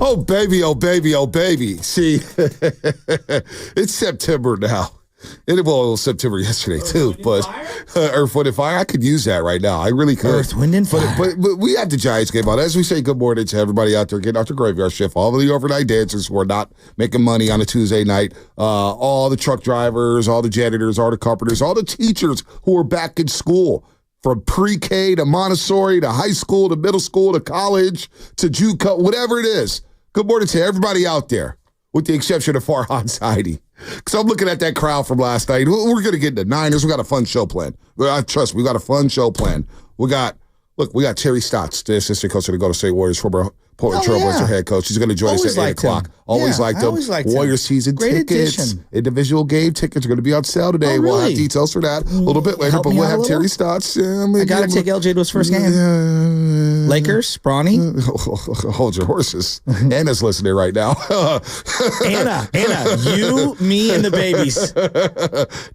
Oh, baby, oh, baby, oh, baby. See, it's September now. It was September yesterday, too. But Earth, Wind, and Fire, I could use that right now. I really could. Earth, Wind, and Fire. But we have the Giants game on. As we say, good morning to everybody out there getting out their graveyard shift. All of the overnight dancers who are not making money on a Tuesday night. All the truck drivers, all the janitors, all the carpenters, all the teachers who are back in school. From pre-K to Montessori to high school to middle school to college to JUCO, whatever it is. Good morning to everybody out there, with the exception of Farhan Saidi. Because I'm looking at that crowd from last night. We're going to get the Niners. We got a fun show planned. Trust me, we got a fun show planned. We got Terry Stotts, the assistant coach of the Golden State Warriors, former Portland Trailblazer head coach. He's going to join us at 8 o'clock. Always liked him. Warriors season tickets. Individual game tickets are going to be on sale today. Oh, really? We'll have details for that a little bit later, but we'll have Terry Stotts. I got to take LJ to his first game. Lakers, Bronny. Hold your horses. Anna's listening right now. Anna, you, me, and the babies.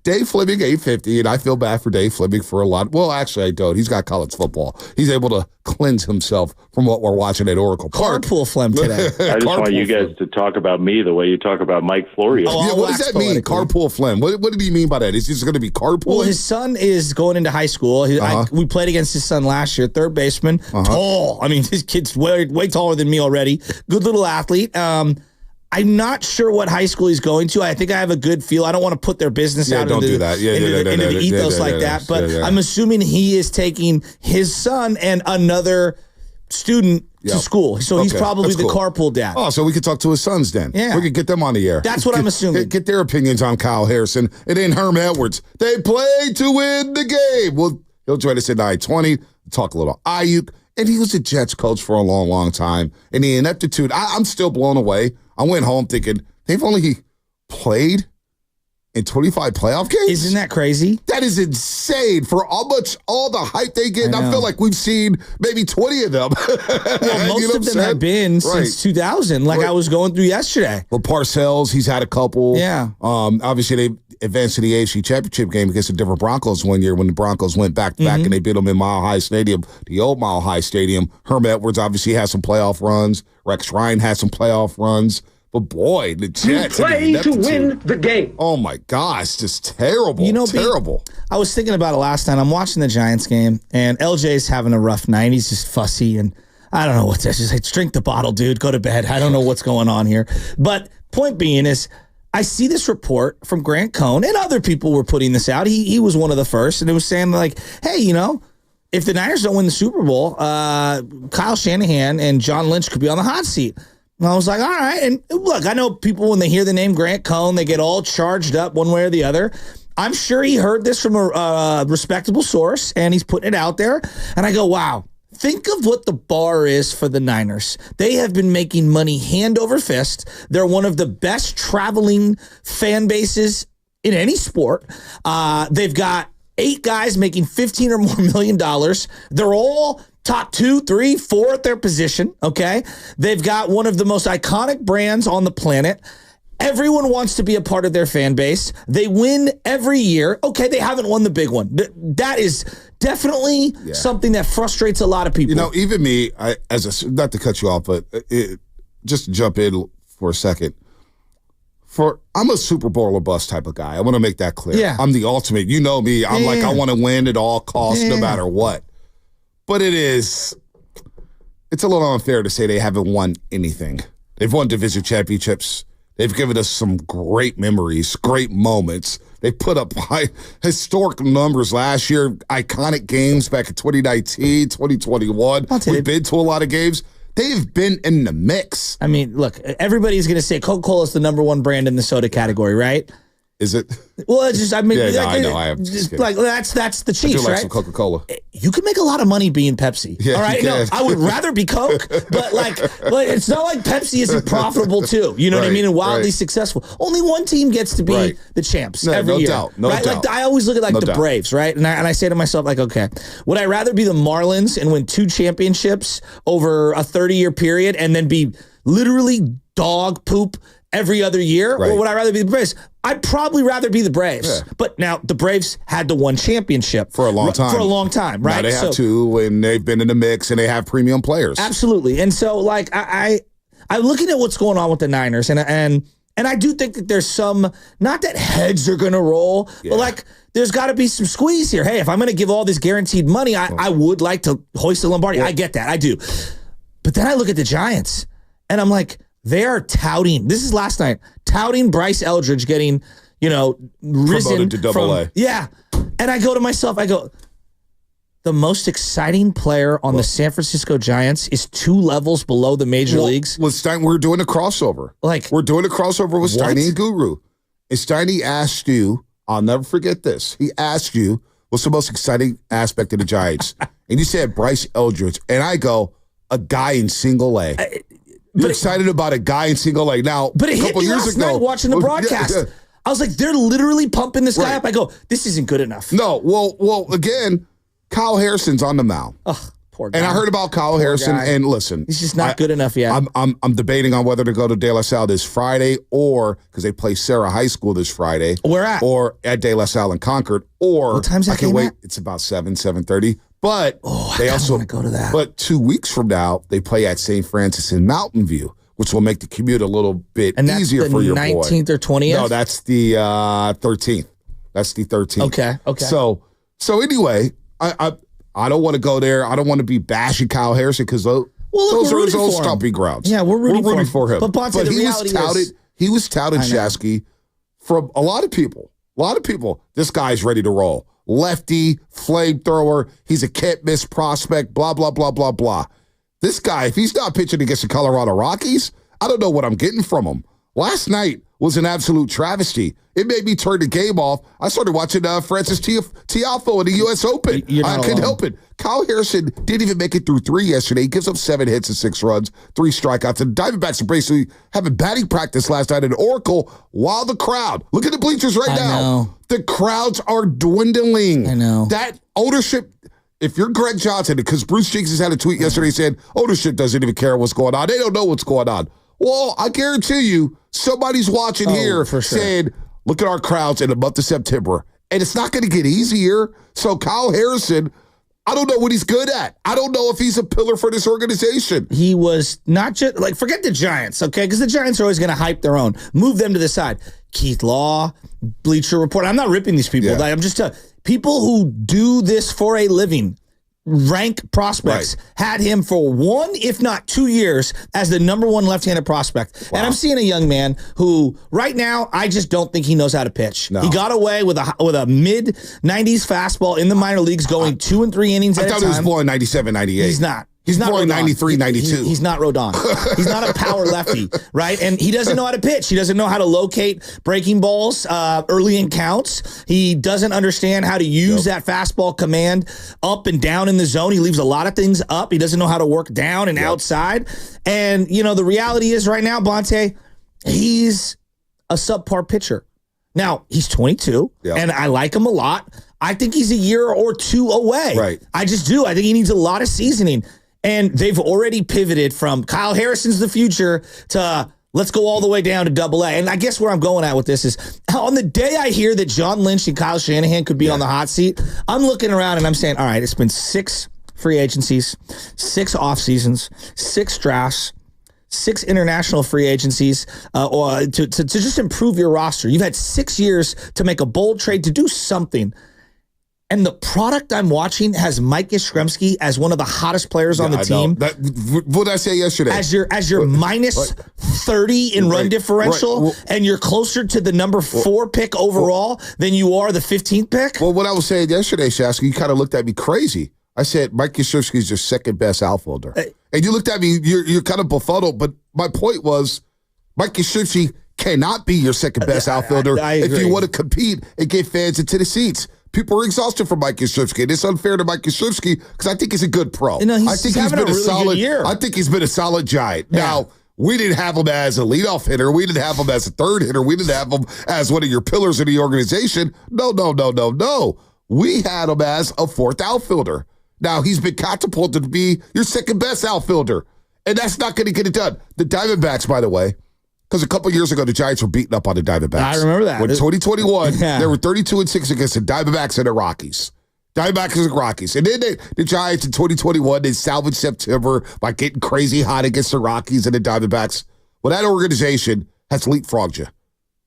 Dave Fleming, 850, and I feel bad for Dave Fleming for a lot. Well, actually, I don't. He's got college football. He's able to cleanse himself from what we're watching at Oracle Park. Carpool phlegm today. I just want you guys to talk about me the way you talk about Mike Florio. What does that mean, carpool phlegm? What did he mean by that? Is he just going to be carpool? Well, his son is going into high school. We played against his son last year, third baseman, tall. I mean, this kid's way taller than me already. Good little athlete. I'm not sure what high school he's going to. I think I have a good feel. I don't want to put their business out into the ethos like that. But I'm assuming he is taking his son and another student to school. So he's probably the carpool dad. Oh, so we could talk to his sons then. Yeah. We could get them on the air. That's what I'm assuming. Get their opinions on Kyle Harrison and then Herm Edwards. They played to win the game. Well, he'll join us at 9:20, talk a little Ayuk. And he was a Jets coach for a long, long time. And the ineptitude, I'm still blown away. I went home thinking, they've only played in 25 playoff games? Isn't that crazy? That is insane for all the hype they get. And I feel like we've seen maybe 20 of them. Well, most of them have been since 2000, like I was going through yesterday. Well, Parcells, he's had a couple. Yeah. Obviously, they advanced to the AFC Championship game against the Denver Broncos one year when the Broncos went back-to-back and they beat them in Mile High Stadium, the old Mile High Stadium. Herm Edwards obviously had some playoff runs. Rex Ryan had some playoff runs. But boy, the Jets play to win the game. Oh my gosh, just terrible. Terrible. I was thinking about it last night. I'm watching the Giants game, and LJ's having a rough night. He's just fussy, and I don't know what this is. Just drink the bottle, dude. Go to bed. I don't know what's going on here. But point being is, I see this report from Grant Cohn, and other people were putting this out. He was one of the first, and it was saying like, hey, if the Niners don't win the Super Bowl, Kyle Shanahan and John Lynch could be on the hot seat. And I was like, all right. And look, I know people, when they hear the name Grant Cohn, they get all charged up one way or the other. I'm sure he heard this from a respectable source, and he's putting it out there. And I go, wow, think of what the bar is for the Niners. They have been making money hand over fist. They're one of the best traveling fan bases in any sport. They've got 8 guys making $15 or more million. They're all top 2, 3, 4 at their position, okay? They've got one of the most iconic brands on the planet. Everyone wants to be a part of their fan base. They win every year. Okay, they haven't won the big one. That is definitely something that frustrates a lot of people. Even me, not to cut you off, but just to jump in for a second. I'm a Super Bowl or bust type of guy. I want to make that clear. Yeah. I'm the ultimate. You know me. I'm like, I want to win at all costs, no matter what. But it's a little unfair to say they haven't won anything. They've won division championships. They've given us some great memories, great moments. They put up historic numbers last year, iconic games back in 2019, 2021. We've been to a lot of games. They've been in the mix. I mean, look, everybody's going to say Coca-Cola is the number 1 brand in the soda category, right? Is it? Well, it's just, I mean, I know. I am just like that's the Chiefs, I do like right? some Coca-Cola. You can make a lot of money being Pepsi. Yeah, all right, you can. I would rather be Coke, but it's not like Pepsi isn't profitable too. You know what I mean? And wildly successful. Only one team gets to be the champs every year. No doubt. Like I always look at the Braves, right? And I say to myself, like, okay, would I rather be the Marlins and win 2 championships over a 30-year period and then be literally dog poop every other year, or would I rather be the Braves? I'd probably rather be the Braves. Yeah. But now the Braves had the 1 championship for a long time. Right? Now they have 2, and they've been in the mix, and they have premium players. Absolutely. And so, like, I'm looking at what's going on with the Niners, and I do think that there's some, not that heads are going to roll, but like there's got to be some squeeze here. Hey, if I'm going to give all this guaranteed money, I would like to hoist the Lombardi. I get that. I do. But then I look at the Giants, and I'm like, they are touting, this is last night, touting Bryce Eldridge getting, risen promoted to Double-A. Yeah. And I go to myself, the most exciting player on the San Francisco Giants is 2 levels below the major leagues. With Stein, we're doing a crossover. We're doing a crossover with Steiny and Guru. And Steiny asked you, I'll never forget this. He asked you, what's the most exciting aspect of the Giants? And you said Bryce Eldridge. And I go, a guy in single A. You're excited about a guy in single A. Now, but it a couple hit me years last ago, night watching the broadcast. I was like, they're literally pumping this guy up. I go, this isn't good enough. No, well, again, Kyle Harrison's on the mound. Oh, poor guy. And I heard about Kyle Harrison, and listen. He's just not good enough yet. I'm debating on whether to go to De La Salle this Friday or, because they play Sarah High School this Friday. Where at? Or at De La Salle in Concord. Or what time's that I can game wait. at? It's about 7:30. But they also want to go to that. But 2 weeks from now, they play at St. Francis in Mountain View, which will make the commute a little bit easier for your boy. And that's the 19th or 20th? No, that's the 13th. That's the 13th. Okay. So anyway, I don't want to go there. I don't want to be bashing Kyle Harrison because those are his old stomping grounds. Yeah, we're rooting for him. But Bonte, the reality is, he was touted, Shasky, from a lot of people. This guy's ready to roll. Lefty, flamethrower. He's a can't-miss prospect, blah, blah, blah, blah, blah. This guy, if he's not pitching against the Colorado Rockies, I don't know what I'm getting from him. Last night was an absolute travesty. It made me turn the game off. I started watching Francis Tiafoe in the U.S. Open. I couldn't help it. Kyle Harrison didn't even make it through 3 yesterday. He gives up 7 hits and 6 runs, 3 strikeouts. And Diamondbacks are basically having batting practice last night at Oracle while the crowd, look at the bleachers right now. The crowds are dwindling. I know. That ownership, if you're Greg Johnson, because Bruce Jiggs has had a tweet yesterday saying ownership doesn't even care what's going on. They don't know what's going on. Well, I guarantee you, somebody's watching here saying, look at our crowds in the month of September. And it's not going to get easier. So Kyle Harrison, I don't know what he's good at. I don't know if he's a pillar for this organization. He was not just, forget the Giants, okay? Because the Giants are always going to hype their own. Move them to the side. Keith Law, Bleacher Report. I'm not ripping these people. I'm just telling people who do this for a living. Rank prospects had him for 1, if not 2 years as the number 1 left-handed prospect. Wow. And I'm seeing a young man who right now I just don't think he knows how to pitch. No. He got away with a mid-90s fastball in the minor leagues going 2 and 3 innings at a time. I thought he was born 97, 98. He's not. He's not born 93, 92. He's not Rodon. He's not a power lefty, right? And he doesn't know how to pitch. He doesn't know how to locate breaking balls early in counts. He doesn't understand how to use that fastball command up and down in the zone. He leaves a lot of things up. He doesn't know how to work down and outside. And, the reality is right now, Bonte, he's a subpar pitcher. Now, he's 22, and I like him a lot. I think he's a year or 2 away. Right. I just do. I think he needs a lot of seasoning. And they've already pivoted from Kyle Harrison's the future to let's go all the way down to Double-A. And I guess where I'm going at with this is on the day I hear that John Lynch and Kyle Shanahan could be on the hot seat, I'm looking around and I'm saying, all right, it's been 6 free agencies, 6 off seasons, 6 drafts, 6 international free agencies or to just improve your roster. You've had 6 years to make a bold trade, to do something. And the product I'm watching has Mike Yastrzemski as one of the hottest players on the team. What did I say yesterday? As your minus 30 in run differential, and you're closer to the number 4 pick overall than you are the 15th pick? Well, what I was saying yesterday, Shasky, you kind of looked at me crazy. I said Mike Yastrzemski is your second best outfielder. And you looked at me, you're kind of befuddled, but my point was Mike Yastrzemski cannot be your second best outfielder if you want to compete and get fans into the seats. People are exhausted from Mike Yastrzemski. And it's unfair to Mike Yastrzemski because I think he's a good pro. I think he's been a really good year. I think he's been a solid Giant. Yeah. Now, we didn't have him as a leadoff hitter. We didn't have him as a third hitter. We didn't have him as one of your pillars in the organization. No. We had him as a 4th outfielder. Now, he's been catapulted to be your second best outfielder. And that's not going to get it done. The Diamondbacks, by the way, because a couple years ago, the Giants were beaten up on the Diamondbacks. I remember that. In 2021, they were 32-6 against the Diamondbacks and the Rockies. Diamondbacks and Rockies. And then the Giants in 2021, they salvaged September by getting crazy hot against the Rockies and the Diamondbacks. Well, that organization has leapfrogged you.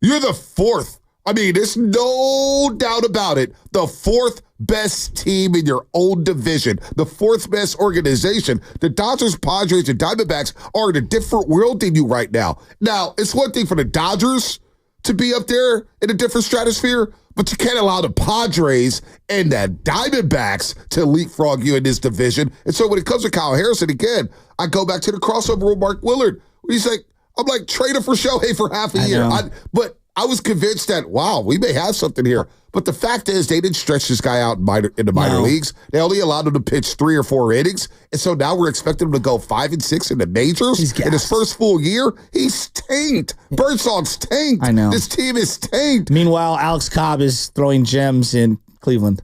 You're the fourth. I mean, there's no doubt about it. The fourth best team in your own division. The fourth best organization. The Dodgers, Padres, and Diamondbacks are in a different world than you right now. Now, it's one thing for the Dodgers to be up there in a different stratosphere, but you can't allow the Padres and the Diamondbacks to leapfrog you in this division. And so when it comes to Kyle Harrison, again, I go back to the crossover with Mark Willard. He's like, I'm like, trade him for Shohei for half a year. But I was convinced that, wow, we may have something here. But the fact is, they didn't stretch this guy out in the minor leagues. They only allowed him to pitch 3 or 4 innings. And so now we're expecting him to go 5 and 6 in the majors. In his first full year, he's tanked. Birdsong's tanked. I know. This team is tanked. Meanwhile, Alex Cobb is throwing gems in Cleveland.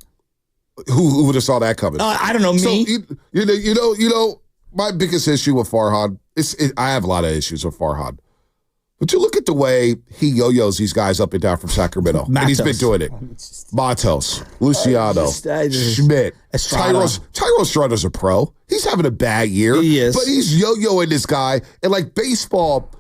Who would have saw that coming? I don't know, me. So, you know, my biggest issue with Farhan, I have a lot of issues with Farhan. But you look at the way he yo-yos these guys up and down from Sacramento. And he's been doing it. Matos, Luciano, Schmidt, Tyrell Estrada's a pro. He's having a bad year. He is. But he's yo-yoing this guy. And like baseball,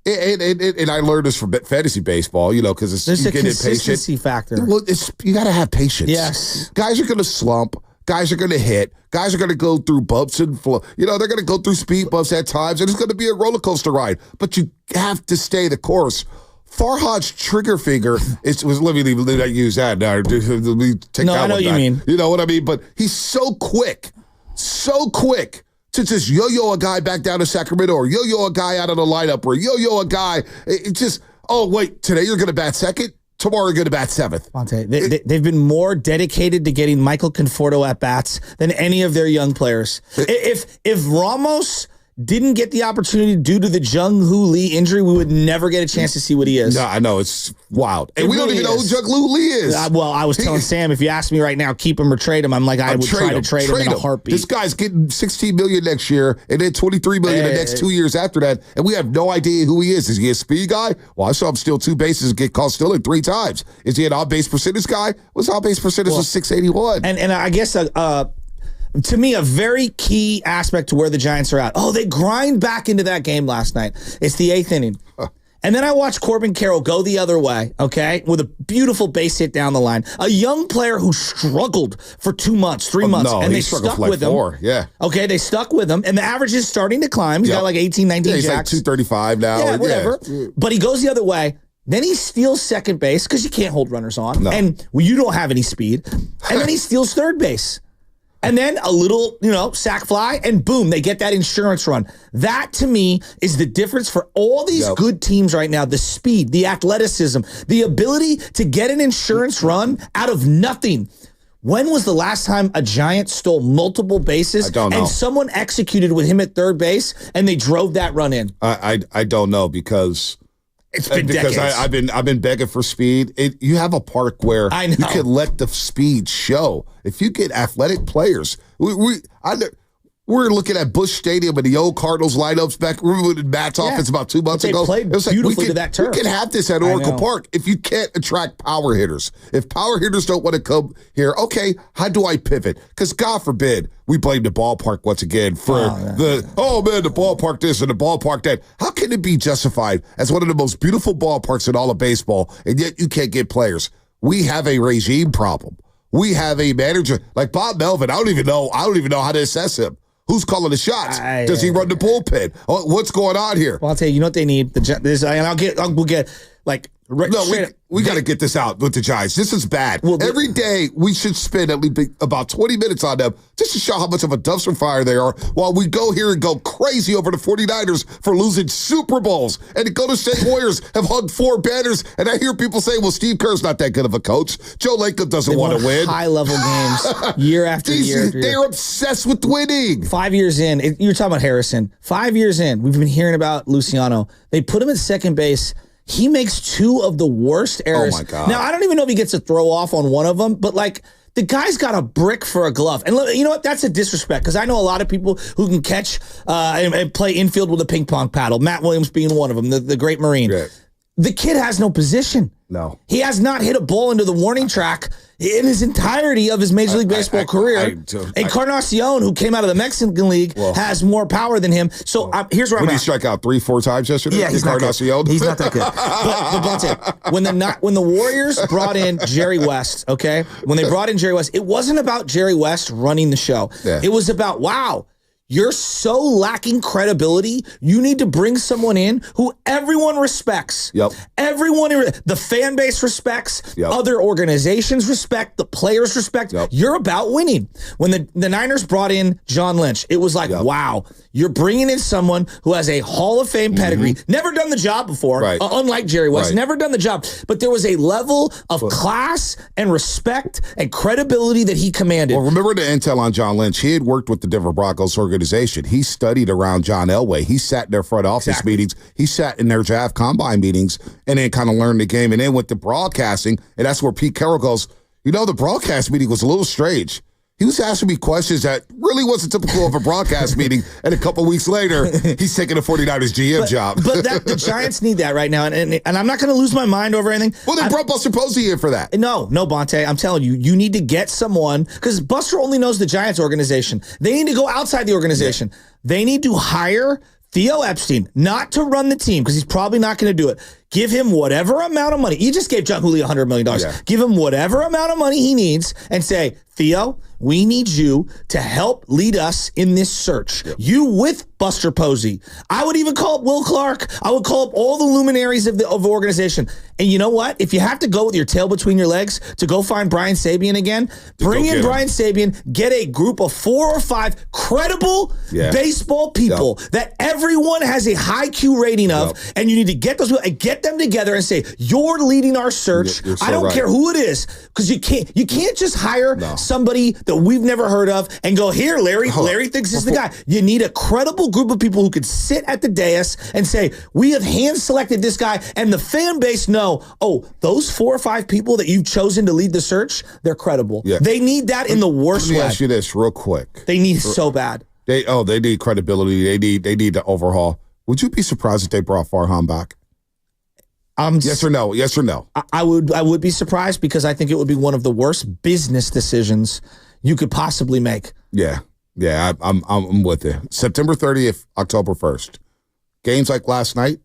and I learned this from fantasy baseball, you know, because there's you a get consistency factor. Well, you got to have patience. Yes. Guys are going to slump. Guys are going to hit. Guys are going to go through bumps and flow. You know, they're going to go through speed bumps at times, and it's going to be a roller coaster ride. But you have to stay the course. Farhad's trigger finger let me not use that. Now, let me take that I know one what you back. mean. You know what I mean? But he's so quick to just yo-yo a guy back down to Sacramento, or yo-yo a guy out of the lineup, or yo-yo a guy. It's just, oh, wait, today you're going to bat second? Tomorrow you're going to bat seventh. Monte, they've been more dedicated to getting Michael Conforto at bats than any of their young players. If Ramos didn't get the opportunity due to the Jung-Hoo Lee injury, we would never get a chance to see what he is. No, I know. It's wild. And we don't even know who Jung-Hoo Lee is. Well, I was telling Sam, if you ask me right now, keep him or trade him, I'm like, I would try to trade him in a heartbeat. This guy's getting $16 million next year and then $23 million the next 2 years after that, and we have no idea who he is. Is he a speed guy? Well, I saw him steal 2 bases and get caught stealing 3 times. Is he an on-base percentage guy? His on-base percentage was .681. And I guess to me, a very key aspect to where the Giants are at. Oh, they grind back into that game last night. It's the 8th inning. And then I watched Corbin Carroll go the other way, okay, with a beautiful base hit down the line. A young player who struggled for 2 months, 3 months, and they stuck with him. 4, yeah. Okay, they stuck with him, and the average is starting to climb. He's got like 18, 19 he's jacks. Like 235 now. Yeah, whatever. Yeah. But he goes the other way. Then he steals second base because you can't hold runners on. No. And you don't have any speed. And then he steals third base. And then a little, sac fly, and boom, they get that insurance run. That, to me, is the difference for all these good teams right now. The speed, the athleticism, the ability to get an insurance run out of nothing. When was the last time a Giant stole multiple bases and someone executed with him at third base and they drove that run in? I don't know because... It's been decades. I've been begging for speed. You have a park where you can let the speed show. If you get athletic players, we're looking at Busch Stadium and the old Cardinals lineups back. Remember when Matt's offense about 2 months ago? They played beautifully to that turf. We can have this at Oracle Park if you can't attract power hitters. If power hitters don't want to come here, okay, how do I pivot? Because God forbid we blame the ballpark once again for the ballpark this and the ballpark that. How can it be justified as one of the most beautiful ballparks in all of baseball, and yet you can't get players? We have a regime problem. We have a manager like Bob Melvin. I don't even know how to assess him. Who's calling the shots? Does he run the bullpen? What's going on here? Well, I'll tell you, what they need. We'll get we got to get this out with the Giants. This is bad. Well, every day we should spend at least about 20 minutes on them just to show how much of a dumpster fire they are while we go here and go crazy over the 49ers for losing Super Bowls. And the Golden State Warriors have hung 4 banners. And I hear people say, well, Steve Kerr's not that good of a coach. Joe Lacob doesn't want to win. High-level games year after year. They're obsessed with winning. 5 years in, you're talking about Harrison. 5 years in, we've been hearing about Luciano. They put him at second base. He makes 2 of the worst errors. Oh, my God. Now, I don't even know if he gets a throw off on one of them, but the guy's got a brick for a glove. And you know what? That's a disrespect because I know a lot of people who can catch and play infield with a ping pong paddle. Matt Williams being one of them, the great Marine. Yeah. The kid has no position. No. He has not hit a ball into the warning track in his entirety of his Major League Baseball career. Encarnacion, who came out of the Mexican League, has more power than him. So here's where I'm at. Did he strike out 3-4 times yesterday? Yeah, he's not good. He's not that good. But when the Warriors brought in Jerry West, okay? When they brought in Jerry West, it wasn't about Jerry West running the show. Yeah. It was about, wow, you're so lacking credibility. You need to bring someone in who everyone respects. Yep. The fan base respects. Yep. Other organizations respect. The players respect. Yep. You're about winning. When the Niners brought in John Lynch, it was like, wow, you're bringing in someone who has a Hall of Fame pedigree, never done the job before, Right. Unlike Jerry West, Right. never done the job. But there was a level of class and respect and credibility that he commanded. Well, remember the intel on John Lynch. He had worked with the Denver Broncos organization. He studied around John Elway. He sat in their front office meetings. He sat in their draft combine meetings and then kind of learned the game. And then with the broadcasting, and that's where Pete Carroll goes, the broadcast meeting was a little strange. He was asking me questions that really wasn't typical of a broadcast meeting. And a couple weeks later, he's taking the 49ers GM job. But the Giants need that right now. And I'm not going to lose my mind over anything. Well, they brought Buster Posey in for that. No, Bonte. I'm telling you, you need to get someone, because Buster only knows the Giants organization. They need to go outside the organization. Yeah. They need to hire Theo Epstein, not to run the team, because he's probably not going to do it. Give him whatever amount of money. You just gave John Julio $100 million. Yeah. Give him whatever amount of money he needs and say, Theo, we need you to help lead us in this search. Yep. You with Buster Posey. I would even call up Will Clark. I would call up all the luminaries of the organization. And you know what? If you have to go with your tail between your legs to go find Brian Sabian again, bring in Brian Sabian, get a group of 4 or 5 credible baseball people that everyone has a high Q rating of, and you need to get those people and get them together and say, you're leading our search. You're so I don't care who it is, because you can't just hire somebody that we've never heard of and go, here, Larry thinks this is the guy. You need a credible group of people who could sit at the dais and say, we have hand-selected this guy, and the fan base know, those 4 or 5 people that you've chosen to lead the search, they're credible. Yeah. They need that in the worst way. Let me ask you this real quick. They need it so bad. They need credibility. They need the overhaul. Would you be surprised if they brought Farhan back? Yes or no? Yes or no? I would be surprised, because I think it would be one of the worst business decisions you could possibly make. Yeah, I'm with you. September 30th, October 1st. Games like last night,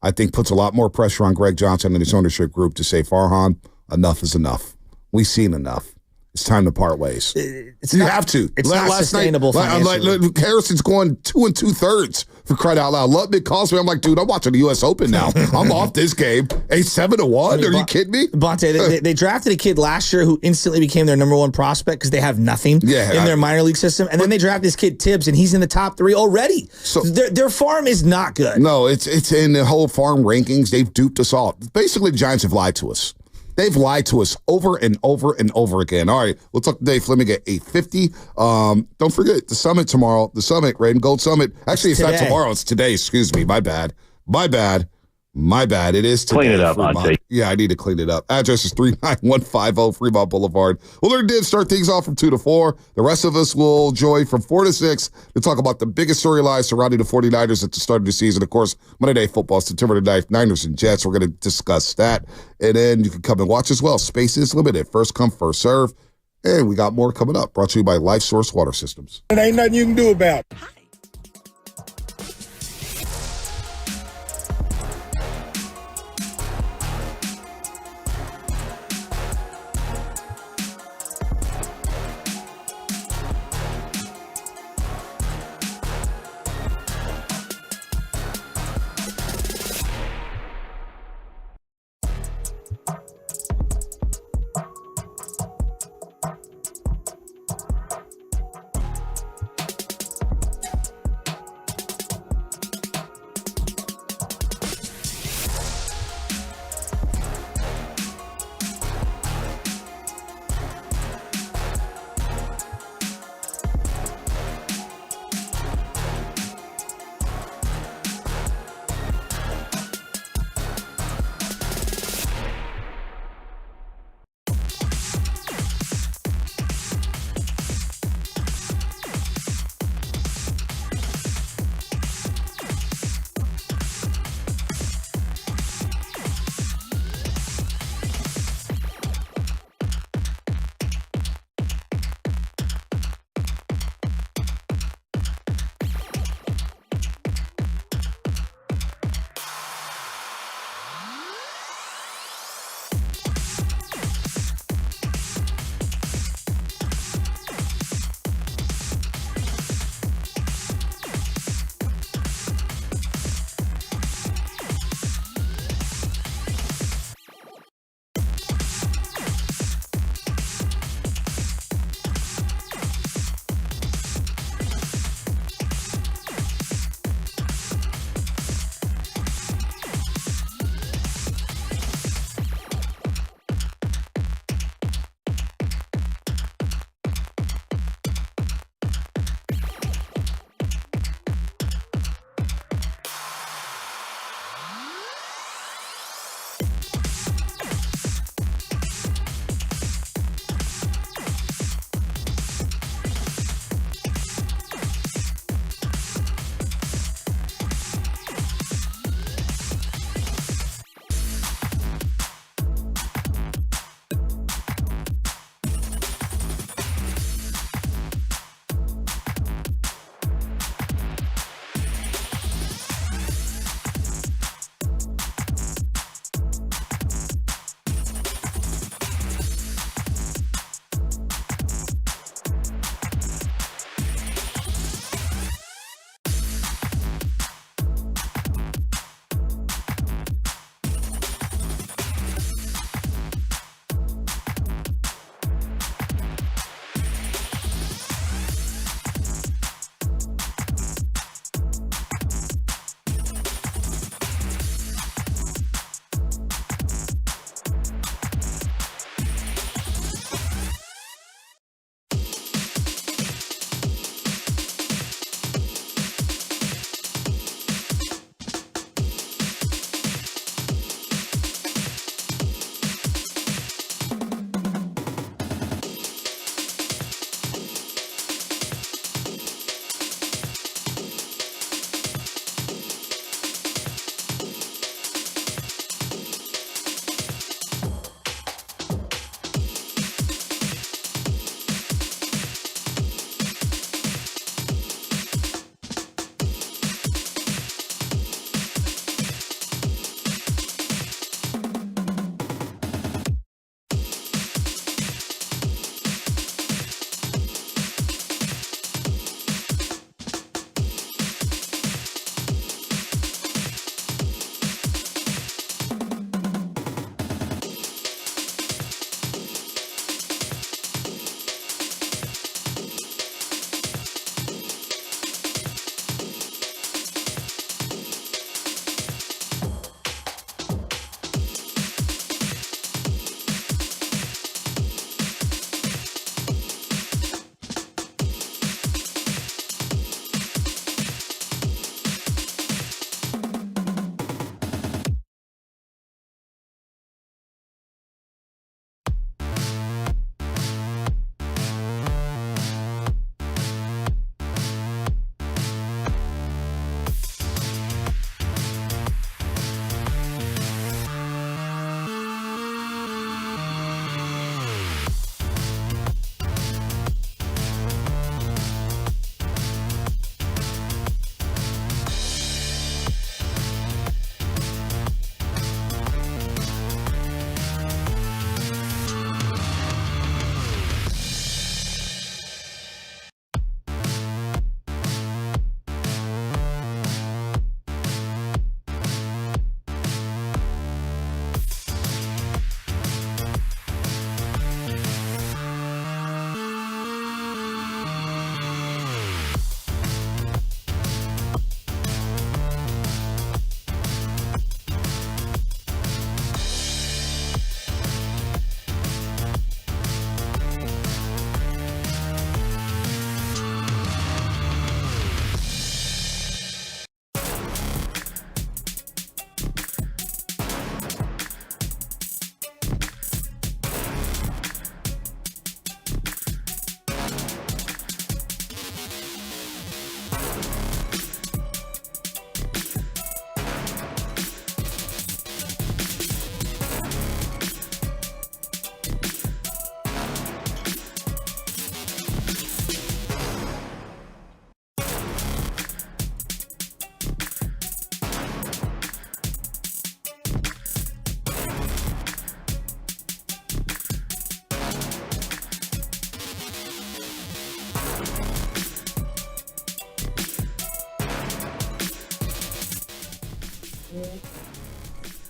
I think puts a lot more pressure on Greg Johnson and his ownership group to say, Farhan, enough is enough. We've seen enough. It's time to part ways. You have to. It's not sustainable financially. Harrison's going 2 2/3 for crying out loud. Lubbock calls me. I'm like, dude, I'm watching the U.S. Open now. I'm off this game. 7-1. Are you kidding me? Bonte, they drafted a kid last year who instantly became their number 1 prospect because they have nothing in their minor league system. And then they drafted this kid Tibbs, and he's in the top 3 already. So their farm is not good. No, it's in the whole farm rankings. They've duped us all. Basically, the Giants have lied to us. They've lied to us over and over and over again. All right, we'll talk to Dave Fleming at 8:50. Don't forget the summit tomorrow. The summit, Red and Gold Summit. Actually, it's not tomorrow. It's today. Excuse me. My bad. It is today. Clean it up, Monty. Yeah, I need to clean it up. Address is 39150 Fremont Boulevard. Willard did start things off from 2 to 4. The rest of us will join from 4 to 6 to talk about the biggest storylines surrounding the 49ers at the start of the season. Of course, Monday Night Football, September the 9th, Niners and Jets. We're going to discuss that. And then you can come and watch as well. Space is limited. First come, first serve. And we got more coming up. Brought to you by Life Source Water Systems. There ain't nothing you can do about it.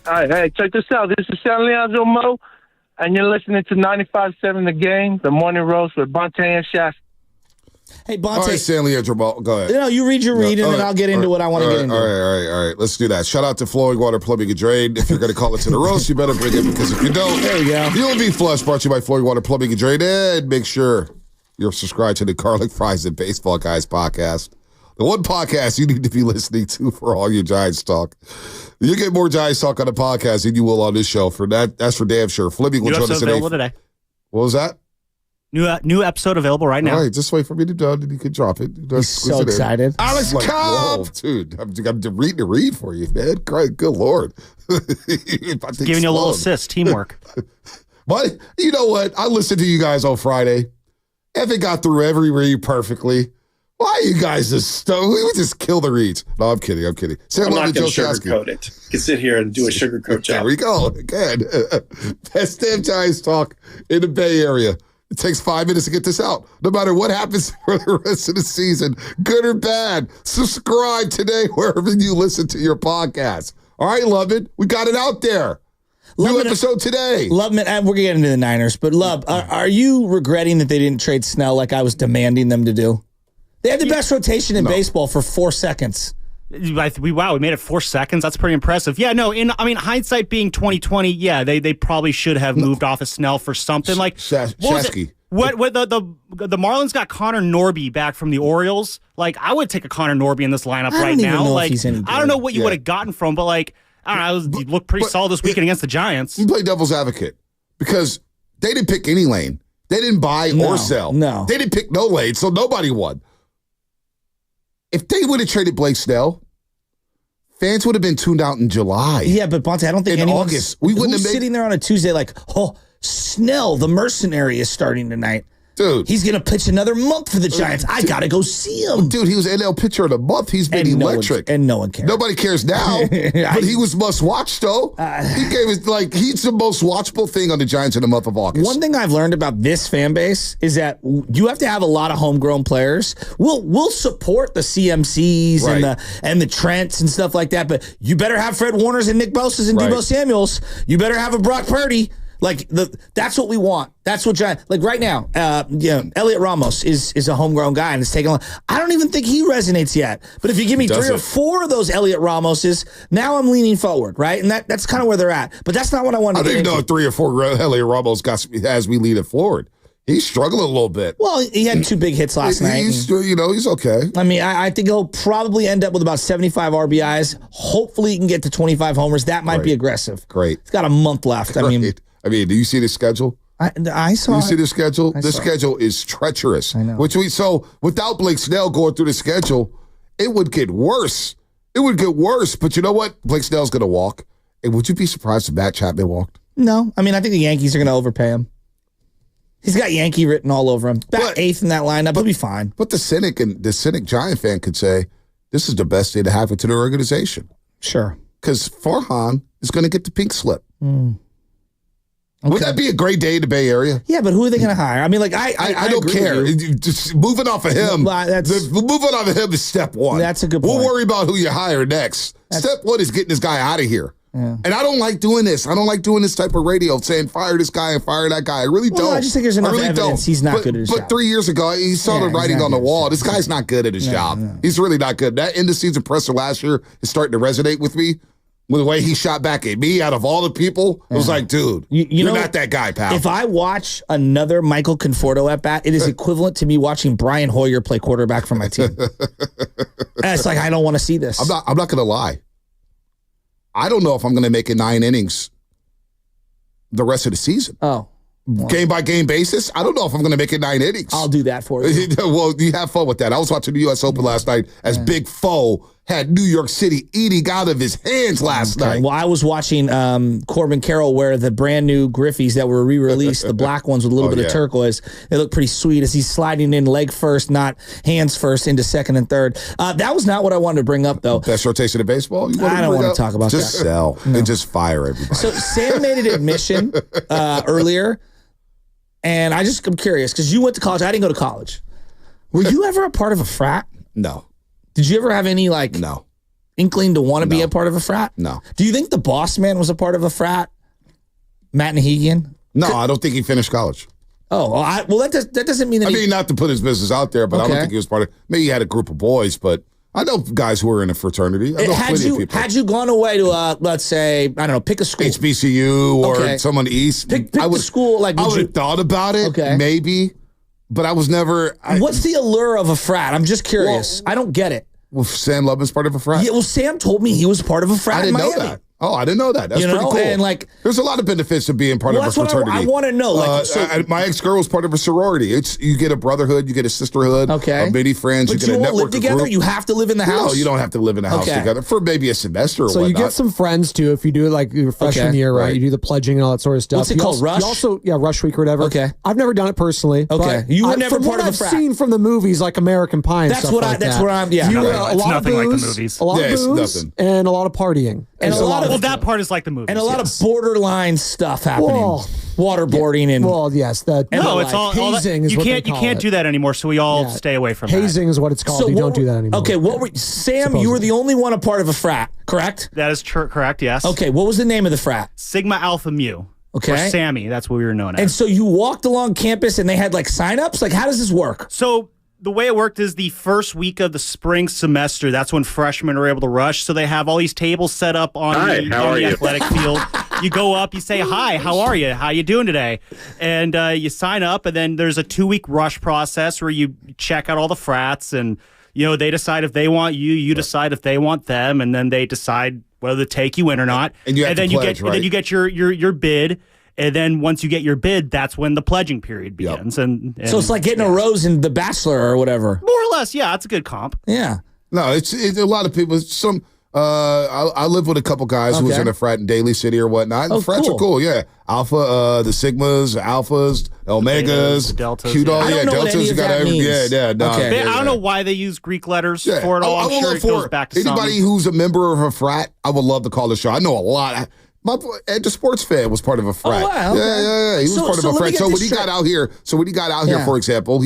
All right, hey, check this out. This is San Leandro Mo, and you're listening to 95.7 The Game, the Morning Roast with Bonte and Shasta. Hey, All right, Bonte. Stanley Edgerball, go ahead. No, you read your read, and then I'll get into what I want to get into. All right. Let's do that. Shout out to Flowing Water Plumbing and Drain. If you're going to call it to the roast, you better bring it, because if you don't, There we go. You'll be flushed. Brought to you by Flowing Water Plumbing and Drain. And make sure you're subscribed to the Garlic Fries and Baseball Guys podcast. The one podcast you need to be listening to for all your Giants talk. You get more Giants talk on the podcast than you will on this show. For that, that's for damn sure. Flipping will New join us episode available today. today. What was that? New episode available right now. All right, just wait for me to done, and you can drop it. He's so excited. Alex Like, Cobb, dude, I'm reading to read for you, man. Good Lord, Giving you a little assist, teamwork. But you know what? I listened to you guys on Friday. Evan got through every read perfectly. Why are you guys just we would just kill the reads? No, I'm kidding. Say I'm hello not to going Joe to Shasky. sugarcoat it. You can sit here and do a sugarcoat There job. we go. Again, best damn Giants talk in the Bay Area. It takes 5 minutes to get this out. No matter what happens for the rest of the season, good or bad, subscribe today wherever you listen to your podcast. All right, Lubman, we got it out there. New episode today. Lubman, we're going to get into the Niners, but Lub, are you regretting that they didn't trade Snell like I was demanding them to do? They had the best rotation in baseball for 4 seconds. We made it 4 seconds. That's pretty impressive. Yeah, no, hindsight being 2020, yeah, they probably should have moved off of Snell for something like Shasky. What the Marlins got Connor Norby back from the Orioles. Like, I would take a Connor Norby in this lineup I don't right even now. know if Like, he's any good. I don't know what you Yeah. would have gotten from, but like, I don't know, he looked pretty solid this weekend against the Giants. You play devil's advocate because they didn't pick any lane. They didn't buy or sell. No. They didn't pick no lane, so nobody won. If they would have traded Blake Snell, fans would have been tuned out in July. Yeah, but Bonte, I don't think In anyone's August, we wouldn't who's have made- sitting there on a Tuesday like, oh, Snell, the mercenary, is starting tonight. Dude. He's going to pitch another month for the Giants. I got to go see him. Dude, he was NL pitcher of the month. He's been And electric. no one cares. Nobody cares now, but he was must watch though. He gave it he's the most watchable thing on the Giants in the month of August. One thing I've learned about this fan base is that you have to have a lot of homegrown players. We'll support the CMCs Right. and the Trents and stuff like that, but you better have Fred Warners and Nick Bosa's and Right. Deebo Samuels. You better have a Brock Purdy. Like that's what we want. That's what Giants like right now. Elliot Ramos is a homegrown guy and it's taking. I don't even think he resonates yet. But if you give me 3 or 4 of those Elliot Ramoses, now I'm leaning forward, right? And that's kind of where they're at. But that's not what I wanted I to don't get even know into. if 3 or 4 Elliot Ramos has me leading forward. He's struggling a little bit. Well, he had 2 big hits last night. He's he's okay. I mean, I think he'll probably end up with about 75 RBIs. Hopefully, he can get to 25 homers. That might be aggressive. Great. He's got a month left. I mean, do you see the schedule? I saw. Do you see it. the schedule? I The saw it. schedule is treacherous. I know. So without Blake Snell going through the schedule, it would get worse. It would get worse. But you know what? Blake Snell's going to walk. And would you be surprised if Matt Chapman walked? No, I mean, I think the Yankees are going to overpay him. He's got Yankee written all over him. Back 8th in that lineup, he'll be fine. But the cynic Giant fan could say, this is the best thing to happen to the organization. Sure. Because Farhan is going to get the pink slip. Would that be a great day in the Bay Area? Yeah, but who are they going to hire? I mean, like I don't agree care. with you. Just moving off of him. Well, moving off of him is step one. That's a good point. We'll worry about who you hire next. Step one is getting this guy out of here. Yeah. And I don't like doing this. I don't like doing this type of radio, saying fire this guy and fire that guy. I really don't. I just think there's enough evidence he's not good at his job. But 3 years ago, he saw the writing on the wall. This guy's not good at his job. No. He's really not good. That end of season presser last year is starting to resonate with me. With the way he shot back at me out of all the people, it was like, dude, you're not that guy, pal. If I watch another Michael Conforto at bat, it is equivalent to me watching Brian Hoyer play quarterback for my team. It's like, I don't want to see this. I'm not going to lie. I don't know if I'm going to make it 9 innings the rest of the season. Oh. game by game basis, I don't know if I'm going to make it 9 innings. I'll do that for you. Well, you have fun with that. I was watching the U.S. Open last night as Big Foe had New York City eating out of his hands last night. Well, I was watching Corbin Carroll wear the brand new Griffies that were re-released, the black ones with a little bit of turquoise. They look pretty sweet as he's sliding in leg first, not hands first, into second and third. That was not what I wanted to bring up, though. Best rotation of baseball? I don't want to talk about just that. Sell and just fire everybody. So Sam made an admission earlier, and I'm curious, because you went to college. I didn't go to college. Were you ever a part of a frat? No. Did you ever have any, No. inkling to want to be a part of a frat? No. Do you think the boss man was a part of a frat? Matt Nahigian? No, I don't think he finished college. Oh, well, that doesn't mean that I mean, not to put his business out there, but I don't think he was part of it. Maybe he had a group of boys, but I know guys who were in a fraternity. I know plenty of people. Had you gone away to, let's say, I don't know, pick a school. HBCU or someone east. Pick the school. I would have thought about it, maybe, but I was never. What's the allure of a frat? I'm just curious. I don't get it. Well, Sam Levin's part of a frat? Yeah, well, Sam told me he was part of a frat in Miami. I didn't know that. Oh, I didn't know that. That's pretty cool. And there's a lot of benefits to being part of a fraternity. I want to know. My ex-girl was part of a sorority. You get a brotherhood, you get a sisterhood, many friends, but you get a network all live together? group. You have to live in the house? No, you don't have to live in the house together for maybe a semester or whatnot. So you get some friends, too, if you do your freshman year, right? You do the pledging and all that sort of stuff. What's it called, Rush? You also, Rush Week or whatever. Okay. I've never done it personally. Okay. You were never part of a frat? From what I've seen from the movies, like American Pie and stuff like that. That's where I'm, It's nothing like the movies. A lot of booze and a lot of partying. And Well, that part is like the movies. And a lot of borderline stuff happening. Waterboarding and yes, it's all hazing. You can't do that anymore. So we all stay away from hazing is what it's called. You don't do that anymore. Okay, Sam? You were the only one a part of a frat, correct? That is correct. Yes. Okay, what was the name of the frat? Sigma Alpha Mu. Okay. Or Sammy. That's what we were known as. And so you walked along campus and they had sign-ups? How does this work? So the way it worked is the first week of the spring semester, that's when freshmen are able to rush. So they have all these tables set up on the athletic field. You go up, you say, hi, how are you? How you doing today? And you sign up, and then there's a 2-week rush process where you check out all the frats, and they decide if they want you, you decide if they want them, and then they decide whether to take you in or not. And you have to pledge, right? And then you get your bid. And then once you get your bid, that's when the pledging period begins. Yep. And so it's like getting a rose in The Bachelor or whatever. More or less, yeah. It's a good comp. Yeah. No, it's a lot of people. I live with a couple guys who was in a frat in Daly City or whatnot. And frats are cool, yeah. Alpha, the Sigmas, Alphas, Omegas, the Deltas. Q Dog, I don't know what Deltas. any of that means. I don't know why they use Greek letters for it all. I'm sure it goes back to anybody who's a member of a frat. I would love to call the show. I know a lot. My boy, Ed, the sports fan, was part of a frat. Oh, wow. Yeah. He was part of a frat. So when he got out here, for example,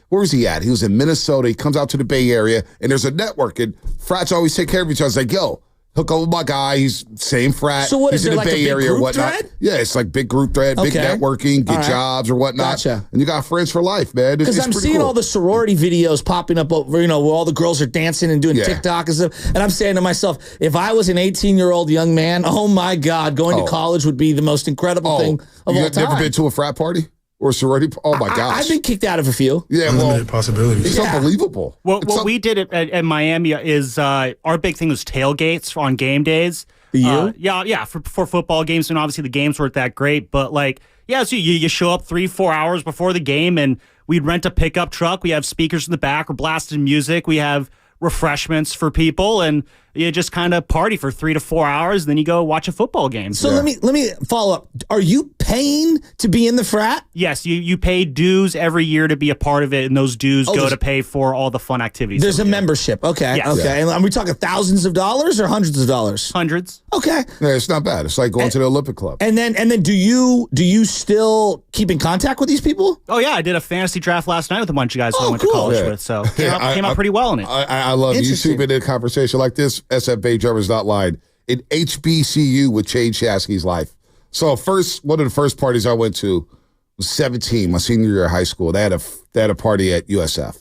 where was he at? He was in Minnesota. He comes out to the Bay Area, and there's a network, and frats always take care of each other. It's like, yo, hook up with my guy. He's same frat. So what He's is in it, the like Bay a big Area group or whatnot. thread? Yeah, it's like big group thread, big networking, get jobs or whatnot. Gotcha. And you got friends for life, man. Because I'm seeing all the sorority videos popping up over, where all the girls are dancing and doing TikTok and stuff. And I'm saying to myself, if I was an 18-year-old young man, oh my God, going to college would be the most incredible thing of all time. Never been to a frat party? Or sorority? Oh my gosh! I've been kicked out of a few. Yeah, well, possibilities. It's unbelievable. What we did at Miami is our big thing was tailgates on game days. For football games, and obviously the games weren't that great, but so you show up 3-4 hours before the game, and we'd rent a pickup truck. We have speakers in the back. We're blasting music. We have refreshments for people, and you just kind of party for 3 to 4 hours, and then you go watch a football game. So let me follow up. Are you paying to be in the frat? Yes, you pay dues every year to be a part of it, and those dues go to pay for all the fun activities. There's a membership. Okay. Yes. Okay. And are we talking thousands of dollars or hundreds of dollars? Hundreds. Okay. Yeah, it's not bad. It's like going to the Olympic Club. And then do you still keep in contact with these people? Oh yeah, I did a fantasy draft last night with a bunch of guys who I went to college with, so came out pretty well in it. I love YouTube in a conversation like this. SF Bay Drummers not lying. An HBCU would change Shasky's life. So one of the first parties I went to was 17, my senior year of high school. They had a party at USF.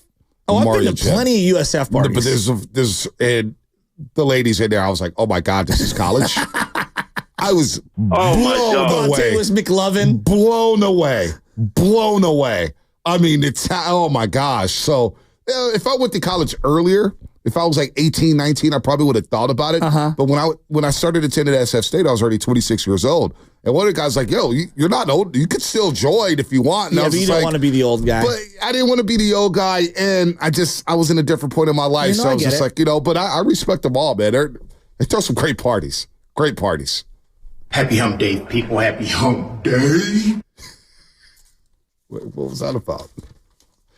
Oh, I've been to plenty of USF parties. But there's and the ladies in there. I was like, oh my God, this is college. I was blown away. It was McLovin. Blown away. I mean, oh my gosh. So if I went to college earlier, If I was like 18, 19, I probably would have thought about it. But when I started attending SF State, I was already 26 years old. And one of the guys was like, yo, you're not old. You could still join if you want. And yeah, but you don't want to be the old guy. But I didn't want to be the old guy. And I was in a different point in my life. So I was just like, but I respect them all, man. They throw some great parties. Great parties. Happy hump day, people. Happy hump day. What was that about?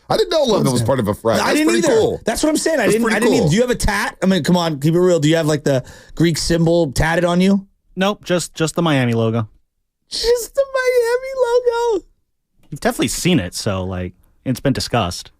I didn't know London was part of a frat. I didn't either. Cool. That's what I'm saying. I didn't either. Do you have a tat? I mean, come on, keep it real. Do you have like the Greek symbol tatted on you? Nope, just the Miami logo. Just the Miami logo. You've definitely seen it, so like it's been discussed,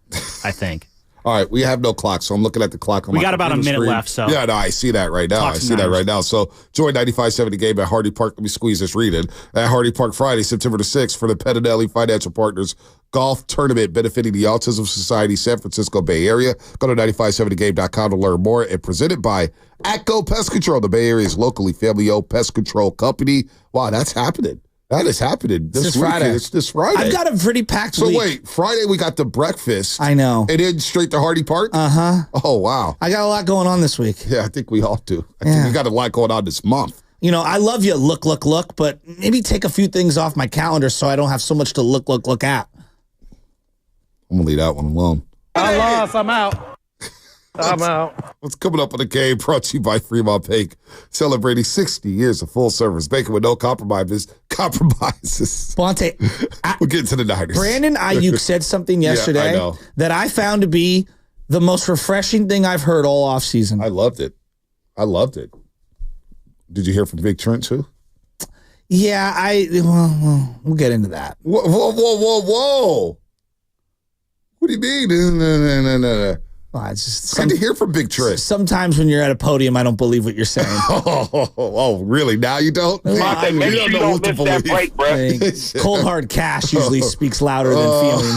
I think. All right, we have no clock, so I'm looking at the clock on we my got about a minute screen. left, so. Yeah, no, I see that right now. So join 95.7 The Game at Hardy Park. Let me squeeze this read in. At Hardy Park Friday, September the 6th for the Pettinelli Financial Partners Golf Tournament benefiting the Autism Society San Francisco Bay Area. Go to 957thegame.com to learn more. And presented by ATCO Pest Control, the Bay Area's locally family-owned pest control company. Wow, that's happening. That is happening this Friday. It's this Friday. I've got a pretty packed week. So wait, Friday we got the breakfast. I know. And then straight to Hardy Park? Oh, wow. I got a lot going on this week. Yeah, I think we all do. I think we got a lot going on this month. I love you, look, but maybe take a few things off my calendar so I don't have so much to look at. I'm going to leave that one alone. I lost. I'm out. I'm out. What's coming up on the game brought to you by Fremont Bank, celebrating 60 years of full service banking with no compromises. Bonte, we'll get to the Niners. Brandon Ayuk said something yesterday that I found to be the most refreshing thing I've heard all offseason. I loved it. Did you hear from Big Trent too? Yeah, we'll get into that. Whoa. What do you mean? No. Well, it's just good to hear from Big Trent. Sometimes when you're at a podium, I don't believe what you're saying. Oh, really? Now you don't? Make sure you don't miss that break, bro. Cold hard cash usually speaks louder than feelings.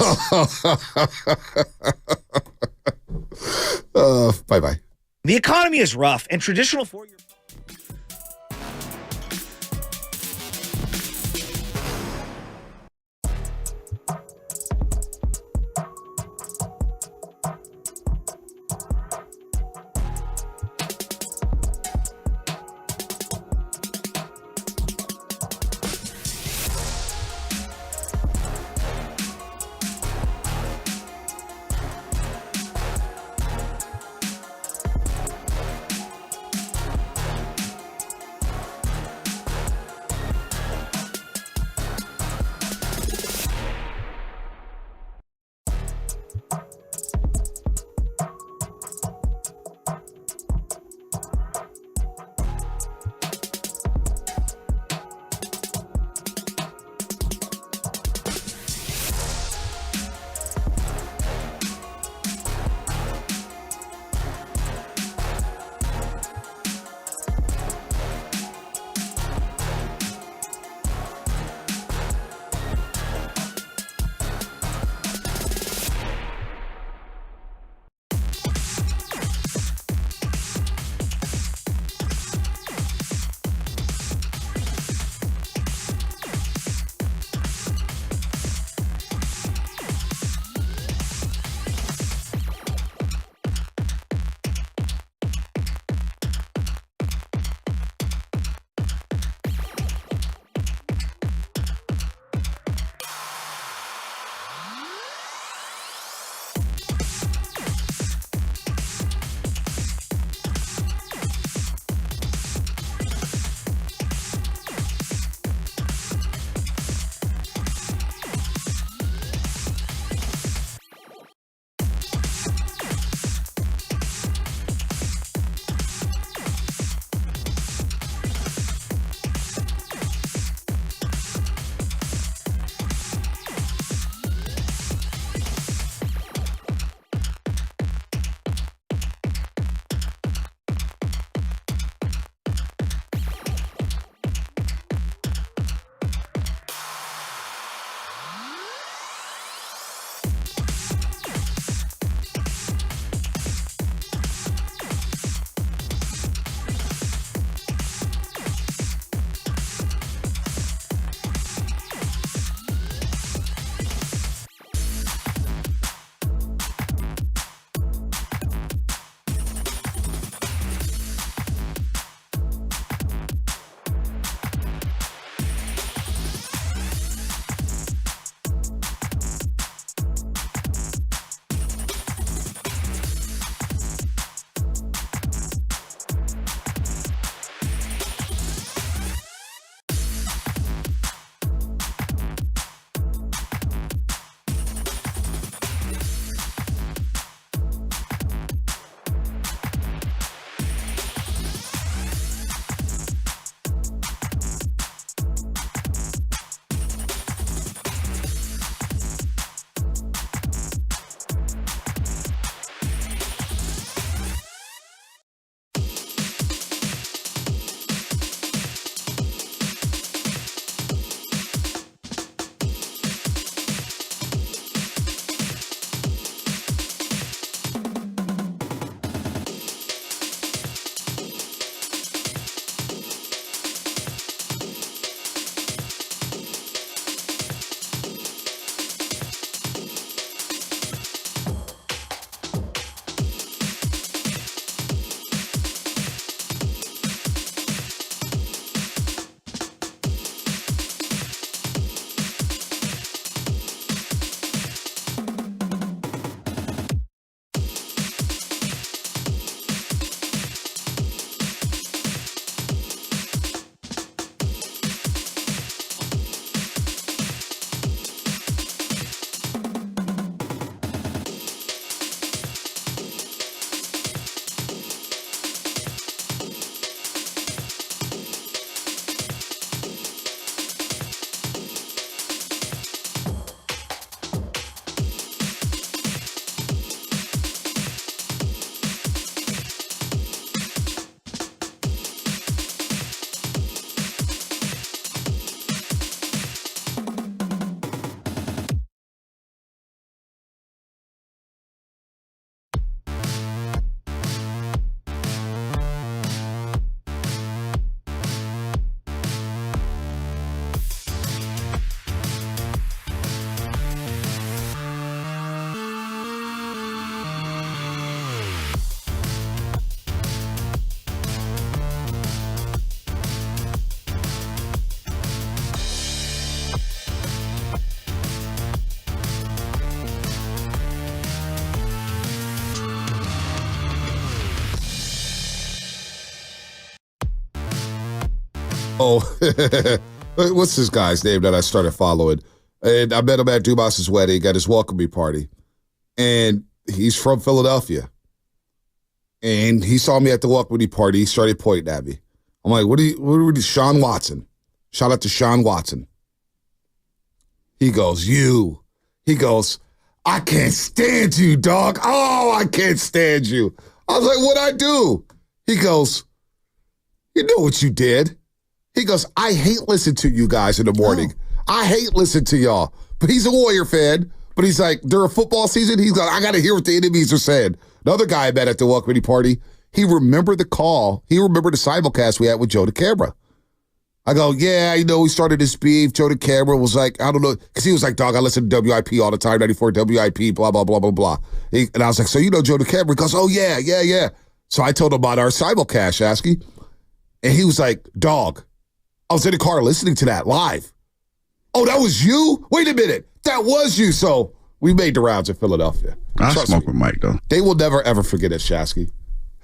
Bye-bye. The economy is rough, and traditional four-year... Oh, what's this guy's name that I started following? And I met him at Dumas's wedding at his welcoming party. And he's from Philadelphia. And he saw me at the welcoming party. He started pointing at me. I'm like, what are you, Sean Watson. Shout out to Sean Watson. He goes, you. He goes, I can't stand you, dog. Oh, I can't stand you. I was like, what'd I do? He goes, you know what you did. He goes, I hate listening to you guys in the morning. I hate listening to y'all. But he's a Warrior fan. But he's like, during football season, he's like, I got to hear what the enemies are saying. Another guy I met at the welcoming party, he remembered the call. He remembered the simulcast we had with Joe DeCamara. I go, yeah, we started this beef. Joe DeCamara was like, I don't know. Because he was like, dog, I listen to WIP all the time, 94 WIP, blah, blah, blah, blah, blah. And I was like, so you know Joe DeCamara? He goes, oh, yeah. So I told him about our simulcast, Shasky. And he was like, dog, I was in the car listening to that live. Oh, that was you? Wait a minute. That was you. So we made the rounds in Philadelphia. I smoke with Mike, though. They will never, ever forget it, Shasky.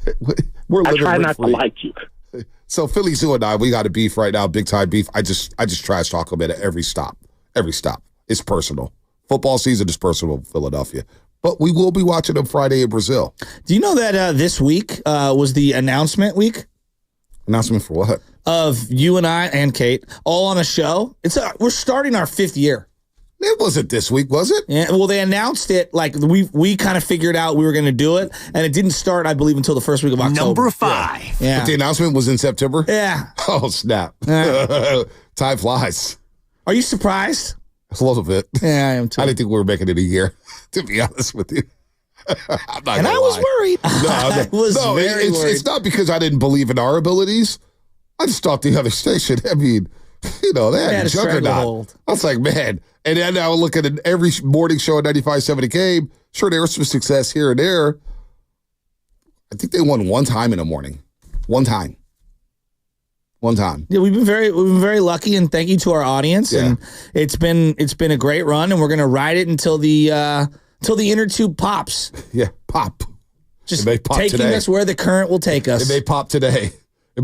I try not to like you. So Philly Zoo and I, we got a beef right now, big time beef. I just trash talk them at every stop. It's personal. Football season is personal in Philadelphia. But we will be watching them Friday in Brazil. Do you know that this week was the announcement week? Announcement for what? Of you and I and Kate all on a show. We're starting our 5th year. It wasn't this week, was it? Yeah, well, they announced it like we kind of figured out we were going to do it, and it didn't start, I believe, until the first week of October. Number 5. Yeah. But the announcement was in September? Yeah. Oh, snap. Time flies. Are you surprised? A little bit. Yeah, I am too. I didn't think we were making it a year, to be honest with you. I'm not and I was worried. I was very worried. It's not because I didn't believe in our abilities. I just thought the other station, they had a juggernaut. I was like, man. And then I would look at every morning show at 95.7 The Game. Sure, there was some success here and there. I think they won one time in the morning. One time. Yeah, we've been very lucky, and thank you to our audience. Yeah. And it's been a great run, and we're gonna ride it until the inner tube pops. Yeah, pop. Just taking us where the current will take us. It may pop today. It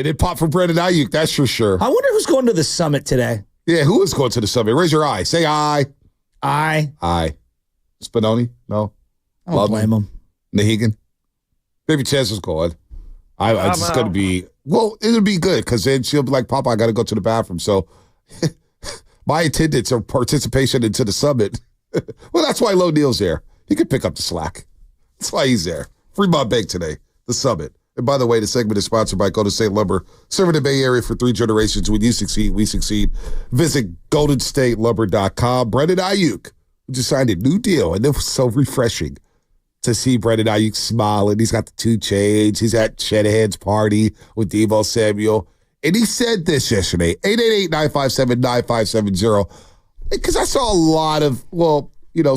did pop for Brandon Ayuk, that's for sure. I wonder who's going to the summit today. Yeah, who is going to the summit? Raise your eye. Say aye. Aye. Spinoni? No. I don't blame him. Nahegan? Maybe Chaz is going. It's just going to be, it'll be good because then she'll be like, Papa, I got to go to the bathroom. So my attendance or participation into the summit, well, that's why Lo Neal's there. He could pick up the slack. That's why he's there. Fremont Bank today, the summit. And by the way, the segment is sponsored by Golden State Lumber. Serving the Bay Area for 3 generations. When you succeed, we succeed. Visit GoldenStateLumber.com. Brandon Ayuk just signed a new deal, and it was so refreshing to see Brandon Ayuk smile. And he's got the 2 chains. He's at Shanahan's party with Deebo Samuel. And he said this yesterday, 888-957-9570. Because I saw a lot of,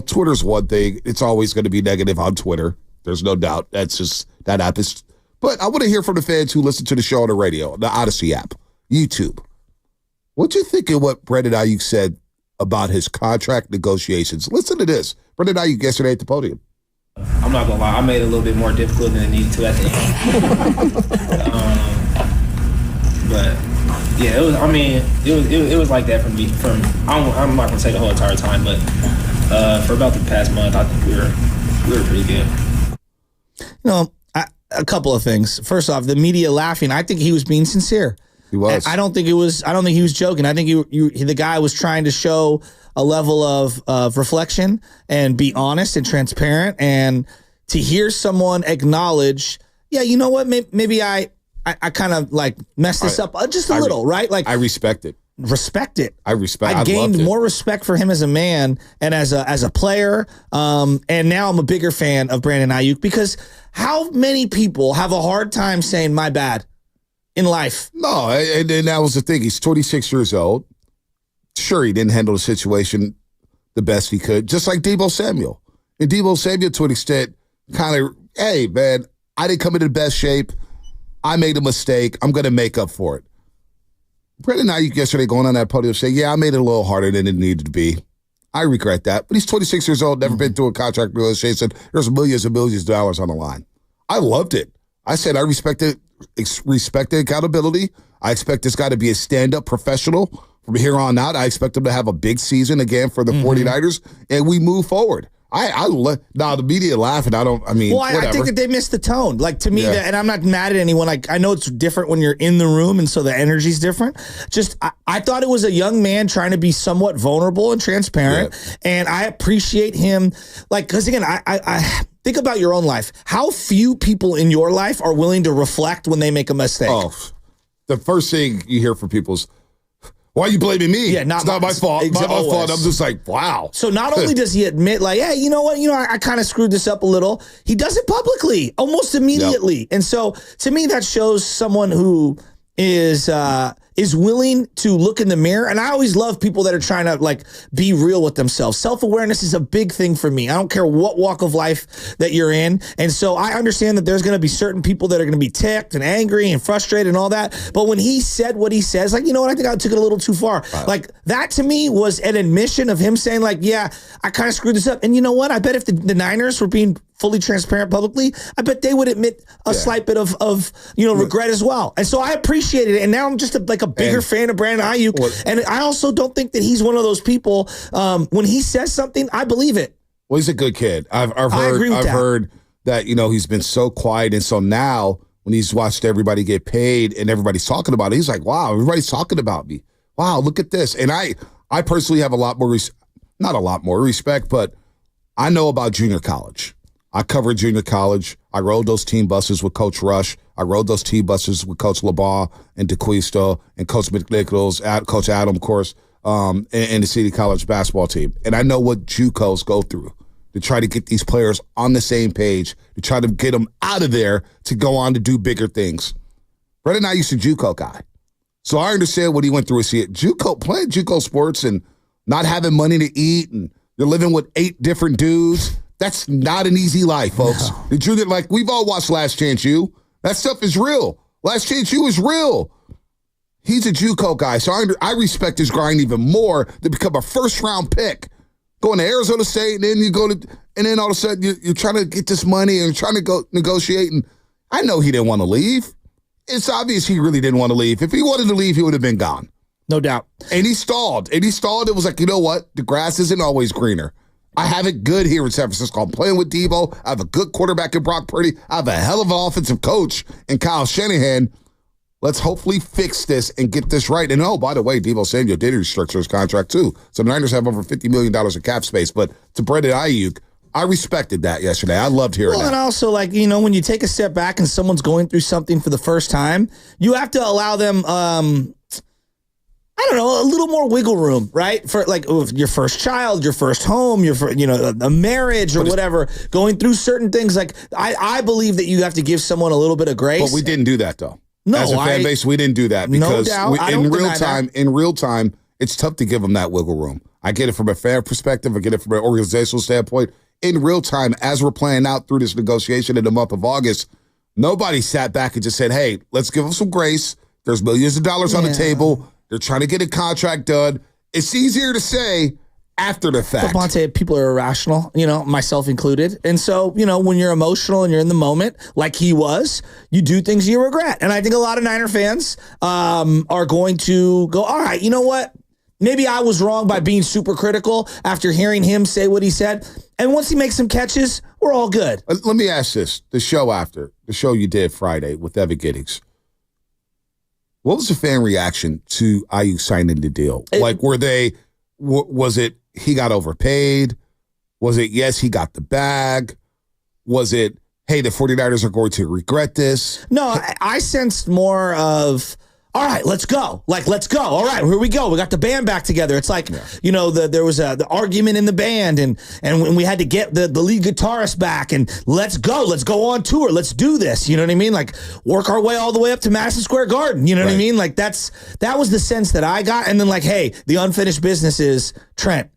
Twitter's one thing. It's always going to be negative on Twitter. There's no doubt. That app is. But I want to hear from the fans who listen to the show on the radio, the Odyssey app, YouTube. What do you think of what Brandon Ayuk said about his contract negotiations? Listen to this. Brandon Ayuk yesterday at the podium. I'm not going to lie. I made it a little bit more difficult than it needed to at the end. But, yeah, it was like that for me. I'm not going to say the whole entire time, but for about the past month, I think we were pretty good. A couple of things. First off, the media laughing. I think he was being sincere. He was. I don't think he was joking. I think the guy was trying to show a level of reflection and be honest and transparent. And to hear someone acknowledge, yeah, you know what? Maybe I kind of like messed this up just a little, right? Like I respect it. I gained more respect for him as a man and as a player. And now I'm a bigger fan of Brandon Ayuk because how many people have a hard time saying my bad in life? No, and that was the thing. He's 26 years old. Sure, he didn't handle the situation the best he could, just like Deebo Samuel. And Deebo Samuel, to an extent, kind of, hey, man, I didn't come into the best shape. I made a mistake. I'm going to make up for it. Brandon Ayuk yesterday going on that podium saying, yeah, I made it a little harder than it needed to be. I regret that. But he's 26 years old, never been through a contract negotiation. There's millions and millions of dollars on the line. I loved it. I said I respected respect the accountability. I expect this guy to be a stand-up professional from here on out. I expect him to have a big season again for the 49ers, and we move forward. Now the media laughing. I think that they missed the tone. Like, to me, and I'm not mad at anyone. Like, I know it's different when you're in the room, and so the energy's different. Just, I thought it was a young man trying to be somewhat vulnerable and transparent, and I appreciate him. Like, because again, I think about your own life. How few people in your life are willing to reflect when they make a mistake? Oh, the first thing you hear from people is, why are you blaming me? Yeah, it's not my fault. It's not my fault. I'm just like, wow. So not only does he admit, like, hey, you know what? I kind of screwed this up a little. He does it publicly, almost immediately. Yep. And so to me, that shows someone who is willing to look in the mirror. And I always love people that are trying to, like, be real with themselves. Self-awareness is a big thing for me. I don't care what walk of life that you're in. And so I understand that there's going to be certain people that are going to be ticked and angry and frustrated and all that. But when he said what he says, like, you know what? I think I took it a little too far. Right. Like, that to me was an admission of him saying, like, yeah, I kind of screwed this up. And you know what? I bet if the Niners were being fully transparent publicly, I bet they would admit a slight bit of regret as well. And so I appreciated it. And now I'm just a bigger fan of Brandon Ayuk. And I also don't think that he's one of those people, when he says something, I believe it. Well, he's a good kid. I've heard that, he's been so quiet. And so now when he's watched everybody get paid and everybody's talking about it, he's like, wow, everybody's talking about me. Wow, look at this. And I personally have not a lot more respect, but I know about junior college. I covered junior college. I rode those team buses with Coach Rush. I rode those team buses with Coach LeBar and DeQuisto and Coach McNichols, Coach Adam, of course, and the City College basketball team. And I know what JUCOs go through to try to get these players on the same page, to try to get them out of there to go on to do bigger things. Brandon Ayuk's a JUCO guy. So I understand what he went through. Playing JUCO sports and not having money to eat, and you're living with 8 different dudes. That's not an easy life, folks. No. The truth, like, we've all watched Last Chance U. That stuff is real. Last Chance U is real. He's a JUCO guy, so I respect his grind even more to become a first-round pick. Going to Arizona State, and then all of a sudden you're trying to get this money and trying to go negotiate. And I know he didn't want to leave. It's obvious he really didn't want to leave. If he wanted to leave, he would have been gone. No doubt. And he stalled. It was like, you know what? The grass isn't always greener. I have it good here in San Francisco. I'm playing with Deebo. I have a good quarterback in Brock Purdy. I have a hell of an offensive coach in Kyle Shanahan. Let's hopefully fix this and get this right. And, by the way, Deebo Samuel did restructure his contract too. So the Niners have over $50 million in cap space. But to Brandon Ayuk, I respected that yesterday. I loved hearing that. And also, like, when you take a step back and someone's going through something for the first time, you have to allow them a little more wiggle room, right? For like your first child, your first home, a marriage or whatever, going through certain things. Like, I believe that you have to give someone a little bit of grace. But we didn't do that, though. No, as a fan base, we didn't do that because in real time, it's tough to give them that wiggle room. I get it from a fan perspective. I get it from an organizational standpoint. In real time, as we're playing out through this negotiation in the month of August, nobody sat back and just said, hey, let's give them some grace. There's millions of dollars on the table. They're trying to get a contract done. It's easier to say after the fact. But Bonte, people are irrational, myself included. And so, when you're emotional and you're in the moment, like he was, you do things you regret. And I think a lot of Niner fans are going to go, all right, you know what? Maybe I was wrong by being super critical after hearing him say what he said. And once he makes some catches, we're all good. Let me ask this. The show you did Friday with Evan Giddings. What was the fan reaction to Ayuk signing the deal? Was it he got overpaid? Was it, yes, he got the bag? Was it, hey, the 49ers are going to regret this? No, I sensed more of, all right, let's go. Like, let's go. All right, here we go. We got the band back together. It's like, there was the argument in the band, and we had to get the lead guitarist back, and let's go. Let's go on tour. Let's do this. You know what I mean? Like, work our way all the way up to Madison Square Garden. You know what I mean? Like, that was the sense that I got. And then, like, hey, the unfinished business is Trent.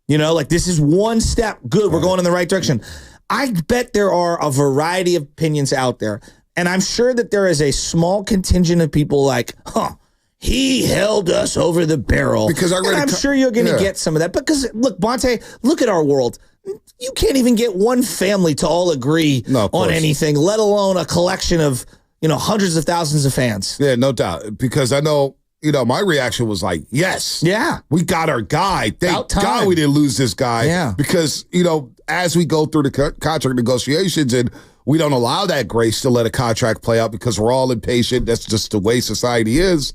This is one step. Good. We're going in the right direction. I bet there are a variety of opinions out there. And I'm sure that there is a small contingent of people like, he held us over the barrel. Because I'm sure you're going to get some of that. Because, look, Bonte, look at our world. You can't even get one family to all agree on anything, let alone a collection of, hundreds of thousands of fans. Yeah, no doubt. Because I know, my reaction was like, yes. Yeah. We got our guy. Thank God we didn't lose this guy. Yeah. Because, as we go through the contract negotiations and we don't allow that grace to let a contract play out because we're all impatient. That's just the way society is.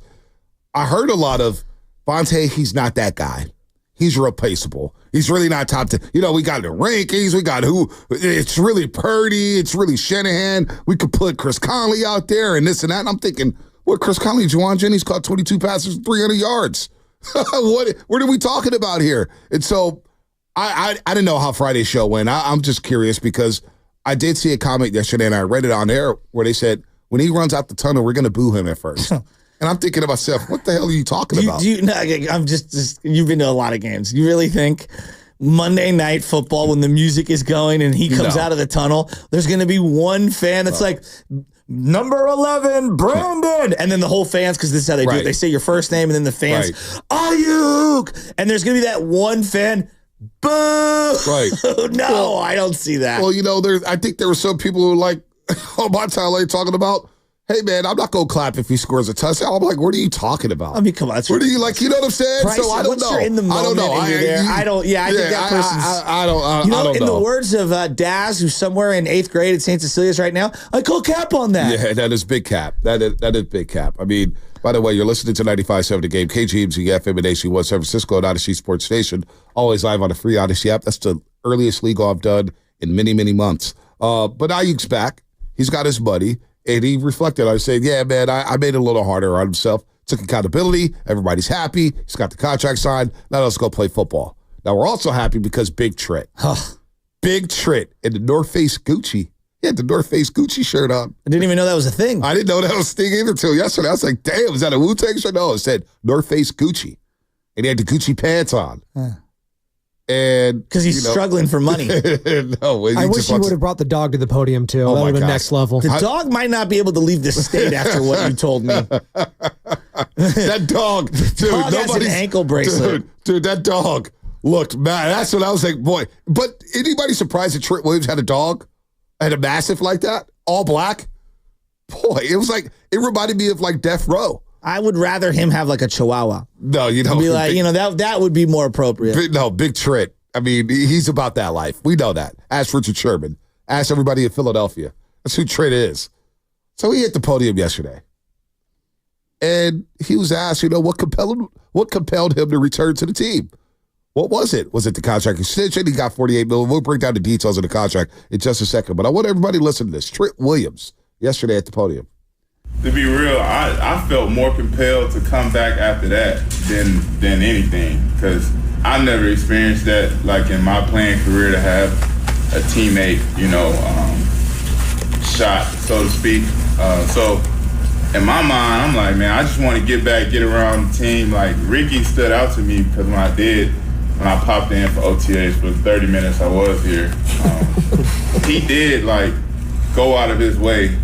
I heard a lot of, Vontae, he's not that guy. He's replaceable. He's really not top 10. We got the rankings. We got it's really Purdy. It's really Shanahan. We could put Chris Conley out there and this and that. And I'm thinking, what, Chris Conley, Juwan Jennings caught 22 passes, 300 yards. What are we talking about here? And so I didn't know how Friday's show went. I'm just curious because I did see a comment yesterday and I read it on air where they said, when he runs out the tunnel, we're going to boo him at first. And I'm thinking to myself, what the hell are you talking about? I'm just you've been to a lot of games. You really think Monday Night Football, when the music is going and he comes out of the tunnel, there's going to be one fan that's like, number 11, Brandon. And then the whole fans, because this is how they do it. They say your first name and then the fans, Ayuk. And there's going to be that one fan, boo. Right. No, I don't see that. Well, I think there were some people who were like, on my timeline talking about, hey, man, I'm not going to clap if he scores a touchdown. I'm like, what are you talking about? I mean, come on. Where do you you know what I'm saying? Bryce, so I don't know. You're in the moment I don't know. And you're there. I think that person's... I don't know. In the words of Daz, who's somewhere in 8th grade at St. Cecilia's right now, I call cap on that. Yeah, that is big cap. That is big cap. I mean, by the way, you're listening to 95.7 The Game, KGMZ, FM, and AC1 San Francisco, and Odyssey Sports Station, always live on the free Odyssey app. That's the earliest league I've done in many, many months. But Ayuk's back. He's got his buddy. And he reflected. I said, yeah, man, I made it a little harder on himself. Took accountability. Everybody's happy. He's got the contract signed. Now let's go play football. Now we're also happy because Big Trit. Big Trit in the North Face Gucci. He had the North Face Gucci shirt on. I didn't even know that was a thing. I didn't know that was a thing either till yesterday. I was like, damn, is that a Wu-Tang shirt? No, it said North Face Gucci. And he had the Gucci pants on. And because he's struggling for money. I wish you would have brought the dog to the podium too. That would have been next level. The dog might not be able to leave the state after what you told me. That dog, dude, has an ankle bracelet. Dude, that dog looked mad. That's what I was like, boy. But anybody surprised that Trent Williams had a dog, had a mastiff like that, all black? Boy, it reminded me of like Death Row. I would rather him have like a Chihuahua. No, you don't. Be like, that would be more appropriate. Big Trent. I mean, he's about that life. We know that. Ask Richard Sherman. Ask everybody in Philadelphia. That's who Trent is. So he hit the podium yesterday. And he was asked, what compelled him to return to the team? What was it? Was it the contract extension? He got $48 million. We'll break down the details of the contract in just a second. But I want everybody to listen to this. Trent Williams yesterday at the podium. To be real, I felt more compelled to come back after that than anything, because I never experienced that, like in my playing career, to have a teammate, shot, so to speak. So in my mind, I'm like, man, I just want to get back, get around the team. Like Ricky stood out to me because when I popped in for OTAs for the 30 minutes I was here, he did like go out of his way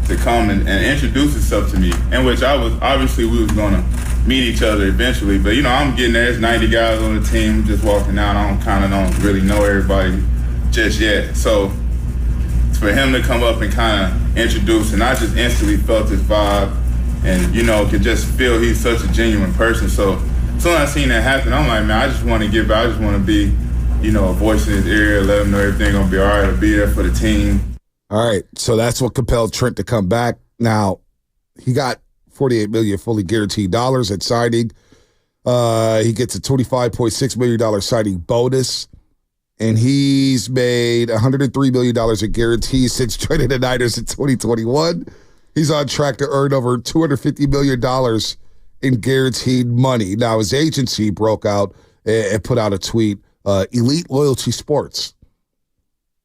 to come and introduce himself to me, in which we was gonna meet each other eventually. But I'm getting there. There's 90 guys on the team, just walking out. I don't really know everybody just yet. So for him to come up and kind of introduce, and I just instantly felt his vibe, and could just feel he's such a genuine person. So as soon as I seen that happen, I'm like, man, I just want to give back. I just want to be, a voice in his ear, let him know everything gonna be all right. I'll be there for the team. All right, so that's what compelled Trent to come back. Now, he got $48 million fully guaranteed dollars at signing. He gets a $25.6 million signing bonus, and he's made $103 million in guarantees since joining the Niners in 2021. He's on track to earn over $250 million in guaranteed money. Now, his agency broke out and put out a tweet, Elite Loyalty Sports.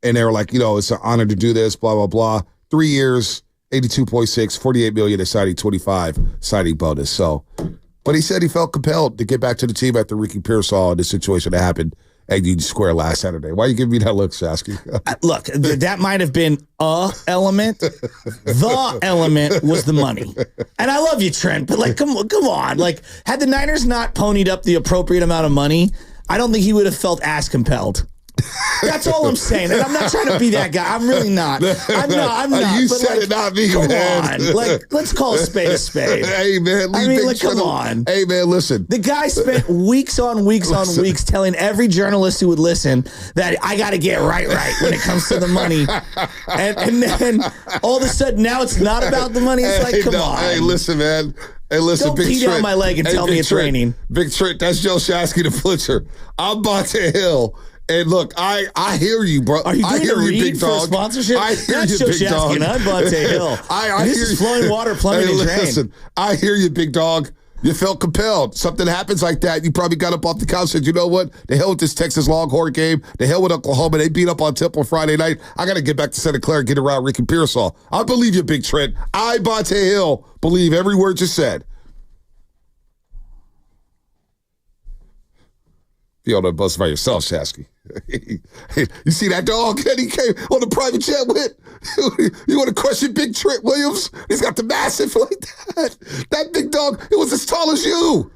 And they were like, it's an honor to do this, blah, blah, blah. 3 years, 82.6, $48 million in signing, 25 signing bonus. So, but he said he felt compelled to get back to the team after Ricky Pearsall and the situation that happened at Union Square last Saturday. Why are you giving me that look, Shasky? Look, that might have been a element. The element was the money. And I love you, Trent, but come on. Like, had the Niners not ponied up the appropriate amount of money, I don't think he would have felt as compelled. That's all I'm saying. And I'm not trying to be that guy. I'm really not. I'm not. You but said it, not me, come man. on. Like, let's call a spade a spade. Hey, man. Come on. Hey, man, listen. The guy spent weeks on weeks telling every journalist who would listen that I got to get right when it comes to the money. And then all of a sudden, now it's not about the money. It's come on. Hey, listen, man. Hey, listen, don't Big pee down my leg and tell me it's raining. Big Trent, that's Joe Shasky, the Flitzer. I'm Bonta Hill. And look, I hear you, bro. Are you doing a read for sponsorship? I hear That's you, Joe big Shasky, dog. and I'm Bonta Hill. This is flowing water, plumbing, and drain. Listen, I hear you, big dog. You felt compelled. Something happens like that. You probably got up off the couch and said, you know what? The hell with this Texas Longhorn game. The hell with Oklahoma. They beat up on Temple Friday night. I got to get back to Santa Clara and get around Ricky Pearsall. I believe you, Big Trent. I, Bonta Hill, believe every word you said. You don't bust by yourself, Shasky. You see that dog that he came on the private jet with? You want to question Big Trent Williams? He's got the massive like that. That big dog, it was as tall as you.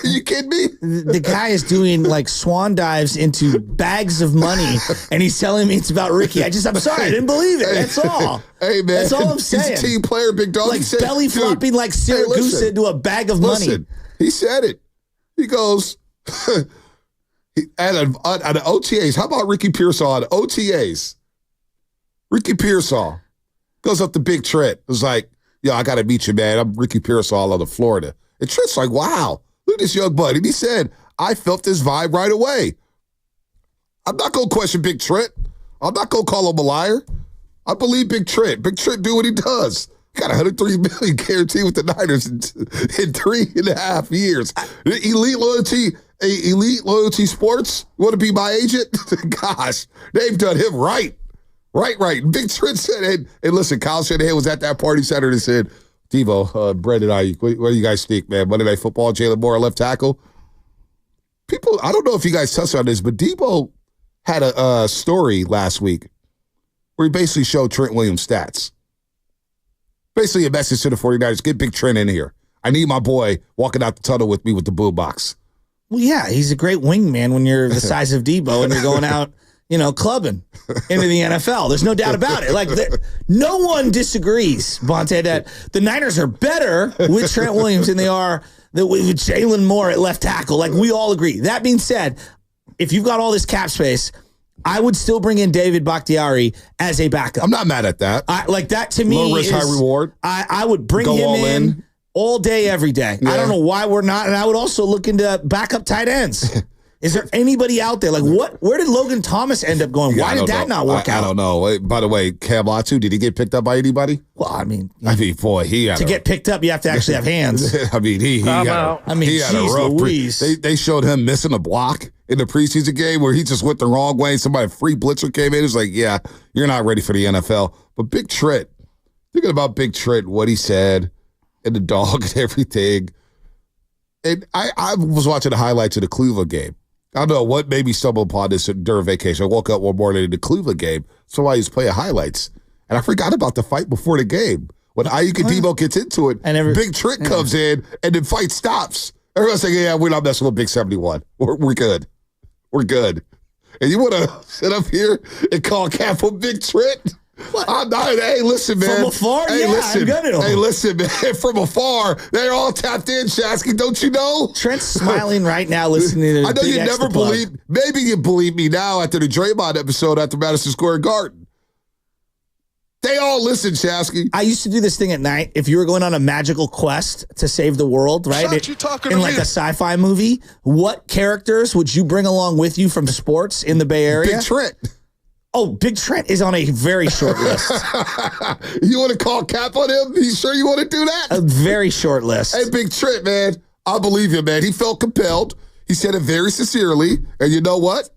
You kidding me? The guy is doing like swan dives into bags of money, and he's telling me it's about Ricky. I'm sorry, I didn't believe it. That's all. Hey, man. That's all I'm saying. He's a team player, big dog. Like belly flopping like Syracuse into a bag of money. He said it. He goes... At the OTAs, how about Ricky Pearsall at OTAs? Ricky Pearsall goes up to Big Trent. Was like, yo, I got to meet you, man. I'm Ricky Pearsall out of Florida. And Trent's like, wow, look at this young bud. And he said, I felt this vibe right away. I'm not going to question Big Trent. I'm not going to call him a liar. I believe Big Trent. Big Trent do what he does. Got $103 million guaranteed with the Niners in 3.5 years. Elite Loyalty Sports, you want to be my agent? Gosh, they've done him right. Right. Big Trent said, and listen, Kyle Shanahan was at that party Saturday and said, Devo, Brandon Ayuk, what do you guys think, man? Monday Night Football, Jalen Moore, left tackle. People, I don't know if you guys touched on this, but Devo had a story last week where he basically showed Trent Williams' stats. Basically a message to the 49ers, get Big Trent in here. I need my boy walking out the tunnel with me with the boom box. Well, yeah, he's a great wingman when you're the size of Debo and you're going out, clubbing into the NFL. There's no doubt about it. Like, no one disagrees, Bonta, that the Niners are better with Trent Williams than they are with Jalen Moore at left tackle. Like, we all agree. That being said, if you've got all this cap space, I would still bring in David Bakhtiari as a backup. I'm not mad at that. That to me low risk, high reward. I would bring him in all day, every day. Yeah. I don't know why we're not. And I would also look into backup tight ends. Is there anybody out there? Like, where did Logan Thomas end up going? Why did that not work out? I don't know. By the way, Cam Latu, did he get picked up by anybody? Well, I mean, boy, he had to get picked up, you have to actually have hands. he had a rough they showed him missing a block in the preseason game where he just went the wrong way. Somebody, free blitzer came in. It was like, yeah, you're not ready for the NFL. But Big Trent, thinking about Big Trent, what he said, and the dog and everything. And I was watching the highlights of the Cleveland game. I don't know what made me stumble upon this during vacation. I woke up one morning in the Cleveland game, so I was playing highlights. And I forgot about the fight before the game. When Ayuk and Debo gets into it, and Big Trent comes in, and the fight stops. Everyone's saying, yeah, we're not messing with Big 71. We're good. We're good. And you want to sit up here and call cap on Big Trent? I'm not. Hey, listen, man. From afar, listen. I'm gonna. Hey, listen, man. From afar, they're all tapped in, Shasky. Don't you know? Trent's smiling right now, listening to. I know you never believe. Maybe you believe me now after the Draymond episode after Madison Square Garden. They all listen, Shasky. I used to do this thing at night. If you were going on a magical quest to save the world, right? In like a sci-fi movie, what characters would you bring along with you from sports in the Bay Area? Big Trent. Oh, Big Trent is on a very short list. You want to call cap on him? You sure you want to do that? A very short list. Hey, Big Trent, man. I believe you, man. He felt compelled. He said it very sincerely. And you know what?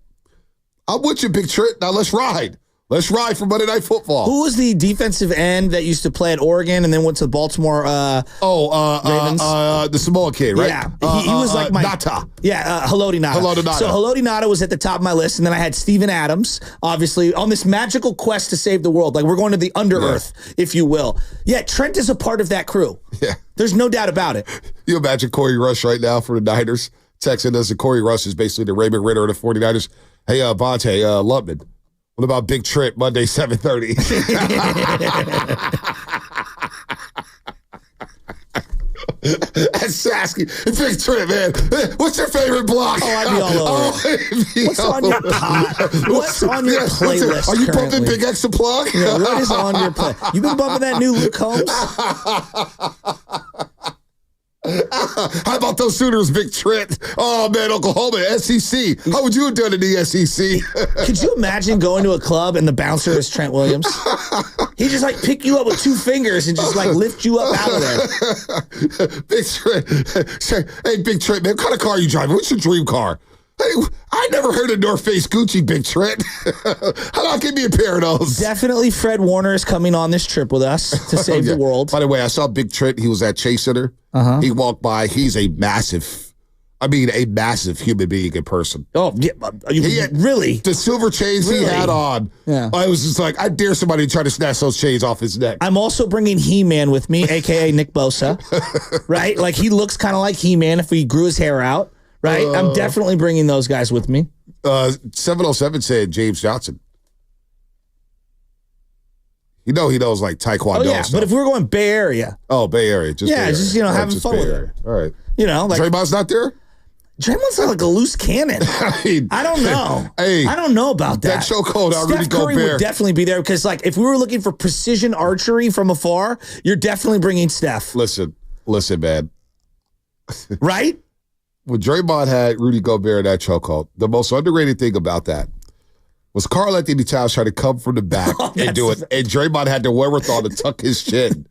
I'm with you, Big Trent. Now let's ride. Let's ride for Monday Night Football. Who was the defensive end that used to play at Oregon and then went to the Baltimore Ravens? The Samoa kid, right? Yeah. He was like my... Nata. Yeah, Haloti Ngata. So Haloti Ngata was at the top of my list, and then I had Steven Adams, obviously, on this magical quest to save the world. Like, we're going to the under-earth, if you will. Yeah, Trent is a part of that crew. Yeah. There's no doubt about it. You imagine Corey Rush right now for the Niners texting us, and Corey Rush is basically the Raymond Ritter of the 49ers. Hey, Vontae Lubman, what about Big Trip Monday 7:30? That's asking. Big Trip, man. What's your favorite block? Oh, I'd be all over it. What's on your What's on your playlist? Are you currently? bumping Big Extra Plug? Yeah, what is on your play? You been bumping that new Luke Combs? How about those Sooners, Big Trent? Oh, man, Oklahoma, SEC. How would you have done in the SEC? Could you imagine going to a club and the bouncer is Trent Williams? He just like pick you up with 2 fingers and just like lift you up out of there. Big Trent. Hey, Big Trent, man, what kind of car are you driving? What's your dream car? Hey, I never heard of North Face Gucci, Big Trent. How about give me a pair of those? Definitely Fred Warner is coming on this trip with us to save the world. By the way, I saw Big Trent. He was at Chase Center. He walked by. He's a massive human being in person. Oh, yeah. Really? The silver chains he had on. Yeah. I was just like, I dare somebody to try to snatch those chains off his neck. I'm also bringing He-Man with me, a.k.a. Nick Bosa. Right? Like, he looks kind of like He-Man if he grew his hair out. Right? I'm definitely bringing those guys with me. 707 said James Johnson. He knows like Taekwondo. Oh, yeah, stuff. but if we were going Bay Area. Oh, Bay Area. Just Bay Area. Just, having fun with it. All right. Like. Draymond's not there? Draymond's not like a loose cannon. I don't know. Hey, I don't know about that. That chokehold out Rudy Gobert. Steph Curry would definitely be there because, like, if we were looking for precision archery from afar, you're definitely bringing Steph. Listen, man. Right? When Draymond had Rudy Gobert in that chokehold, the most underrated thing about that was Karl Anthony Towns trying to come from the back and do it, and Draymond had the wherewithal to tuck his chin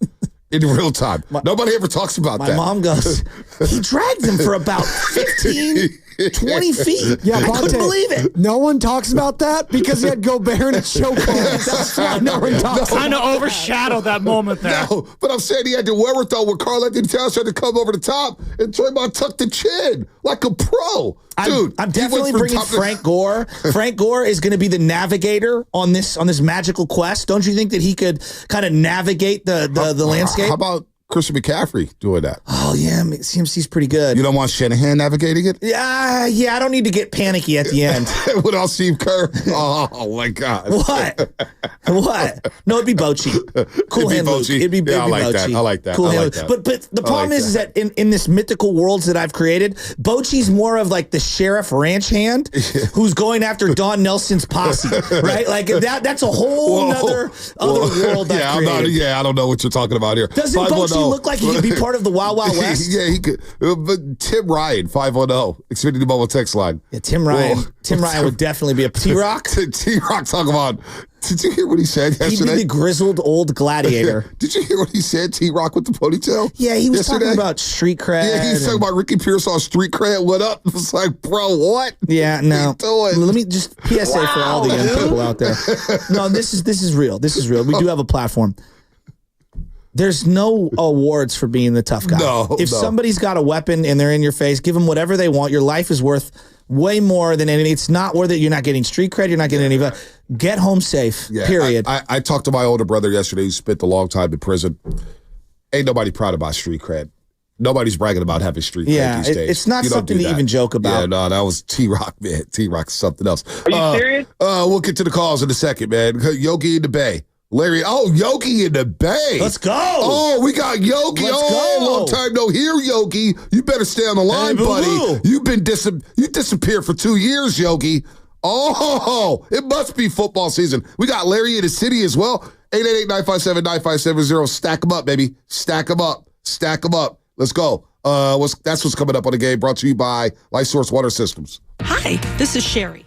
in real time. Nobody ever talks about that. My mom goes, he dragged him for about 15, 20 feet. Yeah, I couldn't believe it. No one talks about that because he had Gobert in a chokehold. That's why no one talks about kind of overshadowed that moment there. No, but I'm saying he had the wherewithal when Karl Anthony Towns tried to come over the top, and Draymond tucked the chin like a pro. Dude, I'm definitely bringing Frank Gore. Frank Gore is going to be the navigator on this magical quest. Don't you think that he could kind of navigate the landscape? How about Christian McCaffrey doing that? Oh, yeah. CMC's pretty good. You don't want Shanahan navigating it? Yeah, I don't need to get panicky at the end. Without Steve Kerr? Oh, my God. What? No, it'd be Bochy. Cool hand Luke. It'd be I like Bochy. that. I like that. Cool I hand like that. But the problem is that in this mythical worlds that I've created, Bochy's more of like the sheriff ranch hand who's going after Don Nelson's posse, right? Like that's a whole other world I've created. I don't know what you're talking about here. Doesn't Bochy look like he could be part of the Wild Wild West? Yeah, he could. But Tim Ryan, 510, Xfinity Mobile text line. Yeah, Tim Ryan would definitely be a T-Rock. T-Rock talking about. Did you hear what he said yesterday? He'd be the grizzled old gladiator. Did you hear what he said, T-Rock, with the ponytail? Yeah, he was talking about street cred. Yeah, he was talking about Ricky Pearsall street cred. What up? It was like, bro, what? Yeah, no. Let me just PSA for all the young people out there. No, this is real. This is real. We do have a platform. There's no awards for being the tough guy. If somebody's got a weapon and they're in your face, give them whatever they want. Your life is worth way more than anything. It's not worth it. You're not getting street cred. You're not getting any. Get home safe. Yeah, period. I talked to my older brother yesterday who spent a long time in prison. Ain't nobody proud about street cred. Nobody's bragging about having street cred these days. It's not something to even joke about. Yeah, no, that was T-Rock, man. T-Rock's something else. Are you serious? We'll get to the calls in a second, man. Yogi in the Bay. Larry, Yogi in the Bay. Let's go. Oh, we got Yogi. Let's go. Long time no hear, Yogi. You better stay on the line, buddy. You've been you disappeared for 2 years, Yogi. Oh, it must be football season. We got Larry in the city as well. 888-957-9570. Stack them up, baby. Stack them up. Stack them up. Let's go. That's what's coming up on the game. Brought to you by Light Source Water Systems. Hi, this is Sherry.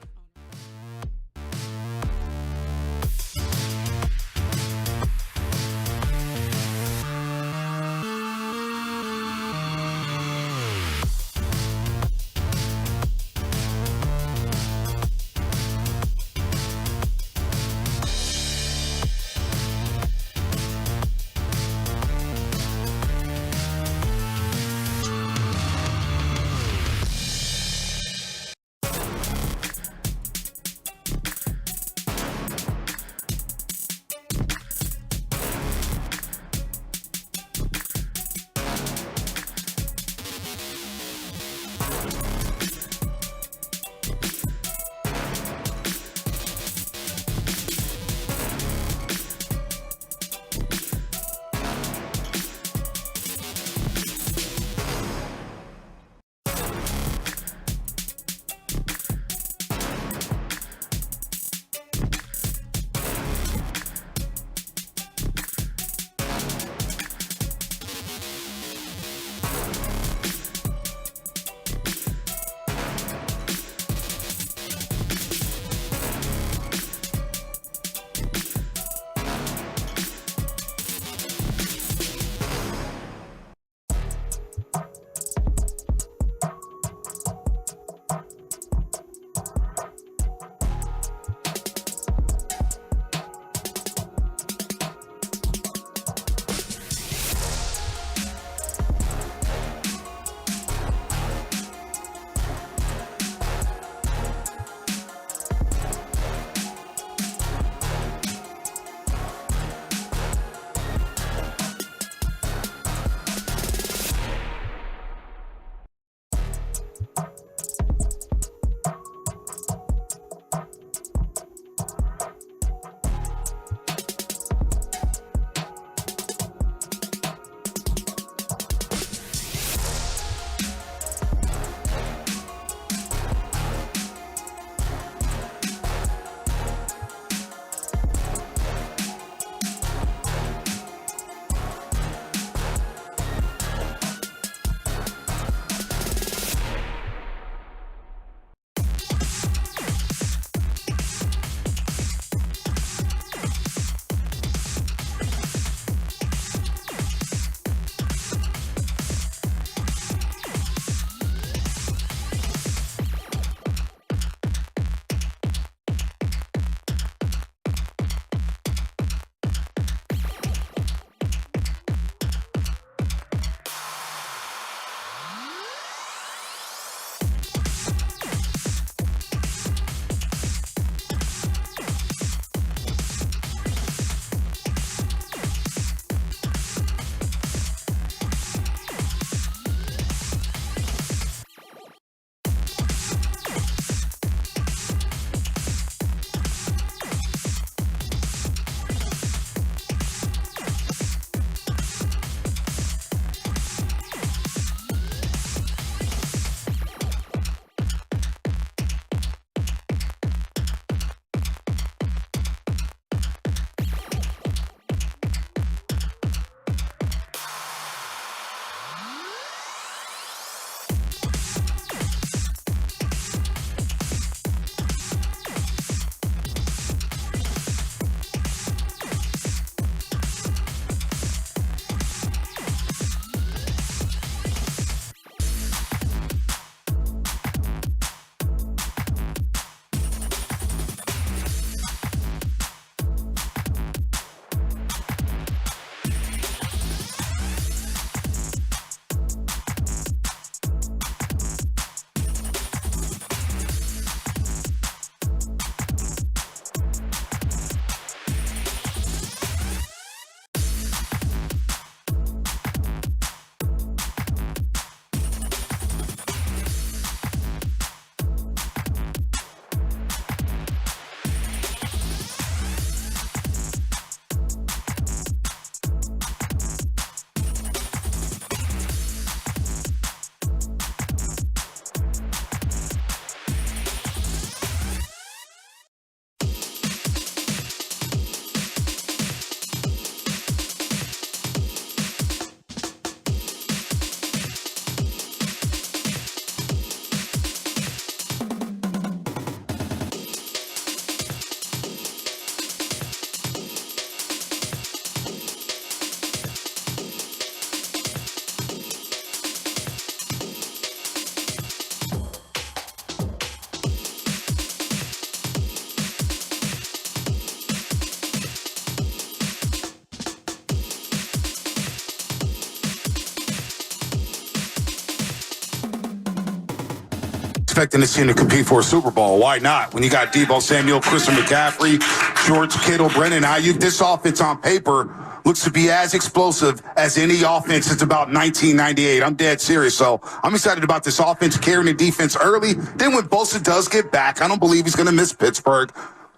expecting this team to compete for a Super Bowl. Why not? When you got Deebo Samuel, Christian McCaffrey, George Kittle, Brennan Ayuk, this offense on paper looks to be as explosive as any offense since about 1998. I'm dead serious. So I'm excited about this offense carrying the defense early. Then when Bosa does get back, I don't believe he's going to miss Pittsburgh.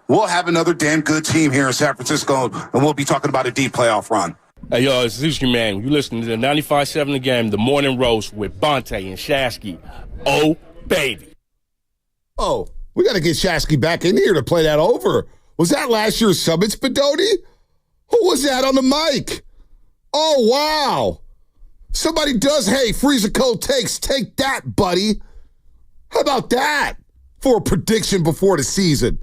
We'll have another damn good team here in San Francisco, and we'll be talking about a deep playoff run. Hey, yo, it's Zuski, man. You listening to the 95.7 The Game, The Morning Roast with Bonte and Shasky. Oh, baby. Oh, we got to get Shasky back in here to play that over. Was that last year's Summit, Spadoni? Who was that on the mic? Oh, wow. Somebody does, hey, Freezer Code takes. Take that, buddy. How about that for a prediction before the season?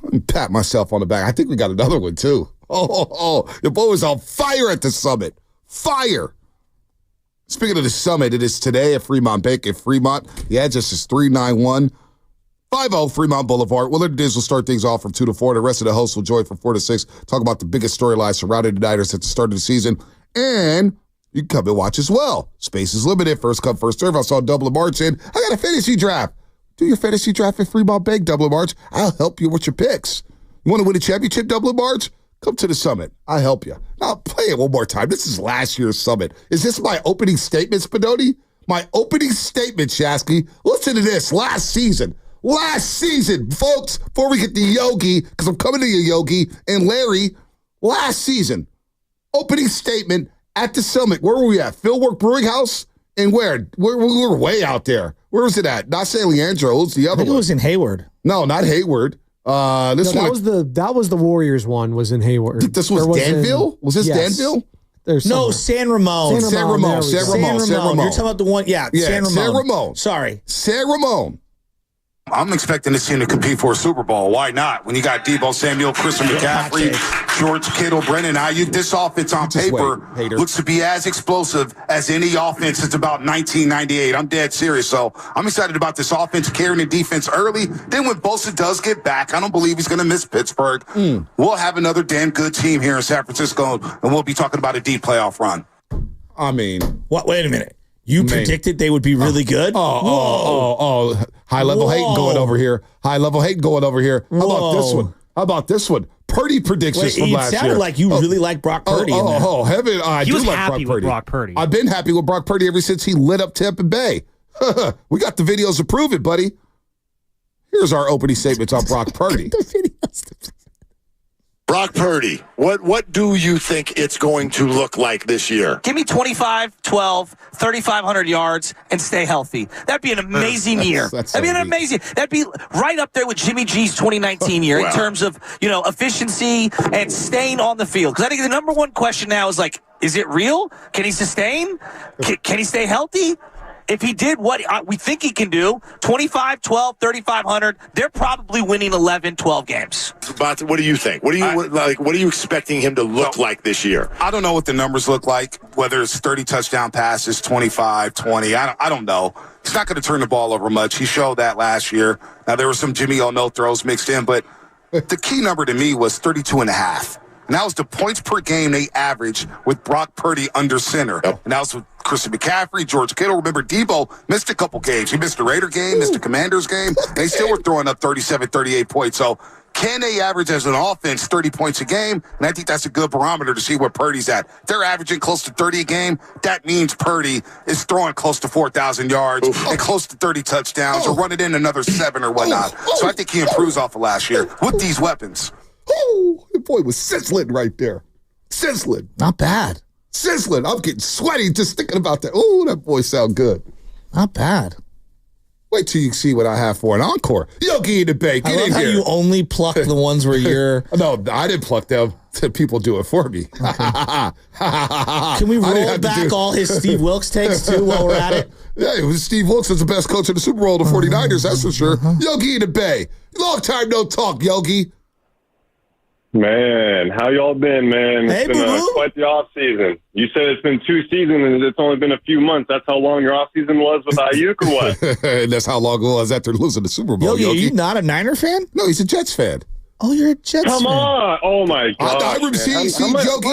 Let me pat myself on the back. I think we got another one, too. Oh, the boy was on fire at the Summit. Fire. Speaking of the Summit, it is today at Fremont Bank in Fremont. The address is 39150 Fremont Boulevard. Willard Diz will start things off from 2 to 4. The rest of the hosts will join from 4 to 6. Talk about the biggest storylines surrounding the Niners at the start of the season. And you can come and watch as well. Space is limited. First come, first serve. I saw Double March in. I got a fantasy draft. Do your fantasy draft at Fremont Bank, Double March. I'll help you with your picks. You want to win a championship, Double March? Come to the Summit. I'll help you. Now, play it one more time. This is last year's Summit. Is this my opening statement, Spadoni? My opening statement, Shasky. Listen to this. Last season, folks, before we get to Yogi, because I'm coming to you, Yogi, and Larry, last season, opening statement at the Summit. Where were we at? Philwork Brewing House? And where? We were way out there. Where was it at? Not San Leandro. It was the other one. It was in Hayward. No, not Hayward. That was the Warriors one. Was in Hayward. This was Danville. Was this Danville? San Ramon. San Ramon. You're talking about the one. Yeah, San Ramon. San Ramon. Sorry, San Ramon. I'm expecting this team to compete for a Super Bowl. Why not? When you got Deebo Samuel, Christian McCaffrey, George Kittle, Brennan Ayuk, this offense on paper looks to be as explosive as any offense since about 1998. I'm dead serious. So I'm excited about this offense carrying the defense early. Then when Bosa does get back, I don't believe he's going to miss Pittsburgh. We'll have another damn good team here in San Francisco, and we'll be talking about a deep playoff run. I mean, what? Wait a minute. You predicted they would be really good? High-level hate going over here. High-level hate going over here. How about this one? Purdy predictions from last year. It sounded like you really like Brock Purdy. Heaven. I do like happy with Brock Purdy. I've been happy with Brock Purdy ever since he lit up Tampa Bay. We got the videos to prove it, buddy. Here's our opening statements on Brock Purdy. Brock Purdy, what do you think it's going to look like this year? Give me 25, 12, 3,500 yards and stay healthy. That'd be an amazing year. That'd be amazing. That'd be right up there with Jimmy G's 2019 year in terms of, efficiency and staying on the field. Because I think the number one question now is is it real? Can he sustain? Can he stay healthy? If he did what we think he can do, 25, 12, 3,500, they're probably winning 11, 12 games. But what do you think? What are you expecting him to look like this year? I don't know what the numbers look like, whether it's 30 touchdown passes, 25, 20. I don't know. He's not going to turn the ball over much. He showed that last year. Now, there were some Jimmy O-No throws mixed in, but the key number to me was 32.5. And that was the points per game they averaged with Brock Purdy under center. Yep. And that was with Christian McCaffrey, George Kittle. Remember, Deebo missed a couple games. He missed the Raider game, missed the Commanders game. They still were throwing up 37, 38 points. So can they average as an offense 30 points a game? And I think that's a good barometer to see where Purdy's at. If they're averaging close to 30 a game. That means Purdy is throwing close to 4,000 yards and close to 30 touchdowns or running in another 7 or whatnot. So I think he improves off of last year with these weapons. Oh, the boy was sizzling right there. Sizzling. Not bad. Sizzling. I'm getting sweaty just thinking about that. Oh, that boy sound good. Not bad. Wait till you see what I have for an encore. Yogi in the Bay, get in here. I love how you only pluck the ones where you're... No, I didn't pluck them. People do it for me. Can we roll back all his Steve Wilkes takes, too, while we're at it? Yeah, it was Steve Wilkes was the best coach of the Super Bowl, the 49ers, that's for sure. Yogi in the Bay. Long time no talk, Yogi. Man, how y'all been, man? Hey, it's been quite the off season. You said it's been 2 seasons and it's only been a few months. That's how long your off season was with Ayuk, or what? And that's how long it was after losing the Super Bowl. Yogi, are you not a Niner fan? No, he's a Jets fan. Oh, you're a Jets Come fan. on. Oh, my God. I remember seeing Yogi.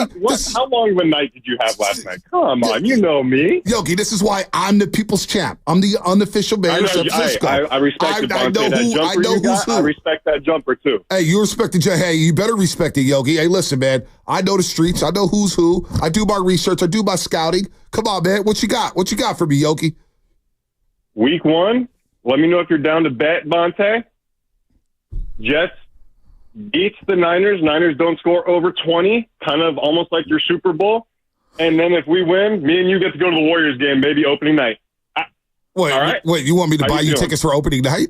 How long of a night did you have last night? Come on. You know me. Yogi, this is why I'm the people's champ. I'm the unofficial mayor of San Francisco. I respect the Bonte. That jumper you got, I respect that jumper, too. Hey, you respect the Hey, you better respect it, Yogi. Hey, listen, man. I know the streets. I know who's who. I do my research. I do my scouting. Come on, man. What you got? What you got for me, Yogi? Week 1, let me know if you're down to bet, Bonte. Jets beats the Niners. Niners don't score over 20, kind of almost like your Super Bowl. And then if we win, me and you get to go to the Warriors game, maybe opening night. Wait, all right? Wait, you want me to buy you tickets for opening night?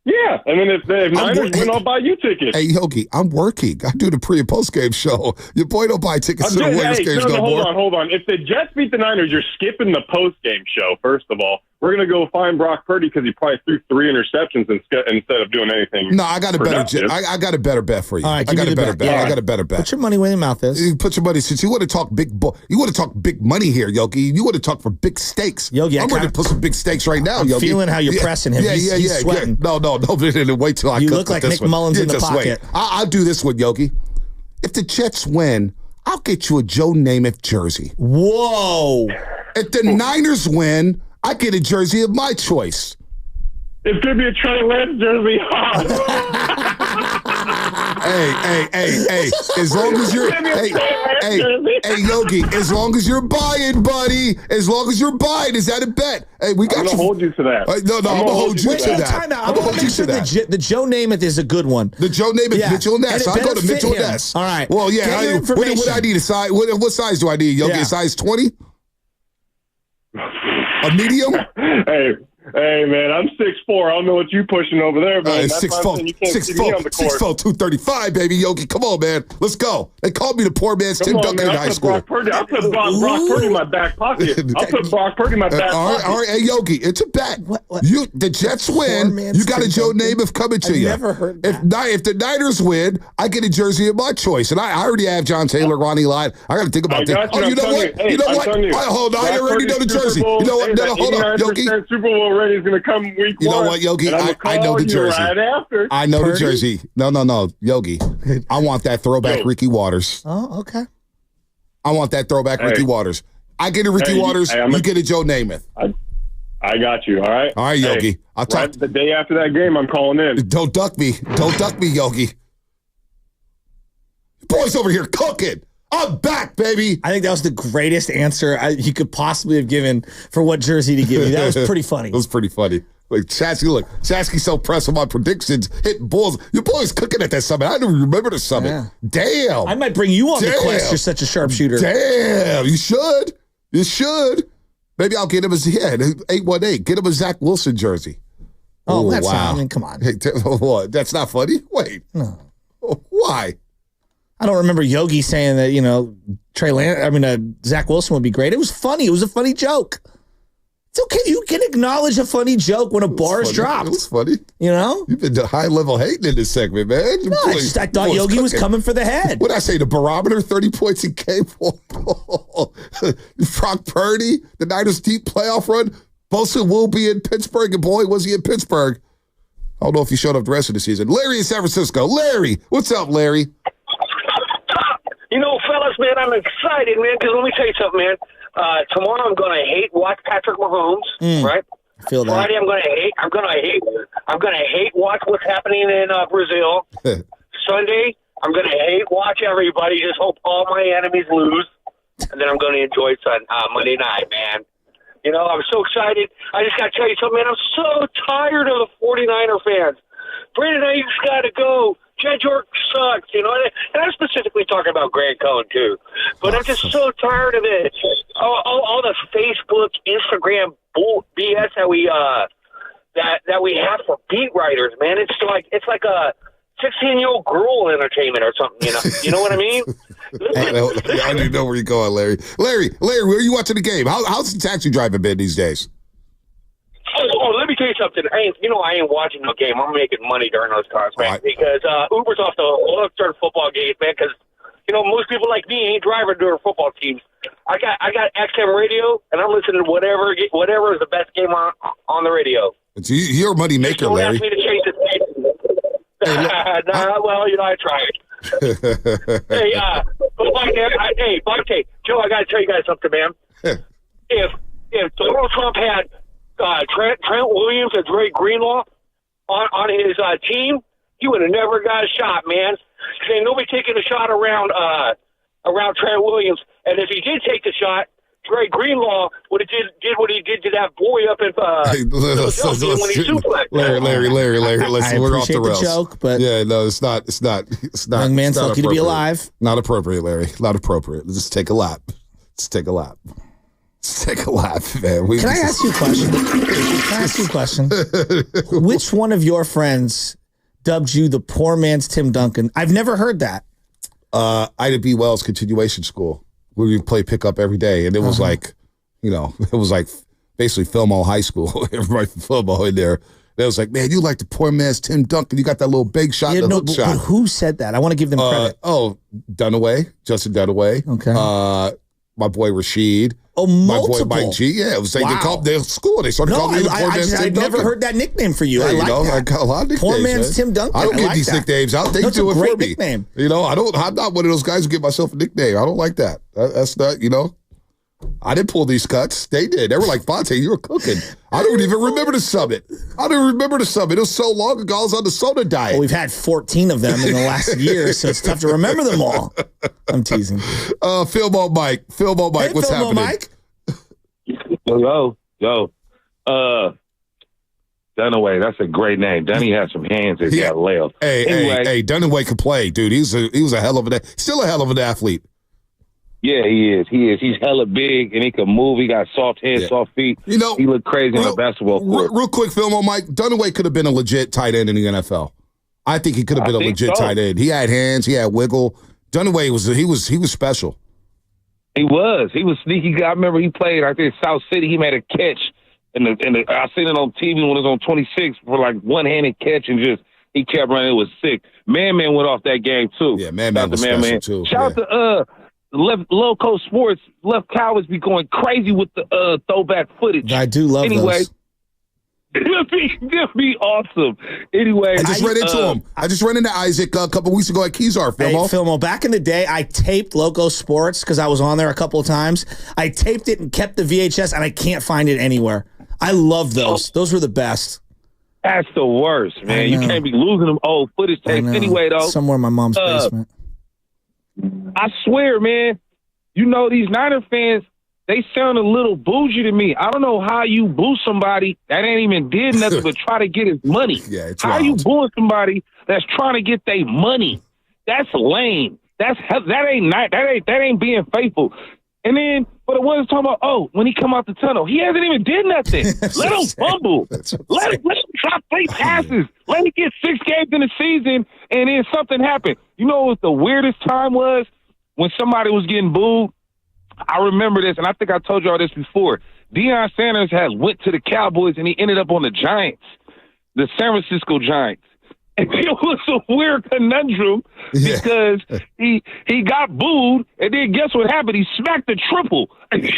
Yeah, and then if Niners win, I'll buy you tickets. Hey, Yogi, I'm working. I do the pre- and post-game show. Your boy don't buy tickets to the Warriors games no more. Hold on. If the Jets beat the Niners, you're skipping the post-game show, first of all. We're going to go find Brock Purdy because he probably threw 3 interceptions instead of doing anything. No, I got a better I got a better bet for you. All right, I got a better bet. I got a better bet. Put your money where your mouth is. You put your money, since you want to talk you want to talk big money here, Yogi. You want to talk for big stakes. Yogi, I'm ready to put some big stakes right now, I'm Yogi. feeling how you're pressing him. He's sweating. No, wait till I You look like Nick Mullins in the pocket. I'll do this one, Yogi. If the Jets win, I'll get you a Joe Namath jersey. Whoa. If the Niners win, I get a jersey of my choice. It's going to be a Trey Lance jersey. Hey, as long as you're hey, Yogi, as long as you're buying, buddy. As long as you're buying, is that a bet? Hey, we got I'm gonna hold you to that. No, I'm gonna hold you to that. I'm gonna hold you to that. The Joe Namath is a good one. The Joe Namath, Mitchell Ness. I go to Mitchell Ness. All right. Well, yeah. What I need a size? What size do I need, Yogi? A size 20? A medium? Hey, man, I'm 6'4". I don't know what you pushing over there, man. 6'4", 235, baby. Yogi, come on, man. Let's go. They called me the poor man's Tim Duncan in high school. I'll put Brock Purdy in my back pocket. All right, hey, Yogi, it's a bet. What? The Jets win, you got a Joe Namath coming to you. Never heard that. If the Niners win, I get a jersey of my choice. And I already have John Taylor, Ronnie Lott. I got to think about that. Oh, you know what? You know what? Hold on. I already know the jersey. You know what? Hold on, Yogi. Super Bowl ready is going to come week 1. You know what, Yogi? I know the jersey. Right after. I know the jersey. No, Yogi. I want that throwback Ricky Waters. Oh, okay. I want that throwback Ricky Waters. I get a Ricky Waters. You get a Joe Namath. I got you. All right. All right, Yogi. I'll talk. The day after that game, I'm calling in. Don't duck me. Don't duck me, Yogi. Boy's over here cooking. I'm back, baby. I think that was the greatest answer you could possibly have given for what jersey to give you. That was pretty funny. It was pretty funny. Like, Chasky's so pressed with my predictions, hitting balls. Your boy's cooking at that summit. I don't even remember the summit. Yeah. Damn. I might bring you on the quest. You're such a sharpshooter. Damn. You should. You should. Maybe I'll get him 818. Get him a Zach Wilson jersey. Oh, that's wow. I mean, come on. Hey, what? That's not funny? Wait. No. Why? I don't remember Yogi saying that, Zach Wilson would be great. It was funny. It was a funny joke. It's okay. You can acknowledge a funny joke when a bar is dropped. It was funny. You know? You've been high level hating in this segment, man. No, I thought Yogi was coming for the head. What did I say? The barometer, 30 points in cable. Brock Purdy, the Niners' deep playoff run. Bosa will be in Pittsburgh, and boy, was he in Pittsburgh. I don't know if he showed up the rest of the season. Larry in San Francisco. Larry, what's up, Larry? You know, fellas, man, I'm excited, man, because let me tell you something, man. Tomorrow I'm going to watch Patrick Mahomes, right? I feel that. Friday I'm going to hate watch what's happening in Brazil. Sunday I'm going to watch everybody, just hope all my enemies lose, and then I'm going to enjoy Monday night, man. You know, I'm so excited. I just got to tell you something, man. I'm so tired of the 49er fans. Brandon, you just got to go. Jed York sucks, you know, and I'm specifically talking about Grant Cohn, too. But I'm just so tired of it. All the Facebook, Instagram BS that we have for beat writers, man. It's like a 16-year-old girl entertainment or something, you know. You know what I mean? I don't even know where you're going, Larry. Larry, where are you watching the game? How's the taxi driving been these days? Oh, let me tell you something. I ain't watching no game. I'm making money during those times, man, right. Because Uber's off the hook during football games, man, because, you know, most people like me ain't driving during football teams. I got XM radio, and I'm listening to whatever is the best game on the radio. It's your money maker, Larry. Don't ask me to change the station. Well, I tried. Hey, Bonte, Joe, I got to tell you guys something, man. If Donald Trump had Trent Williams and Dre Greenlaw on his team, he would have never got a shot, man. Ain't nobody taking a shot around Trent Williams, and if he did take the shot, Dre Greenlaw would have did what he did to that boy up in when he suplexed. Larry. Listen, we're off the rails. The joke, but it's not. Young man's lucky to be alive. Not appropriate, Larry. Not appropriate. Let's just take a lap. Let's take a lap, man. Can I ask you a question? Which one of your friends dubbed you the poor man's Tim Duncan? I've never heard that. Ida B. Wells Continuation School, where we play pickup every day, and it was like, it was like basically Fillmore High School. Everybody from Fillmore in there. It was like, man, you like the poor man's Tim Duncan. You got that little big shot, hook shot. But who said that? I want to give them credit. Dunaway, Justin Dunaway. Okay. My boy Rashid. Oh, multiple. My boy Mike G. Yeah, it was like they called their school. They started calling me the poor man's Tim Duncan. I've never heard that nickname for you. Yeah, I like that. I got a lot of nicknames. Poor man's Tim Duncan. I don't get these nicknames out. They do it for me. Nickname. I'm not one of those guys who give myself a nickname. I don't like that. That's not, I didn't pull these cuts. They did. They were like, Bonte, you were cooking. I don't even remember the summit. It was so long ago. I was on the soda diet. Well, we've had 14 of them in the last year, so it's tough to remember them all. I'm teasing. Philmo Mike, what's happening? Mike? Yo. Dunaway, that's a great name. Dunny has some hands that got left. Hey, Dunaway could play, dude. He was a hell of still a hell of an athlete. Yeah, he is. He's hella big and he can move. He got soft hands, soft feet. He looked crazy on the basketball court. Real quick, Philmo Mike, Dunaway could have been a legit tight end in the NFL. I think he could have been a legit tight end. He had hands. He had wiggle. Dunaway was special. He was sneaky guy. I remember he played, I think, South City. He made a catch, and I seen it on TV when it was on 26 for like one-handed catch, and he kept running. It was sick. Man went off that game too. Yeah, Man was special too. Shout out to Loco Sports. Left Cowboys be going crazy with the throwback footage. I do love those. It'd be awesome. Anyway, I just ran into him. I just ran into Isaac a couple weeks ago at Kezar. Philmo, back in the day, I taped Loco Sports because I was on there a couple of times. I taped it and kept the VHS, and I can't find it anywhere. I love those. Those were the best. That's the worst, man. You can't be losing them old footage tapes anyway, though. Somewhere in my mom's basement. I swear, man, these Niner fans, they sound a little bougie to me. I don't know how you boo somebody that ain't even did nothing but try to get his money. Yeah, it's how wild. you booing somebody that's trying to get their money? That's lame. That ain't being faithful. And then, but the ones talking about, when he come out the tunnel, he hasn't even did nothing. Let him fumble. Let him drop 3 passes. Let him get 6 games in the season, and then something happened. You know what the weirdest time was? When somebody was getting booed. I remember this, and I think I told y'all this before. Deion Sanders went to the Cowboys, and he ended up on the Giants, the San Francisco Giants. And it was a weird conundrum because he got booed, and then guess what happened? He smacked the triple, and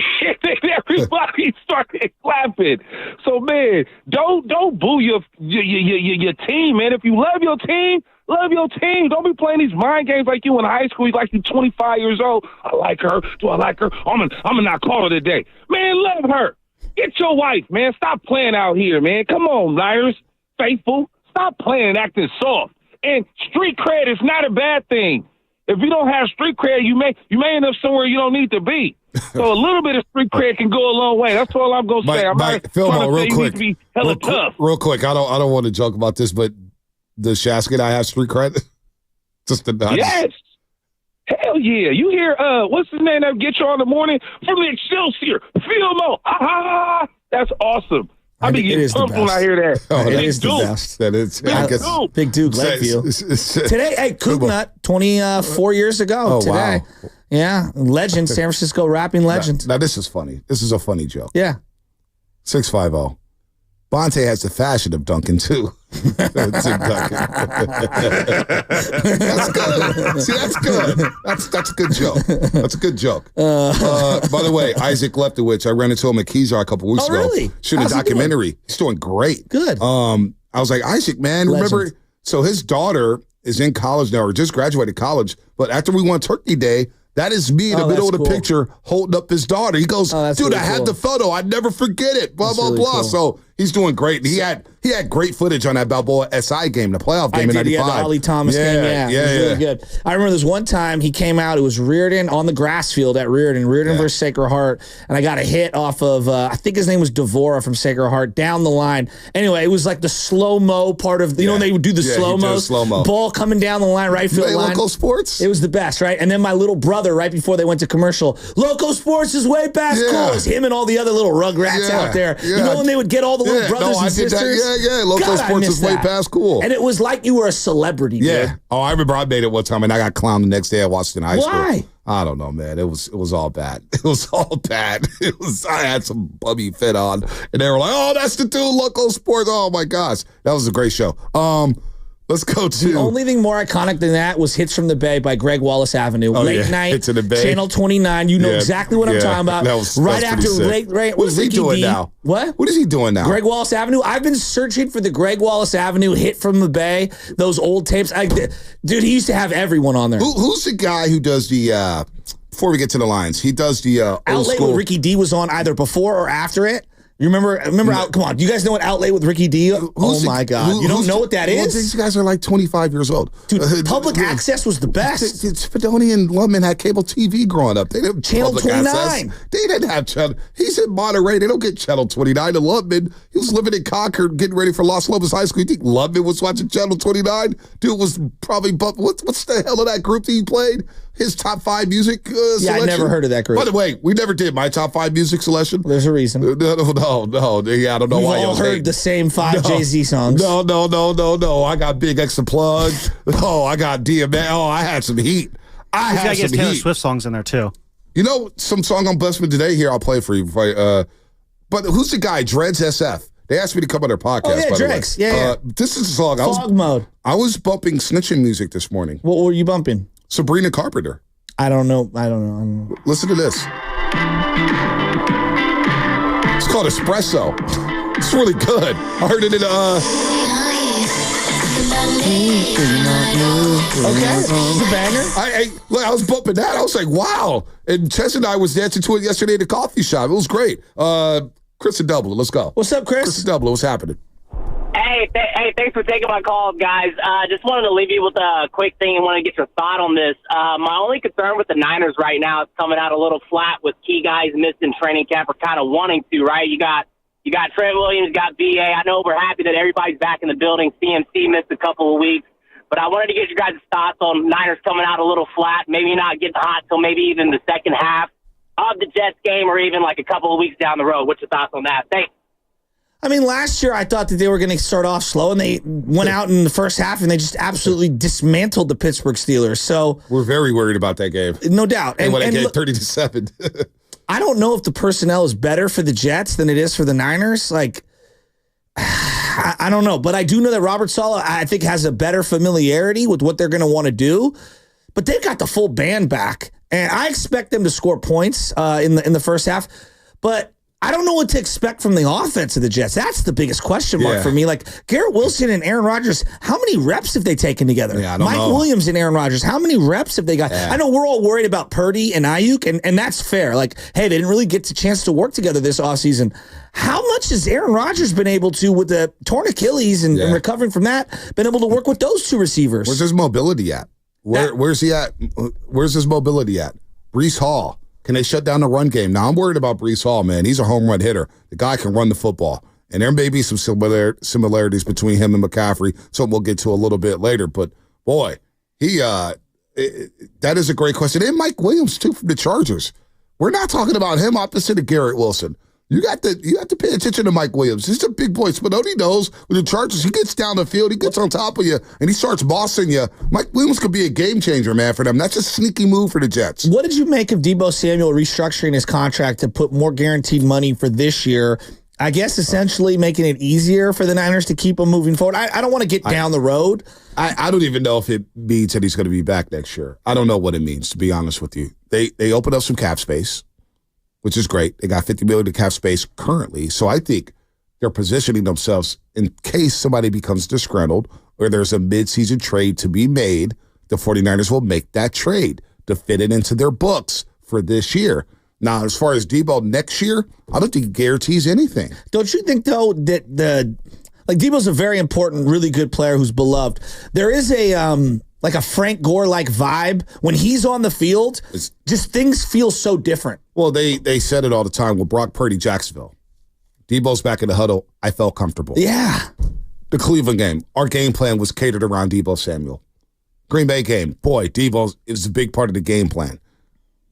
everybody started clapping. So, man, don't boo your team, man. If you love your team, love your team. Don't be playing these mind games like you in high school. Like you're 25 years old. I like her. Do I like her? I'm gonna not call her today. Man, love her. Get your wife, man. Stop playing out here, man. Come on, liars. Faithful. Stop playing and acting soft. And street cred is not a bad thing. If you don't have street cred, you may end up somewhere you don't need to be. So a little bit of street cred can go a long way. That's all I'm gonna say. I'm not trying to say you need to be hella tough. Real quick, I don't want to joke about this, but does Shasky and I have street cred? Just the nuts. Yes. Hell yeah. You hear, what's his name that get you on the morning? From the Excelsior. Philmo. That's awesome. I be getting pumped when I hear that. Oh, that is the best. That is. Big Duke, Lakeview. Today, hey, Cougnut, 24 years ago today. Wow. Yeah, legend, San Francisco rapping legend. Now, this is funny. This is a funny joke. Yeah. 650. Bonte has the fashion of Duncan, too. That's good. See, that's good. That's a good joke. That's a good joke. By the way, Isaac Leftowich, I ran into him at Kezar a couple weeks ago. Really? Shooting a documentary. He's doing great. Good. I was like, Isaac, man, remember So his daughter is in college now, or just graduated college. But after we won Turkey Day, that is me in the middle of the picture holding up his daughter. He goes, dude, really I had the photo. I'd never forget it. Blah, blah, blah. Cool. So he's doing great. He had great footage on that Balboa SI game, the playoff game in 95. Yeah, the Ollie Thomas game. Yeah, it was really good. I remember this one time he came out. It was Reardon on the grass field at Reardon versus Sacred Heart. And I got a hit off of, I think his name was Devora from Sacred Heart, down the line. Anyway, it was like the slow-mo part of, you know, they would do the slow-mo. Ball coming down the line, right field line. Local Sports? It was the best, right? And then my little brother, right before they went to commercial, Local Sports is way past cool. It was him and all the other little rugrats out there. You know when they would get all the little brothers and sisters? Yeah. Local Sports is way past cool. And it was like you were a celebrity, dude. Oh, I remember I made it one time and I got clowned the next day at Washington High School. Why? I don't know, man. It was all bad. It was all bad. I had some bummy fit on and they were like, oh, that's the dude, Local Sports. Oh my gosh. That was a great show. Let's go to... The only thing more iconic than that was Hits from the Bay by Greg Wallace Avenue. Late night, Hits in the Bay. Channel 29. You know exactly what I'm talking about. That was right after late what is he doing now? What? What is he doing now? Greg Wallace Avenue. I've been searching for the Greg Wallace Avenue Hit from the Bay, those old tapes. Dude, he used to have everyone on there. Who's the guy who does the... before we get to the lines, he does the old Outlay school... with Ricky D was on either before or after it. You remember come on, do you guys know what Outlay with Ricky D? My God. You don't know what that is? Well, these guys are like 25 years old. Dude, public access was the best. Spadoni and Lubman had cable TV growing up. They didn't have Channel 29. Access. They didn't have channel. He's in Monterey. They don't get Channel 29. And Lubman, he was living in Concord getting ready for Los Lobos High School. You think Lubman was watching Channel 29? Dude was probably, what's the hell of that group that he played? His top 5 music selection? I never heard of that group. By the way, we never did my top 5 music selection. There's a reason. No. Yeah, I don't know why. We've all heard the same 5 Jay-Z songs. No. I got Big X the Plug. I got DMX. I had some heat. I had some Taylor Swift songs in there too. You know, some song on Blessman today here, I'll play for you. But who's the guy? Dreads SF. They asked me to come on their podcast. Drex. Yeah. This is a song. Fog Mode. I was bumping snitching music this morning. What were you bumping? Sabrina Carpenter. I don't know. Listen to this. It's called Espresso. It's really good. I heard it in Okay, it's a banger. I was bumping that. I was like, wow. And Chess and I was dancing to it yesterday at the coffee shop. It was great. Chris in Dublin, let's go. What's up, Chris? Chris in Dublin, what's happening? Hey, thanks for taking my call, guys. Just wanted to leave you with a quick thing and want to get your thought on this. My only concern with the Niners right now is coming out a little flat with key guys missed in training camp or kind of wanting to, right? You got Trent Williams, got BA. I know we're happy that everybody's back in the building. CMC missed a couple of weeks. But I wanted to get your guys' thoughts on Niners coming out a little flat, maybe not getting hot till maybe even the second half of the Jets game or even like a couple of weeks down the road. What's your thoughts on that? Thanks. I mean, last year I thought that they were going to start off slow, and they went out in the first half and they just absolutely dismantled the Pittsburgh Steelers. So we're very worried about that game. No doubt. And when it gave 30-7. I don't know if the personnel is better for the Jets than it is for the Niners. Like, I don't know. But I do know that Robert Saleh, I think, has a better familiarity with what they're going to want to do. But they've got the full band back. And I expect them to score points in the first half. But I don't know what to expect from the offense of the Jets. That's the biggest question mark for me. Like, Garrett Wilson and Aaron Rodgers, how many reps have they taken together? Yeah, I don't know. Mike Williams and Aaron Rodgers, how many reps have they got? Yeah. I know we're all worried about Purdy and Ayuk, and that's fair. Like, hey, they didn't really get the chance to work together this offseason. How much has Aaron Rodgers been able to, with the torn Achilles and recovering from that, been able to work with those two receivers? Where's his mobility at? Where's he at? Where's his mobility at? Breece Hall. Can they shut down the run game? Now, I'm worried about Breece Hall, man. He's a home run hitter. The guy can run the football. And there may be some similarities between him and McCaffrey, something we'll get to a little bit later. But, boy, that is a great question. And Mike Williams, too, from the Chargers. We're not talking about him opposite of Garrett Wilson. You have to pay attention to Mike Williams. He's a big boy. Spadoni knows with the Chargers, he gets down the field, he gets on top of you, and he starts bossing you. Mike Williams could be a game changer, man, for them. That's a sneaky move for the Jets. What did you make of Deebo Samuel restructuring his contract to put more guaranteed money for this year? I guess essentially making it easier for the Niners to keep him moving forward. I don't want to get down the road. I don't even know if it means that he's going to be back next year. I don't know what it means, to be honest with you. They opened up some cap space, which is great. They got $50 million in cap space currently. So I think they're positioning themselves in case somebody becomes disgruntled or there's a midseason trade to be made, the 49ers will make that trade to fit it into their books for this year. Now, as far as Debo next year, I don't think he guarantees anything. Don't you think, though, that Debo's a very important, really good player who's beloved. There is a Frank Gore-like vibe. When he's on the field, just things feel so different. Well, they said it all the time with Brock Purdy, Jacksonville. Debo's back in the huddle. I felt comfortable. Yeah. The Cleveland game, our game plan was catered around Debo Samuel. Green Bay game, boy, Debo is a big part of the game plan.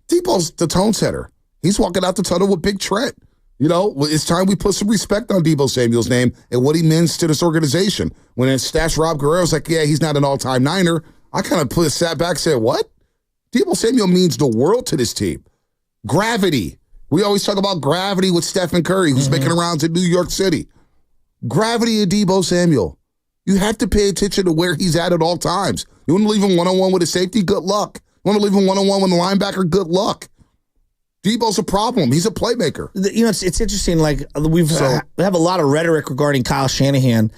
Debo's the tone setter. He's walking out the tunnel with Big Trent. You know, it's time we put some respect on Debo Samuel's name and what he means to this organization. When it stashed Rob Guerrero's like, yeah, he's not an all-time Niner, I kind of sat back and said, what? Debo Samuel means the world to this team. Gravity. We always talk about gravity with Stephen Curry, who's making rounds in New York City. Gravity of Debo Samuel. You have to pay attention to where he's at all times. You want to leave him one-on-one with a safety? Good luck. You want to leave him one-on-one with a linebacker? Good luck. Debo's a problem. He's a playmaker. You know, it's interesting. Like we have a lot of rhetoric regarding Kyle Shanahan,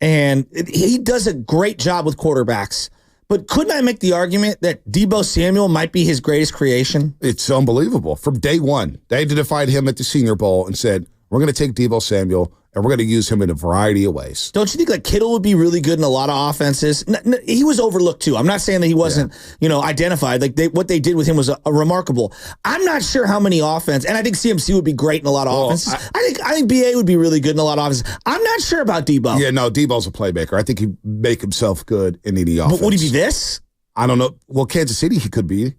and he does a great job with quarterbacks. But couldn't I make the argument that Debo Samuel might be his greatest creation? It's unbelievable. From day one, they identified him at the Senior Bowl and said, we're going to take Debo Samuel and we're going to use him in a variety of ways. Don't you think like Kittle would be really good in a lot of offenses? He was overlooked too. I'm not saying that he wasn't, identified. Like what they did with him was a remarkable. I'm not sure how many offense, and I think CMC would be great in a lot of offenses. I think BA would be really good in a lot of offenses. I'm not sure about Debo. Yeah, no, Debo's a playmaker. I think he'd make himself good in any offense. But would he be this? I don't know. Well, Kansas City, he could be.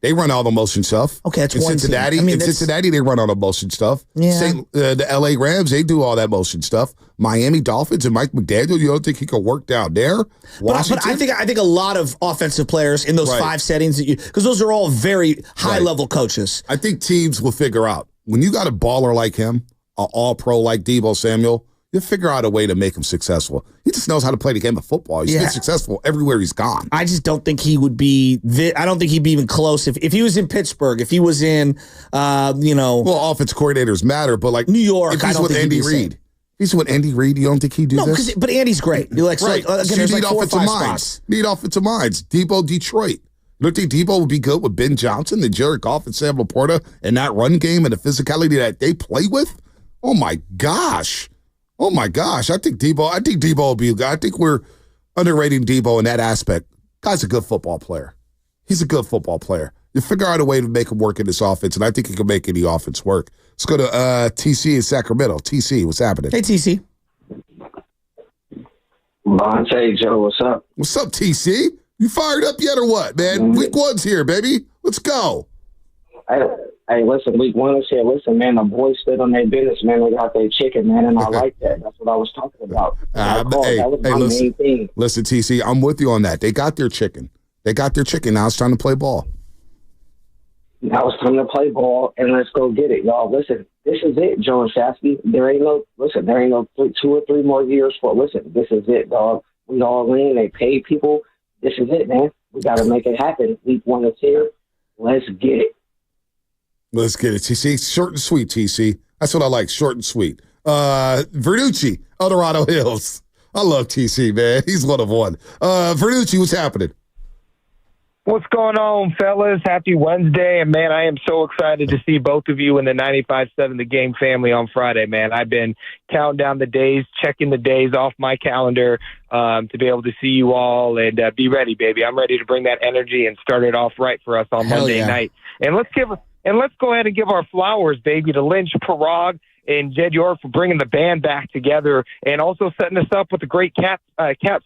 They run all the motion stuff. Okay, that's in one Cincinnati. team. In Cincinnati, they run all the motion stuff. Yeah. The LA Rams, they do all that motion stuff. Miami Dolphins and Mike McDaniel, you don't think he could work down there? But I think a lot of offensive players in those five settings because those are all very high level coaches. I think teams will figure out when you got a baller like him, an all pro like Debo Samuel, you figure out a way to make him successful. He just knows how to play the game of football. He's been successful everywhere he's gone. I just don't think he would be. I don't think he'd be even close if he was in Pittsburgh. If he was in, Well, offense coordinators matter, but like New York, if he's with Andy Reid. He's with Andy Reid. You don't think he'd do this? But Andy's great. You're like, right. So you need offensive minds. Need offensive minds. Debo, Detroit. You don't think Debo would be good with Ben Johnson and Jared Goff and Sam Laporta and that run game and the physicality that they play with? Oh my gosh. I think Debo will be a guy. I think we're underrating Debo in that aspect. Guy's a good football player. He's a good football player. You figure out a way to make him work in this offense, and I think he can make any offense work. Let's go to TC in Sacramento. TC, what's happening? Hey, TC. Bonte, Joe, what's up? What's up, TC? You fired up yet or what, man? Week 1's here, baby. Let's go. Hey, listen, week 1 is here. Listen, man, the boys stood on their business, man. They got their chicken, man, and I like that. That's what I was talking about. That was my main thing. Listen, TC, I'm with you on that. They got their chicken. Now it's time to play ball. Now it's time to play ball, and let's go get it, y'all. Listen, this is it, Joe and Shasky. There ain't no 2 or 3 more years for. Listen, this is it, dog. We all in. They pay people. This is it, man. We got to make it happen. Week 1 is here. Let's get it. Let's get it, TC. Short and sweet, TC. That's what I like, short and sweet. Verducci, El Dorado Hills. I love TC, man. He's one of one. Verducci, what's happening? What's going on, fellas? Happy Wednesday. And, man, I am so excited to see both of you in the 95.7 The Game family on Friday, man. I've been counting down the days, checking the days off my calendar to be able to see you all and be ready, baby. I'm ready to bring that energy and start it off right for us on Monday night. And let's go ahead and give our flowers, baby, to Lynch, Parag, and Jed York for bringing the band back together and also setting us up with a great cap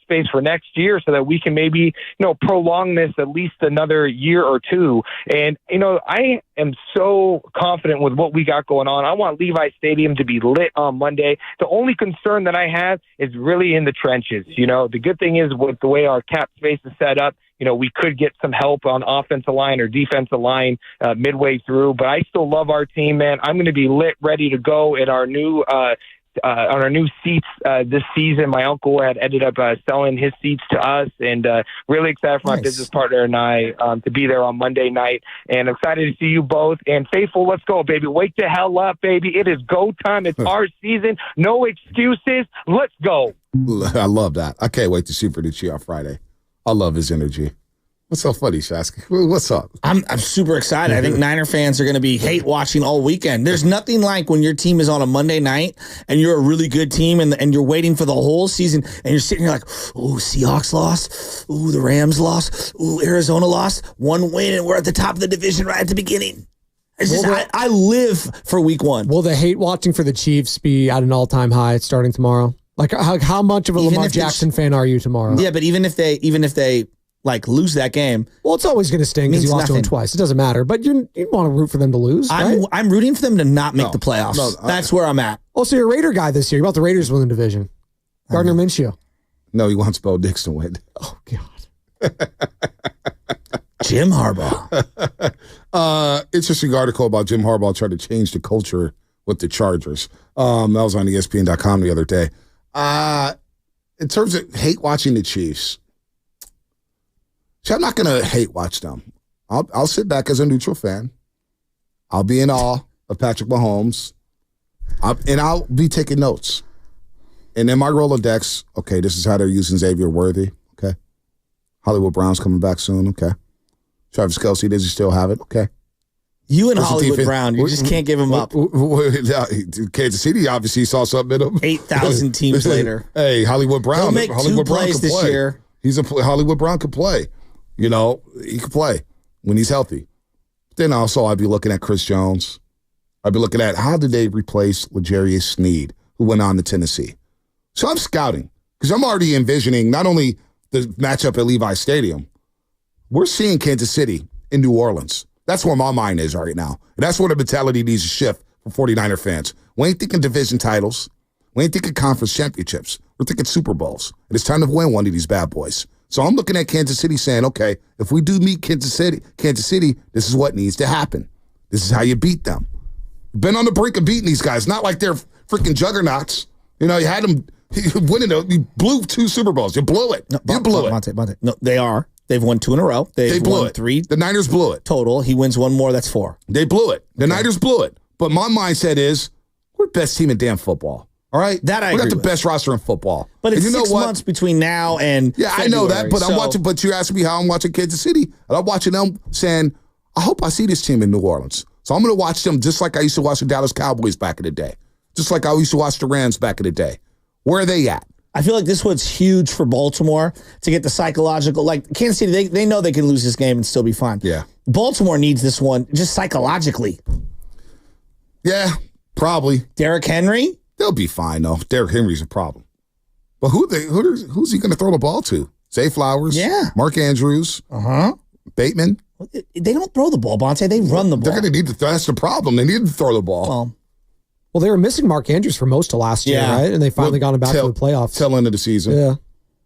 space for next year so that we can maybe, prolong this at least another year or two. And, I am so confident with what we got going on. I want Levi Stadium to be lit on Monday. The only concern that I have is really in the trenches. The good thing is with the way our cap space is set up, we could get some help on offensive line or defensive line midway through, but I still love our team, man. I'm going to be lit, ready to go at our new seats this season. My uncle had ended up selling his seats to us, and really excited for my business partner and I to be there on Monday night. And I'm excited to see you both. And Faithful, let's go, baby. Wake the hell up, baby. It is go time. It's our season. No excuses. Let's go. I love that. I can't wait to see Verducci on Friday. I love his energy. What's so funny, Shasky? What's up? I'm super excited. I think Niner fans are going to be hate watching all weekend. There's nothing like when your team is on a Monday night and you're a really good team and you're waiting for the whole season and you're sitting here like, ooh, Seahawks lost. Ooh, the Rams lost. Ooh, Arizona lost. One win and we're at the top of the division right at the beginning. It's just, I live for week one. Will the hate watching for the Chiefs be at an all-time high starting tomorrow? Like how much of a Lamar Jackson fan are you tomorrow? Yeah, but even if they like lose that game. Well, it's always going to sting because you lost to them twice. It doesn't matter, but you want to root for them to lose. Right? I'm rooting for them to not make the playoffs. No, that's where I'm at. Also, you're a Raider guy this year. You want the Raiders to win the division. Gardner Minshew. No, he wants Bo Nix to win. Oh God. Jim Harbaugh. Interesting article about Jim Harbaugh trying to change the culture with the Chargers. That was on ESPN.com the other day. In terms of hate watching the Chiefs, see, I'm not going to hate watch them. I'll sit back as a neutral fan. I'll be in awe of Patrick Mahomes, and I'll be taking notes. And in my Rolodex, okay, this is how they're using Xavier Worthy. Okay, Hollywood Brown's coming back soon. Okay, Travis Kelce, does he still have it? Okay. You and Hollywood Brown, you just can't give him up. Kansas City obviously saw something in him. 8,000 teams later. Hey, Hollywood Brown. He'll make Hollywood 2 plays this year. Hollywood Brown could play. You know, he could play when he's healthy. Then also I'd be looking at Chris Jones. I'd be looking at how did they replace L'Jarius Sneed, who went on to Tennessee. So I'm scouting because I'm already envisioning not only the matchup at Levi Stadium, we're seeing Kansas City in New Orleans. That's where my mind is right now. And that's where the mentality needs to shift for 49er fans. We ain't thinking division titles. We ain't thinking conference championships. We're thinking Super Bowls. And it's time to win one of these bad boys. So I'm looking at Kansas City saying, okay, if we do meet Kansas City, this is what needs to happen. This is how you beat them. You've been on the brink of beating these guys. Not like they're freaking juggernauts. You know, you had them winning. You blew 2 Super Bowls. You blew it. You blew it. Monte. No, they are. They've won 2 in a row. They blew won it. 3. The Niners blew it. Total. He wins 1 more. That's 4. They blew it. The Niners blew it. But my mindset is, we're the best team in damn football. All right? That I agree We got the with. best roster in football. But it's 6 months between now and Yeah, February, I know that. But I'm watching. But you asked me how I'm watching Kansas City. And I'm watching them saying, I hope I see this team in New Orleans. So I'm going to watch them just like I used to watch the Dallas Cowboys back in the day. Just like I used to watch the Rams back in the day. Where are they at? I feel like this one's huge for Baltimore to get the psychological. Like Kansas City, they know they can lose this game and still be fine. Yeah. Baltimore needs this one just psychologically. Yeah, probably. Derrick Henry? They'll be fine, though. Derrick Henry's a problem. But who's he going to throw the ball to? Zay Flowers? Yeah. Mark Andrews? Bateman? They don't throw the ball, Bonte. They run the ball. They're going to need to. That's the problem. They need to throw the ball. Well, they were missing Mark Andrews for most of last year, right? And they finally got him back to the playoffs. Till end of the season. Yeah.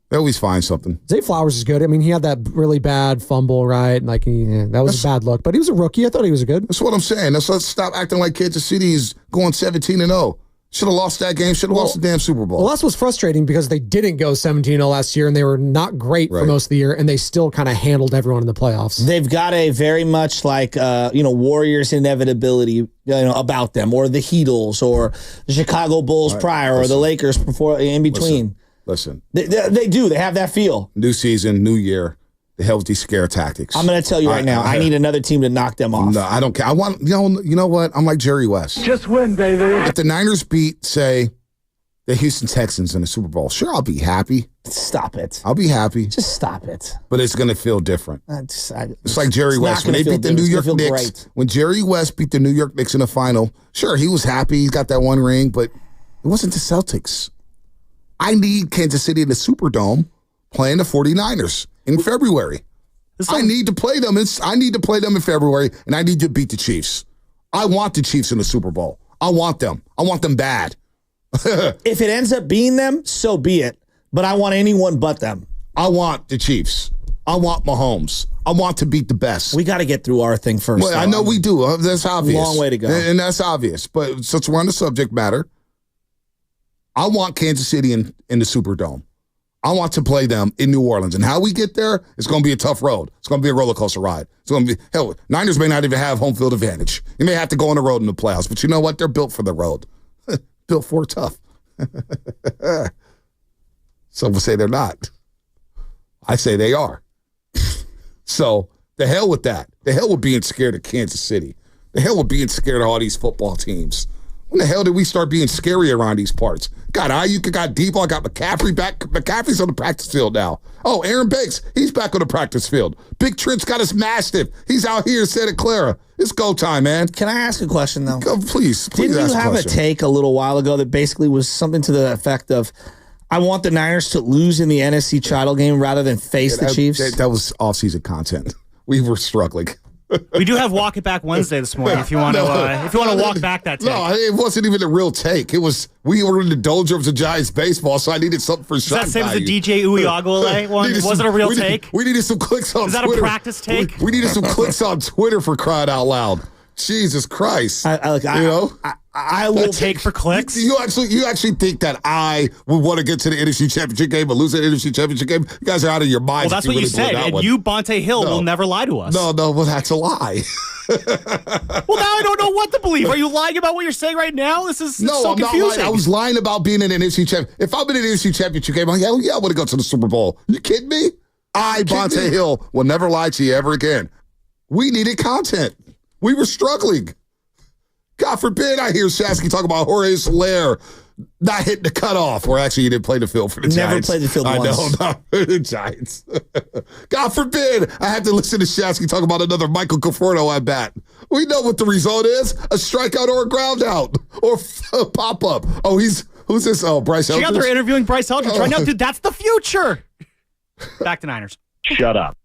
They always find something. Zay Flowers is good. I mean, he had that really bad fumble, right? Like that was a bad look. But he was a rookie. I thought he was good. That's what I'm saying. Let's stop acting like Kansas City is going 17-0. Should have lost that game. Should have lost the damn Super Bowl. Well, that's what's frustrating because they didn't go 17-0 last year, and they were not great for most of the year, and they still kind of handled everyone in the playoffs. They've got a very much like Warriors inevitability about them, or the Heatles, or the Chicago Bulls prior, or the Lakers before in between. Listen. They do. They have that feel. New season, new year. The healthy scare tactics. I'm going to tell you right now, I need another team to knock them off. No, I don't care. I want, you know what? I'm like Jerry West. Just win, baby. If the Niners beat, say, the Houston Texans in the Super Bowl, sure, I'll be happy. Stop it. I'll be happy. Just stop it. But it's going to feel different. It's like Jerry West. When they beat the New York Knicks, when Jerry West beat the New York Knicks in the final, sure, he was happy. He's got that one ring, but it wasn't the Celtics. I need Kansas City in the Superdome playing the 49ers in February. I need to play them. I need to play them in February, and I need to beat the Chiefs. I want the Chiefs in the Super Bowl. I want them. I want them bad. If it ends up being them, so be it. But I want anyone but them. I want the Chiefs. I want Mahomes. I want to beat the best. We got to get through our thing first. Well, I know we do. That's obvious. Long way to go. And that's obvious. But since we're on the subject matter, I want Kansas City in the Superdome. I want to play them in New Orleans. And how we get there, it's going to be a tough road. It's going to be a roller coaster ride. It's going to be, hell, Niners may not even have home field advantage. You may have to go on the road in the playoffs. But you know what? They're built for the road. Built for tough. Some will say they're not. I say they are. So the hell with that. The hell with being scared of Kansas City. The hell with being scared of all these football teams. When the hell did we start being scary around these parts? Got Ayuk, got Debo, I got McCaffrey back. McCaffrey's on the practice field now. Oh, Aaron Banks, he's back on the practice field. Big Trent's got his Mastiff. He's out here in Santa Clara. It's go time, man. Can I ask a question, though? Go, please Didn't you have a take a little while ago that basically was something to the effect of, I want the Niners to lose in the NFC title game rather than face the Chiefs? That was off-season content. We were struggling. We do have Walk It Back Wednesday this morning. If you want to walk back that take. No, it wasn't even a real take. It was we were in the doldrums of Giants baseball, so I needed something for shock value. Is that same as the DJ Uiagalelei one? Was it a real take? We needed some clicks on Twitter. Is that a practice take? We needed some clicks on Twitter for crying out loud. Jesus Christ! I will take for clicks. You actually think that I would want to get to the NFC Championship game and lose the NFC Championship game? You guys are out of your minds. Well, that's what you said, and you, Bonte Hill, will never lie to us. No, well, that's a lie. Well, now I don't know what to believe. Are you lying about what you're saying right now? This is so confusing. Not lying. I was lying about being in an NFC Championship. If I'm in an NFC Championship game, hell yeah, I want to go to the Super Bowl. You kidding me? Bonte Hill, will never lie to you ever again. We needed content. We were struggling. God forbid I hear Shasky talk about Jorge Soler not hitting the cutoff. Or actually, he didn't play the field for the Giants. Never played the field once. I know, not for the Giants. God forbid I had to listen to Shasky talk about another Michael Conforto at bat. We know what the result is. A strikeout or a ground out. Or a pop-up. Oh, who's this? Oh, Bryce Eldridge. Yeah, they're interviewing Bryce Eldridge right now. Dude, that's the future. Back to Niners. Shut up.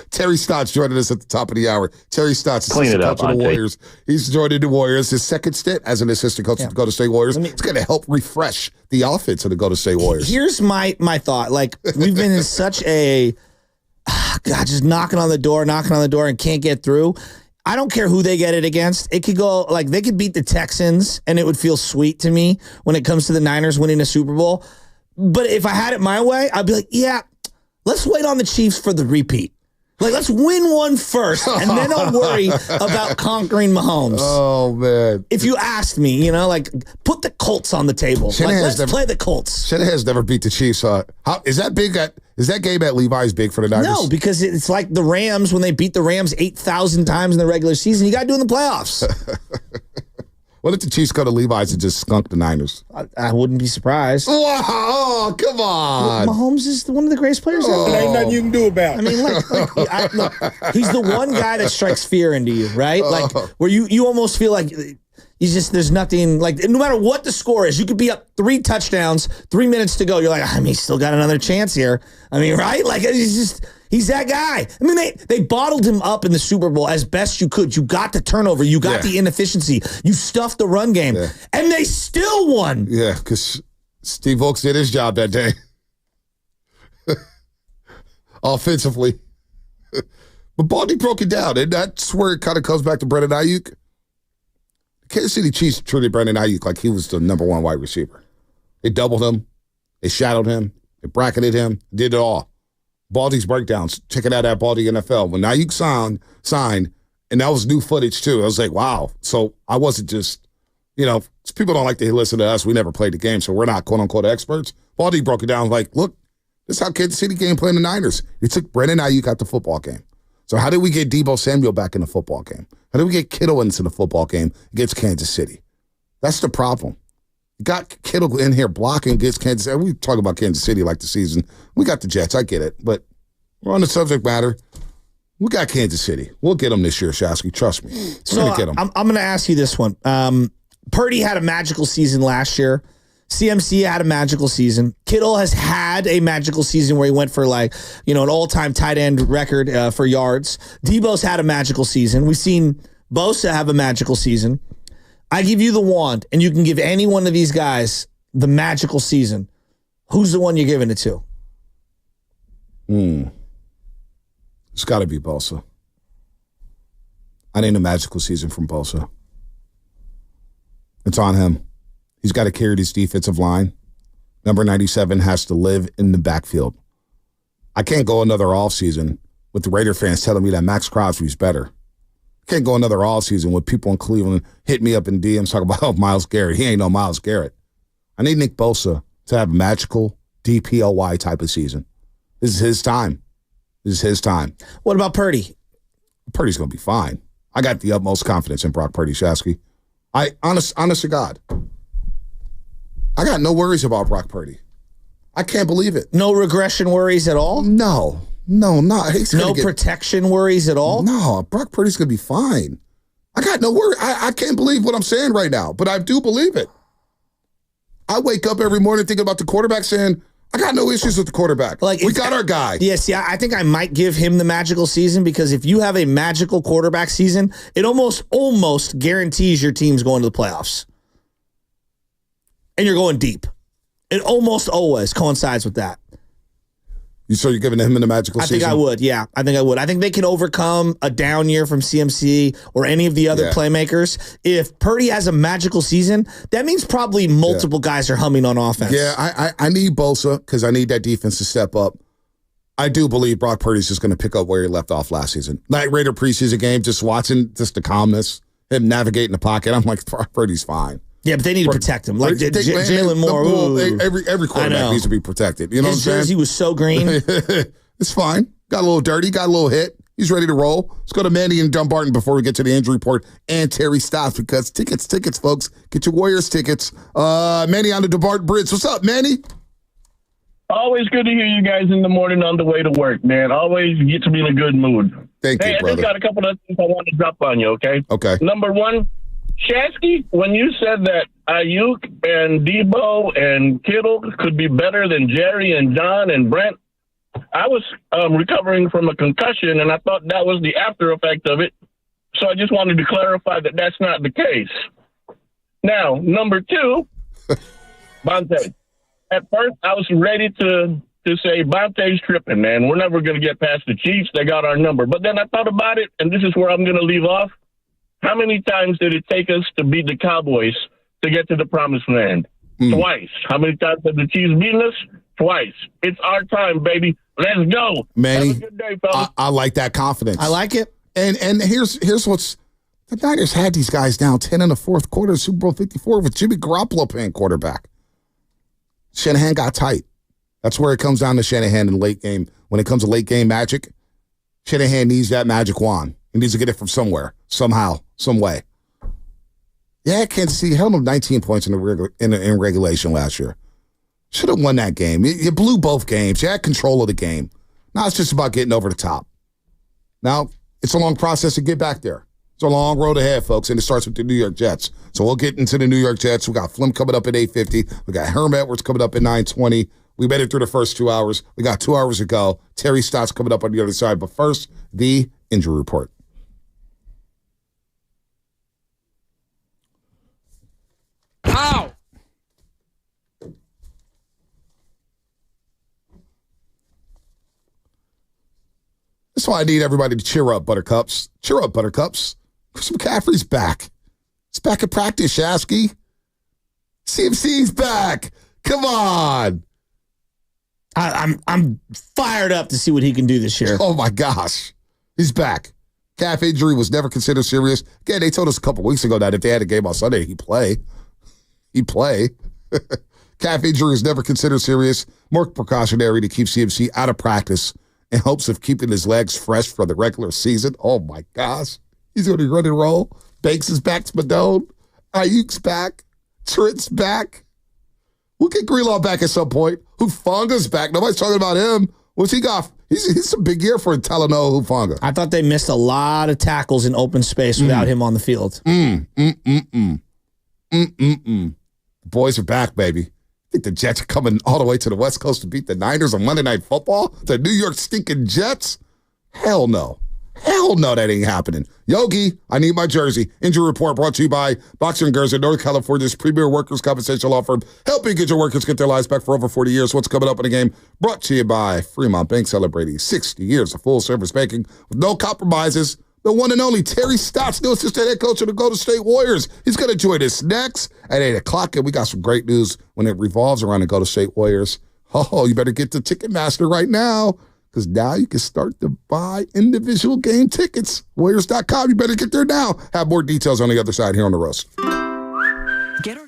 Terry Stotts joining us at the top of the hour. Terry Stotts, assistant coach of the Warriors. He's joining the Warriors. His second stint as an assistant coach of the Golden State Warriors. It's going to help refresh the offense of the Golden State Warriors. Here's my thought. Like, we've been in such a, just knocking on the door and can't get through. I don't care who they get it against. It could go, like, they could beat the Texans, and it would feel sweet to me when it comes to the Niners winning a Super Bowl. But if I had it my way, I'd be like, yeah, let's wait on the Chiefs for the repeat. Like, let's win one first, and then I'll worry about conquering Mahomes. Oh, man. If you asked me, put the Colts on the table. Let's play the Colts. Shanahan's never beat the Chiefs. Is that game at Levi's big for the Niners? No, because it's like the Rams when they beat the Rams 8,000 times in the regular season. You got to do it in the playoffs. What if the Chiefs go to Levi's and just skunk the Niners? I wouldn't be surprised. Oh, come on. Mahomes is one of the greatest players ever. There ain't nothing you can do about it. I mean, look, he's the one guy that strikes fear into you, right? Like, where you almost feel like there's nothing, like, no matter what the score is, you could be up 3 touchdowns, 3 minutes to go. You're like, he's still got another chance here. I mean, right? Like, he's that guy. I mean, they bottled him up in the Super Bowl as best you could. You got the turnover. You got the inefficiency. You stuffed the run game. Yeah. And they still won. Yeah, because Steve Wilkes did his job that day. Offensively. But Baldy broke it down, and that's where it kind of comes back to Brandon Ayuk. The Kansas City Chiefs treated Brandon Ayuk like he was the number 1 wide receiver. They doubled him. They shadowed him. They bracketed him. Did it all. Baldy's breakdowns. Check it out at Baldy NFL. When Ayuk signed, and that was new footage too. I was like, wow. So I wasn't just, people don't like to listen to us. We never played the game, so we're not quote unquote experts. Baldy broke it down like, look, this is how Kansas City game playing the Niners. He took Brandon Ayuk out the football game. So how did we get Deebo Samuel back in the football game? How did we get Kittle into the football game against Kansas City? That's the problem. You got Kittle in here blocking against Kansas City. We talk about Kansas City like the season. We got the Jets. I get it. But we're on the subject matter. We got Kansas City. We'll get them this year, Shasky. Trust me. We're going to get them. I'm going to ask you this one. Purdy had a magical season last year. CMC had a magical season. Kittle has had a magical season where he went for an all-time tight end record for yards. Debo's had a magical season. We've seen Bosa have a magical season. I give you the wand, and you can give any one of these guys the magical season. Who's the one you're giving it to? It's got to be Bosa. I need a magical season from Bosa. It's on him. He's got to carry this defensive line. Number 97 has to live in the backfield. I can't go another offseason with the Raider fans telling me that Max Crosby's better. I can't go another offseason with people in Cleveland hit me up in DMs talking about Myles Garrett. He ain't no Myles Garrett. I need Nick Bosa to have a magical DPOY type of season. This is his time. This is his time. What about Purdy? Purdy's going to be fine. I got the utmost confidence in Brock Purdy, Shasky. Honest to God. I got no worries about Brock Purdy. I can't believe it. No regression worries at all? No, not. No protection worries at all? No, Brock Purdy's going to be fine. I got no worry. I can't believe what I'm saying right now, but I do believe it. I wake up every morning thinking about the quarterback saying, I got no issues with the quarterback. We got our guy. Yes, yeah, I think I might give him the magical season because if you have a magical quarterback season, it almost guarantees your team's going to the playoffs. And you're going deep. It almost always coincides with that. So you're giving him the magical season? I think I would, yeah. I think I would. I think they can overcome a down year from CMC or any of the other playmakers. If Purdy has a magical season, that means probably multiple guys are humming on offense. Yeah, I need Bosa because I need that defense to step up. I do believe Brock Purdy's just going to pick up where he left off last season. Like Raider preseason game, just watching just the calmness, him navigating the pocket. I'm like, Brock Purdy's fine. Yeah, but they need to protect him. Like Jalen Moore. Every quarterback needs to be protected. You know what I'm saying? His jersey was so green. It's fine. Got a little dirty. Got a little hit. He's ready to roll. Let's go to Manny and Dumbarton before we get to the injury report and Terry Stotts because tickets, folks. Get your Warriors tickets. Manny on the Dumbarton Bridge. What's up, Manny? Always good to hear you guys in the morning on the way to work, man. Always get to be in a good mood. Thank you, brother. I just got a couple of things I want to drop on you, okay? Okay. Number one, Shasky, when you said that Ayuk and Debo and Kittle could be better than Jerry and John and Brent, I was recovering from a concussion, and I thought that was the after effect of it. So I just wanted to clarify that that's not the case. Now, number two, Bonte. At first, I was ready to say Bonte's tripping, man. We're never going to get past the Chiefs. They got our number. But then I thought about it, and this is where I'm going to leave off. How many times did it take us to beat the Cowboys to get to the promised land? Twice. How many times have the Chiefs beaten us? Twice. It's our time, baby. Let's go. Manny, have a good day, fellas. I like that confidence. I like it. And here's what's the Niners had these guys down 10 in the fourth quarter of Super Bowl 54 with Jimmy Garoppolo playing quarterback. Shanahan got tight. That's where it comes down to Shanahan in late game. When it comes to late game magic, Shanahan needs that magic wand. He needs to get it from somewhere, somehow, some way. Yeah, Kansas City held them 19 points in regulation last year. Should have won that game. You blew both games. You had control of the game. Now it's just about getting over the top. Now, it's a long process to get back there. It's a long road ahead, folks, and it starts with the New York Jets. So we'll get into the New York Jets. We got Flynn coming up at 8:50. We got Herm Edwards coming up at 9:20. We made it through the first 2 hours. We got 2 hours to go. Terry Stotts coming up on the other side. But first, the injury report. Ow! That's why I need everybody to cheer up, Buttercups. Cheer up, Buttercups. Chris McCaffrey's back. He's back at practice, Shasky. CMC's back. Come on. I'm fired up to see what he can do this year. Oh, my gosh. He's back. Calf injury was never considered serious. Again, they told us a couple weeks ago that if they had a game on Sunday, he'd play. He'd play. Calf injury is never considered serious. More precautionary to keep CMC out of practice in hopes of keeping his legs fresh for the regular season. Oh, my gosh. He's going to be ready to roll. Banks is back to Spadone. Ayuk's back. Trent's back. We'll get Greenlaw back at some point. Hufanga's back. Nobody's talking about him. What's he got? He's a big year for Talanoa Hufanga. I thought they missed a lot of tackles in open space without him on the field. The boys are back, baby. I think the Jets are coming all the way to the West Coast to beat the Niners on Monday Night Football? The New York stinking Jets? Hell no. Hell no, that ain't happening. Yogi, I need my jersey. Injury report brought to you by Boxer & Gerson, North California's premier workers' compensation law firm, helping get your workers get their lives back for over 40 years. What's coming up in the game? Brought to you by Fremont Bank, celebrating 60 years of full-service banking with no compromises. the one and only Terry Stotts, new assistant head coach of the Golden State Warriors. He's going to join us next at 8 o'clock, and we got some great news when it revolves around the Golden State Warriors. Oh, you better get to Ticketmaster right now, because now you can start to buy individual game tickets. Warriors.com. You better get there now. Have more details on the other side here on The Roast. Get her.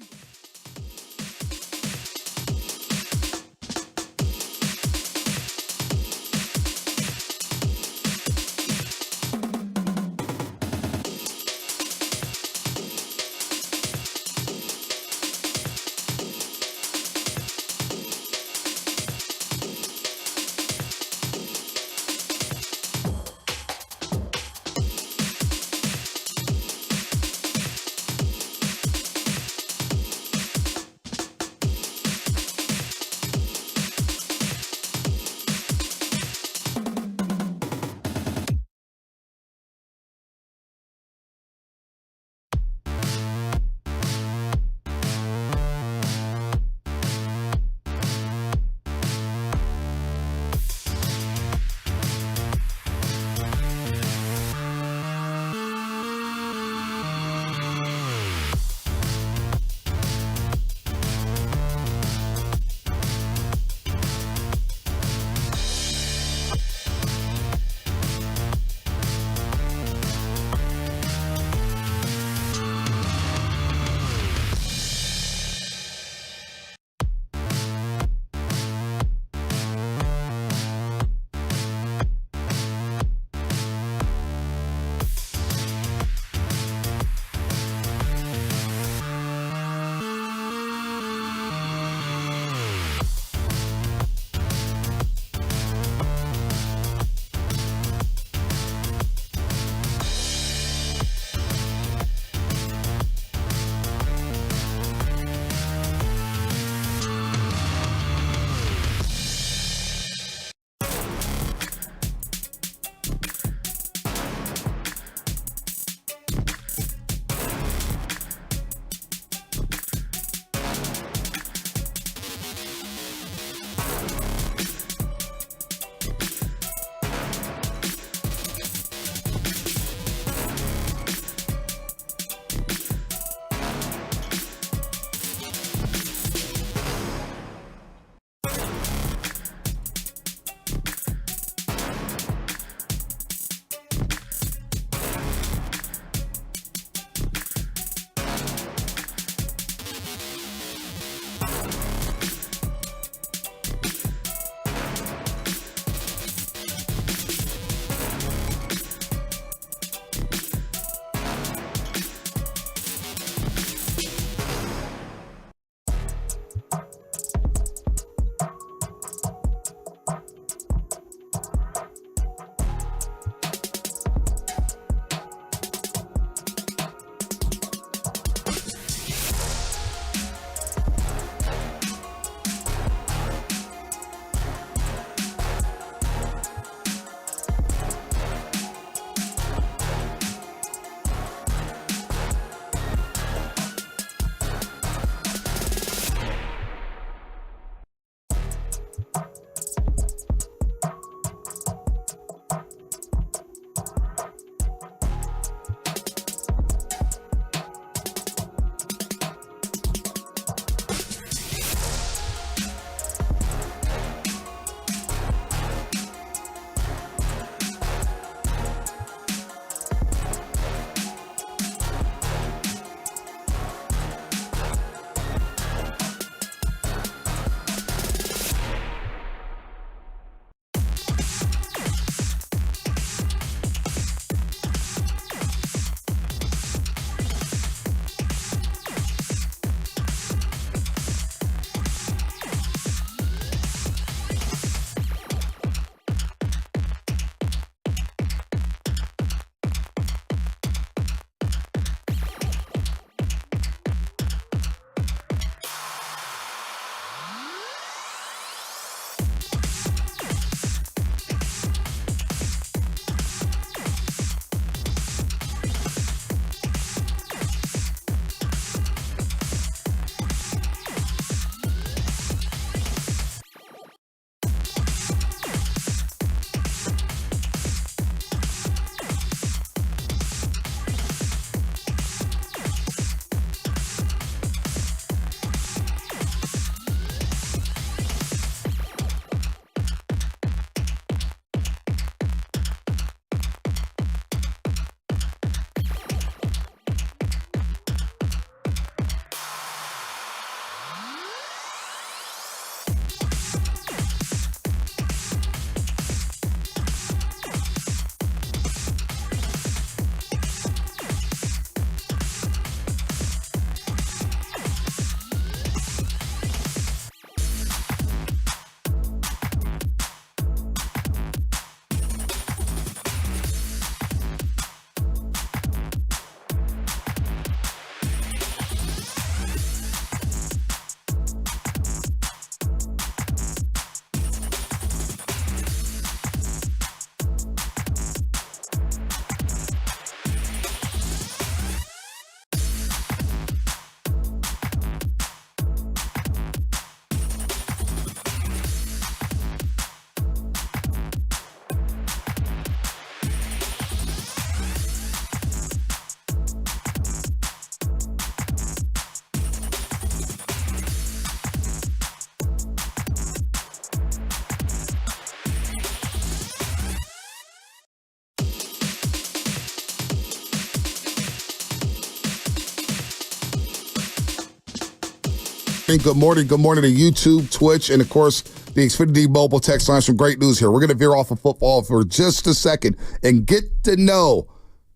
morning. Good morning. Good morning to YouTube, Twitch, and, of course, the Xfinity mobile text line. Some great news here. We're going to veer off of football for just a second and get to know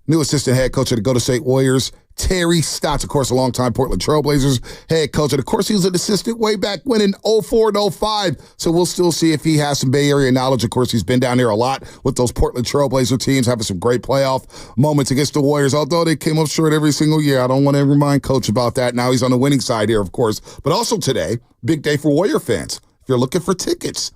new assistant head coach of the Golden State Warriors, Terry Stotts, of course, a longtime Portland Trailblazers head coach. And, of course, he was an assistant way back when in 04 and 05. So we'll still see if he has some Bay Area knowledge. Of course, he's been down there a lot with those Portland Trailblazer teams, having some great playoff moments against the Warriors, although they came up short every single year. I don't want to remind Coach about that. Now he's on the winning side here, of course. But also today, big day for Warrior fans. If you're looking for tickets,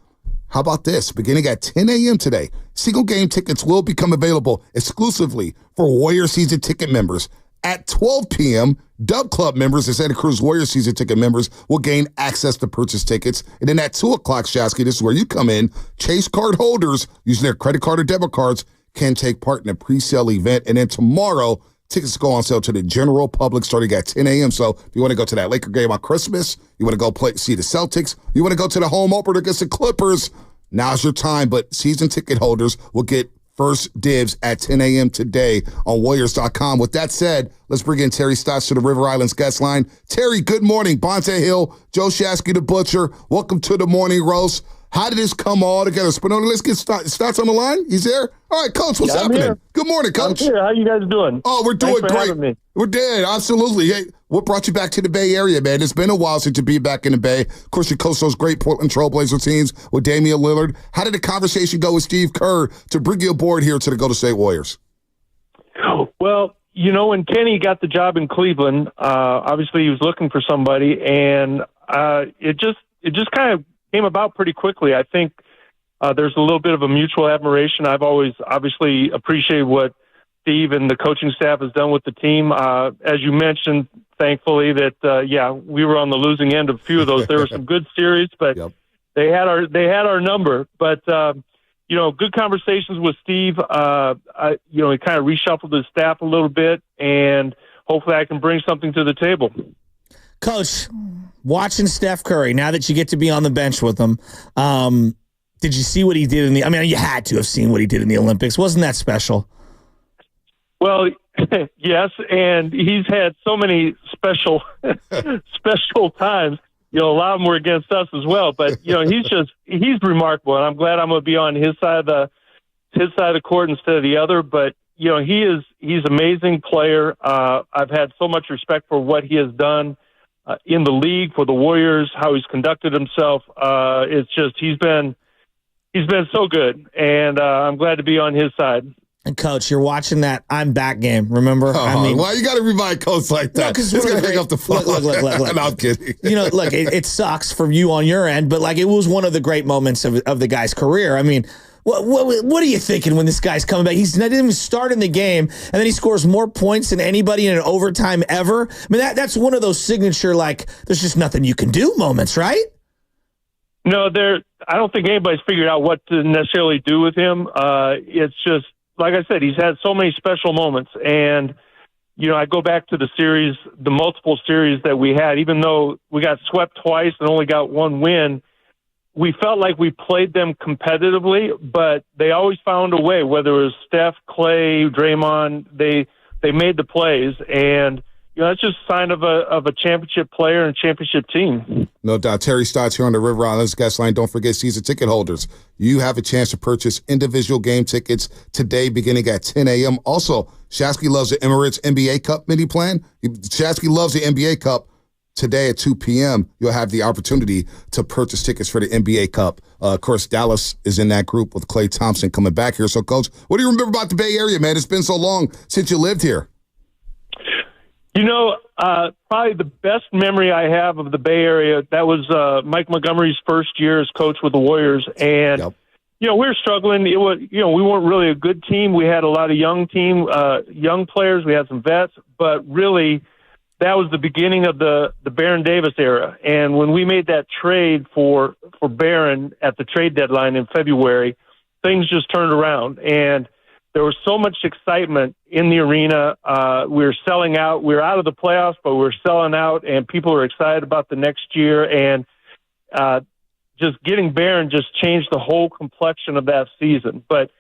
how about this? Beginning at 10 a.m. today, single game tickets will become available exclusively for Warrior season ticket members. At 12 p.m., Dub Club members and Santa Cruz Warrior season ticket members will gain access to purchase tickets. And then at 2 o'clock, Shasky, this is where you come in. Chase card holders using their credit card or debit cards can take part in a pre-sale event. And then tomorrow, tickets go on sale to the general public starting at 10 a.m. So if you want to go to that Laker game on Christmas, you want to go see the Celtics, you want to go to the home opener against the Clippers, now's your time. But season ticket holders will get first dibs at 10 a.m. today on Warriors.com. With that said, let's bring in Terry Stotts to the River Islands guest line. Terry, good morning. Bonte Hill, Joe Shasky, the Butcher. Welcome to the Morning Roast. How did this come all together? Spinoni, let's get Stotts on the line. He's there? All right, Coach, what's happening? Here. Good morning, Coach. I'm here. How you guys doing? Oh, we're doing Thanks for great. having me. We're dead. Absolutely. Hey, what brought you back to the Bay Area, man? It's been a while since you've been back in the Bay. Of course, you coached those great Portland Trailblazer teams with Damian Lillard. How did the conversation go with Steve Kerr to bring you aboard here to the Golden State Warriors? Well, you know, when Kenny got the job in Cleveland, obviously he was looking for somebody, and it just kind of came about pretty quickly. I think there's a little bit of a mutual admiration. I've always obviously appreciated what Steve and the coaching staff has done with the team. As you mentioned, thankfully that we were on the losing end of a few of those. There were some good series, but they had our number. But you know, good conversations with Steve. He kind of reshuffled his staff a little bit, and hopefully I can bring something to the table. Coach, watching Steph Curry, now that you get to be on the bench with him, did you see what he did you had to have seen what he did in the Olympics. Wasn't that special? Well, yes, and he's had so many special times. You know, a lot of them were against us as well. But you know, he's remarkable, and I'm glad I'm going to be on his side of the court instead of the other. But you know, he's an amazing player. I've had so much respect for what he has done in the league for the Warriors, how he's conducted himself. It's just he's been so good, and I'm glad to be on his side. And Coach, you're watching that "I'm Back" game. Remember? Why you got to remind Coach like that? Because he's gonna hang up the phone. Look. No, I'm kidding. You know, look, it sucks for you on your end, but like it was one of the great moments of the guy's career. I mean, what are you thinking when this guy's coming back? He's not even starting the game, and then he scores more points than anybody in an overtime ever. I mean, that's one of those signature like there's just nothing you can do moments, right? No, I don't think anybody's figured out what to necessarily do with him. It's just, like I said, he's had so many special moments. And, you know, I go back to the multiple series that we had, even though we got swept twice and only got one win, we felt like we played them competitively, but they always found a way, whether it was Steph, Clay, Draymond, they made the plays. And, you know, that's just a sign of a championship player and championship team. No doubt. Terry Stotts here on the River Islands guest line. Don't forget, season ticket holders. You have a chance to purchase individual game tickets today beginning at 10 a.m. Also, Shasky loves the Emirates NBA Cup mini plan. Shasky loves the NBA Cup. Today at 2 p.m., you'll have the opportunity to purchase tickets for the NBA Cup. Of course, Dallas is in that group with Klay Thompson coming back here. So, Coach, what do you remember about the Bay Area, man? It's been so long since you lived here. You know, probably the best memory I have of the Bay Area, that was Mike Montgomery's first year as coach with the Warriors. And, you know, we were struggling. It was, you know, we weren't really a good team. We had a lot of young players. We had some vets. But really, that was the beginning of the Baron Davis era. And when we made that trade for Baron at the trade deadline in February, things just turned around. And there was so much excitement in the arena. We were selling out. We were out of the playoffs, but we were selling out, and people were excited about the next year. And just getting Baron just changed the whole complexion of that season. But,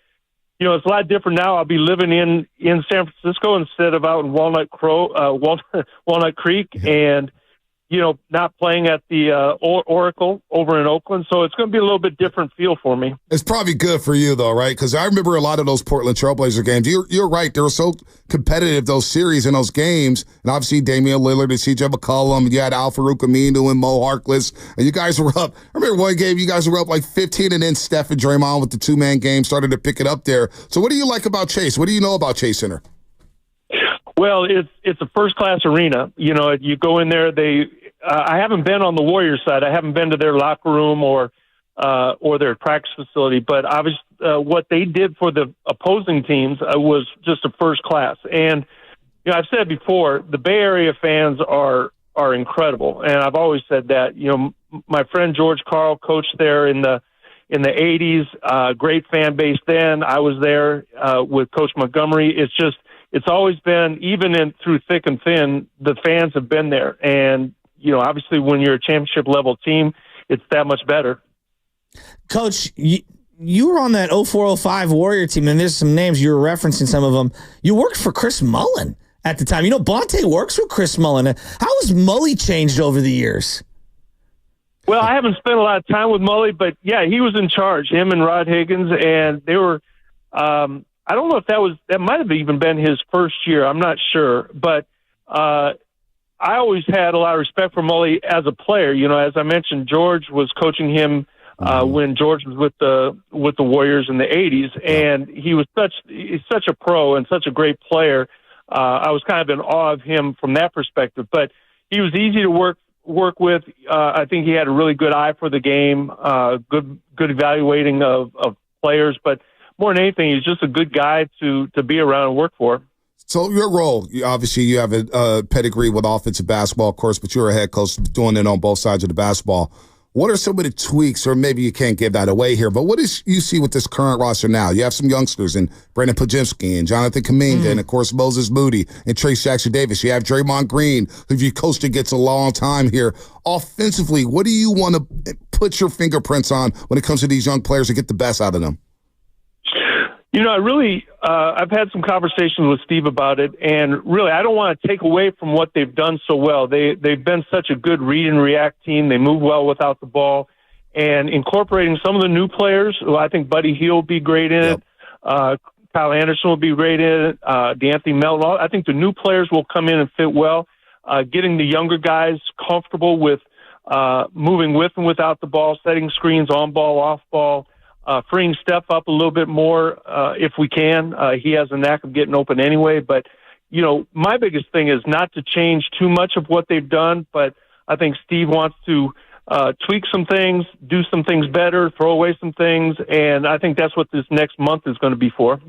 you know, it's a lot different now. I'll be living in San Francisco instead of out in Walnut Creek. And, not playing at the Oracle over in Oakland. So it's going to be a little bit different feel for me. It's probably good for you, though, right? Because I remember a lot of those Portland Trailblazer games. You're right. They were so competitive, those series and those games. And obviously, Damian Lillard and C.J. McCollum. You had Al-Farouq Aminu and Mo Harkless. And you guys were up. I remember one game, you guys were up like 15, and then Steph and Draymond with the two-man game started to pick it up there. So what do you like about Chase? What do you know about Chase Center? Well, it's a first-class arena. You go in there, I haven't been on the Warriors side. I haven't been to their locker room or their practice facility. But obviously, what they did for the opposing teams was just a first class. And I've said before, the Bay Area fans are incredible, and I've always said that. My friend George Karl coached there in the 80s. Great fan base then. I was there with Coach Montgomery. It's always been, even through thick and thin, the fans have been there. And obviously, when you're a championship-level team, it's that much better. Coach, you were on that 04-05 Warrior team, and there's some names. You were referencing some of them. You worked for Chris Mullin at the time. Bonte works with Chris Mullin. How has Mully changed over the years? Well, I haven't spent a lot of time with Mully, but, yeah, he was in charge, him and Rod Higgins, and they were I don't know if that might have even been his first year. I'm not sure. But I always had a lot of respect for Mully as a player. As I mentioned, George was coaching him when George was with the Warriors in the 80s, and he's such a pro and such a great player. I was kind of in awe of him from that perspective. But he was easy to work with. I think he had a really good eye for the game, good evaluating of players. But more than anything, he's just a good guy to be around and work for. So your role, obviously you have a pedigree with offensive basketball, of course, but you're a head coach doing it on both sides of the basketball. What are some of the tweaks, or maybe you can't give that away here, but what is you see with this current roster now? You have some youngsters in Brandon Podziemski and Jonathan Kuminga and, of course, Moses Moody and Trace Jackson-Davis. You have Draymond Green, who you coached against a long time here. Offensively, what do you want to put your fingerprints on when it comes to these young players to get the best out of them? I've had some conversations with Steve about it, and really, I don't want to take away from what they've done so well. They've been such a good read and react team. They move well without the ball, and incorporating some of the new players. Well, I think Buddy Hield will be great in it. Kyle Anderson will be great in it. D'Anthony Melton. I think the new players will come in and fit well. Getting the younger guys comfortable with moving with and without the ball, setting screens on ball, off ball. Freeing Steph up a little bit more if we can. He has a knack of getting open anyway. But, my biggest thing is not to change too much of what they've done, but I think Steve wants to tweak some things, do some things better, throw away some things, and I think that's what this next month is going to be for.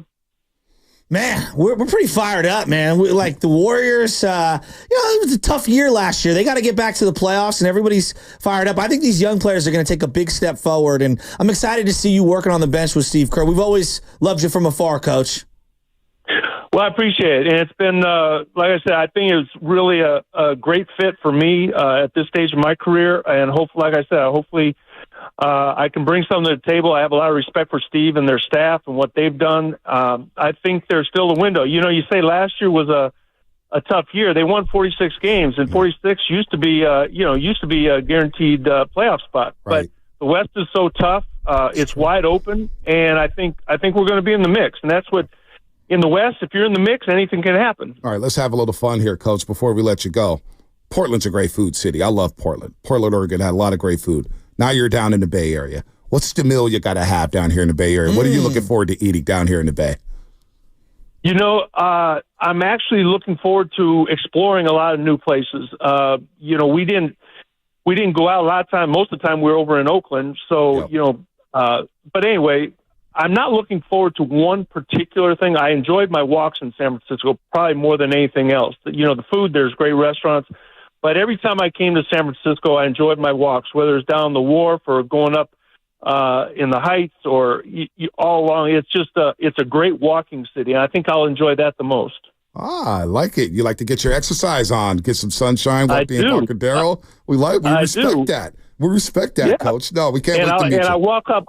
Man, we're pretty fired up, man. Like the Warriors, it was a tough year last year. They got to get back to the playoffs, and everybody's fired up. I think these young players are going to take a big step forward, and I'm excited to see you working on the bench with Steve Kerr. We've always loved you from afar, Coach. Well, I appreciate it. And it's been, like I said, I think it's really a great fit for me at this stage of my career. And hopefully, like I said, hopefully I can bring something to the table. I have a lot of respect for Steve and their staff and what they've done. I think there's still a window. You say last year was a tough year. They won 46 games, and 46 used to be a guaranteed playoff spot. Right. But the West is so tough. It's wide open, and I think we're going to be in the mix. And that's what, in the West, if you're in the mix, anything can happen. All right, let's have a little fun here, Coach, before we let you go. Portland's a great food city. I love Portland. Portland, Oregon had a lot of great food. Now you're down in the Bay Area. What's the meal you got to have down here in the Bay Area? What are you looking forward to eating down here in the Bay? I'm actually looking forward to exploring a lot of new places. We didn't go out a lot of time. Most of the time we were over in Oakland. So, but anyway, I'm not looking forward to one particular thing. I enjoyed my walks in San Francisco probably more than anything else. The food, there's great restaurants. But every time I came to San Francisco, I enjoyed my walks, whether it's down the wharf or going up in the Heights or all along. It's a great walking city, and I think I'll enjoy that the most. I like it. You like to get your exercise on, get some sunshine, walk the Embarcadero. We respect that. We respect that, Coach. No, we can't wait to meet you. I walk up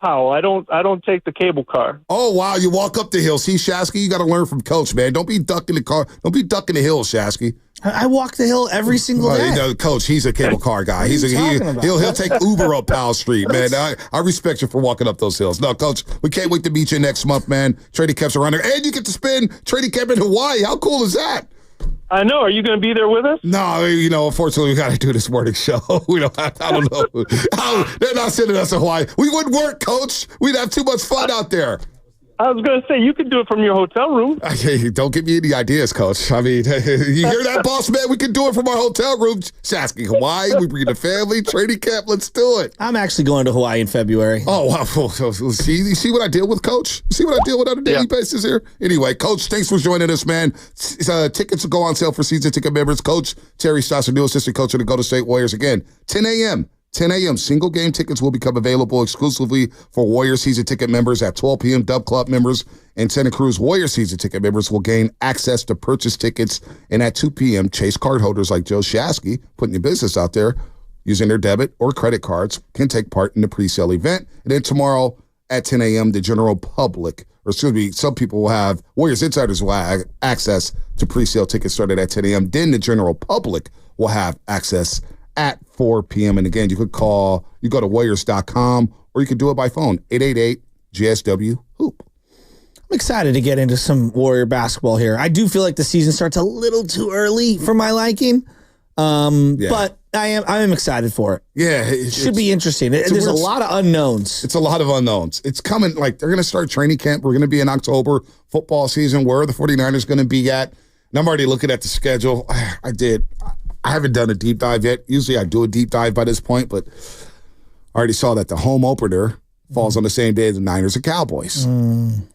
Powell. I don't take the cable car. Oh, wow. You walk up the hill. See, Shasky, you got to learn from Coach, man. Don't be ducking the car. Don't be ducking the hill, Shasky. I walk the hill every single day. Coach, he's a cable car guy. He'll take Uber up Powell Street, man. I respect you for walking up those hills. No, Coach, we can't wait to meet you next month, man. Trading camp's around there. And you get to spend trading camp in Hawaii. How cool is that? I know. Are you going to be there with us? No, unfortunately, we got to do this morning show. We don't have, I don't know. They're not sending us to Hawaii. We wouldn't work, Coach. We'd have too much fun out there. I was going to say, you could do it from your hotel room. Hey, don't give me any ideas, Coach. I mean, you hear that, boss man? We can do it from our hotel room. Shasky, Hawaii, we bring the family, training camp, let's do it. I'm actually going to Hawaii in February. Oh, wow. You see what I deal with, Coach? You see what I deal with on a daily basis here? Anyway, Coach, thanks for joining us, man. Tickets will go on sale for season ticket members. Coach Terry Stotts, new assistant coach of the Golden State Warriors. Again, 10 a.m., single game tickets will become available exclusively for Warriors season ticket members. At 12 p.m., Dub Club members and Santa Cruz Warriors season ticket members will gain access to purchase tickets. And at 2 p.m., Chase card holders like Joe Shasky, putting your business out there using their debit or credit cards, can take part in the pre-sale event. And then tomorrow at 10 a.m., the general public, some people will have, Warriors insiders will have access to pre-sale tickets started at 10 a.m. Then the general public will have access at 4 p.m. And again, you could call, you go to Warriors.com, or you could do it by phone, 888-GSW-HOOP. I'm excited to get into some Warrior basketball here. I do feel like the season starts a little too early for my liking, but I am excited for it. Yeah. It should be interesting. There's a lot of unknowns. It's a lot of unknowns. It's coming, like, they're going to start training camp. We're going to be in October, football season. Where are the 49ers going to be at? And I'm already looking at the schedule. I haven't done a deep dive yet. Usually I do a deep dive by this point, but I already saw that the home opener falls on the same day as the Niners and Cowboys.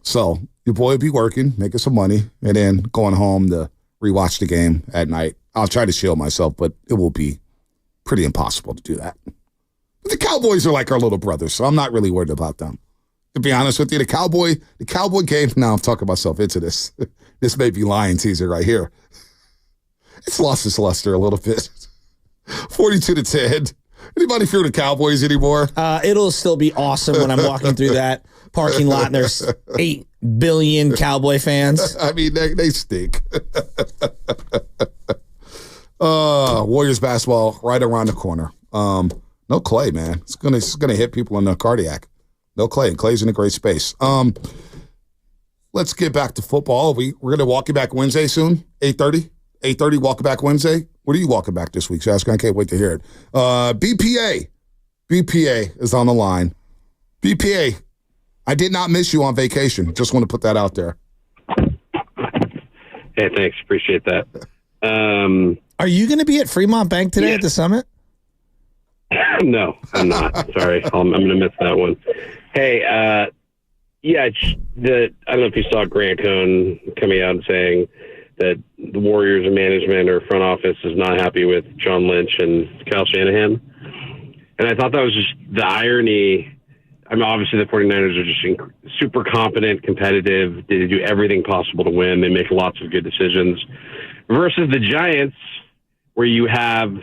So your boy will be working, making some money, and then going home to rewatch the game at night. I'll try to shield myself, but it will be pretty impossible to do that. But the Cowboys are like our little brothers, so I'm not really worried about them. To be honest with you, the Cowboy game, now I'm talking myself into this. This may be lying teaser right here. It's lost its luster a little bit. 42-10. Anybody fear the Cowboys anymore? It'll still be awesome when I'm walking through that parking lot and there's 8 billion Cowboy fans. I mean, they stink. Warriors basketball right around the corner. No Clay, man. It's gonna hit people in the cardiac. No Clay. And Clay's in a great space. Let's get back to football. We're gonna walk you back Wednesday soon. 8:30. 8:30, walking back Wednesday. What are you walking back this week, Shasky? I can't wait to hear it. BPA is on the line. BPA, I did not miss you on vacation. Just want to put that out there. Hey, thanks. Appreciate that. Are you going to be at Fremont Bank today at the summit? No, I'm not. Sorry. I'm going to miss that one. Hey, I don't know if you saw Grant Cohn coming out and saying that the Warriors management or front office is not happy with John Lynch and Kyle Shanahan. And I thought that was just the irony. I mean, obviously the 49ers are just super competent, competitive. They do everything possible to win. They make lots of good decisions. Versus the Giants, where you have,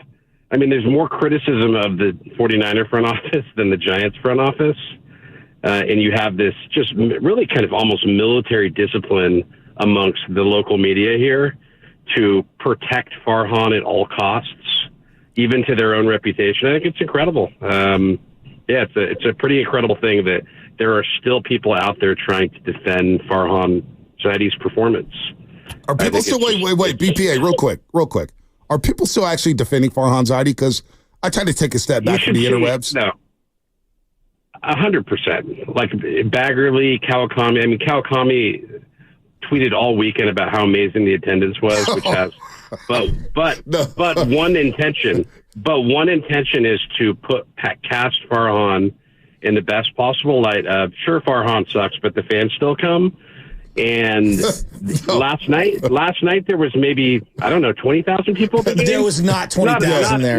I mean, there's more criticism of the 49er front office than the Giants front office. And you have this just really kind of almost military discipline amongst the local media here to protect Farhan at all costs, even to their own reputation. I think it's incredible. It's a pretty incredible thing that there are still people out there trying to defend Farhan Zaidi's performance. Are people still, wait, BPA, real quick. Are people still actually defending Farhan Zaidi? Because I tried to take a step back from the interwebs. No. 100%. Like Baggerly, Kawakami. I mean, Kawakami tweeted all weekend about how amazing the attendance was, which has, but one intention is to cast Farhan in the best possible light of, sure, Farhan sucks, but the fans still come. And last night there was maybe, I don't know, 20,000 people at the game. There was not 20,000 there.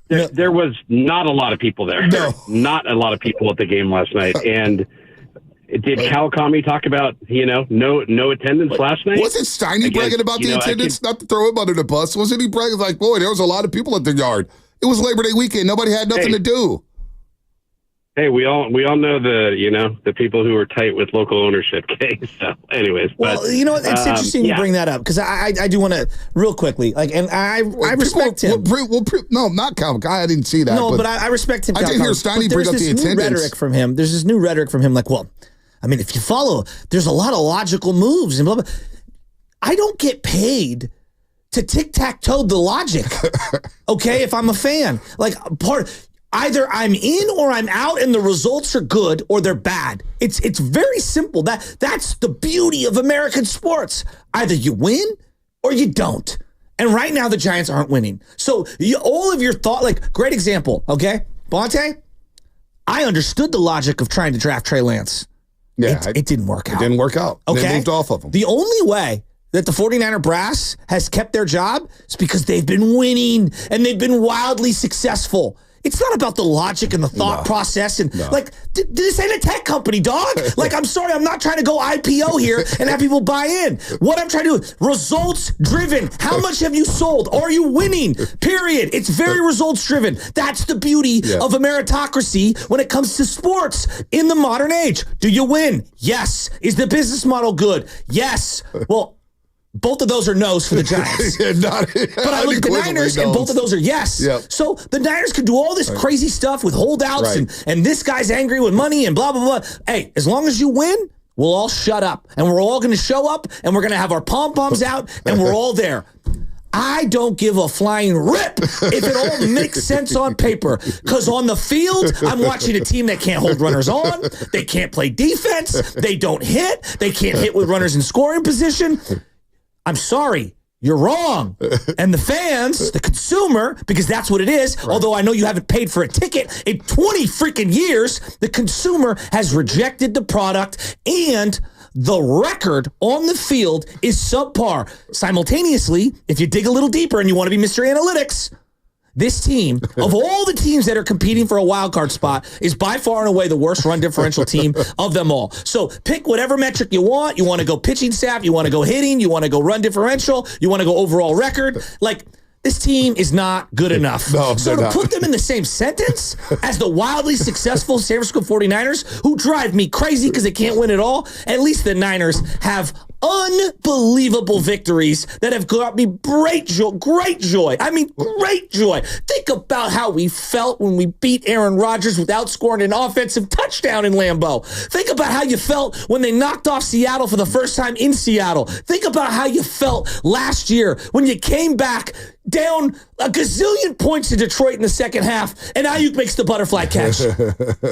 There was not a lot of people there. No. Not a lot of people at the game last night. And did Kawakami talk about, no attendance last night? Wasn't Steiny bragging about the attendance? Not to throw him under the bus. Wasn't he bragging like, boy, there was a lot of people at the yard? It was Labor Day weekend. Nobody had nothing to do. Hey, we all know the people who are tight with local ownership case. So, anyways, well, you know what? It's interesting you bring that up because I do want to real quickly I respect him. No, not Calvin. I didn't see that. No, but I respect him. I did hear Steiny bring up the attendance. Rhetoric from him. There's this new rhetoric from him. Like, well, I mean, if you follow, there's a lot of logical moves and blah blah. I don't get paid to tic-tac-toe the logic. Okay, if I'm a fan, like either I'm in or I'm out, and the results are good or they're bad. It's very simple. That's the beauty of American sports. Either you win or you don't. And right now the Giants aren't winning. So all of your thought, like great example. Okay, Bonte, I understood the logic of trying to draft Trey Lance. Yeah, it didn't work out. It didn't work out. Okay, they moved off of him. The only way that the 49er brass has kept their job is because they've been winning and they've been wildly successful. It's not about the logic and the thought process. And like, this ain't a tech company, dog. Like, I'm sorry, I'm not trying to go IPO here and have people buy in. What I'm trying to do is results driven. How much have you sold? Are you winning? Period. It's very results driven. That's the beauty of a meritocracy when it comes to sports in the modern age. Do you win? Yes. Is the business model good? Yes. Well, both of those are no's for the Giants. But I look at the Niners, and both of those are yes. Yep. So the Niners could do all this crazy stuff with holdouts, and this guy's angry with money and blah, blah, blah. Hey, as long as you win, we'll all shut up. And we're all going to show up, and we're going to have our pom-poms out, and we're all there. I don't give a flying rip if it all makes sense on paper. Because on the field, I'm watching a team that can't hold runners on. They can't play defense. They don't hit. They can't hit with runners in scoring position. I'm sorry, you're wrong. And the fans, the consumer, because that's what it is, although I know you haven't paid for a ticket in 20 freaking years, the consumer has rejected the product, and the record on the field is subpar. Simultaneously, if you dig a little deeper and you want to be Mr. Analytics, this team, of all the teams that are competing for a wild card spot, is by far and away the worst run differential team of them all. So pick whatever metric you want. You want to go pitching staff, you want to go hitting, you want to go run differential, you want to go overall record. Like, this team is not good enough. So to put them in the same sentence as the wildly successful San Francisco 49ers, who drive me crazy because they can't win at all, at least the Niners have unbelievable victories that have got me great joy. I mean, great joy. Think about how we felt when we beat Aaron Rodgers without scoring an offensive touchdown in Lambeau. Think about how you felt when they knocked off Seattle for the first time in Seattle. Think about how you felt last year when you came back down a gazillion points to Detroit in the second half, and Ayuk makes the butterfly catch.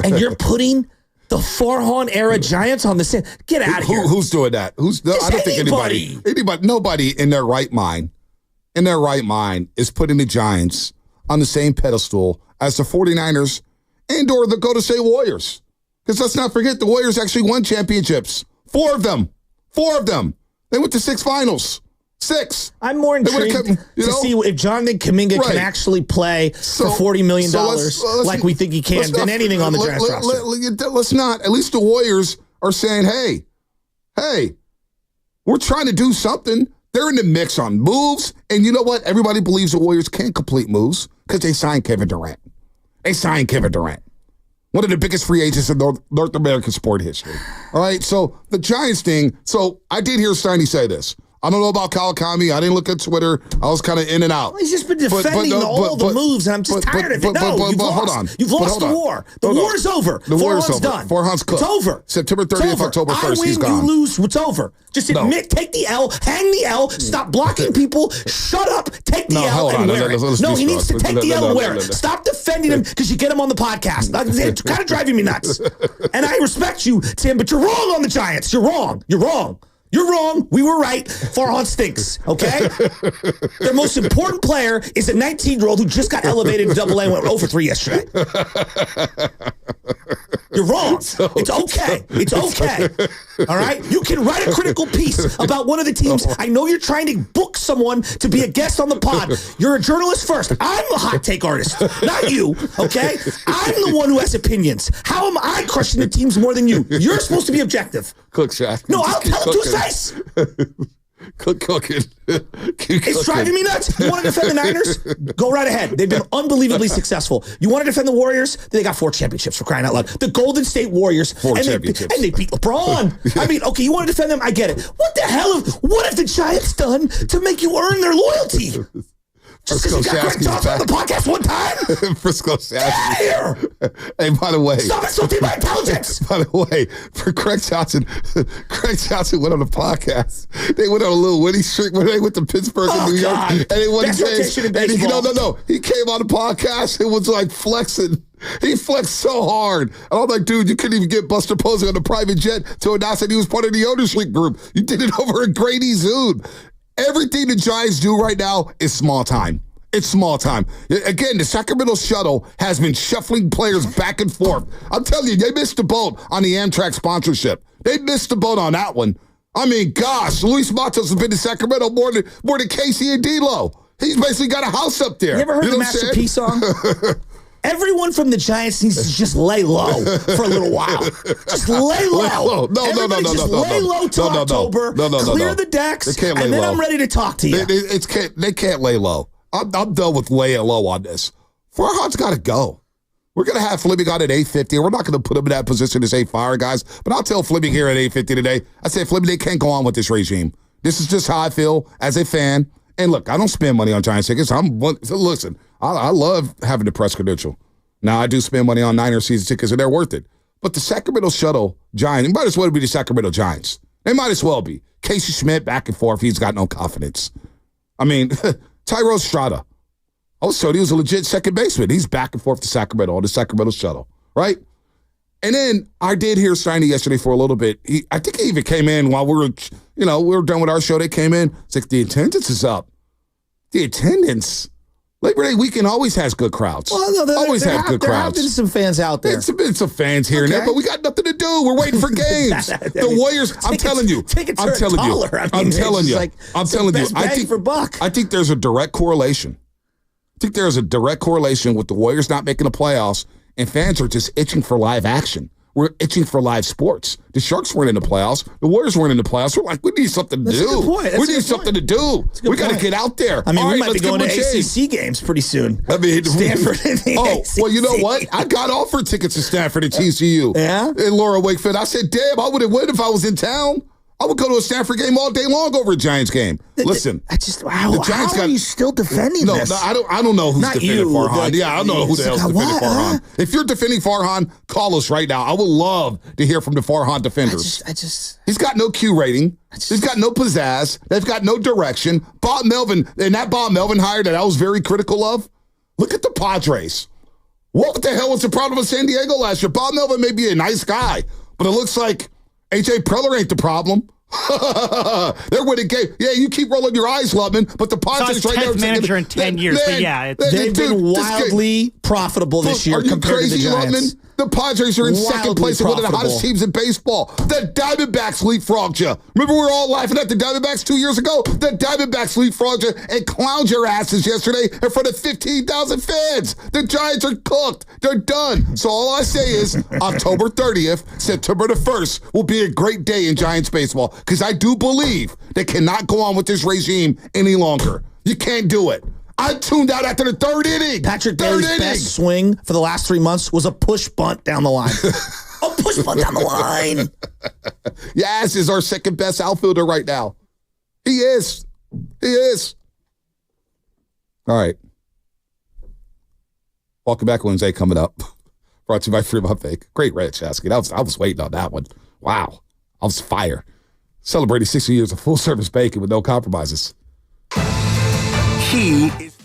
And you're putting the Farhan era Giants on the same. Get out of here. Who's doing that? I don't think nobody in their right mind is putting the Giants on the same pedestal as the 49ers and or the Golden State Warriors. Because let's not forget, the Warriors actually won championships. 4 of them. They went to 6 finals. 6. I'm more intrigued to see if Jonathan Kuminga can actually play for $40 million like we think he can than anything on the Giants roster. Let's not. At least the Warriors are saying, hey, we're trying to do something. They're in the mix on moves. And you know what? Everybody believes the Warriors can't complete moves because they signed Kevin Durant. One of the biggest free agents in North American sport history. All right, so the Giants thing. So I did hear Steiny say this. I don't know about Kawakami. I didn't look at Twitter. I was kind of in and out. He's just been defending all the moves, and I'm just tired of it. You've lost the war. The war is over. The war is over. Done. Farhan's cooked. It's over. September 30th, October 1st, he's gone. You lose, it's over. Just admit, take the L, hang the L, stop blocking people, shut up, take the L and wear it. No, he needs to take the L and wear it. Stop defending him because you get him on the podcast. It's kind of driving me nuts. And I respect you, Tim, but you're wrong on the Giants. You're wrong. You're wrong. We were right. Farhan stinks, okay? Their most important player is a 19-year-old who just got elevated to AA and went 0 for 3 yesterday. You're wrong. It's okay. All right? You can write a critical piece about one of the teams. I know you're trying to book someone to be a guest on the pod. You're a journalist first. I'm a hot take artist, not you, okay? I'm the one who has opinions. How am I crushing the teams more than you? You're supposed to be objective. Cook, Shaq. No, I'll tell it to his face. Keep cooking. It's driving me nuts. You want to defend the Niners? Go right ahead. They've been unbelievably successful. You want to defend the Warriors? They got 4 championships, for crying out loud. The Golden State Warriors. 4 championships. And they beat LeBron. I mean, okay, you want to defend them? I get it. What have the Giants done to make you earn their loyalty? Just because you got Greg Johnson on the podcast one time? Frisco Shasky. Here. Hey, by the way. Stop insulting my intelligence. By the way, for Greg Johnson went on the podcast. They went on a little winning streak when they went to Pittsburgh and New York. And they won the game. And he came on the podcast and was like flexing. He flexed so hard. And I'm like, dude, you couldn't even get Buster Posey on the private jet to announce that he was part of the Owners League group. You did it over at Grady Zoon. Everything the Giants do right now is small time. It's small time. Again, the Sacramento Shuttle has been shuffling players back and forth. I'm telling you, they missed the boat on the Amtrak sponsorship. They missed the boat on that one. I mean, gosh, Luis Matos has been to Sacramento more than Casey and D'Lo. He's basically got a house up there. You ever heard the Master P song? Everyone from the Giants needs to just lay low for a little while. Just lay low. No. Lay low till October. Clear the decks, and then I'm ready to talk to you. They can't lay low. I'm done with laying low on this. Farhan's got to go. We're going to have Fleming on at 8:50. We're not going to put him in that position to say fire guys, but I'll tell Fleming here at 8:50 today. I say, Fleming, they can't go on with this regime. This is just how I feel as a fan. And look, I don't spend money on Giants tickets. Listen, I love having the press credential. Now, I do spend money on Niners season tickets, and they're worth it. But the Sacramento Shuttle Giants, it might as well be the Sacramento Giants. They might as well be. Casey Schmidt, back and forth, he's got no confidence. I mean, Tyrone Strada. I was told he was a legit second baseman. He's back and forth to Sacramento on the Sacramento Shuttle, right? And then I did hear Steiny yesterday for a little bit. I think he even came in while we were done with our show. They came in. It's like, the attendance is up. The attendance. Labor Day weekend always has good crowds. Well, no, always have good crowds. There have been some fans out there. It's been some fans here and there, but we got nothing to do. We're waiting for games. The Warriors, I'm telling you. I'm telling you. I think there's a direct correlation. with the Warriors not making the playoffs, and fans are just itching for live action. We're itching for live sports. The Sharks weren't in the playoffs. The Warriors weren't in the playoffs. We're like, we need something to do. We need something to do. We got to get out there. I mean, we might be going to ACC games pretty soon. I mean, Stanford and the ACC. Well, you know what? I got offered tickets to Stanford and TCU. Yeah? And Laura Wakefield. I said, damn, I would have won if I was in town. I would go to a Stanford game all day long over a Giants game. Listen, how are you still defending this? No, I don't know who's defending Farhan. I don't know who the hell's defending Farhan. If you're defending Farhan, call us right now. I would love to hear from the Farhan defenders. He's got no Q rating. He's got no pizzazz. They've got no direction. Bob Melvin, and that Bob Melvin hire that I was very critical of, look at the Padres. What the hell was the problem with San Diego last year? Bob Melvin may be a nice guy, but it looks like A.J. Preller ain't the problem. They're winning game. Yeah, you keep rolling your eyes, Lubman, but the Padres right now. Manager in 10 years, but yeah, they've been wildly profitable this year compared to the Giants. Lubman? The Padres are in second place and one of the hottest teams in baseball. The Diamondbacks leapfrogged you. Remember, we were all laughing at the Diamondbacks 2 years ago? The Diamondbacks leapfrogged you and clowned your asses yesterday in front of 15,000 fans. The Giants are cooked. They're done. So all I say is October 30th, September the 1st will be a great day in Giants baseball because I do believe they cannot go on with this regime any longer. You can't do it. I tuned out after the third inning. Patrick Bailey's best swing for the last 3 months was a push bunt down the line. A push bunt down the line. Yaz is our second best outfielder right now. He is. All right. Welcome Back Wednesday coming up. Brought to you by Fremont Bake. Great Red Chasky. I was waiting on that one. Wow. I was fire. Celebrating 60 years of full-service baking with no compromises. He is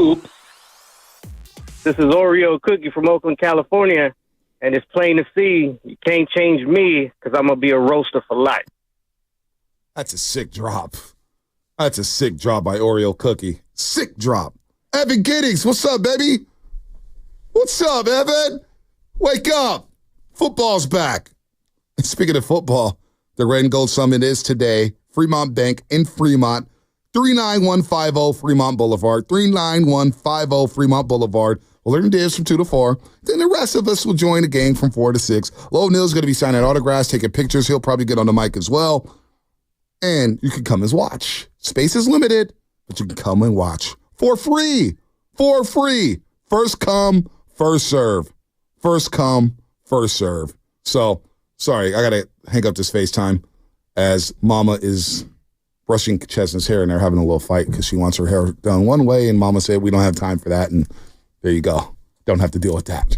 Oops. This is Oreo Cookie from Oakland, California, and it's plain to see you can't change me because I'm going to be a roaster for life. That's a sick drop. That's a sick drop by Oreo Cookie. Sick drop. Evan Giddings, what's up, baby? What's up, Evan? Wake up. Football's back. Speaking of football, the Red and Gold Summit is today. Fremont Bank in Fremont. 39150 Fremont Boulevard. 39150 Fremont Boulevard. We'll learn this from 2 to 4. Then the rest of us will join the game from 4 to 6. Lo Neal's going to be signing autographs, taking pictures. He'll probably get on the mic as well. And you can come and watch. Space is limited, but you can come and watch. For free. For free. First come, first serve. First come, first serve. So, sorry, I got to hang up this FaceTime as Mama is brushing Chestnut's hair and they're having a little fight because she wants her hair done one way and Mama said we don't have time for that. And there you go. Don't have to deal with that.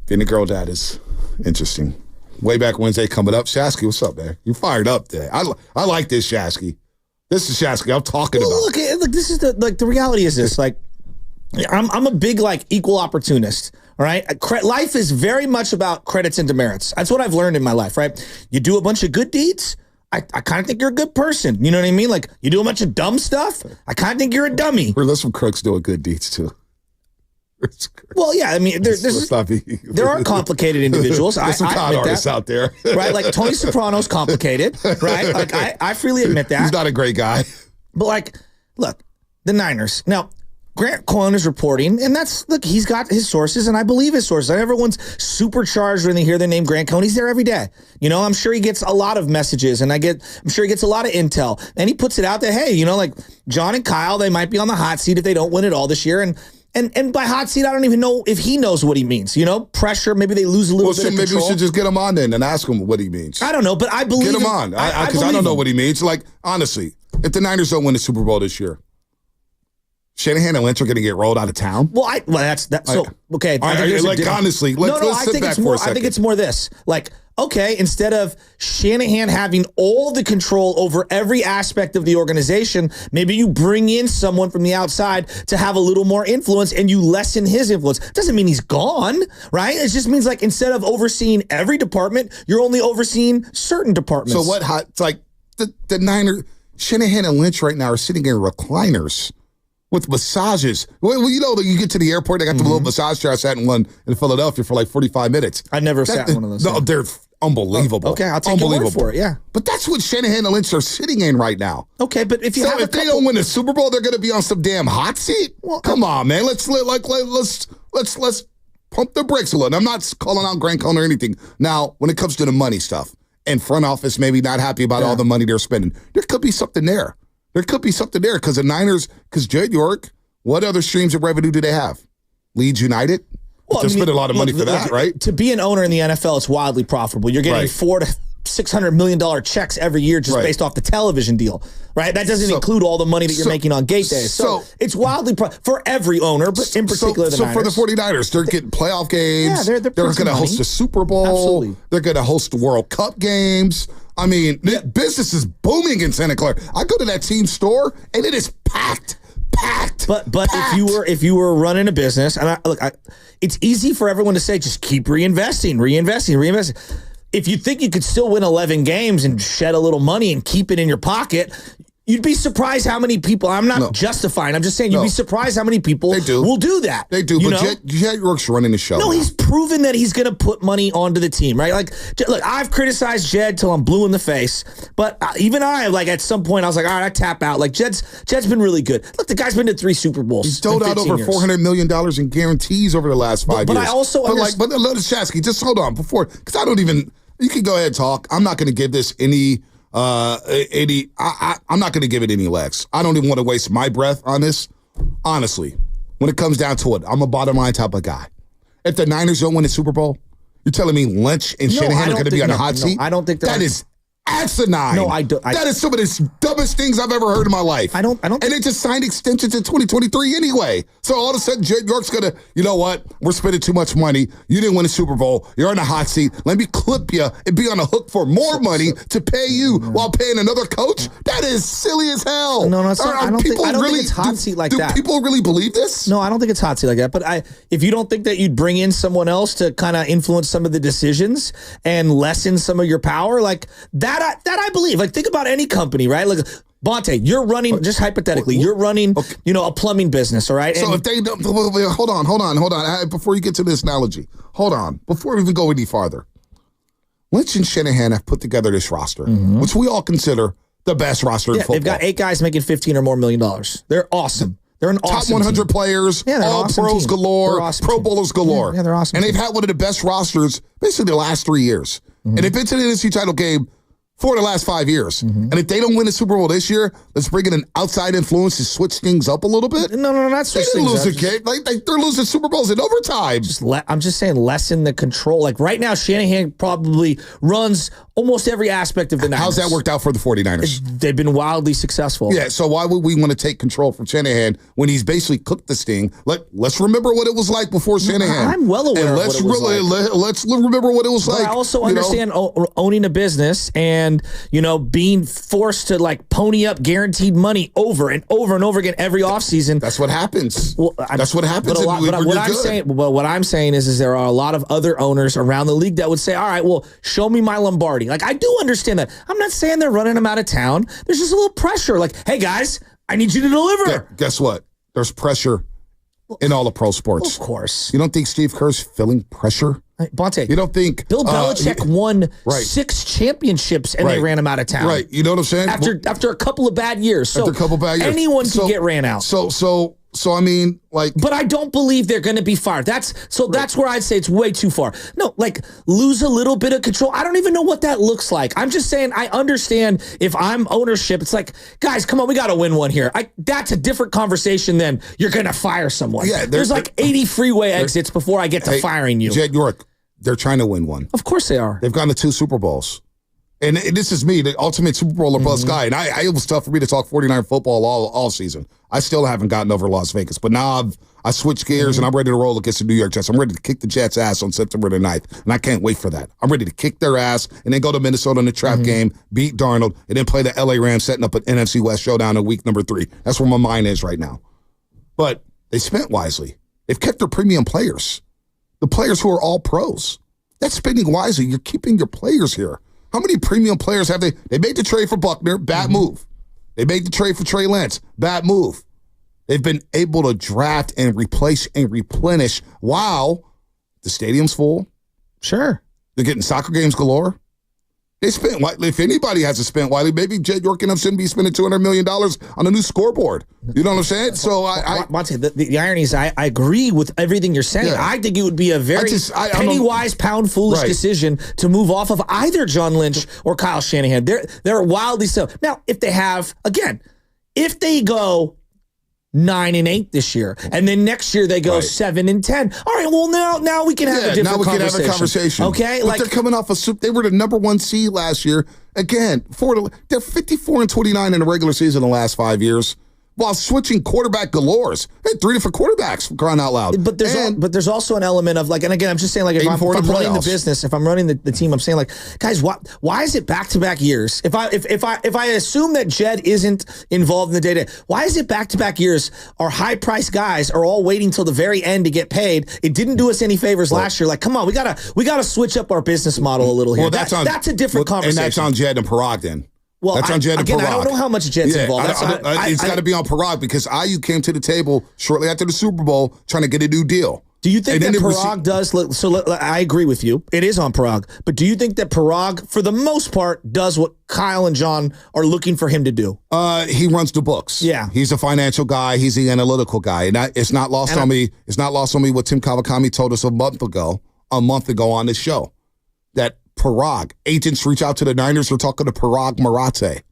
Being a girl dad is interesting. Way Back Wednesday coming up. Shasky, what's up, man? You fired up today. I like this, Shasky. This is Shasky I'm talking about. Look, this is the reality is this. Like, I'm a big, equal opportunist, all right? Life is very much about credits and demerits. That's what I've learned in my life, right? You do a bunch of good deeds, I kind of think you're a good person. You know what I mean? Like, you do a bunch of dumb stuff, I kind of think you're a dummy. Or there's some crooks doing good deeds, too. Well, yeah, I mean, there are complicated individuals. There's some con artists out there. Right? Like, Tony Soprano's complicated, right? Like, I freely admit that. He's not a great guy. But, look, the Niners. Now, Grant Cohn is reporting, and he's got his sources, and I believe his sources. Everyone's supercharged when they hear the name Grant Cohn. He's there every day. You know, I'm sure he gets a lot of messages, and I'm sure he gets a lot of intel. And he puts it out that, hey, John and Kyle, they might be on the hot seat if they don't win it all this year. And by hot seat, I don't even know if he knows what he means. Pressure, maybe they lose a little bit of control. Maybe we should just get him on then and ask him what he means. I don't know, but I believe Get him on, because I don't know what he means. Like, honestly, if the Niners don't win the Super Bowl this year, Shanahan and Lynch are going to get rolled out of town? That's so, okay. Honestly, let's sit back for a second. I think it's more this. Okay, instead of Shanahan having all the control over every aspect of the organization, maybe you bring in someone from the outside to have a little more influence and you lessen his influence. Doesn't mean he's gone, right? It just means instead of overseeing every department, you're only overseeing certain departments. So it's like the Niners, Shanahan and Lynch right now are sitting in recliners with massages. Well, you get to the airport, they got the little massage chair. I sat in one in Philadelphia for 45 minutes. I never sat in one of those. No, they're unbelievable. Okay, I'll take your word for it, yeah. But that's what Shanahan and Lynch are sitting in right now. Okay, but if they don't win the Super Bowl, they're going to be on some damn hot seat? Well, come on, man. Let's pump the brakes a little. I'm not calling out Grant Cohn or anything. Now, when it comes to the money stuff, and front office maybe not happy about all the money they're spending, there could be something there. There could be something there because the Niners, because Jed York, what other streams of revenue do they have? Leeds United? Well, they spend a lot of money for that, right? To be an owner in the NFL, it's wildly profitable. You're getting $400 to $600 million checks every year just based off the television deal, right? That doesn't include all the money that you're making on gate days. So it's wildly for every owner, but in particular the Niners. So for the 49ers, they're getting playoff games. Yeah, they're going to host the Super Bowl. Absolutely. They're going to host the World Cup games. I mean, business is booming in Santa Clara. I go to that team store, and it is packed. But if you were running a business, and it's easy for everyone to say, just keep reinvesting. If you think you could still win 11 games and shed a little money and keep it in your pocket, you'd be surprised how many people. I'm not justifying. I'm just saying you'd be surprised how many people will do that. They do. But Jed York's running the show. No, he's proven that he's going to put money onto the team, right? Look, I've criticized Jed till I'm blue in the face, but even at some point I was like, all right, I tap out. Jed's been really good. Look, the guy's been to 3 Super Bowls. He's doled out over $400 million in guarantees over the last 5 years. But I also but Shasky, just hold on because I don't even. You can go ahead and talk. I'm not going to give this any. I'm not going to give it any legs. I don't even want to waste my breath on this. Honestly, when it comes down to it, I'm a bottom line type of guy. If the Niners don't win the Super Bowl, you're telling me Lynch and Shanahan are going to be on the hot seat? I don't think that is asinine. No, I don't. That is some of the dumbest things I've ever heard in my life. I don't. And they just signed extensions in 2023 anyway. So all of a sudden, Jed York's gonna, you know what? We're spending too much money. You didn't win a Super Bowl. You're on the hot seat. Let me clip you and be on the hook for more money to pay you while paying another coach. That is silly as hell. No, it's not. I don't think it's hot seat like that. Do people really believe this? No, I don't think it's hot seat like that. But if you don't think that you'd bring in someone else to kind of influence some of the decisions and lessen some of your power, like that I believe. Like, think about any company, right? Like, Bonte, you're running, just hypothetically, you're running, a plumbing business, all right? So if they don't, hold on. Before you get to this analogy, hold on. Before we even go any farther, Lynch and Shanahan have put together this roster, which we all consider the best roster in football. They've got 8 guys making $15 or more $1 million. They're awesome. They're an awesome top 100 team. players, Yeah, all awesome pros team. galore, Awesome Pro team. Bowlers galore. Yeah, they're awesome. And they've had one of the best rosters basically the last 3 years. And they've been to the NFC title game for the last 5 years. And if they don't win the Super Bowl this year, let's bring in an outside influence to switch things up a little bit. No, not switch they things lose up. a game. They're losing Super Bowls in overtime. I'm just saying lessen the control. Like right now, Shanahan probably runs almost every aspect of the Niners. How's that worked out for the 49ers? They've been wildly successful. Yeah, so why would we want to take control from Shanahan when he's basically cooked this thing? Let's remember what it was like before Shanahan. I'm well aware of what it was like. Let's remember what it was like. I also understand owning a business and, being forced to like pony up guaranteed money over and over and over again every offseason. That's what happens. Well, that's what happens. What I'm saying is there are a lot of other owners around the league that would say, all right, well, show me my Lombardi. Like, I do understand that. I'm not saying they're running them out of town. There's just a little pressure. Like, hey, guys, I need you to deliver. Guess what? There's pressure in all the pro sports. Of course. You don't think Steve Kerr's feeling pressure? Bonte, you don't think Bill Belichick won 6 championships and they ran him out of town? Right. You know what I'm saying? After a couple of bad years. So after a couple of bad years. Anyone can get ran out. So I mean, like, but I don't believe they're going to be fired. That's where I'd say it's way too far. No, like lose a little bit of control. I don't even know what that looks like. I'm just saying I understand if I'm ownership. It's like, guys, come on, we got to win one here. That's a different conversation than you're going to fire someone. Yeah, there's like 80 freeway exits before I get to firing you. Jed York, they're trying to win one. Of course they are. They've gone to 2 Super Bowls. And this is me, the ultimate Super Bowl or bust guy. And it was tough for me to talk 49 football all season. I still haven't gotten over Las Vegas. But now I switched gears and I'm ready to roll against the New York Jets. I'm ready to kick the Jets' ass on September the 9th. And I can't wait for that. I'm ready to kick their ass and then go to Minnesota in the trap game, beat Darnold, and then play the LA Rams, setting up an NFC West showdown in week number 3. That's where my mind is right now. But they spent wisely. They've kept their premium players. The players who are all pros. That's spending wisely. You're keeping your players here. How many premium players have they? They made the trade for Buckner, bad move. They made the trade for Trey Lance, bad move. They've been able to draft and replace and replenish while the stadium's full. Sure. They're getting soccer games galore. They spent, if anybody has to spend widely, maybe Jed York and them shouldn't be spending $200 million on a new scoreboard. You know what I'm saying? So Monte, the irony is I agree with everything you're saying. Yeah. I think it would be a very penny-wise, pound-foolish decision to move off of either John Lynch or Kyle Shanahan. They're wildly so. Now, if they go 9-8 this year, and then next year they go 7-10. All right, well now we can have a different conversation. Okay, but they're coming off they were the number 1 seed last year. Again, they're 54-29 in the regular season in the last 5 years, while switching quarterback galores. They had 3 different quarterbacks, for crying out loud. But there's also an element of like, and again, I'm just saying, like, if I'm running the business, if I'm running the team, I'm saying, like, guys, why is it back-to-back years? If I assume that Jed isn't involved in the day-to-day, why is it back-to-back years? Our high-priced guys are all waiting till the very end to get paid. It didn't do us any favors last year. Like, come on, we gotta switch up our business model a little here. Well, that's a different conversation. And that's on Jed and Parag then. Well, that's on Jed and Parag. I don't know how much Jed's involved. It's got to be on Parag because IU came to the table shortly after the Super Bowl trying to get a new deal. Do you think that Parag does? I agree with you. It is on Parag. But do you think that Parag, for the most part, does what Kyle and John are looking for him to do? He runs the books. Yeah. He's a financial guy. He's the analytical guy. And it's not lost on me. It's not lost on me what Tim Kawakami told us a month ago on this show. That Parag, agents reach out to the Niners. We're talking to Parag Marate.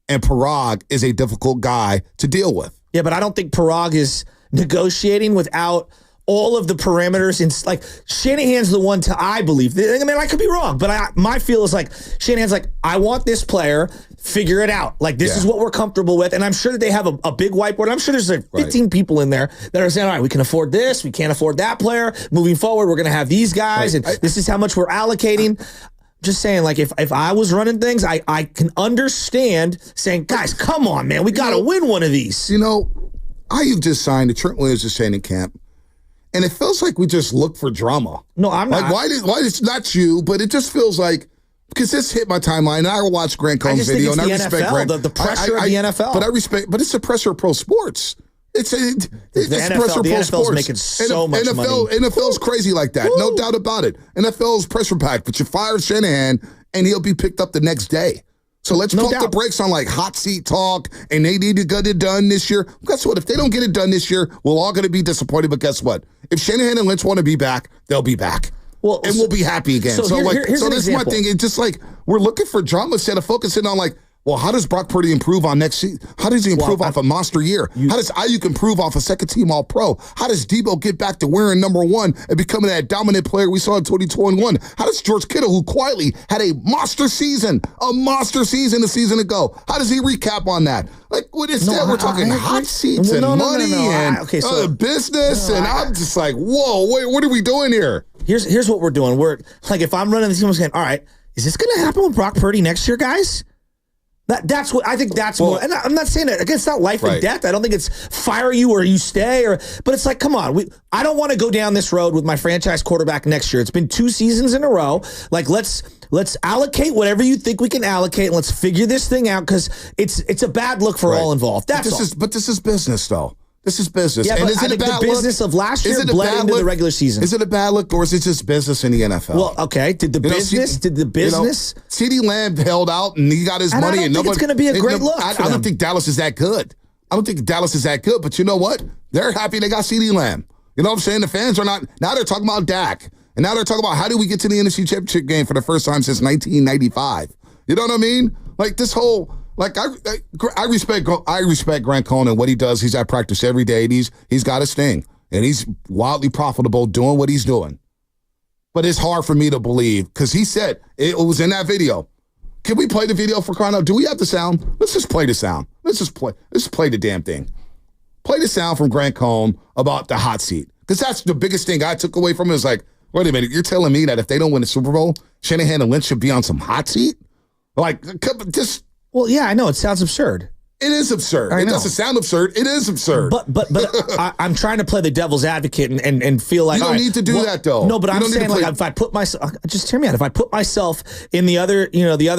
And Parag is a difficult guy to deal with. Yeah, but I don't think Parag is negotiating without all of the parameters. And like Shanahan's the one I believe. I mean, I could be wrong, but my feel is like Shanahan's like, I want this player. Figure it out. Like, this is what we're comfortable with. And I'm sure that they have a big whiteboard. I'm sure there's like 15 people in there that are saying, all right, we can afford this. We can't afford that player. Moving forward, we're going to have these guys. And this is how much we're allocating. Just saying, like, if I was running things, I can understand saying, guys, come on, man. We got to win one of these. You know, Ayuk just signed. Trent Williams is training camp. And it feels like we just look for drama. No, I'm not. Like, why it's not you, but it just feels like, because this hit my timeline, and I watched Grant Cohn's video, and I respect Grant. The pressure of the NFL. But it's the pressure of pro sports. It's the NFL, the NFL's making so much money. NFL's crazy like that, no doubt about it. NFL's pressure packed, but you fire Shanahan, and he'll be picked up the next day. So let's pump the brakes on like hot seat talk, and they need to get it done this year. Guess what? If they don't get it done this year, we're all going to be disappointed. But guess what? If Shanahan and Lynch want to be back, they'll be back. Well, and we'll be happy again. So this is my thing. It's just like we're looking for drama instead of focusing on like, well, how does Brock Purdy improve on next season? How does he improve off a monster year? How does Ayuk improve off a second-team All-Pro? How does Debo get back to wearing number 1 and becoming that dominant player we saw in 2021? How does George Kittle, who quietly had a monster season a season ago, how does he recap on that? Like, instead we're talking hot seats and money and business, and I'm just like, whoa, wait, what are we doing here? Here's what we're doing. We're like, if I'm running the team, I'm saying, all right, is this going to happen with Brock Purdy next year, guys? That's what I think. That's more. And I'm not saying that again. It's not life and death. I don't think it's fire you or you stay. But it's like, come on. I don't want to go down this road with my franchise quarterback next year. It's been 2 seasons in a row. Like, let's allocate whatever you think we can allocate, and let's figure this thing out, because it's a bad look for all involved. But this is business, though. This is business. Yeah, but I think the business of last year bled into the regular season. Is it a bad look, or is it just business in the NFL? Well, okay. Did the business? CeeDee Lamb held out, and he got his money. I don't think it's going to be a great look. I don't think Dallas is that good. But you know what? They're happy they got CeeDee Lamb. You know what I'm saying? The fans are not. Now they're talking about Dak. And now they're talking about how do we get to the NFC Championship game for the first time since 1995. You know what I mean? Like this whole... Like I respect Grant Cohn and what he does. He's at practice every day. He's got his thing, and he's wildly profitable doing what he's doing. But it's hard for me to believe, because he said it was in that video. Can we play the video for crying out? Do we have the sound? Let's just play the sound. Let's just play the damn thing. Play the sound from Grant Cohn about the hot seat, because that's the biggest thing I took away from it. Is like, wait a minute, you're telling me that if they don't win the Super Bowl, Shanahan and Lynch should be on some hot seat? Like, just. Well, yeah, I know. It sounds absurd. It is absurd. It doesn't sound absurd. It is absurd. But I'm trying to play the devil's advocate and feel like... You don't need to do that, though. No, but I'm saying, like, if I put myself... Just hear me out. If I put myself in the other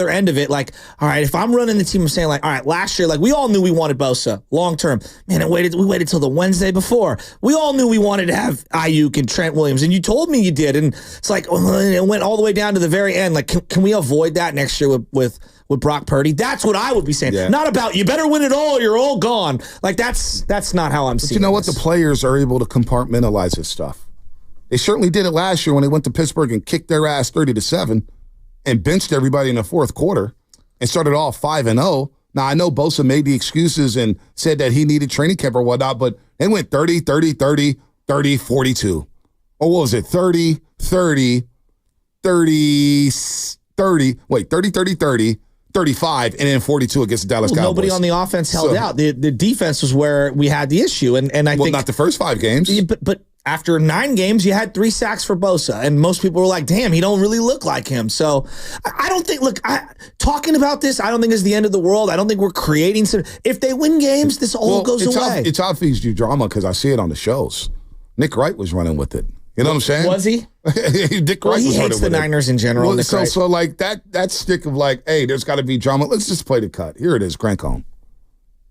end of it, like, all right, if I'm running the team, I'm saying, like, all right, last year, like, we all knew we wanted Bosa long term. Man, we waited till the Wednesday before. We all knew we wanted to have Ayuk and Trent Williams, and you told me you did, and it's like, it went all the way down to the very end. Like, can we avoid that next year with Brock Purdy? That's what I would be saying. Yeah. Not about, you better win it all, you're all gone. Like, that's not how I'm seeing it. You know what? The players are able to compartmentalize this stuff. They certainly did it last year when they went to Pittsburgh and kicked their ass 30-7 and benched everybody in the fourth quarter and started off 5-0. Now, I know Bosa made the excuses and said that he needed training camp or whatnot, but they went 30, 30, 30, 30, 42. Or what was it? 30, 30, 30, 30. Wait, 30, 30, 30. 35 and then 42 against the Dallas Cowboys. Nobody on the offense held out. The defense was where we had the issue, and I think not the first 5 games, but after 9 games, you had 3 sacks for Bosa, and most people were like, "Damn, he don't really look like him." So I don't think. Look, talking about this, I don't think is the end of the world. I don't think we're creating some. If they win games, this all goes away. It's obvious you drama because I see it on the shows. Nick Wright was running with it. You know what I'm saying? Was he? Dick Wright he hates the Niners in general. Well, so like that stick of like, hey, there's got to be drama. Let's just play the cut. Here it is, Grant Cohn.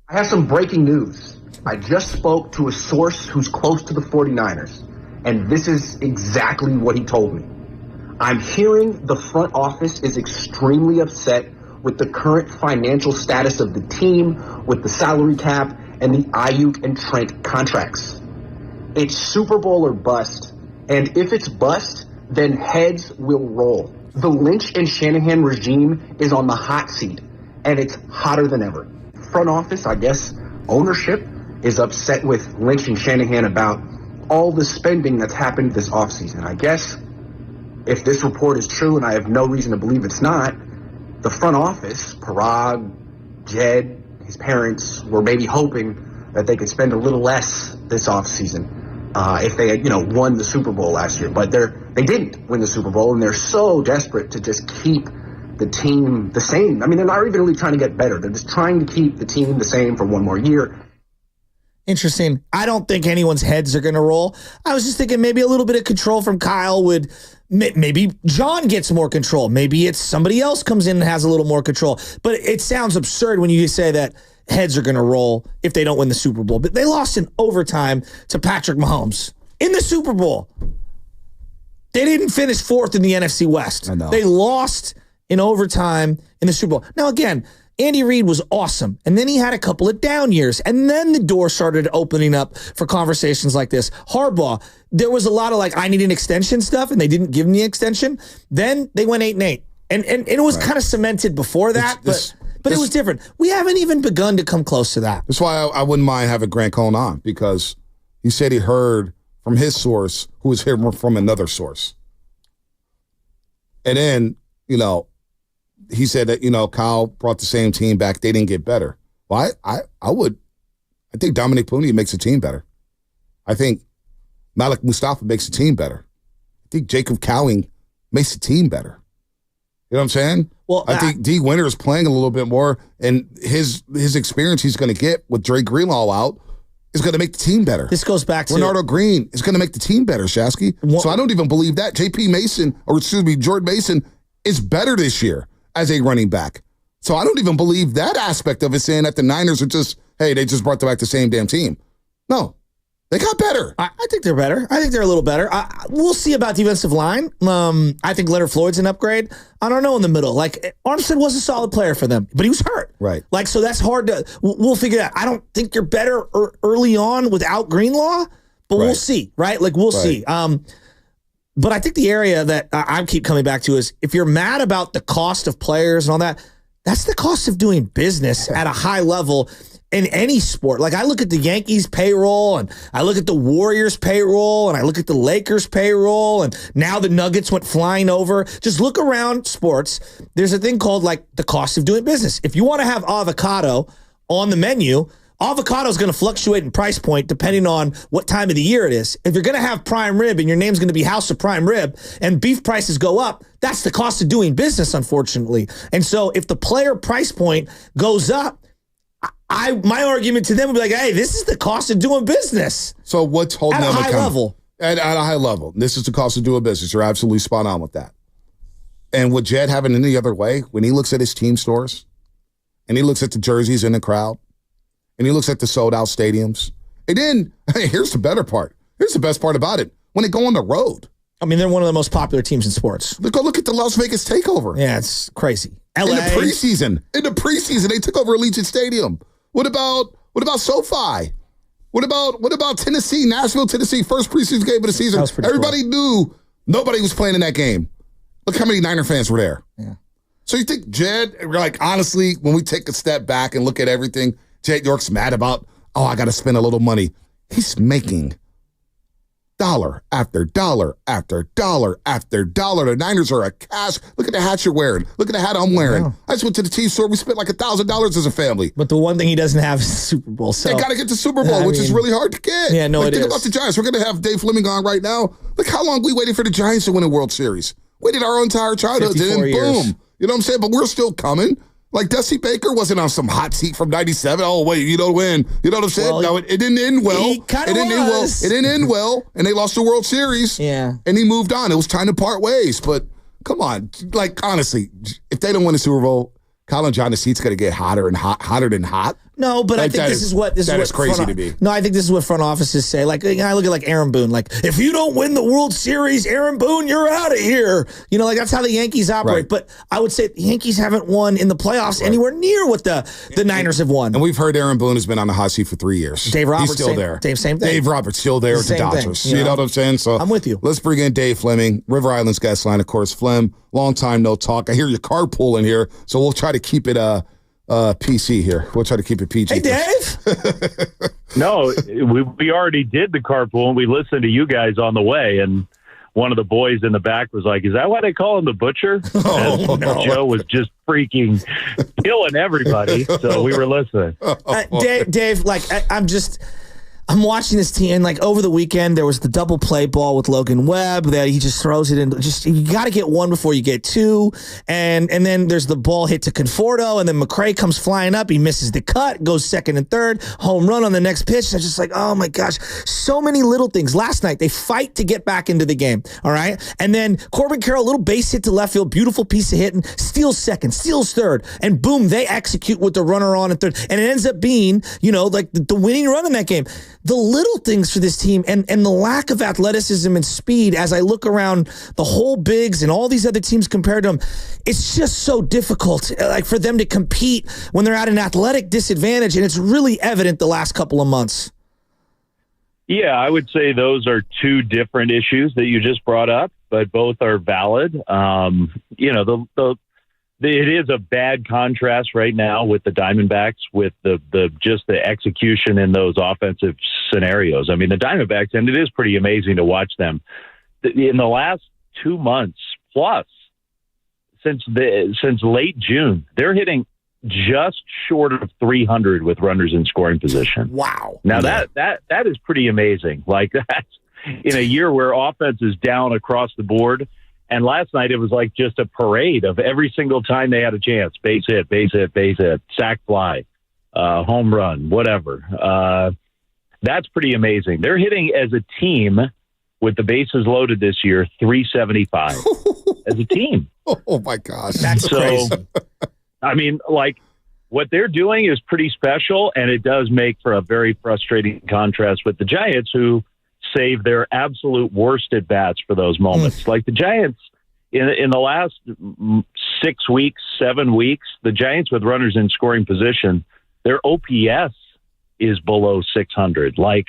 I have some breaking news. I just spoke to a source who's close to the 49ers, and this is exactly what he told me. I'm hearing the front office is extremely upset with the current financial status of the team, with the salary cap, and the Ayuk and Trent contracts. It's Super Bowl or bust. And if it's bust, then heads will roll. The Lynch and Shanahan regime is on the hot seat, and it's hotter than ever. Front office, I guess, ownership is upset with Lynch and Shanahan about all the spending that's happened this offseason. I guess if this report is true, and I have no reason to believe it's not, the front office, Parag, Jed, his parents, were maybe hoping that they could spend a little less this offseason if they had, won the Super Bowl last year. But they didn't win the Super Bowl, and they're so desperate to just keep the team the same. I mean, they're not even really trying to get better. They're just trying to keep the team the same for one more year. Interesting. I don't think anyone's heads are going to roll. I was just thinking maybe a little bit of control from Kyle would, maybe John gets more control. Maybe it's somebody else comes in and has a little more control. But it sounds absurd when you say that heads are going to roll if they don't win the Super Bowl. But they lost in overtime to Patrick Mahomes in the Super Bowl. They didn't finish fourth in the NFC West. I know. They lost in overtime in the Super Bowl. Now, again, Andy Reid was awesome, and then he had a couple of down years, and then the door started opening up for conversations like this. Harbaugh, there was a lot of I need an extension stuff, and they didn't give him the extension. Then they went 8-8, and it was kind of cemented before that, but it was different. We haven't even begun to come close to that. That's why I wouldn't mind having Grant Cohn on, because he said he heard from his source who was hearing from another source. And then, he said that, Kyle brought the same team back. They didn't get better. Well, I think Dominic Puni makes the team better. I think Malik Mustafa makes the team better. I think Jacob Cowing makes the team better. You know what I'm saying? Well, I think D. Winter is playing a little bit more, and his experience he's going to get with Dre Greenlaw out is going to make the team better. This goes back to Renardo Green is going to make the team better, Shasky. So I don't even believe that. Jordan Mason is better this year as a running back. So I don't even believe that aspect of it, saying that the Niners are just, hey, they just brought back the same damn team. No, they got better. I think they're better. I think they're a little better. We'll see about defensive line. I think Leonard Floyd's an upgrade. I don't know in the middle. Armstead was a solid player for them, but he was hurt. Right. So that's hard to, we'll figure out. I don't think you're better early on without Greenlaw, but we'll see, right? We'll see. But I think the area that I keep coming back to is if you're mad about the cost of players and all that, that's the cost of doing business at a high level in any sport. I look at the Yankees payroll, and I look at the Warriors payroll, and I look at the Lakers payroll, and now the Nuggets went flying over. Just look around sports. There's a thing called the cost of doing business. If you want to have avocado on the menu, avocado is going to fluctuate in price point depending on what time of the year it is. If you're going to have prime rib and your name's going to be House of Prime Rib and beef prices go up, that's the cost of doing business, unfortunately. And so if the player price point goes up, my argument to them would be hey, this is the cost of doing business. So what's holding them at a high level? At a high level. This is the cost of doing business. You're absolutely spot on with that. And with Jed having any other way, when he looks at his team stores and he looks at the jerseys in the crowd, and he looks at the sold-out stadiums. And then, here's the better part. Here's the best part about it. When they go on the road. I mean, they're one of the most popular teams in sports. Go look at the Las Vegas takeover. Yeah, it's crazy. LA. In the preseason, they took over Allegiant Stadium. What about SoFi? What about Tennessee, Nashville, Tennessee, first preseason game of the season? Everybody knew nobody was playing in that game. Look how many Niner fans were there. Yeah. So you think Jed, honestly, when we take a step back and look at everything, Jed York's mad about, I got to spend a little money. He's making dollar after dollar after dollar after dollar. The Niners are a cash. Look at the hat you're wearing. Look at the hat I'm wearing. I just went to the team store. We spent $1,000 as a family. But the one thing he doesn't have is the Super Bowl. So. They got to get the Super Bowl, which is really hard to get. Yeah, no, think about the Giants. We're going to have Dave Fleming on right now. Look how long we waited for the Giants to win a World Series. Waited our entire childhood, and boom. Years. You know what I'm saying? But we're still coming. Dusty Baker wasn't on some hot seat from 97. Oh, wait, you don't win. You know what I'm saying? Well, no, it didn't end well. It didn't end well, and they lost the World Series. Yeah. And he moved on. It was time to part ways. But come on. Honestly, if they don't win the Super Bowl, Colin John, the seat's going to get hotter than hot. No, but I think this is crazy to me. No, I think this is what front offices say. I look at Aaron Boone. If you don't win the World Series, Aaron Boone, you're out of here. That's how the Yankees operate. Right. But I would say the Yankees haven't won in the playoffs anywhere near what the Niners have won. And we've heard Aaron Boone has been on the hot seat for 3 years. Dave Roberts, he's still there. Same thing. Dave Roberts still there at the Dodgers. You know what I'm saying? So I'm with you. Let's bring in Dave Fleming, River Islands guest line, of course. Flem, long time no talk. I hear your carpool in here, so we'll try to keep it PC here. We'll try to keep it PG. Hey, Dave. No, we already did the carpool, and we listened to you guys on the way, and one of the boys in the back was like, "Is that why they call him the Butcher?" No. Joe was just freaking killing everybody, so we were listening. Dave, like I'm watching this team, and like over the weekend, there was the double play ball with Logan Webb that he just throws it in. Just you got to get one before you get two, and then there's the ball hit to Conforto, and then McCray comes flying up. He misses the cut, goes second and third, home run on the next pitch. I'm just like, oh my gosh, so many little things. Last night they fight to get back into the game. All right, and then Corbin Carroll, little base hit to left field, beautiful piece of hitting, steals second, steals third, and boom, they execute with the runner on at third, and it ends up being like the winning run in that game. The little things for this team and the lack of athleticism and speed, as I look around the whole bigs and all these other teams compared to them, it's just so difficult like for them to compete when they're at an athletic disadvantage, and it's really evident the last couple of months. Yeah, I would say those are two different issues that you just brought up, but both are valid. It is a bad contrast right now with the Diamondbacks with the execution in those offensive scenarios. I mean, the Diamondbacks, and it is pretty amazing to watch them in the last 2 months plus since late June, they're hitting just short of 300 with runners in scoring position. Wow. Now that is pretty amazing. Like that's in a year where offense is down across the board. And last night it was like just a parade of every single time they had a chance. Base hit, base hit, base hit, sac fly, home run, whatever. That's pretty amazing. They're hitting as a team with the bases loaded this year, 375 as a team. Oh my gosh. That's crazy. I mean, like what they're doing is pretty special, and it does make for a very frustrating contrast with the Giants, who save their absolute worst at bats for those moments. Like the Giants in the last 6 weeks, 7 weeks, the Giants with runners in scoring position, their OPS is below 600. Like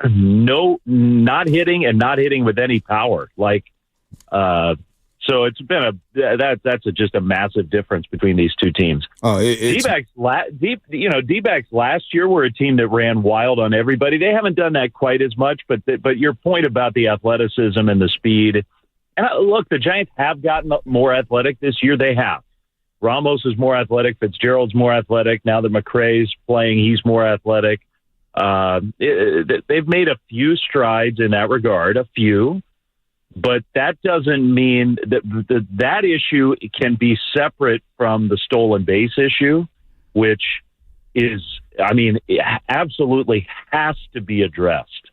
not hitting with any power. Like, so it's been that's just a massive difference between these two teams. D-backs last year were a team that ran wild on everybody. They haven't done that quite as much, but your point about the athleticism and the speed, and look, the Giants have gotten more athletic this year. They have. Ramos is more athletic. Fitzgerald's more athletic. Now that McCray's playing, he's more athletic. They've made a few strides in that regard, a few. But that doesn't mean that issue can be separate from the stolen base issue, which is, I mean, absolutely has to be addressed,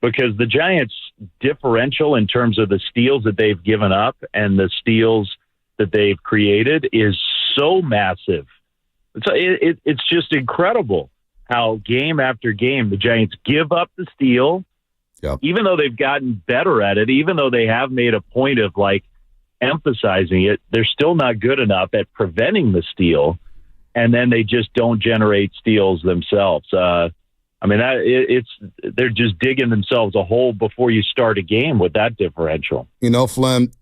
because the Giants' differential in terms of the steals that they've given up and the steals that they've created is so massive. It's just incredible how game after game the Giants give up the steal. Yep. Even though they've gotten better at it, even though they have made a point of like emphasizing it, they're still not good enough at preventing the steal, and then they just don't generate steals themselves. I mean, they're just digging themselves a hole before you start a game with that differential. Flem,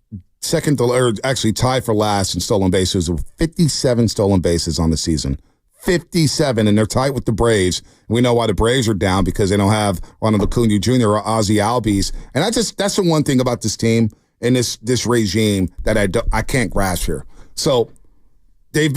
actually tied for last in stolen bases with 57 stolen bases on the season. 57, and they're tight with the Braves. We know why the Braves are down, because they don't have Ronald Acuna Jr. or Ozzie Albies. And that's the one thing about this team and this regime that I can't grasp here. So they've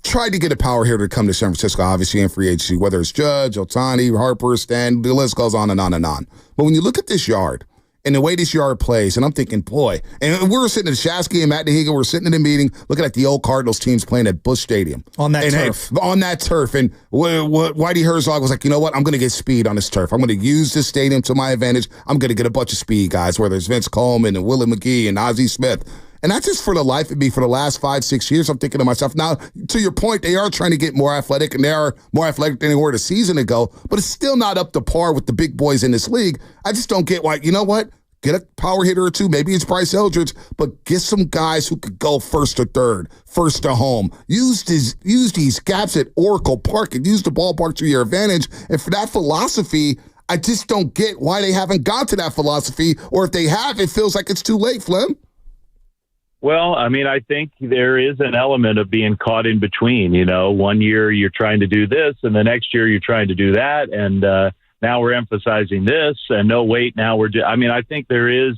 tried to get a power hitter to come to San Francisco, obviously in free agency, whether it's Judge, Ohtani, Harper, Stan, the list goes on and on and on. But when you look at this yard, and the way this yard plays, and I'm thinking, boy, and we were sitting at Shasky and Matt DeHiga, we're sitting in a meeting looking at the old Cardinals teams playing at Busch Stadium. On that turf. On that turf. And Whitey Herzog was like, you know what? I'm going to get speed on this turf. I'm going to use this stadium to my advantage. I'm going to get a bunch of speed guys, whether it's Vince Coleman and Willie McGee and Ozzie Smith. And that's just for the life of me for the last 5-6 years. I'm thinking to myself, now, to your point, they are trying to get more athletic, and they are more athletic than they were a season ago, but it's still not up to par with the big boys in this league. I just don't get why. You know what? Get a power hitter or two. Maybe it's Bryce Eldridge, but get some guys who could go first to third, first to home. Use these gaps at Oracle Park and use the ballpark to your advantage. And for that philosophy, I just don't get why they haven't got to that philosophy, or if they have, it feels like it's too late, Flem. Well, I mean, I think there is an element of being caught in between. You know, one year you're trying to do this, and the next year you're trying to do that, and now we're emphasizing this, and no, wait, now we're. I mean, I think there is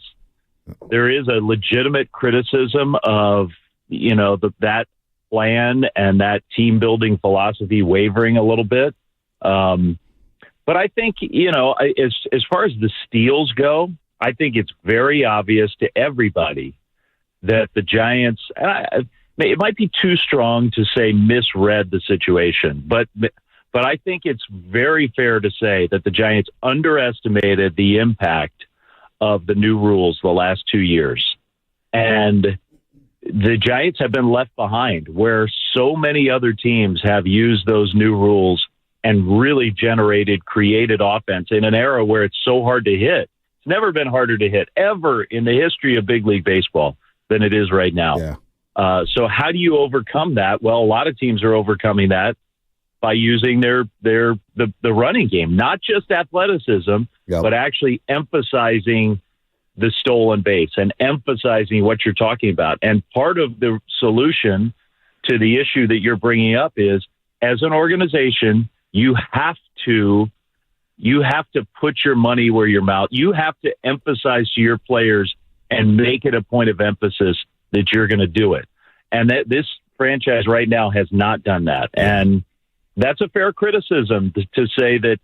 a legitimate criticism of that plan and that team building philosophy wavering a little bit. But I think as far as the steals go, I think it's very obvious to everybody that the Giants, it might be too strong to say misread the situation, but I think it's very fair to say that the Giants underestimated the impact of the new rules the last 2 years. And the Giants have been left behind where so many other teams have used those new rules and really created offense in an era where it's so hard to hit. It's never been harder to hit ever in the history of big league baseball than it is right now. Yeah. So how do you overcome that? Well, a lot of teams are overcoming that by using the running game, not just athleticism, but actually emphasizing the stolen base and emphasizing what you're talking about. And part of the solution to the issue that you're bringing up is, as an organization, you have to put your money where your mouth. You have to emphasize to your players and make it a point of emphasis that you're going to do it. And that this franchise right now has not done that. And that's a fair criticism to say that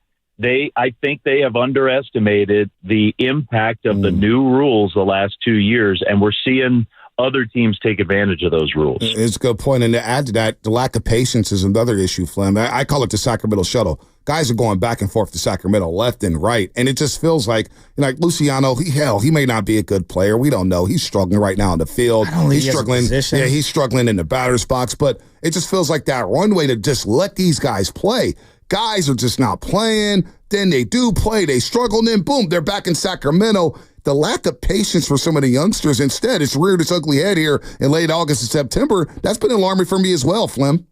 I think they have underestimated the impact of the new rules the last 2 years, and we're seeing other teams take advantage of those rules. It's a good point. And to add to that, the lack of patience is another issue, Flem. I call it the Sacramento shuttle. Guys are going back and forth to Sacramento left and right, and it just feels like Luciano, he may not be a good player. We don't know. He's struggling right now in the field. He's struggling. Yeah, he's struggling in the batter's box, but it just feels like that runway to just let these guys play. Guys are just not playing. Then they do play. They struggle, and then boom, they're back in Sacramento. The lack of patience for some of the youngsters, instead, it's reared its ugly head here in late August and September. That's been alarming for me as well, Flem.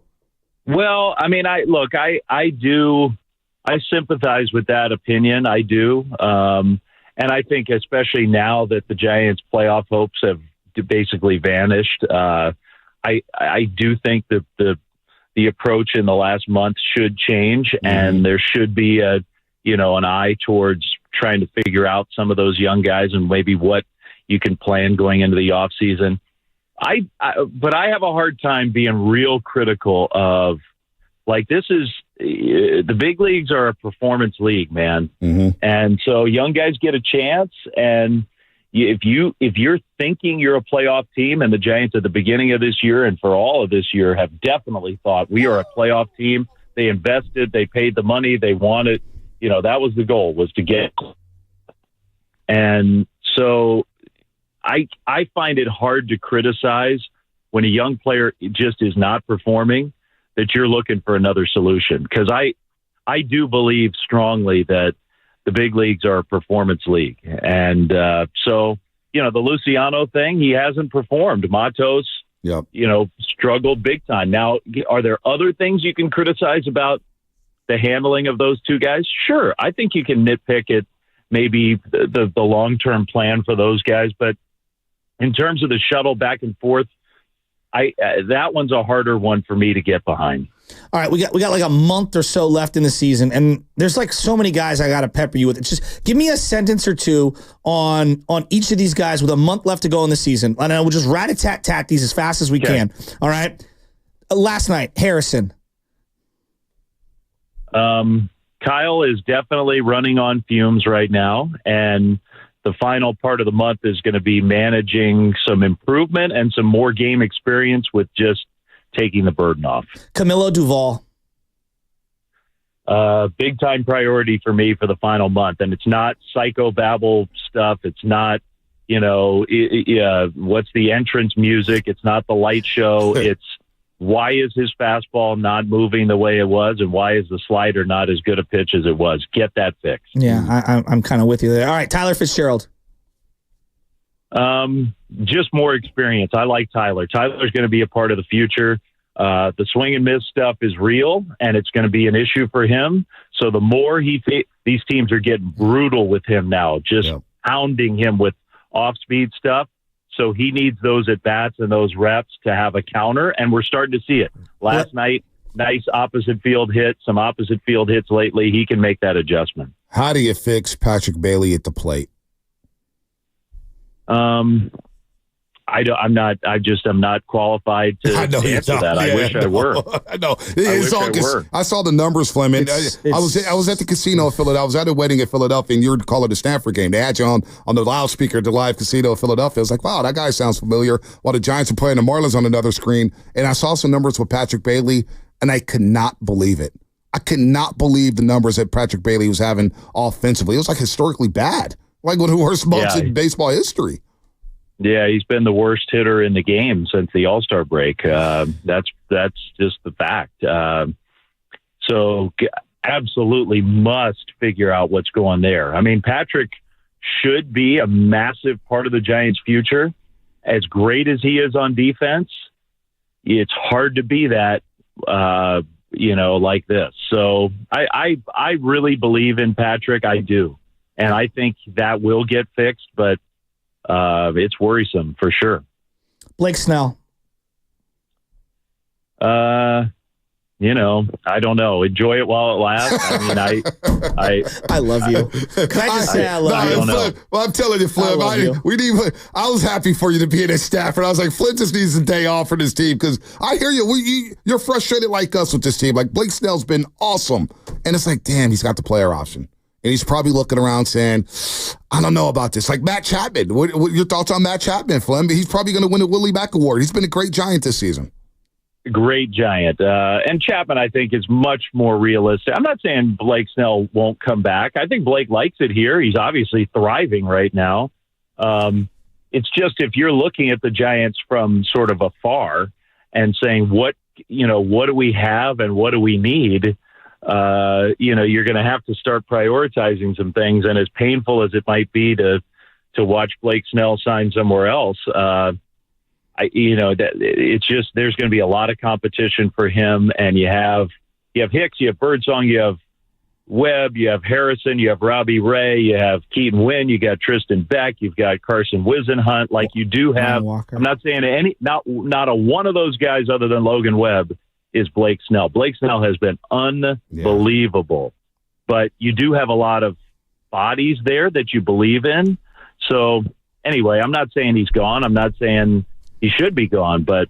Well, I mean, I sympathize with that opinion. I do. And I think especially now that the Giants' playoff hopes have basically vanished, I do think that the approach in the last month should change, and there should be an eye towards trying to figure out some of those young guys and maybe what you can plan going into the off season. But I have a hard time being real critical of, like, this is the big leagues are a performance league, man. Mm-hmm. And so young guys get a chance. And if you're thinking you're a playoff team, and the Giants at the beginning of this year and for all of this year have definitely thought we are a playoff team. They invested, they paid the money, they wanted, that was the goal, was to get. And so I find it hard to criticize when a young player just is not performing, that you're looking for another solution. Because I do believe strongly that the big leagues are a performance league. And so, the Luciano thing, he hasn't performed. Matos, struggled big time. Now, are there other things you can criticize about the handling of those two guys? Sure. I think you can nitpick at maybe the long-term plan for those guys. But in terms of the shuttle back and forth, that one's a harder one for me to get behind. All right, we got like a month or so left in the season, and there's like so many guys I got to pepper you with. Just give me a sentence or two on each of these guys with a month left to go in the season, and I will just rat-a-tat-tat these as fast as we can. All right. Last night, Harrison. Kyle is definitely running on fumes right now, and the final part of the month is going to be managing some improvement and some more game experience with just taking the burden off. Camilo Duval. Big time priority for me for the final month. And it's not psychobabble stuff. It's not, what's the entrance music? It's not the light show. It's why is his fastball not moving the way it was? And why is the slider not as good a pitch as it was? Get that fixed. Yeah, I'm kind of with you there. All right, Tyler Fitzgerald. Just more experience. I like Tyler. Tyler's going to be a part of the future. The swing and miss stuff is real, and it's going to be an issue for him. So the more these teams are getting brutal with him now, just pounding him with off-speed stuff. So he needs those at-bats and those reps to have a counter, and we're starting to see it. Last night, nice opposite field hit, some opposite field hits lately. He can make that adjustment. How do you fix Patrick Bailey at the plate? I'm not qualified to answer that. I wish I were. I know. I saw the numbers, Flem. And I was at the casino in Philadelphia. I was at a wedding in Philadelphia, and you were calling the Stanford game. They had you on the loudspeaker at the live casino in Philadelphia. I was like, wow, that guy sounds familiar. While the Giants are playing the Marlins on another screen, and I saw some numbers with Patrick Bailey, and I could not believe it. I could not believe the numbers that Patrick Bailey was having offensively. It was like historically bad, like one of the worst months in baseball history. Yeah, he's been the worst hitter in the game since the All-Star break. That's just the fact. So absolutely must figure out what's going there. I mean, Patrick should be a massive part of the Giants' future. As great as he is on defense, it's hard to be that, like this. So I really believe in Patrick. I do. And I think that will get fixed, but it's worrisome for sure. Blake Snell. I don't know. Enjoy it while it lasts. I mean, I love you. Can I just say I love you? Well, I'm telling you, Flip, I was happy for you to be in at Stafford. I was like, Flint just needs a day off for this team because I hear you. You're frustrated like us with this team. Like Blake Snell's been awesome, and it's like, damn, he's got the player option. And he's probably looking around saying, I don't know about this. Like Matt Chapman. What your thoughts on Matt Chapman, Flem? He's probably going to win a Willie Mack Award. He's been a great Giant this season. Great Giant. And Chapman, I think, is much more realistic. I'm not saying Blake Snell won't come back. I think Blake likes it here. He's obviously thriving right now. It's just if you're looking at the Giants from sort of afar and saying, what do we have and what do we need? You're going to have to start prioritizing some things. And as painful as it might be to watch Blake Snell sign somewhere else, it's just there's going to be a lot of competition for him. And you have Hicks, you have Birdsong, you have Webb, you have Harrison, you have Robbie Ray, you have Keaton Wynn, you got Tristan Beck, you've got Carson Wisenhunt. Like you do have. I'm not saying not a one of those guys other than Logan Webb is Blake Snell. Blake Snell has been unbelievable, but you do have a lot of bodies there that you believe in. So anyway, I'm not saying he's gone. I'm not saying he should be gone, but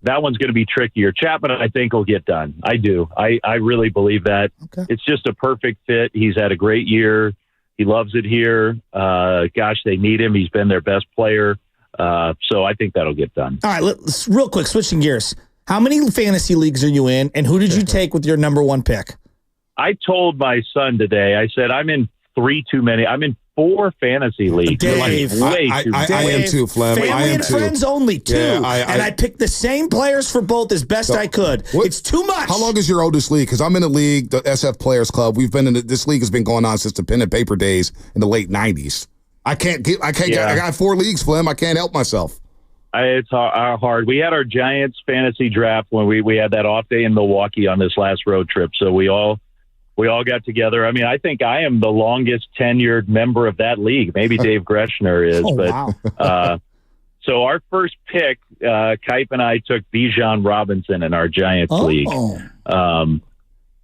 that one's going to be trickier. Chapman, I think, will get done. I do. I really believe that. Okay. It's just a perfect fit. He's had a great year. He loves it here. Gosh, they need him. He's been their best player. So I think that'll get done. All right, let's real quick, switching gears. How many fantasy leagues are you in, and who did you take with your number one pick? I told my son today, I said, I'm in 3 too many. I'm in 4 fantasy leagues. Dave, I am too, Flem. Family and friends only, too. Yeah, I picked the same players for both as best I could. It's too much. How long is your oldest league? Because I'm in a league, the SF Players Club. We've been in this league has been going on since the pen and paper days in the late 90s. I got 4 leagues, Flem. I can't help myself. It's hard. We had our Giants fantasy draft when we had that off day in Milwaukee on this last road trip. So we all got together. I mean, I think I am the longest tenured member of that league. Maybe Dave Greshner is. Wow. So our first pick, Kipe and I took Bijan Robinson in our Giants league.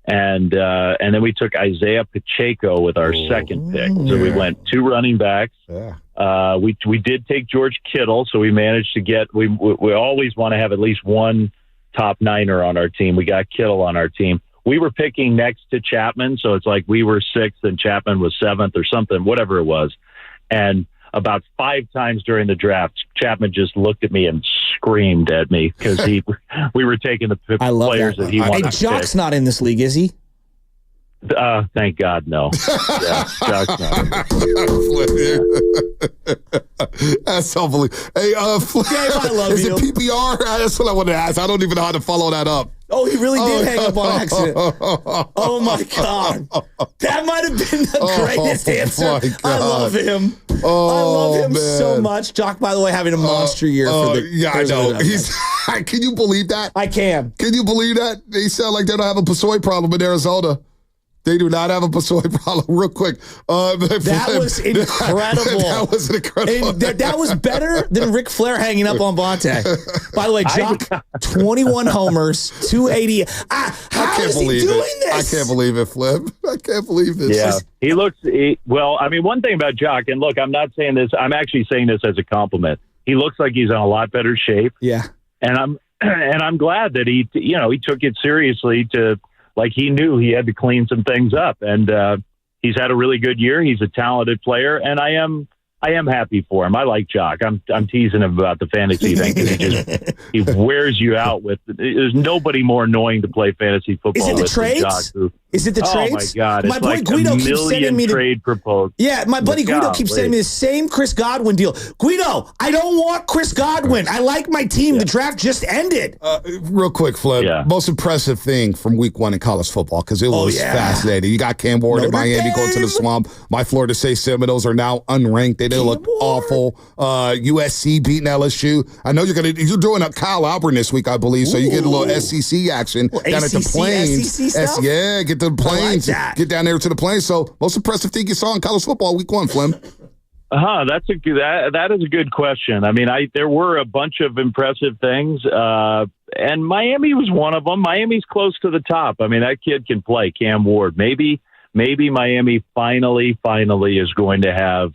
And then we took Isaiah Pacheco with our second pick. So we went 2 running backs. Yeah. We did take George Kittle, so we managed to get. We always want to have at least one top niner on our team. We got Kittle on our team. We were picking next to Chapman, so it's like we were 6th and Chapman was 7th or something, whatever it was. And about 5 times during the draft, Chapman just looked at me and screamed at me because we were taking the players that he wanted to pick. Jock's not in this league, is he? Thank God, no. Yeah, Jock's not in That's unbelievable. Hey, Dave, I love is you. it PPR? That's what I wanted to ask. I don't even know how to follow that up. Oh, he really did hang up on accident. Oh, my God. That might have been the greatest answer. I love him. I love him so much. Jock, by the way, having a monster year for the yeah, I know. Can you believe that? I can. Can you believe that? They sound like they don't have a Pasoy problem in Arizona. They do not have a Pasoy problem. Real quick. That was incredible. That was incredible. That was better than Ric Flair hanging up on Bonte. By the way, Jock, 21 homers, 280. How is he doing this? I can't believe it, Flip. I can't believe this. Yeah, he looks. One thing about Jock, and look, I'm not saying this. I'm actually saying this as a compliment. He looks like he's in a lot better shape. Yeah, and I'm glad that he took it seriously like he knew he had to clean some things up, and he's had a really good year. He's a talented player, and I am happy for him. I like Jock. I'm teasing him about the fantasy thing because he wears you out with. There's nobody more annoying to play fantasy football. Is it the trades? Jock, Is it the trades? Oh my God! My it's boy like Guido a keeps sending million me trade proposals. Yeah, my buddy Guido keeps sending me the same Chris Godwin deal. Guido, I don't want Chris Godwin. I like my team. The draft just ended. Real quick, Flip. Yeah. Most impressive thing from week 1 in college football because it was fascinating. You got Cam Ward in Miami going to the swamp. My Florida State Seminoles are now unranked. They didn't look awful. USC beating LSU. I know you're doing a Kyle Albert this week, I believe, so you get a little SEC action down at the Plains. SEC yeah, get the Plains. Get down there to the Plains. So, most impressive thing you saw in college football week 1, Flem? That is a good question. I mean, there were a bunch of impressive things, and Miami was one of them. Miami's close to the top. I mean, that kid can play, Cam Ward. Maybe Miami finally is going to have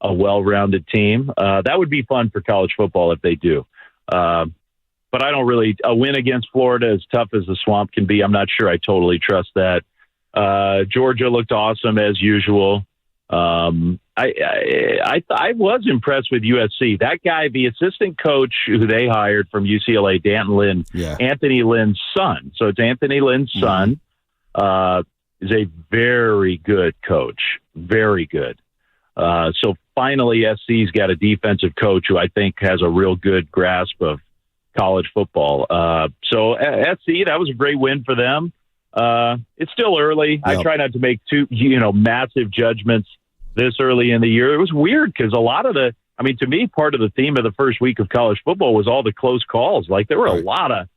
a well-rounded team. That would be fun for college football if they do. But I don't really. A win against Florida, as tough as the swamp can be, I'm not sure I totally trust that. Georgia looked awesome as usual. I was impressed with USC. That guy, the assistant coach who they hired from UCLA, Anthony Lynn's son. So it's Anthony Lynn's son. Is a very good coach. Very good. So finally, SC's got a defensive coach who I think has a real good grasp of college football. So SC, that was a great win for them. It's still early. I try not to make too massive judgments this early in the year. It was weird because to me, part of the theme of the first week of college football was all the close calls. Like there were a lot of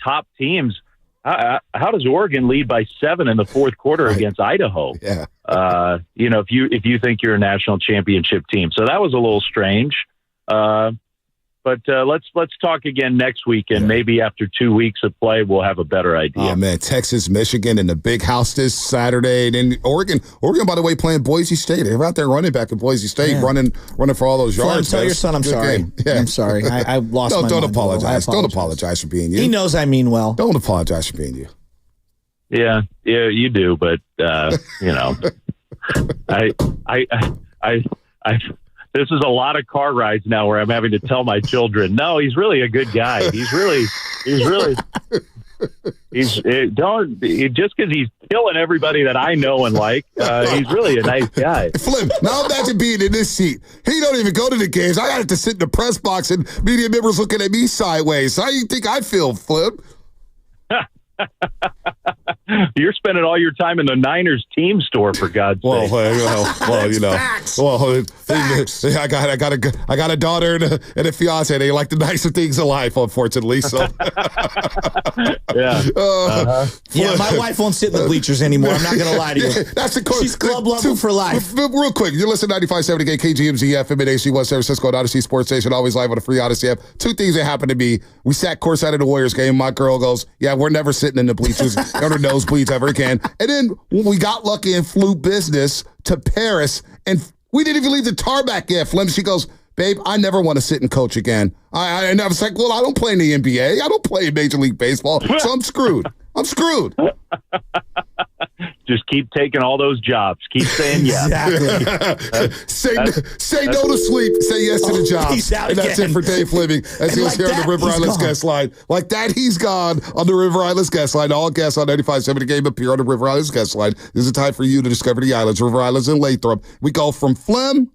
top teams. How does Oregon lead by 7 in the fourth quarter against Idaho? Yeah. If you think you're a national championship team, so that was a little strange. But let's talk again next week, and maybe after 2 weeks of play, we'll have a better idea. Oh man, Texas, Michigan, in the big house this Saturday, and then Oregon, by the way, playing Boise State. They're out there running back at Boise State, running for all those yards. Tell your son I'm sorry. Yeah. I'm sorry. I lost. Don't apologize. Don't apologize for being you. He knows I mean well. Don't apologize for being you. Yeah, you do, but I this is a lot of car rides now where I'm having to tell my children, no, he's really a good guy. Just because he's killing everybody that I know and like, he's really a nice guy. Flip, now imagine being in this seat. He don't even go to the games. I got to sit in the press box and media members looking at me sideways. How do you think I feel, Flip? You're spending all your time in the Niners team store, for God's sake. I got a daughter and a fiance. They like the nicer things in life, unfortunately. So, my wife won't sit in the bleachers anymore. I'm not going to lie to you. That's the course. She's club level for life. Real quick, you listen to 95.7 KGMZ FM at AC1 San Francisco and Odyssey Sports Station, always live on the free Odyssey app. 2 things that happened to me. We sat courtside at the Warriors game. My girl goes, "Yeah, we're never sitting in the bleachers or the nosebleeds ever again." And then we got lucky and flew business to Paris, and we didn't even leave the tarmac yet. Flem, she goes, "Babe, I never want to sit and coach again." And I was like, "Well, I don't play in the NBA. I don't play in Major League Baseball, so I'm screwed. I'm screwed." Just keep taking all those jobs. Keep saying yes. Exactly. Say no to sleep. Say yes to the job. And that's it for Dave Fleming as he was here on the River Islands guest line. Like that, he's gone on the River Islands guest line. All guests on 95.7 The Game appear on the River Islands guest line. This is a time for you to discover the islands, River Islands and Lathrop. We go from Flem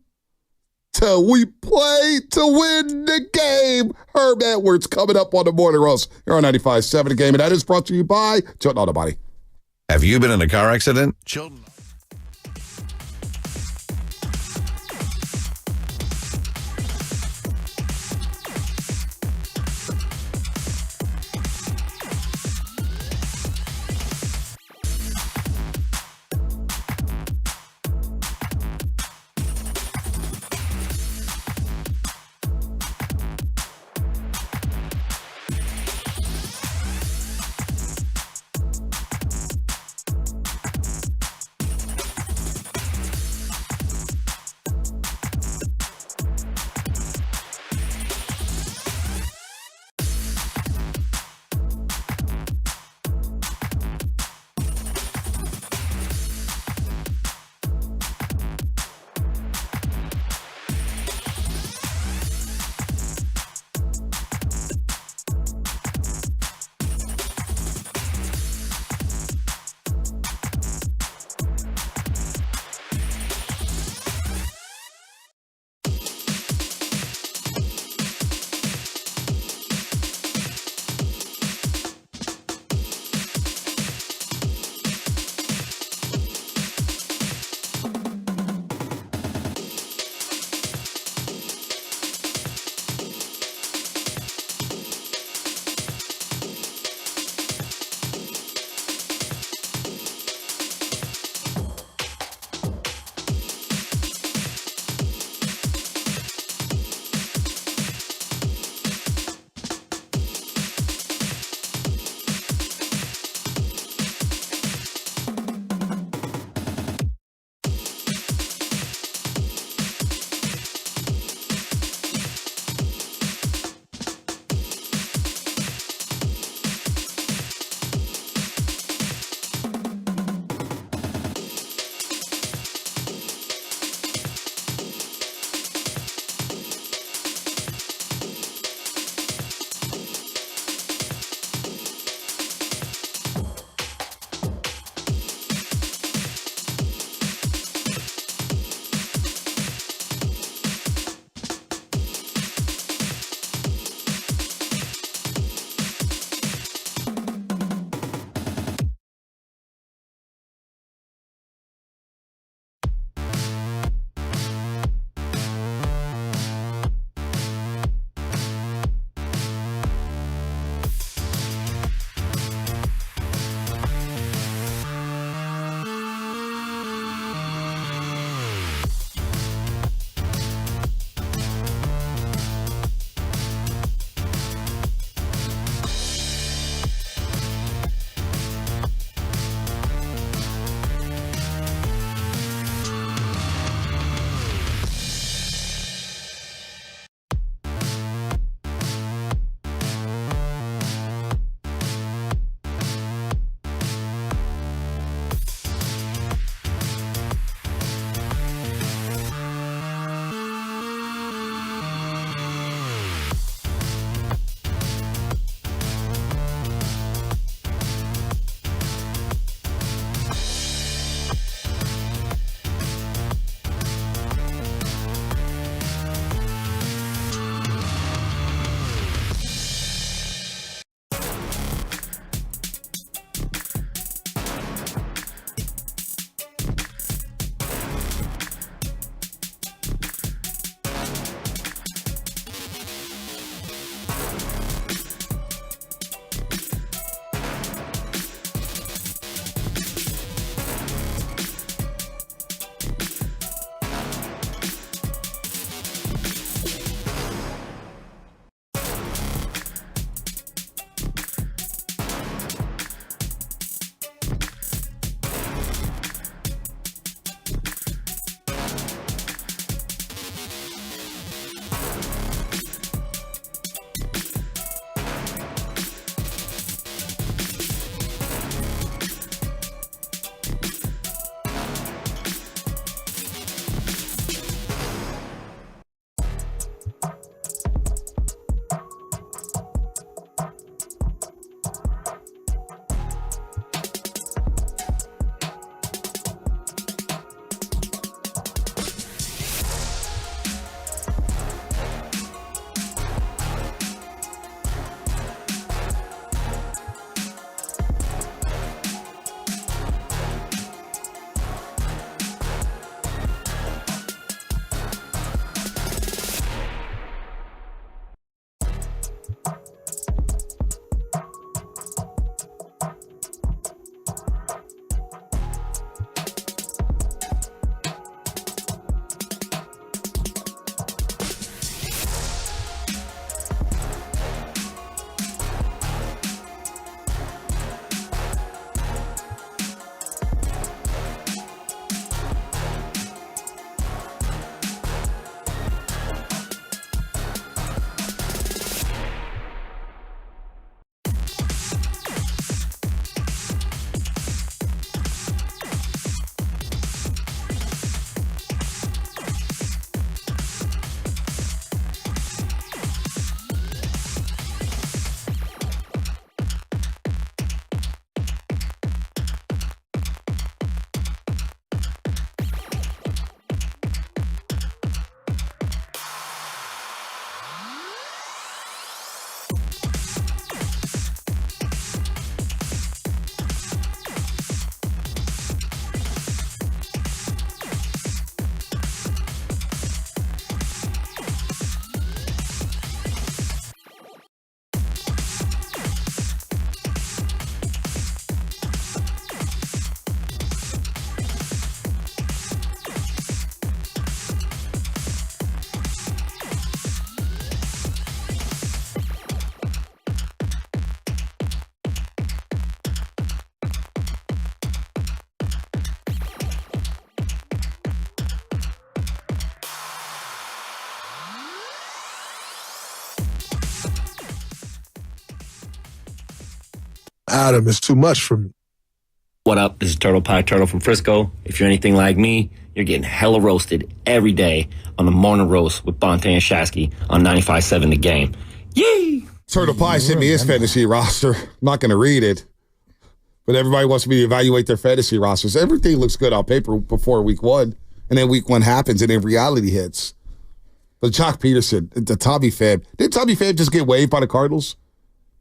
to we play to win the game. Herb Edwards coming up on the Morning Roast here on 95.7 The Game. And that is brought to you by Chilton Auto Body. Have you been in a car accident? Chilton. Adam, it's too much for me. What up? This is Turtle Pie Turtle from Frisco. If you're anything like me, you're getting hella roasted every day on the morning roast with Bonte and Shasky on 95.7 The Game. Yay! Turtle Pie sent me his fantasy roster. I'm not going to read it, but everybody wants me to evaluate their fantasy rosters. Everything looks good on paper before week 1, and then week 1 happens, and then reality hits. But Jock Peterson, the Tommy Pham. Did Tommy Pham just get waived by the Cardinals?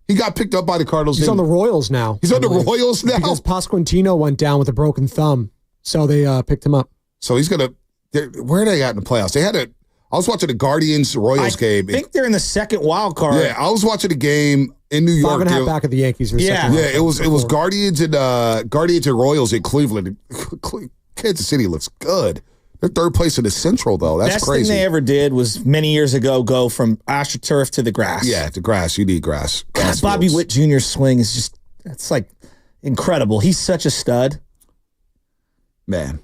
He got picked up by the Cardinals. He's on the Royals now. He's on the Royals now? Because Pasquantino went down with a broken thumb, so they picked him up. So he's going to – where are they at in the playoffs? I was watching the Guardians-Royals game. I think they're in the second wild card. Yeah, I was watching the game in New York. 5.5 back of the Yankees. Yeah, it was Guardians and Royals in Cleveland. Kansas City looks good. They're third place in the Central, though. That's crazy. Best thing they ever did was many years ago go from AstroTurf to the grass. Yeah, the grass. You need grass. God, Bobby Witt Jr.'s swing is just, it's like incredible. He's such a stud. Man.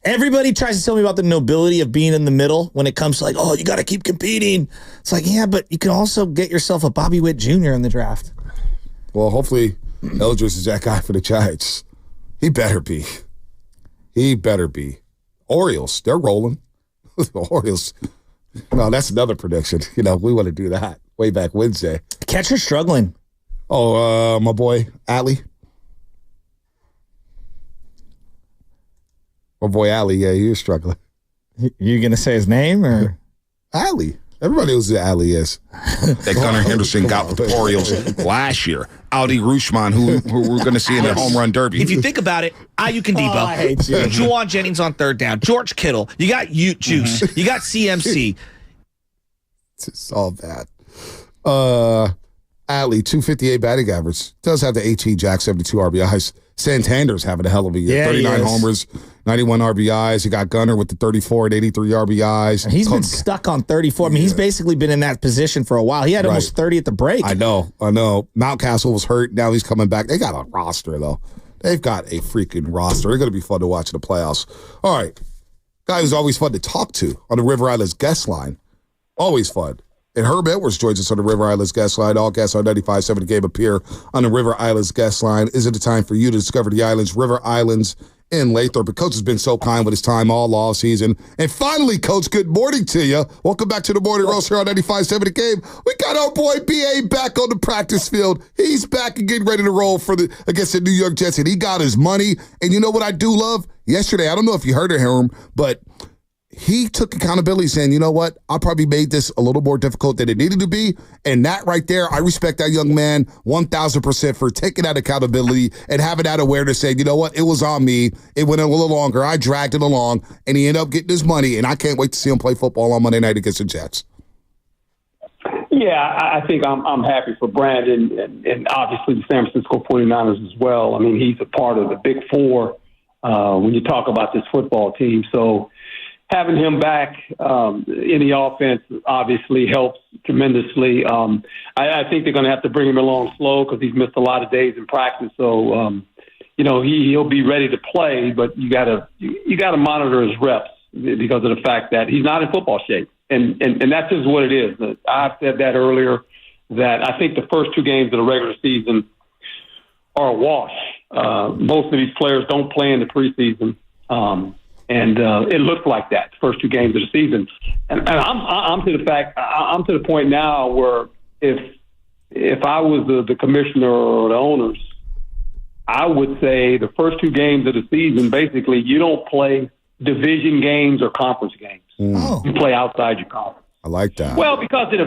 Everybody tries to tell me about the nobility of being in the middle when it comes to like, oh, you got to keep competing. It's like, yeah, but you can also get yourself a Bobby Witt Jr. in the draft. Well, hopefully Eldridge is that guy for the Giants. He better be. He better be. Orioles, they're rolling. The Orioles, no, that's another prediction. We want to do that way back Wednesday. Catcher's struggling. Oh, my boy, Allie. My boy, Allie, yeah, he was struggling. You going to say his name or? Allie. Everybody knows who Allie is. That Gunnar Henderson got with the Orioles last year. Aldi Rutschman, who we're going to see in the home run derby. If you think about it, Ayuk and Debo. I hate you. Juwan Jennings on third down. George Kittle. You got Ute Juice. Mm-hmm. You got CMC. It's all bad. Allie, 258 batting average. Does have the HE Jack, 72 RBIs. Santander's having a hell of a year. Yeah, 39 homers, 91 RBIs. You got Gunnar with the 34 and 83 RBIs. And he's been stuck on 34. I mean, he's basically been in that position for a while. He had almost 30 at the break. I know. Mountcastle was hurt. Now he's coming back. They got a roster, though. They've got a freaking roster. They're going to be fun to watch in the playoffs. All right. Guy who's always fun to talk to on the River Islands guest line. Always fun. And Herb Edwards joins us on the River Islands guest line. All guests on 95.7 The Game appear on the River Islands guest line. Is it the time for you to discover the islands, River Islands in Lathrop? But Coach has been so kind with his time all season. And finally, Coach, good morning to you. Welcome back to the Morning Roast here on 95.7 The Game. We got our boy B.A. back on the practice field. He's back and getting ready to roll against the New York Jets. And he got his money. And you know what I do love? Yesterday, I don't know if you heard of him, but he took accountability saying, you know what, I probably made this a little more difficult than it needed to be. And that right there, I respect that young man 1,000% for taking that accountability and having that awareness saying, you know what, it was on me. It went a little longer. I dragged it along, and he ended up getting his money. And I can't wait to see him play football on Monday night against the Jets. Yeah, I think I'm happy for Brandon and obviously the San Francisco 49ers as well. I mean, he's a part of the Big Four when you talk about this football team. So having him back in the offense obviously helps tremendously. I think they're going to have to bring him along slow because he's missed a lot of days in practice. So, he'll be ready to play, but you got to monitor his reps because of the fact that he's not in football shape. And that's just what it is. I've said that earlier, that I think the first two games of the regular season are a wash. Most of these players don't play in the preseason. And it looked like that the first two games of the season, and I'm to the point now where if I was the commissioner or the owners, I would say the first two games of the season, basically, you don't play division games or conference games. You play outside your conference. I like that. Well, because that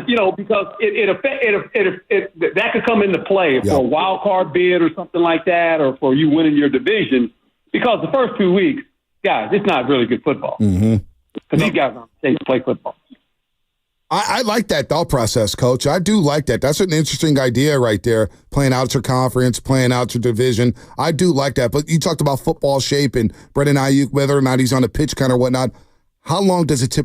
could come into play for a wild card bid or something like that, or for you winning your division. Because the first 2 weeks, guys, it's not really good football. Because these guys aren't safe to play football. I like that thought process, Coach. I do like that. That's an interesting idea right there, playing out your conference, playing out your division. I do like that. But you talked about football shape and Brandon Ayuk, whether or not he's on the pitch count or whatnot. How long does it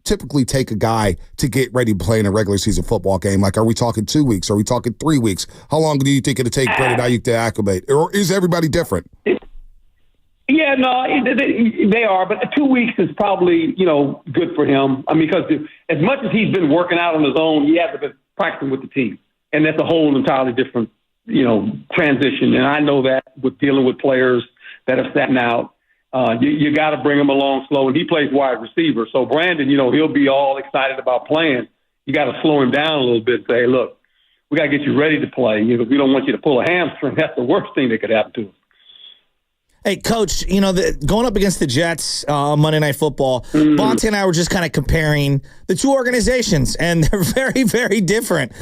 typically take a guy to get ready to play in a regular season football game? Like, are we talking 2 weeks? Are we talking 3 weeks? How long do you think it'll take Brandon Ayuk to acclimate? Or is everybody different? Yeah, no, they are, but 2 weeks is probably, good for him. I mean, because as much as he's been working out on his own, he hasn't been practicing with the team, and that's a whole entirely different transition. And I know that with dealing with players that have sat out, you got to bring him along slow. And he plays wide receiver. So Brandon, he'll be all excited about playing. You got to slow him down a little bit and say, look, we got to get you ready to play. We don't want you to pull a hamstring. That's the worst thing that could happen to us. Hey, Coach, going up against the Jets on Monday Night Football, Bonte and I were just kind of comparing the two organizations, and they're very, very different.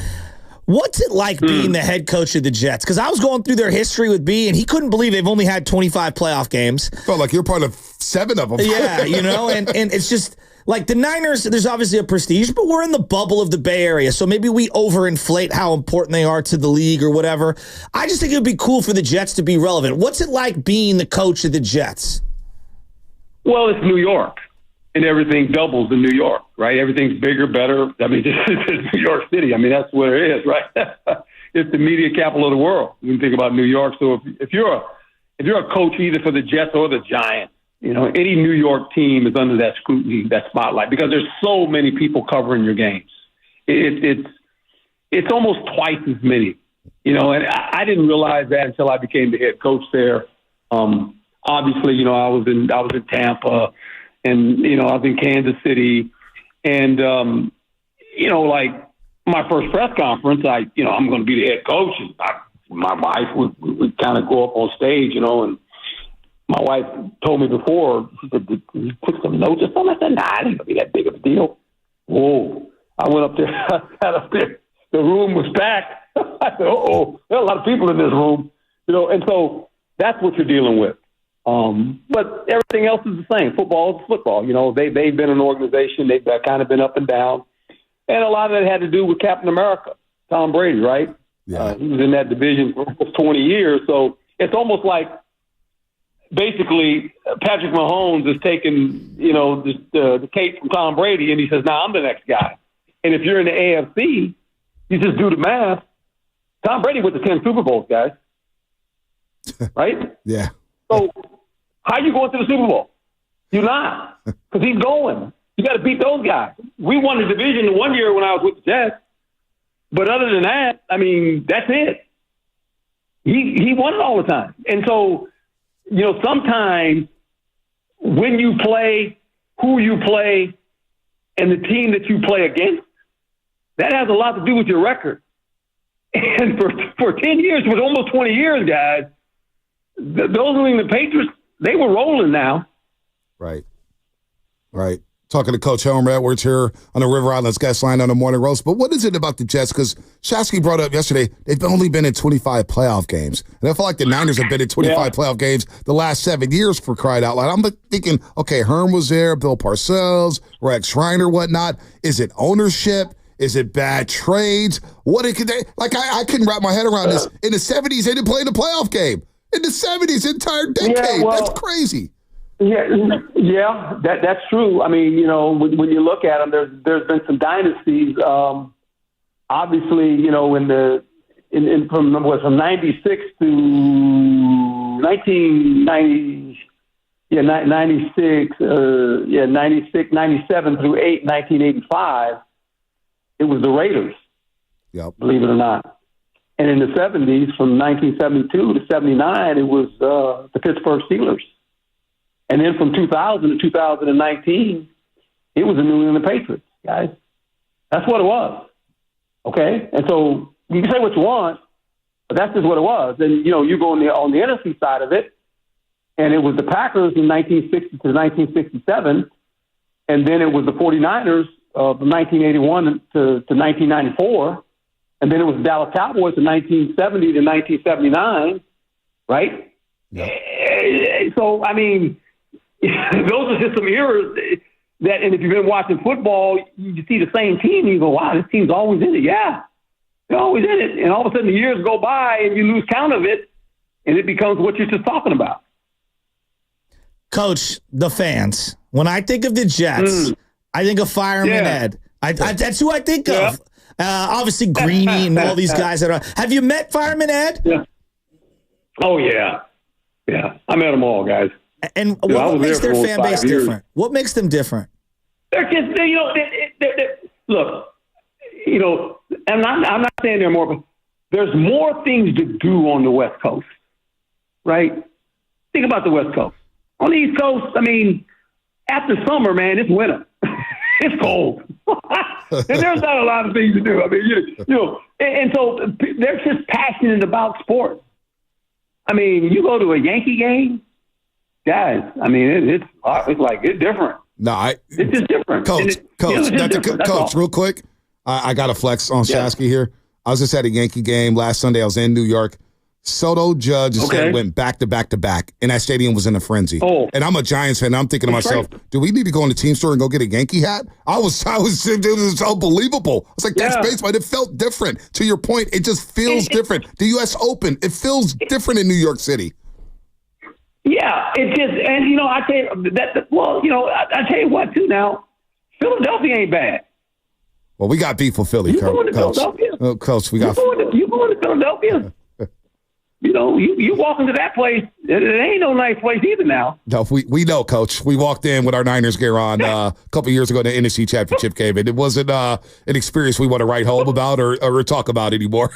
What's it like being the head coach of the Jets? Because I was going through their history with B, and he couldn't believe they've only had 25 playoff games. Felt like you're part of 7 of them. Yeah, and it's just like the Niners, there's obviously a prestige, but we're in the bubble of the Bay Area, so maybe we overinflate how important they are to the league or whatever. I just think it would be cool for the Jets to be relevant. What's it like being the coach of the Jets? Well, it's New York. And everything doubles in New York, right? Everything's bigger, better. I mean, it's New York City. I mean, that's what it is, right? It's the media capital of the world when you think about New York. So if you're a coach either for the Jets or the Giants, any New York team is under that scrutiny, that spotlight, because there's so many people covering your games. It's almost twice as many, and I didn't realize that until I became the head coach there. Obviously, I was in Tampa. And, I was in Kansas City. And, like my first press conference, I'm going to be the head coach. And my wife would kind of go up on stage, and my wife told me before, she said, "Did you put some notes or something?" I said, "Nah, it ain't going to be that big of a deal." Whoa. I went up there, I sat up there. The room was packed. I said, uh-oh, there are a lot of people in this room. And so that's what you're dealing with. But everything else is the same. Football is football. They've been an organization. They've kind of been up and down. And a lot of it had to do with Captain America, Tom Brady, right? Yeah. He was in that division for 20 years. So it's almost like basically Patrick Mahomes is taking, the cape from Tom Brady, and he says, "Nah, I'm the next guy." And if you're in the AFC, you just do the math. Tom Brady went to 10 Super Bowls, guys. Right? Yeah. So how you going to the Super Bowl? You're not, because he's going. You got to beat those guys. We won the division one year when I was with the Jets, but other than that, I mean, that's it. He won it all the time. And so, sometimes when you play, who you play, and the team that you play against, that has a lot to do with your record. And for 10 years, for almost 20 years, guys, those New England Patriots, they were rolling now. Right. Talking to Coach Homer Edwards here on the River Islands guest line on the Morning Roast. But what is it about the Jets? Because Shasky brought up yesterday, they've only been in 25 playoff games. And I feel like the Niners have been in 25 playoff games the last 7 years, for crying out loud. I'm thinking, okay, Herm was there, Bill Parcells, Rex Schreiner, whatnot. Is it ownership? Is it bad trades? I couldn't wrap my head around this. In the 70s, they didn't play in the playoff game. In the 70s, entire decade. That's crazy. Yeah, that's true. I mean, when you look at them, there's been some dynasties. Obviously, from 96 to 1990, 96, 96, 97 through 1985, it was the Raiders. Yep. Believe it or not. And in the 70s, from 1972 to 79, it was the Pittsburgh Steelers. And then from 2000 to 2019, it was the New England Patriots, guys. That's what it was. Okay? And so you can say what you want, but that's just what it was. And, you go on the NFC side of it, and it was the Packers in 1960 to 1967, and then it was the 49ers from 1981 to 1994, and then it was the Dallas Cowboys from 1970 to 1979, right? Yep. So, I mean, those are just some eras that, and if you've been watching football, you see the same team, and you go, wow, this team's always in it. Yeah, they're always in it. And all of a sudden the years go by and you lose count of it, and it becomes what you're just talking about. Coach, the fans. When I think of the Jets, I think of Fireman Ed. That's who I think of. Obviously, Greeny and all these guys that are. Have you met Fireman Ed? Yeah. Oh, yeah. Yeah. I met them all, guys. And what makes their fan base different? What makes them different? They're just, look, I'm not saying they're more, but there's more things to do on the West Coast, right? Think about the West Coast. On the East Coast, I mean, after summer, man, it's winter. It's cold. And there's not a lot of things to do. I mean, you know, and so they're just passionate about sports. I mean, you go to a Yankee game, guys, I mean, it's different. No, it's just different. Coach, real quick, I got to flex on Shasky here. I was just at a Yankee game last Sunday. I was in New York. Soto, Judge, went back to back to back, and that stadium was in a frenzy. Oh. And I'm a Giants fan. And I'm thinking to myself, do we need to go in the team store and go get a Yankee hat? It was unbelievable. I was like, that's baseball. It felt different. To your point, it just feels different. The U.S. Open, it feels different in New York City. Yeah, it just, and you know, I tell you I tell you what too. Now, Philadelphia ain't bad. Well, we got beef with Philly, Coach. Coach, we got. You going to Philadelphia? You know, you walk into that place, it ain't no nice place either now. No, we know, Coach. We walked in with our Niners gear on a couple years ago in the NFC Championship game, and it wasn't an experience we want to write home about or talk about anymore.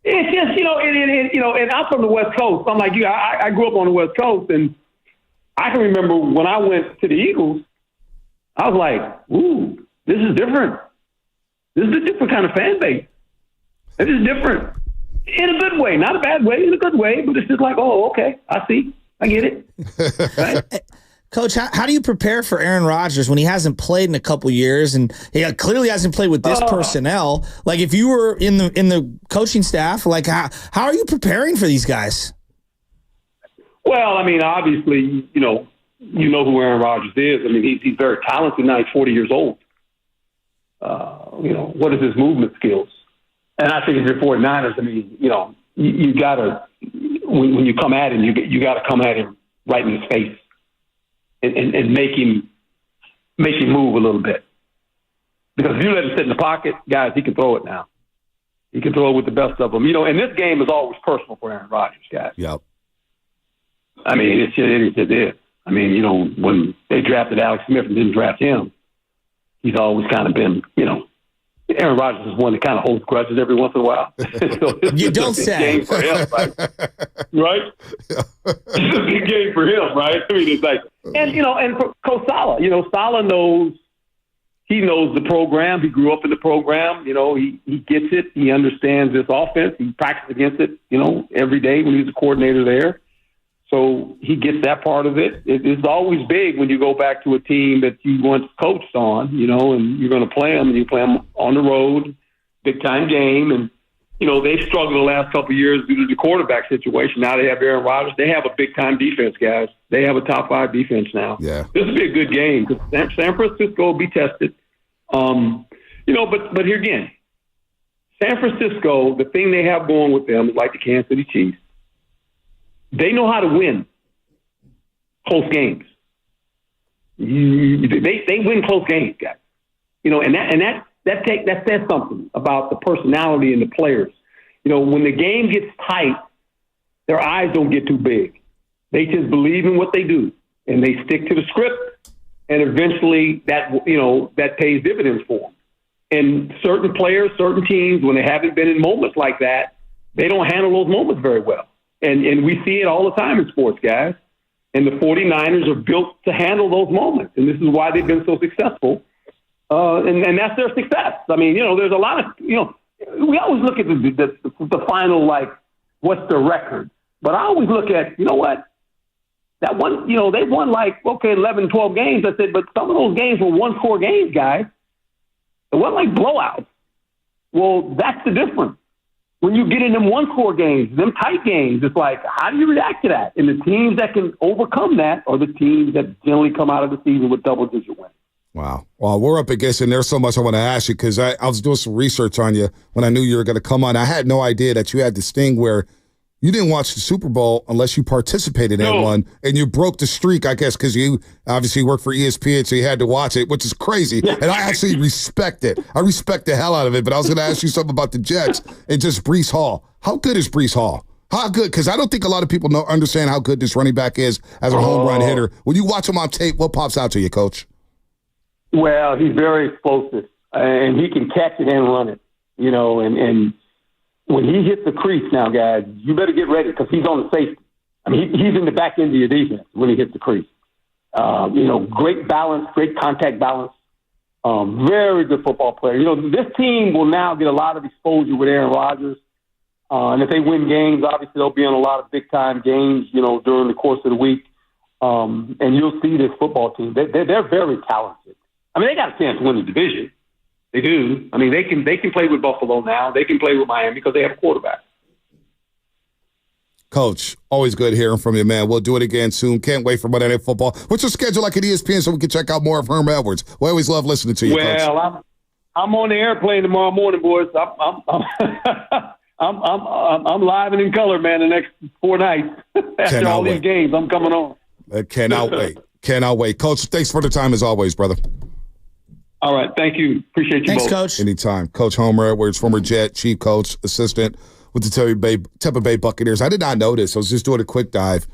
It's just, and I'm from the West Coast. I'm like you. I grew up on the West Coast, and I can remember when I went to the Eagles, I was like, ooh, this is different. This is a different kind of fan base. This is different. In a good way, not a bad way, in a good way, but it's just like, oh, okay, I see. I get it. Right? Coach, how do you prepare for Aaron Rodgers when he hasn't played in a couple years and he clearly hasn't played with this personnel? Like, if you were in the coaching staff, like how are you preparing for these guys? Well, I mean, obviously, you know who Aaron Rodgers is. I mean, he's very talented now. He's 40 years old. What is his movement skills? And I think if you're 49ers, I mean, you got to, when you come at him, you got to come at him right in his face and make him move a little bit. Because if you let him sit in the pocket, guys, he can throw it now. He can throw it with the best of them. And this game is always personal for Aaron Rodgers, guys. Yep. I mean, it is. I mean, when they drafted Alex Smith and didn't draft him, he's always kind of been, Aaron Rodgers is one that kind of holds grudges every once in a while. So you don't say. Game for him, right? It's a big game for him, right? I mean, it's like, and for Coach Saleh, Saleh knows the program. He grew up in the program. He gets it. He understands this offense. He practices against it, every day when he's a coordinator there. So he gets that part of it. It's always big when you go back to a team that you once coached on, and you're going to play them, and you play them on the road, big-time game. And, they've struggled the last couple of years due to the quarterback situation. Now they have Aaron Rodgers. They have a big-time defense, guys. They have a top-5 defense now. Yeah. This will be a good game because San Francisco will be tested. But here again, San Francisco, the thing they have going with them is like the Kansas City Chiefs. They know how to win close games. They win close games, guys. That says something about the personality and the players. When the game gets tight, their eyes don't get too big. They just believe in what they do, and they stick to the script. And eventually, that pays dividends for them. And certain players, certain teams, when they haven't been in moments like that, they don't handle those moments very well. And we see it all the time in sports, guys. And the 49ers are built to handle those moments. And this is why they've been so successful. And that's their success. I mean, there's a lot of, we always look at the final, like, what's the record? But I always look at, that one, they won 11, 12 games. I said, but some of those games were one-score games, guys. It wasn't like blowouts. Well, that's the difference. When you get in them one-score games, them tight games, it's like, how do you react to that? And the teams that can overcome that are the teams that generally come out of the season with double-digit wins. Wow. Well, we're up against it, and there's so much I want to ask you because I was doing some research on you when I knew you were going to come on. I had no idea that you had this thing where you didn't watch the Super Bowl unless you participated in one, and you broke the streak, I guess, because you obviously work for ESPN, so you had to watch it, which is crazy. Yeah. And I actually respect it. I respect the hell out of it, but I was going to ask you something about the Jets and just Breece Hall. How good is Breece Hall? How good? Because I don't think a lot of people understand how good this running back is as a home run hitter. When you watch him on tape, what pops out to you, Coach? Well, he's very explosive, and he can catch it and run it. you know, and when he hits the crease now, guys, you better get ready because he's on the safety. I mean, he's in the back end of your defense when he hits the crease. You know, great balance, great contact balance. Very good football player. You know, this team will now get a lot of exposure with Aaron Rodgers. And if they win games, obviously they'll be on a lot of big-time games, you know, during the course of the week. And you'll see this football team. They're very talented. I mean, they got a chance to win the division. They do. I mean, they can play with Buffalo now. They can play with Miami because they have a quarterback. Coach, always good hearing from you, man. We'll do it again soon. Can't wait for Monday Night Football. What's your schedule like at ESPN so we can check out more of Herm Edwards? We always love listening to you, Coach. Well, I'm on the airplane tomorrow morning, boys. I'm live and in color, man, the next 4 nights. After all these games, I'm coming on. Cannot wait. Cannot wait. Coach, thanks for the time as always, brother. All right. Thank you. Appreciate you Thanks, both. Coach. Anytime. Coach Homer Edwards, former Jet, chief coach, assistant with the Tampa Bay Buccaneers. I did not know this. I was just doing a quick dive.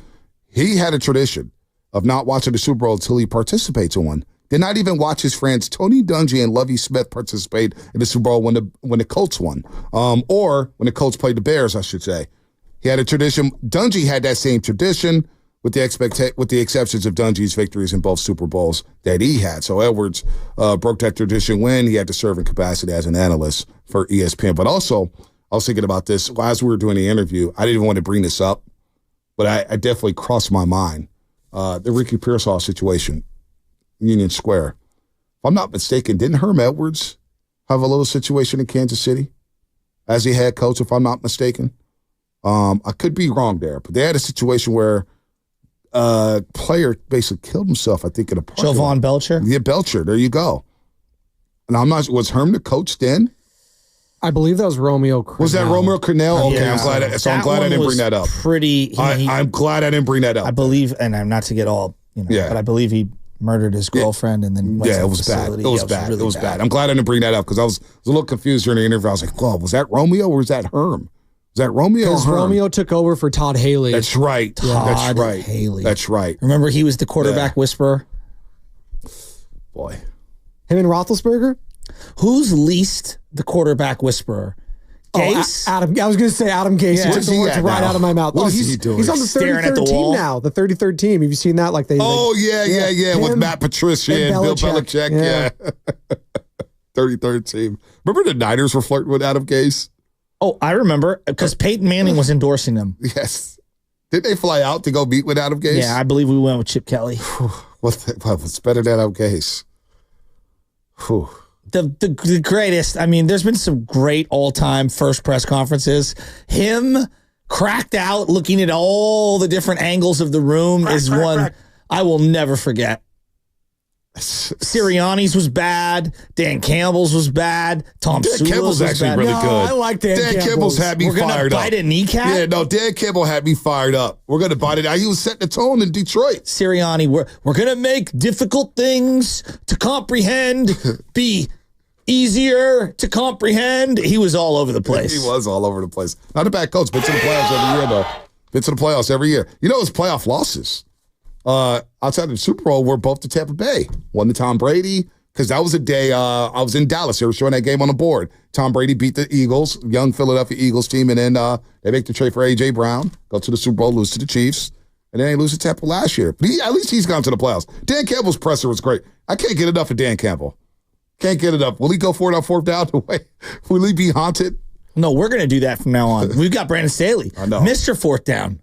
He had a tradition of not watching the Super Bowl until he participates in one. Did not even watch his friends Tony Dungy and Lovie Smith participate in the Super Bowl when the Colts won, or when the Colts played the Bears, I should say. He had a tradition. Dungy had that same tradition with the exceptions of Dungy's victories in both Super Bowls that he had. So Edwards broke that tradition when he had to serve in capacity as an analyst for ESPN. But also, I was thinking about this as we were doing the interview. I didn't even want to bring this up, but I definitely crossed my mind. The Ricky Pearsall situation, Union Square. If I'm not mistaken, didn't Herm Edwards have a little situation in Kansas City as a head coach, if I'm not mistaken? I could be wrong there, but they had a situation where a player basically killed himself, I think, in a parking lot. Jovan Belcher? Yeah, Belcher. There you go. And I'm not, was Herm the coach then? I believe that was Romeo Crennel. Was that Romeo Crennel? Okay, Yeah. I'm glad I didn't bring that up. I'm glad I didn't bring that up. I believe, and I'm not to get all, but I believe he murdered his girlfriend and then went to it the was bad. facility. It was bad. It was bad. I'm glad I didn't bring that up because I was a little confused during the interview. I was like, "Whoa, was that Romeo or was that Herm? Was that Romeo?" Because Romeo took over for Todd Haley. That's right. Todd That's right. Haley. That's right. Remember, he was the quarterback whisperer. Boy, him and Roethlisberger. Who's least the quarterback whisperer? Gase? Adam. I was going to say Adam Gase. Yeah. Took the words right out of my mouth. What is he doing? He's on the Staring at the 33rd team wall? now. The 33rd team. Have you seen that? Like they. Yeah. With him Matt Patricia and Bill Belichick. Yeah. 33rd team. Remember the Niners were flirting with Adam Gase? Oh, I remember because Peyton Manning was endorsing them. Yes. Did they fly out to go meet with Adam Gase? Yeah, I believe we went with Chip Kelly. What's better than Adam Gase? Whew. The greatest. I mean, there's been some great all-time first press conferences. Him cracked out, looking at all the different angles of the room is one I will never forget. Sirianni's was bad. Dan Campbell's was bad. Tom Campbell's actually bad. really good. I like Dan Campbell's had me We're gonna fired up. bite a kneecap? Yeah, no, Dan Campbell had me fired up. We're gonna bite it. He was setting the tone in Detroit. Sirianni, we're gonna make difficult things to comprehend be easier to comprehend. He was all over the place. He was all over the place. Not a bad coach. Been to the playoffs every year, though. Been to the playoffs every year. You know his playoff losses. Outside of the Super Bowl, were both to Tampa Bay. One to Tom Brady, because that was a day I was in Dallas. They were showing that game on the board. Tom Brady beat the Eagles, young Philadelphia Eagles team, and then they make the trade for A.J. Brown, go to the Super Bowl, lose to the Chiefs, and then they lose to Tampa last year. But at least he's gone to the playoffs. Dan Campbell's presser was great. I can't get enough of Dan Campbell. Can't get it up. Will he go for it on 4th down? Will he be haunted? No, we're going to do that from now on. We've got Brandon Staley. I know. Mr. 4th down.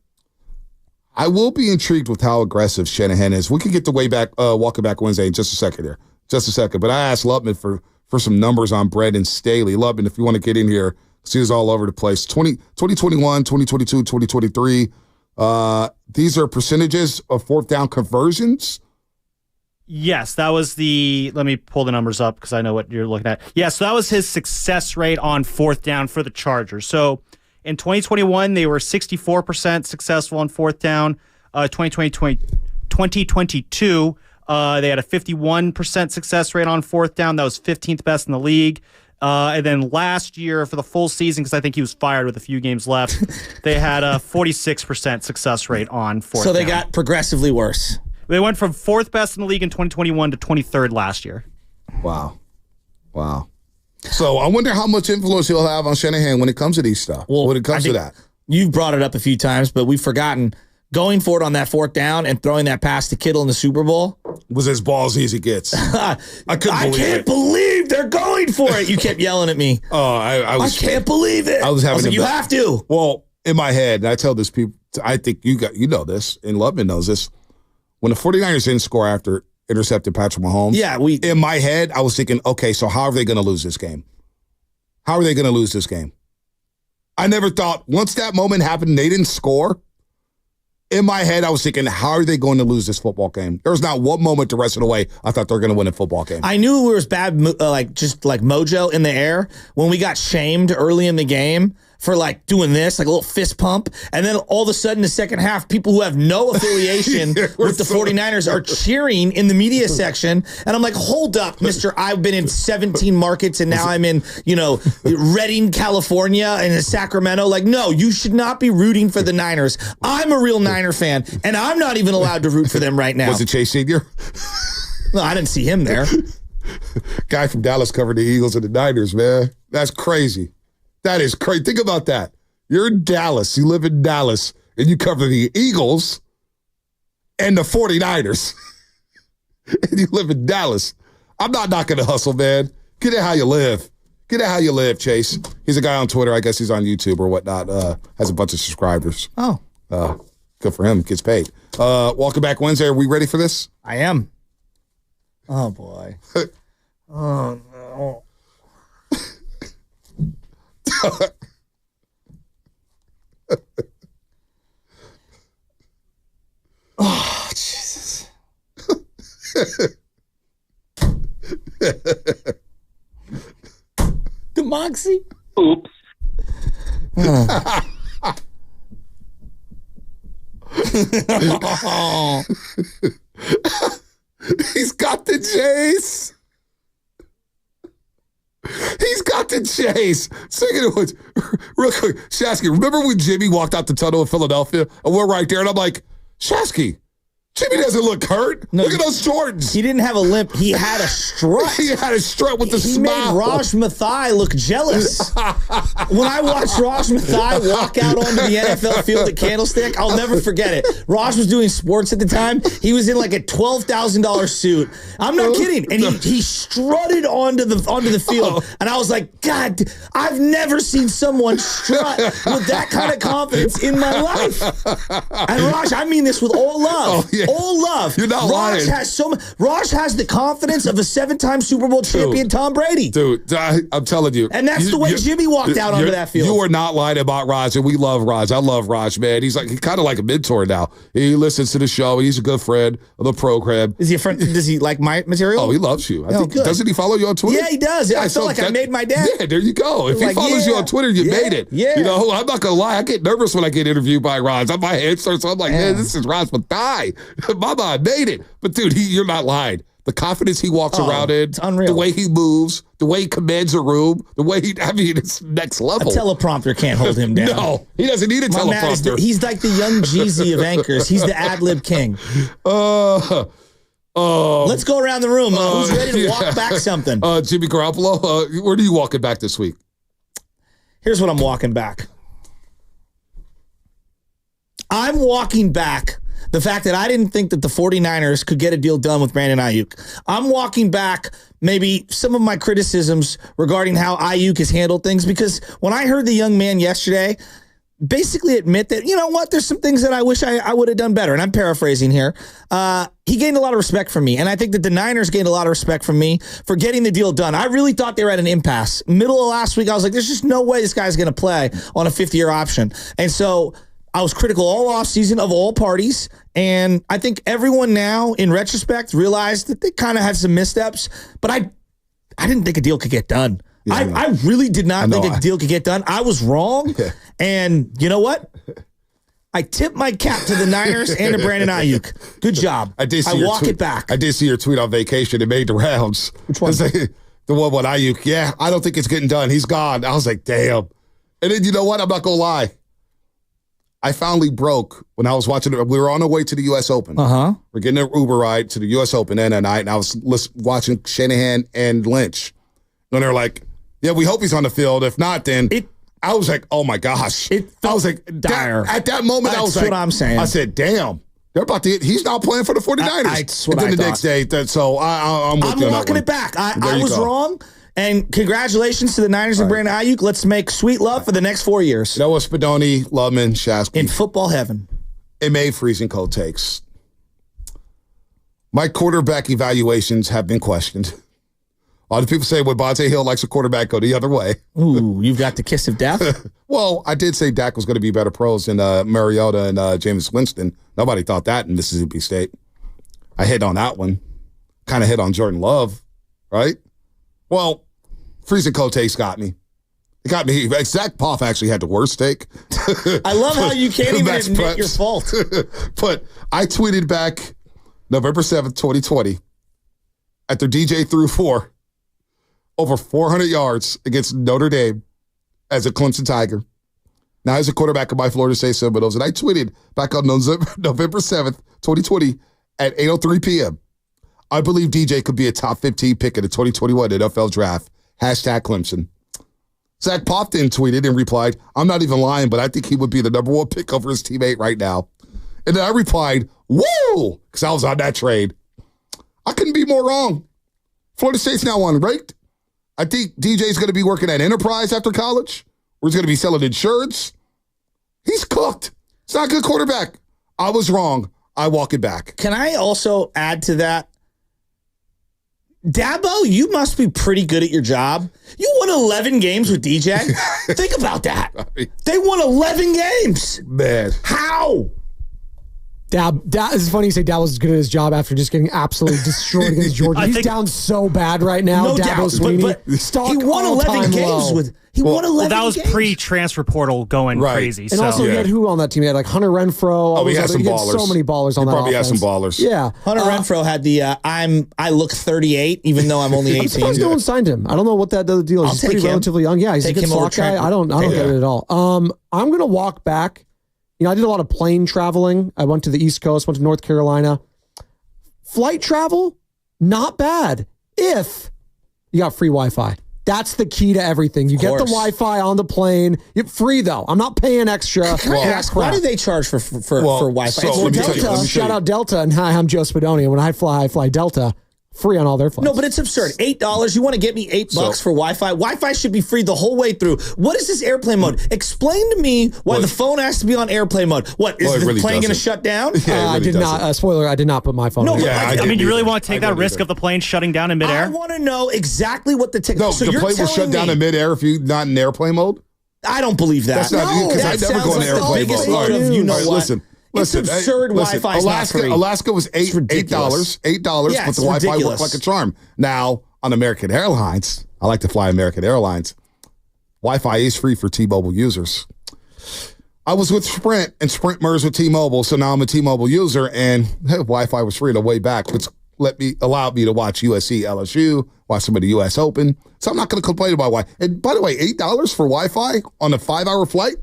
I will be intrigued with how aggressive Shanahan is. We can get the way back, Walking Back Wednesday in just a second here. Just a second. But I asked Lutman for some numbers on Brandon Staley. Lutman, if you want to get in here, see us all over the place. 2021, 2022, 2023. These are percentages of 4th down conversions. Yes, that was let me pull the numbers up because I know what you're looking at. Yeah, so that was his success rate on 4th down for the Chargers. So in 2021, they were 64% successful on 4th down. 2022, they had a 51% success rate on 4th down. That was 15th best in the league. And then last year for the full season, because I think he was fired with a few games left, they had a 46% success rate on 4th down. So they got progressively worse. They went from 4th best in the league in 2021 to 23rd last year. Wow. So I wonder how much influence he'll have on Shanahan when it comes to these stuff. Well, when it comes to that. You've brought it up a few times, but we've forgotten going for it on that 4th down and throwing that pass to Kittle in the Super Bowl was as ballsy as it gets. I can't believe they're going for it. You kept yelling at me. Oh, I can't believe it. I was having you have to. Well, in my head, and I tell this people, I think you know this, and Lubman knows this. When the 49ers didn't score after intercepted Patrick Mahomes, in my head, I was thinking, okay, so how are they going to lose this game? How are they going to lose this game? I never thought, once that moment happened, they didn't score. In my head, I was thinking, how are they going to lose this football game? There was not one moment the rest of the way I thought they were going to win a football game. I knew it was bad, just mojo in the air when we got shamed early in the game for doing this, a little fist pump. And then all of a sudden, the second half, people who have no affiliation with the 49ers are cheering in the media section. And I'm like, hold up, mister. I've been in 17 markets and now I'm in, Redding, California and Sacramento. No, you should not be rooting for the Niners. I'm a real Niner fan and I'm not even allowed to root for them right now. Was it Chase Senior? No, I didn't see him there. Guy from Dallas covered the Eagles and the Niners, man. That's crazy. That is crazy. Think about that. You're in Dallas. You live in Dallas, and you cover the Eagles and the 49ers. And you live in Dallas. I'm not knocking the hustle, man. Get it how you live. Get it how you live, Chase. He's a guy on Twitter. I guess he's on YouTube or whatnot. Has a bunch of subscribers. Oh. Good for him. Gets paid. Welcome back Wednesday. Are we ready for this? I am. Oh, boy. Oh, no. Oh, Jesus. The Moxie? Oops. He's got the Jays. He's got the chase. Speaking of which, real quick, Shasky, remember when Jimmy walked out the tunnel in Philadelphia and we're right there and I'm like, Shasky, Jimmy doesn't look hurt. No, look at those Jordans. He didn't have a limp. He had a strut. He had a strut with the smile. He made Raj Mathai look jealous. When I watched Raj Mathai walk out onto the NFL field at Candlestick, I'll never forget it. Raj was doing sports at the time. He was in a $12,000 suit. I'm not kidding. And he strutted onto the field. And I was like, God, I've never seen someone strut with that kind of confidence in my life. And Raj, I mean this with all love. Oh, yeah. All love. You're not lying. Raj has the confidence of a 7-time Super Bowl champion, Tom Brady. Dude, I'm telling you. And that's the way Jimmy walked out onto that field. You are not lying about Raj, and we love Raj. I love Raj, man. He's kind of like a mentor now. He listens to the show. He's a good friend of the program. Is he a friend? Does he like my material? Oh, he loves you. I think. Good. Doesn't he follow you on Twitter? Yeah, he does. I feel like I made my dad. Yeah, there you go. If he follows you on Twitter, you made it. Yeah. I'm not going to lie. I get nervous when I get interviewed by Raj. My head starts, I'm like, man, this is Raj Mathai. Mama, I made it. But, dude, you're not lying. The confidence he walks around in, it's unreal. The way he moves, the way he commands a room, the way it's next level. A teleprompter can't hold him down. No, he doesn't need a teleprompter. He's like the young Jeezy of anchors. He's the ad-lib king. Let's go around the room. Who's ready to walk back something? Jimmy Garoppolo, where are you walking back this week? Here's what I'm walking back. I'm walking back the fact that I didn't think that the 49ers could get a deal done with Brandon Ayuk. I'm walking back maybe some of my criticisms regarding how Ayuk has handled things, because when I heard the young man yesterday basically admit that, you know what, there's some things that I wish I would have done better, and I'm paraphrasing here, he gained a lot of respect from me, and I think that the Niners gained a lot of respect from me for getting the deal done. I really thought they were at an impasse. Middle of last week, I was like, there's just no way this guy's going to play on a 5th-year option. And so I was critical all offseason of all parties, and I think everyone now, in retrospect, realized that they kind of had some missteps, but I didn't think a deal could get done. Yeah, I really did not think a deal could get done. I was wrong, and you know what? I tip my cap to the Niners and to Brandon Ayuk. Good job. I walk it back. I did see your tweet on vacation. It made the rounds. Which one? The one with Ayuk. Yeah, I don't think it's getting done. He's gone. I was like, damn. And then you know what? I'm not going to lie. I finally broke when I was watching it. We were on our way to the U.S. Open. We're getting an Uber ride to the U.S. Open that night, and I was watching Shanahan and Lynch. And they're like, Yeah, we hope he's on the field. If not, then I was like, oh my gosh. I was like, dire. At that moment, I was like, that's what I'm saying. I said, damn. They're about to. He's not playing for the 49ers. That's what I the thought. next day. So I'm with you on that walking one. it back. I was wrong. And congratulations to the Niners and Brandon Ayuk. Let's make sweet love for the next 4 years. You know what, Spadoni, Lubman, Shasky. In football heaven. It made freezing cold takes. My quarterback evaluations have been questioned. A lot of people say when Bonte Hill likes a quarterback, go the other way. Ooh, you've got the kiss of death? Well, I did say Dak was going to be better pros than Mariota and Jameis Winston. Nobody thought that in Mississippi State. I hit on that one. Kind of hit on Jordan Love, right? Well, freezing cold takes got me. It got me. Zach Poff actually had the worst take. I love how you can't even admit your fault. But I tweeted back November 7th, 2020, after DJ threw over 400 yards against Notre Dame as a Clemson Tiger. Now he's a quarterback of my Florida State Seminoles. And I tweeted back on November 7th, 2020 at 8:03 p.m. I believe DJ could be a top 15 pick in the 2021 NFL Draft. Hashtag Clemson. Zach Pofton tweeted and replied, I'm not even lying, but I think he would be the number one pick over his teammate right now. And then I replied, woo, because I was on that trade. I couldn't be more wrong. Florida State's now unranked. I think DJ's going to be working at Enterprise after college, where he's going to be selling insurance. He's cooked. It's not a good quarterback. I was wrong. I walk it back. Can I also add to that? Dabo, you must be pretty good at your job. You won 11 games with DJ. Think about that. They won 11 games. Man. How? It's funny you say Dab was good at his job after just getting absolutely destroyed against Georgia. He's down so bad right now. No Dabo doubt. But he won 11 games with. He won 11 that was games. pre-transfer portal going crazy. And also, he had who on that team? He had like Hunter Renfro. Oh, he had some ballers. So many ballers on that probably offense. had some ballers. Yeah. Hunter Renfro had the I look 38 even though I'm only 18. I'm surprised no one signed him. I don't know what that other deal is. He's pretty relatively young. Yeah, he's a good slot guy. I don't get it at all. I'm going to walk back. You know, I did a lot of plane traveling. I went to the East Coast, went to North Carolina. Flight travel, not bad if you got free Wi-Fi. That's the key to everything. You get the Wi-Fi on the plane. You're free, though. I'm not paying extra. Can I ask, why do they charge for Wi-Fi? So Delta, shout out Delta, and hi, I'm Joe Spadoni. And when I fly Delta. Free on all their flights. No, but it's absurd. $8. You want to get me $8 for Wi-Fi? Wi-Fi should be free the whole way through. What is this airplane mode? Explain to me why the phone has to be on airplane mode. What, is the plane going to shut down? I did not. Spoiler, I did not put my phone on. No, I mean, you really want to take that risk of the plane shutting down in midair? I want to know exactly what the ticket. No, the plane will shut down in midair if you're not in airplane mode? I don't believe that. That's not because I never go in airplane mode. All right, you know what? Listen, it's absurd. Wi-Fi is not free. Alaska was $8, Yeah, but the Wi-Fi worked like a charm. Now, on American Airlines, I like to fly American Airlines, Wi-Fi is free for T-Mobile users. I was with Sprint, and Sprint merged with T-Mobile, so now I'm a T-Mobile user, and Wi-Fi was free the way back, which allowed me to watch USC, LSU, watch some of the U.S. Open. So I'm not going to complain about Wi-Fi. And by the way, $8 for Wi-Fi on a 5-hour flight?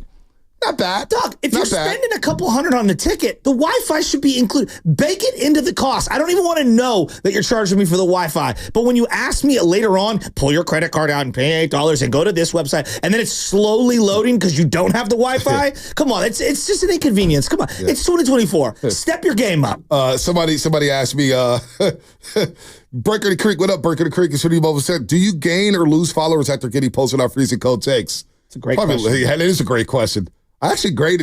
Not bad. Doug, if you're spending a couple $100 on the ticket, the Wi-Fi should be included. Bake it into the cost. I don't even want to know that you're charging me for the Wi-Fi. But when you ask me later on, pull your credit card out and pay $8 and go to this website, and then it's slowly loading because you don't have the Wi-Fi. Come on, it's just an inconvenience. Come on, it's 2024. Step your game up. Somebody asked me, Breaker the Creek, what up, Breaker the Creek? Said, do you gain or lose followers after getting posted on Freezing Cold Takes? It's a great question. Yeah, it is a great question. I actually gained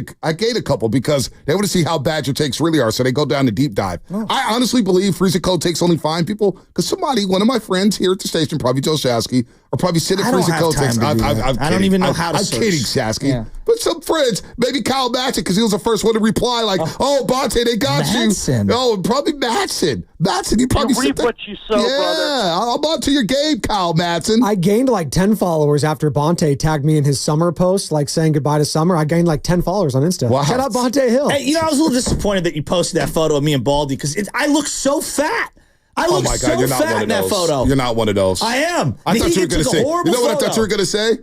a couple because they want to see how bad your takes really are, so they go down the deep dive. I honestly believe Freezing Cold Takes only find people because one of my friends here at the station, probably Joe Shasky, or probably sit at Freezing Cold Takes. I don't even know how to I'm search. kidding, Shasky. But some friends, maybe Kyle Matson, because he was the first one to reply, like, Bonte, they got Matson. you. Oh, probably Matson. You probably reap what you sow, brother. Yeah, I'm on to your game, Kyle Matson. I gained like 10 followers after Bonte tagged me in his summer post, like saying goodbye to summer. I gained like 10 followers on Insta. Wow. Shout out Bonte Hill. Hey, I was a little disappointed that you posted that photo of me and Baldy because I look so fat. I look so fat in that photo. You're not one of those. I am. I thought you were going to say. You know what I thought you were going to say?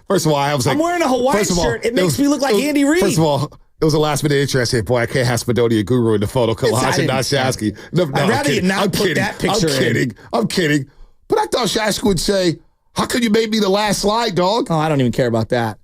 First of all, I was like, I'm wearing a Hawaiian shirt. It makes me look like Andy Reid. First of all, it was a last minute entry. I said, boy, I can't have Spadoni and Guru in the photo. Kalaj and not Shasky. No, I'd rather you not put that picture in. I'm kidding. But I thought Shasky would say, How could you make me the last slide, dog? Oh, I don't even care about that.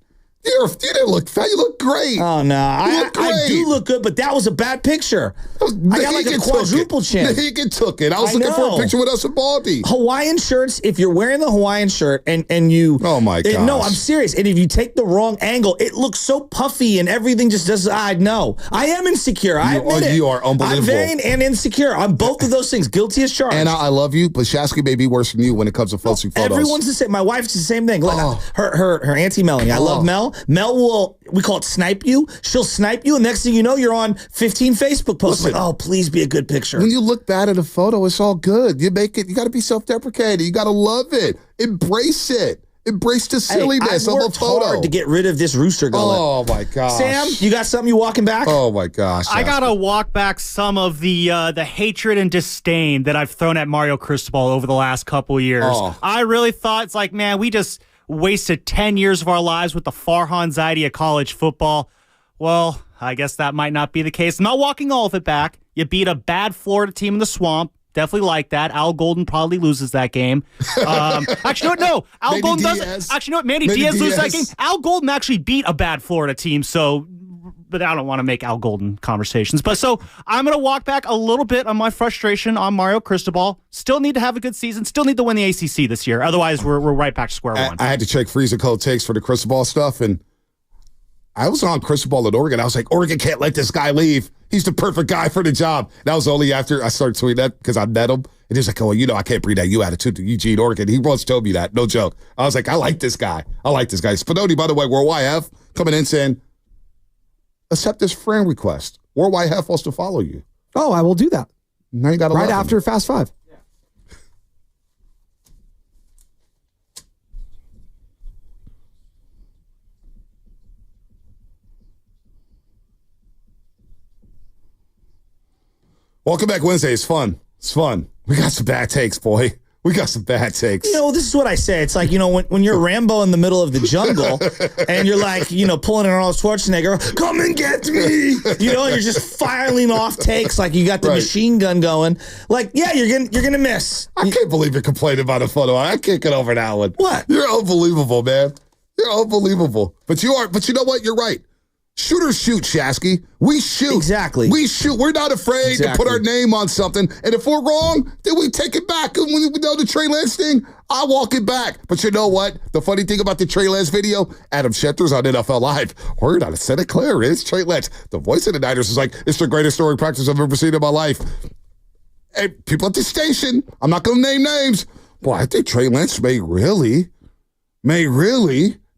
You didn't look fat. You look great. Oh, no. I do look good, but that was a bad picture. I got like a quadruple chin. He took it. I was looking for a picture with us and Baldy. Hawaiian shirts, if you're wearing the Hawaiian shirt and you... Oh, my God. No, I'm serious. And if you take the wrong angle, it looks so puffy and everything just does... I know. I am insecure. I admit it. You are unbelievable. I'm vain and insecure. I'm both of those things. Guilty as charged. And I love you, but Shasky may be worse than you when it comes to posting photos. Everyone's the same. My wife's the same thing. Like, her Auntie Melanie. I love Mel. Mel will... We call it snipe you. She'll snipe you, and next thing you know, you're on 15 Facebook posts. Listen, like, oh, please be a good picture. When you look bad at a photo, it's all good. You make it. You got to be self-deprecating. You got to love it. Embrace it. Embrace the silliness of a photo. Hard to get rid of this rooster gullet. Oh my gosh, Sam, you got something you walking back? Oh my gosh, I gotta walk back some of the hatred and disdain that I've thrown at Mario Cristobal over the last couple of years. I really thought it's like, man, we just wasted 10 years of our lives with the Farhan Zaidi of college football. Well, I guess that might not be the case. I'm not walking all of it back. You beat a bad Florida team in the swamp. Definitely like that. Al Golden probably loses that game. Actually, no. Al Golden doesn't. Actually, no. Manny Diaz loses that game. Al Golden actually beat a bad Florida team, so... But I don't want to make Al Golden conversations. But so I'm going to walk back a little bit on my frustration on Mario Cristobal. Still need to have a good season. Still need to win the ACC this year. Otherwise, we're right back to square one. I had to check Freezer Code takes for the Cristobal stuff, and I was on Cristobal at Oregon. I was like, Oregon can't let this guy leave. He's the perfect guy for the job. That was only after I started tweeting that because I met him. And he was like, oh, I can't bring that you attitude to Eugene, Oregon. He once told me that. No joke. I was like, I like this guy. Spadoni, by the way, we're YF coming in saying, accept this friend request. Or YF wants to follow you. Oh, I will do that. Now you got to right after Fast Five. Yeah. Welcome back Wednesday. It's fun. We got some bad takes, boy. We got some bad takes. This is what I say. It's like, when you're Rambo in the middle of the jungle and you're like, pulling an Arnold Schwarzenegger, come and get me. And you're just firing off takes like you got the machine gun going. Like, yeah, you're gonna miss. I can't believe you're complaining about a photo. I can't get over that one. What? You're unbelievable, man. You're unbelievable. But you know what? You're right. Shoot or shoot, Shasky. We shoot. Exactly. We shoot. We're not afraid to put our name on something. And if we're wrong, then we take it back. And when we know the Trey Lance thing, I walk it back. But you know what? The funny thing about the Trey Lance video, Adam Schefter's on NFL Live. Word on Santa Clara. It's Trey Lance. The voice of the Niners is like, it's the greatest throwing practice I've ever seen in my life. And people at the station, I'm not going to name names. Boy, I think Trey Lance may really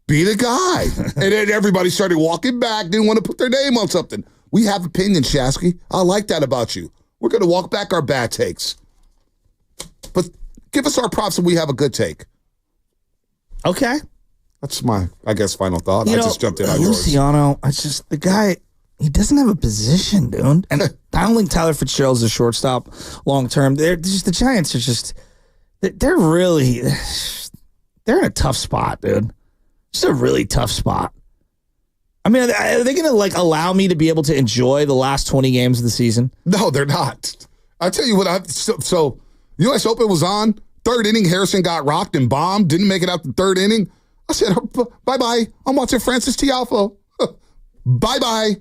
be the guy. And then everybody started walking back, didn't want to put their name on something. We have opinions, Shasky. I like that about you. We're going to walk back our bad takes. But give us our props when we have a good take. Okay. That's my, final thought. I just jumped in on yours. Luciano, the guy, he doesn't have a position, dude. And I don't think Tyler Fitzgerald's a shortstop long term. The Giants are they're in a tough spot, dude. It's a really tough spot. I mean, are they going to allow me to be able to enjoy the last 20 games of the season? No, they're not. I tell you what, so U.S. Open was on. Third inning, Harrison got rocked and bombed. Didn't make it out the third inning. I said, bye-bye. I'm watching Francis Tiafoe. Bye-bye.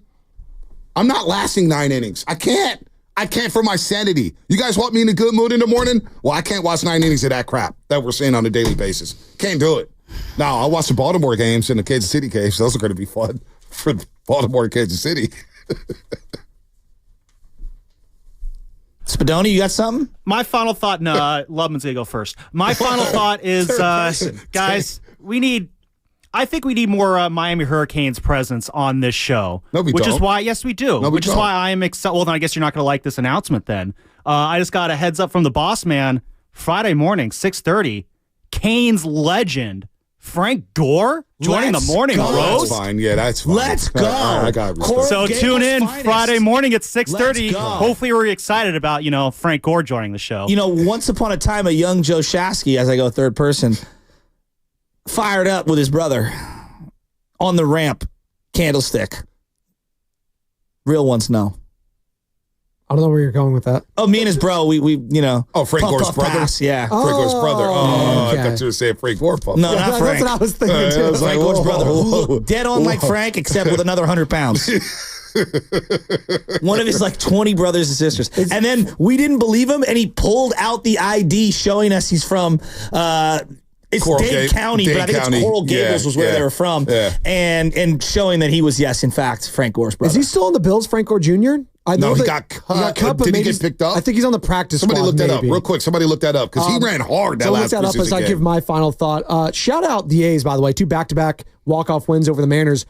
I'm not lasting 9 innings. I can't for my sanity. You guys want me in a good mood in the morning? Well, I can't watch 9 innings of that crap that we're seeing on a daily basis. Can't do it. Now, I'll watch the Baltimore games and the Kansas City games. Those are going to be fun for Baltimore and Kansas City. Spadoni, you got something? My final thought, no, Lubman's going to go first. My final thought is, guys, I think we need more Miami Hurricanes presence on this show. No, we don't. Is why, yes, we do. No, which is why I am excited. Well, then I guess you're not going to like this announcement then. I just got a heads up from the boss man. Friday morning, 6:30, Canes legend Frank Gore joining the morning roast. That's fine. Yeah, that's fine. Let's go. I got respect. So tune in Friday morning at 6:30. Hopefully we're excited about, Frank Gore joining the show. Once upon a time, a young Joe Shasky, as I go third person, fired up with his brother on the ramp, candlestick. Real ones know. I don't know where you're going with that. Oh, me and his bro, we Frank Gore's brother? Pass, yeah. Frank Gore's brother. Oh, okay. I thought you were saying Frank Gore. No, not Frank. That's what I was thinking, too. Frank Gore's brother, who looked dead on like Frank, except with another 100 pounds. One of his 20 brothers and sisters. And then we didn't believe him, and he pulled out the ID showing us he's from... It's Dade County, but I think it's Coral Gables was where they were from. Yeah. And showing that he was, yes, in fact, Frank Gore's brother. Is he still on the Bills, Frank Gore Jr.? No, he got cut. Did he get picked up? I think he's on the practice squad. Somebody look that up real quick. Somebody look that up because he ran hard that last preseason game. Look that up as I give my final thought. Shout out the A's, by the way. 2 back-to-back walk-off wins over the Mariners.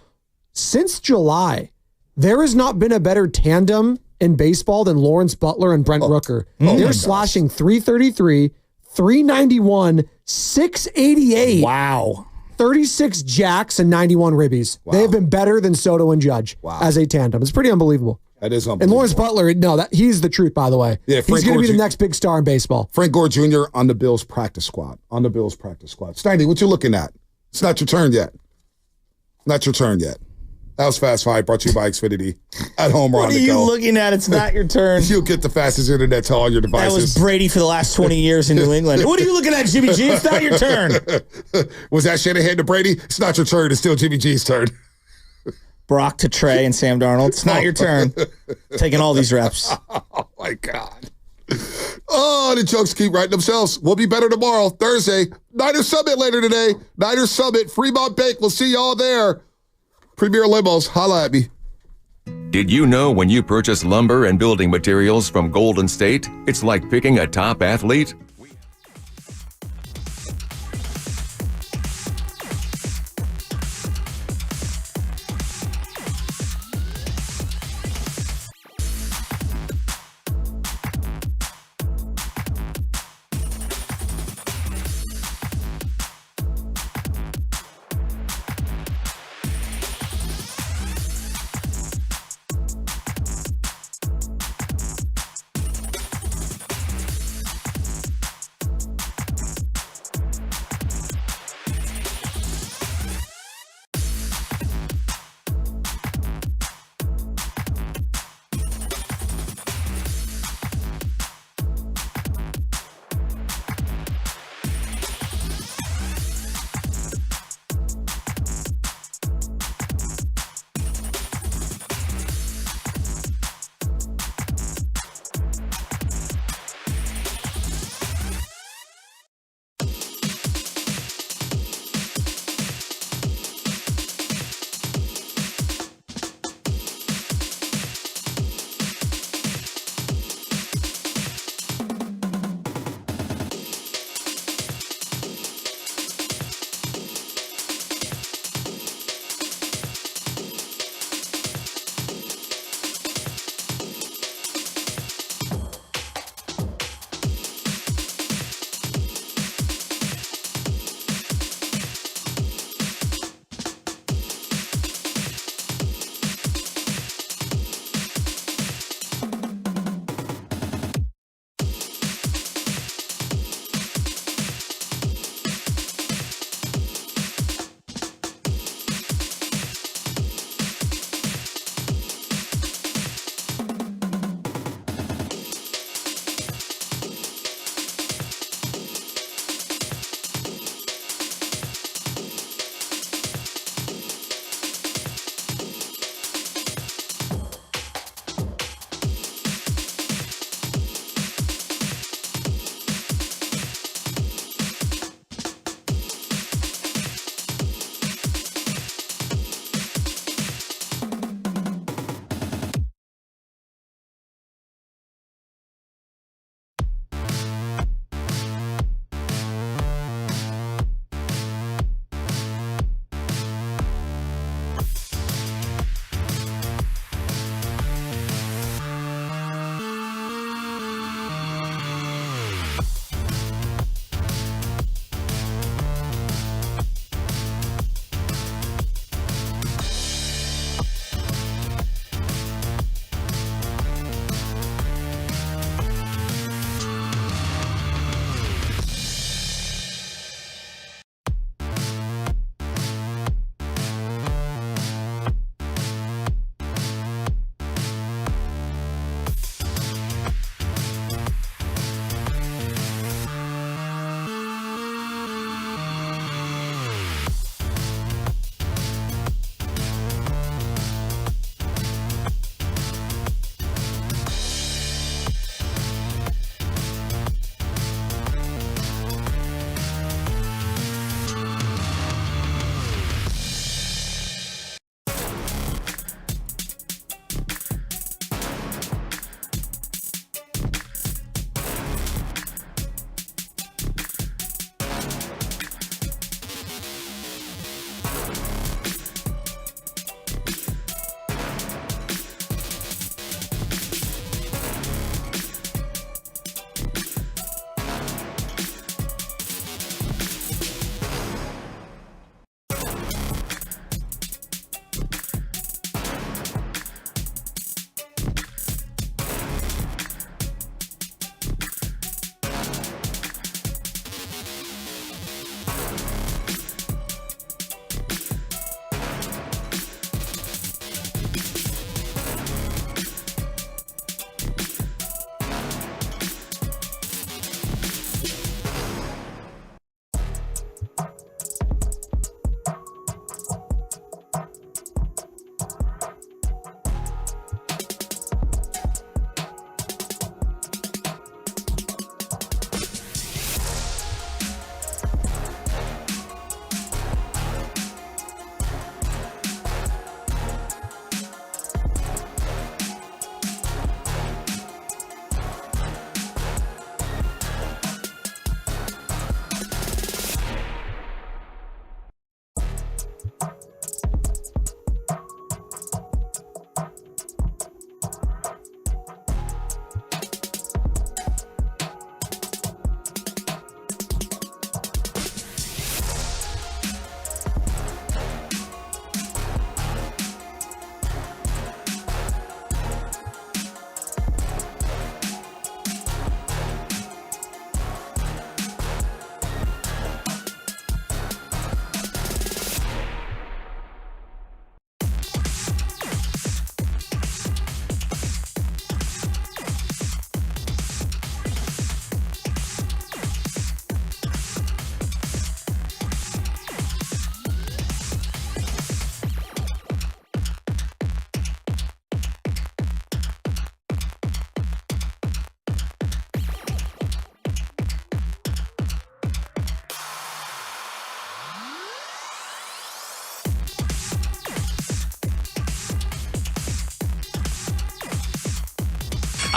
Since July, there has not been a better tandem in baseball than Lawrence Butler and Brent Rooker. They're slashing 333, 391, 688. Wow. 36 jacks and 91 ribbies. Wow. They have been better than Soto and Judge as a tandem. It's pretty unbelievable. That is unbelievable. And Lawrence Butler, he's the truth, by the way. Yeah, he's going to be the next big star in baseball. Frank Gore Jr. on the Bills practice squad. Steiny, what you looking at? It's not your turn yet. That was Fast Five, brought to you by Xfinity. At home or on the go. What are you looking at? It's not your turn. You'll get the fastest internet to all your devices. That was Brady for the last 20 years in New England. What are you looking at, Jimmy G? It's not your turn. Was that Shanahan to Brady? It's not your turn. It's still Jimmy G's turn. Brock to Trey and Sam Darnold. It's not your turn. Taking all these reps. Oh, my God. Oh, the jokes keep writing themselves. We'll be better tomorrow, Thursday. Niners Summit later today. Niners Summit, Fremont Bank. We'll see y'all there. Premier Limos, holla at me. Did you know when you purchase lumber and building materials from Golden State, it's like picking a top athlete?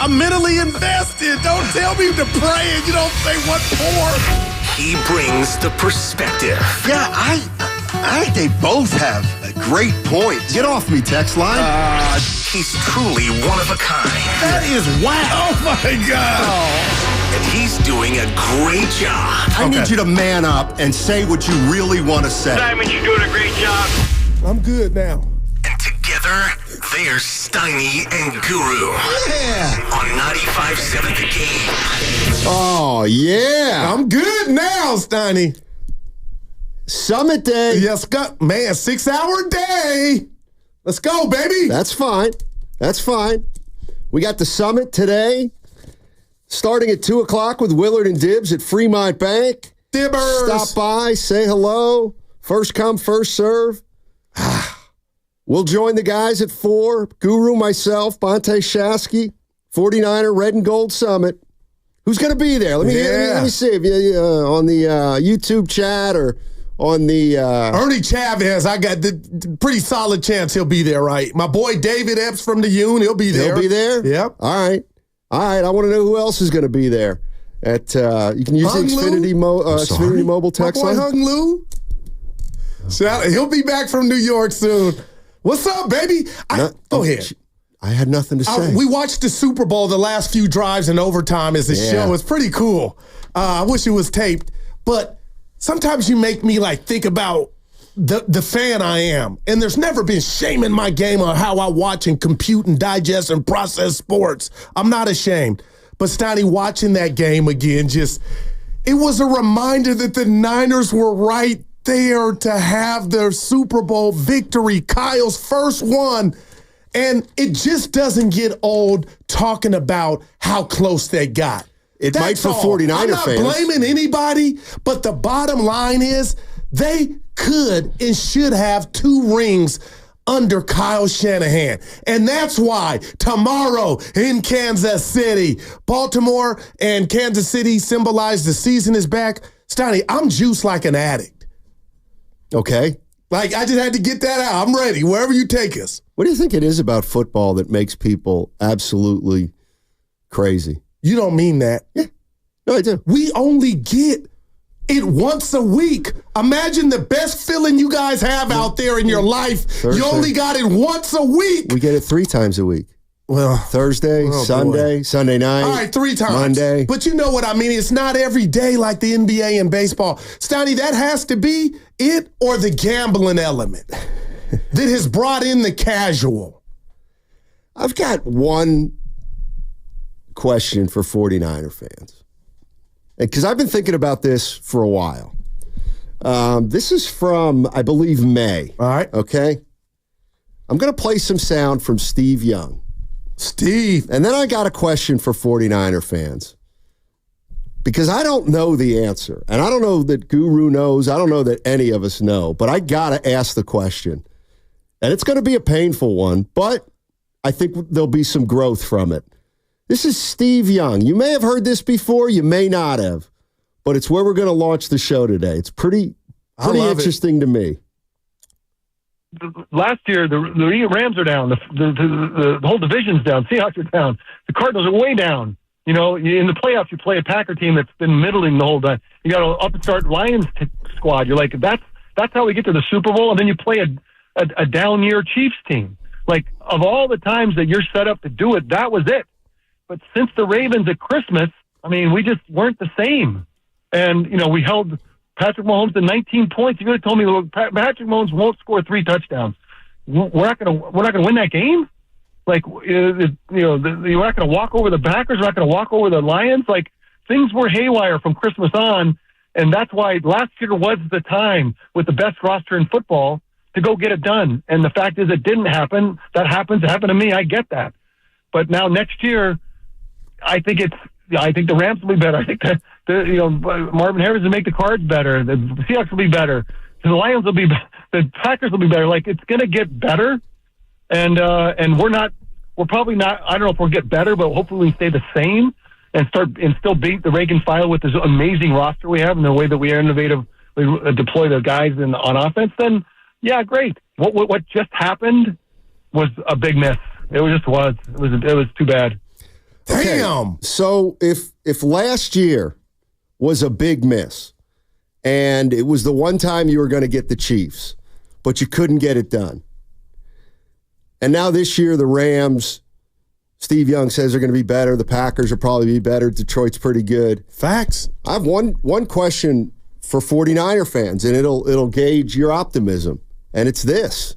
I'm mentally invested. Don't tell me to pray and you don't say what for. He brings the perspective. Yeah, I think they both have a great point. Get off me, text line. He's truly one of a kind. That is wow. Oh, my God. Oh. And he's doing a great job. I need you to man up and say what you really want to say. Simon, you're doing a great job. I'm good now. And together, they're Steiny and Guru. Yeah. On 95.7 The Game. Oh, yeah. I'm good now, Steiny. Summit Day. Yes, man, 6-hour day. Let's go, baby. That's fine. We got the Summit today, starting at 2 o'clock with Willard and Dibbs at Fremont Bank. Dibbers. Stop by, say hello. First come, first serve. We'll join the guys at 4. Guru, myself, Bonte Shasky, 49er Red and Gold Summit. Who's going to be there? Let me see if you on the YouTube chat or on the Ernie Chavez. I got the pretty solid chance he'll be there, right? My boy David Epps from the Union, he'll be there. He'll be there? Yep. All right. I want to know who else is going to be there. At you can use the Xfinity Mobile text line. My boy Hung Lou. He'll be back from New York soon. What's up, baby? Go ahead. I had nothing to say. We watched the Super Bowl, the last few drives in overtime as a show. It's pretty cool. I wish it was taped, but sometimes you make me think about the fan I am. And there's never been shame in my game on how I watch and compute and digest and process sports. I'm not ashamed. But Steiny, watching that game again, it was a reminder that the Niners were right there to have their Super Bowl victory, Kyle's first one. And it just doesn't get old talking about how close they got. It might for 49er fans. I'm not blaming anybody, but the bottom line is they could and should have 2 rings under Kyle Shanahan. And that's why tomorrow in Kansas City, Baltimore and Kansas City symbolize the season is back. Steiny, I'm juiced like an addict. Okay. I just had to get that out. I'm ready, wherever you take us. What do you think it is about football that makes people absolutely crazy? You don't mean that. Yeah. No, I do. We only get it once a week. Imagine the best feeling you guys have out there in your life. Thursday. You only got it once a week. We get it 3 times a week. Well, Thursday, Sunday, Sunday night. All right, 3 times. Monday. But you know what I mean? It's not every day like the NBA and baseball. Steiny, that has to be it or the gambling element that has brought in the casual. I've got one question for 49er fans. Because I've been thinking about this for a while. This is from, I believe, May. All right. Okay? I'm going to play some sound from Steve Young. Steve. And then I got a question for 49er fans. Because I don't know the answer. And I don't know that Guru knows. I don't know that any of us know. But I got to ask the question. And it's going to be a painful one. But I think there'll be some growth from it. This is Steve Young. You may have heard this before. You may not have. But it's where we're going to launch the show today. It's pretty interesting to me. Last year, the Rams are down. The whole division's down. Seahawks are down. The Cardinals are way down. You know, in the playoffs, you play a Packer team that's been middling the whole time. You got an upstart Lions squad. You're like, that's how we get to the Super Bowl. And then you play a down year Chiefs team. Like, of all the times that you're set up to do it, that was it. But since the Ravens at Christmas, I mean, we just weren't the same. And, you know, we held Patrick Mahomes to 19 points. You could have told me, look, Patrick Mahomes won't score 3 touchdowns. We're not going to win that game. Like, you know, you're not going to walk over the Packers. We're not going to walk over the Lions. Like, things were haywire from Christmas on, and that's why last year was the time with the best roster in football to go get it done. And the fact is, it didn't happen. That happens. It happened to me. I get that. But now next year, I think the Rams will be better. I think that Marvin Harris will make the Cards better. The Seahawks will be better. The Lions will be. The Packers will be better. Like, it's going to get better, and we're probably not. I don't know if we'll get better, but hopefully we stay the same and still beat the rank and file with this amazing roster we have and the way that we are innovative. We deploy the guys on offense. Then yeah, great. What just happened was a big miss. It was too bad. Damn. Okay, so if last year was a big miss and it was the one time you were going to get the Chiefs, but you couldn't get it done. And now this year the Rams, Steve Young says they're going to be better. The Packers will probably be better. Detroit's pretty good. Facts. I have one question for 49er fans, and it'll gauge your optimism. And it's this.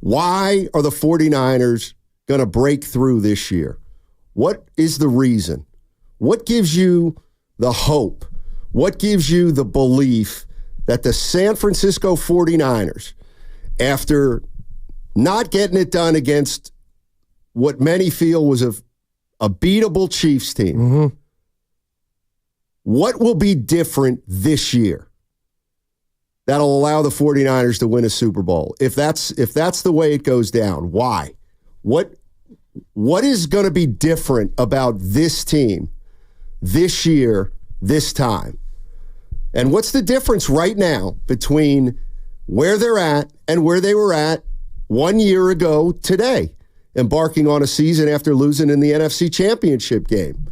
Why are the 49ers going to break through this year? What is the reason? What gives you the hope? What gives you the belief that the San Francisco 49ers, after not getting it done against what many feel was a beatable Chiefs team, what will be different this year that'll allow the 49ers to win a Super Bowl? If that's the way it goes down, why? What is going to be different about this team this year, this time? And what's the difference right now between where they're at and where they were at 1 year ago today, embarking on a season after losing in the NFC Championship game?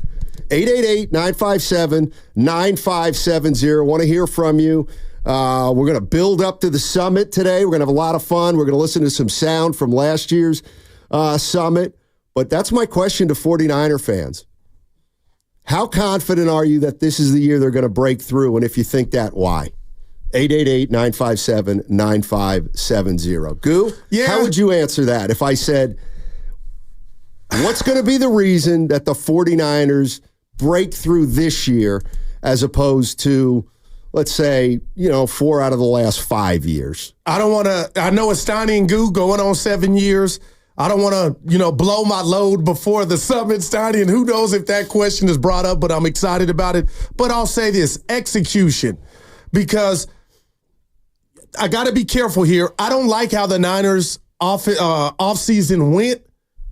888-957-9570. Want to hear from you. We're going to build up to the summit today. We're going to have a lot of fun. We're going to listen to some sound from last year's summit. But that's my question to 49er fans. How confident are you that this is the year they're going to break through? And if you think that, why? 888-957-9570. Goo, how would you answer that if I said, what's going to be the reason that the 49ers break through this year as opposed to, let's say, 4 out of the last 5 years? I know it's Steiny and Goo going on 7 years. I don't want to, blow my load before the summit, Steiny, and who knows if that question is brought up, but I'm excited about it. But I'll say this, execution, because I got to be careful here. I don't like how the Niners offseason went.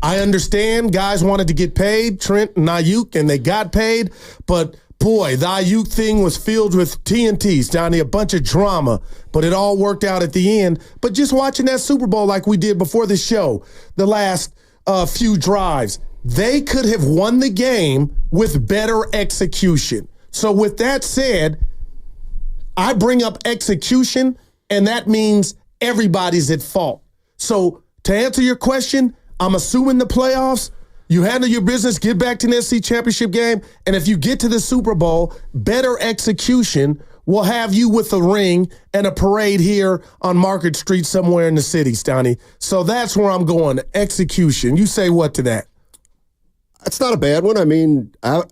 I understand guys wanted to get paid, Trent and Ayuk, and they got paid, but boy, the Ayuk thing was filled with TNTs, Johnny, a bunch of drama, but it all worked out at the end. But just watching that Super Bowl like we did before the show, the last few drives, they could have won the game with better execution. So with that said, I bring up execution, and that means everybody's at fault. So to answer your question, I'm assuming the playoffs, you handle your business, get back to the NFC Championship game, and if you get to the Super Bowl, better execution will have you with a ring and a parade here on Market Street somewhere in the city, Stoney. So that's where I'm going, execution. You say what to that? That's not a bad one. I mean, I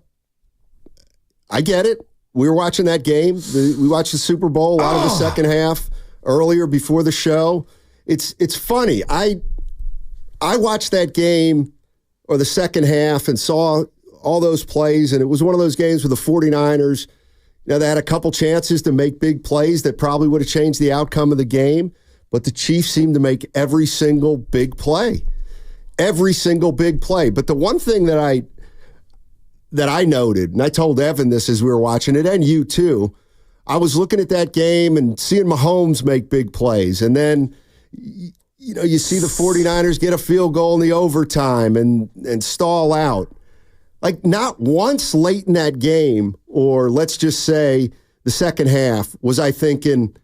get it. We were watching that game. We watched the Super Bowl, a lot of the second half earlier before the show. It's funny. I watched that game or the second half and saw all those plays, and it was one of those games where the 49ers, they had a couple chances to make big plays that probably would have changed the outcome of the game, but the Chiefs seemed to make every single big play. Every single big play. But the one thing that I noted, and I told Evan this as we were watching it, and you too, I was looking at that game and seeing Mahomes make big plays, and then you see the 49ers get a field goal in the overtime and stall out. Like, not once late in that game, or let's just say the second half, was I thinking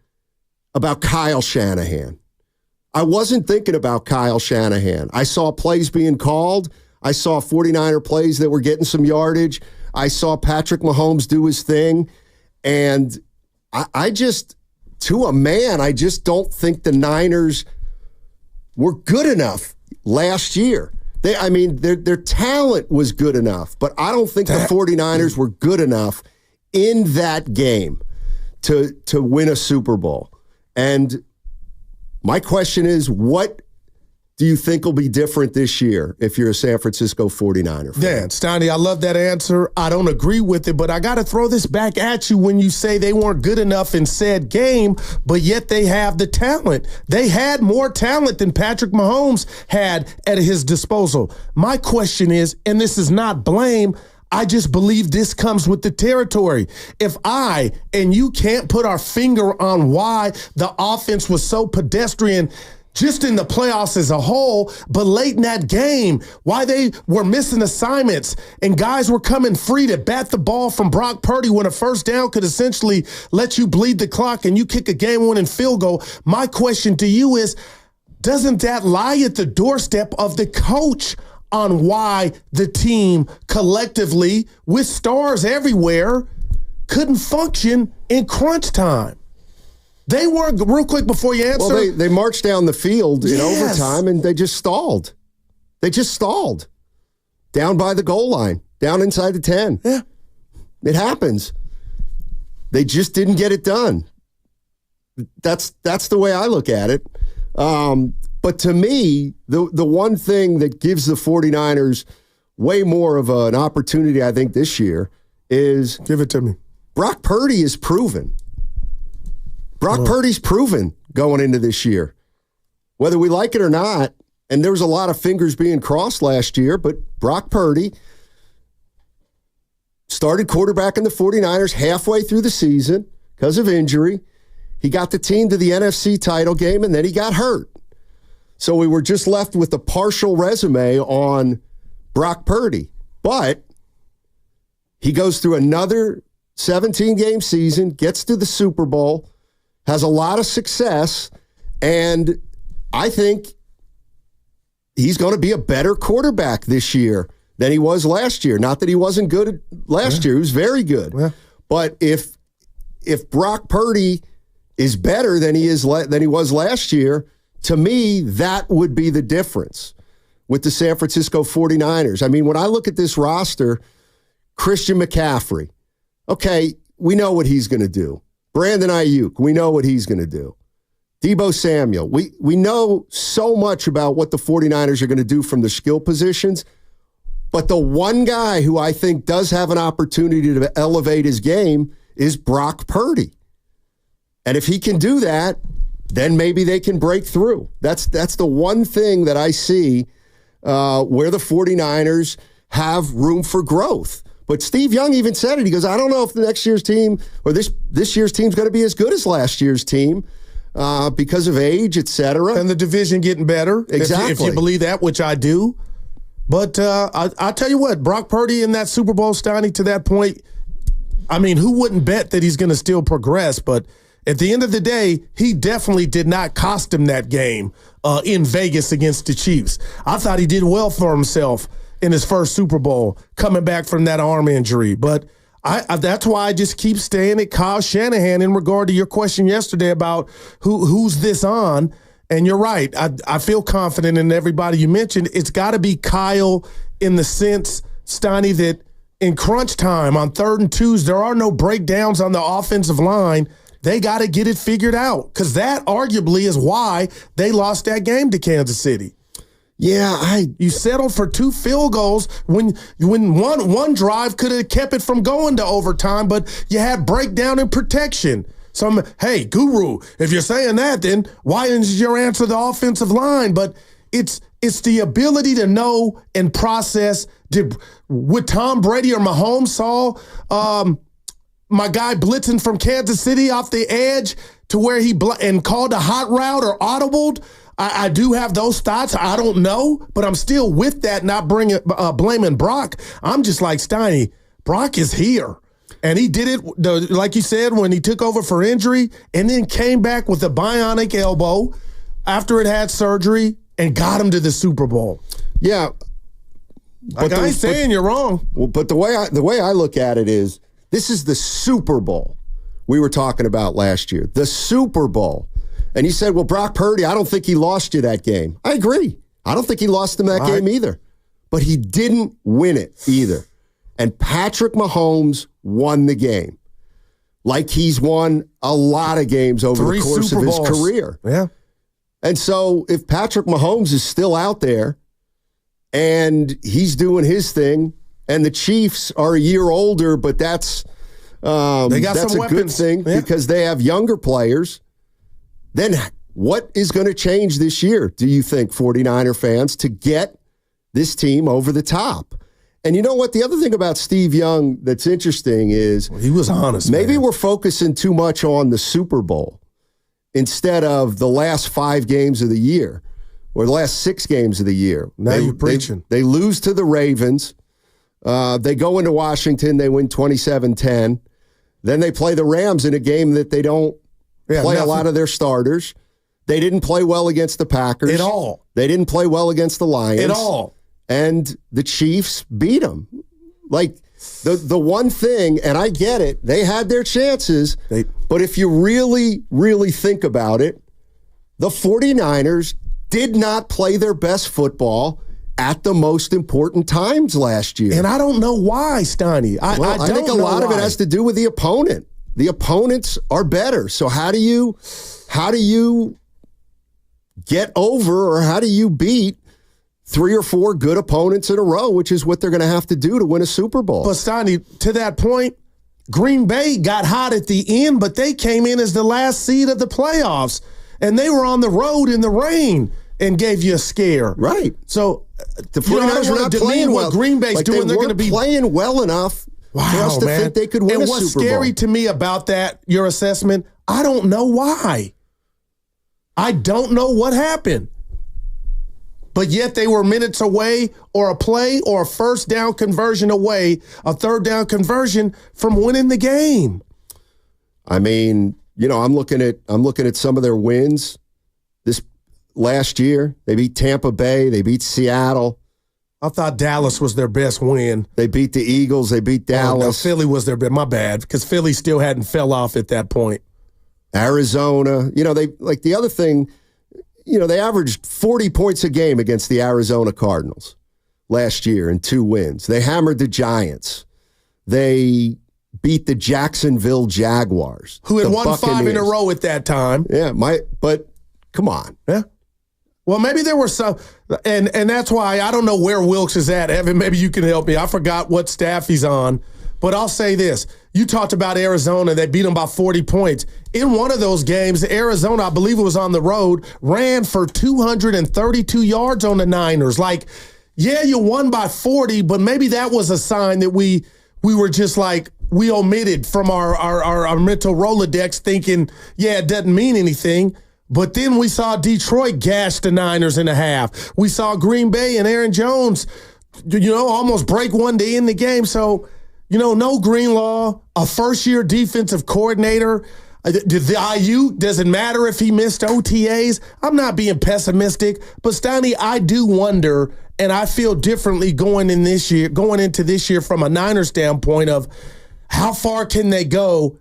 about Kyle Shanahan. I wasn't thinking about Kyle Shanahan. I saw plays being called. I saw 49er plays that were getting some yardage. I saw Patrick Mahomes do his thing. And I just, to a man, I just don't think the Niners were good enough last year. Their talent was good enough, but I don't think the 49ers were good enough in that game to win a Super Bowl. And my question is, what do you think will be different this year if you're a San Francisco 49er fan? Dan, Steiny, I love that answer. I don't agree with it, but I got to throw this back at you when you say they weren't good enough in said game, but yet they have the talent. They had more talent than Patrick Mahomes had at his disposal. My question is, and this is not blame, I just believe this comes with the territory. If I and you can't put our finger on why the offense was so pedestrian just in the playoffs as a whole, but late in that game, why they were missing assignments and guys were coming free to bat the ball from Brock Purdy when a first down could essentially let you bleed the clock and you kick a game-winning field goal. My question to you is, doesn't that lie at the doorstep of the coach on why the team collectively, with stars everywhere, couldn't function in crunch time? They weren't, real quick before you answer. Well, they marched down the field in overtime and they just stalled. They just stalled. Down by the goal line, down inside the 10. Yeah. It happens. They just didn't get it done. That's the way I look at it. But to me, the one thing that gives the 49ers way more of an opportunity, I think, this year is... Give it to me. Brock Purdy is proven. Brock Purdy's proven going into this year. Whether we like it or not, and there was a lot of fingers being crossed last year, but Brock Purdy started quarterback in the 49ers halfway through the season because of injury. He got the team to the NFC title game, and then he got hurt. So we were just left with a partial resume on Brock Purdy. But he goes through another 17-game season, gets to the Super Bowl, has a lot of success, and I think he's going to be a better quarterback this year than he was last year. Not that he wasn't good last year. He was very good. Yeah. But if Brock Purdy is better than he was last year, to me, that would be the difference with the San Francisco 49ers. I mean, when I look at this roster, Christian McCaffrey, okay, we know what he's going to do. Brandon Ayuk, we know what he's going to do. Deebo Samuel, we know so much about what the 49ers are going to do from the skill positions, but the one guy who I think does have an opportunity to elevate his game is Brock Purdy. And if he can do that, then maybe they can break through. That's the one thing that I see where the 49ers have room for growth. But Steve Young even said it. He goes, I don't know if the next year's team or this year's team's going to be as good as last year's team because of age, et cetera. And the division getting better. Exactly. If you believe that, which I do. But I'll tell you what, Brock Purdy in that Super Bowl, Steiny, to that point, I mean, who wouldn't bet that he's going to still progress? But at the end of the day, he definitely did not cost him that game in Vegas against the Chiefs. I thought he did well for himself in his first Super Bowl, coming back from that arm injury. But that's why I just keep staying at Kyle Shanahan in regard to your question yesterday about who's this on. And you're right. I feel confident in everybody you mentioned. It's got to be Kyle in the sense, Steiny, that in crunch time on 3rd and 2s, there are no breakdowns on the offensive line. They got to get it figured out because that arguably is why they lost that game to Kansas City. Yeah, you settled for 2 field goals when one drive could have kept it from going to overtime, but you had breakdown and protection. So, hey, Guru, if you're saying that, then why isn't your answer the offensive line? But it's the ability to know and process. With Tom Brady or Mahomes saw my guy blitzing from Kansas City off the edge to where he and called a hot route or audibled. I do have those thoughts. I don't know, but I'm still with that, not blaming Brock. I'm just like, Steiny, Brock is here. And he did it, like you said, when he took over for injury and then came back with a bionic elbow after it had surgery and got him to the Super Bowl. Yeah. Like I ain't saying you're wrong. Well, but the way I look at it is, this is the Super Bowl we were talking about last year. The Super Bowl. And you said, well, Brock Purdy, I don't think he lost you that game. I agree. I don't think he lost him that game either. But he didn't win it either. And Patrick Mahomes won the game. Like he's won a lot of games over the course of his career. Yeah. And so if Patrick Mahomes is still out there and he's doing his thing, and the Chiefs are a year older, but that's a good thing because they have younger players, then what is going to change this year, do you think, 49er fans, to get this team over the top? And you know what? The other thing about Steve Young that's interesting is he was honest. Maybe we're focusing too much on the Super Bowl. instead of the last 5 games of the year or the last 6 games of the year. Now you're preaching. They lose to the Ravens. They go into Washington. They win 27-10. Then they play the Rams in a game that they don't play a lot of their starters. They didn't play well against the Packers. At all. They didn't play well against the Lions. At all. And the Chiefs beat them. Like, the one thing, and I get it, they had their chances, but if you really, really think about it, the 49ers did not play their best football at the most important times last year. And I don't know why, Steiny. I think a lot of it has to do with the opponent. The opponents are better. So how do you get over, or how do you beat 3 or 4 good opponents in a row, which is what they're going to have to do to win a Super Bowl? But Steiny, to that point, Green Bay got hot at the end, but they came in as the last seed of the playoffs, and they were on the road in the rain and gave you a scare. Right. So the 49ers were not playing well. What Green Bay's doing, they're going to be playing well enough for us to think they could win a Super Bowl. And what's scary to me about that, your assessment, I don't know why. I don't know what happened. But yet they were minutes away, or a play or a first down conversion away, a third down conversion from winning the game. I mean, I'm looking at some of their wins this last year. They beat Tampa Bay, they beat Seattle. I thought Dallas was their best win. They beat the Eagles, they beat Dallas. No, Philly was their best. My bad, because Philly still hadn't fell off at that point. Arizona, the other thing, they averaged 40 points a game against the Arizona Cardinals last year in 2 wins. They hammered the Giants. They beat the Jacksonville Jaguars, who had won 5 in a row at that time. Yeah, but come on. Yeah. Well, maybe there were some, and that's why I don't know where Wilks is at. Evan, maybe you can help me. I forgot what staff he's on. But I'll say this. You talked about Arizona. They beat them by 40 points. In one of those games, Arizona, I believe it was on the road, ran for 232 yards on the Niners. Like, yeah, you won by 40, but maybe that was a sign that we were just like, we omitted from our mental Rolodex thinking, yeah, it doesn't mean anything. But then we saw Detroit gash the Niners in a half. We saw Green Bay and Aaron Jones, almost break one to end the game. So, no Greenlaw, a first-year defensive coordinator. The IU, doesn't matter if he missed OTAs. I'm not being pessimistic, but Steiny, I do wonder, and I feel differently going into this year from a Niners standpoint of how far can they go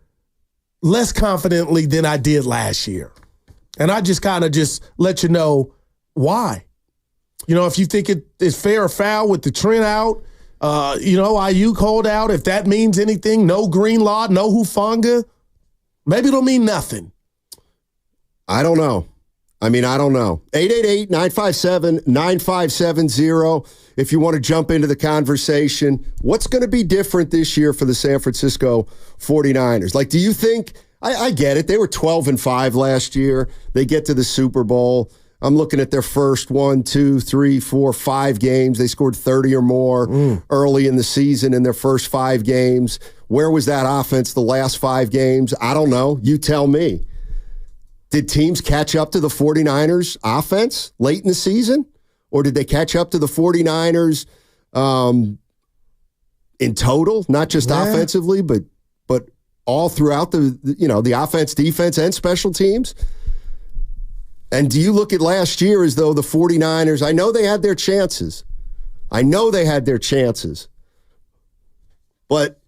less confidently than I did last year. And I just kind of let you know why. If you think it is fair or foul with the Trent out, IU called out, if that means anything, no Greenlaw, no Hufanga, maybe it'll mean nothing. I don't know. I don't know. 888-957-9570. If you want to jump into the conversation, what's going to be different this year for the San Francisco 49ers? Like, do you think, I get it, they were 12-5 last year. They get to the Super Bowl. I'm looking at their first 1, 2, 3, 4, 5 games. They scored 30 or more early in the season in their first 5 games. Where was that offense the last 5 games? I don't know. You tell me. Did teams catch up to the 49ers offense late in the season? Or did they catch up to the 49ers in total? Not just offensively, but all throughout the offense, defense, and special teams? And do you look at last year as though the 49ers, I know they had their chances. But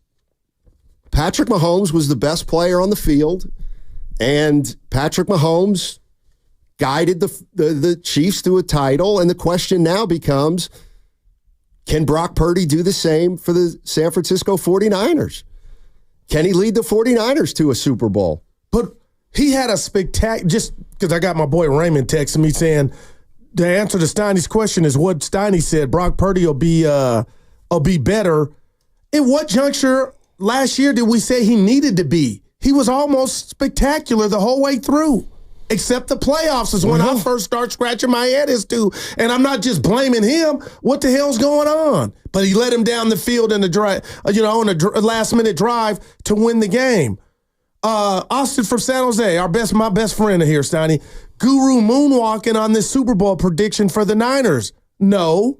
Patrick Mahomes was the best player on the field, and Patrick Mahomes guided the Chiefs to a title, and the question now becomes, can Brock Purdy do the same for the San Francisco 49ers? Can he lead the 49ers to a Super Bowl? But he had a spectacular, just because I got my boy Raymond texting me saying the answer to Steiny's question is what Steiny said. Brock Purdy will be better. At what juncture last year did we say he needed to be? He was almost spectacular the whole way through, except the playoffs is when I first start scratching my head as to, and I'm not just blaming him. What the hell's going on? But he let him down the field in the drive, in a last minute drive to win the game. Austin from San Jose, my best friend here, Steiny. Guru moonwalking on this Super Bowl prediction for the Niners. No,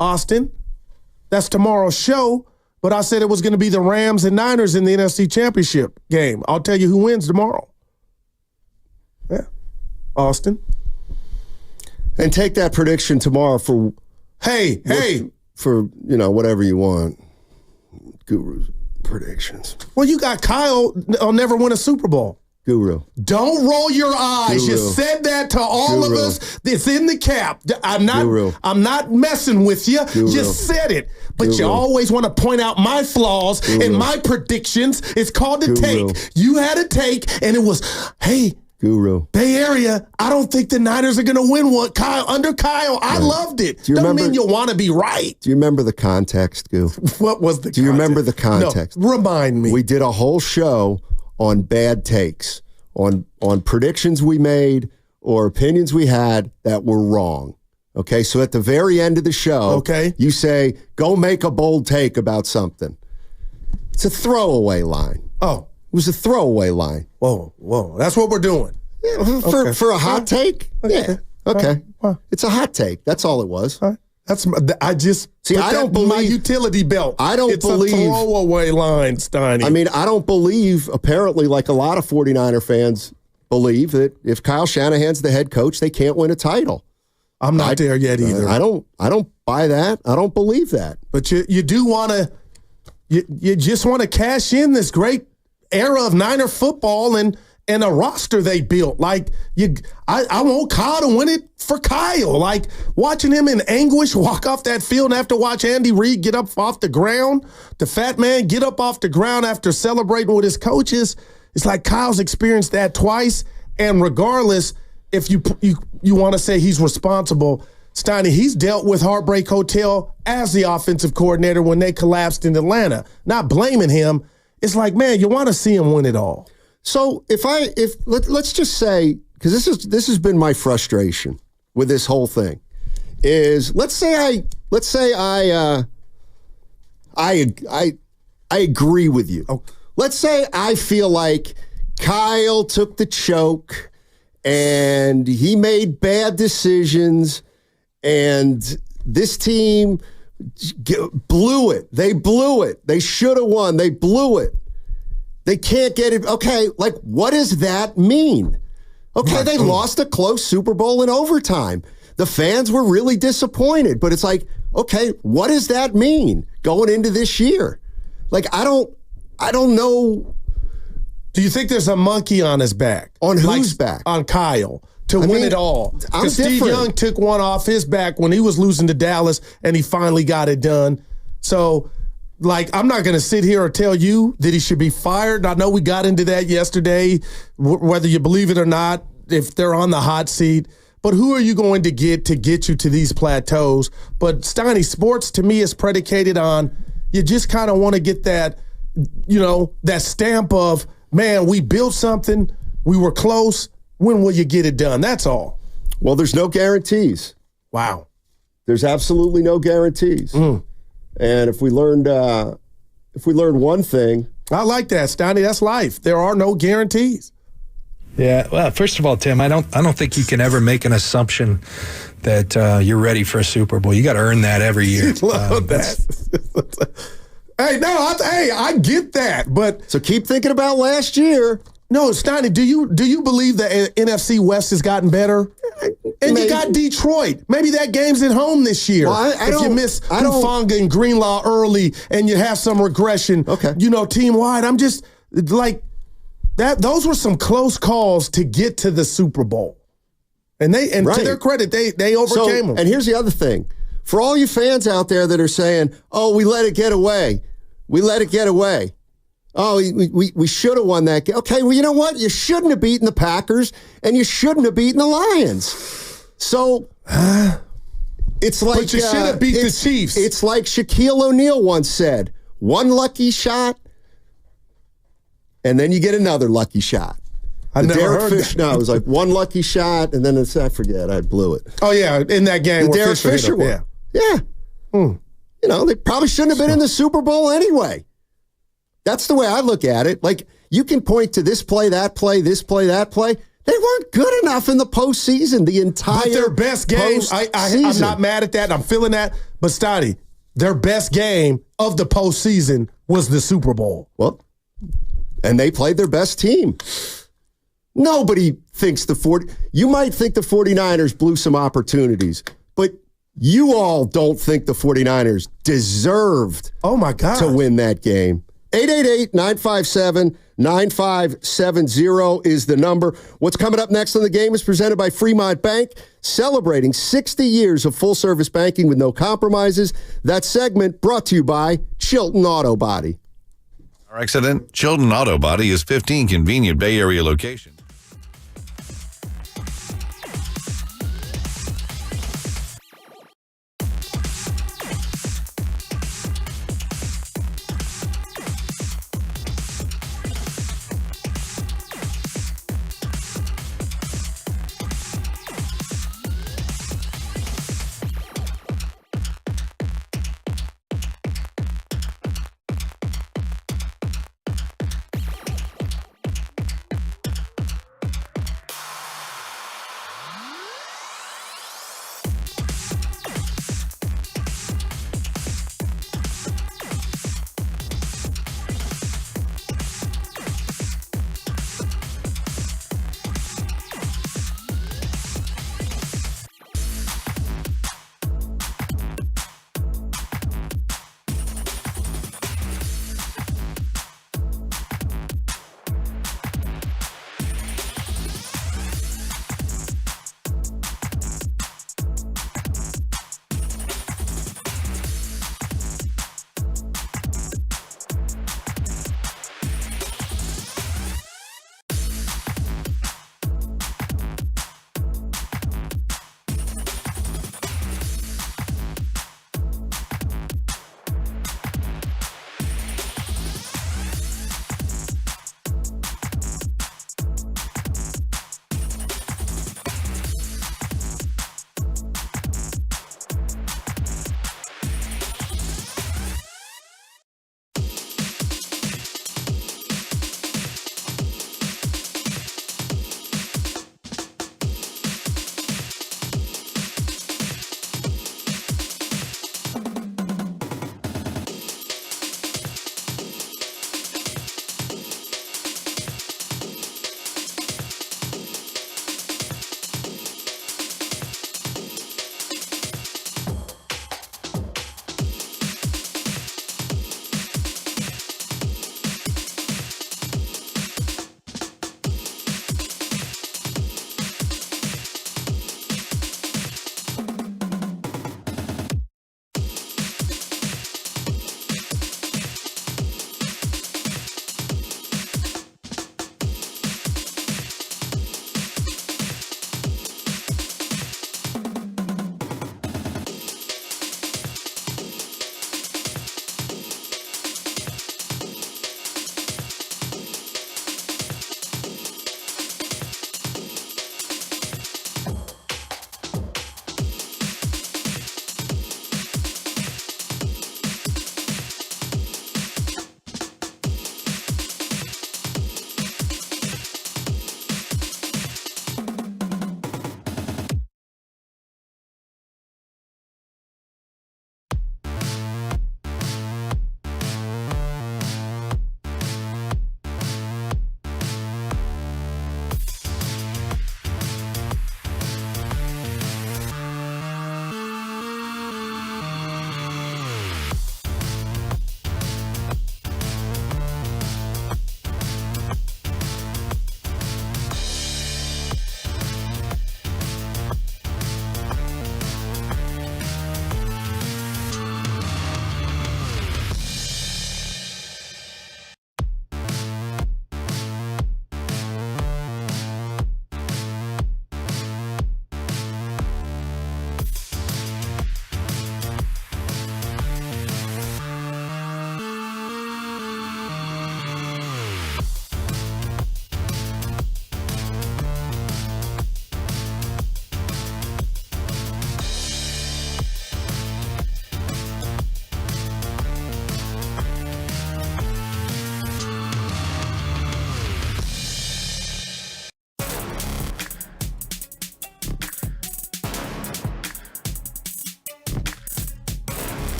Austin. That's tomorrow's show. But I said it was going to be the Rams and Niners in the NFC Championship game. I'll tell you who wins tomorrow. Yeah, Austin. And take that prediction tomorrow for whatever you want. Guru's predictions. Well, you got Kyle. I'll never win a Super Bowl. Guru. Don't roll your eyes. Guru. You said that to all of us. It's in the cap. I'm not messing with you. Just said it. But you always want to point out my flaws and my predictions. It's called a take. You had a take, and it was, hey, Guru. Bay Area, I don't think the Niners are going to win one. Under Kyle, I loved it. Doesn't mean you want to be right. Do you remember the context, Goo? What was the context? Do you remember the context? No, remind me. We did a whole show on bad takes, on predictions we made or opinions we had that were wrong. Okay, so at the very end of the show, you say, go make a bold take about something. It's a throwaway line. Oh. It was a throwaway line. Whoa. That's what we're doing. Yeah, for a hot take? Yeah. Okay. It's a hot take. That's all it was. I just see. I don't believe my utility belt. I don't believe it's a throwaway line, Steiny. I mean, I don't believe. Apparently, like a lot of 49er fans believe that if Kyle Shanahan's the head coach, they can't win a title. I'm not there yet either. I don't buy that. I don't believe that. But you do want to. You just want to cash in this great era of Niner football and a roster they built. Like I want Kyle to win it for Kyle. Like watching him in anguish walk off that field and have to watch Andy Reid get up off the ground, the fat man get up off the ground after celebrating with his coaches. It's like Kyle's experienced that twice. And regardless, if you want to say he's responsible, Steiny, he's dealt with Heartbreak Hotel as the offensive coordinator when they collapsed in Atlanta. Not blaming him. It's like, man, you want to see him win it all. So let's just say, because this has been my frustration with this whole thing, is let's say I agree with you. Okay. Let's say I feel like Kyle took the choke and he made bad decisions and this team blew it. They blew it. They should have won. They blew it. They can't get it. Okay, like, what does that mean? Okay, they lost a close Super Bowl in overtime. The fans were really disappointed, but it's like, okay, what does that mean going into this year? Like, I don't know. Do you think there's a monkey on his back? On whose back? On Kyle. To win it all. Because Steve Young took one off his back when he was losing to Dallas, and he finally got it done. So, like, I'm not going to sit here or tell you that he should be fired. I know we got into that yesterday, whether you believe it or not, if they're on the hot seat. But who are you going to get you to these plateaus? But Steiny, sports to me is predicated on you just kind of want to get that, that stamp of, man, we built something, we were close. When will you get it done? That's all. Well, there's no guarantees. Wow. There's absolutely no guarantees. And if we learned one thing. I like that, Steiny. That's life. There are no guarantees. Yeah. Well, first of all, Tim, I don't think you can ever make an assumption that you're ready for a Super Bowl. You got to earn that every year. Love that. I get that, but so keep thinking about last year. No, Steiny, do you believe the NFC West has gotten better? And you got Detroit. Maybe that game's at home this year. Well, if you miss Hufanga and Greenlaw early and you have some regression, team-wide, I'm just like that. Those were some close calls to get to the Super Bowl. And to their credit, they overcame them. And here's the other thing. For all you fans out there that are saying, oh, we let it get away. We let it get away. Oh, we should have won that game. Okay, well, you know what? You shouldn't have beaten the Packers, and you shouldn't have beaten the Lions. So it's like but you should have beat the Chiefs. It's like Shaquille O'Neal once said: one lucky shot, and then you get another lucky shot. I never heard that. No, it was like one lucky shot, and then I forget. I blew it. Oh yeah, in that game, the Derek Fisher one. Yeah. They probably shouldn't have been in the Super Bowl anyway. That's the way I look at it. Like, You can point to this play, that play, this play, that play. They weren't good enough in the postseason. The entire but their best game, I'm not mad at that. I'm feeling that. But, Stoddy, their best game of the postseason was the Super Bowl. Well, and they played their best team. Nobody thinks you might think the 49ers blew some opportunities, but you all don't think the 49ers deserved to win that game. 888-957-9570 is the number. What's coming up next on the game is presented by Fremont Bank, celebrating 60 years of full-service banking with no compromises. That segment brought to you by Chilton Auto Body. Car accident? Chilton Auto Body is 15 convenient Bay Area locations.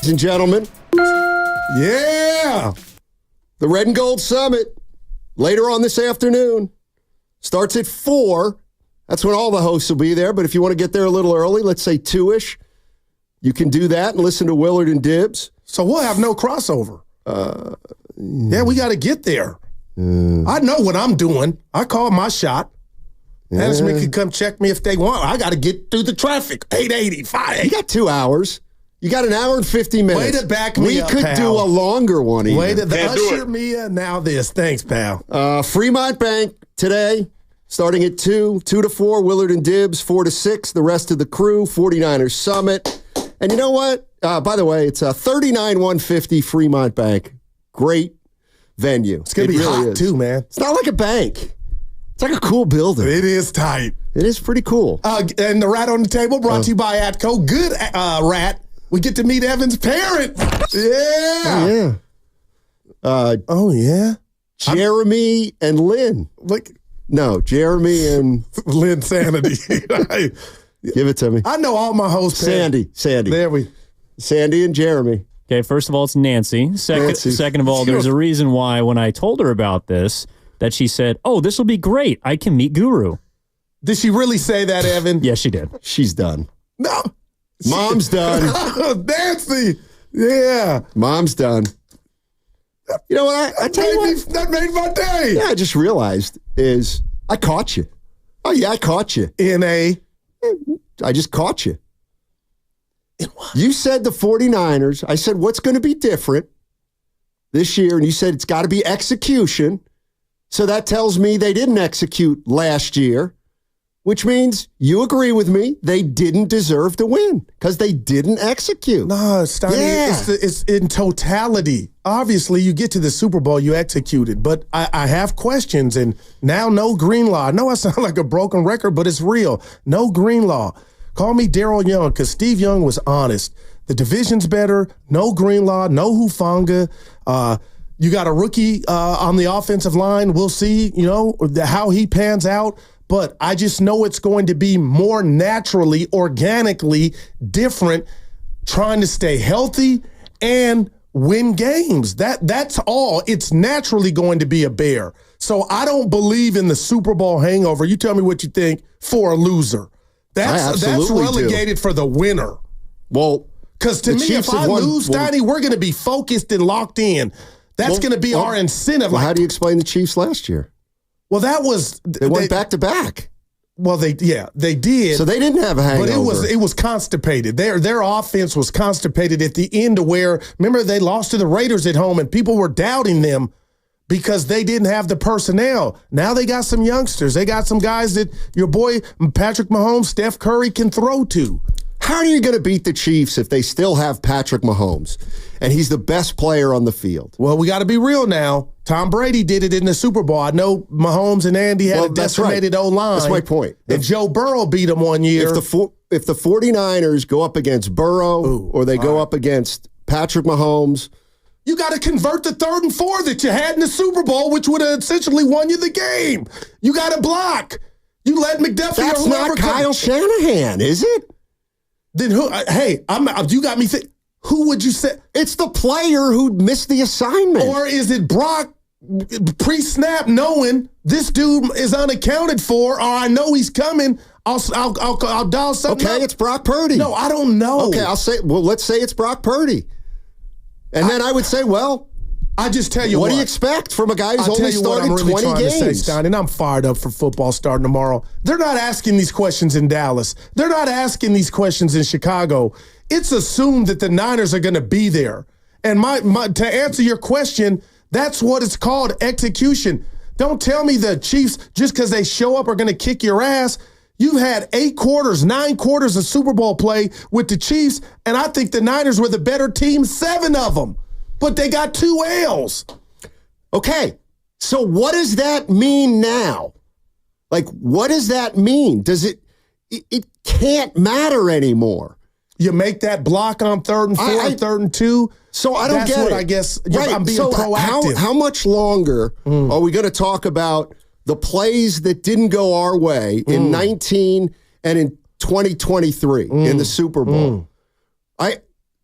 Ladies and gentlemen. Yeah. The Red and Gold Summit later on this afternoon starts at 4. That's when all the hosts will be there. But if you want to get there a little early, let's say 2-ish, you can do that and listen to Willard and Dibbs. So we'll have no crossover. Yeah, we got to get there. I know what I'm doing. I call my shot. Management can come check me if they want. I got to get through the traffic. 880, 580. You got 2 hours. You got an hour and 50 minutes. Way to back me up, We could pal. do a longer one even. Way to usher me in. Now this. Thanks, pal. Fremont Bank today, starting at 2 to 4, Willard and Dibbs, 4 to 6, the rest of the crew, 49ers Summit. And you know what? By the way, it's 39-150 Fremont Bank. Great venue. It's going to be really hot, too, man. It's not like a bank. It's like a cool building. It is tight. It is pretty cool. And the rat on the table brought to you by Atco. Good rat. We get to meet Evan's parents. Yeah. Oh, yeah. Jeremy and Lynn. No, Jeremy and Lynn Sanity. Give it to me. I know all my hosts. Sandy. Sandy and Jeremy. Okay, first of all, it's Nancy. Second of all, there's a reason why when I told her about this, that she said, "Oh, this will be great. I can meet Guru." Did she really say that, Evan? Yes, she did. She's done. No. Mom's done. Nancy. Yeah. Mom's done. You know what? I tell you what. That made my day. Yeah, I just realized is I caught you. Oh, yeah, I caught you. I just caught you. In what? You said the 49ers. I said, what's going to be different this year? And you said it's got to be execution. So that tells me they didn't execute last year, which means you agree with me. They didn't deserve to win because they didn't execute. No, Steiny, it's in totality. Obviously, you get to the Super Bowl, you executed. But I have questions, and now no Greenlaw. I know I sound like a broken record, but it's real. No Greenlaw. Call me Daryl Young because Steve Young was honest. The division's better. No Greenlaw, no Hufanga. You got a rookie on the offensive line. We'll see, how he pans out. But I just know it's going to be more naturally, organically different, trying to stay healthy and win games. That's all. It's naturally going to be a Bear. So I don't believe in the Super Bowl hangover. You tell me what you think for a loser. That's relegated for the winner. Well, because to me, if I lose, Steiny, we're going to be focused and locked in. That's going to be our incentive. Well, how do you explain the Chiefs last year? Well, that was they went back to back. Well, they did. So they didn't have a hangover. But it was constipated. Their offense was constipated at the end to where, remember, they lost to the Raiders at home and people were doubting them because they didn't have the personnel. Now they got some youngsters. They got some guys that your boy Patrick Mahomes, Steph Curry can throw to. How are you going to beat the Chiefs if they still have Patrick Mahomes and he's the best player on the field? Well, we got to be real now. Tom Brady did it in the Super Bowl. I know Mahomes and Andy had a decimated O-line. That's my point. And Joe Burrow beat him one year. If the 49ers go up against Burrow or they go up against Patrick Mahomes, you got to convert the 3rd and 4 that you had in the Super Bowl, which would have essentially won you the game. You got to block. You let McDuffie That's or whoever not Kyle Shanahan, is it? Then who? You got me thinking. Who would you say? It's the player who missed the assignment. Or is it Brock pre-snap knowing this dude is unaccounted for, or I know he's coming, I'll dial something Okay, up. it's Brock Purdy. No, I don't know. Okay, let's say it's Brock Purdy. And then I would say, I just tell you what do you expect from a guy who's only started 20 games? To say, Stein, and I'm fired up for football starting tomorrow. They're not asking these questions in Dallas. They're not asking these questions in Chicago. It's assumed that the Niners are going to be there. And to answer your question, that's what it's called, execution. Don't tell me the Chiefs, just because they show up, are going to kick your ass. You've had 8 quarters, 9 quarters of Super Bowl play with the Chiefs, and I think the Niners were the better team, 7 of them. But they got 2 L's. Okay, so what does that mean now? Like, what does that mean? Does it can't matter anymore. You make that block on 3rd and 4, 3rd and 2. So I don't get it. That's what I guess I'm being so proactive. How much longer are we going to talk about the plays that didn't go our way in 19 and in 2023 in the Super Bowl?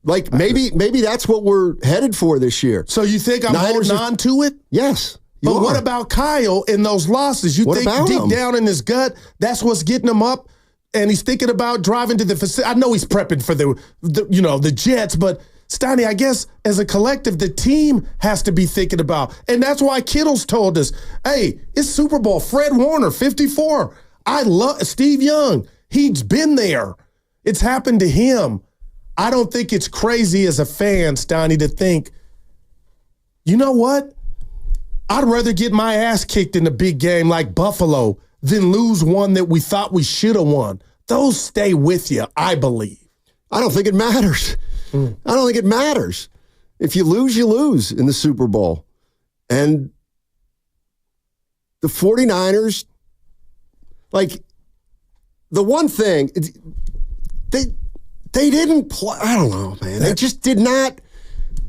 Like maybe that's what we're headed for this year. So you think I'm holding on to it? Yes. But what about Kyle in those losses? You think deep down in his gut, that's what's getting him up? And he's thinking about driving to the facility. I know he's prepping for the Jets, but Steiny, I guess as a collective, the team has to be thinking about. And that's why Kittle's told us, hey, it's Super Bowl. Fred Warner, 54. I love Steve Young. He's been there. It's happened to him. I don't think it's crazy as a fan, Steiny, to think, you know what? I'd rather get my ass kicked in a big game like Buffalo than lose one that we thought we should have won. Those stay with you, I believe. I don't think it matters. I don't think it matters. If you lose in the Super Bowl. And the 49ers, like, the one thing, they didn't play. I don't know, man. They just did not.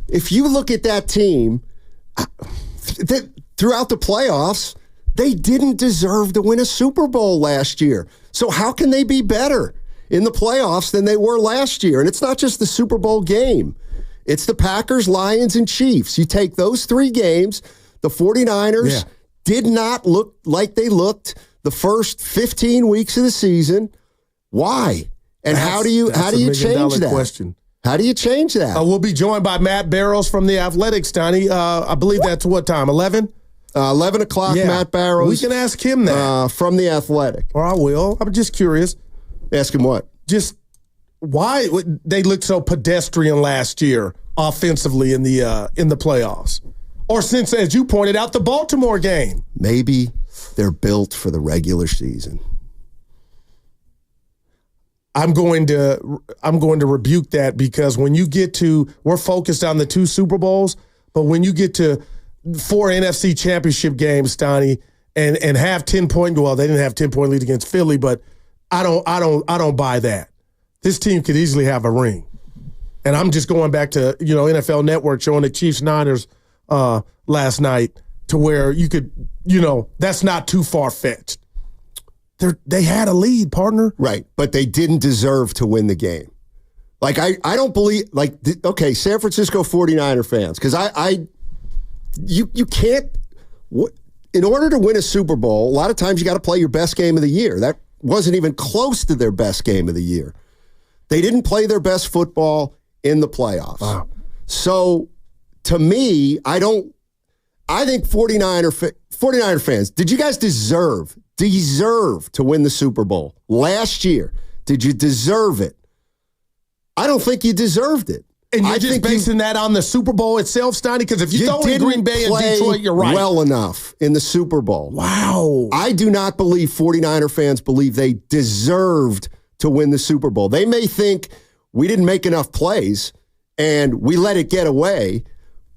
If you look at that team, throughout the playoffs, they didn't deserve to win a Super Bowl last year. So how can they be better in the playoffs than they were last year? And it's not just the Super Bowl game. It's the Packers, Lions, and Chiefs. You take those three games, the 49ers did not look like they looked the first 15 weeks of the season. Why? And how do you change that? Question. How do you change that? We'll be joined by Matt Barrows from The Athletic, Steiny. I believe that's what time, 11? 11 o'clock, Matt Barrows. We can ask him that. From The Athletic. Or I will. I'm just curious. Ask him what? Just why they looked so pedestrian last year offensively in the playoffs. Or since, as you pointed out, the Baltimore game. Maybe they're built for the regular season. I'm going to rebuke that because when you get to, we're focused on the 2 Super Bowls, but when you get to 4 NFC championship games, Steiny, and have 10-point, well, they didn't have 10-point lead against Philly, but I don't buy that. This team could easily have a ring. And I'm just going back to, NFL Network showing the Chiefs-Niners last night to where you could, that's not too far-fetched. They had a lead, partner. Right, but they didn't deserve to win the game. Like, I don't believe, like, okay, San Francisco 49er fans, because you can't, in order to win a Super Bowl, a lot of times you got to play your best game of the year. That wasn't even close to their best game of the year. They didn't play their best football in the playoffs. Wow. So, to me, I think 49er fans, did you guys deserve to win the Super Bowl last year? Did you deserve it? I don't think you deserved it. And you're just basing that on the Super Bowl itself, Steiny? Because if you throw in Green Bay and Detroit, you're right. Well enough in the Super Bowl. Wow. I do not believe 49er fans believe they deserved to win the Super Bowl. They may think we didn't make enough plays and we let it get away.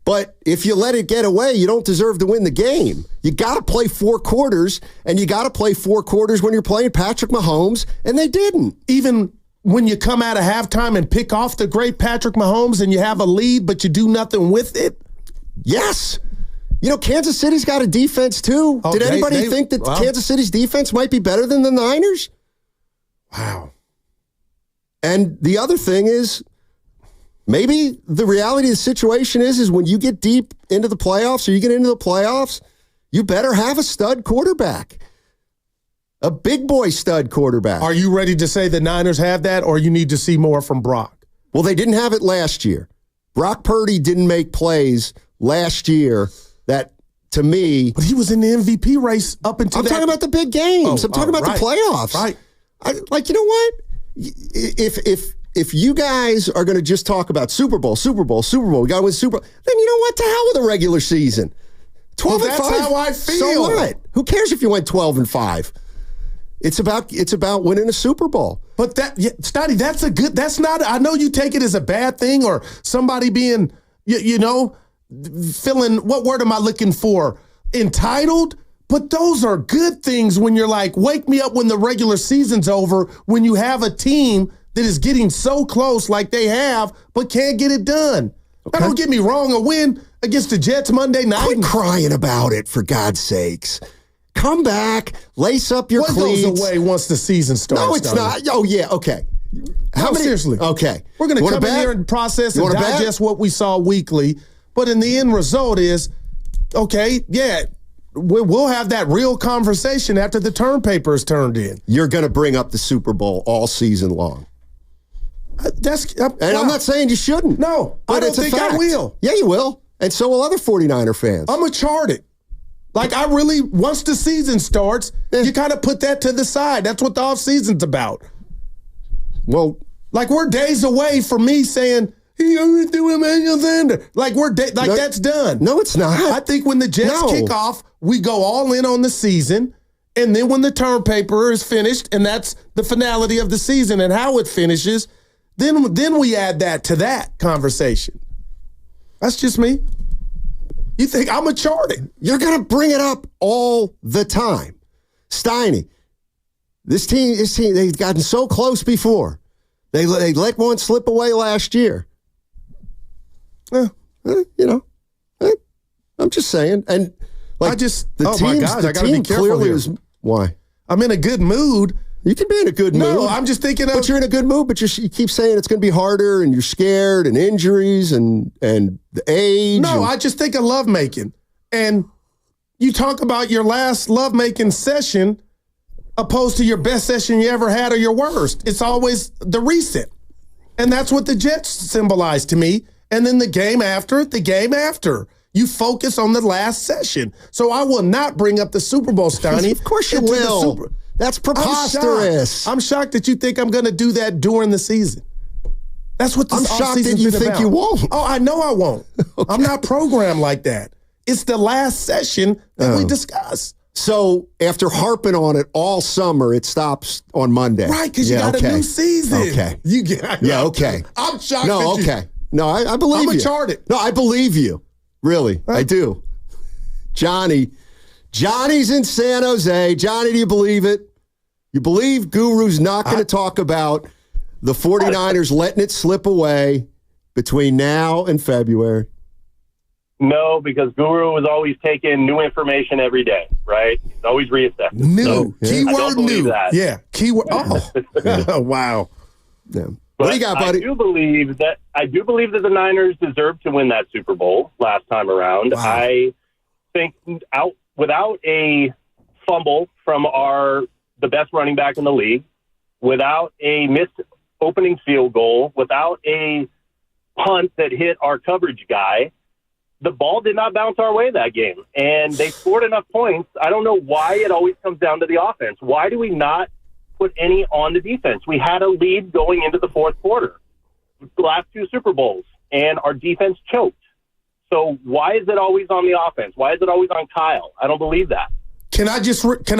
But if you let it get away, you don't deserve to win the game. You got to play 4 quarters, and you got to play 4 quarters when you're playing Patrick Mahomes, and they didn't. Even when you come out of halftime and pick off the great Patrick Mahomes and you have a lead, but you do nothing with it? Yes. Kansas City's got a defense, too. Did anybody think that Kansas City's defense might be better than the Niners? Wow. And the other thing is, maybe the reality of the situation is when you get deep into the playoffs or you get into the playoffs, you better have a stud quarterback. A big boy stud quarterback. Are you ready to say the Niners have that, or you need to see more from Brock? Well, they didn't have it last year. Brock Purdy didn't make plays last year that, to me... But he was in the MVP race up until I'm talking about the big games. I'm talking about the playoffs. Right. You know what? If you guys are going to just talk about Super Bowl, we got to win Super Bowl, then you know what? To hell with the regular season. 12 and 5. That's how I feel. So what? Who cares if you went 12-5? It's about winning a Super Bowl. But Steiny, that's not, I know you take it as a bad thing or somebody being, feeling, what word am I looking for? Entitled? But those are good things when you're like, wake me up when the regular season's over, when you have a team that is getting so close like they have, but can't get it done. Okay. Now, don't get me wrong, a win against the Jets Monday night. Quit crying about it, for God's sakes. Come back, lace up your cleats. What goes away once the season starts? No, it's not. Oh, yeah, okay. Seriously. Okay. We're going to come in here and process and digest what we saw weekly. But in the end result is, okay, yeah, we'll have that real conversation after the term paper is turned in. You're going to bring up the Super Bowl all season long. I'm not saying you shouldn't. No, but I don't think I will. Yeah, you will. And so will other 49er fans. I'm Uncharted. Like, I really, once the season starts, you kind of put that to the side. That's what the offseason's about. Well, like, we're days away from me saying, he always do Emmanuel Sanders. Like, that's done. No, it's not. I think when the Jets kick off, we go all in on the season. And then when the term paper is finished, and that's the finality of the season and how it finishes, then we add that to that conversation. That's just me. You think I'm Uncharted? You're going to bring it up all the time. Steiny, this team, they've gotten so close before. They let one slip away last year. I'm just saying. And like my gosh, I got to be careful here. Why? I'm in a good mood. You can be in a good mood. No, I'm just thinking But you're in a good mood, but you keep saying it's going to be harder and you're scared and injuries and the age. No, I just think of lovemaking. And you talk about your last lovemaking session opposed to your best session you ever had or your worst. It's always the recent. And that's what the Jets symbolize to me. And then the game after. You focus on the last session. So I will not bring up the Super Bowl, Steiny. Of course you will. That's preposterous. I'm shocked that you think I'm going to do that during the season. That's what this I'm shocked that you think you won't. Oh, I know I won't. Okay. I'm not programmed like that. It's the last session that we discuss. So after harping on it all summer, it stops on Monday. Right, because you got a new season. Okay. Okay. I'm shocked. No, okay. No, I believe you. I'm Uncharted. No, I believe you. Really, I do. Johnny's in San Jose. Johnny, do you believe it? You believe Guru's not going to talk about the 49ers letting it slip away between now and February? No, because Guru is always taking new information every day, right? He's always reassessing. New. So, keyword new. That. Yeah. Keyword. Oh. Wow. Yeah. What do you got, buddy? I do believe that the Niners deserve to win that Super Bowl last time around. Wow. I think without a fumble from the best running back in the league, without a missed opening field goal, without a punt that hit our coverage guy, the ball did not bounce our way that game. And they scored enough points. I don't know why it always comes down to the offense. Why do we not put any on the defense? We had a lead going into the fourth quarter, the last two Super Bowls, and our defense choked. So why is it always on the offense? Why is it always on Kyle? I don't believe that. Can I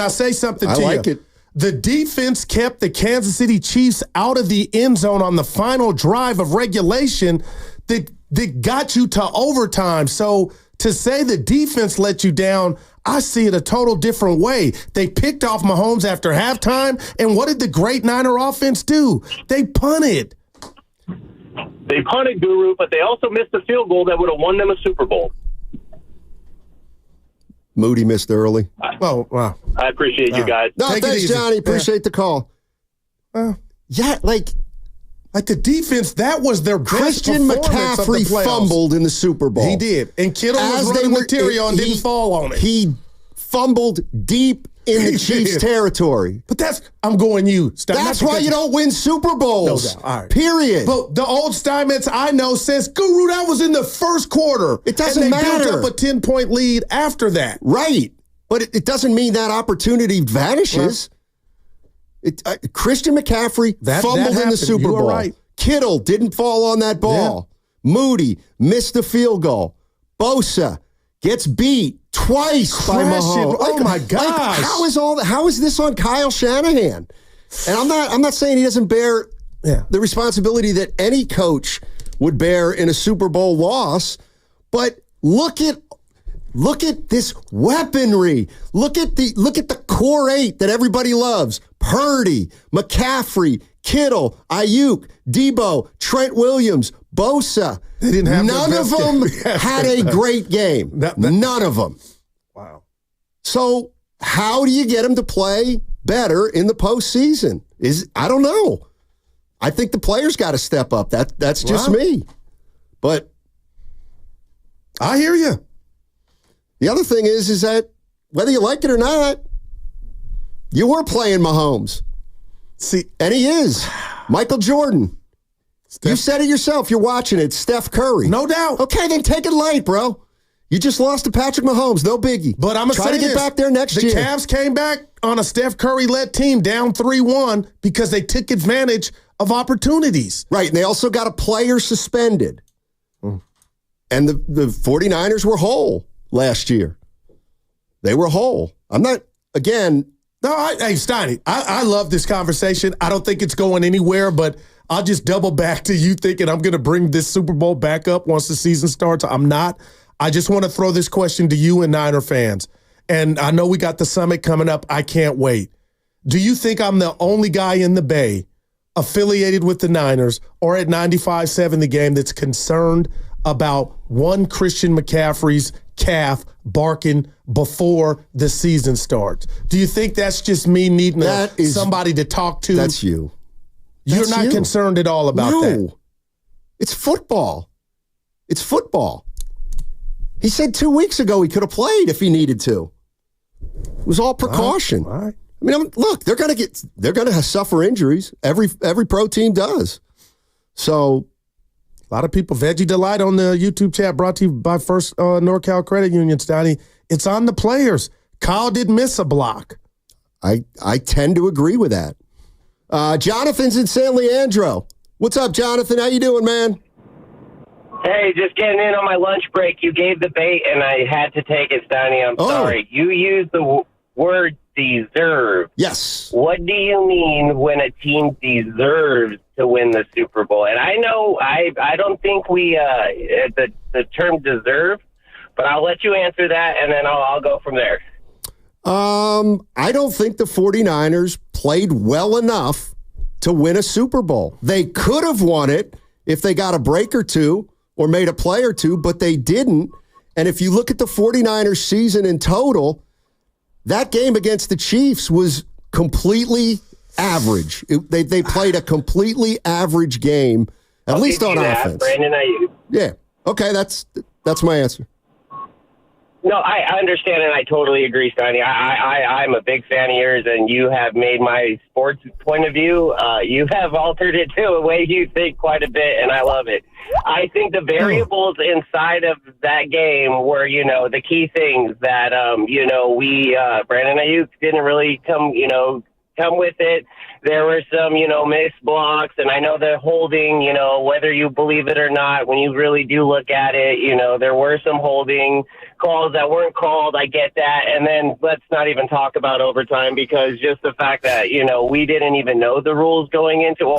say something to you? I like it. The defense kept the Kansas City Chiefs out of the end zone on the final drive of regulation that got you to overtime. So to say the defense let you down, I see it a total different way. They picked off Mahomes after halftime, and what did the great Niner offense do? They punted. They punted, Guru, but they also missed a field goal that would have won them a Super Bowl. Moody missed early. Oh, wow. I appreciate you guys. No, thanks, Johnny. Appreciate the call. Yeah, like the defense, that was their best Christian McCaffrey fumbled in the Super Bowl. He did. And Kittle was running material and didn't fall on it. He fumbled deep in the Chiefs' territory. But I'm going you. That's why you don't win Super Bowls. No doubt. All right. Period. But the old Steinmetz I know says, Guru, that was in the first quarter. It doesn't matter. And they built up a 10-point lead after that. Right. But it doesn't mean that opportunity vanishes. Christian McCaffrey fumbled in the Super Bowl. Right. Kittle didn't fall on that ball. Yeah. Moody missed the field goal. Bosa gets beat twice by Mahomes. Oh my gosh! How is this on Kyle Shanahan? And I'm not saying he doesn't bear the responsibility that any coach would bear in a Super Bowl loss, but look at this weaponry. Look at the core eight that everybody loves: Purdy, McCaffrey, Kittle, Ayuk, Debo, Trent Williams, Bosa. They didn't have none of them had a great game. None of them. Wow. So how do you get them to play better in the postseason? I don't know. I think the players got to step up. That's just me. But I hear you. The other thing is that whether you like it or not, you were playing Mahomes. See, and he is. Michael Jordan. You said it yourself. You're watching it. Steph Curry. No doubt. Okay, then take it light, bro. You just lost to Patrick Mahomes. No biggie. But I'm going to try to get back there next year. The Cavs came back on a Steph Curry-led team down 3-1 because they took advantage of opportunities. Right, and they also got a player suspended. And the 49ers were whole last year. They were whole. I'm not, again. No, hey, Steiny, I love this conversation. I don't think it's going anywhere, but I'll just double back to you thinking I'm going to bring this Super Bowl back up once the season starts. I'm not. I just want to throw this question to you and Niner fans. And I know we got the summit coming up. I can't wait. Do you think I'm the only guy in the Bay affiliated with the Niners or at 95.7 The Game that's concerned about one Christian McCaffrey's calf barking before the season starts? Do you think that's just me needing somebody to talk to? That's you. You're not concerned at all about that? It's football. It's football. He said 2 weeks ago he could have played if he needed to. It was all precaution. All right. I mean, look, they're going to suffer injuries. Every pro team does. So, a lot of people, Veggie Delight on the YouTube chat, brought to you by First NorCal Credit Union, Stoney. It's on the players. Kyle did miss a block. I tend to agree with that. Jonathan's in San Leandro. What's up, Jonathan? How you doing, man? Hey, just getting in on my lunch break. You gave the bait, and I had to take it, Stoney. I'm sorry. You used the word deserve. Yes. What do you mean when a team deserves to win the Super Bowl? And I know I don't think we the term deserve, but I'll let you answer that, and then I'll go from there. I don't think the 49ers played well enough to win a Super Bowl. They could have won it if they got a break or two or made a play or two, but they didn't. And if you look at the 49ers season in total, that game against the Chiefs was completely average. They played a completely average game, at least on offense. Brandon Ayuk. Yeah. Okay, that's my answer. No, I understand, and I totally agree, Steiny. I'm a big fan of yours, and you have made my sports point of view. You have altered it to a way you think quite a bit, and I love it. I think the variables inside of that game were, the key things that, Brandon Ayuk didn't really come with it. There were some, missed blocks, and I know the holding, whether you believe it or not, when you really do look at it, there were some holding calls that weren't called. I get that. And then let's not even talk about overtime, because just the fact that, we didn't even know the rules going into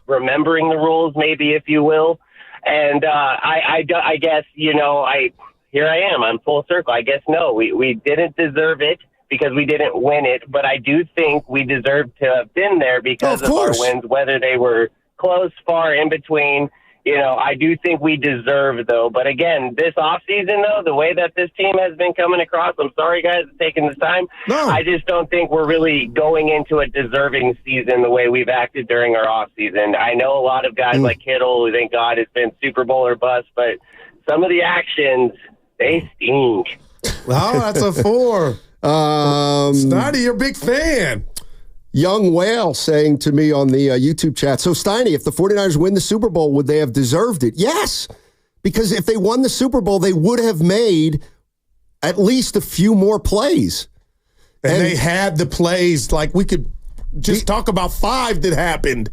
remembering the rules, maybe, if you will. And I guess, here I am. I'm full circle. I guess, no, we didn't deserve it, because we didn't win it, but I do think we deserve to have been there because of our wins, whether they were close, far, in between. I do think we deserve, though. But again, this offseason, though, the way that this team has been coming across, I'm sorry, guys, for taking this time. No. I just don't think we're really going into a deserving season the way we've acted during our offseason. I know a lot of guys like Kittle, who thank God has been Super Bowl or bust, but some of the actions, they stink. Oh, that's a 4. Steiny, you're a big fan. Young Whale saying to me on the YouTube chat, so Steiny, if the 49ers win the Super Bowl, would they have deserved it? Yes, because if they won the Super Bowl, they would have made at least a few more plays. And they had the plays. Like, we could just talk about 5 that happened,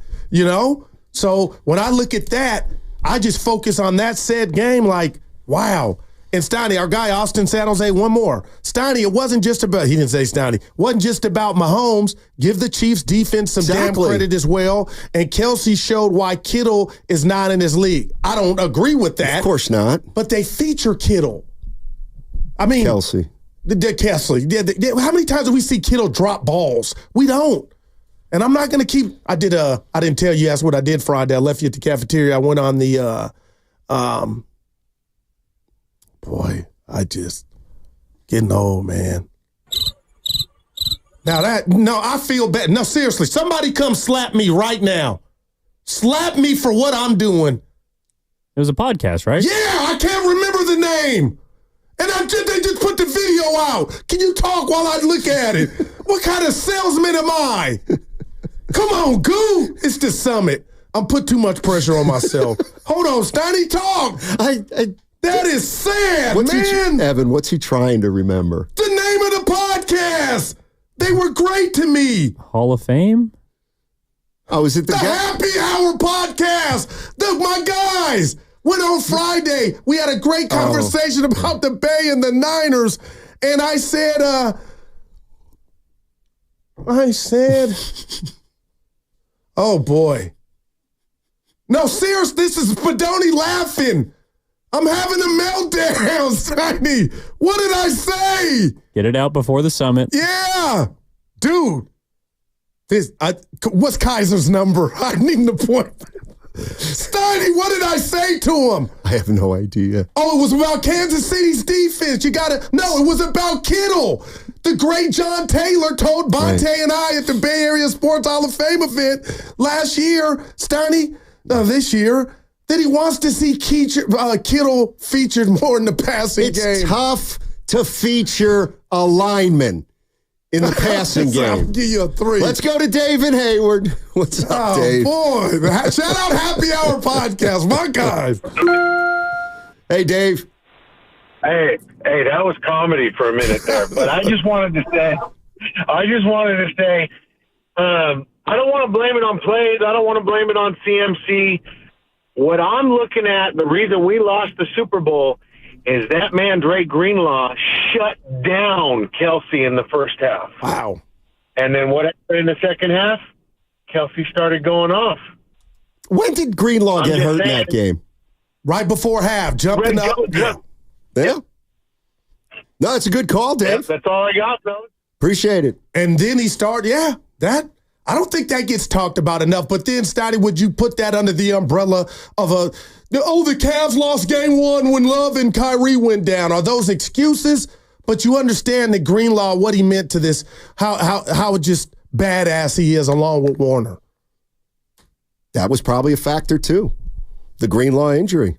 So when I look at that, I just focus on that said game like, wow. And Steiny, our guy Austin San Jose, one more. Steiny, it wasn't just about, he didn't say Steiny, wasn't just about Mahomes. Give the Chiefs defense some damn credit as well. And Kelsey showed why Kittle is not in his league. I don't agree with that. Of course not. But they feature Kittle. I mean, Kelsey. Kelsey. How many times do we see Kittle drop balls? We don't. And I'm not going to keep, I didn't tell you that's what I did Friday. I left you at the cafeteria. I went on the, boy, I just getting old, man. I feel bad. No, seriously, somebody come slap me right now. slap me for what I'm doing. It was a podcast, right? Yeah, I can't remember the name. And they just put the video out. Can you talk while I look at it? What kind of salesman am I? Come on, Goo. It's the summit. I'm put too much pressure on myself. Hold on, Steiny, talk. That is sad, man. Evan, what's he trying to remember? The name of the podcast. They were great to me. Hall of Fame? Oh, is it the Happy Hour podcast? My guys went on Friday. We had a great conversation about the Bay and the Niners. And I said, oh boy. No, serious, this is Spadoni laughing. I'm having a meltdown, Steiny. What did I say? Get it out before the summit. Yeah. Dude. What's Kaiser's number? I need the point. Steiny, what did I say to him? I have no idea. Oh, it was about Kansas City's defense. No, it was about Kittle. The great John Taylor told Bonte and I at the Bay Area Sports Hall of Fame event last year, Steiny, this year, that he wants to see Kittle featured more in the passing game. It's tough to feature a lineman in the passing game. I'll give you a 3. Let's go to David Hayward. What's up, Dave? Oh, boy. Shout out Happy Hour Podcast. My guys. Hey, Dave. Hey, that was comedy for a minute there. But I just wanted to say, I don't want to blame it on plays. I don't want to blame it on CMC. What I'm looking at, the reason we lost the Super Bowl is that man, Drake Greenlaw, shut down Kelsey in the first half. Wow. And then what happened in the second half? Kelsey started going off. When did Greenlaw get hurt in that game? Right before half, jumping up. Yeah. No, it's a good call, Dave. Yeah, that's all I got, though. Appreciate it. And then he started, I don't think that gets talked about enough. But then, Stotty, would you put that under the umbrella of the Cavs lost game 1 when Love and Kyrie went down? Are those excuses? But you understand that Greenlaw, what he meant to this, how just badass he is along with Warner. That was probably a factor, too. The Greenlaw injury.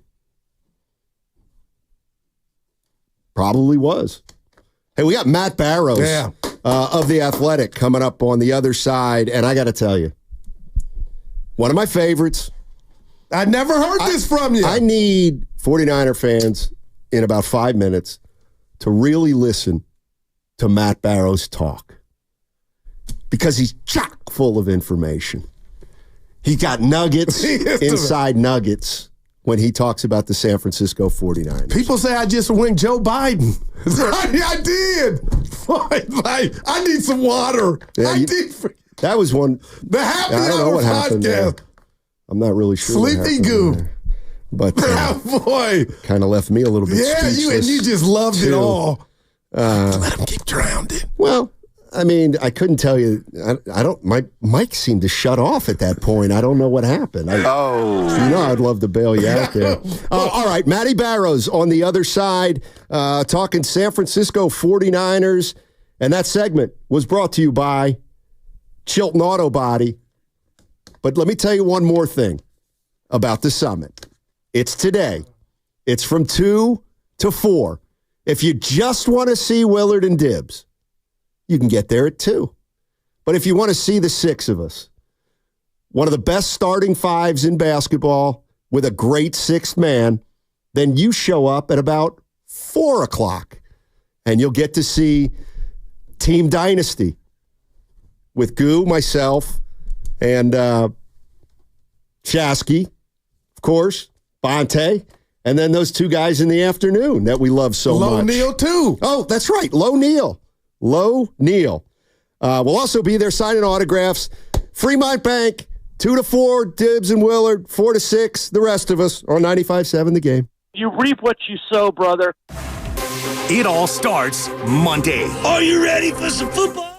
Probably was. Hey, we got Matt Barrows of The Athletic coming up on the other side, and I got to tell you, one of my favorites. I never heard this from you. I need 49er fans in about 5 minutes to really listen to Matt Barrows talk because he's chock full of information. He got nuggets inside nuggets when he talks about the San Francisco 49ers. People say I just went Joe Biden. I did. I need some water. Yeah, that was one. The Happy Hour podcast. I'm not really sure. Sleepy Goo. But boy, kind of left me a little bit speechless. you just loved it all. Let him keep drowned. Well, I mean, I couldn't tell you. My mic seemed to shut off at that point. I don't know what happened. I'd love to bail you out there. All right, Matty Barrows on the other side, talking San Francisco 49ers. And that segment was brought to you by Chilton Auto Body. But let me tell you one more thing about the summit. It's today. It's from 2 to 4. If you just want to see Willard and Dibbs, you can get there at 2. But if you want to see the 6 of us, one of the best starting 5s in basketball with a great 6th man, then you show up at about 4 o'clock and you'll get to see Team Dynasty with Goo, myself, and Shasky, of course, Bonte, and then those 2 guys in the afternoon that we love so much. Low Neal, too. Oh, that's right. Low Neal. We'll also be there signing autographs. Fremont Bank, 2 to 4, Dibbs and Willard, 4 to 6, the rest of us on 95.7 The Game. You reap what you sow, brother. It all starts Monday. Are you ready for some football?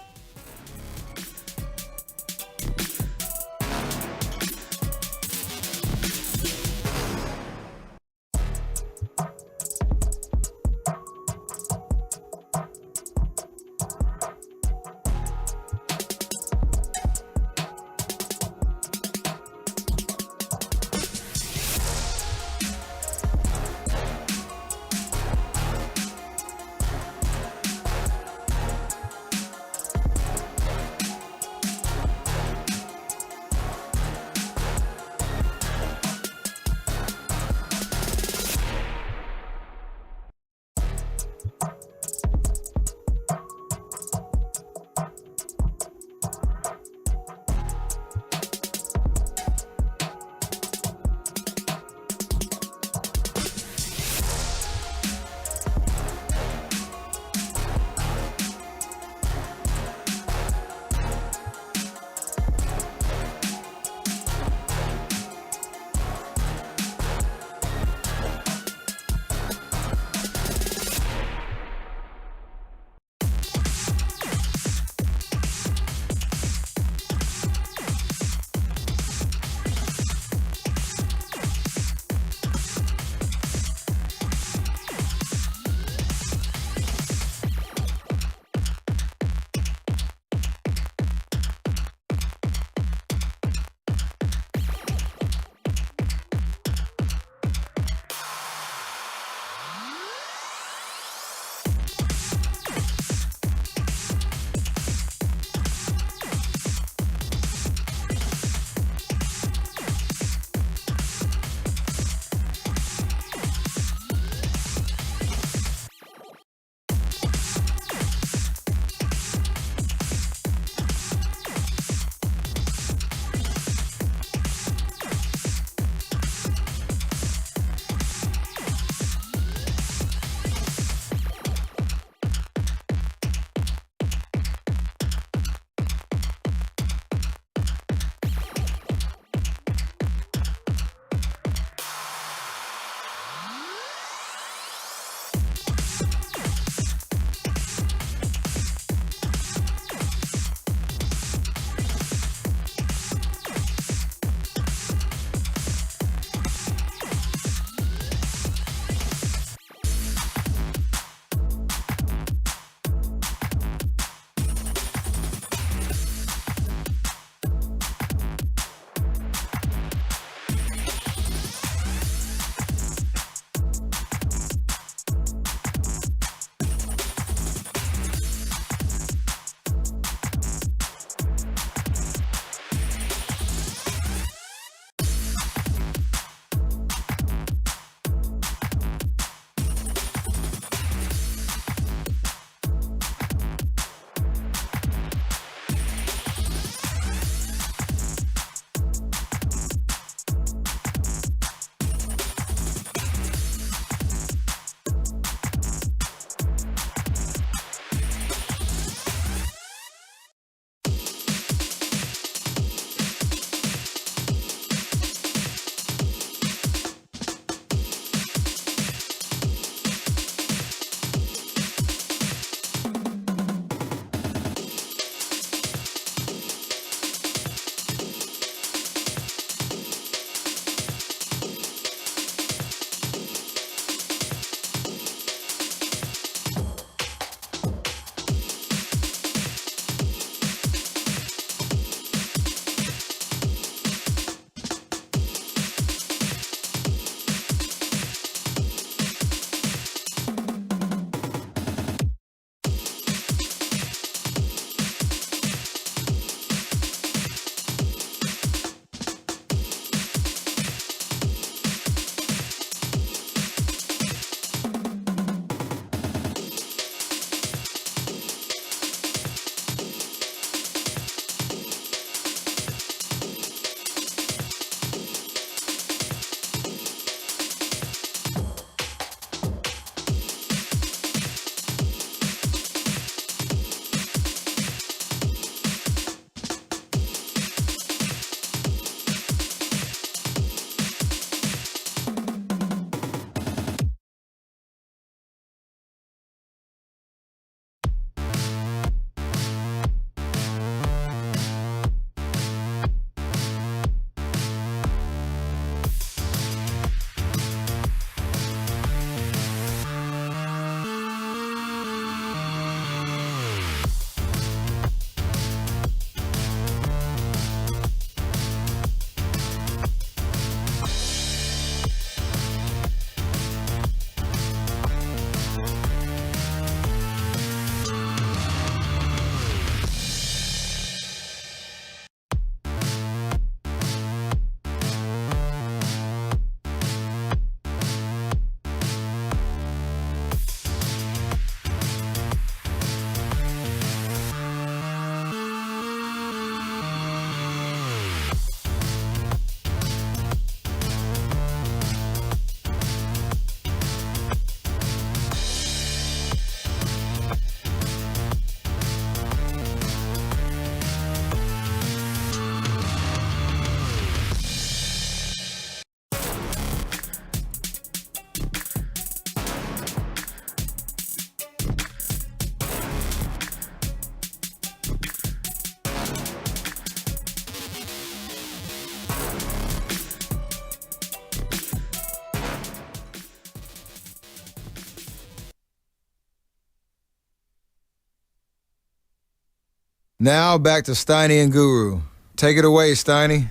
Now back to Steiny and Guru. Take it away, Steiny.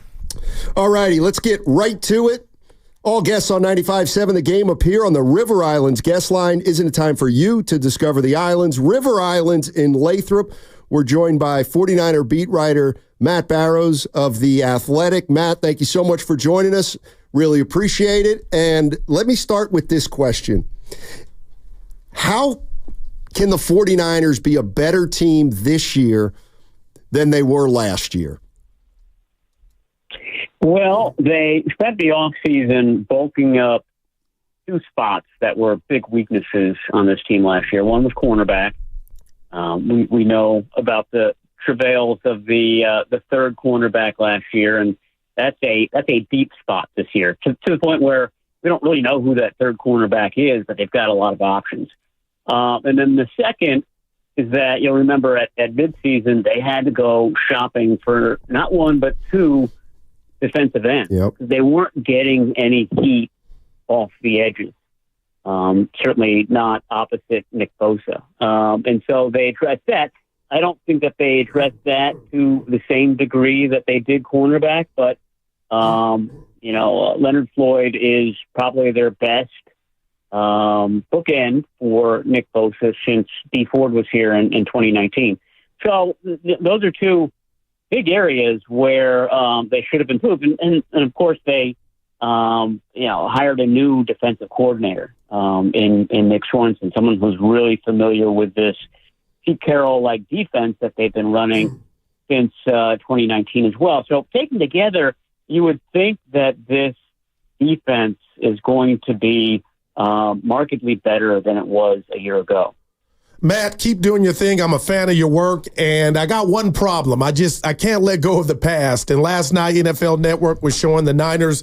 All righty, let's get right to it. All guests on 95.7 The Game appear on the River Islands guest line. Isn't it time for you to discover the islands? River Islands in Lathrop. We're joined by 49er beat writer Matt Barrows of The Athletic. Matt, thank you so much for joining us. Really appreciate it. And let me start with this question. How can the 49ers be a better team this year than they were last year? Well, they spent the offseason bulking up two spots that were big weaknesses on this team last year. One was cornerback. We know about the travails of the third cornerback last year, and that's a deep spot this year to the point where we don't really know who that third cornerback is, but they've got a lot of options. And then the second is that you'll remember at midseason they had to go shopping for not one but two defensive ends. Yep. They weren't getting any heat off the edges. Certainly not opposite Nick Bosa. And so they addressed that. I don't think that they addressed that to the same degree that they did cornerback, but Leonard Floyd is probably their best bookend for Nick Bosa since D Ford was here in 2019. So those are two big areas where they should have improved. And of course, they hired a new defensive coordinator in Nick Swanson, someone who's really familiar with this Pete Carroll-like defense that they've been running since 2019 as well. So taken together, you would think that this defense is going to be markedly better than it was a year ago. Matt, keep doing your thing. I'm a fan of your work, and I got one problem. I can't let go of the past. And last night, NFL Network was showing the Niners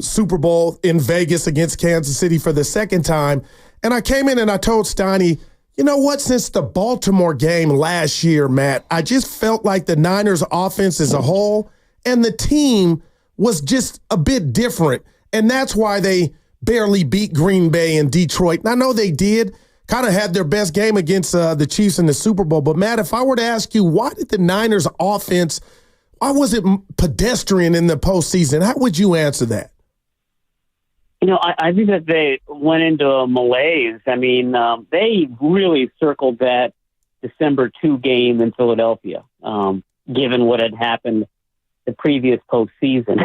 Super Bowl in Vegas against Kansas City for the second time. And I came in and I told Steiny, you know what? Since the Baltimore game last year, Matt, I just felt like the Niners offense as a whole and the team was just a bit different. And that's why they barely beat Green Bay and Detroit. And I know they did. Kind of had their best game against the Chiefs in the Super Bowl. But, Matt, if I were to ask you, why did the Niners offense, why was it pedestrian in the postseason? How would you answer that? I think that they went into a malaise. I mean, they really circled that December 2 game in Philadelphia, given what had happened the previous postseason.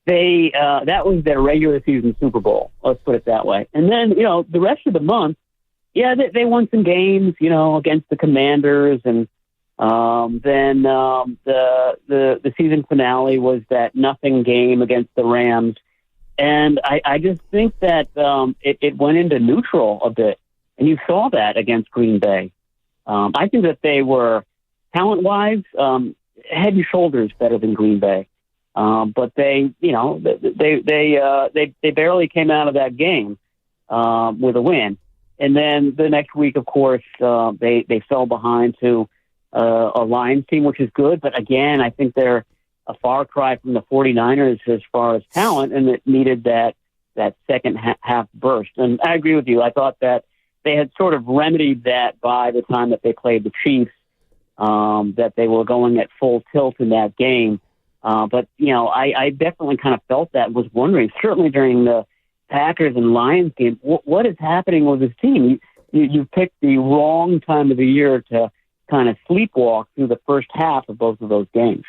That was their regular season Super Bowl. Let's put it that way. And then, the rest of the month, they won some games, against the Commanders. And then the season finale was that nothing game against the Rams. And I just think that it went into neutral a bit. And you saw that against Green Bay. I think that they were, talent-wise, head and shoulders better than Green Bay. But they barely came out of that game with a win. And then the next week, of course, they fell behind to a Lions team, which is good. But again, I think they're a far cry from the 49ers as far as talent, and it needed that second half burst. And I agree with you. I thought that they had sort of remedied that by the time that they played the Chiefs, that they were going at full tilt in that game. But, I definitely kind of felt that, was wondering, certainly during the Packers and Lions game, what is happening with this team? You picked the wrong time of the year to kind of sleepwalk through the first half of both of those games.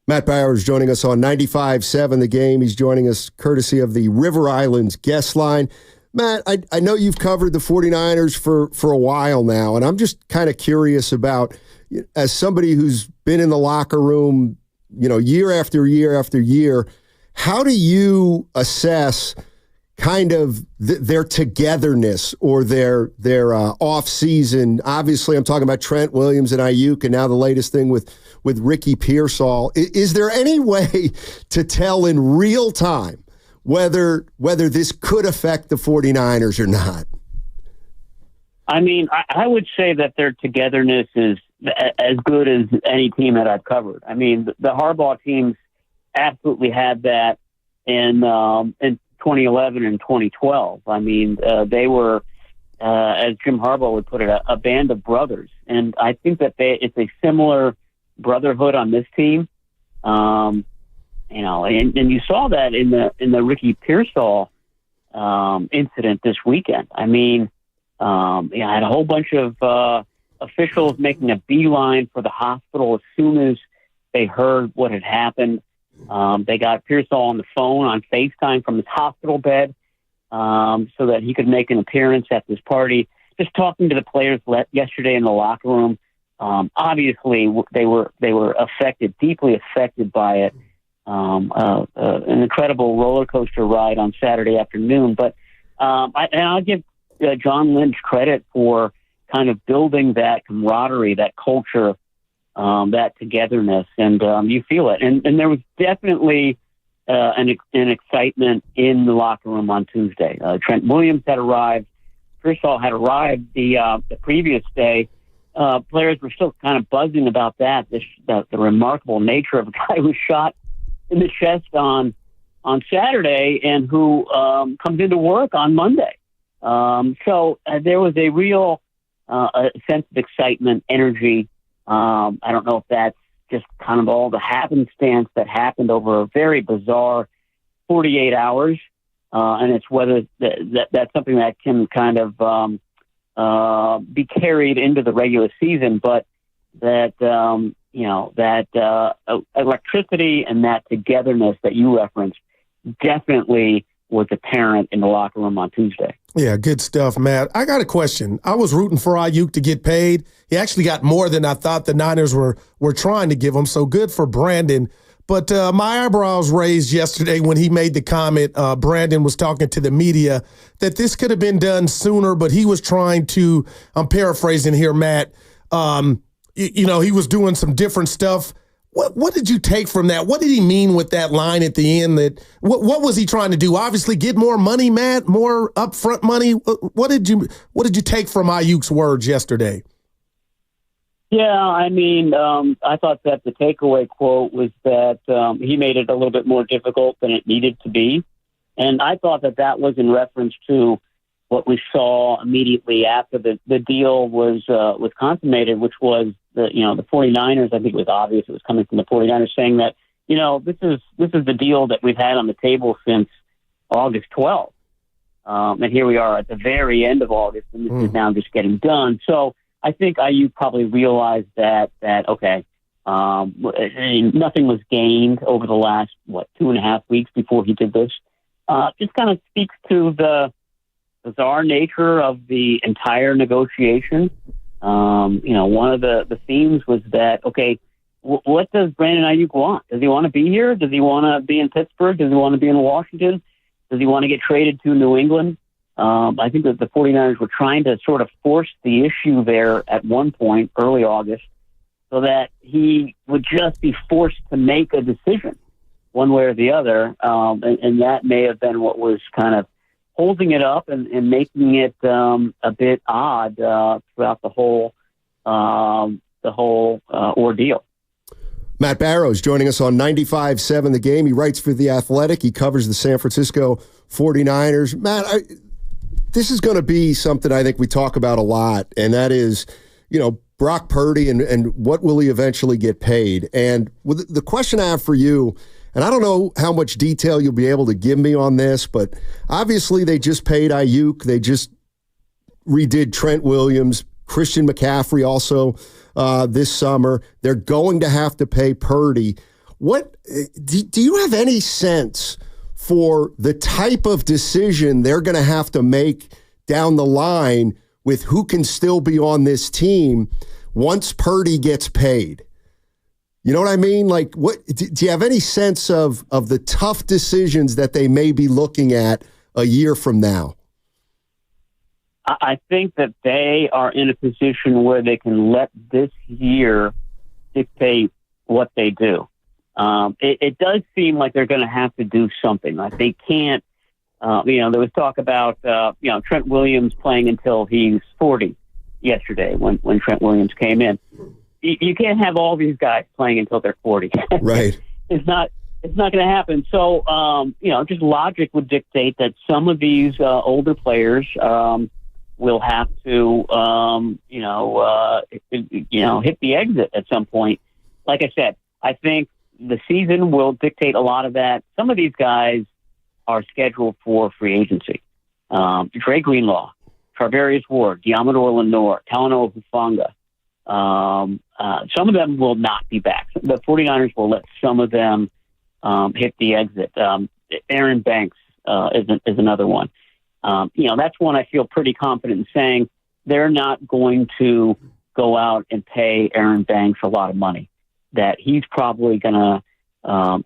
Matt Bowers joining us on 95.7 The Game. He's joining us courtesy of the River Islands guest line. Matt, I know you've covered the 49ers for a while now, and I'm just kind of curious about, as somebody who's been in the locker room, year after year after year, how do you assess kind of their togetherness or their off season? Obviously, I'm talking about Trent Williams and Ayuk, and now the latest thing with Ricky Pearsall. Is there any way to tell in real time whether this could affect the 49ers or not? I mean, I would say that their togetherness is as good as any team that I've covered. I mean, the Harbaugh teams absolutely had that in 2011 and 2012. I mean, they were as Jim Harbaugh would put it, a band of brothers. And I think that it's a similar brotherhood on this team. And you saw that in the Ricky Pearsall incident this weekend. I mean, I had a whole bunch of officials making a beeline for the hospital as soon as they heard what had happened. They got Pearsall on the phone on FaceTime from his hospital bed so that he could make an appearance at this party. Just talking to the players yesterday in the locker room. Obviously, they were affected, deeply affected by it. An incredible roller coaster ride on Saturday afternoon. But I'll give John Lynch credit for kind of building that camaraderie, that culture, that togetherness, and you feel it. And there was definitely an excitement in the locker room on Tuesday. Trent Williams had arrived. Pearsall had arrived the previous day. Players were still kind of buzzing about that, the remarkable nature of a guy who was shot in the chest on Saturday and who comes into work on Monday. So there was a real a sense of excitement, energy. I don't know if that's just kind of all the happenstance that happened over a very bizarre 48 hours. And it's whether that's something that can kind of be carried into the regular season, but that, electricity and that togetherness that you referenced definitely was apparent in the locker room on Tuesday. Yeah, good stuff, Matt. I got a question. I was rooting for Ayuk to get paid. He actually got more than I thought the Niners were trying to give him, so good for Brandon. But my eyebrows raised yesterday when he made the comment, Brandon was talking to the media, that this could have been done sooner, but he was trying to, I'm paraphrasing here, Matt, he was doing some different stuff. What did you take from that? What did he mean with that line at the end? What was he trying to do? Obviously, get more money, Matt, more upfront money. What did you take from Ayuk's words yesterday? Yeah, I mean, I thought that the takeaway quote was that he made it a little bit more difficult than it needed to be, and I thought that was in reference to what we saw immediately after the deal was consummated, which was the 49ers. I think it was obvious it was coming from the 49ers saying that, this is the deal that we've had on the table since August 12th. And here we are at the very end of August, and this is now just getting done. So I think Ayuk probably realized that okay, nothing was gained over the last, 2.5 weeks before he did this. Just kind of speaks to the bizarre nature of the entire negotiation. One of the themes was that, okay, what does Brandon Ayuk want? Does he want to be here? Does he want to be in Pittsburgh? Does he want to be in Washington? Does he want to get traded to New England? I think that the 49ers were trying to sort of force the issue there at one point, early August, so that he would just be forced to make a decision one way or the other. And that may have been what was kind of holding it up and making it a bit odd throughout the whole ordeal. Matt Barrows joining us on 95.7 The Game. He writes for The Athletic. He covers the San Francisco 49ers. Matt, this is going to be something I think we talk about a lot, and that is, Brock Purdy and what will he eventually get paid? And the question I have for you, and I don't know how much detail you'll be able to give me on this, but obviously they just paid Ayuk. They just redid Trent Williams, Christian McCaffrey also this summer. They're going to have to pay Purdy. What do you have any sense for the type of decision they're going to have to make down the line with who can still be on this team once Purdy gets paid? You know what I mean? Like, what do you have any sense of the tough decisions that they may be looking at a year from now? I think that they are in a position where they can let this year dictate what they do. It does seem like they're going to have to do something. Like they can't, there was talk about, Trent Williams playing until he's 40 yesterday when Trent Williams came in. You can't have all these guys playing until they're 40. Right. It's not going to happen. So, just logic would dictate that some of these older players will have to, hit the exit at some point. Like I said, I think the season will dictate a lot of that. Some of these guys are scheduled for free agency. Dre Greenlaw, Charvarius Ward, Diamador Lenore, Talanoa Hufanga. Some of them will not be back. The 49ers will let some of them hit the exit. Aaron Banks is another one. That's one I feel pretty confident in saying they're not going to go out and pay Aaron Banks a lot of money, that he's probably going to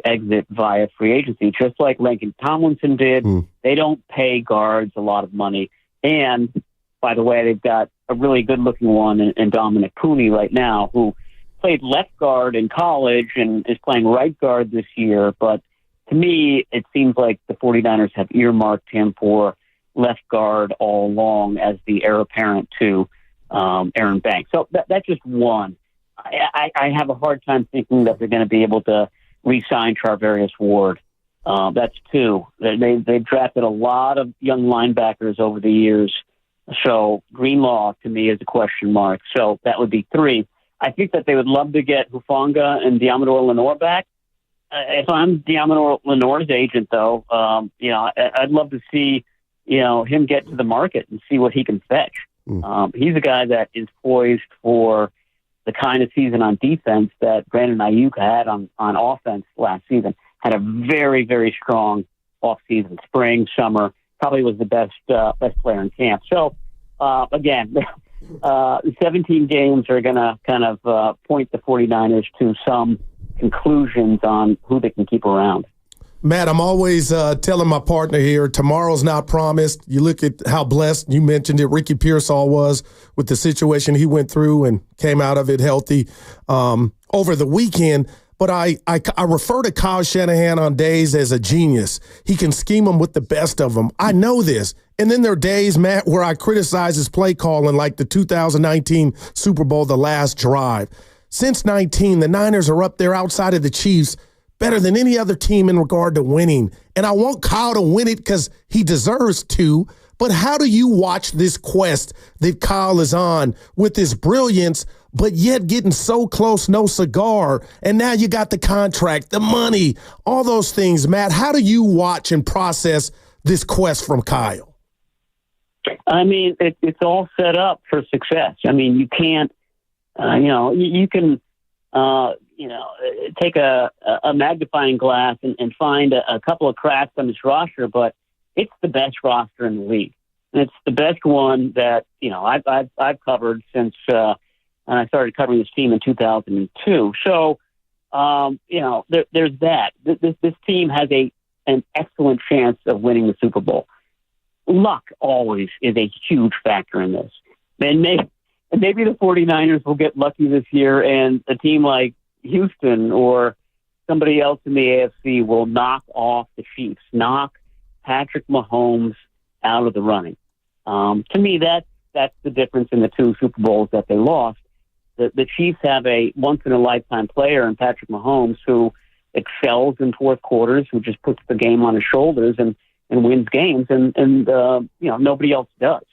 exit via free agency, just like Lincoln Tomlinson did. They don't pay guards a lot of money. And, by the way, they've got a really good-looking one in Dominic Cooney right now, who played left guard in college and is playing right guard this year. But to me, it seems like the 49ers have earmarked him for left guard all along as the heir apparent to Aaron Banks. So that's just one. I have a hard time thinking that they're going to be able to re-sign Charvarius Ward. That's two. They've drafted a lot of young linebackers over the years. So Greenlaw, to me, is a question mark. So that would be three. I think that they would love to get Hufanga and Diamador Lenore back. If I'm Diamador Lenore's agent, though, I'd love to see him get to the market and see what he can fetch. He's a guy that is poised for the kind of season on defense that Brandon Ayuk had on offense last season. Had a very, very strong offseason, spring, summer. Probably was the best player in camp. So, again, 17 games are going to kind of point the 49ers to some conclusions on who they can keep around. Matt, I'm always telling my partner here, tomorrow's not promised. You look at how blessed, you mentioned it, Ricky Pearsall was with the situation he went through and came out of it healthy over the weekend. But I refer to Kyle Shanahan on days as a genius. He can scheme them with the best of them. I know this. And then there are days, Matt, where I criticize his play calling, like the 2019 Super Bowl, the last drive. Since 19, the Niners are up there outside of the Chiefs better than any other team in regard to winning. And I want Kyle to win it because he deserves to. But how do you watch this quest that Kyle is on with this brilliance, but yet getting so close, no cigar? And now you got the contract, the money, all those things. Matt, how do you watch and process this quest from Kyle? I mean, it's all set up for success. I mean, you can't, you can, take a magnifying glass and find a couple of cracks on this roster, but it's the best roster in the league. And it's the best one that, I've covered since I started covering this team in 2002. So, there's that. This team has an excellent chance of winning the Super Bowl. Luck always is a huge factor in this. And maybe the 49ers will get lucky this year, and a team like Houston or somebody else in the AFC will knock off the Chiefs, knock Patrick Mahomes out of the running. To me, that's the difference in the two Super Bowls that they lost. The Chiefs have a once-in-a-lifetime player in Patrick Mahomes who excels in fourth quarters, who just puts the game on his shoulders and wins games, and nobody else does.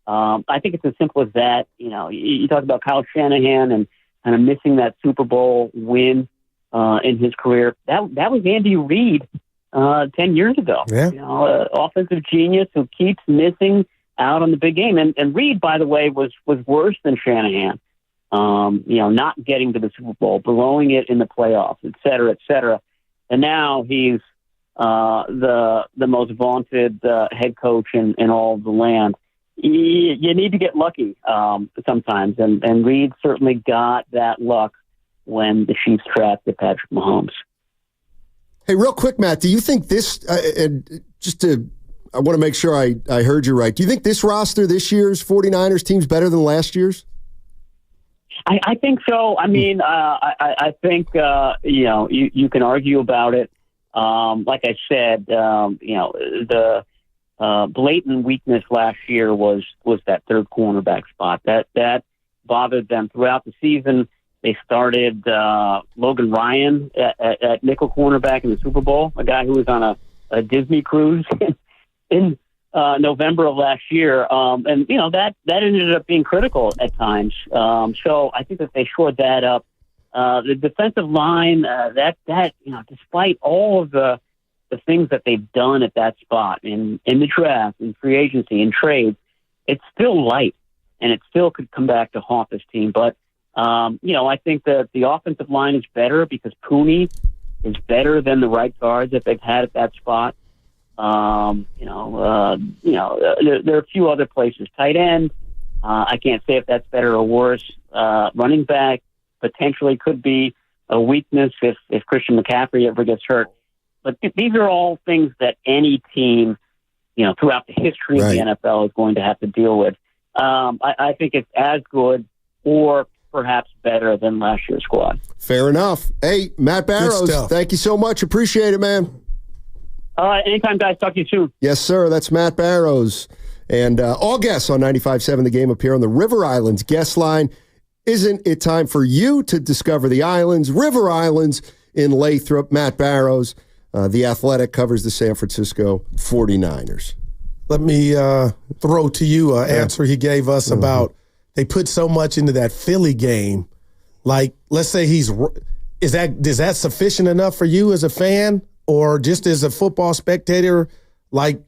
I think it's as simple as that. You talk about Kyle Shanahan and kind of missing that Super Bowl win in his career. That was Andy Reid 10 years ago. Yeah. Offensive genius who keeps missing out on the big game. And Reid, by the way, was worse than Shanahan. Not getting to the Super Bowl, blowing it in the playoffs, et cetera, et cetera. And now he's the most vaunted head coach in all of the land. You need to get lucky sometimes, and Reid certainly got that luck when the Chiefs drafted Patrick Mahomes. Hey, real quick, Matt, do you think this, I want to make sure I heard you right, do you think this roster, this year's 49ers team's better than last year's? I think so. I mean, I think, you can argue about it. Like I said, the blatant weakness last year was that third cornerback spot. That bothered them throughout the season. They started Logan Ryan at nickel cornerback in the Super Bowl, a guy who was on a Disney cruise in November of last year, and that ended up being critical at times. So I think that they shored that up. The defensive line, despite all of the things that they've done at that spot in the draft, in free agency, in trades, it's still light, and it still could come back to haunt this team. But I think that the offensive line is better because Pooney is better than the right guards that they've had at that spot. There are a few other places. Tight end, I can't say if that's better or worse. Running back potentially could be a weakness if Christian McCaffrey ever gets hurt. But these are all things that any team, throughout the history of the NFL is going to have to deal with. I think it's as good or perhaps better than last year's squad. Fair enough. Hey, Matt Barrows, thank you so much. Appreciate it, man. Anytime, guys. Talk to you soon. Yes, sir. That's Matt Barrows. And all guests on 95.7 The Game appear on the River Islands guest line. Isn't it time for you to discover the islands? River Islands in Lathrop. Matt Barrows, The Athletic, covers the San Francisco 49ers. Let me throw to you an answer he gave us about they put so much into that Philly game. Like, let's say is that sufficient enough for you as a fan or just as a football spectator? Like,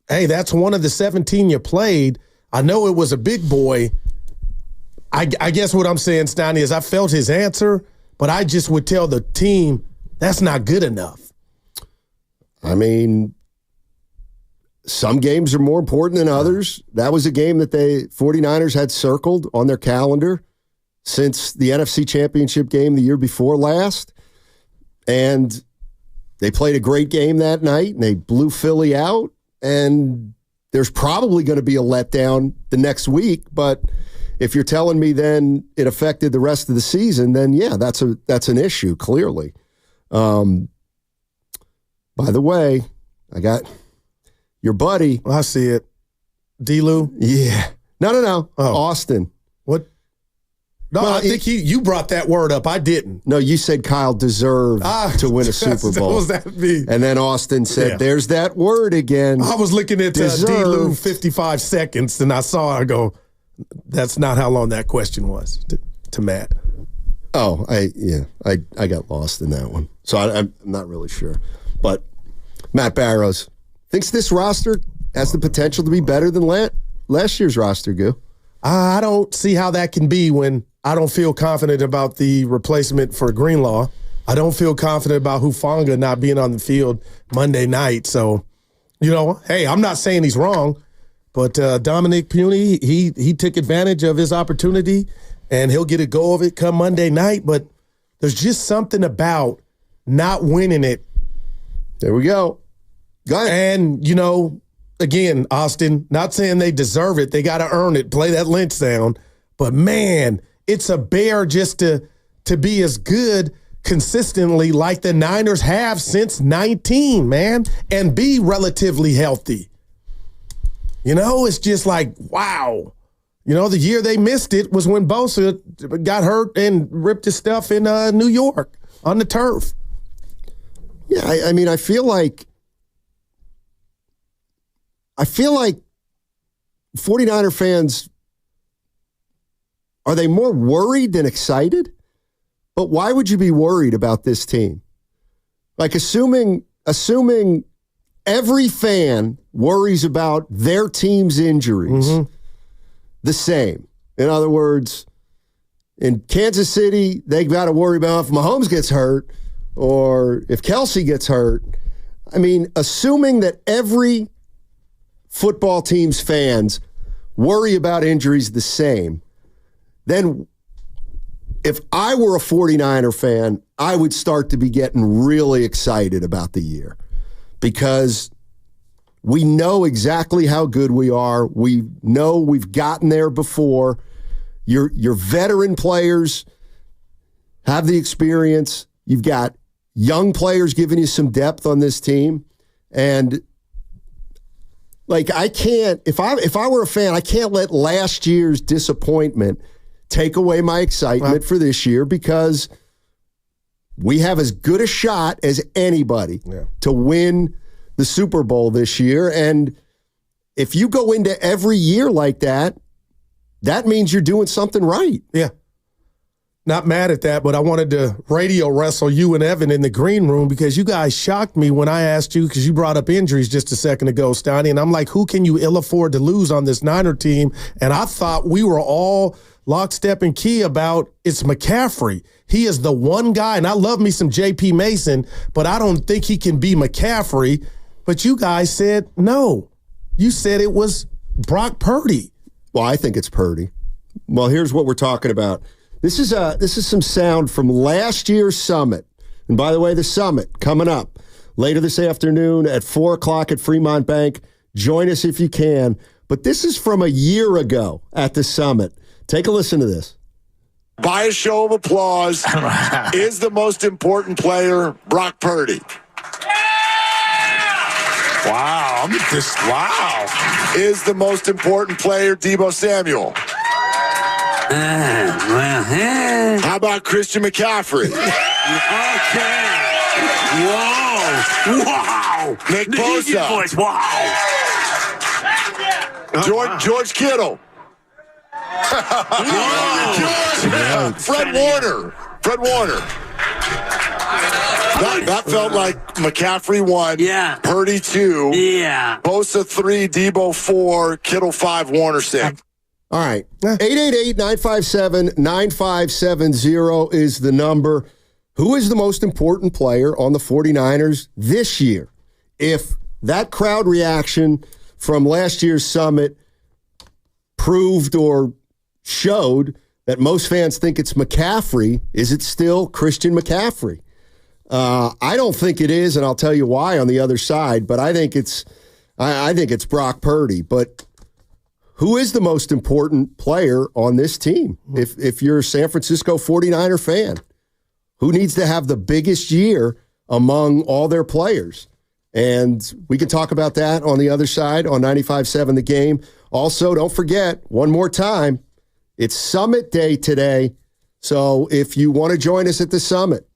hey, that's one of the 17 you played. I know it was a big boy. I guess what I'm saying, Steiny, is I felt his answer, but I just would tell the team that's not good enough. I mean, some games are more important than others. That was a game that 49ers had circled on their calendar since the NFC Championship game the year before last. And they played a great game that night, and they blew Philly out. And there's probably going to be a letdown the next week. But if you're telling me then it affected the rest of the season, then, yeah, that's an issue, clearly. By the way, I got your buddy. I see it. D-Lou? Yeah. No. Oh. Austin. What? No, well, I think you brought that word up. I didn't. No, you said Kyle deserved to win a Super Bowl. What does that mean? And then Austin said, there's that word again. I was looking at D-Lou 55 seconds, and I saw, I go, that's not how long that question was to Matt. Oh, I got lost in that one. So I'm not really sure. But Matt Barrows thinks this roster has the potential to be better than last year's roster, Goo. I don't see how that can be when I don't feel confident about the replacement for Greenlaw. I don't feel confident about Hufanga not being on the field Monday night. So, hey, I'm not saying he's wrong, but Dominic Puni, he took advantage of his opportunity, and he'll get a go of it come Monday night. But there's just something about not winning it. There we go. Go ahead. And, again, Austin, not saying they deserve it. They got to earn it. Play that Lynch sound. But, man, it's a bear just to be as good consistently like the Niners have since 19, man, and be relatively healthy. It's just like, wow. The year they missed it was when Bosa got hurt and ripped his stuff in New York on the turf. Yeah, I mean, I feel like 49er fans, are they more worried than excited? But why would you be worried about this team? Like, assuming every fan worries about their team's injuries the same. In other words, in Kansas City, they got to worry about if Mahomes gets hurt or if Kelsey gets hurt. I mean, assuming that every football team's fans worry about injuries the same, then if I were a 49er fan, I would start to be getting really excited about the year because we know exactly how good we are. We know we've gotten there before. Your veteran players have the experience. You've got young players giving you some depth on this team. And like, I can't, if I were a fan, I can't let last year's disappointment take away my excitement for this year because we have as good a shot as anybody to win the Super Bowl this year. And if you go into every year like that, that means you're doing something right. Yeah. Not mad at that, but I wanted to radio wrestle you and Evan in the green room because you guys shocked me when I asked you, because you brought up injuries just a second ago, Steiny, and I'm like, who can you ill afford to lose on this Niner team? And I thought we were all lockstep and key about it's McCaffrey. He is the one guy, and I love me some J.P. Mason, but I don't think he can be McCaffrey. But you guys said no. You said it was Brock Purdy. Well, I think it's Purdy. Well, here's what we're talking about. This is some sound from last year's summit. And by the way, the summit coming up later this afternoon at 4 o'clock at Fremont Bank. Join us if you can. But this is from a year ago at the summit. Take a listen to this. By a show of applause, is the most important player Brock Purdy? Wow. Wow. Is the most important player Deebo Samuel? How about Christian McCaffrey? Okay. Whoa. Wow. Nick Bosa. Voice. Wow. George Kittle. Fred Warner. That felt like McCaffrey 1, Purdy 2, Bosa 3, Deebo 4, Kittle 5, Warner 6. All right. 888-957-9570 is the number. Who is the most important player on the 49ers this year? If that crowd reaction from last year's summit proved or showed that most fans think it's McCaffrey, is it still Christian McCaffrey? I don't think it is, and I'll tell you why on the other side, but I think it's Brock Purdy. But who is the most important player on this team? If you're a San Francisco 49er fan, who needs to have the biggest year among all their players? And we can talk about that on the other side on 95.7 The Game. Also, don't forget, one more time, it's Summit Day today. So if you want to join us at the Summit,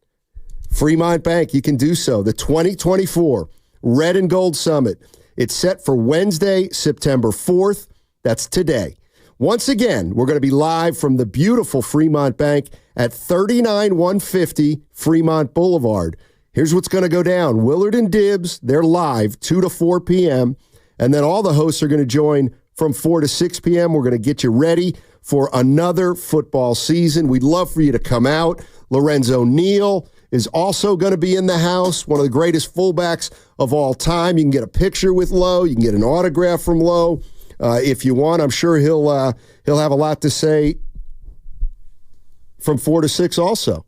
Fremont Bank, you can do so. The 2024 Red and Gold Summit. It's set for Wednesday, September 4th. That's today. Once again, we're going to be live from the beautiful Fremont Bank at 39150 Fremont Boulevard. Here's what's going to go down. Willard and Dibbs, they're live 2 to 4 p.m. And then all the hosts are going to join from 4 to 6 p.m. We're going to get you ready for another football season. We'd love for you to come out. Lorenzo Neal is also going to be in the house, one of the greatest fullbacks of all time. You can get a picture with Lowe. You can get an autograph from Lowe. If you want, I'm sure he'll have a lot to say from 4 to 6 also.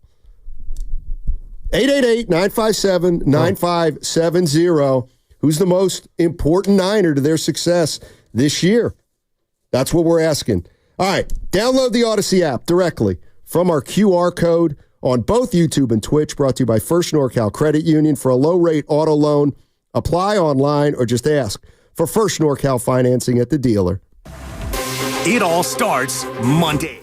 888-957-9570. Who's the most important Niner to their success this year? That's what we're asking. All right, download the Odyssey app directly from our QR code on both YouTube and Twitch, brought to you by First NorCal Credit Union for a low-rate auto loan. Apply online or just ask for First NorCal financing at the dealer. It all starts Monday.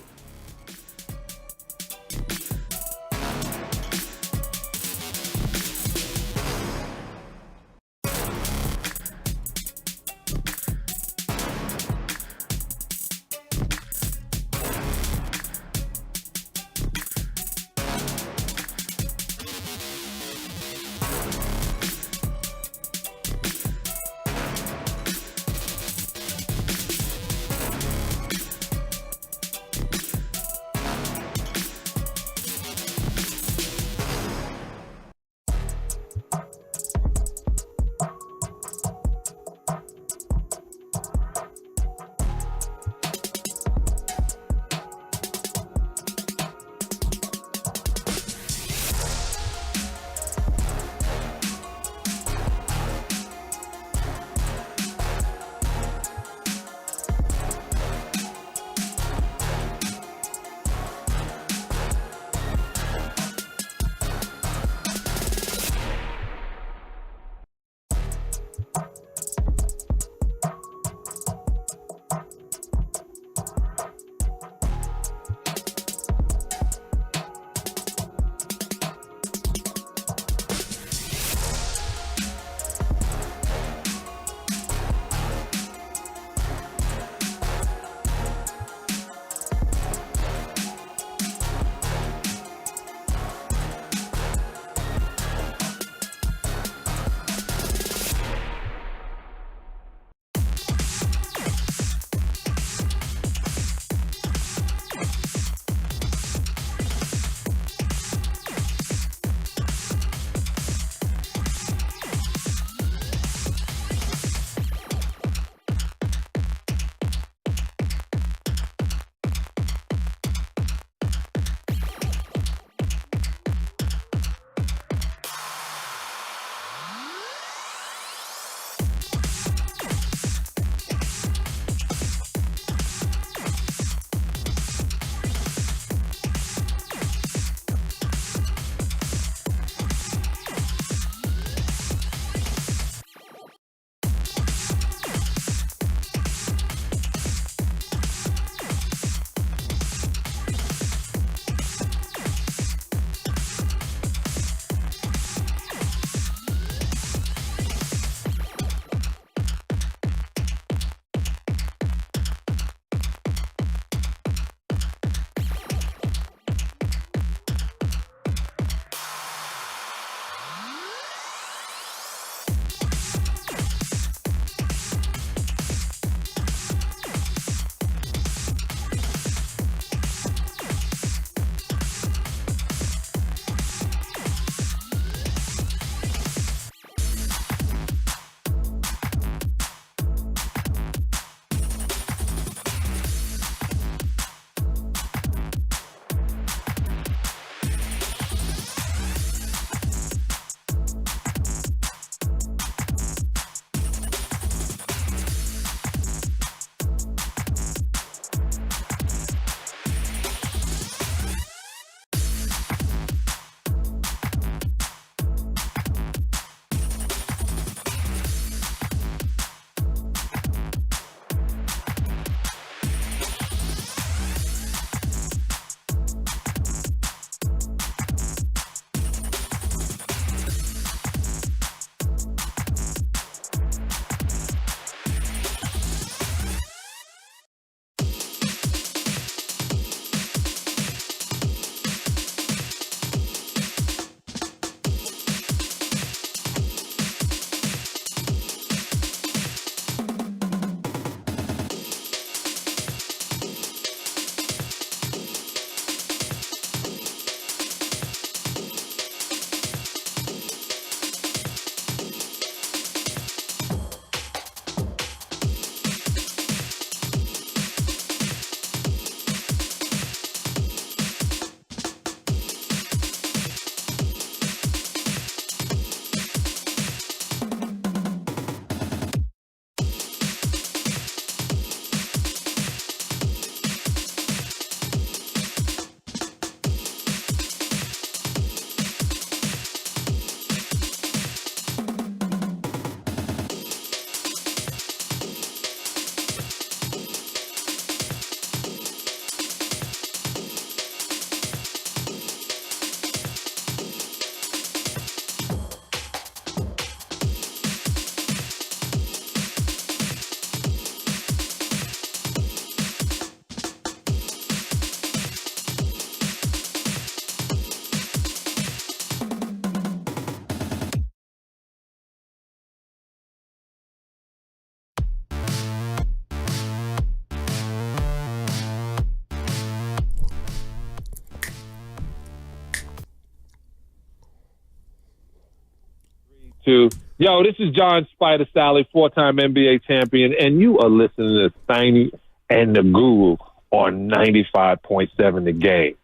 to. Yo, this is John Spider Sally, 4-time NBA champion, and you are listening to Steiny and the Guru on 95.7 The Game.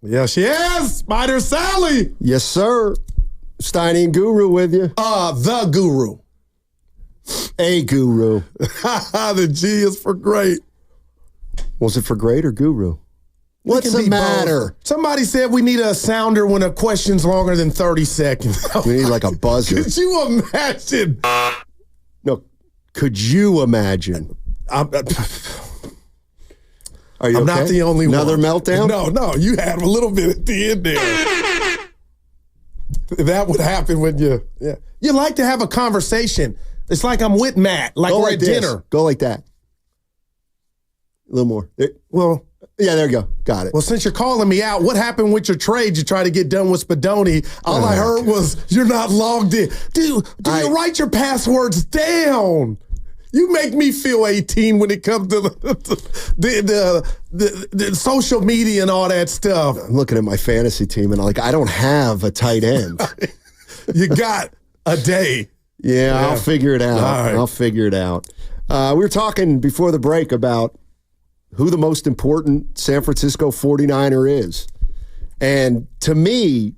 Yes, yes, Spider Sally. Yes, sir. Steiny and Guru with you. The Guru. A Guru. The G is for great. Was it for great or Guru? What's the matter? Both. Somebody said we need a sounder when a question's longer than 30 seconds. We need like a buzzer. Could you imagine? No, could you imagine? Are you I'm okay? not the only Another one. meltdown? No, you had a little bit at the end there. That would happen when you like to have a conversation. It's like I'm with Matt, like we're at dinner. Go like that. A little more. Yeah, there you go. Got it. Well, since you're calling me out, what happened with your trade you tried to get done with Spadoni? All I heard was you're not logged in. Dude, you write your passwords down? You make me feel 18 when it comes to the social media and all that stuff. I'm looking at my fantasy team and I don't have a tight end. You got a day. Yeah, I'll figure it out. Right. I'll figure it out. We were talking before the break about who the most important San Francisco 49er is. And to me,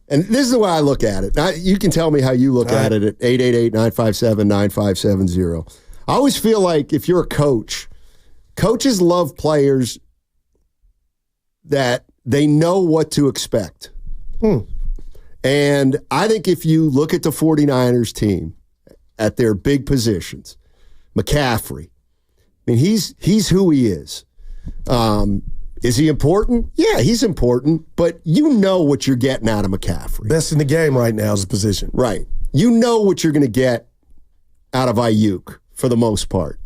and this is the way I look at it. Now, you can tell me how you look at it at 888-957-9570. I always feel like if you're a coach, coaches love players that they know what to expect. And I think if you look at the 49ers team at their big positions, McCaffrey, I mean, he's who he is. Is he important? Yeah, he's important, but you know what you're getting out of McCaffrey. Best in the game right now is his position. Right. You know what you're going to get out of Ayuk for the most part.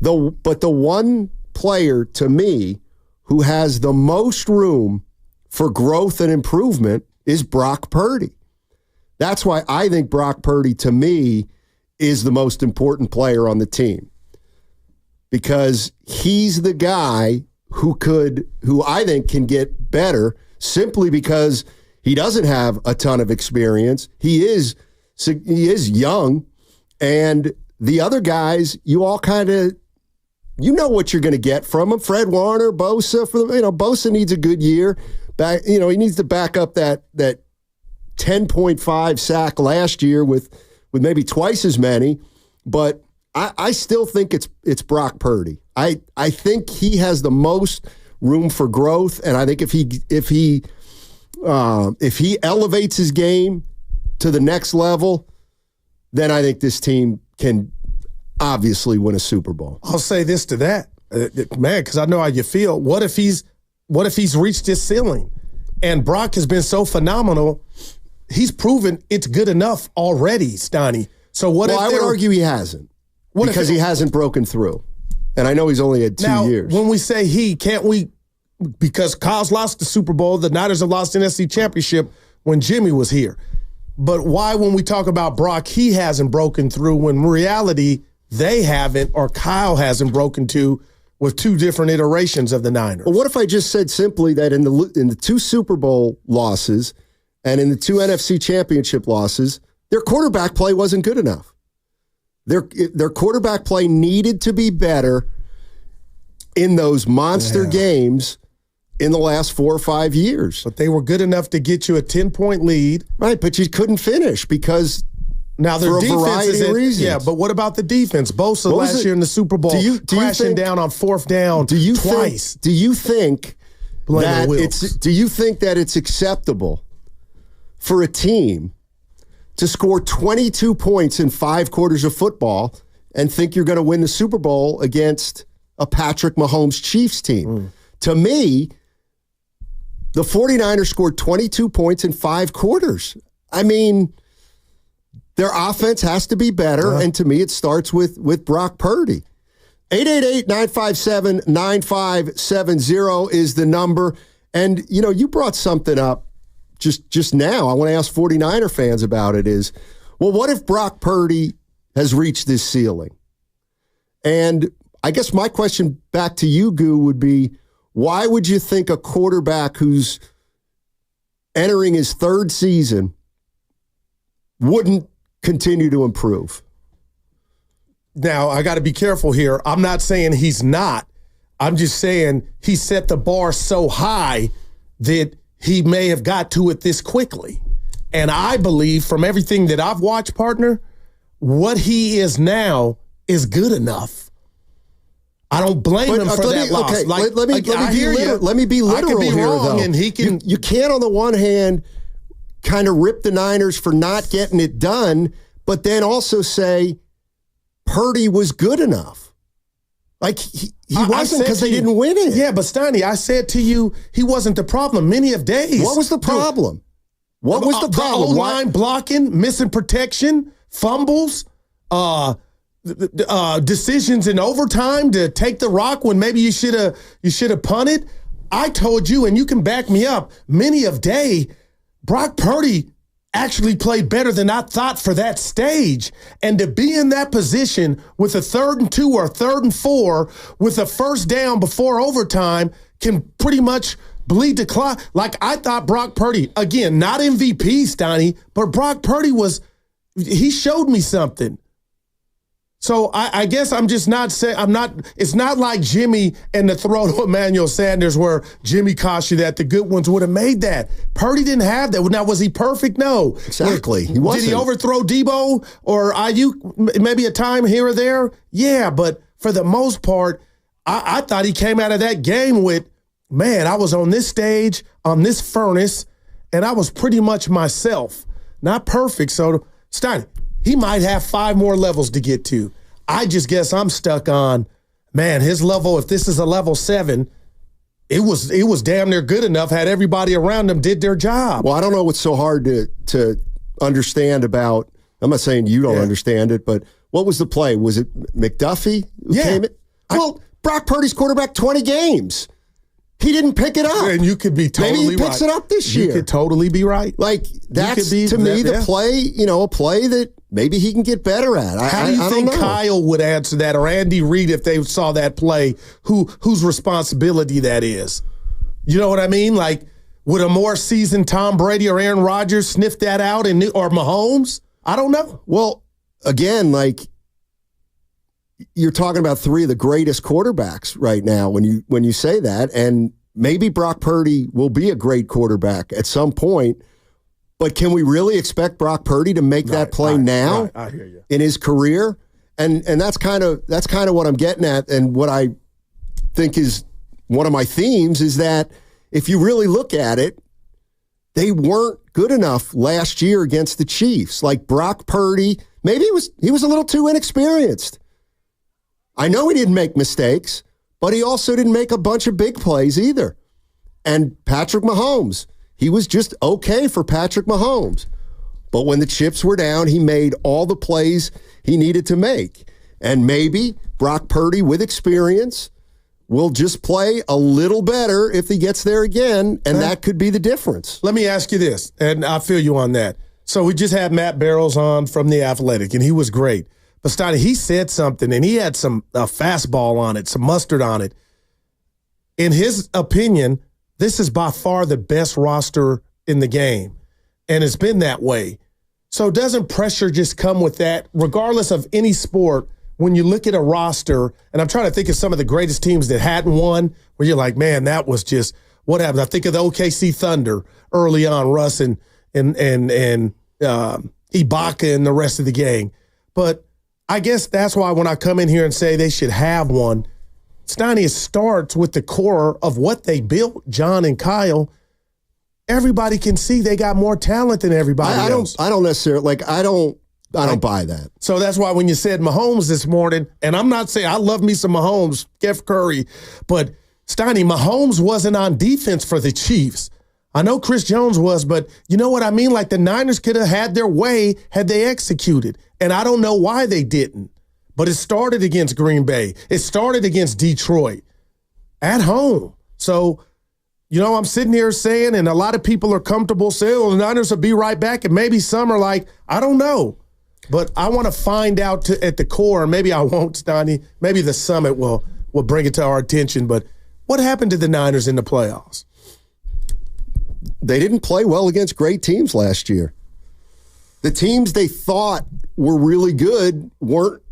But the one player, to me, who has the most room for growth and improvement is Brock Purdy. That's why I think Brock Purdy, to me, is the most important player on the team. Because he's the guy who I think can get better simply because he doesn't have a ton of experience. He is young, and the other guys, you all kind of, you know what you're going to get from him. Fred Warner, Bosa, Bosa needs a good year. He needs to back up that 10.5 sack last year with maybe twice as many, but I still think it's Brock Purdy. I think he has the most room for growth, and I think if he elevates his game to the next level, then I think this team can obviously win a Super Bowl. I'll say this to that, man, because I know how you feel. What if he's reached his ceiling? And Brock has been so phenomenal. He's proven it's good enough already, Steiny. So I would argue he hasn't. Because he hasn't broken through. And I know he's only had 2 years. When we say can't we, because Kyle's lost the Super Bowl, the Niners have lost the NFC Championship when Jimmy was here. But why, when we talk about Brock, he hasn't broken through when in reality they haven't, or Kyle hasn't broken through with two different iterations of the Niners? Well, what if I just said simply that in the 2 Super Bowl losses and in the 2 NFC Championship losses, their quarterback play wasn't good enough. Their quarterback play needed to be better in those monster games in the last 4 or 5 years. But they were good enough to get you a 10-point lead. Right, but you couldn't finish because now their for a variety of reasons. Yeah, but what about the defense? Bosa last year in the Super Bowl, crashing down on 4th down twice. Do you think that it's acceptable for a team to score 22 points in 5 quarters of football and think you're going to win the Super Bowl against a Patrick Mahomes Chiefs team? To me, the 49ers scored 22 points in 5 quarters. I mean, their offense has to be better, and to me, it starts with Brock Purdy. 888-957-9570 is the number. And, you brought something up just now. I want to ask 49er fans about it is, well, what if Brock Purdy has reached this ceiling? And I guess my question back to you, Goo, would be, why would you think a quarterback who's entering his 3rd season wouldn't continue to improve. Now, I got to be careful here. I'm not saying he's not. I'm just saying he set the bar so high that he may have got to it this quickly. And I believe from everything that I've watched, partner, what he is now is good enough. I don't blame him for that loss. Okay, like, let me be literal I could be here, wrong, though. and he can. You can't, on the one hand, kind of rip the Niners for not getting it done, but then also say Purdy was good enough. Like, he wasn't because they didn't win it. Yeah, but Steiny, I said to you, he wasn't the problem many of days. What was the problem? What was the problem? The O-line blocking, missing protection, fumbles, decisions in overtime to take the rock when maybe you should have punted. I told you, and you can back me up, many of day, Brock Purdy actually played better than I thought for that stage. And to be in that position with a 3rd and 2 or 3rd and 4 with a first down before overtime can pretty much bleed the clock. Like, I thought Brock Purdy, again, not MVP, Steiny, but Brock Purdy he showed me something. So I guess I'm just not saying, it's not like Jimmy and the throw to Emmanuel Sanders where Jimmy cost you that. The good ones would have made that. Purdy didn't have that. Now, was he perfect? No. Exactly. He wasn't. Did he overthrow Debo or Ayuk maybe a time here or there? Yeah, but for the most part, I thought he came out of that game with, man, I was on this stage, on this furnace, and I was pretty much myself. Not perfect. So, Stein, he might have 5 more levels to get to. I just guess I'm stuck on, man, his level, if this is a level 7, it was damn near good enough, had everybody around him did their job. Well, I don't know what's so hard to understand about, I'm not saying you don't understand it, but what was the play? Was it McDuffie who came in? Well, Brock Purdy's quarterback 20 games. He didn't pick it up. And you could be totally right. Maybe he picks it up this year. You could totally be right. Like, that's, to me, the play, a play that maybe he can get better at. How do you think Kyle would answer that, or Andy Reid, if they saw that play, whose responsibility that is? You know what I mean? Like, would a more seasoned Tom Brady or Aaron Rodgers sniff that out, or Mahomes? I don't know. Well, again, like, you're talking about 3 of the greatest quarterbacks right now when you say that, and maybe Brock Purdy will be a great quarterback at some point, but can we really expect Brock Purdy to make that play now I hear you. in his career? And that's kind of what I'm getting at, and what I think is one of my themes is that if you really look at it, they weren't good enough last year against the Chiefs. Like, Brock Purdy, maybe he was a little too inexperienced. I know he didn't make mistakes, but he also didn't make a bunch of big plays either. And Patrick Mahomes, he was just okay for Patrick Mahomes. But when the chips were down, he made all the plays he needed to make. And maybe Brock Purdy, with experience, will just play a little better if he gets there again, and that could be the difference. Let me ask you this, and I feel you on that. So we just had Matt Barrows on from The Athletic, and he was great. But Steiny, he said something, and he had a fastball on it, some mustard on it. In his opinion, this is by far the best roster in the game, and it's been that way. So doesn't pressure just come with that, regardless of any sport, when you look at a roster, and I'm trying to think of some of the greatest teams that hadn't won, where you're like, man, that was just, what happened? I think of the OKC Thunder early on, Russ and Ibaka and the rest of the gang. But I guess that's why when I come in here and say they should have one, Steiny, it starts with the core of what they built, John and Kyle. Everybody can see they got more talent than everybody else. I don't necessarily, I don't buy that. So that's why when you said Mahomes this morning, and I'm not saying I love me some Mahomes, Steph Curry, but Steiny, Mahomes wasn't on defense for the Chiefs. I know Chris Jones was, but you know what I mean? Like, the Niners could have had their way had they executed. And I don't know why they didn't. But it started against Green Bay. It started against Detroit at home. So, I'm sitting here saying, and a lot of people are comfortable saying, well, the Niners will be right back. And maybe some are like, I don't know. But I want to find out at the core, and maybe I won't, Steiny. Maybe the summit will bring it to our attention. But what happened to the Niners in the playoffs? They didn't play well against great teams last year. the teams they thought were really good weren't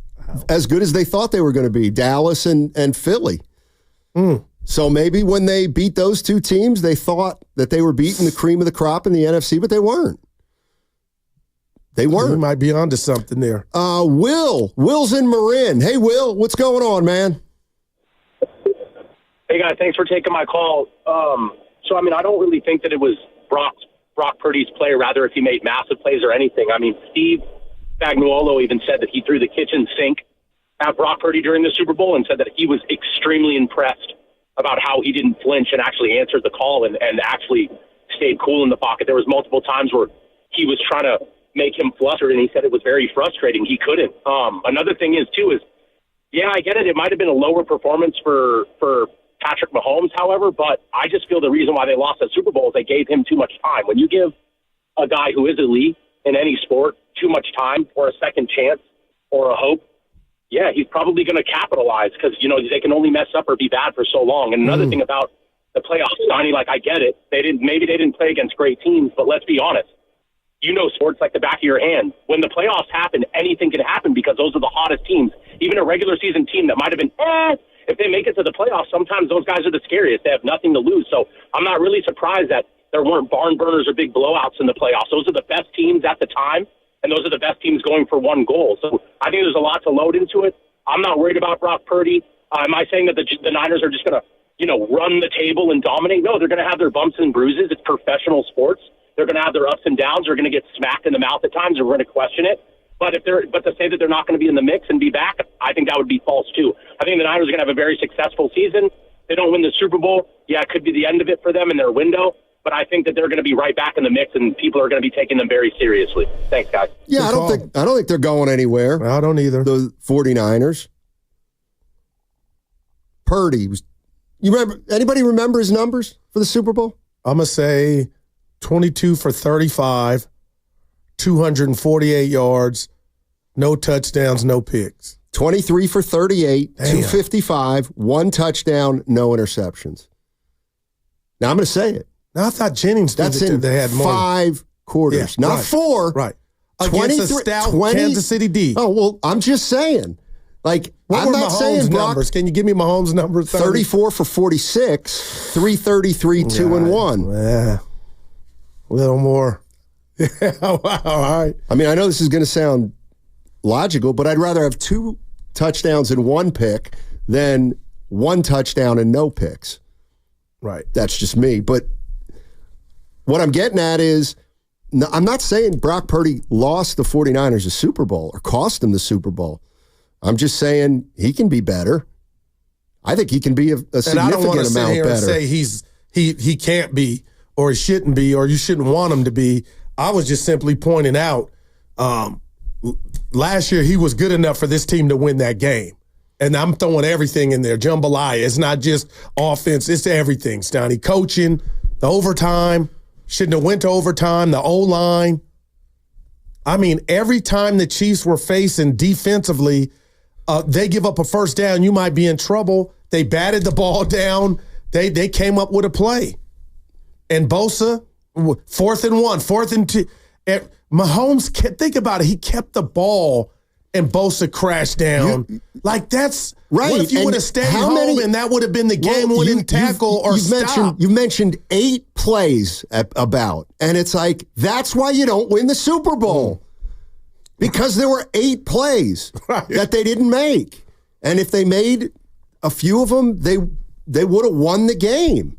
as good as they thought they were going to be, Dallas and Philly. So maybe when they beat those two teams, they thought that they were beating the cream of the crop in the NFC, but they weren't. They weren't. We might be onto something there. Will's in Marin. Hey, Will, what's going on, man? Hey, guys, thanks for taking my call. So, I mean, I don't really think that it was Brock Purdy's play, or rather if he made massive plays or anything. I mean, Steve Spagnuolo even said that he threw the kitchen sink at Brock Purdy during the Super Bowl and said that he was extremely impressed about how he didn't flinch and actually answered the call and actually stayed cool in the pocket. There was multiple times where he was trying to make him flustered, and he said it was very frustrating. He couldn't. Another thing is, too, is, yeah, I get it. It might have been a lower performance for Patrick Mahomes, however, but I just feel the reason why they lost that Super Bowl is they gave him too much time. When you give a guy who is elite in any sport too much time or a second chance or a hope, yeah, he's probably going to capitalize because, you know, they can only mess up or be bad for so long. And another thing about the playoffs, Donnie, like, I get it. Maybe they didn't play against great teams, but let's be honest. You know sports like the back of your hand. When the playoffs happen, anything can happen because those are the hottest teams. Even a regular season team that might have been, if they make it to the playoffs, sometimes those guys are the scariest. They have nothing to lose. So I'm not really surprised that there weren't barn burners or big blowouts in the playoffs. Those are the best teams at the time, and those are the best teams going for one goal. So I think there's a lot to load into it. I'm not worried about Brock Purdy. Am I saying that the Niners are just going to, you know, run the table and dominate? No, they're going to have their bumps and bruises. It's professional sports. They're going to have their ups and downs. They're going to get smacked in the mouth at times, and we're going to question it. But to say that they're not going to be in the mix and be back, I think that would be false too. I think the Niners are going to have a very successful season. They don't win the Super Bowl. Yeah, it could be the end of it for them in their window. But I think that they're going to be right back in the mix, and people are going to be taking them very seriously. Thanks, guys. Yeah, I don't think they're going anywhere. I don't either. The 49ers. Purdy was. You remember? Anybody remember his numbers for the Super Bowl? I'm gonna say 22 for 35, 248 yards, no touchdowns, no picks. 23 for 38, 255, 1 touchdown, no interceptions. Now I'm going to say it. Now I thought Jennings did That's it. in They had more. 5 quarters, not right, 4. Right. Against a stout Kansas City D. Oh, well, I'm just saying. Like, what I'm were not Mahomes' saying Brock, numbers. Can you give me Mahomes' numbers? 34 for 46, 333, 2-1. Yeah. A little more. Yeah, wow, all right. I mean, I know this is going to sound logical, but I'd rather have 2 touchdowns and 1 pick than 1 touchdown and no picks. Right. That's just me. But what I'm getting at is, I'm not saying Brock Purdy lost the 49ers a Super Bowl or cost them the Super Bowl. I'm just saying he can be better. I think he can be a significant amount better. And I don't want to sit here and say he can't be or he shouldn't be or you shouldn't want him to be. I was just simply pointing out last year he was good enough for this team to win that game. And I'm throwing everything in there, jambalaya. It's not just offense, it's everything, Stoney. Coaching, the overtime, shouldn't have went to overtime, the O-line. I mean, every time the Chiefs were facing defensively, they give up a first down, you might be in trouble. They batted the ball down. They came up with a play. And Bosa, 4th and 1, 4th and 2. Mahomes, think about it. He kept the ball and Bosa crashed down. That's right. What if you would have stayed home and that would have been the game-winning tackle or stop? You mentioned 8 plays about, and it's like, that's why you don't win the Super Bowl. Because there were 8 plays that they didn't make. And if they made a few of them, they would have won the game.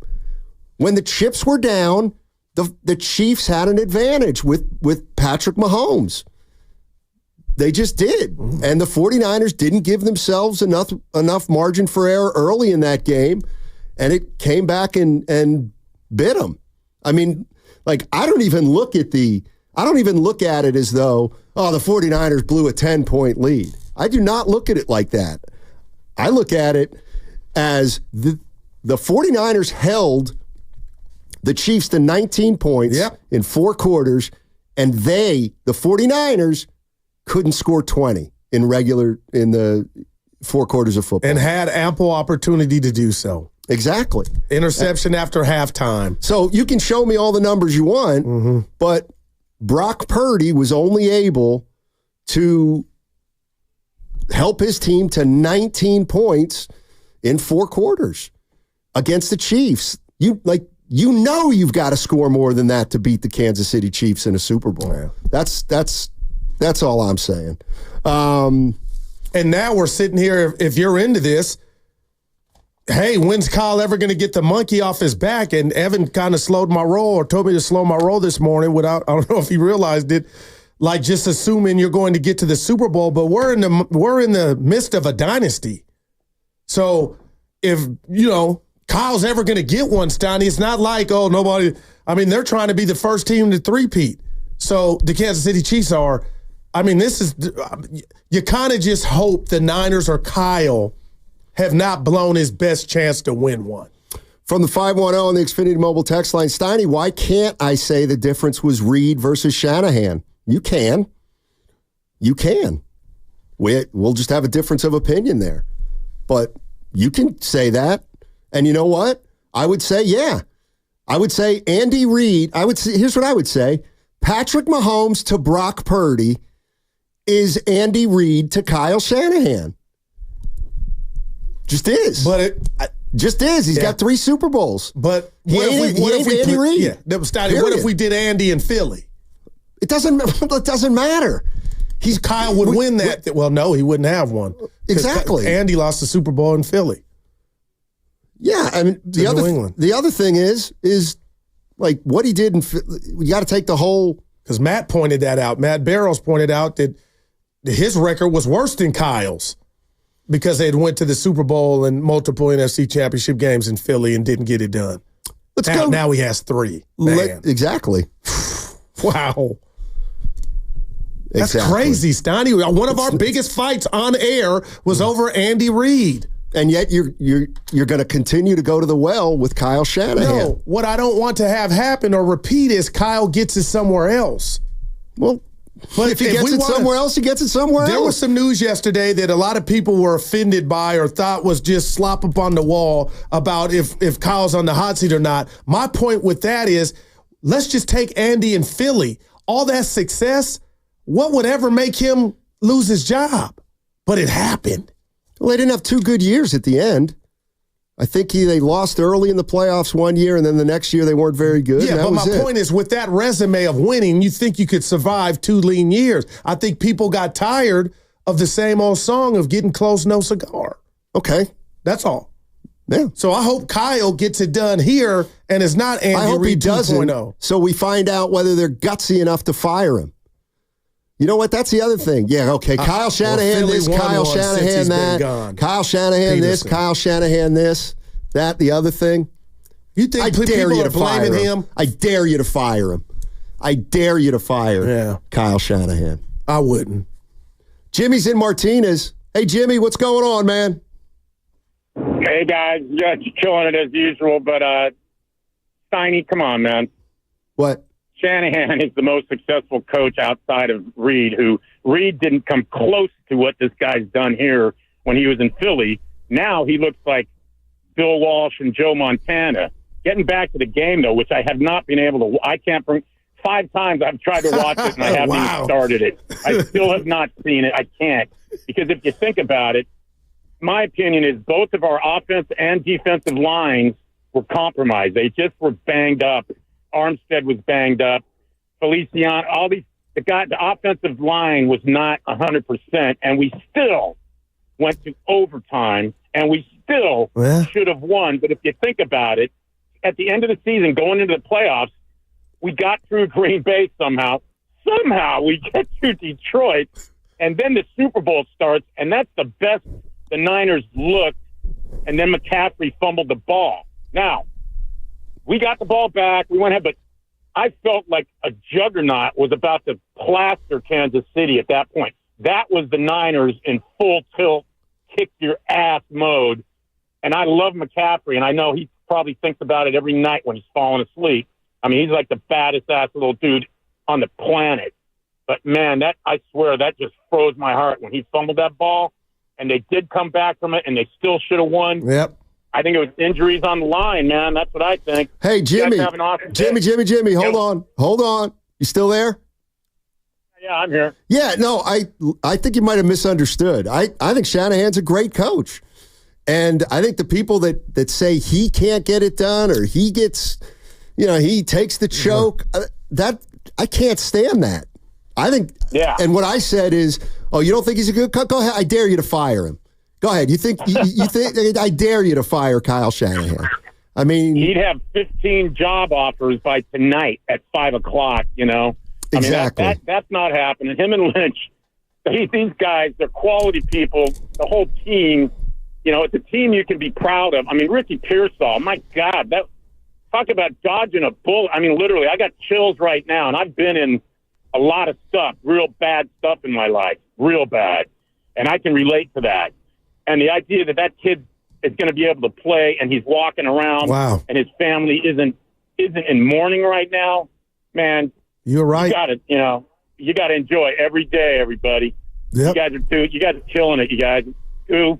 When the chips were down, the Chiefs had an advantage with Patrick Mahomes. They just did. And the 49ers didn't give themselves enough margin for error early in that game, and it came back and bit them. I mean, like, I don't even look at it as though, the 49ers blew a 10-point lead. I do not look at it like that. I look at it as the 49ers held the Chiefs to 19 points in 4 quarters, and the 49ers, couldn't score 20 in the 4 quarters of football. And had ample opportunity to do so. Exactly. Interception after halftime. So you can show me all the numbers you want, but Brock Purdy was only able to help his team to 19 points in 4 quarters against the Chiefs. You've got to score more than that to beat the Kansas City Chiefs in a Super Bowl. Yeah. That's all I'm saying. And now we're sitting here, if you're into this, hey, when's Kyle ever going to get the monkey off his back? And Evan kind of slowed my roll or told me to slow my roll this morning without, I don't know if he realized it, like just assuming you're going to get to the Super Bowl, but we're in the midst of a dynasty. So if, Kyle's ever going to get one, Steiny, it's not like, they're trying to be the first team to three-peat. So the Kansas City Chiefs are. You kind of just hope the Niners or Kyle have not blown his best chance to win one. From the 510 on the Xfinity Mobile text line, Steiny, why can't I say the difference was Reed versus Shanahan? You can. We'll just have a difference of opinion there. But you can say that. And you know what? I would say, yeah. I would say Andy Reid. Here's what I would say. Patrick Mahomes to Brock Purdy is Andy Reid to Kyle Shanahan. Just is. Just is. He's got 3 Super Bowls. But what if we Andy Reid? Yeah, that was Steiny. What if we did Andy in Philly? It doesn't matter. Kyle would win that. Well, no, he wouldn't have one. Exactly. Andy lost the Super Bowl in Philly. Yeah, I mean the other thing is like what he did you got to take the whole. Because Matt pointed that out. Matt Barrows pointed out that his record was worse than Kyle's because they had went to the Super Bowl and multiple NFC Championship games in Philly and didn't get it done. Let's go. Now he has 3. Exactly. Wow. That's crazy, Steiny. One of our biggest fights on air was over Andy Reid. And yet you're going to continue to go to the well with Kyle Shanahan. No, what I don't want to have happen or repeat is Kyle gets it somewhere else. Well, but if he gets it somewhere else, he gets it somewhere else. There was some news yesterday that a lot of people were offended by or thought was just slop up on the wall about if Kyle's on the hot seat or not. My point with that is, let's just take Andy in Philly. All that success, what would ever make him lose his job? But it happened. Well, they didn't have 2 good years at the end. I think they lost early in the playoffs one year, and then the next year they weren't very good. Yeah, but my point is, with that resume of winning, you think you could survive 2 lean years. I think people got tired of the same old song of getting close, no cigar. Okay. That's all. Yeah. So I hope Kyle gets it done here and is not Andy Reid 2.0. So we find out whether they're gutsy enough to fire him. You know what? That's the other thing. Yeah, okay. Kyle Shanahan this, Kyle Shanahan that. Kyle Shanahan this, Kyle Shanahan this. That, the other thing. You think people are blaming him? I dare you to fire him. I dare you to fire Kyle Shanahan. I wouldn't. Jimmy's in Martinez. Hey, Jimmy, what's going on, man? Hey, guys. Just killing it as usual, but Steiny, come on, man. What? Shanahan is the most successful coach outside of Reid, who Reid didn't come close to what this guy's done here when he was in Philly. Now he looks like Bill Walsh and Joe Montana. Getting back to the game, though, which I have not been able to – I can't bring – 5 times I've tried to watch it, and I haven't even started it. I still have not seen it. I can't. Because if you think about it, my opinion is both of our offense and defensive lines were compromised. They just were banged up. Armstead was banged up. Feliciano, all these, the offensive line was not 100%, and we still went to overtime, and we still should have won. But if you think about it, at the end of the season, going into the playoffs, we got through Green Bay somehow. Somehow we get to Detroit, and then the Super Bowl starts, and that's the best the Niners looked, and then McCaffrey fumbled the ball. Now, we got the ball back. We went ahead, but I felt like a juggernaut was about to plaster Kansas City at that point. That was the Niners in full tilt, kick-your-ass mode. And I love McCaffrey, and I know he probably thinks about it every night when he's falling asleep. I mean, he's like the baddest-ass little dude on the planet. But, man, I swear, that just froze my heart when he fumbled that ball, and they did come back from it, and they still should have won. Yep. I think it was injuries on the line, man. That's what I think. Hey, Jimmy. Jimmy, hold on. You still there? Yeah, I'm here. Yeah, no, I think you might have misunderstood. I think Shanahan's a great coach. And I think the people that say he can't get it done or he gets, he takes the choke, that I can't stand that. I think, and what I said is, oh, you don't think he's a good coach? Go ahead. I dare you to fire him. Go ahead. You think I dare you to fire Kyle Shanahan. I mean, he'd have 15 job offers by tonight at 5:00. Exactly. I mean, that's not happening. Him and Lynch, these guys, they're quality people. The whole team, it's a team you can be proud of. I mean, Ricky Pearsall, my God, talk about dodging a bullet. I mean, literally, I got chills right now, and I've been in a lot of stuff, real bad stuff in my life, real bad, and I can relate to that. And the idea that kid is going to be able to play, and he's walking around, and his family isn't in mourning right now, man. You're right. You got to enjoy every day, everybody. Yep. You guys are killing it, you guys. Ooh,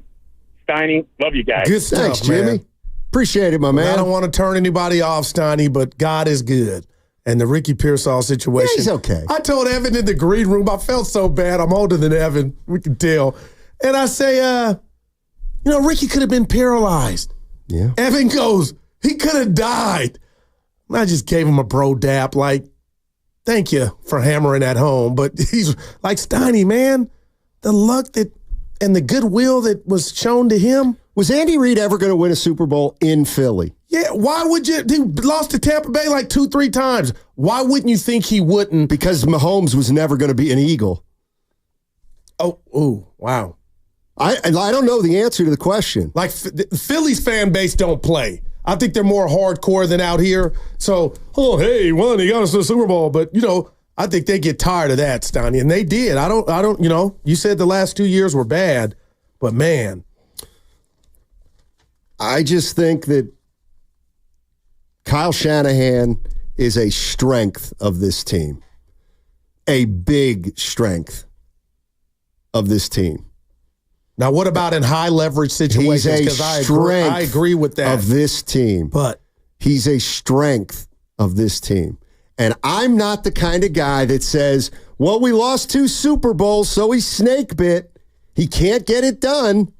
Steiny, love you guys. Good stuff, Thanks, Jimmy. man. Appreciate it, my man. I don't want to turn anybody off, Steiny, but God is good. And the Ricky Pearsall situation. Yeah, he's okay. I told Evan in the green room, I felt so bad. I'm older than Evan. We can tell. And I say, Ricky could have been paralyzed. Yeah. Evan goes, he could have died. And I just gave him a bro dap, like, thank you for hammering at home. But he's like, Steiny, man, the luck and the goodwill that was shown to him. Was Andy Reid ever going to win a Super Bowl in Philly? Yeah, why would you? He lost to Tampa Bay like 2-3 times. Why wouldn't you think he wouldn't? Because Mahomes was never going to be an Eagle. Oh, wow. I don't know the answer to the question. Like, Philly's fan base don't play. I think they're more hardcore than out here. So, hey, he won. He got us to the Super Bowl. But, I think they get tired of that, Steiny. And they did. I don't, you said the last 2 years were bad. But, man. I just think that Kyle Shanahan is a strength of this team. A big strength of this team. Now, what about in high leverage situations? He's a strength I agree with that. Of this team. But he's a strength of this team. And I'm not the kind of guy that says, well, we lost 2 Super Bowls, so he's snake bit. He can't get it done.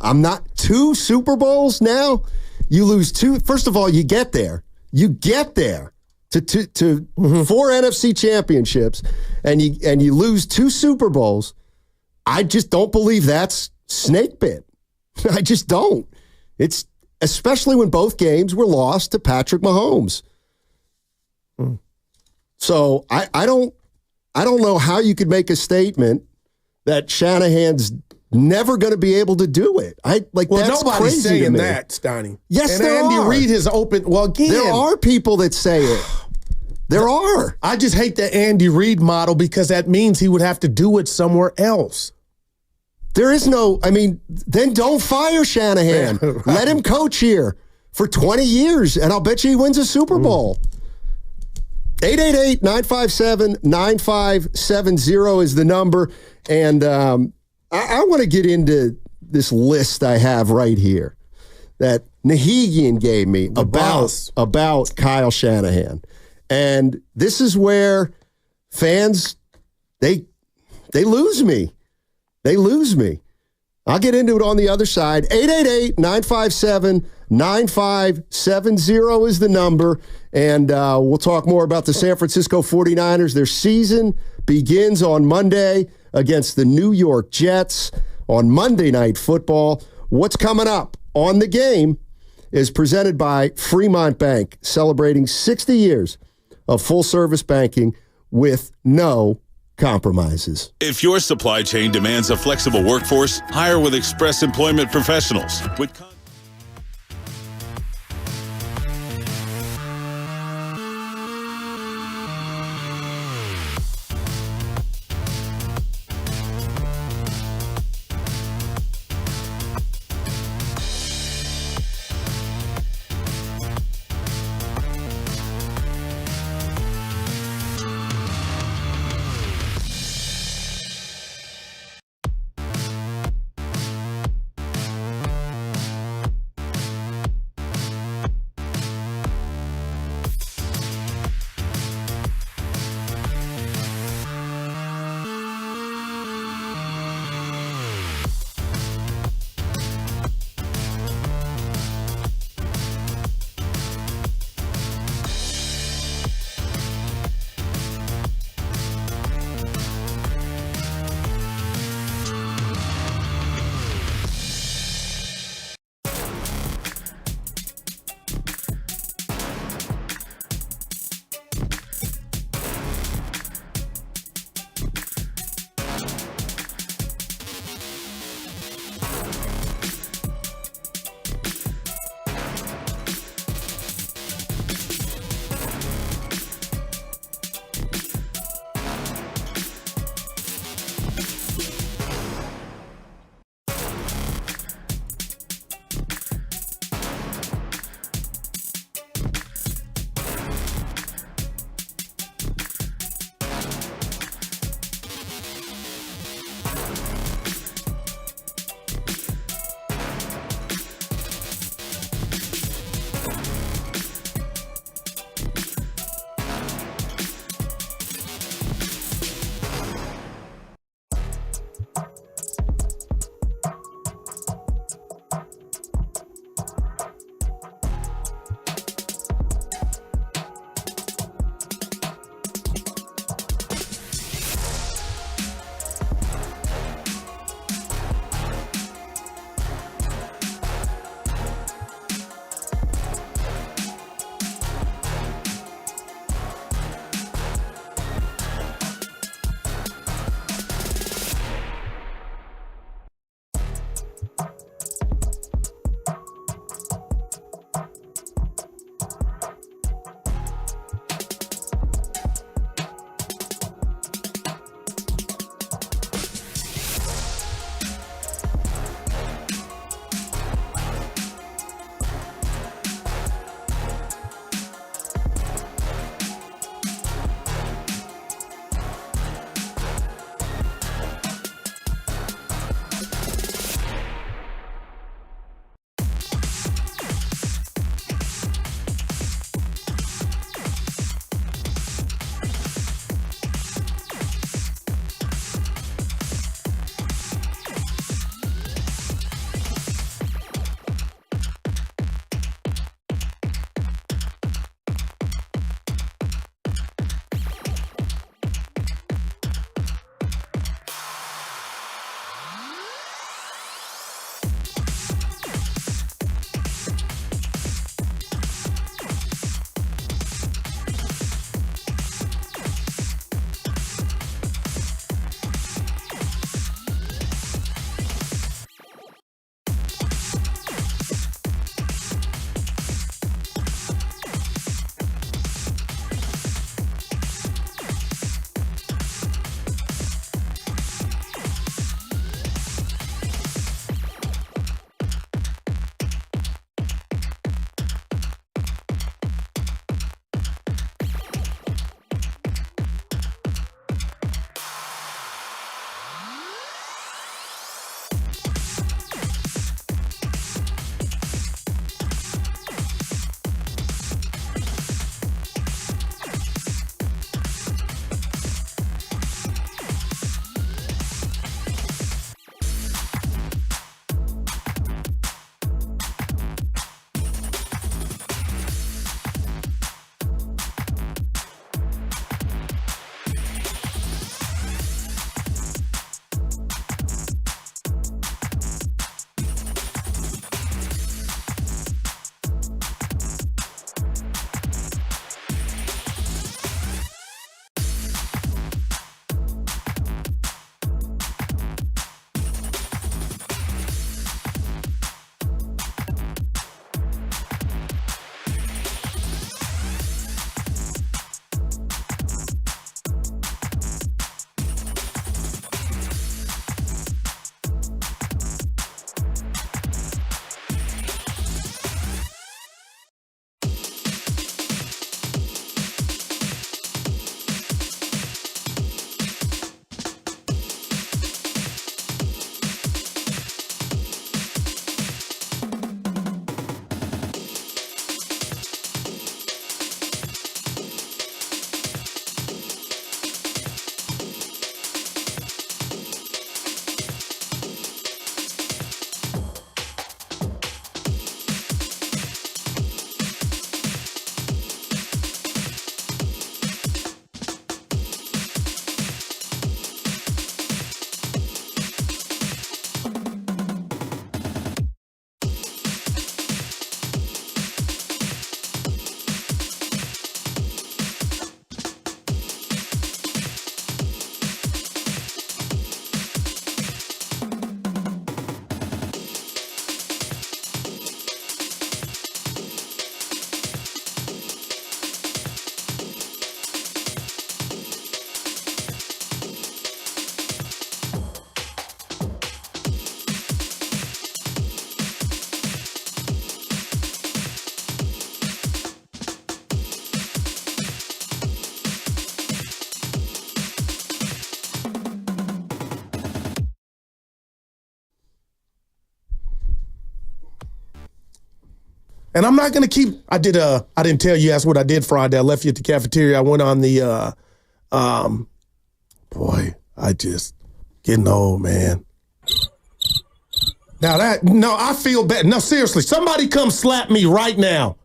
I'm not 2 Super Bowls now. You lose 2. First of all, you get there. You get there to 4 NFC championships, and you lose 2 Super Bowls. I just don't believe that's snake bit. I just don't. It's especially when both games were lost to Patrick Mahomes. So I don't know how you could make a statement that Shanahan's never going to be able to do it. That's nobody's crazy saying to me. that, Steiny. Yes, and there Andy are. Reid has opened. Well, again, there are people that say it. There are. I just hate the Andy Reid model because that means he would have to do it somewhere else. There is no, then don't fire Shanahan. Right. Let him coach here for 20 years, and I'll bet you he wins a Super Bowl. 888-957-9570 is the number. And I want to get into this list I have right here that Nahigian gave me about Kyle Shanahan. And this is where fans, they lose me. They lose me. I'll get into it on the other side. 888-957-9570 is the number. And we'll talk more about the San Francisco 49ers. Their season begins on Monday against the New York Jets on Monday Night Football. What's coming up on the game is presented by Fremont Bank, celebrating 60 years of full-service banking with no compromises. If your supply chain demands a flexible workforce, hire with Express Employment Professionals. And I'm not going to keep. I didn't tell you that's what I did Friday. I left you at the cafeteria. I went on the. I just getting old, man. I feel bad. No, seriously, somebody come slap me right now.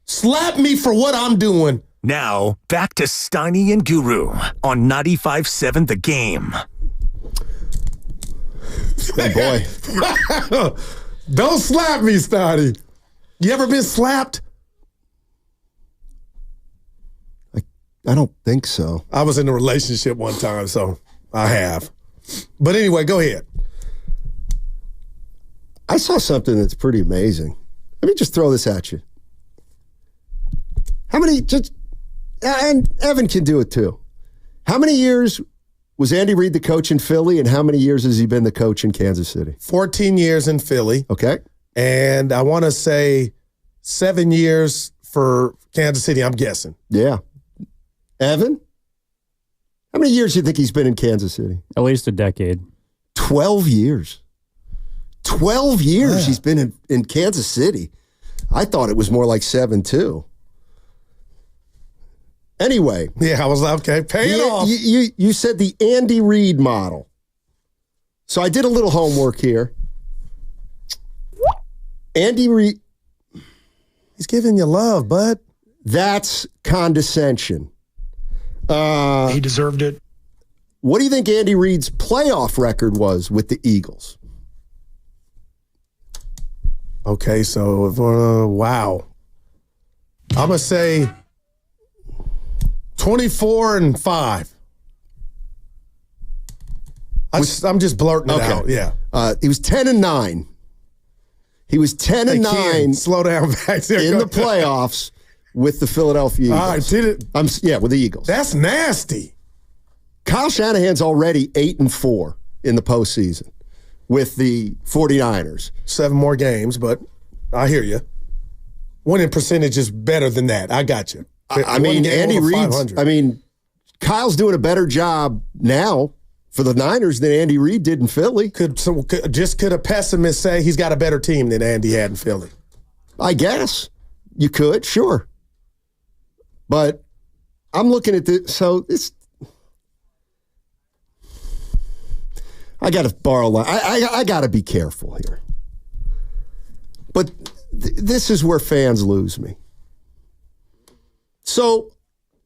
Slap me for what I'm doing. Now, back to Steiny and Guru on 95.7 The Game. Oh, boy. Don't slap me, Steiny. You ever been slapped? I don't think so. I was in a relationship one time, so I have. But anyway, go ahead. I saw something that's pretty amazing. Let me just throw this at you. And Evan can do it too. How many years was Andy Reid the coach in Philly, and how many years has he been the coach in Kansas City? 14 years in Philly. Okay. And I want to say 7 years for Kansas City, I'm guessing. Yeah. Evan? How many years do you think he's been in Kansas City? At least a decade. 12 years. 12 years he's been in Kansas City. I thought it was more like 7, too. Anyway. Yeah, I was like, okay, pay it off. You said the Andy Reid model. So I did a little homework here. Andy Reid. He's giving you love, bud. That's condescension. He deserved it. What do you think Andy Reid's playoff record was with the Eagles? Okay, so, wow. I'm going to say 24-5. I'm just blurting it out. Yeah. He was 10-9. He was 10-9. Slow down back there. In the playoffs with the Philadelphia Eagles. All right, did it? With the Eagles. That's nasty. Kyle Shanahan's already 8-4 in the postseason with the 49ers. 7 more games, but I hear you. Winning percentage is better than that. I got you. I mean, Andy Reid's. I mean, Kyle's doing a better job now for the Niners than Andy Reid did in Philly. Could a pessimist say he's got a better team than Andy had in Philly? I guess you could, sure. But I'm looking at this. So it's. I got to borrow. I got to be careful here. But this is where fans lose me. So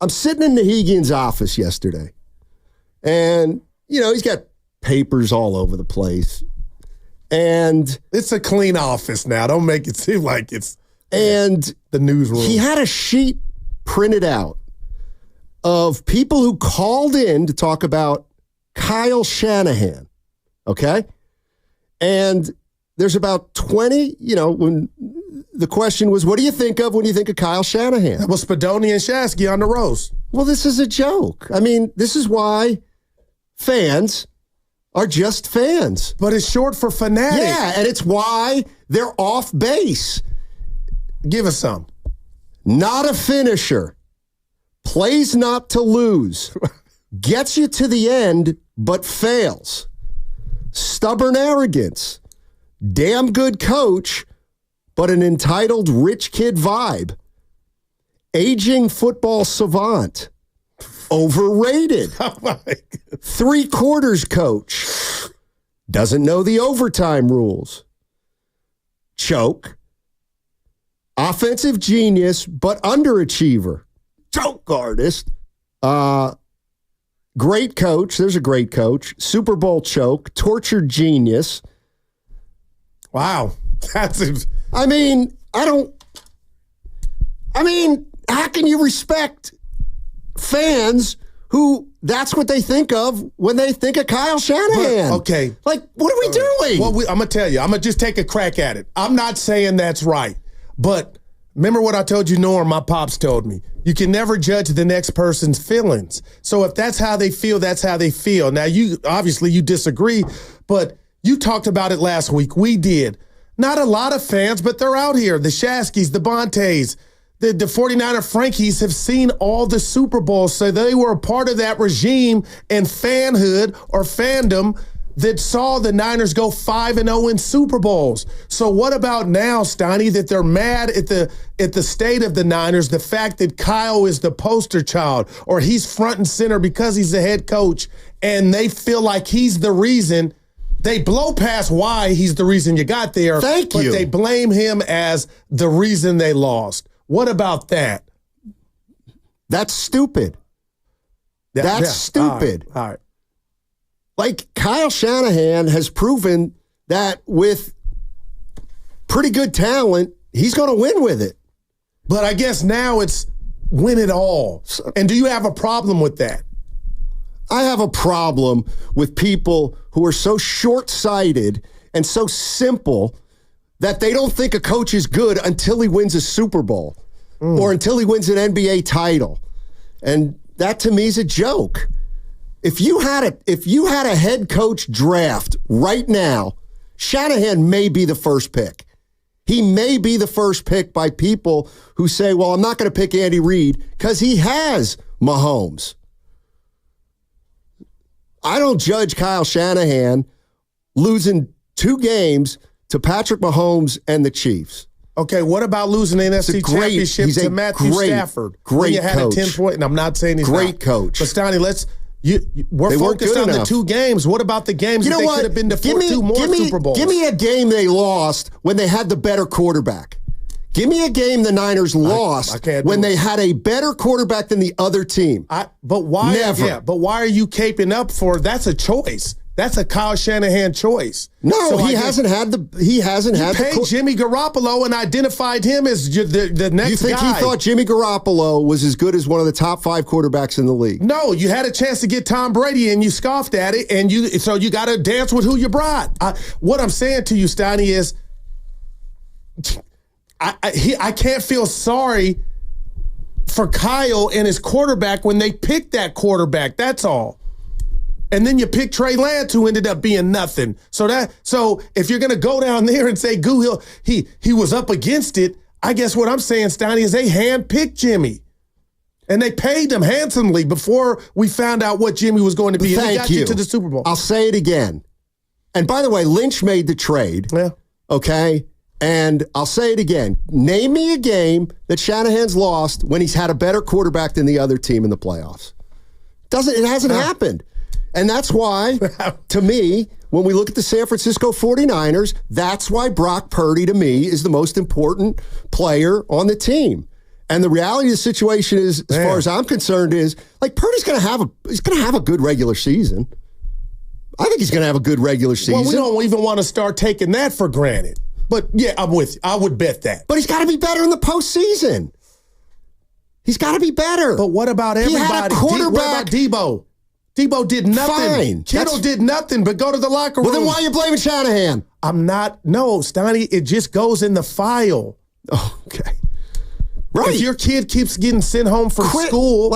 I'm sitting in Nahigian's office yesterday, and, he's got papers all over the place. And it's a clean office now. Don't make it seem like it's the newsroom. He had a sheet printed out of people who called in to talk about Kyle Shanahan. Okay? And there's about 20, when the question was, what do you think of when you think of Kyle Shanahan? That was Spadoni and Shasky on the roast. Well, this is a joke. I mean, this is why fans are just fans. But it's short for fanatic. Yeah, and it's why they're off base. Give us some. Not a finisher. Plays not to lose. Gets you to the end, but fails. Stubborn arrogance. Damn good coach, but an entitled rich kid vibe. Aging football savant. Overrated. Oh my God. 3/4 coach. Doesn't know the overtime rules. Choke. Offensive genius, but underachiever. Choke artist. Great coach. There's a great coach. Super Bowl choke. Tortured genius. Wow. How can you respect fans who that's what they think of when they think of Kyle Shanahan? But, okay. Like, what are we doing? Well, I'm going to tell you. I'm going to just take a crack at it. I'm not saying that's right. But remember what I told you, Norm, my pops told me. You can never judge the next person's feelings. So if that's how they feel, that's how they feel. Now, you disagree, but you talked about it last week. We did. Not a lot of fans, but they're out here. The Shaskys, the Bontes, the 49er Frankies have seen all the Super Bowls, so they were a part of that regime and fanhood or fandom that saw the Niners go 5-0 in Super Bowls. So what about now, Steiny, that they're mad at the state of the Niners, the fact that Kyle is the poster child or he's front and center because he's the head coach and they feel like he's the reason. They blow past why he's the reason you got there. But they blame him as the reason they lost. What about that? That's stupid. That's stupid. All right. Like, Kyle Shanahan has proven that with pretty good talent, he's going to win with it. But I guess now it's win it all. And do you have a problem with that? I have a problem with people who are so short-sighted and so simple that they don't think a coach is good until he wins a Super Bowl or until he wins an NBA title. And that, to me, is a joke. If you had a head coach draft right now, Shanahan may be the first pick. He may be the first pick by people who say, well, I'm not going to pick Andy Reid because he has Mahomes. I don't judge Kyle Shanahan losing 2 games to Patrick Mahomes and the Chiefs. Okay, what about losing the NFC Championship to Matthew Stafford? Great you had coach. a 10-point, and I'm not saying he's great coach. But Stoney, we're focused on the 2 games. What about the games that they could have been to 2 more Super Bowls? Give me a game they lost when they had the better quarterback. Give me a game the Niners lost when they had a better quarterback than the other team. But why? Never. Yeah, but why are you caping up for? That's a choice. That's a Kyle Shanahan choice. No, So he hasn't had the. You paid Jimmy Garoppolo and identified him as the next guy. You think he thought Jimmy Garoppolo was as good as one of the top 5 quarterbacks in the league? No, you had a chance to get Tom Brady and you scoffed at it, and so you got to dance with who you brought. What I'm saying to you, Steiny, is I can't feel sorry for Kyle and his quarterback when they picked that quarterback. That's all. And then you pick Trey Lance, who ended up being nothing. So if you're gonna go down there and say he was up against it, I guess what I'm saying, Steiny, is they handpicked Jimmy. And they paid him handsomely before we found out what Jimmy was going to be. And they got you to the Super Bowl. I'll say it again. And by the way, Lynch made the trade. Yeah. Okay. And I'll say it again. Name me a game that Shanahan's lost when he's had a better quarterback than the other team in the playoffs. It hasn't happened. And that's why, to me, when we look at the San Francisco 49ers, that's why Brock Purdy, to me, is the most important player on the team. And the reality of the situation is, as far as I'm concerned, is like Purdy's going to have a good regular season. I think he's going to have a good regular season. Well, we don't even want to start taking that for granted. But yeah, I'm with you. I would bet that. But he's got to be better in the postseason. He's got to be better. But what about everybody? He had a quarterback. What about Debo? Debo did nothing. Fine. Kittle did nothing but go to the locker room. Well, then why are you blaming Shanahan? I'm not. No, Steiny, it just goes in the file. Oh, okay. Right. If your kid keeps getting sent home from school.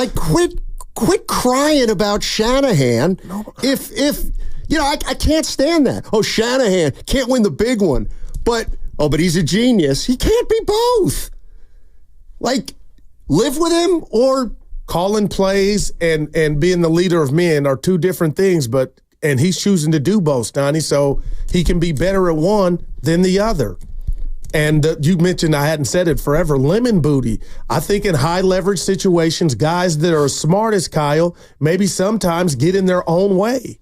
Quit crying about Shanahan. No. If I can't stand that. Oh, Shanahan can't win the big one. But he's a genius. He can't be both. Like, live with him or calling plays and being the leader of men are 2 different things, and he's choosing to do both, Donnie, so he can be better at one than the other. And you mentioned, I hadn't said it forever, lemon booty. I think in high leverage situations, guys that are as smart as Kyle maybe sometimes get in their own way.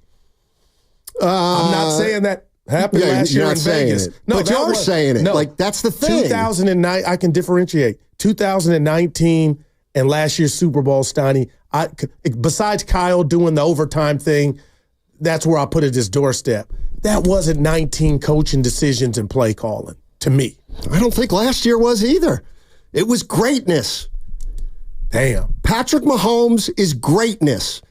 I'm not saying that happened last year in Vegas. No, but you're saying it. No, like, that's the thing. 2009, I can differentiate. 2019 and last year's Super Bowl, Steiny, besides Kyle doing the overtime thing, that's where I put it his doorstep. That wasn't 19 coaching decisions and play calling, to me. I don't think last year was either. It was greatness. Damn. Patrick Mahomes is greatness.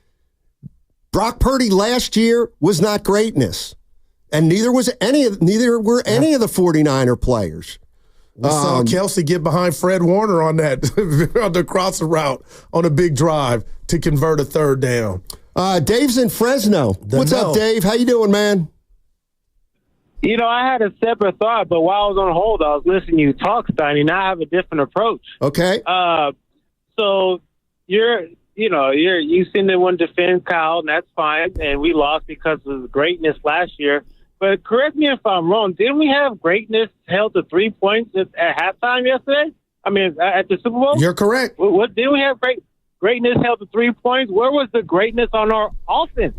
Brock Purdy last year was not greatness. And neither were any of the 49er players. We saw Kelsey get behind Fred Warner on that on the crossing route on a big drive to convert a 3rd down. Dave's in Fresno. What's up, Dave? How you doing, man? I had a separate thought, but while I was on hold, I was listening to you talk, Steiny, and I have a different approach. Okay. So you're you seem to want to defend Kyle, and that's fine. And we lost because of the greatness last year. But correct me if I'm wrong. Didn't we have greatness held to 3 points at halftime yesterday? I mean, at the Super Bowl? You're correct. What didn't we have greatness held to 3 points? Where was the greatness on our offense?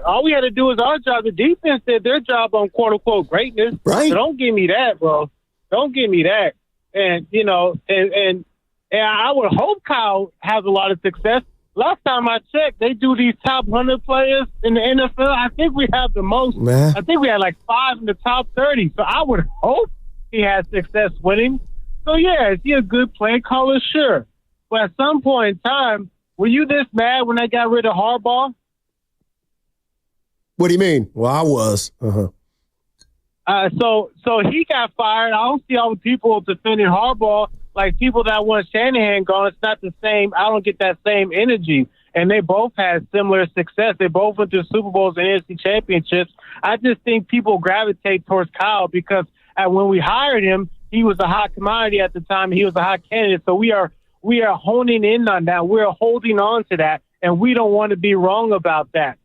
All we had to do was our job. The defense did their job on quote-unquote greatness. Right. So don't give me that, bro. Don't give me that. And, and I would hope Kyle has a lot of success. Last time I checked, they do these top 100 players in the NFL. I think we have the most. Man. I think we had like 5 in the top 30. So I would hope he has success winning. So, yeah, is he a good play caller? Sure. But at some point in time, were you this mad when they got rid of Harbaugh? What do you mean? Well, I was. So he got fired. I don't see all the people defending Harbaugh like people that want Shanahan gone. It's not the same. I don't get that same energy. And they both had similar success. They both went to Super Bowls and NFC championships. I just think people gravitate towards Kyle because when we hired him, he was a hot commodity at the time. He was a hot candidate. So we are honing in on that. We're holding on to that, and we don't want to be wrong about that,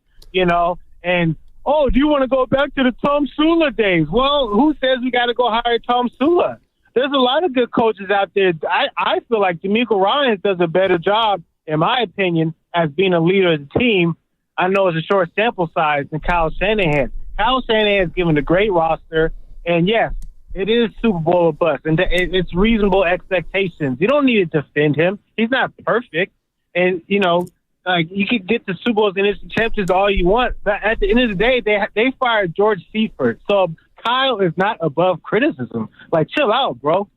And, do you want to go back to the Tom Sula days? Well, who says we got to go hire Tom Sula? There's a lot of good coaches out there. I feel like DeMeco Ryans does a better job, in my opinion, as being a leader of the team. I know it's a short sample size than Kyle Shanahan. Kyle Shanahan has given a great roster, and yes, it is Super Bowl or bust, and it's reasonable expectations. You don't need to defend him. He's not perfect, and, you could get the Super Bowls and NFC championships all you want, but at the end of the day, they fired George Seifert. So Kyle is not above criticism. Like, chill out, bro.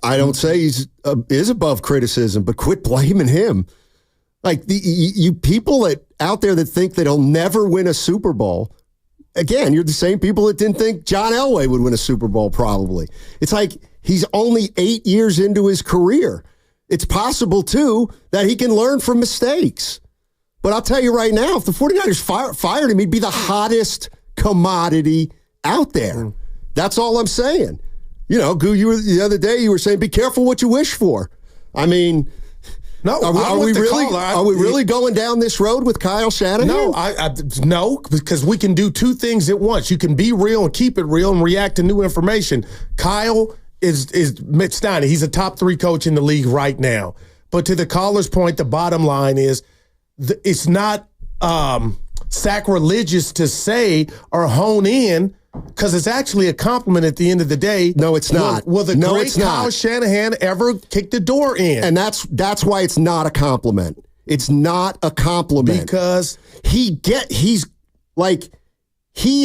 I don't say he's is above criticism, but quit blaming him. Like you people out there that think that he'll never win a Super Bowl. Again, you're the same people that didn't think John Elway would win a Super Bowl. Probably, it's like he's only 8 years into his career. It's possible, too, that he can learn from mistakes. But I'll tell you right now, if the 49ers fired him, he'd be the hottest commodity out there. That's all I'm saying. Goo, the other day you were saying, be careful what you wish for. I mean, no, are we really going down this road with Kyle Shanahan? No, no, because we can do two things at once. You can be real and keep it real and react to new information. Kyle is Mitch Steiner. He's a top 3 coach in the league right now. But to the caller's point, the bottom line is it's not sacrilegious to say or hone in because it's actually a compliment at the end of the day. No, it's not. Will the great Kyle Shanahan ever kick the door in? And that's why it's not a compliment. It's not a compliment. Because he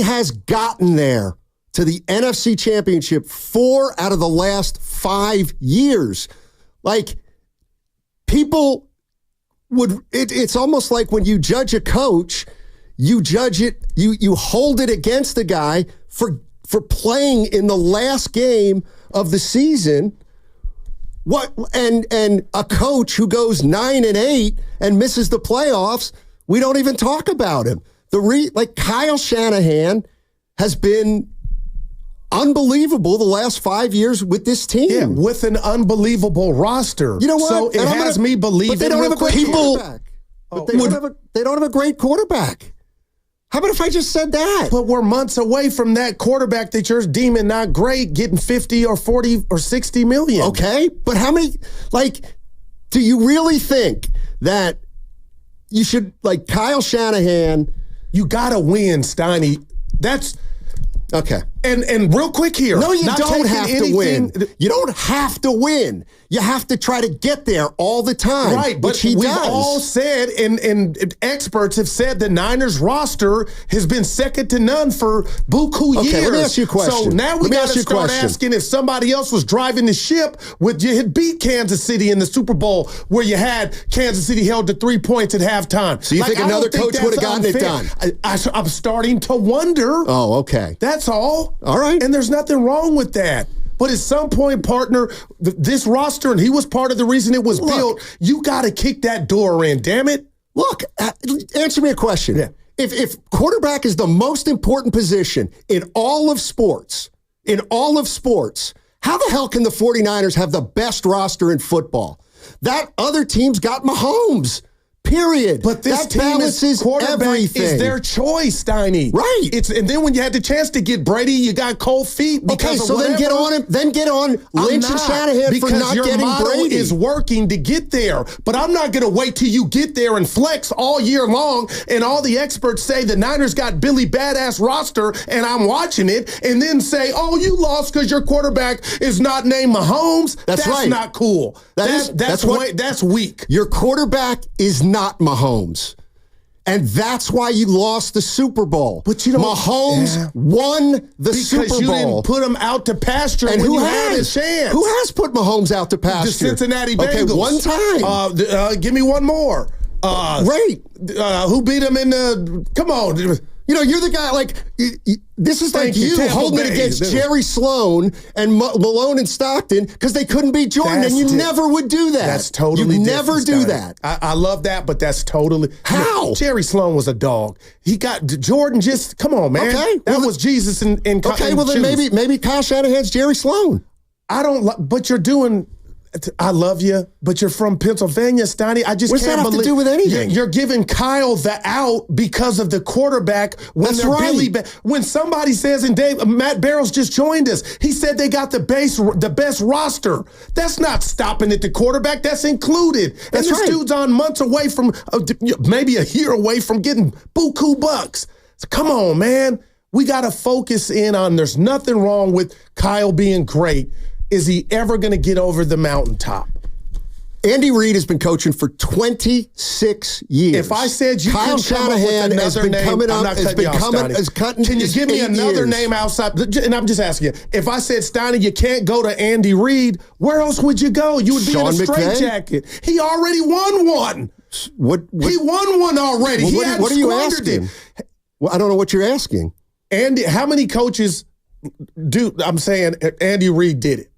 has gotten there to the NFC Championship 4 out of the last 5 years. Like, people would, it's almost like when you judge a coach, you judge it, you hold it against the guy for playing in the last game of the season. And a coach who goes 9-8 and misses the playoffs, we don't even talk about him. Kyle Shanahan has been unbelievable the last 5 years with this team. Yeah, with an unbelievable roster. You know what? So it has me believing. But they don't have a great quarterback. They don't have a great quarterback. How about if I just said that? But we're months away from that quarterback that you're deeming not great getting 50 or 40 or 60 million. Okay, but how many, do you really think that you should, Kyle Shanahan? You got to win, Steiny. That's... Okay. And real quick here. No, you don't have to win. You don't have to win. You have to try to get there all the time. Right, but we've all said, and experts have said the Niners roster has been second to none for buku years. Okay, let me ask you a question. So now we got to start asking if somebody else was driving the ship, would you had beat Kansas City in the Super Bowl where you had Kansas City held to 3 points at halftime. So you think another coach would have gotten it done? I'm starting to wonder. Oh, okay. That's all. All right. And there's nothing wrong with that. But at some point, partner, this roster, and he was part of the reason it was built, you got to kick that door in, damn it. Look, answer me a question. Yeah. If quarterback is the most important position in all of sports, how the hell can the 49ers have the best roster in football? That other team's got Mahomes. Period. But this that team balances quarterback everything. is their choice, Steiny. Right. And then when you had the chance to get Brady, you got cold feet. Okay, so then get on him. Then get on Lynch and Shanahan for not getting model Brady. Is working to get there, but I'm not going to wait till you get there and flex all year long. And all the experts say the Niners got Billy Badass roster, and I'm watching it, and then say, "Oh, you lost because your quarterback is not named Mahomes." That's right. Not cool. That's weak. Your quarterback is not Mahomes. And that's why you lost the Super Bowl. But you don't. Mahomes won the Super Bowl. Because you didn't put him out to pasture and when who you has? had a chance. Who has put Mahomes out to pasture? The Cincinnati Bengals. Okay, one time. Give me one more. Right. Who beat him in the... Come on. You know, you're the guy, like, this is like you holding it against Jerry Sloan and Malone and Stockton because they couldn't beat Jordan, and you never would do that. That's totally You never do that. I love that, but that's totally... How? Jerry Sloan was a dog. He got... Jordan just... Come on, man. Okay. That was Jesus in Okay, well, then maybe Kyle Shanahan's Jerry Sloan. I don't... But you're doing... I love you, but you're from Pennsylvania, Steiny. I just What's can't that have believe to do with anything? You're giving Kyle the out because of the quarterback. When That's right. When somebody says, and Matt Barrows just joined us, he said they got the best roster. That's not stopping at the quarterback. That's included. And this dude's on months away from, maybe a year away from getting buku bucks. So come on, man. We got to focus in on there's nothing wrong with Kyle being great. Is he ever going to get over the mountaintop? Andy Reid has been coaching for 26 years. If I said you Kyle Shanahan has been coming up, Can you give me another name outside? And I'm just asking you. If I said, Steiny, you can't go to Andy Reid, where else would you go? You would be in a straitjacket. He already won one. He won one already. Well, what are you asking? Well, I don't know what you're asking. Andy, how many coaches do? I'm saying Andy Reid did it.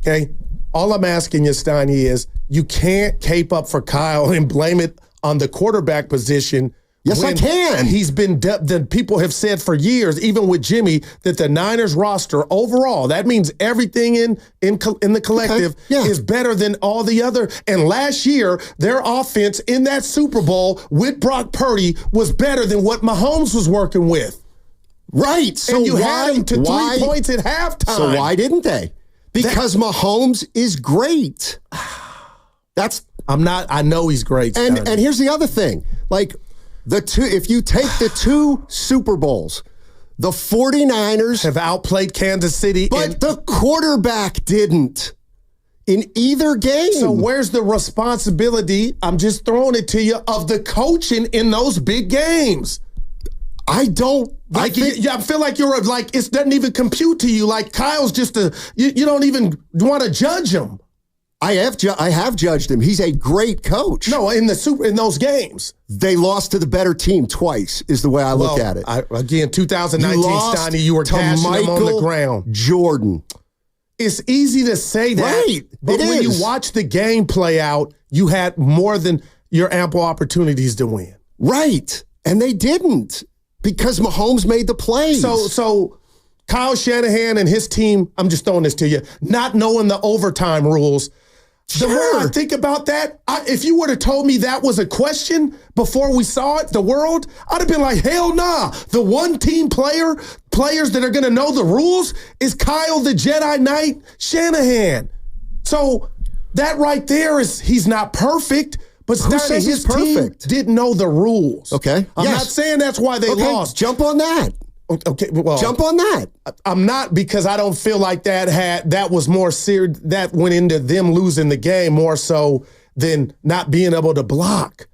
Okay. All I'm asking you, Steiny, is you can't cape up for Kyle and blame it on the quarterback position. Yes, I can. He's been, people have said for years, even with Jimmy, that the Niners roster overall, that means everything in the collective is better than all the other. And last year, their offense in that Super Bowl with Brock Purdy was better than what Mahomes was working with. Right. So and you had him to 3 points at halftime. So why didn't they? Because Mahomes is great. I know he's great. And here's the other thing. Like if you take the 2 Super Bowls, the 49ers have outplayed Kansas City. But the quarterback didn't in either game. So where's the responsibility? I'm just throwing it to you of the coaching in those big games. I don't. I feel like you're like it doesn't even compute to you. Like Kyle's just you don't even want to judge him. I have judged him. He's a great coach. No, in those games, they lost to the better team twice. Is the way I look at it. Again, 2019, Steiny, you were cashing him on the ground. Jordan. It's easy to say that, right? But when you watch the game play out, you had more than your ample opportunities to win. Right, and they didn't. Because Mahomes made the plays. So Kyle Shanahan and his team, I'm just throwing this to you, not knowing the overtime rules. The more I think about that, if you would have told me that was a question before we saw it, the world, I'd have been like, hell nah. The one team players that are going to know the rules is Kyle the Jedi Knight Shanahan. So that right there is, he's not perfect. But Steiny, his team didn't know the rules. Okay. I'm not saying that's why they lost. Jump on that. Okay. Well, jump on that. I'm not, because I don't feel like that was more serious. That went into them losing the game more so than not being able to block.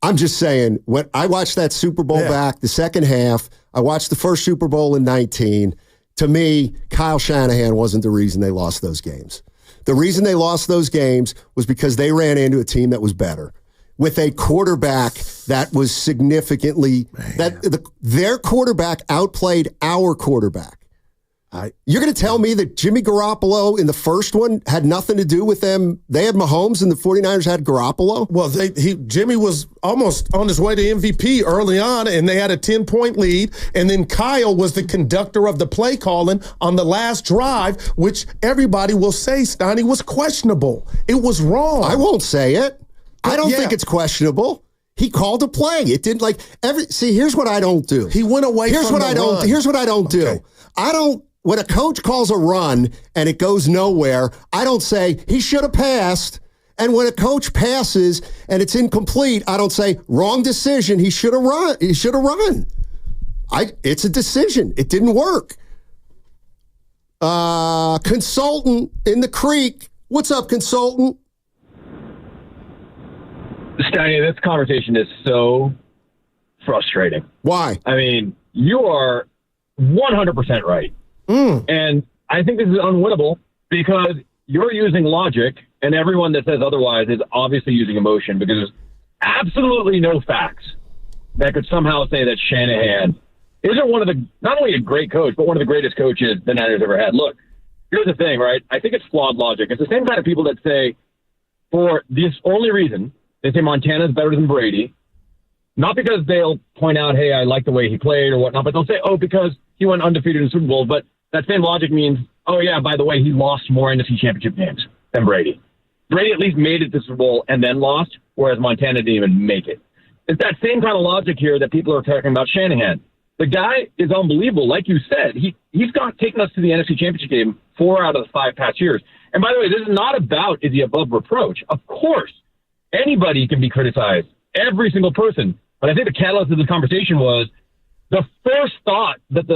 I'm just saying, when I watched that Super Bowl back, the second half, I watched the first Super Bowl in 19. To me, Kyle Shanahan wasn't the reason they lost those games. The reason they lost those games was because they ran into a team that was better, with a quarterback that was significantly their quarterback outplayed our quarterback. You're going to tell me that Jimmy Garoppolo in the first one had nothing to do with them? They had Mahomes and the 49ers had Garoppolo? Well, Jimmy was almost on his way to MVP early on, and they had a 10-point lead, and then Kyle was the conductor of the play calling on the last drive, which everybody will say, Steiny, was questionable. It was wrong. I won't say it. I don't think it's questionable. He called a play. It didn't see, here's what I don't do. He went away here's from what the I don't run. Here's what I don't do. Okay. When a coach calls a run and it goes nowhere, I don't say he should have passed. And when a coach passes and it's incomplete, I don't say wrong decision. He should have run. It's a decision. It didn't work. Consultant in the creek. What's up, consultant? Steiny, this conversation is so frustrating. Why? I mean, you are 100% right. And I think this is unwinnable because you're using logic, and everyone that says otherwise is obviously using emotion, because there's absolutely no facts that could somehow say that Shanahan isn't not only a great coach, but one of the greatest coaches the Niners ever had. Look, here's the thing, right? I think it's flawed logic. It's the same kind of people that say, for this only reason, they say Montana's better than Brady, not because they'll point out, hey, I like the way he played or whatnot, but they'll say, oh, because he went undefeated in Super Bowl. But that same logic means, oh, yeah, by the way, he lost more NFC Championship games than Brady. Brady at least made it to the Super Bowl and then lost, whereas Montana didn't even make it. It's that same kind of logic here that people are talking about Shanahan. The guy is unbelievable. Like you said, he's taken us to the NFC Championship game 4 out of the 5 past years. And by the way, this is not about, is he above reproach? Of course, anybody can be criticized, every single person. But I think the catalyst of this conversation was the first thought that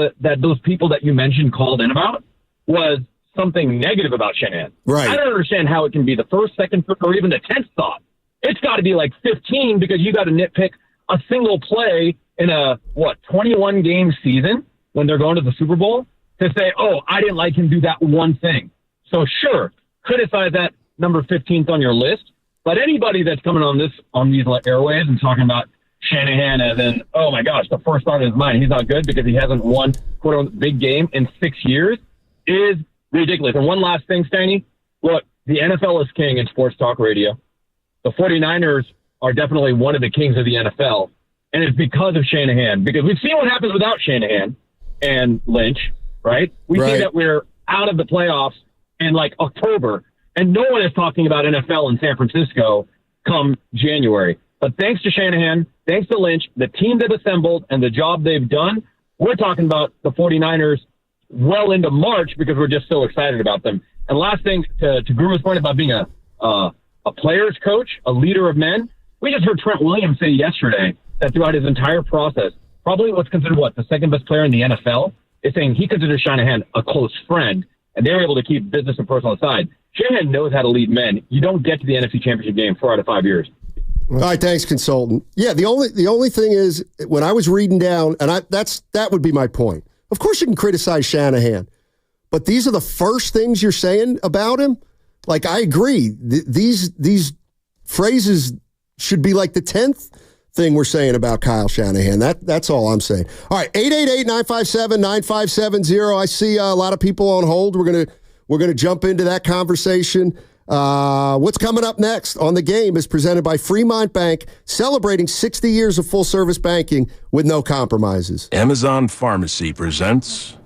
those people that you mentioned called in about was something negative about Shanahan. Right. I don't understand how it can be the first, second, or even the 10th thought. It's got to be like 15 because you got to nitpick a single play in a 21-game season when they're going to the Super Bowl to say, oh, I didn't like him do that one thing. So sure, criticize that number 15th on your list. But anybody that's coming on these airwaves and talking about Shanahan as in, oh my gosh, the first thought in his mind, he's not good because he hasn't won quote big game in 6 years is ridiculous. And one last thing, Steiny, look, the NFL is king in sports talk radio. The 49ers are definitely one of the kings of the NFL. And it's because of Shanahan. Because we've seen what happens without Shanahan and Lynch, right? We see that we're out of the playoffs in October, and no one is talking about NFL in San Francisco come January. But thanks to Shanahan, thanks to Lynch, the team they've assembled and the job they've done, we're talking about the 49ers well into March because we're just so excited about them. And last thing, to Gruma's point about being a player's coach, a leader of men, we just heard Trent Williams say yesterday that throughout his entire process, probably what's considered the second best player in the NFL, is saying he considers Shanahan a close friend, and they were able to keep business and personal aside. Shanahan knows how to lead men. You don't get to the NFC Championship game 4 out of 5 years. All right, thanks, consultant. Yeah, the only thing is when I was reading down, and that would be my point. Of course, you can criticize Shanahan, but these are the first things you're saying about him. I agree. These phrases should be like the 10th thing we're saying about Kyle Shanahan. That's all I'm saying. All right, 888-957-9570. I see a lot of people on hold. We're gonna jump into that conversation. What's coming up next on The Game is presented by Fremont Bank, celebrating 60 years of full-service banking with no compromises. Amazon Pharmacy presents...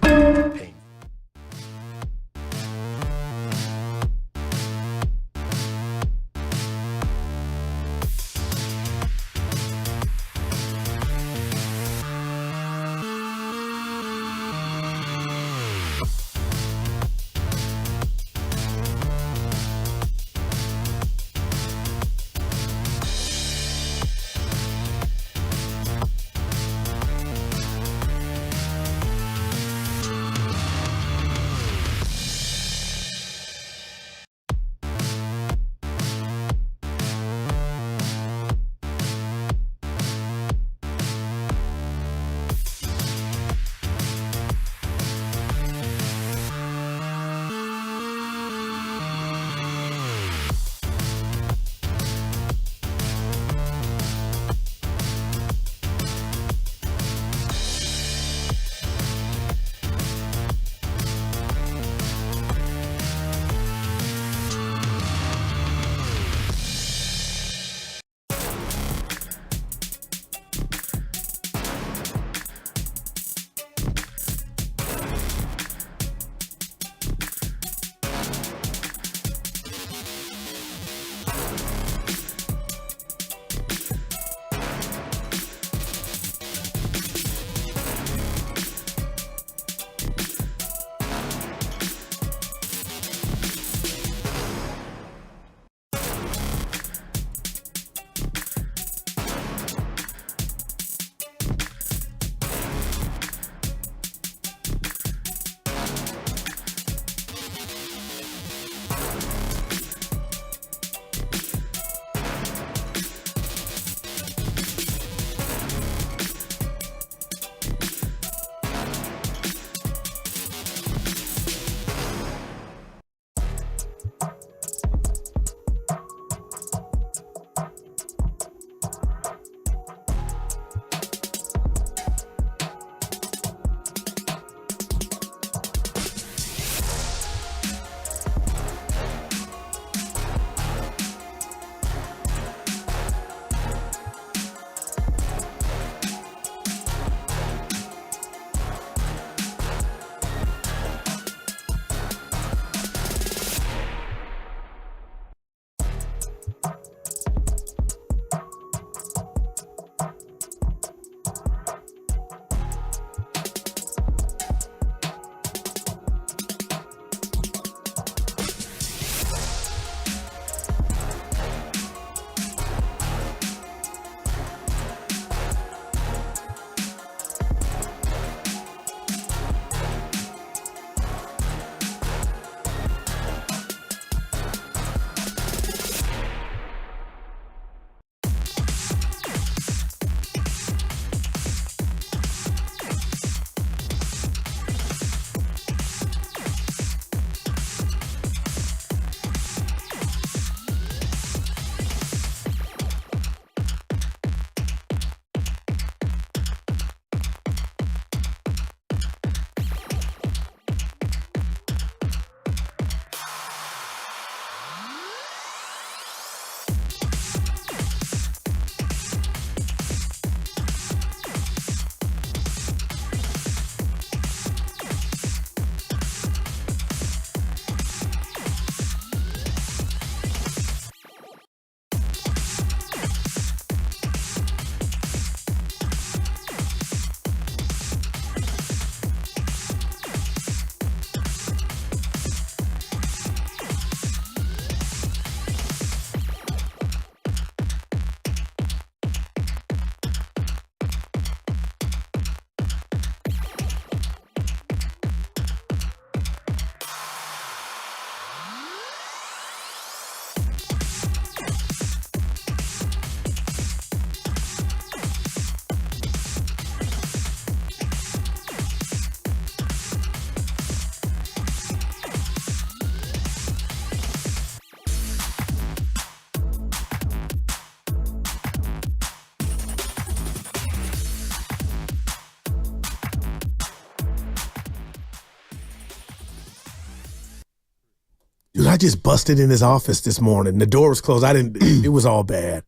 Dude, I just busted in his office this morning. The door was closed. It was all bad.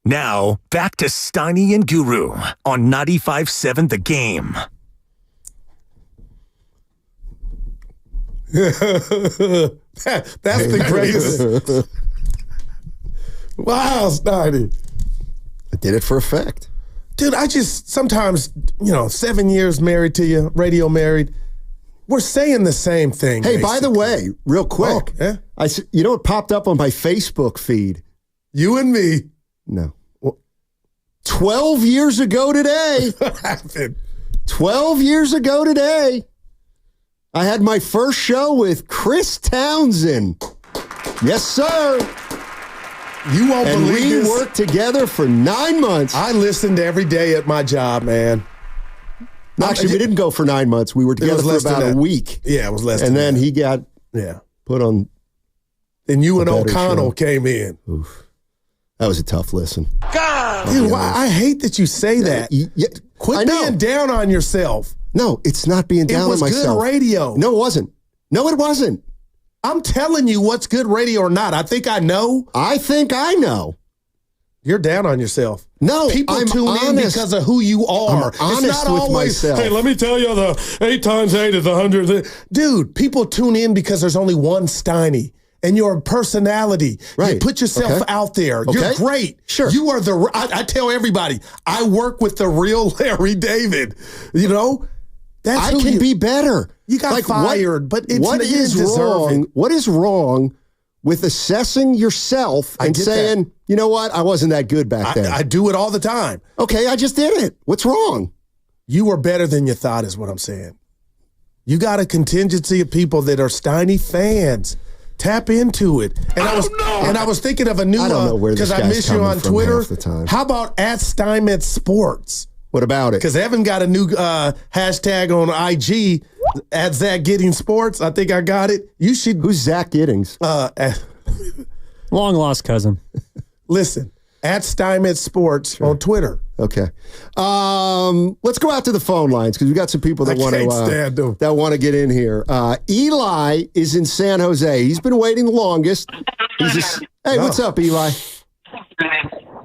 Now, back to Steiny and Guru on 95.7 The Game. That's the greatest. Wow, Steiny. I did it for effect. Dude, I just sometimes, 7 years married to you, radio married, we're saying the same thing. Hey, basically. by the way, real quick, yeah? You know what popped up on my Facebook feed? You and me. No. 12 years ago today. What happened? 12 years ago today, I had my first show with Chris Townsend. Yes, sir. You won't and believe this. We worked together for 9 months. I listened every day at my job, man. Actually, we didn't go for 9 months. We were together for about a week. Yeah, it was less and than then he got put on. And you and O'Connell show. came in. Oof. That was a tough listen. God! Dude, I hate that you say that. Quit being down on yourself. No, it's not being down on myself. It was good radio. No, it wasn't. No, it wasn't. I'm telling you what's good radio or not. I think I know. I think I know. You're down on yourself. No, people I'm tune in honest. because of who you are. I'm honest it's not with always, myself. Hey, let me tell you, the 8 times 8 is 100. Dude, people tune in because there's only one Steiny. And your personality. Right. You put yourself out there. Okay. You're great. Sure. You are I tell everybody, I work with the real Larry David. You know? I can be better. You got fired, but it's what is wrong? What is wrong with assessing yourself and saying, you know what, I wasn't that good back then? I do it all the time. Okay, I just did it. What's wrong? You were better than you thought is what I'm saying. You got a contingency of people that are Steiny fans. Tap into it. And I was thinking of a new because I miss you on Twitter. How about @Steinmetz Sports? What about it? Because Evan got a new hashtag on IG @ZachGiddings I think I got it. You should. Who's Zach Giddings? Long lost cousin. Listen, @Steinmetz Sports on Twitter. Okay. Let's go out to the phone lines because we got some people that want to get in here. Eli is in San Jose. He's been waiting the longest. Hey, what's up, Eli?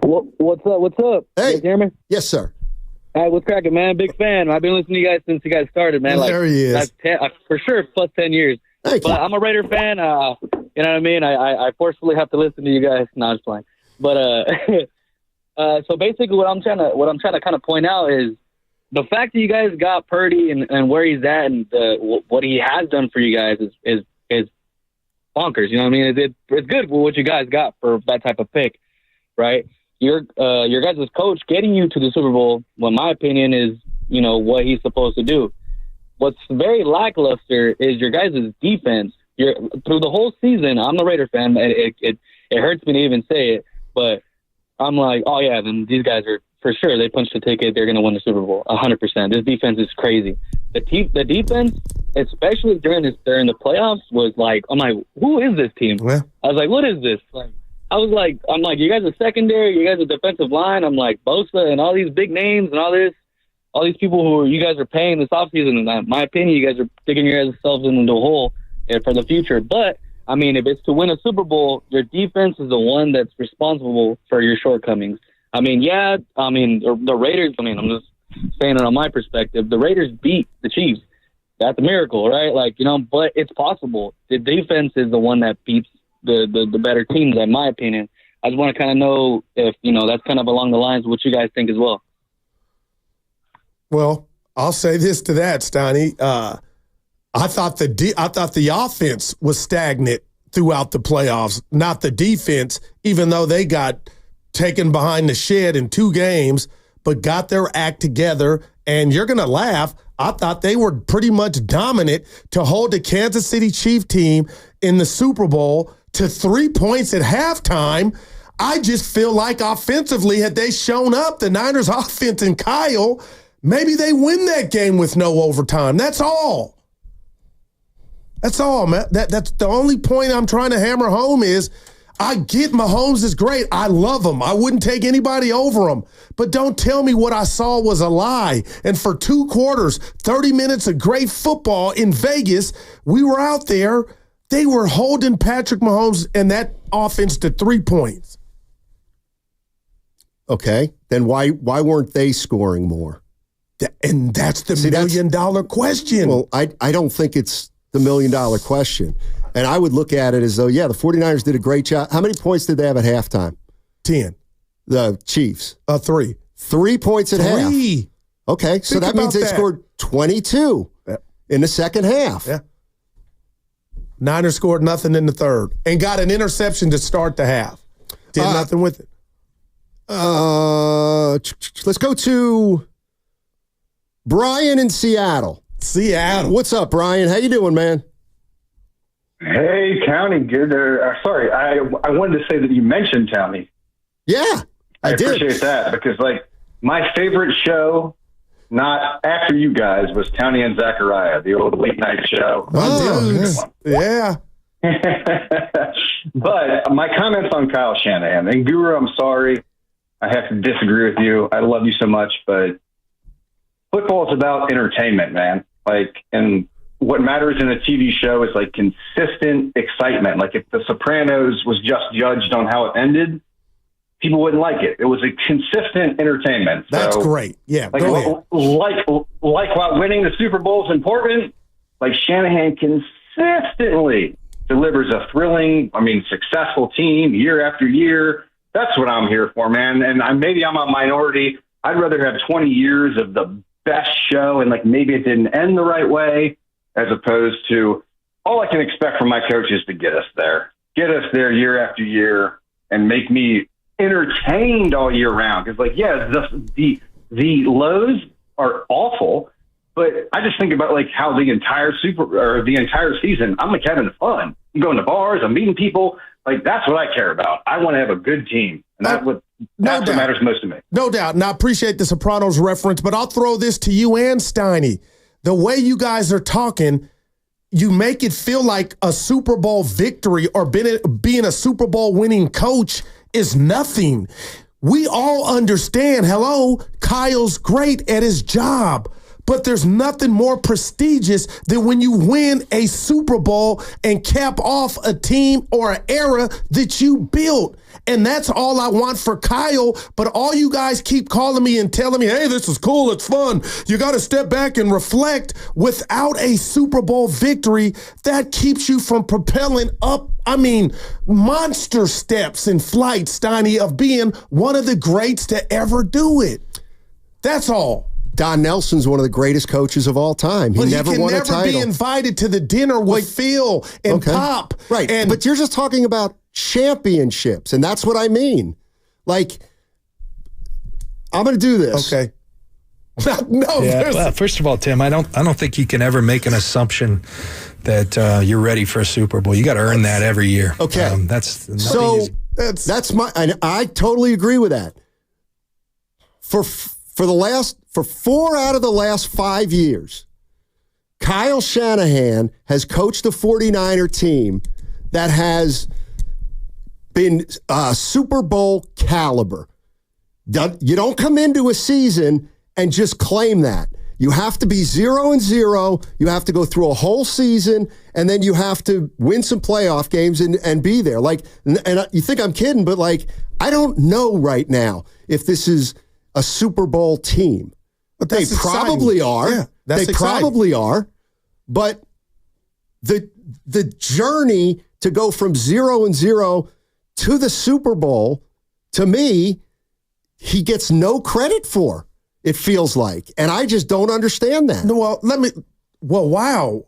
What's up? What's up? Hey, you guys hear me? Yes, sir. Hey, what's cracking, man? Big fan. I've been listening to you guys since you guys started, man. There he is. For sure, plus 10 years. Thank you. I'm a Raider fan. You know what I mean? I forcefully have to listen to you guys. No, I'm just playing. But so basically, what I'm trying to kind of point out is the fact that you guys got Purdy and where he's at and what he has done for you guys is bonkers. You know what I mean? It's good for what you guys got for that type of pick, right? Your guys' coach getting you to the Super Bowl, in my opinion, is what he's supposed to do. What's very lackluster is your guys' defense. Through the whole season, I'm a Raider fan. It hurts me to even say it, but I'm like, oh yeah, then these guys are for sure. They punched the ticket. They're going to win the Super Bowl, 100%. This defense is crazy. The defense, especially during the playoffs, was like, I'm like, who is this team? Yeah. I was like, what is this? I'm like, you guys are secondary. You guys are defensive line. I'm like, Bosa and all these big names and all these people who you guys are paying this offseason. And in my opinion, you guys are digging yourselves into a hole for the future. But I mean, if it's to win a Super Bowl, your defense is the one that's responsible for your shortcomings. I mean, the Raiders, I'm just saying it on my perspective, the Raiders beat the Chiefs. That's a miracle, right? But it's possible. The defense is the one that beats the better teams, in my opinion. I just want to kind of know if, that's kind of along the lines of what you guys think as well. Well, I'll say this to that, Steiny. I thought the offense was stagnant throughout the playoffs, not the defense, even though they got taken behind the shed in 2 games, but got their act together. And you're going to laugh. I thought they were pretty much dominant to hold the Kansas City Chiefs team in the Super Bowl to 3 points at halftime. I just feel like offensively, had they shown up, the Niners offense and Kyle, maybe they win that game with no overtime. That's all. That's all, man. That's the only point I'm trying to hammer home is I get Mahomes is great. I love him. I wouldn't take anybody over him. But don't tell me what I saw was a lie. And for 2 quarters, 30 minutes of great football in Vegas, we were out there They were holding Patrick Mahomes and that offense to 3 points. Okay, then why weren't they scoring more? And that's the $1 million question. Well, I don't think it's the $1 million question. And I would look at it as though, the 49ers did a great job. How many points did they have at halftime? 10. The Chiefs? 3. 3 points at half. Okay, so that means they scored 22 in the second half. Yeah. Niners scored nothing in the third and got an interception to start the half. Did nothing with it. Let's go to Brian in Seattle. What's up, Brian? How you doing, man? Hey, Townie. Good. Sorry, I wanted to say that you mentioned Townie. Yeah, I did. appreciate that because, my favorite show, not after you guys, was Townie and Zachariah, the old late night show. Yeah. But my comments on Kyle Shanahan and Guru, I'm sorry, I have to disagree with you. I love you so much, but football is about entertainment, man. And what matters in a TV show is consistent excitement. If The Sopranos was just judged on how it ended, people wouldn't like it. It was a consistent entertainment. That's great. Yeah. Like while winning the Super Bowl is important, Shanahan consistently delivers a thrilling, successful team year after year. That's what I'm here for, man. And maybe I'm a minority. I'd rather have 20 years of the best show and maybe it didn't end the right way, as opposed to all I can expect from my coach is to get us there year after year and make me entertained all year round. Because the lows are awful, but I just think about how the entire season I'm having fun. I'm going to bars, I'm meeting people. That's what I care about. I want to have a good team, and that's what matters most to me. No doubt, and I appreciate the Sopranos reference, but I'll throw this to you and Steiny. The way you guys are talking, you make it feel like a Super Bowl victory or being a Super Bowl winning coach is nothing. We all understand, Kyle's great at his job, but there's nothing more prestigious than when you win a Super Bowl and cap off a team or an era that you built. And that's all I want for Kyle. But all you guys keep calling me and telling me, hey, this is cool, it's fun. You got to step back and reflect. Without a Super Bowl victory, that keeps you from propelling up, monster steps in flight, Steiny, of being one of the greats to ever do it. That's all. Don Nelson's one of the greatest coaches of all time. He never won a title. He can never be invited to the dinner with Phil and Pop. Right, but you're just talking about championships, and that's what I mean. I'm going to do this. Okay. First of all, Tim, I don't think you can ever make an assumption that you're ready for a Super Bowl. You got to earn that every year. Okay. That's I totally agree with that. For 4 out of the last 5 years, Kyle Shanahan has coached a 49er team that has been Super Bowl caliber. You don't come into a season and just claim that. You have to be 0-0. You have to go through a whole season, and then you have to win some playoff games and be there. And you think I'm kidding, but I don't know right now if this is a Super Bowl team. But they probably are. Yeah, they probably are. But the journey to go from 0-0 to the Super Bowl, to me, he gets no credit for. It feels like, and I just don't understand that. Wow.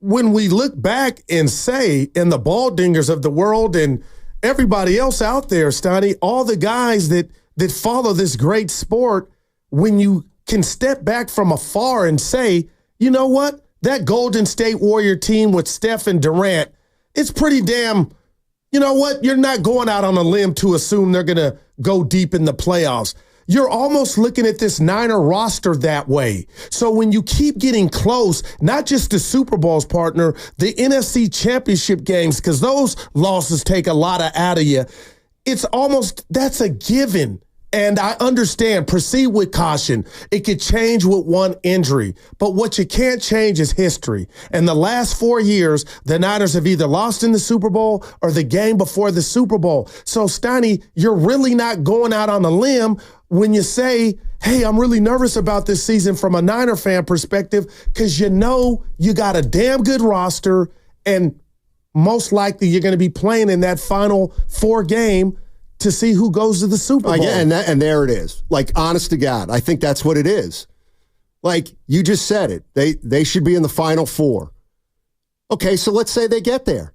When we look back and say, and the Baldingers of the world and everybody else out there, Steiny, all the guys that follow this great sport, when you can step back from afar and say, you know what? That Golden State Warrior team with Steph and Durant, it's pretty damn, you know what? You're not going out on a limb to assume they're going to go deep in the playoffs. You're almost looking at this Niner roster that way. So when you keep getting close, not just the Super Bowls, partner, the NFC Championship games, because those losses take a lot out of you, it's almost, that's a given. And I understand, proceed with caution. It could change with one injury. But what you can't change is history. And the last 4 years, the Niners have either lost in the Super Bowl or the game before the Super Bowl. So, Steiny, you're really not going out on a limb when you say, hey, I'm really nervous about this season from a Niner fan perspective, because you know you got a damn good roster, and most likely you're going to be playing in that Final Four game to see who goes to the Super Bowl. Yeah, and there it is. Like, honest to God, I think that's what it is. Like, you just said it. They should be in the Final Four. Okay, so let's say they get there.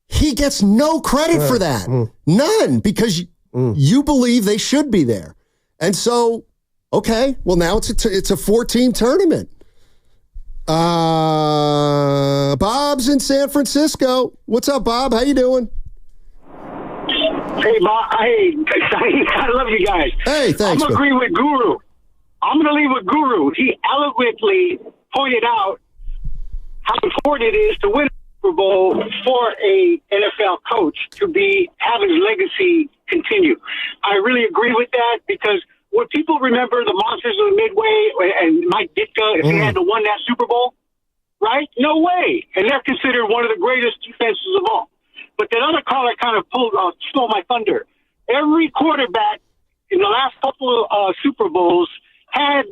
He gets no credit for that. None, because you believe they should be there. And so, okay, well, now it's a 4-team tournament. Bob's in San Francisco. What's up, Bob? How you doing? Hey, Bob. Hey, I love you guys. Hey, thanks. I'm going to agree with Guru. I'm going to leave with Guru. He eloquently pointed out how important it is to win a Super Bowl for a NFL coach to have his legacy continue. I really agree with that, because when people remember the Monsters of the Midway and Mike Ditka, if he had won that Super Bowl, right? No way. And they're considered one of the greatest defenses of all. But that other caller kind of stole my thunder. Every quarterback in the last couple of Super Bowls had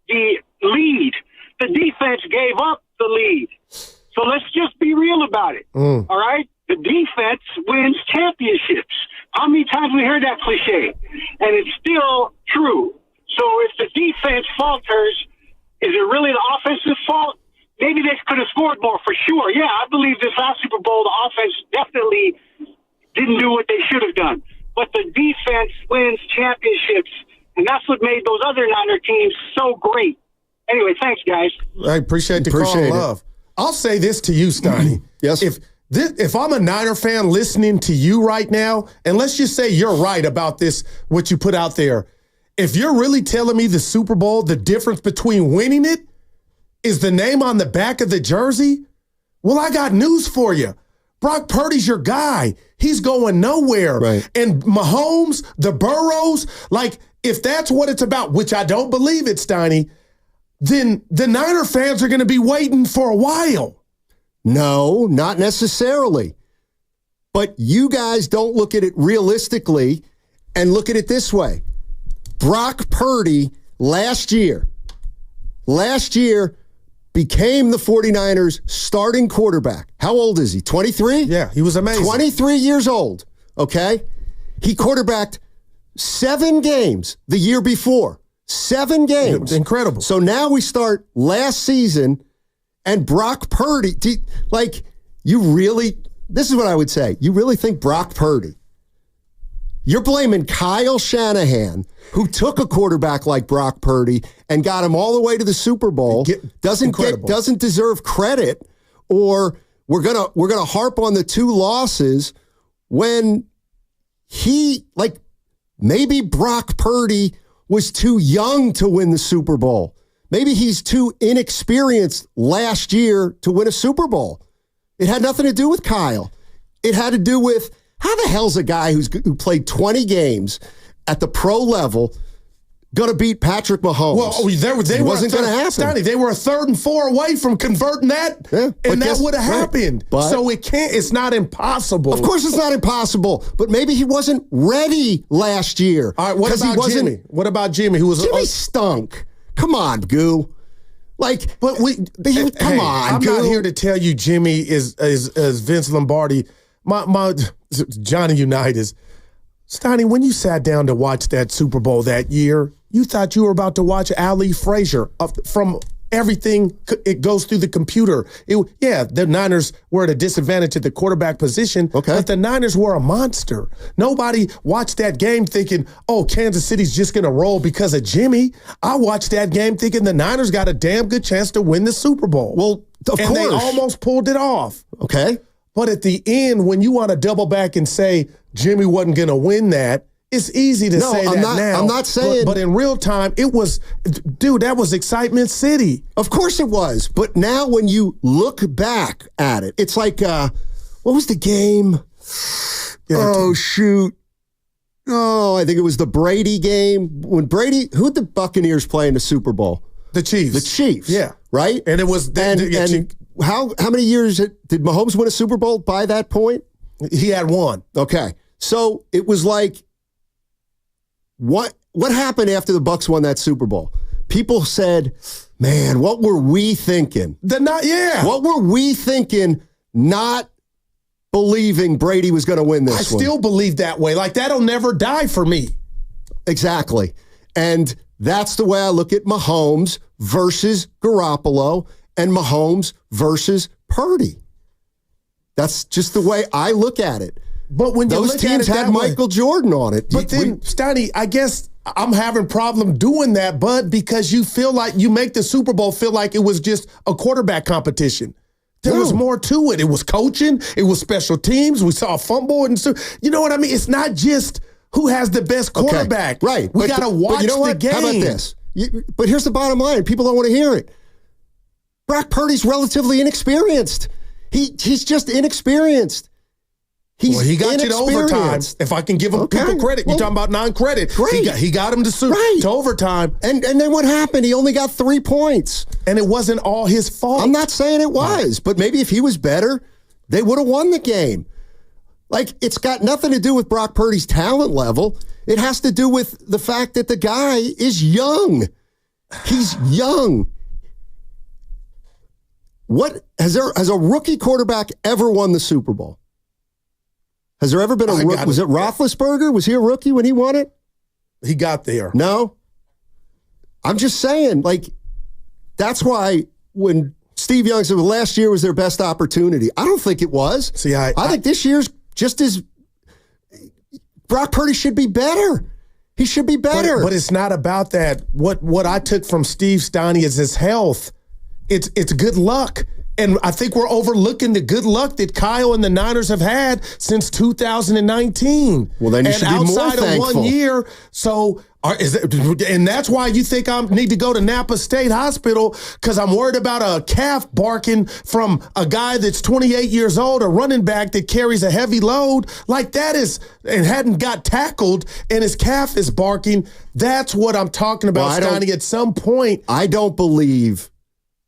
the lead. The defense gave up the lead. So let's just be real about it. All right? The defense wins championships. How many times we heard that cliche? And it's still true. So if the defense falters, is it really the offensive fault? Maybe they could have scored more, for sure. Yeah, I believe this last Super Bowl, the offense definitely didn't do what they should have done. But the defense wins championships, and that's what made those other Niner teams so great. Anyway, thanks, guys. I appreciate the call and love. I'll say this to you, Steiny. Yes. If I'm a Niner fan listening to you right now, and let's just say you're right about this, what you put out there, if you're really telling me the Super Bowl, the difference between winning it is the name on the back of the jersey, well, I got news for you. Brock Purdy's your guy. He's going nowhere. Right. And Mahomes, the Burrows, like, if that's what it's about, which I don't believe it, Steiny, then the Niner fans are going to be waiting for a while. No, not necessarily. But you guys don't look at it realistically and look at it this way. Brock Purdy last year became the 49ers starting quarterback. How old is he? 23? Yeah, he was amazing. 23 years old, okay? He quarterbacked 7 games the year before. 7 games. Incredible. So now we start last season, and Brock Purdy, this is what I would say. You really think Brock Purdy, you're blaming Kyle Shanahan, who took a quarterback like Brock Purdy and got him all the way to the Super Bowl, doesn't deserve credit, or we're gonna harp on the 2 losses when maybe Brock Purdy was too young to win the Super Bowl. Maybe he's too inexperienced last year to win a Super Bowl. It had nothing to do with Kyle. It had to do with, how the hell's a guy who played 20 games at the pro level going to beat Patrick Mahomes? Well, they wasn't going to happen. Steiny, they were a 3rd and 4 away from converting that, and that would have happened. But, so it's not impossible. Of course it's not impossible, but maybe he wasn't ready last year. All right, what about Jimmy? What about Jimmy? Jimmy stunk. Come on, Goo. I'm on, not here to tell you Jimmy is Vince Lombardi. My Johnny Unitas. Steiny, when you sat down to watch that Super Bowl that year, you thought you were about to watch Ali Frazier from everything. It goes through the computer. The Niners were at a disadvantage at the quarterback position, but the Niners were a monster. Nobody watched that game thinking, oh, Kansas City's just going to roll because of Jimmy. I watched that game thinking the Niners got a damn good chance to win the Super Bowl. Well, of course. And they almost pulled it off. Okay. But at the end, when you want to double back and say Jimmy wasn't going to win that, it's easy to say that now. I'm not saying. But in real time, it was, dude, that was excitement city. Of course it was. But now when you look back at it, it's like, what was the game? Oh, shoot. I think it was the Brady game. Who'd the Buccaneers play in the Super Bowl? The Chiefs. The Chiefs. Yeah. Right? And it was... How many years did Mahomes win a Super Bowl by that point? He had one. Okay. So it was like, what happened after the Bucs won that Super Bowl? People said, man, what were we thinking? What were we thinking not believing Brady was going to win this one? I still believe that way. Like, that'll never die for me. Exactly. And that's the way I look at Mahomes versus Garoppolo and Mahomes versus Purdy. That's just the way I look at it. But when those teams had Michael Jordan on it. But then, Steiny, I guess I'm having problem doing that, Bud, because you feel like you make the Super Bowl feel like it was just a quarterback competition. There was more to it. It was coaching. It was special teams. We saw a fumble. And so, you know what I mean? It's not just who has the best quarterback. Okay. Right. We got to watch the game. How about this? But here's the bottom line. People don't want to hear it. Brock Purdy's relatively inexperienced. He's just inexperienced. He got you to overtime. If I can give him people credit, you're talking about non-credit. Great. He got him to overtime. And then what happened? He only got 3 points. And it wasn't all his fault. I'm not saying it was, but maybe if he was better, they would have won the game. Like, it's got nothing to do with Brock Purdy's talent level. It has to do with the fact that the guy is young. He's young. What has a rookie quarterback ever won the Super Bowl? Has there ever been a rookie? Was it Roethlisberger? Was he a rookie when he won it? He got there. No? I'm just saying, like, that's why when Steve Young said last year was their best opportunity, I don't think it was. See, I think this year's just as Brock Purdy should be better. He should be better. But it's not about that. What I took from Steve Steiny is his health. It's good luck. And I think we're overlooking the good luck that Kyle and the Niners have had since 2019. Well, then you should be more thankful. And outside of 1 year, and that's why you think I need to go to Napa State Hospital, because I'm worried about a calf barking from a guy that's 28 years old, a running back that carries a heavy load like that and hadn't got tackled, and his calf is barking. That's what I'm talking about, Steiny. At some point, I don't believe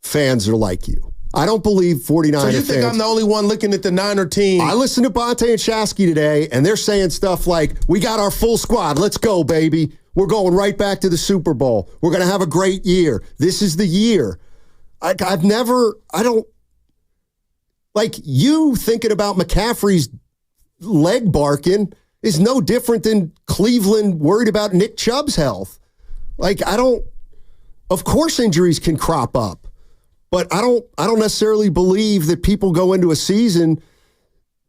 fans are like you. I don't believe 49ers fans. So you think I'm the only one looking at the Niner team? I listened to Bonte and Shasky today, and they're saying stuff like, we got our full squad. Let's go, baby. We're going right back to the Super Bowl. We're going to have a great year. This is the year. You thinking about McCaffrey's leg barking is no different than Cleveland worried about Nick Chubb's health. Of course injuries can crop up. But I don't necessarily believe that people go into a season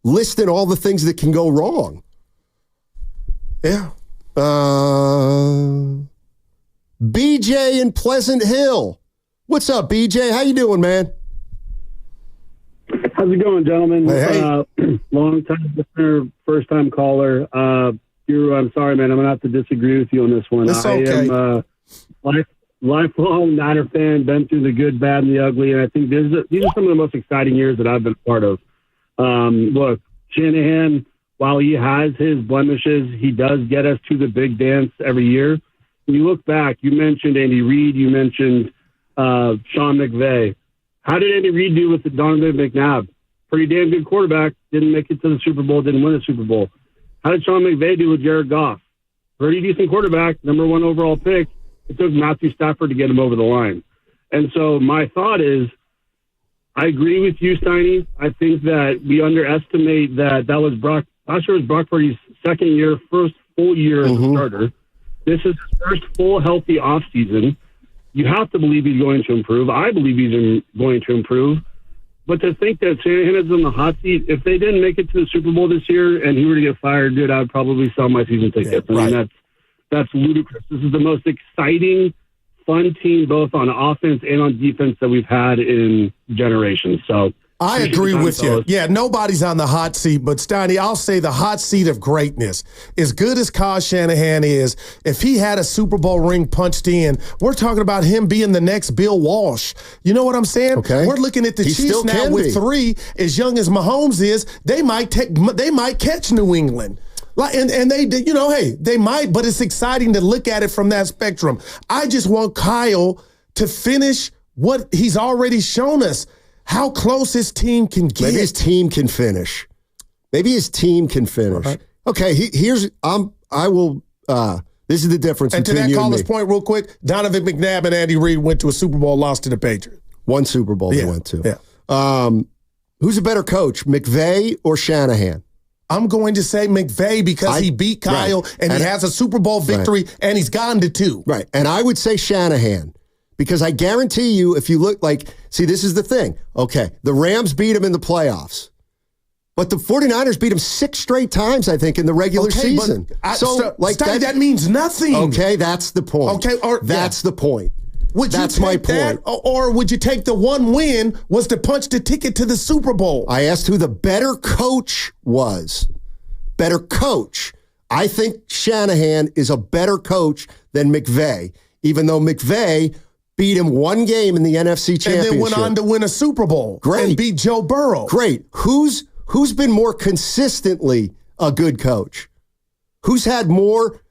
listing all the things that can go wrong. Yeah. BJ in Pleasant Hill. What's up, BJ? How you doing, man? How's it going, gentlemen? Hey. Long time listener, first time caller. Guru, I'm sorry, man. I'm gonna have to disagree with you on this one. It's okay. I am lifelong Niner fan, been through the good, bad, and the ugly, and I think these are some of the most exciting years that I've been a part of. Look, Shanahan, while he has his blemishes, he does get us to the big dance every year. When you look back, you mentioned Andy Reid, you mentioned Sean McVay. How did Andy Reid do with Donovan McNabb? Pretty damn good quarterback, didn't make it to the Super Bowl, didn't win the Super Bowl. How did Sean McVay do with Jared Goff? Pretty decent quarterback, number 1 overall pick. It took Matthew Stafford to get him over the line. And so my thought is, I agree with you, Steiny. I think that we underestimate that was Brock. Last year was Brock Purdy's second year, first full year as a starter. This is his first full healthy offseason. You have to believe he's going to improve. I believe he's going to improve. But to think that Shanahan is in the hot seat, if they didn't make it to the Super Bowl this year and he were to get fired, dude, I would probably sell my season tickets. Yeah, right. I mean, that's ludicrous. This is the most exciting, fun team, both on offense and on defense, that we've had in generations. So I agree with you. Yeah, nobody's on the hot seat, but Steiny, I'll say the hot seat of greatness. As good as Kyle Shanahan is, if he had a Super Bowl ring punched in, we're talking about him being the next Bill Walsh. You know what I'm saying? Okay. We're looking at the Chiefs now with 3, as young as Mahomes is. They might catch New England. Like, and they, hey, they might, but it's exciting to look at it from that spectrum. I just want Kyle to finish what he's already shown us, how close his team can get. Maybe his team can finish. Right. Okay, this is the difference and between you and me. to that caller's point, real quick, Donovan McNabb and Andy Reid went to a Super Bowl, lost to the Patriots. One Super Bowl they went to. Yeah. Who's a better coach, McVay or Shanahan? I'm going to say McVay because he beat Kyle and he has a Super Bowl victory and he's gone to 2. Right. And I would say Shanahan because I guarantee you if you look see, this is the thing. Okay, the Rams beat him in the playoffs. But the 49ers beat him 6 straight times, I think, in the regular season. That means nothing. Okay, that's the point. Okay, that's the point. That's my point. Or would you take the one win was to punch the ticket to the Super Bowl? I asked who the better coach was. Better coach. I think Shanahan is a better coach than McVay, even though McVay beat him 1 game in the NFC Championship. And then went on to win a Super Bowl. Great. And beat Joe Burrow. Great. Who's been more consistently a good coach? Who's had more?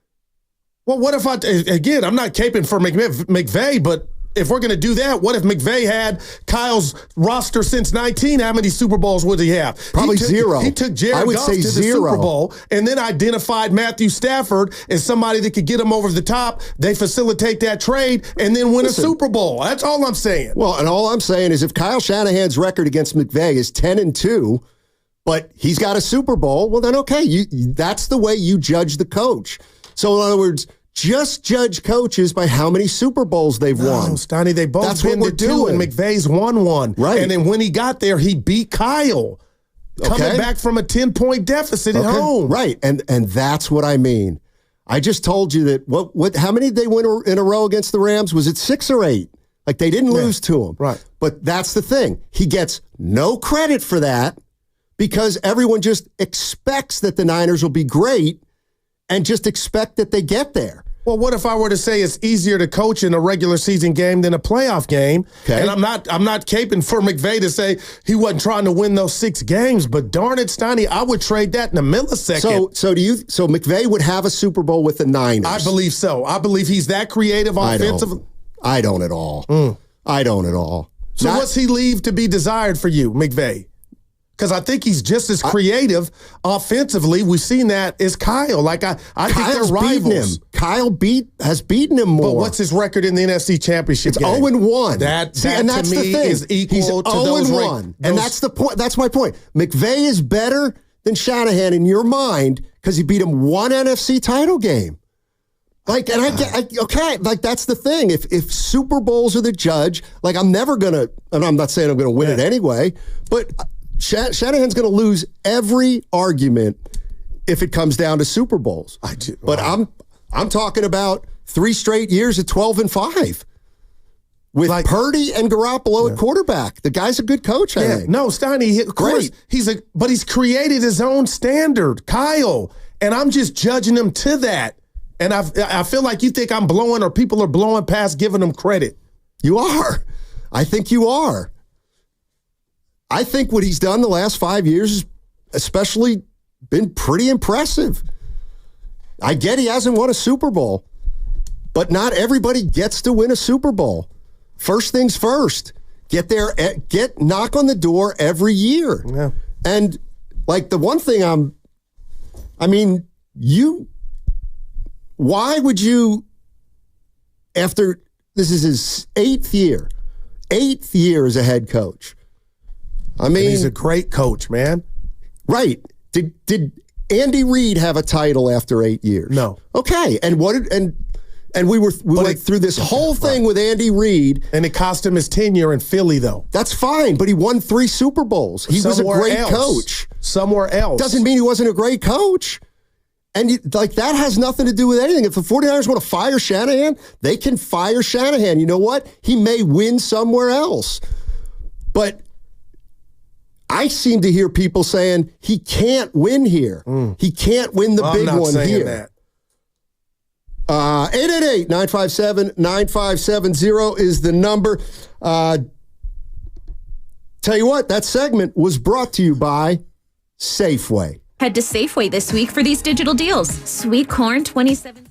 Well, what if I'm not caping for McVay, but if we're going to do that, what if McVay had Kyle's roster since 19? How many Super Bowls would he have? Probably 0. He took Jared Goff to the Super Bowl and then identified Matthew Stafford as somebody that could get him over the top. They facilitate that trade and then win a Super Bowl. That's all I'm saying. Well, and all I'm saying is if Kyle Shanahan's record against McVay is 10-2, but he's got a Super Bowl, well, then okay, that's the way you judge the coach. So in other words, just judge coaches by how many Super Bowls they've won. Stoney, they both been to 2, and McVay's won 1. Right. And then when he got there, he beat Kyle. Coming back from a 10-point deficit at home. Right, and that's what I mean. I just told you that how many did they win in a row against the Rams? Was it 6 or 8? Like they didn't lose to him. Right. But that's the thing. He gets no credit for that because everyone just expects that the Niners will be great and just expect that they get there. Well, what if I were to say it's easier to coach in a regular season game than a playoff game? Okay. And I'm not caping for McVay to say he wasn't trying to win those 6 games, but darn it, Steiny, I would trade that in a millisecond. So McVay would have a Super Bowl with the Niners? I believe so. I believe he's that creative offensively. I don't at all. I don't at all. So what's he leave to be desired for you, McVay? Because I think he's just as creative offensively. We've seen that as Kyle. I think they're rivals. Kyle has beaten him more. But what's his record in the NFC Championship game? 0-1. That's the thing. Is equal he's to 0-1. And that's the point. That's my point. McVay is better than Shanahan in your mind because he beat him 1 NFC title game. That's the thing. If Super Bowls are the judge, I'm never gonna, and I'm not saying I'm gonna win it anyway, but Shanahan's going to lose every argument if it comes down to Super Bowls. But I'm talking about 3 straight years at 12-5 with Purdy and Garoppolo at quarterback. The guy's a good coach, I think. No, Steiny, of course, but he's created his own standard, Kyle, and I'm just judging him to that. And I feel like you think I'm blowing or people are blowing past giving him credit. You are. I think you are. I think what he's done the last 5 years has especially been pretty impressive. I get he hasn't won a Super Bowl, but not everybody gets to win a Super Bowl. First things first, knock on the door every year. Yeah. And the one thing why would you, after, this is his 8th year as a head coach. I mean, he's a great coach, man. Right. Did Andy Reid have a title after 8 years? No. Okay. And we went through this whole thing with Andy Reid. And it cost him his tenure in Philly, though. That's fine, but he won 3 Super Bowls. He was a great coach. Somewhere else. Doesn't mean he wasn't a great coach. And that has nothing to do with anything. If the 49ers want to fire Shanahan, they can fire Shanahan. You know what? He may win somewhere else. But I seem to hear people saying he can't win here. He can't win the big one here. 888-957-9570 is the number. Tell you what, that segment was brought to you by Safeway. Head to Safeway this week for these digital deals. Sweet corn, 27.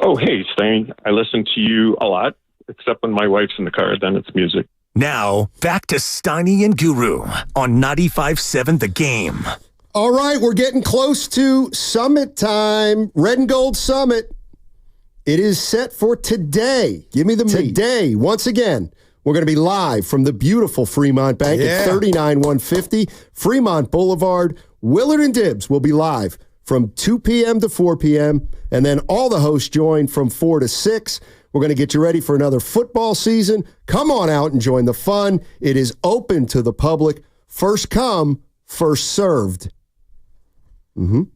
Oh, hey, Stain. I listen to you a lot, except when my wife's in the car, then it's music. Now, back to Steiny and Guru on 95.7 The Game. All right, we're getting close to Summit time. Red and Gold Summit. It is set for today. Give me the meat. Today, once again, we're going to be live from the beautiful Fremont Bank at 39150 Fremont Boulevard. Willard and Dibbs will be live from 2 p.m. to 4 p.m., and then all the hosts join from 4 to 6. We're going to get you ready for another football season. Come on out and join the fun. It is open to the public. First come, first served. And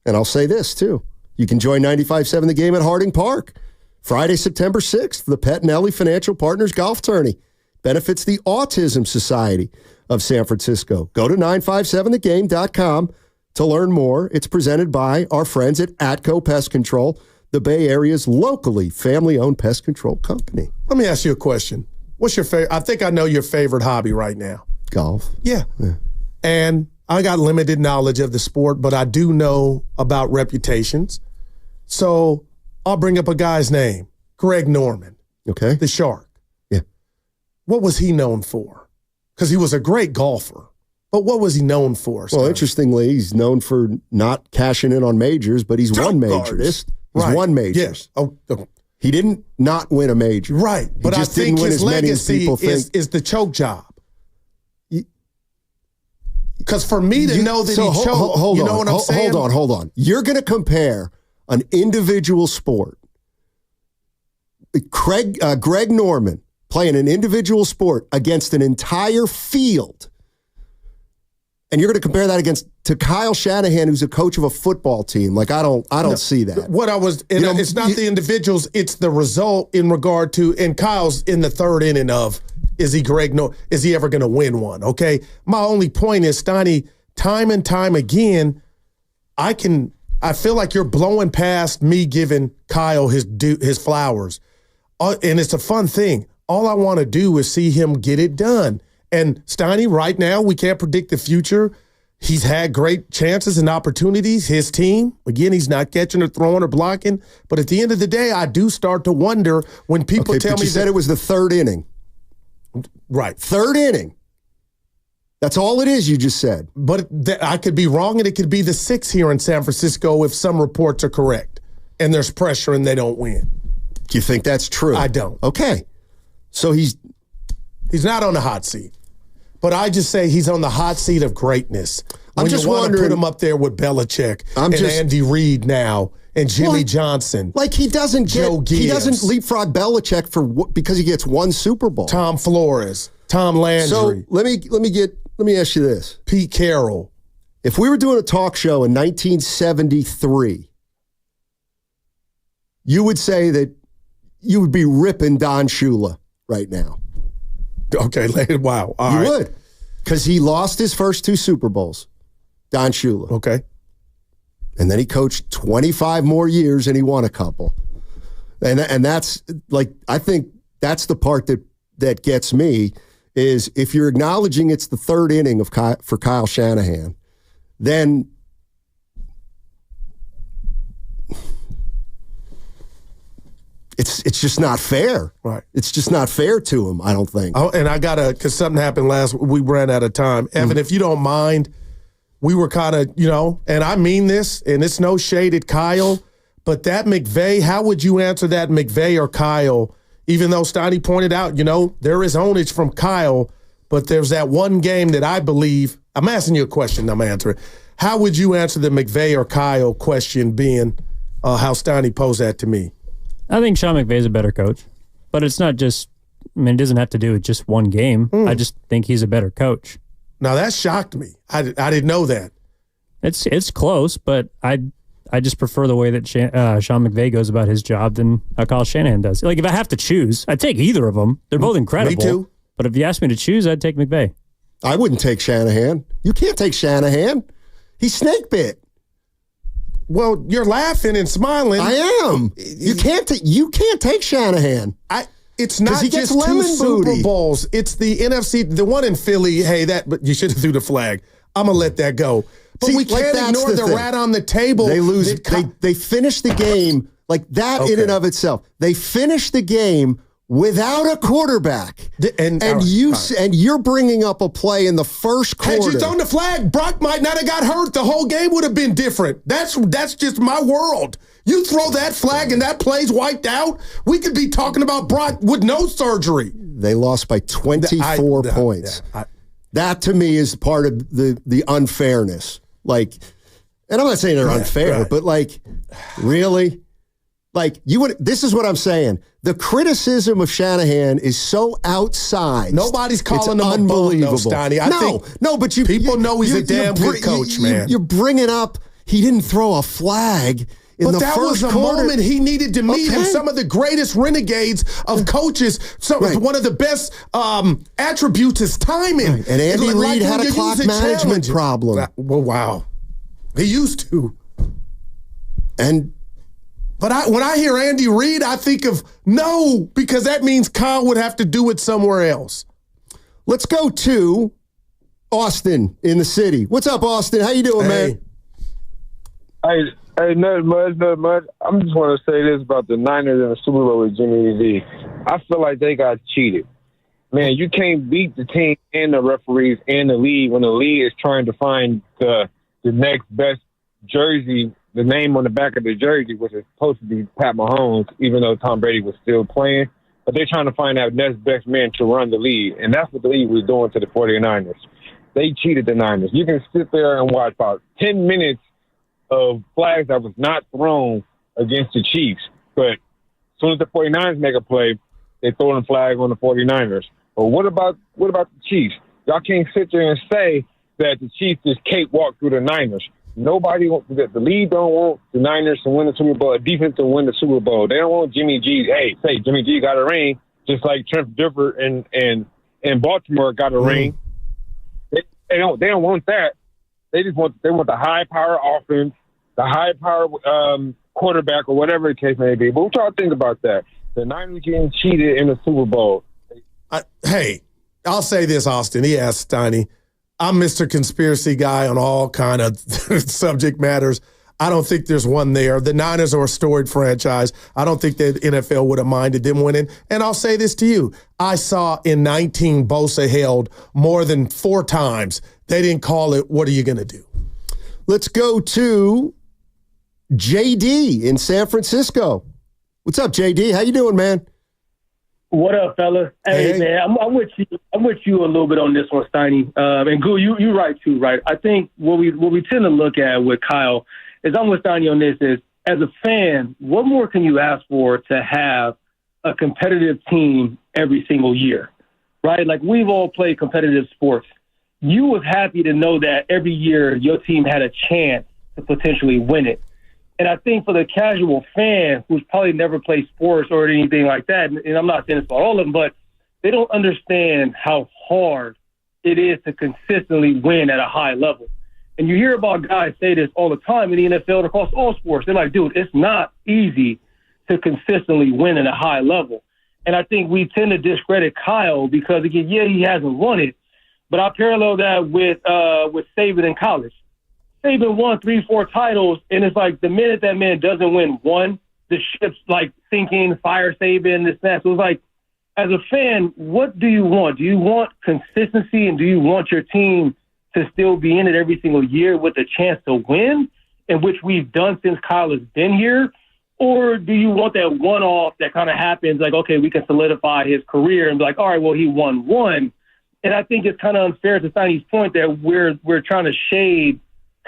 I'll say this, too. You can join 95.7 The Game at Harding Park. Friday, September 6th, the Pettinelli Financial Partners Golf Tourney. Benefits the Autism Society of San Francisco. Go to 957thegame.com to learn more. It's presented by our friends at Atco Pest Control, the Bay Area's locally family-owned pest control company. Let me ask you a question. What's your favorite? I think I know your favorite hobby right now. Golf. Yeah. And I got limited knowledge of the sport, but I do know about reputations. So I'll bring up a guy's name, Greg Norman. Okay. The Shark. Yeah. What was he known for? Because he was a great golfer. But what was he known for? Well, interestingly, he's known for not cashing in on majors, but he's won majors. He's won majors. Yes. Oh. He didn't not win a major. Right. He But just I think didn't win his as many as legacy people think. is the choke job. Because for me to know that he choked, you know what I'm saying? Hold on. You're going to compare an individual sport. Greg Norman playing an individual sport against an entire field. And you're going to compare that to Kyle Shanahan, who's a coach of a football team. Like, I don't see that. It's not the individuals, it's the result in regard to, and Kyle's in the third inning of, is he ever going to win one? Okay. My only point is, Steiny, time and time again, I feel like you're blowing past me giving Kyle his flowers. And it's a fun thing. All I want to do is see him get it done. And Steiny, right now, we can't predict the future. He's had great chances and opportunities. His team, again, he's not catching or throwing or blocking. But at the end of the day, I do start to wonder when people tell me you said it was the third inning. Right. Third inning. That's all it is, you just said. But I could be wrong, and it could be the sixth here in San Francisco if some reports are correct and there's pressure and they don't win. Do you think that's true? I don't. Okay. So he's not on the hot seat. But I just say he's on the hot seat of greatness. I'm just wondering, to put him up there with Belichick Andy Reid now and Jimmy Johnson. Like he doesn't leapfrog Belichick because he gets one Super Bowl. Tom Flores, Tom Landry. So let me ask you this. Pete Carroll. If we were doing a talk show in 1973, you would say that you would be ripping Don Shula right now. Okay, wow. All right. You would. Because he lost his first two Super Bowls, Don Shula. Okay. And then he coached 25 more years and he won a couple. And that's, like, I think that's the part that gets me is if you're acknowledging it's the third inning for Kyle Shanahan, then it's just not fair. Right. It's just not fair to him, I don't think. Oh, and because something happened we ran out of time. Evan, if you don't mind, we were kind of, and I mean this, and it's no shade at Kyle, but that McVay, how would you answer that McVay or Kyle, even though Steiny pointed out, there is ownage from Kyle, but there's that one game that I believe, I'm asking you a question, I'm answering. How would you answer the McVay or Kyle question being how Steiny posed that to me? I think Sean McVay's a better coach, but it's not just, it doesn't have to do with just one game. I just think he's a better coach. Now that shocked me. I didn't know that. It's close, but I just prefer the way that Sean McVay goes about his job than how Kyle Shanahan does. Like if I have to choose, I'd take either of them. They're both incredible. Me too. But if you ask me to choose, I'd take McVay. I wouldn't take Shanahan. You can't take Shanahan. He's snake bit. Well, you're laughing and smiling. I am. You can't take Shanahan. It's not just two Super Bowls. It's the NFC, the one in Philly. Hey, but you should have threw the flag. I'm gonna let that go. But we can't ignore the rat on the table. They lose. They finish the game like that in and of itself. They finish the game without a quarterback, and you're bringing up a play in the first quarter. Had you thrown the flag, Brock might not have got hurt. The whole game would have been different. That's just my world. You throw that flag and that play's wiped out, we could be talking about Brock with no surgery. They lost by 24 points. That to me is part of the unfairness. Like, and I'm not saying they're unfair, but like, really? Like, this is what I'm saying. The criticism of Shanahan is so outside. Nobody's calling him unbelievable. A bum, though, Steiny. But people know he's a damn good coach, man. You're bringing up he didn't throw a flag in the first quarter. But that was a moment he needed to meet him. Some of the greatest renegades of coaches. One of the best attributes is timing. Right. And Andy Reid had a clock management problem. Well, wow. He used to. But when I hear Andy Reid, I think of no, because that means Kyle would have to do it somewhere else. Let's go to Austin in the city. What's up, Austin? How you doing, man? Hey, nothing much. I just want to say this about the Niners and the Super Bowl with Jimmy G. I feel like they got cheated. Man, you can't beat the team and the referees and the league when the league is trying to find the next best jersey, the name on the back of the jersey, which is supposed to be Pat Mahomes, even though Tom Brady was still playing. But they're trying to find that next best man to run the league, and that's what the league was doing to the 49ers. They cheated the Niners. You can sit there and watch about 10 minutes of flags that was not thrown against the Chiefs. But as soon as the 49ers make a play, they throw a flag on the 49ers. But what about the Chiefs? Y'all can't sit there and say that the Chiefs just cakewalk through the Niners. The league don't want the Niners to win the Super Bowl, a defense to win the Super Bowl. They don't want Jimmy G. Hey, Jimmy G got a ring, just like Trent Dilfer and Baltimore got a ring. They don't want that. They want the high power offense, the high power quarterback, or whatever the case may be. But what y'all think about that? The Niners getting cheated in the Super Bowl. Hey, I'll say this, Austin. He asked Steiny. I'm Mr. Conspiracy Guy on all kind of subject matters. I don't think there's one there. The Niners are a storied franchise. I don't think the NFL would have minded them winning. And I'll say this to you. I saw in 19 Bosa held more than 4 times. They didn't call it. What are you going to do? Let's go to JD in San Francisco. What's up, JD? How you doing, man? What up, fella? Hey, man, I'm with you. I'm with you a little bit on this one, Steiny. And Goo, you're right too, right? I think what we tend to look at with Kyle is, I'm with Steiny on this, is as a fan, what more can you ask for to have a competitive team every single year, right? Like, we've all played competitive sports. You was happy to know that every year your team had a chance to potentially win it. And I think for the casual fan who's probably never played sports or anything like that, and I'm not saying this about all of them, but they don't understand how hard it is to consistently win at a high level. And you hear about guys say this all the time in the NFL and across all sports. They're like, dude, it's not easy to consistently win at a high level. And I think we tend to discredit Kyle because, again, yeah, he hasn't won it, but I parallel that with Saban in college. Saban won 3-4 titles, and it's like the minute that man doesn't win one, the ship's like sinking, fire Saban, this, that. So it's like, as a fan, what do you want? Do you want consistency, and do you want your team to still be in it every single year with a chance to win, in which we've done since Kyle has been here? Or do you want that one-off that kind of happens, like, okay, we can solidify his career and be like, all right, well, he won one. And I think it's kind of unfair to Steiny's point that we're trying to shade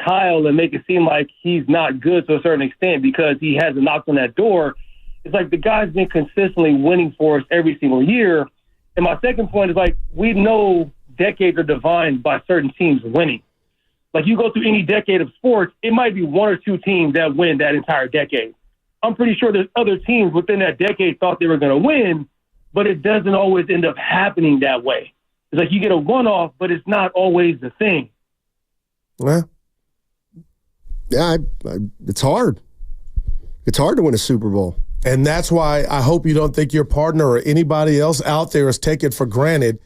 Kyle and make it seem like he's not good to a certain extent because he hasn't knocked on that door. It's like the guy's been consistently winning for us every single year. And my second point is, like, we know decades are defined by certain teams winning. Like, you go through any decade of sports, it might be 1 or 2 teams that win that entire decade. I'm pretty sure there's other teams within that decade thought they were going to win, but it doesn't always end up happening that way. It's like you get a one-off, but it's not always the thing. Well, yeah, it's hard. It's hard to win a Super Bowl. And that's why I hope you don't think your partner or anybody else out there is taking it for granted.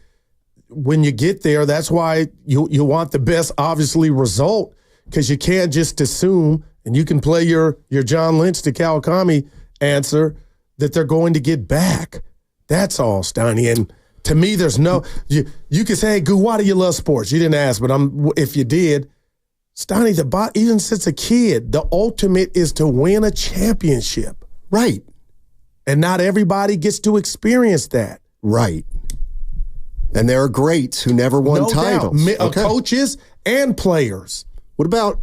When you get there, that's why you want the best, obviously, result. because you can't just assume, and you can play your John Lynch to Kawakami answer, that they're going to get back. That's all, Steiny. And to me, there's no you can say, hey, Goo, why do you love sports? You didn't ask, but if you did, Steiny, even since a kid, the ultimate is to win a championship. Right. And not everybody gets to experience that. Right. And there are greats who never won titles. Coaches and players. What about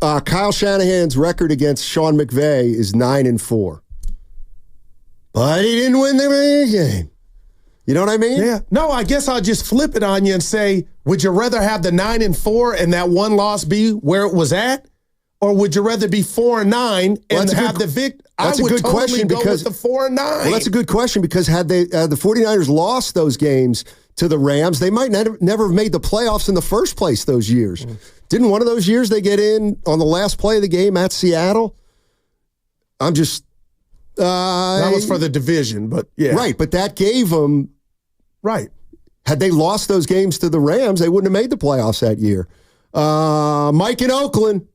Kyle Shanahan's record against Sean McVay is 9-4. But he didn't win the game. You know what I mean? Yeah. No, I guess I'll just flip it on you and say, would you rather have the 9-4 and that one loss be where it was at? Or would you rather be 4-9 and have the victory? That's a good question because the 4-9. Well, that's a good question because had the 49ers lost those games to the Rams, they might never have made the playoffs in the first place those years. Didn't one of those years they get in on the last play of the game at Seattle? I'm just... that was for the division, but yeah. Right, but that gave them... Right. Had they lost those games to the Rams, they wouldn't have made the playoffs that year. Mike in Oakland.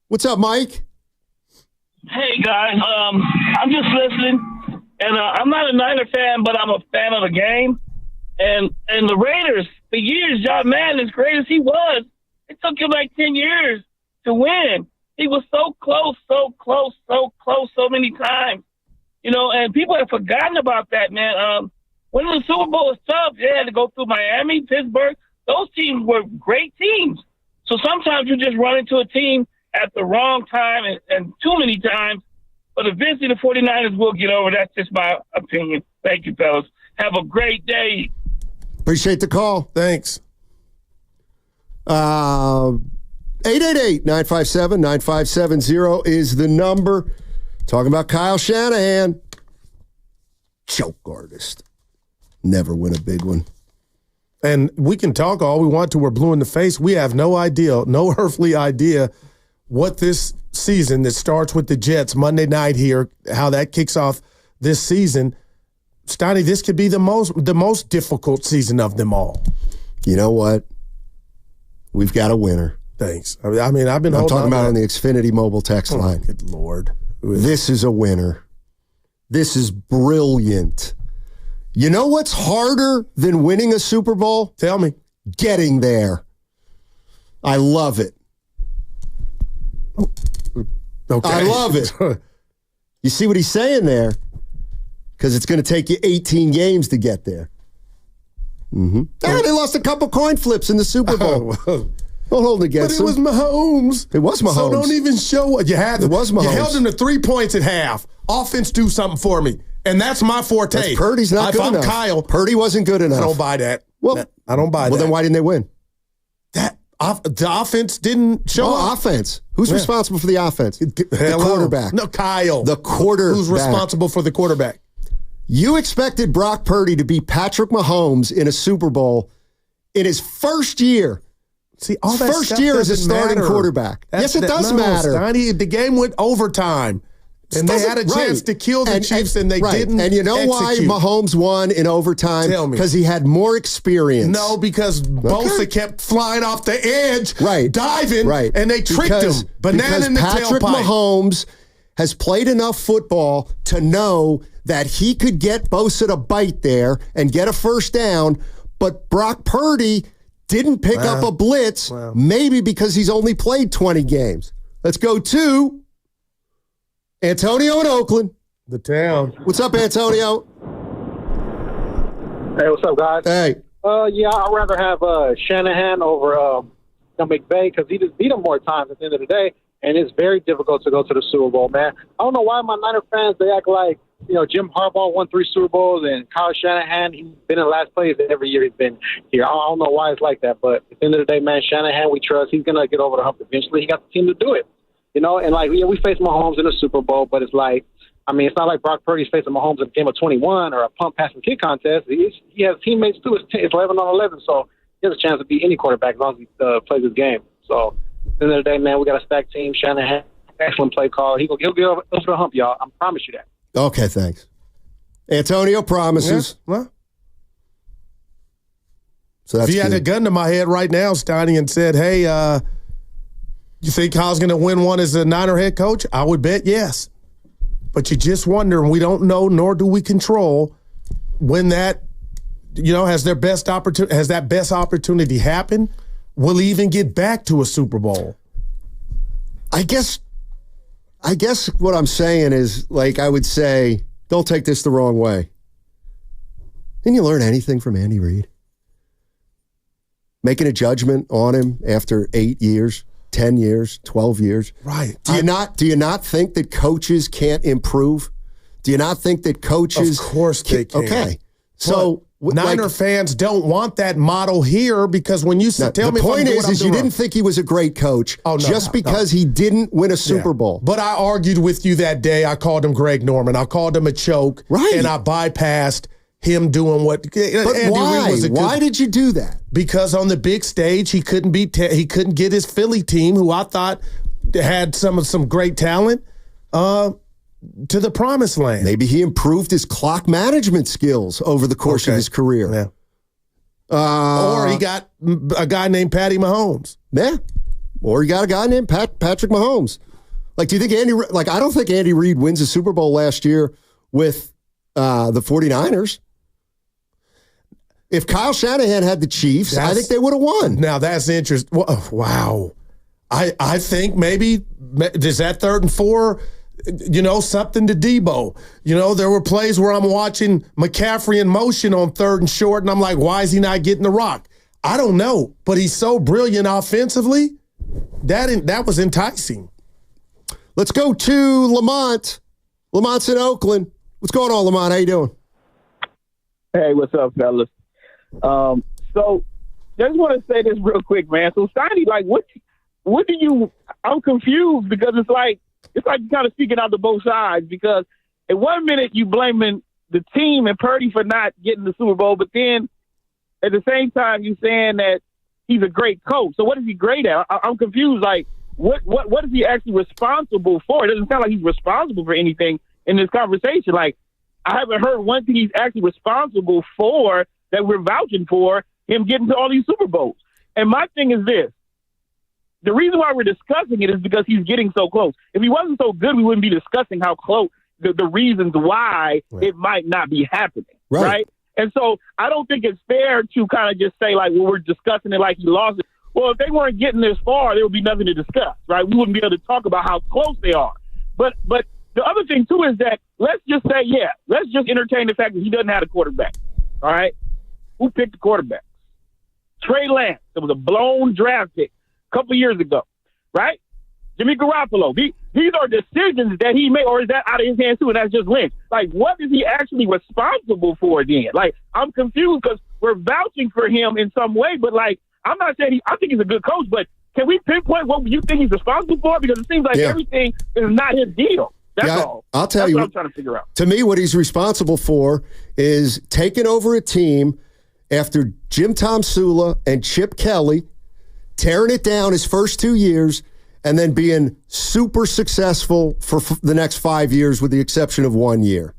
What's up, Mike? Hey, guys. I'm just listening, and I'm not a Niner fan, but I'm a fan of the game. And the Raiders, for years, John Madden, as great as he was, it took him like 10 years to win. He was so close so many times. You know, and people have forgotten about that, man. Winning the Super Bowl was tough. They had to go through Miami, Pittsburgh. Those teams were great teams. So sometimes you just run into a team at the wrong time and too many times. But eventually the 49ers will get over. That's just my opinion. Thank you, fellas. Have a great day. Appreciate the call. Thanks. 888-957-9570 is the number. Talking about Kyle Shanahan. Choke artist. Never win a big one. And we can talk all we want to. We're blue in the face. We have no idea, no earthly idea what this season that starts with the Jets Monday night here, how that kicks off this season. Steiny, this could be the most difficult season of them all. You know what? We've got a winner. Thanks. I mean, I'm talking about on the Xfinity mobile text line. Good Lord. This is a winner. This is brilliant. You know what's harder than winning a Super Bowl? Tell me. Getting there. I love it. Okay. I love it. You see what he's saying there? Because it's going to take you 18 games to get there. Mm-hmm. Oh, they lost a couple coin flips in the Super Bowl. Don't hold it against them. But it was Mahomes. It was Mahomes. So don't even show what you had. It was Mahomes. You held him to 3 points at half. Offense, do something for me. And that's my forte. That's Purdy's not good enough. If I'm Kyle. Purdy wasn't good enough. I don't buy that. Well, I don't buy that. Well, then why didn't they win? The offense didn't show up. Offense. Who's responsible for the offense? The quarterback. No, Kyle. The quarterback. Who's responsible for the quarterback? You expected Brock Purdy to beat Patrick Mahomes in a Super Bowl in his first year. See, all that first year as a starting quarterback. Yes, it does matter. Steiny, the game went overtime. And they had a chance to kill the Chiefs, and they didn't. And you know execute. why Mahomes won in overtime? Tell me. Because he had more experience. No, because Bosa kept flying off the edge, diving, and they tricked him. Banana in the Patrick tailpipe. Mahomes has played enough football to know that he could get Bosa to bite there and get a first down, but Brock Purdy didn't pick up a blitz, maybe because he's only played 20 games. Let's go to Antonio in Oakland. The town. What's up, Antonio? Hey, what's up, guys? Hey. Yeah, I'd rather have Shanahan over McVay because he just beat him more times at the end of the day, and it's very difficult to go to the Super Bowl, man. I don't know why my Niner fans, they act like, you know, Jim Harbaugh won 3 Super Bowls, and Kyle Shanahan, he's been in last place every year he's been here. I don't know why it's like that, but at the end of the day, man, Shanahan, we trust. He's going to get over the hump eventually. He got the team to do it. You know, and like, yeah, we faced Mahomes in the Super Bowl, but it's like, I mean, it's not like Brock Purdy's facing Mahomes in a game of 21 or a pump, pass, and kick contest. He has teammates too. It's 11 on 11, so he has a chance to beat any quarterback as long as he plays his game. So at the end of the day, man, we got a stacked team. Shanahan, excellent play call. He'll get over the hump, y'all. I promise you that. Okay, thanks. Antonio promises. Yeah, well, so that's if you had a gun to my head right now, Steiny, and said, hey, You think Kyle's going to win one as a Niner head coach? I would bet yes. But you just wonder, and we don't know, nor do we control, when that, has that best opportunity happen? Will he even get back to a Super Bowl? I guess what I'm saying is, I would say, don't take this the wrong way. Didn't you learn anything from Andy Reid? Making a judgment on him after 8 years, 10 years, 12 years. Right. Do you not think that coaches can't improve? Do you not think that coaches... Of course they can. Okay. So... Niner fans don't want that model here because when you tell me... The point is you didn't think he was a great coach because he didn't win a Super Bowl. But I argued with you that day. I called him Greg Norman. I called him a choke. Right. And I bypassed him doing what... But Andy why? Reid was why did you do that? Because on the big stage, he couldn't get his Philly team, who I thought had some great talent, to the promised land. Maybe he improved his clock management skills over the course of his career. Yeah. Or he got a guy named Patty Mahomes. Yeah. Or he got a guy named Patrick Mahomes. Do you think I don't think Andy Reid wins a Super Bowl last year with the 49ers. If Kyle Shanahan had the Chiefs, I think they would have won. Now, that's interesting. Wow. I think maybe, is that 3rd and 4, something to Debo? There were plays where I'm watching McCaffrey in motion on 3rd and short, and I'm like, why is he not getting the rock? I don't know, but he's so brilliant offensively. That was enticing. Let's go to Lamont. Lamont's in Oakland. What's going on, Lamont? How you doing? Hey, what's up, fellas? So just want to say this real quick, man. So Steiny, what do you? I'm confused because it's like kind of speaking out to both sides, because at one minute you blaming the team and Purdy for not getting the Super Bowl, but then at the same time you saying that he's a great coach. So what is he great at? I'm confused. What is he actually responsible for? It doesn't sound like he's responsible for anything in this conversation. I haven't heard one thing he's actually responsible for that we're vouching for him getting to all these Super Bowls. And my thing is this. The reason why we're discussing it is because he's getting so close. If he wasn't so good, we wouldn't be discussing how close, the reasons why it might not be happening, right? And so I don't think it's fair to kind of just say, we're discussing it like he lost it. Well, if they weren't getting this far, there would be nothing to discuss, right? We wouldn't be able to talk about how close they are. But the other thing, too, is that let's just say, let's just entertain the fact that he doesn't have a quarterback, all right? Who picked the quarterback? Trey Lance. It was a blown draft pick a couple years ago, right? Jimmy Garoppolo. These are decisions that he made, or is that out of his hands, too, and that's just Lynch? What is he actually responsible for then? I'm confused because we're vouching for him in some way, but, I'm not saying I think he's a good coach, but can we pinpoint what you think he's responsible for? Because it seems like everything is not his deal. That's all. I'll tell you what I'm trying to figure out. To me, what he's responsible for is taking over a team after Jim Tomsula and Chip Kelly, tearing it down his first 2 years, and then being super successful for the next 5 years with the exception of 1 year.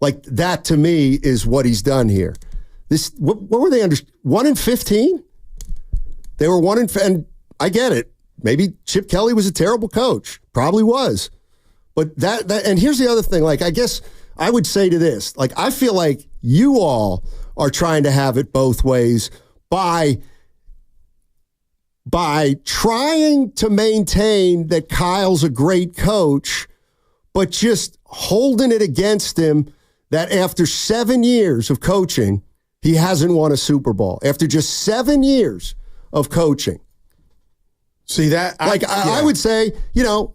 That, to me, is what he's done here. What were they under? 1-15? They were 1-15, and I get it. Maybe Chip Kelly was a terrible coach. Probably was. But that and here's the other thing. I guess I would say to this, I feel like you all are trying to have it both ways by trying to maintain that Kyle's a great coach, but just holding it against him that after 7 years of coaching, he hasn't won a Super Bowl. After just 7 years of coaching. See that? I would say,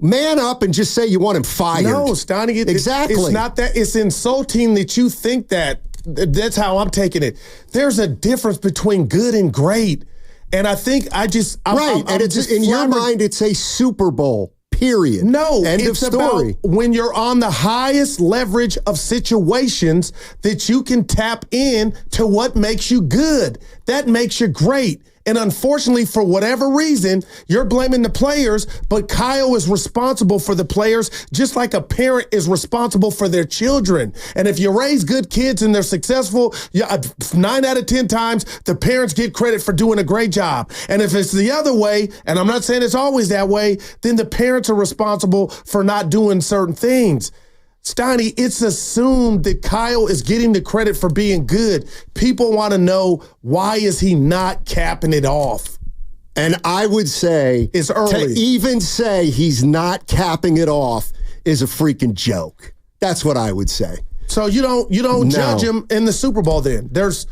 man up and just say you want him fired. No, Stoney. Exactly. It's not that. It's insulting that you think that. That's how I'm taking it. There's a difference between good and great. And I think I'm in your mind, it's a Super Bowl, period. No, End of story. About when you're on the highest leverage of situations that you can tap in to what makes you good. That makes you great. And unfortunately, for whatever reason, you're blaming the players, but Kyle is responsible for the players just like a parent is responsible for their children. And if you raise good kids and they're successful, 9 out of 10 times, the parents get credit for doing a great job. And if it's the other way, and I'm not saying it's always that way, then the parents are responsible for not doing certain things. Steiny, it's assumed that Kyle is getting the credit for being good. People want to know, why is he not capping it off? And I would say, it's early. To even say he's not capping it off is a freaking joke. That's what I would say. So you don't judge him in the Super Bowl then? There's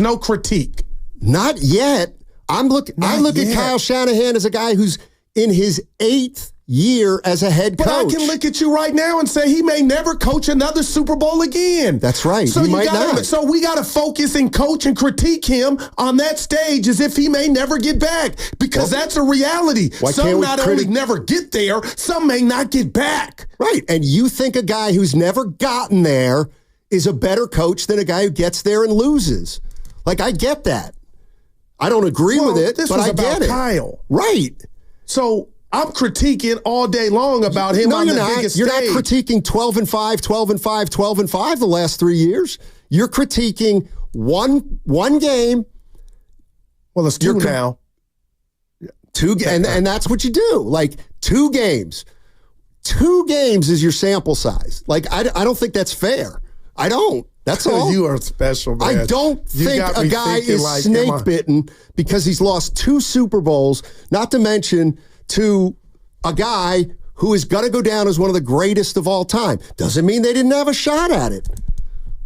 no critique? Not yet. I look at Kyle Shanahan as a guy who's in his 8th year as a head coach. But I can look at you right now and say he may never coach another Super Bowl again. That's right. So he might not. So we got to focus and coach and critique him on that stage as if he may never get back, because that's a reality. Some not only never get there, some may not get back. Right. And you think a guy who's never gotten there is a better coach than a guy who gets there and loses. Like, I get that. I don't agree with it, but I get it. Kyle. Right. So I'm critiquing all day long about him on the biggest stage. You're not critiquing 12-5, 12-5, 12-5 the last 3 years. You're critiquing one game. Well, it's 2 now. And that's what you do. Like, 2 games. 2 games is your sample size. Like, I don't think that's fair. I don't. That's all. You are special, man. I don't think a guy is snake bitten because he's lost 2 Super Bowls, not to mention to a guy who is going to go down as one of the greatest of all time. Doesn't mean they didn't have a shot at it.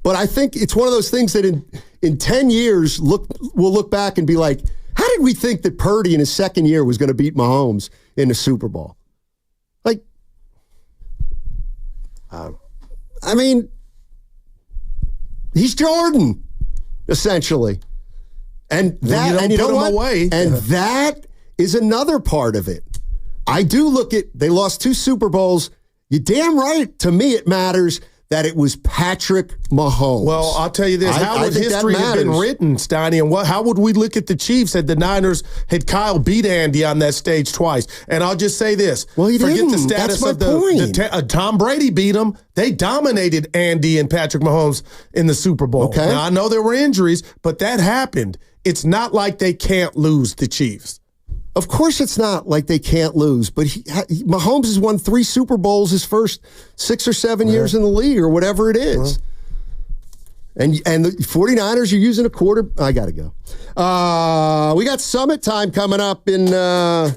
But I think it's one of those things that in 10 years, we'll look back and be like, how did we think that Purdy in his 2nd year was going to beat Mahomes in the Super Bowl? Like, I mean, he's Jordan, essentially. And that, you know what? And that is another part of it. I do look at, they lost 2 Super Bowls. You're damn right. To me, it matters that it was Patrick Mahomes. Well, I'll tell you this. How would history have been written, Steiny? And how would we look at the Chiefs had the Niners had Kyle beat Andy on that stage twice? And I'll just say this. Well, he Forget didn't. the status That's my of Tom Brady beat him. They dominated Andy and Patrick Mahomes in the Super Bowl. Okay. Now, I know there were injuries, but that happened. It's not like they can't lose the Chiefs. Of course it's not like they can't lose, but Mahomes has won 3 Super Bowls his first 6 or 7 years in the league or whatever it is. And the 49ers are using a quarter. I got to go. We got Summit time coming up in 4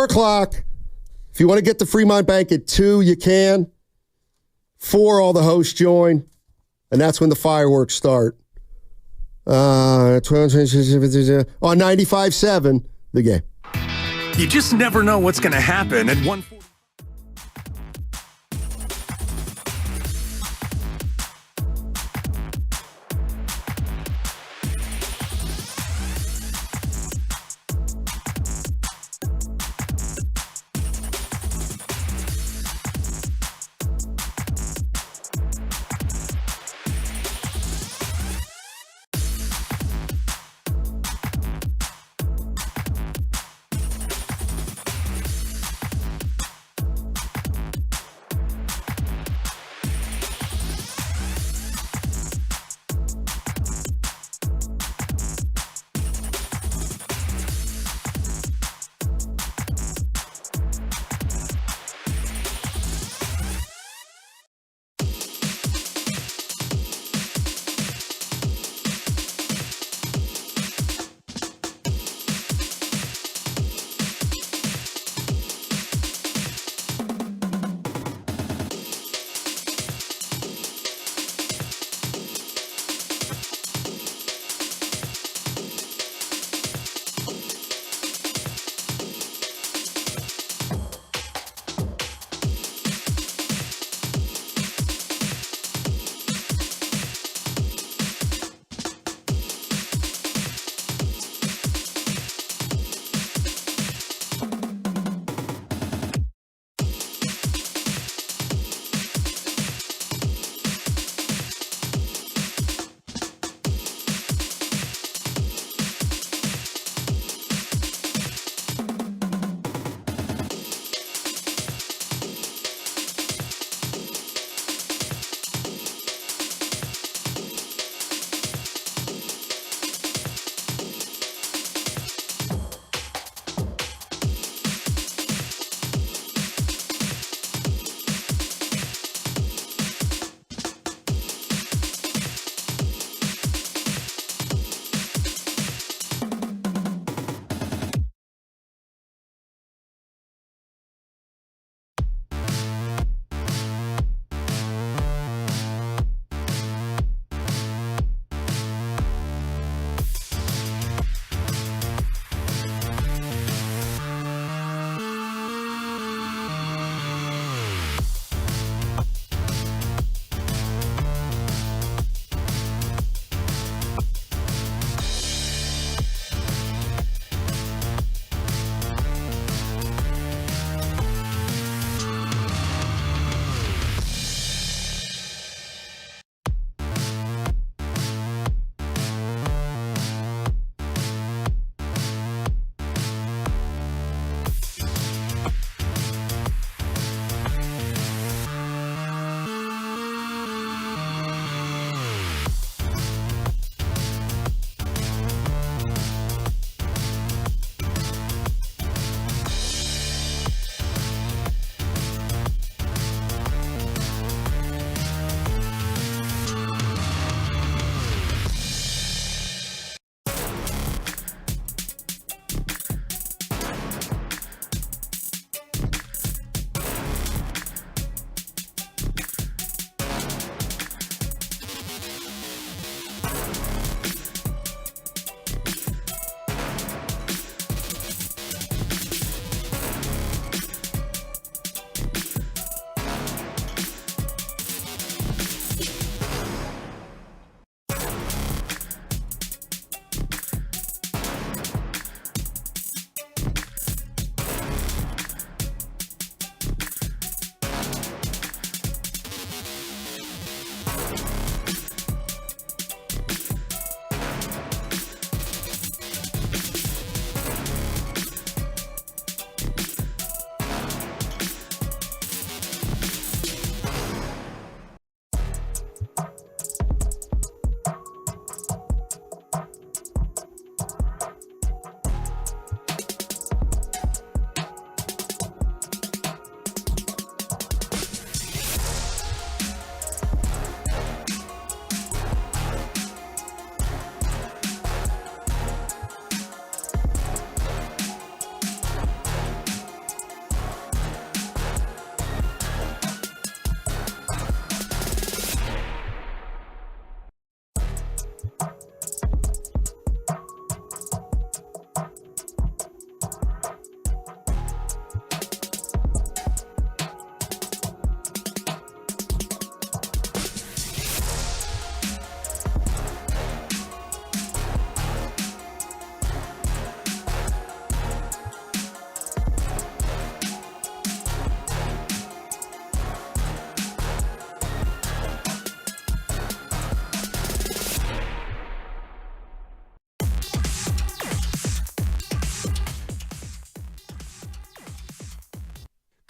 o'clock. If you want to get to Fremont Bank at 2, you can. 4, all the hosts join, and that's when the fireworks start. On 95.7, the game. You just never know what's going to happen at 1:40.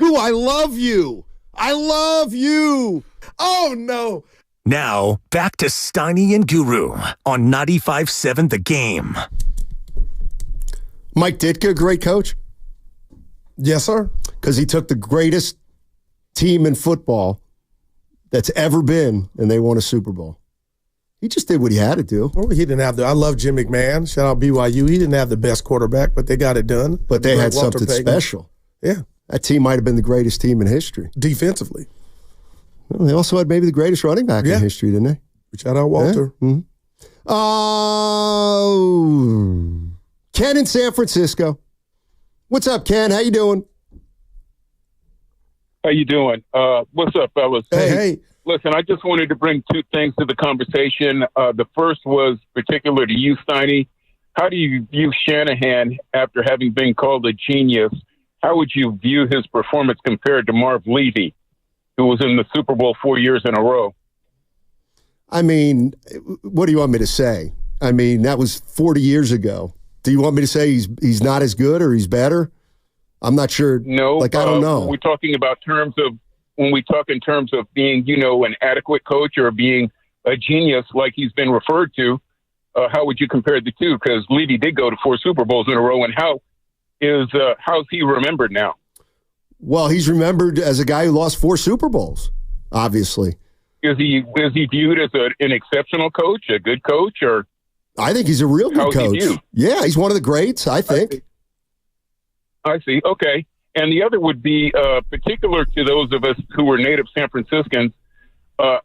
Guru, I love you. I love you. Oh, no. Now, back to Steiny and Guru on 95.7 The Game. Mike Ditka, great coach? Yes, sir. Because he took the greatest team in football that's ever been, and they won a Super Bowl. He just did what he had to do. Well, he didn't have I love Jim McMahon. Shout out BYU. He didn't have the best quarterback, but they got it done. But they had something special. Yeah. That team might have been the greatest team in history. Defensively. Well, they also had maybe the greatest running back in history, didn't they? Shout out Walter. Yeah. Mm-hmm. Ken in San Francisco. What's up, Ken? How you doing? How you doing? What's up, fellas? Hey. Listen, I just wanted to bring two things to the conversation. The first was particular to you, Steiny. How do you view Shanahan after having been called a genius? How would you view his performance compared to Marv Levy, who was in the Super Bowl 4 years in a row? I mean, what do you want me to say? I mean, that was 40 years ago. Do you want me to say he's not as good or he's better? I'm not sure. No. I don't know. We're talking about when we talk in terms of being, an adequate coach or being a genius like he's been referred to, how would you compare the two? Because Levy did go to 4 Super Bowls in a row, and how's he remembered now? Well, he's remembered as a guy who lost 4 Super Bowls, obviously. Is he viewed as an exceptional coach, a good coach, or? I think he's a real good coach. Yeah, he's one of the greats, I think. I see. Okay. And the other would be particular to those of us who were native San Franciscans.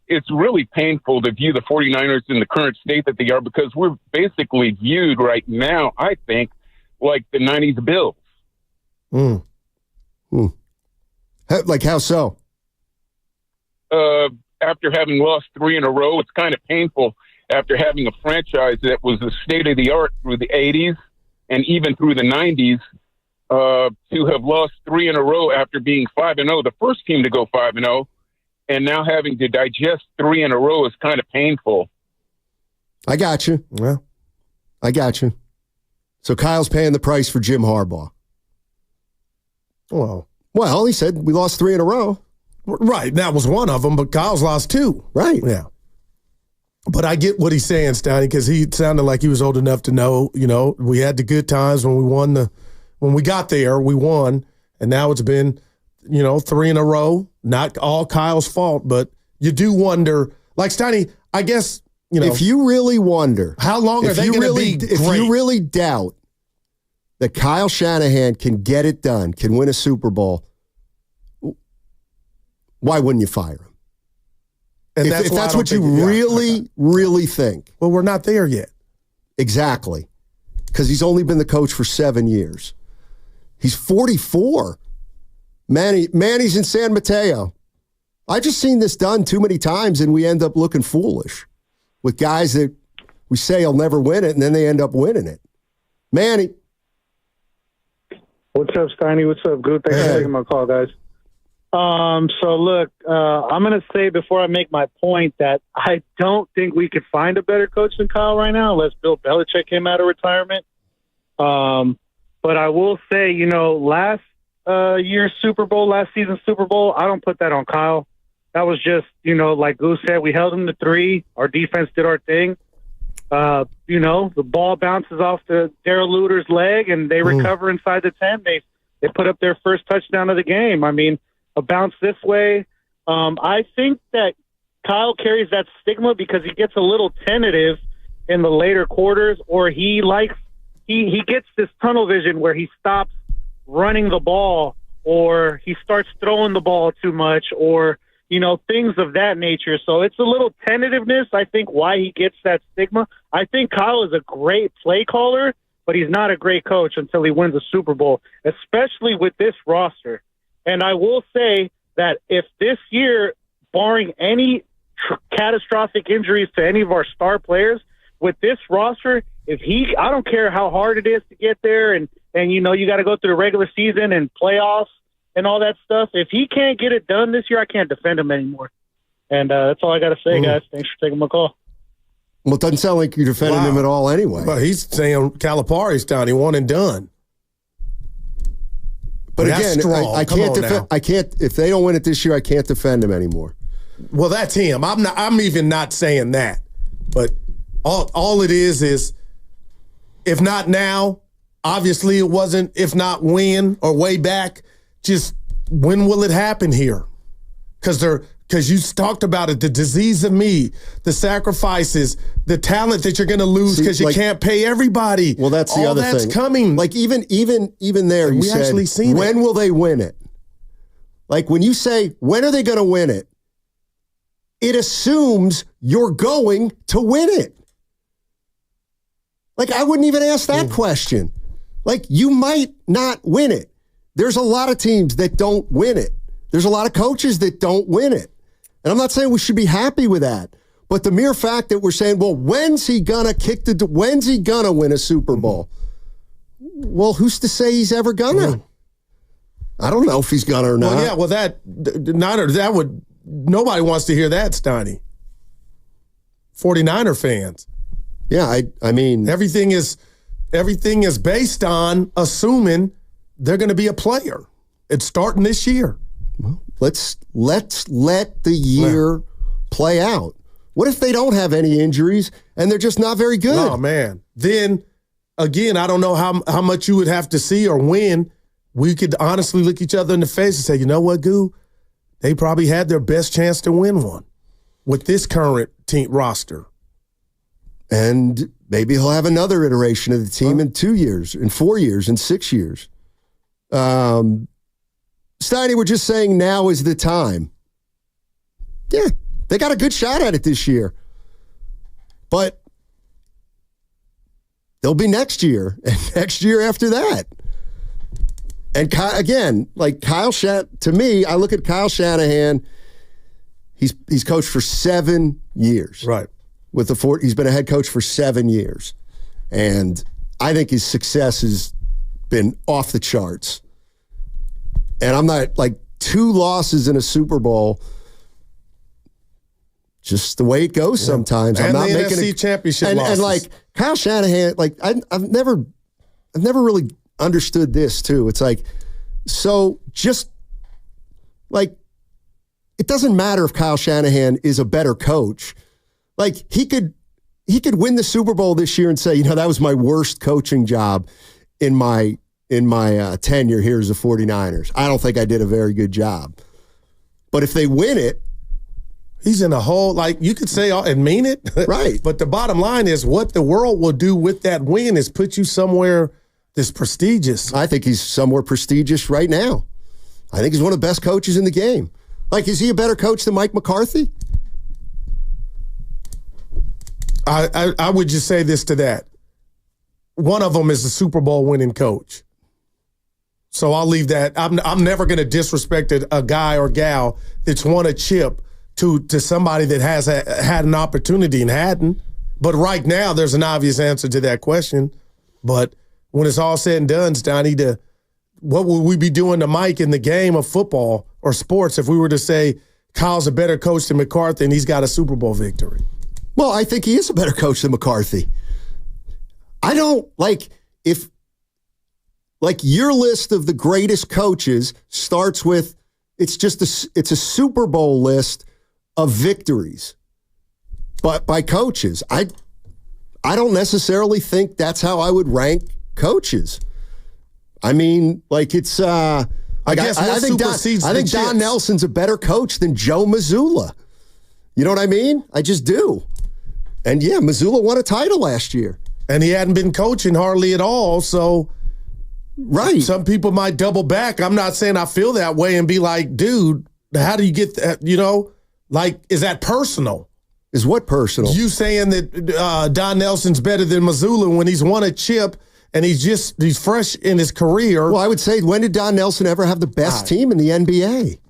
It's really painful to view the 49ers in the current state that they are because we're basically viewed right now, I think, like the 90s Bills. Like how so? After having lost 3 in a row, it's kind of painful after having a franchise that was the state of the art through the 80s and even through the 90s. To have lost 3 in a row after being 5-0, the first team to go 5-0, and now having to digest 3 in a row is kind of painful. I got you. Yeah. I got you. So Kyle's paying the price for Jim Harbaugh. Well, he said we lost 3 in a row. Right. That was one of them, but Kyle's lost 2. Right. Yeah. But I get what he's saying, Steiny, because he sounded like he was old enough to know, we had the good times when we won when we got there, we won, and now it's been, 3 in a row. Not all Kyle's fault, but you do wonder, like Steiny, I guess, if you really wonder, how long are they going to be great? If you really doubt that Kyle Shanahan can get it done, can win a Super Bowl, why wouldn't you fire him? And if that's what you really think. Well, we're not there yet. Exactly. Because he's only been the coach for 7 years. He's 44. Manny's in San Mateo. I've just seen this done too many times, and we end up looking foolish with guys that we say will never win it, and then they end up winning it. Manny. What's up, Steiny? What's up, Good? Thanks for taking my call, guys. So look, I'm going to say before I make my point that I don't think we could find a better coach than Kyle right now unless Bill Belichick came out of retirement. But I will say, last year's Super Bowl, last season's Super Bowl, I don't put that on Kyle. That was just, like Goose said, we held him to 3. Our defense did our thing. The ball bounces off the Darrell Luter's leg and they recover inside the 10. They put up their first touchdown of the game. I mean, a bounce this way. I think that Kyle carries that stigma because he gets a little tentative in the later quarters, or he gets this tunnel vision where he stops running the ball, or he starts throwing the ball too much, or things of that nature. So it's a little tentativeness, I think, why he gets that stigma. I think Kyle is a great play caller, but he's not a great coach until he wins a Super Bowl, especially with this roster. And I will say that if this year, barring any catastrophic injuries to any of our star players, with this roster, I don't care how hard it is to get there, and you got to go through the regular season and playoffs and all that stuff. If he can't get it done this year, I can't defend him anymore. And that's all I got to say, guys. Thanks for taking my call. Well, it doesn't sound like you're defending him at all anyway. Well, he's saying Calipari's down. He one and done. But That's again, strong. I Come can't on defend. now. I can't. If they don't win it this year, I can't defend him anymore. Well, that's him. I'm even not saying that. But all it is if not now, obviously it wasn't, if not when or way back, just when will it happen here? Because you talked about it, the disease of me, the sacrifices, the talent that you're going to lose because you can't pay everybody. Well, that's the other thing. All that's coming. Like even there, And you we said, actually seen when will they win it? Like when you say, when are they going to win it? It assumes you're going to win it. Like I wouldn't even ask that question. Like you might not win it. There's a lot of teams that don't win it. There's a lot of coaches that don't win it. And I'm not saying we should be happy with that. But the mere fact that we're saying, well, when's he going to win a Super Bowl? Well, who's to say he's ever going to? I don't know if he's going to or not. Well, yeah, nobody wants to hear that, Steiny. 49er fans. Yeah, I mean. Everything is based on assuming they're going to be a player. It's starting this year. Well, let's let the year play out. What if they don't have any injuries and they're just not very good? Oh, man. Then, again, I don't know how much you would have to see or when we could honestly look each other in the face and say, you know what, Goo? They probably had their best chance to win one with this current team roster. And maybe he'll have another iteration of the team in 2 years, in 4 years, in 6 years. Steiny, we're just saying now is the time. Yeah, they got a good shot at it this year. But they'll be next year and next year after that. And again, like to me, I look at Kyle Shanahan. He's coached for 7 years. Right. He's been a head coach for 7 years. And I think his success has been off the charts. And I'm not, 2 losses in a Super Bowl, just the way it goes sometimes. And I'm not the making NFC Championship losses. And Kyle Shanahan, I've never really understood this too. It's it doesn't matter if Kyle Shanahan is a better coach. He could win the Super Bowl this year and say, that was my worst coaching job in my tenure here as the 49ers. I don't think I did a very good job. But if they win it, he's in a hole, you could say and mean it. Right. But the bottom line is what the world will do with that win is put you somewhere that's prestigious. I think he's somewhere prestigious right now. I think he's one of the best coaches in the game. Is he a better coach than Mike McCarthy? I would just say this to that. One of them is a Super Bowl winning coach. So I'll leave that. I'm never going to disrespect a guy or gal that's won a chip to somebody that has had an opportunity and hadn't. But right now, there's an obvious answer to that question. But when it's all said and done, Stoney, what would we be doing to Mike in the game of football or sports if we were to say Kyle's a better coach than McCarthy and he's got a Super Bowl victory? Well, I think he is a better coach than McCarthy. I don't if your list of the greatest coaches starts with it's a Super Bowl list of victories, but by coaches. I don't necessarily think that's how I would rank coaches. I mean, it's I think Don Nelson's a better coach than Joe Mazzulla. You know what I mean? I just do. And yeah, Mazzulla won a title last year. And he hadn't been coaching hardly at all, so right. Some people might double back. I'm not saying I feel that way and be like, dude, how do you get that? Is that personal? Is what personal? You saying that Don Nelson's better than Mazzulla when he's won a chip and he's fresh in his career. Well, I would say, when did Don Nelson ever have the best team in the NBA?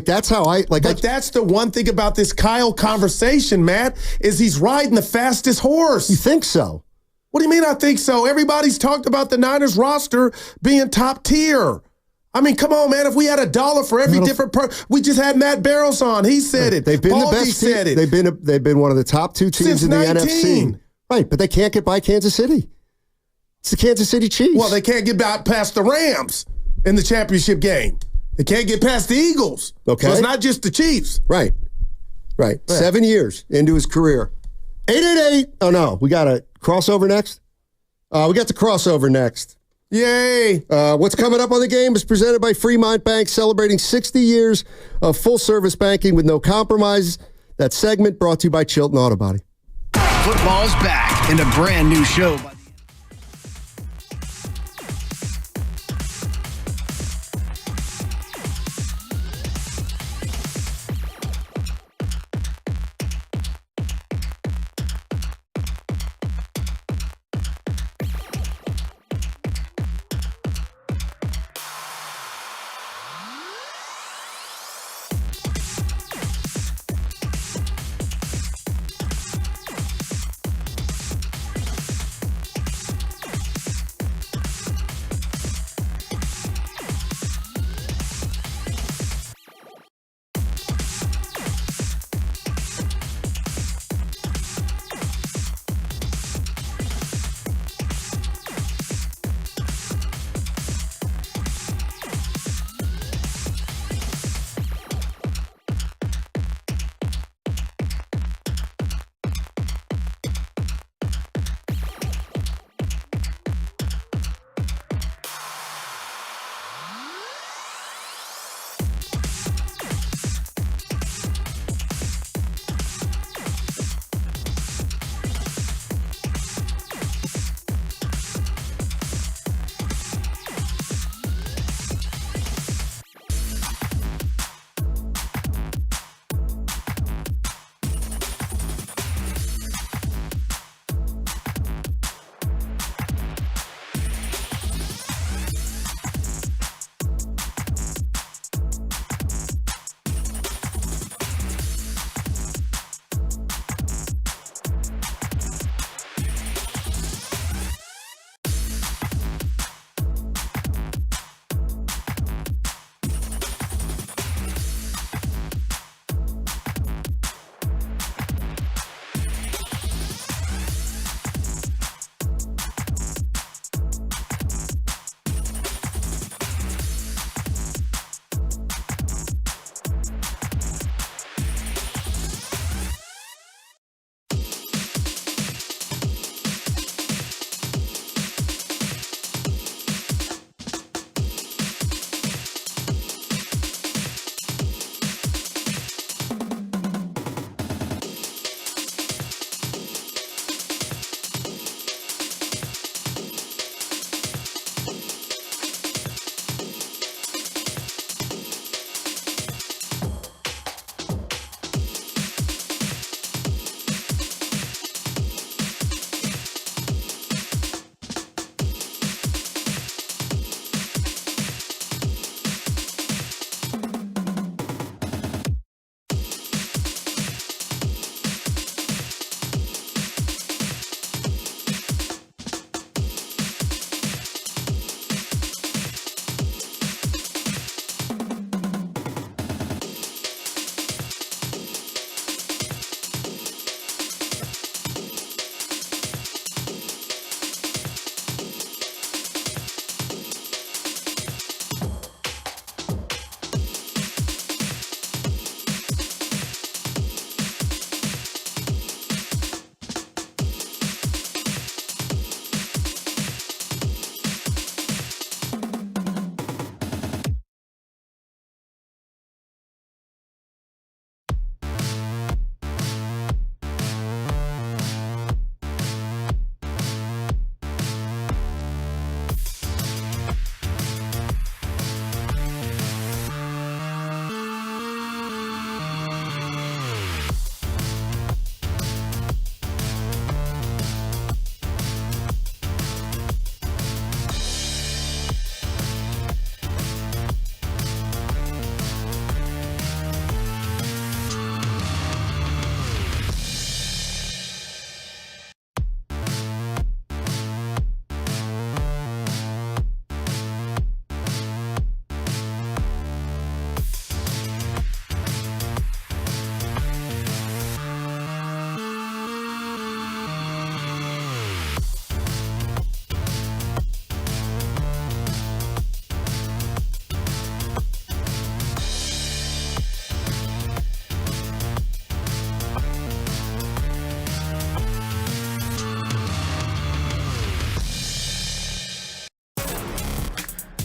That's how But that's the one thing about this Kyle conversation, Matt, is he's riding the fastest horse. You think so? What do you mean I think so? Everybody's talked about the Niners roster being top tier. I mean, come on, man. If we had $1 for every different person, we just had Matt Barrows on. He said it. They've been the best team. Said it. They've been one of the top 2 teams Since in the 19. NFC. Right, but they can't get by Kansas City. It's the Kansas City Chiefs. Well, they can't get past the Rams. in the championship game. They can't get past the Eagles. Okay. So it's not just the Chiefs. Right. Yeah. 7 years into his career. 888. Oh, no. We got a crossover next? We got the crossover next. Yay. What's coming up on the game is presented by Fremont Bank, celebrating 60 years of full-service banking with no compromises. That segment brought to you by Chilton Auto Body. Football's back in a brand new show.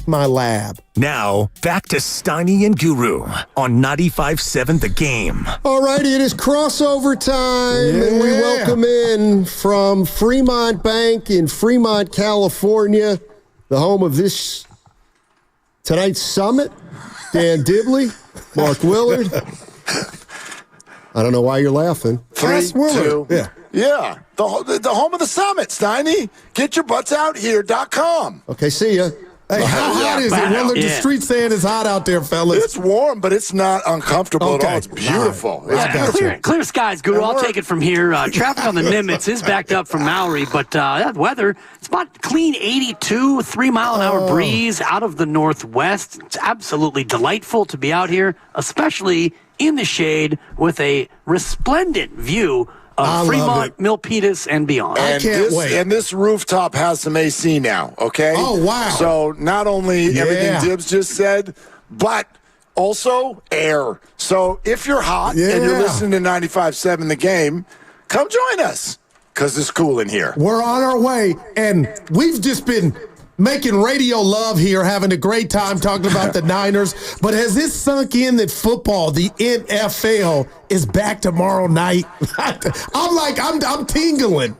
my lab. Now, back to Steiny and Guru on 95.7 The Game. All righty, it is crossover time, and we welcome in from Fremont Bank in Fremont, California, the home of tonight's summit, Dan Dibley, Mark Willard. I don't know why you're laughing. 3, 2. Yeah. The home of the summit, Steiny. Get your butts out here.com. Okay, see ya. Hey, how hot is it? Willard, the street saying it's hot out there, fellas. It's warm, but it's not uncomfortable at all. It's beautiful. Clear skies, Guru. I'll take it from here. Traffic on the Nimitz is backed up from Maui, but that weather, it's about clean 82, 3-mile-an-hour breeze out of the northwest. It's absolutely delightful to be out here, especially in the shade with a resplendent view of Fremont, Milpitas, and beyond. And this rooftop has some AC now, okay? Oh, wow. So not only everything Dibbs just said, but also air. So if you're hot and you're listening to 95.7 The Game, come join us because it's cool in here. We're on our way, and we've just been making radio love here, having a great time talking about the Niners. But has this sunk in that football, the NFL, is back tomorrow night? I'm tingling.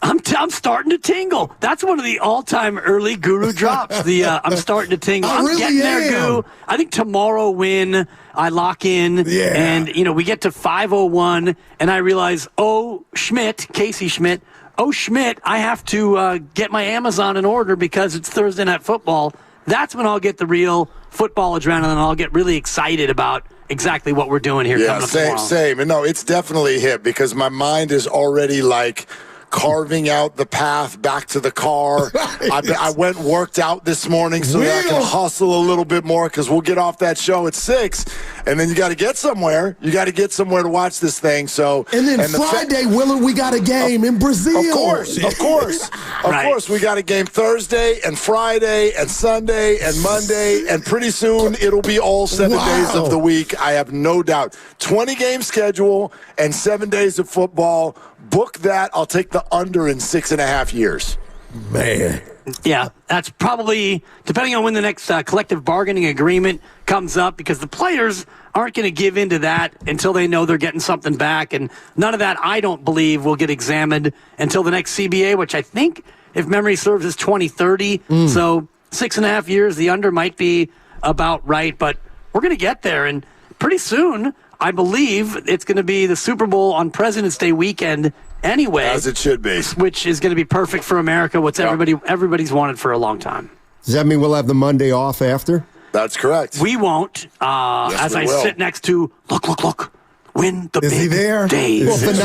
I'm starting to tingle. That's one of the all-time early Guru drops. I'm starting to tingle. I'm really getting there, Guru. I think tomorrow when I lock in and we get to 5:01 and I realize, Casey Schmidt, Schmidt, I have to get my Amazon in order because it's Thursday Night Football. That's when I'll get the real football adrenaline and I'll get really excited about exactly what we're doing here coming up tomorrow. Same. And no, it's definitely hit because my mind is already like carving out the path back to the car. I went and worked out this morning so that I can hustle a little bit more because we'll get off that show at 6. And then you got to get somewhere. You got to get somewhere to watch this thing. So And then Friday, Willard, we got a game in Brazil. Of course. We got a game Thursday and Friday and Sunday and Monday. And pretty soon it'll be all 7 days of the week. I have no doubt. 20-game schedule and 7 days of football. Book that. I'll take the under in 6.5 years. Man. Yeah, that's probably, depending on when the next collective bargaining agreement comes up, because the players aren't going to give into that until they know they're getting something back. And none of that, I don't believe, will get examined until the next CBA, which I think, if memory serves, is 2030. So 6.5 years, the under might be about right. But we're going to get there. And pretty soon, I believe it's going to be the Super Bowl on President's Day weekend anyway. As it should be. Which is going to be perfect for America, what's everybody's wanted for a long time. Does that mean we'll have the Monday off after? That's correct. We won't. As I sit next to, look. Win the big he there? days. Well, if the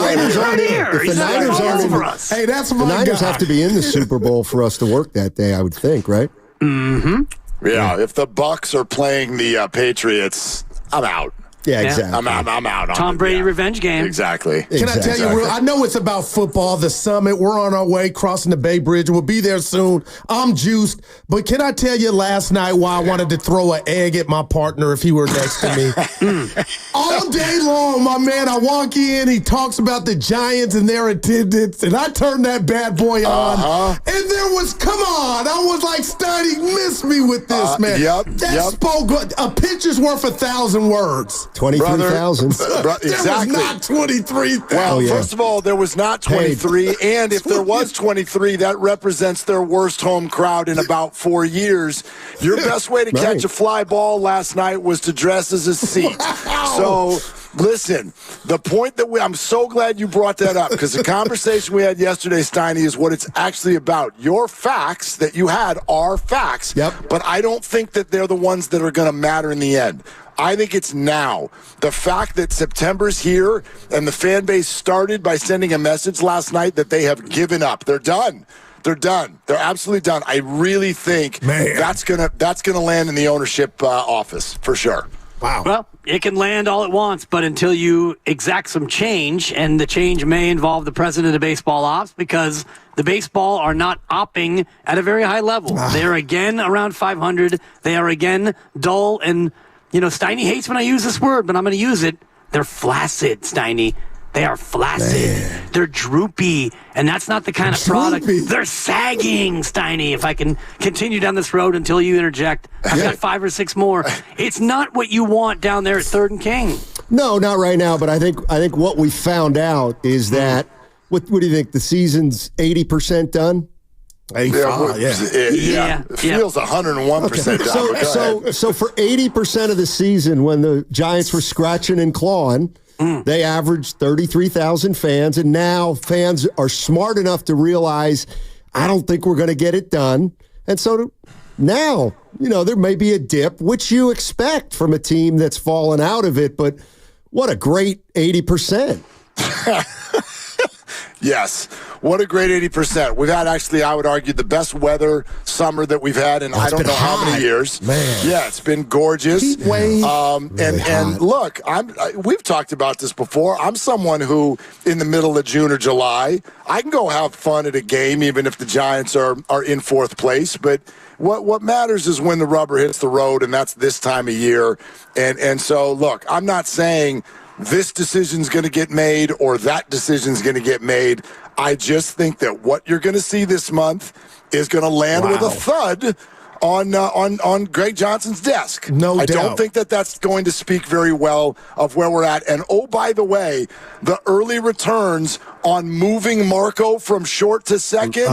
Niners aren't over us. Hey, that's my The Niners have to be in the Super Bowl for us to work that day, I would think, right? Mm-hmm. Yeah, if the Bucks are playing the Patriots, I'm out. Yeah, exactly. I'm out on Tom Brady revenge game. Exactly. Can I tell you, I know it's about football, the summit. We're on our way, crossing the Bay Bridge. We'll be there soon. I'm juiced. But can I tell you last night why I wanted to throw an egg at my partner if he were next to me? All day long, my man, I walk in, he talks about the Giants and their attendance, and I turned that bad boy on. And there was, come on, I was like, Steiny, miss me with this, man. That spoke, a picture's worth 1,000 words. 23,000. Exactly. There was not 23,000. Well, first of all, there was not 23, and if there was 23, that represents their worst home crowd in about 4 years. Your best way to catch a fly ball last night was to dress as a seat. So, listen, the point that I'm so glad you brought that up, because the conversation we had yesterday, Steiny, is what it's actually about. Your facts that you had are facts, but I don't think that they're the ones that are going to matter in the end. I think it's now. The fact that September's here and the fan base started by sending a message last night that they have given up. They're done. They're done. They're absolutely done. I really think that's gonna land in the ownership office for sure. Wow. Well, it can land all at once, but until you exact some change, and the change may involve the president of baseball ops, because the baseball are not opping at a very high level. They are again around 500. They are again dull and, Steiny hates when I use this word, but I'm going to use it. They're flaccid, Steiny. They are flaccid. They're droopy, and that's not the kind of product. They're sagging, Steiny. If I can continue down this road until you interject, I've got 5 or 6 more. It's not what you want down there at 3rd and King. No, not right now. But I think what we found out is that what do you think? The season's 80% done. 85, It feels 101% done. So for 80% of the season, when the Giants were scratching and clawing, they averaged 33,000 fans, and now fans are smart enough to realize, I don't think we're going to get it done. And so now, there may be a dip, which you expect from a team that's fallen out of it, but what a great 80%. Yes. What a great 80%. We've had, actually, I would argue, the best weather summer that we've had in I don't know how many years. Man. Yeah, it's been gorgeous. Heat wave. And look, we've talked about this before. I'm someone who, in the middle of June or July, I can go have fun at a game, even if the Giants are in 4th place. But what matters is when the rubber hits the road, and that's this time of year. And so, look, I'm not saying this decision's going to get made or that decision's going to get made. I just think that what you're going to see this month is going to land with a thud on Greg Johnson's desk. I don't think that that's going to speak very well of where we're at. And, oh, by the way, the early returns on moving Marco from short to second,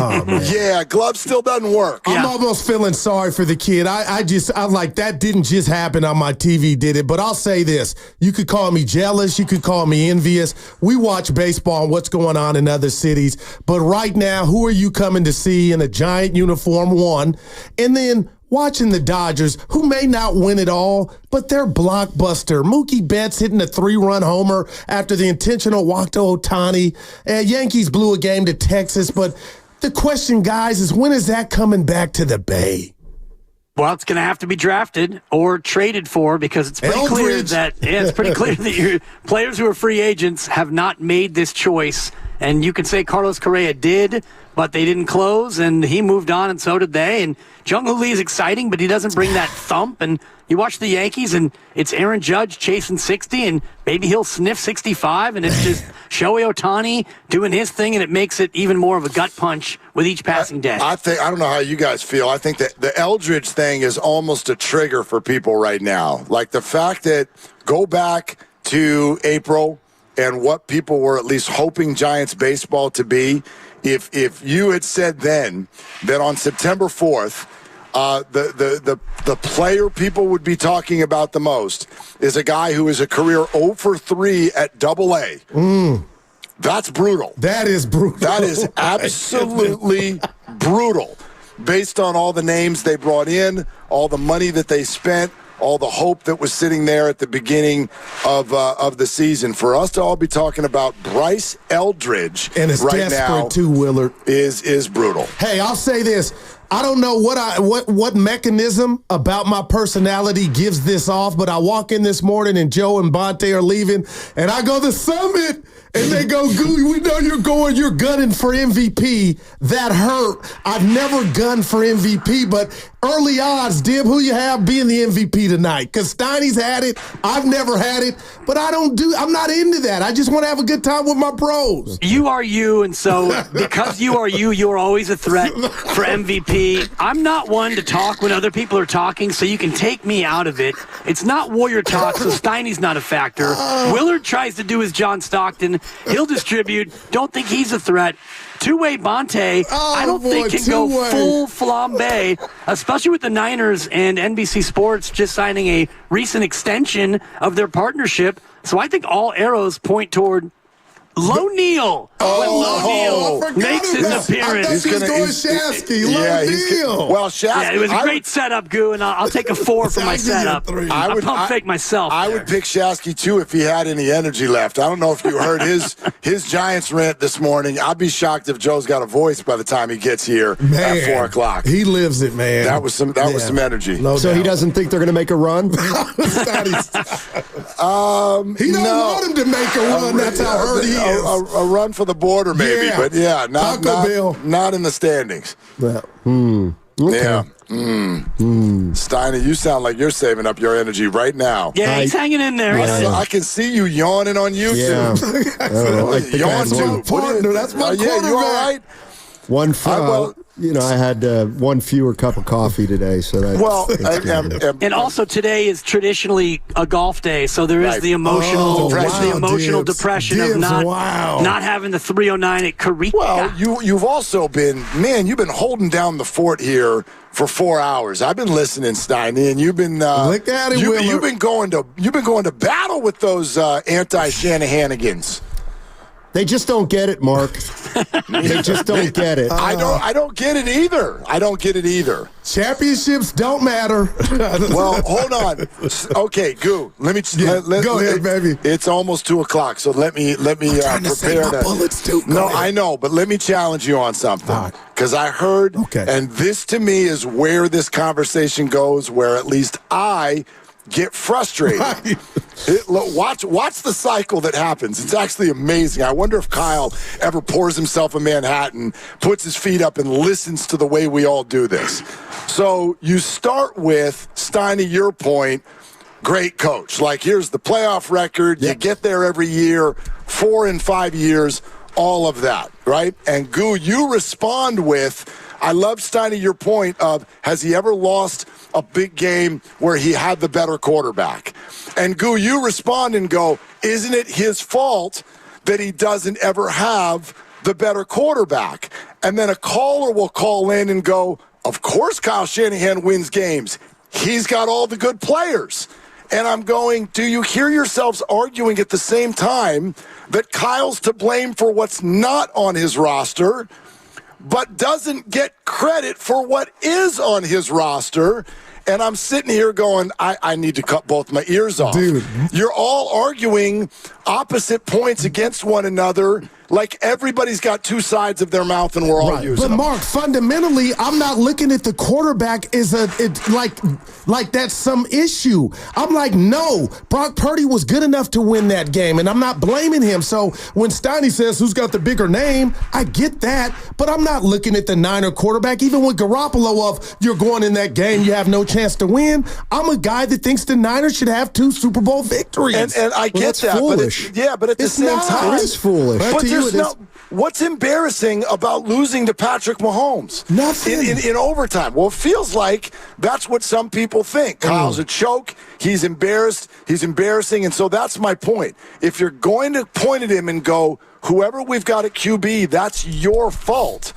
glove still doesn't work. I'm almost feeling sorry for the kid. I'm like, that didn't just happen on my TV, did it? But I'll say this. You could call me jealous. You could call me envious. We watch baseball and what's going on in other cities. But right now, who are you coming to see in a Giant uniform, one? And then watching the Dodgers, who may not win it all, but they're blockbuster. Mookie Betts hitting a 3-run homer after the intentional walk to Ohtani. Yankees blew a game to Texas, but the question, guys, is when is that coming back to the Bay? Well, it's going to have to be drafted or traded for, because it's pretty clear that your players who are free agents have not made this choice. And you could say Carlos Correa did, but they didn't close, and he moved on, and so did they. And Jung-Hoo Lee is exciting, but he doesn't bring that thump. And you watch the Yankees, and it's Aaron Judge chasing 60, and maybe he'll sniff 65, and it's just Shohei Ohtani doing his thing, and it makes it even more of a gut punch with each passing day. I don't know how you guys feel. I think that the Eldridge thing is almost a trigger for people right now. Like the fact that go back to April and what people were at least hoping Giants baseball to be. If you had said then that on September 4th, the player people would be talking about the most is a guy who is a career 0 for 3 at AA. That's brutal. That is brutal. That is absolutely brutal. Based on all the names they brought in, all the money that they spent, all the hope that was sitting there at the beginning of the season. For us to all be talking about Bryce Eldridge and it's right now too, Willard, is brutal. Hey, I'll say this. I don't know what mechanism about my personality gives this off, but I walk in this morning and Joe and Bonte are leaving, and I go, the Summit, and they go, Gooey, we know you're gunning for MVP. That hurt. I've never gunned for MVP, but early odds, Dib, who you have being the MVP tonight? Because Steiny's had it. I've never had it, but I'm not into that. I just want to have a good time with my bros. You are you, and so because you are you, you're always a threat for MVP. I'm not one to talk when other people are talking, so you can take me out of it. It's not Warrior talk, so Steiny's not a factor. Willard tries to do his John Stockton. He'll distribute. Don't think he's a threat. Two-way Bonte, I don't think can go full flambe, especially with the Niners and NBC Sports just signing a recent extension of their partnership. So I think all arrows point toward Low Neal. Low Neal makes his appearance. I thought he was going Shasky. Low Neal. Well, Shasky. It was a great setup, Goo, and I'll take a 4 for my setup. I pump fake myself. I would pick Shasky, too, if he had any energy left. I don't know if you heard his Giants rant this morning. I'd be shocked if Joe's got a voice by the time he gets here at 4 o'clock. He lives it, man. That was some energy. So he doesn't think they're going to make a run? He don't want him to make a run. That's how hurt he is. A run for the border, maybe, but not in the standings. Well, Okay. Yeah. Steiny, you sound like you're saving up your energy right now. Yeah, he's hanging in there. I can see you yawning on YouTube. Yawn too. Partner, that's my Yeah, you all right? One I had one fewer cup of coffee today, so that. And also today is traditionally a golf day, so there is the emotional, depression of not having the 309 at Carica. Well, you've also been holding down the fort here for 4 hours. I've been listening, Steiny, and you've been look at it. You've been going to battle with those anti-Shanahanigans. They just don't get it, Mark. They just don't get it. I don't get it either. Championships don't matter. Well, hold on. Okay, Goo. Let me go ahead, baby. It's almost 2:00, so let me prepare to. Bullets too. No, I know, but let me challenge you on something because I heard, and this to me is where this conversation goes, where at least I get frustrated. Watch the cycle that happens. It's actually amazing. I wonder if Kyle ever pours himself a Manhattan, puts his feet up, and listens to the way we all do this. So you start with, Steiny, your point, great coach. Like, here's the playoff record. You get there every year, 4 and 5 years, all of that, right? And Goo, you respond with, I love, Steiny, your point of, has he ever lost a big game where he had the better quarterback? And Goo, you respond and go, isn't it his fault that he doesn't ever have the better quarterback? And then a caller will call in and go, of course Kyle Shanahan wins games. He's got all the good players. And I'm going, do you hear yourselves arguing at the same time that Kyle's to blame for what's not on his roster, but doesn't get credit for what is on his roster? And I'm sitting here going, I need to cut both my ears off. Dude. You're all arguing opposite points against one another, like everybody's got two sides of their mouth and we're all using But them. Mark, fundamentally, I'm not looking at the quarterback as like that's some issue. I'm like, no, Brock Purdy was good enough to win that game, and I'm not blaming him. So when Steiny says who's got the bigger name, I get that, but I'm not looking at the Niner quarterback. Even with Garoppolo of, you're going in that game, you have no chance to win. I'm a guy that thinks the Niners should have 2 Super Bowl victories. And I get that. Foolish. But at the same time, it is foolish. But what's embarrassing about losing to Patrick Mahomes? Nothing. In overtime. Well, it feels like that's what some people think. Kyle's a choke. He's embarrassed. He's embarrassing. And so that's my point. If you're going to point at him and go, whoever we've got at QB, that's your fault.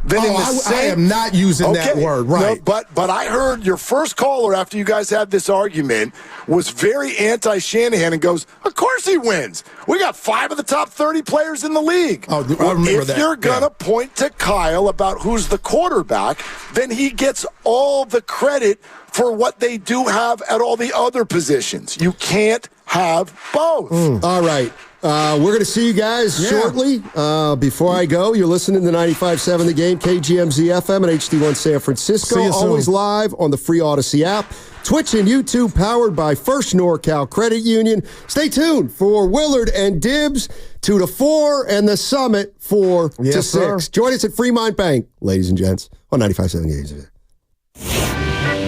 Then I am not using that word, right? No, but I heard your first caller after you guys had this argument was very anti-Shanahan and goes, of course he wins. We got 5 of the top 30 players in the league. Oh, I remember that. If you're going to point to Kyle about who's the quarterback, then he gets all the credit for what they do have at all the other positions. You can't have both. All right. We're going to see you guys shortly. Before I go, you're listening to 95.7 The Game, KGMZ FM and HD1 San Francisco. Always live on the free Odyssey app. Twitch and YouTube powered by First NorCal Credit Union. Stay tuned for Willard and Dibbs 2 to 4 and the Summit 4 to 6. Sir. Join us at Fremont Bank, ladies and gents, on 95.7 KGMZ.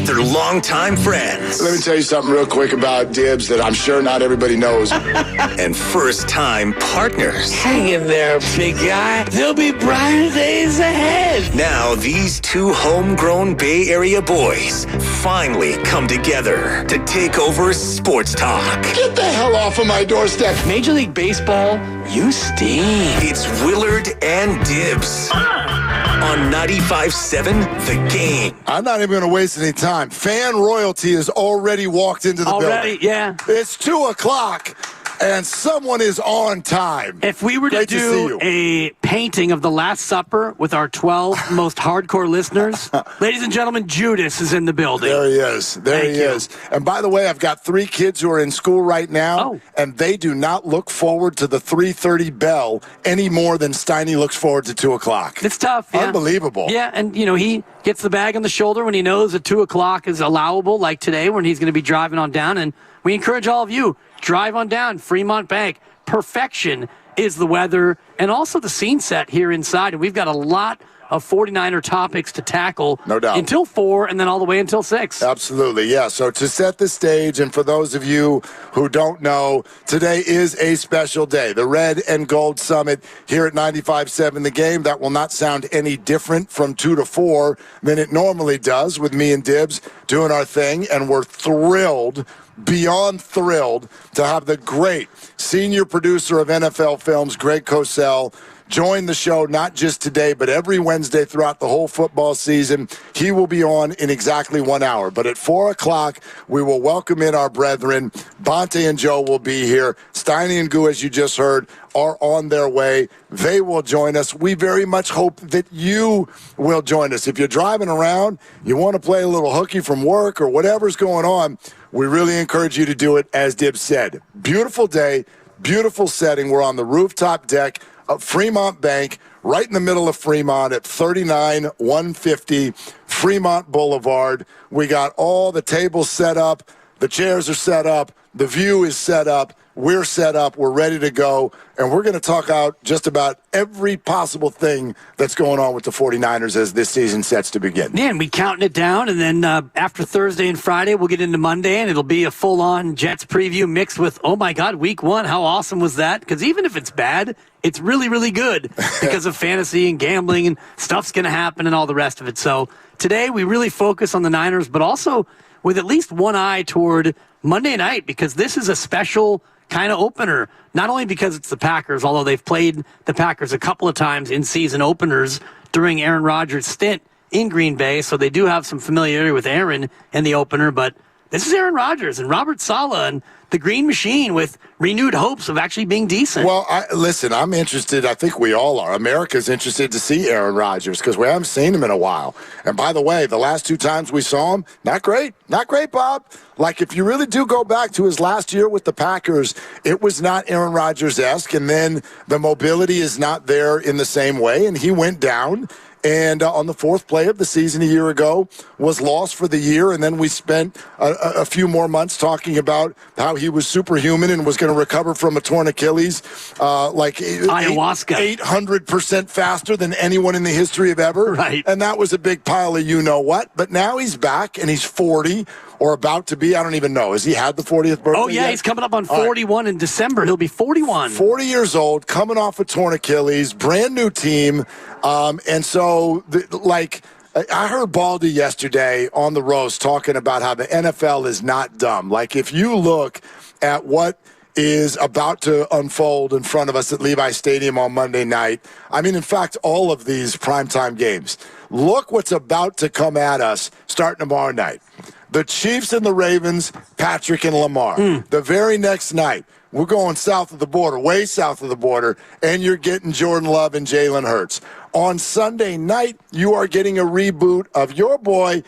They're longtime friends. Let me tell you something real quick about Dibbs that I'm sure not everybody knows. And first-time partners. Hang in there, big guy. There'll be brighter days ahead. Now, these 2 homegrown Bay Area boys finally come together to take over sports talk. Get the hell off of my doorstep. Major League Baseball, you stink. It's Willard and Dibbs on 95.7 The Game. I'm not even going to waste any time. Fan royalty has already walked into the building. Yeah. It's 2:00, and someone is on time. If we were to do a painting of the Last Supper with our 12 most hardcore listeners, ladies and gentlemen, Judas is in the building. There he is. There he is. And by the way, I've got 3 kids who are in school right now, and they do not look forward to the 3:30 bell any more than Steiny looks forward to 2:00. It's tough. Yeah. Unbelievable. Yeah, and, he gets the bag on the shoulder when he knows that 2:00 is allowable, like today when he's going to be driving on down. And we encourage all of you, drive on down. Fremont Bank. Perfection is the weather and also the scene set here inside. And we've got a lot of 49er topics to tackle. No doubt. Until 4 and then all the way until 6. Absolutely, yeah. So to set the stage, and for those of you who don't know, today is a special day. The Red and Gold Summit here at 95.7 The Game. That will not sound any different from 2 to 4 than it normally does with me and Dibs doing our thing. And we're thrilled, beyond thrilled, to have the great senior producer of NFL Films, Greg Cosell, join the show, not just today, but every Wednesday throughout the whole football season. He will be on in exactly 1 hour. But at 4 o'clock, we will welcome in our brethren. Bonte and Joe will be here. Steiny and Goo, as you just heard, are on their way. They will join us. We very much hope that you will join us. If you're driving around, you want to play a little hooky from work or whatever's going on, we really encourage you to do it, as Dib said. Beautiful day, beautiful setting. We're on the rooftop deck of Fremont Bank, right in the middle of Fremont at 39150 Fremont Boulevard. We got all the tables set up. The chairs are set up. The view is set up. We're set up. We're ready to go. And we're going to talk out just about every possible thing that's going on with the 49ers as this season sets to begin. Yeah, and we counting it down. And then after Thursday and Friday, we'll get into Monday, and it'll be a full-on Jets preview mixed with, oh, my God, week 1. How awesome was that? Because even if it's bad, it's really, really good because of fantasy and gambling and stuff's going to happen and all the rest of it. So today we really focus on the Niners, but also with at least one eye toward Monday night, because this is a special kind of opener, not only because it's the Packers, although they've played the Packers a couple of times in season openers during Aaron Rodgers' stint in Green Bay, so they do have some familiarity with Aaron in the opener, but this is Aaron Rodgers and Robert Saleh and the Green Machine with renewed hopes of actually being decent. Well, listen, I'm interested. I think we all are. America's interested to see Aaron Rodgers because we haven't seen him in a while. And by the way, the last 2 times we saw him, not great. Not great, Bob. Like, if you really do go back to his last year with the Packers, it was not Aaron Rodgers-esque, and then the mobility is not there in the same way, and he went down. And on the 4th play of the season a year ago was lost for the year. And then we spent a few more months talking about how he was superhuman and was going to recover from a torn Achilles, like ayahuasca, 800% faster than anyone in the history of ever. Right. And that was a big pile of you-know-what. But now he's back and he's 40 or about to be. I don't even know. Has he had the 40th birthday Oh, yeah, yet? he's coming up on 41 in December. He'll be 41. 40 years old, coming off a torn Achilles, brand new team. And so, I heard Baldy yesterday on the roast talking about how the NFL is not dumb. Like, if you look at what is about to unfold in front of us at Levi Stadium on Monday night, I mean, in fact, all of these primetime games, look what's about to come at us starting tomorrow night. The Chiefs and the Ravens, Patrick and Lamar. The very next night, we're going south of the border, way south of the border, and you're getting Jordan Love and Jalen Hurts. On Sunday night, you are getting a reboot of your boy.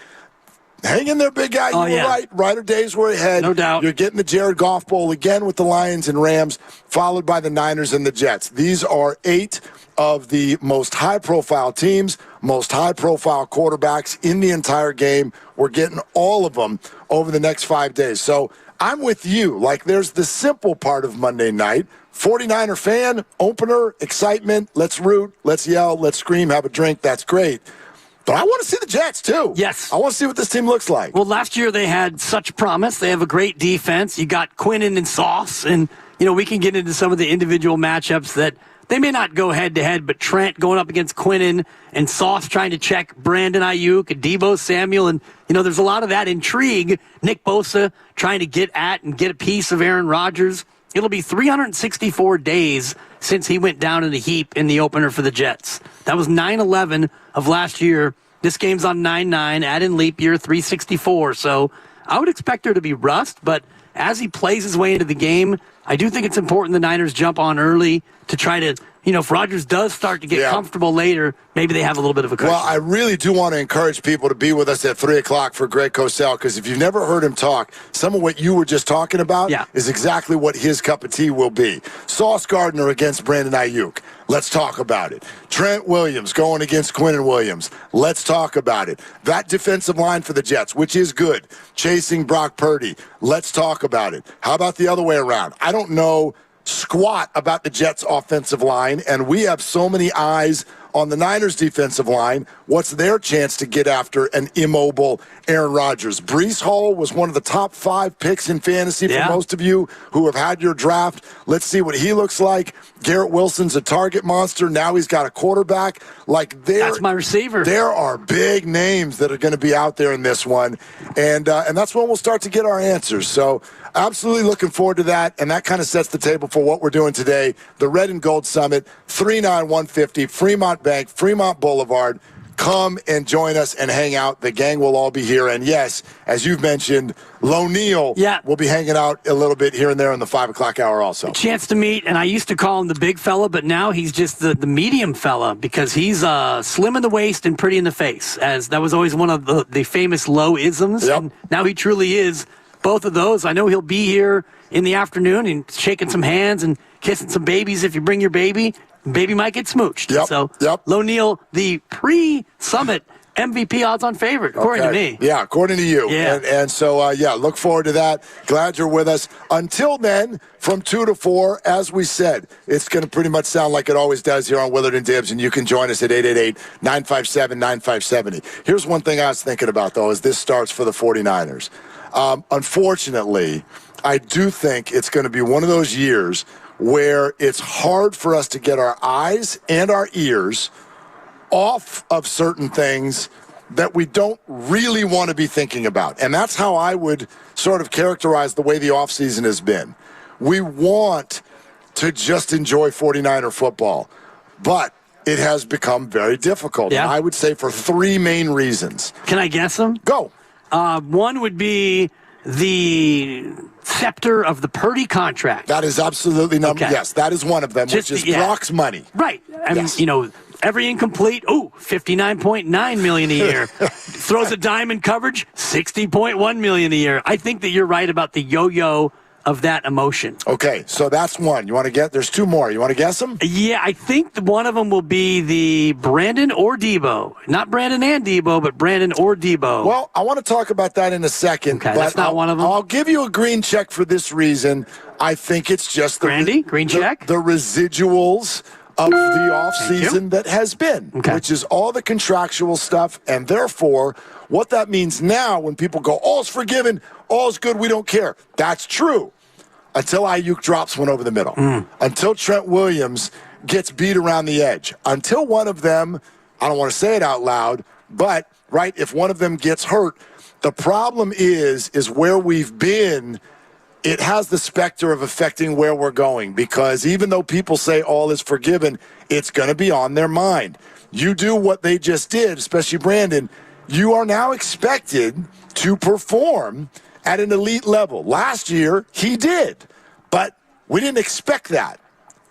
Hang in there, big guy. You were right. Ryder days were ahead. No doubt. You're getting the Jared Goff Bowl again with the Lions and Rams, followed by the Niners and the Jets. These are 8 of the most high-profile teams, most high-profile quarterbacks in the entire game. We're getting all of them over the next 5 days. So I'm with you. Like, there's the simple part of Monday night. 49er fan, opener, excitement. Let's root, let's yell, let's scream, have a drink. That's great. But I want to see the Jets, too. Yes. I want to see what this team looks like. Well, last year they had such promise. They have a great defense. You got Quinnen and Sauce. And, we can get into some of the individual matchups that they may not go head-to-head, but Trent going up against Quinnen and Sauce trying to check Brandon Ayuk and Deebo Samuel. And, there's a lot of that intrigue. Nick Bosa trying to get at and get a piece of Aaron Rodgers. It'll be 364 days since he went down in the heap in the opener for the Jets. That was 9/11 of last year. This game's on 9/9, add in leap year, 364. So I would expect there to be rust, but as he plays his way into the game, I do think it's important the Niners jump on early to try to, if Rodgers does start to get comfortable later, maybe they have a little bit of a cushion. Well, I really do want to encourage people to be with us at 3 o'clock for Greg Cosell, because if you've never heard him talk, some of what you were just talking about is exactly what his cup of tea will be. Sauce Gardner against Brandon Ayuk. Let's talk about it. Trent Williams going against Quinnen Williams. Let's talk about it. That defensive line for the Jets, which is good, chasing Brock Purdy. Let's talk about it. How about the other way around? I don't know squat about the Jets offensive line, and we have so many eyes on the Niners defensive line, what's their chance to get after an immobile Aaron Rodgers? Breece Hall was one of the top 5 picks in fantasy for most of you who have had your draft. Let's see what he looks like. Garrett Wilson's a target monster. Now he's got a quarterback. That's my receiver. There are big names that are going to be out there in this one, and that's when we'll start to get our answers. So absolutely looking forward to that, and that kind of sets the table for what we're doing today. The Red and Gold Summit, 39150 Fremont Bank, Fremont Boulevard. Come and join us and hang out. The gang will all be here. And yes, as you've mentioned, Loneel will be hanging out a little bit here and there in the 5 o'clock hour also. A chance to meet, and I used to call him the big fella, but now he's just the medium fella because he's slim in the waist and pretty in the face, as that was always one of the famous low isms. Yep. And now he truly is both of those. I know he'll be here in the afternoon and shaking some hands and kissing some babies if you bring your baby. Baby might get smooched. So, Loneel, the pre-summit MVP odds-on favorite, according to me. Yeah, according to you. Yeah. And so, look forward to that. Glad you're with us. Until then, from 2 to 4, as we said, it's going to pretty much sound like it always does here on Willard and Dibs, and you can join us at 888-957-9570. Here's one thing I was thinking about, though, as this starts for the 49ers. Unfortunately, I do think it's going to be one of those years where it's hard for us to get our eyes and our ears off of certain things that we don't really want to be thinking about. And that's how I would sort of characterize the way the offseason has been. We want to just enjoy 49er football, but it has become very difficult. Yeah. And I would say for 3 main reasons. Can I guess them? Go. One would be the scepter of the Purdy contract. That is absolutely yes, that is one of them, which is Brock's money. Right. I mean, every incomplete, $59.9 million a year. Throws a dime in coverage, $60.1 million a year. I think that you're right about the yo-yo of that emotion. Okay, so that's one. You want to get, there's 2 more. You want to guess them? Yeah, I think one of them will be the Brandon or Debo. Not Brandon and Debo, but Brandon or Debo. Well, I want to talk about that in a second. Okay, that's not one of them. I'll give you a green check for this reason. I think it's just green check? The residuals of the offseason that has been, which is all the contractual stuff, and therefore what that means now when people go, all's forgiven, all's good, we don't care. That's true until Ayuk drops one over the middle, until Trent Williams gets beat around the edge, until one of them, I don't want to say it out loud, but, right, if one of them gets hurt, the problem is where we've been, it has the specter of affecting where we're going, because even though people say all is forgiven, it's going to be on their mind. You do what they just did, especially Brandon, you are now expected to perform at an elite level. Last year, he did, but we didn't expect that,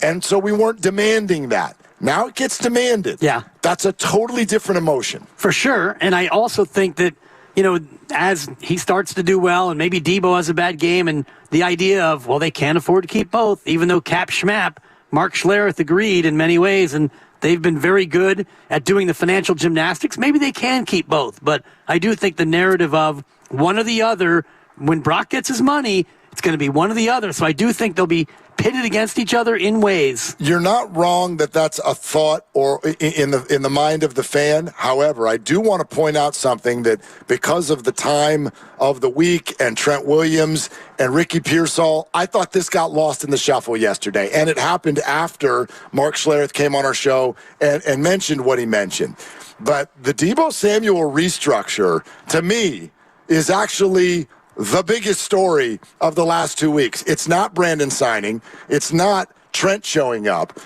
and so we weren't demanding that. Now it gets demanded. Yeah. That's a totally different emotion. For sure, and I also think that, you know, as he starts to do well, and maybe Debo has a bad game, and the idea of, well, they can't afford to keep both, even though Cap Schmap, Mark Schlereth agreed in many ways, and they've been very good at doing the financial gymnastics. Maybe they can keep both, but I do think the narrative of one or the other, when Brock gets his money, it's going to be one or the other. So I do think they'll be pitted against each other in ways. You're not wrong that that's a thought or in the mind of the fan. However, I do want to point out something that because of the time of the week and Trent Williams and Ricky Pearsall, I thought this got lost in the shuffle yesterday. And it happened after Mark Schlereth came on our show and mentioned what he mentioned. But the Debo Samuel restructure, to me, is actually the biggest story of the last 2 weeks. It's not Brandon signing. It's not Trent showing up.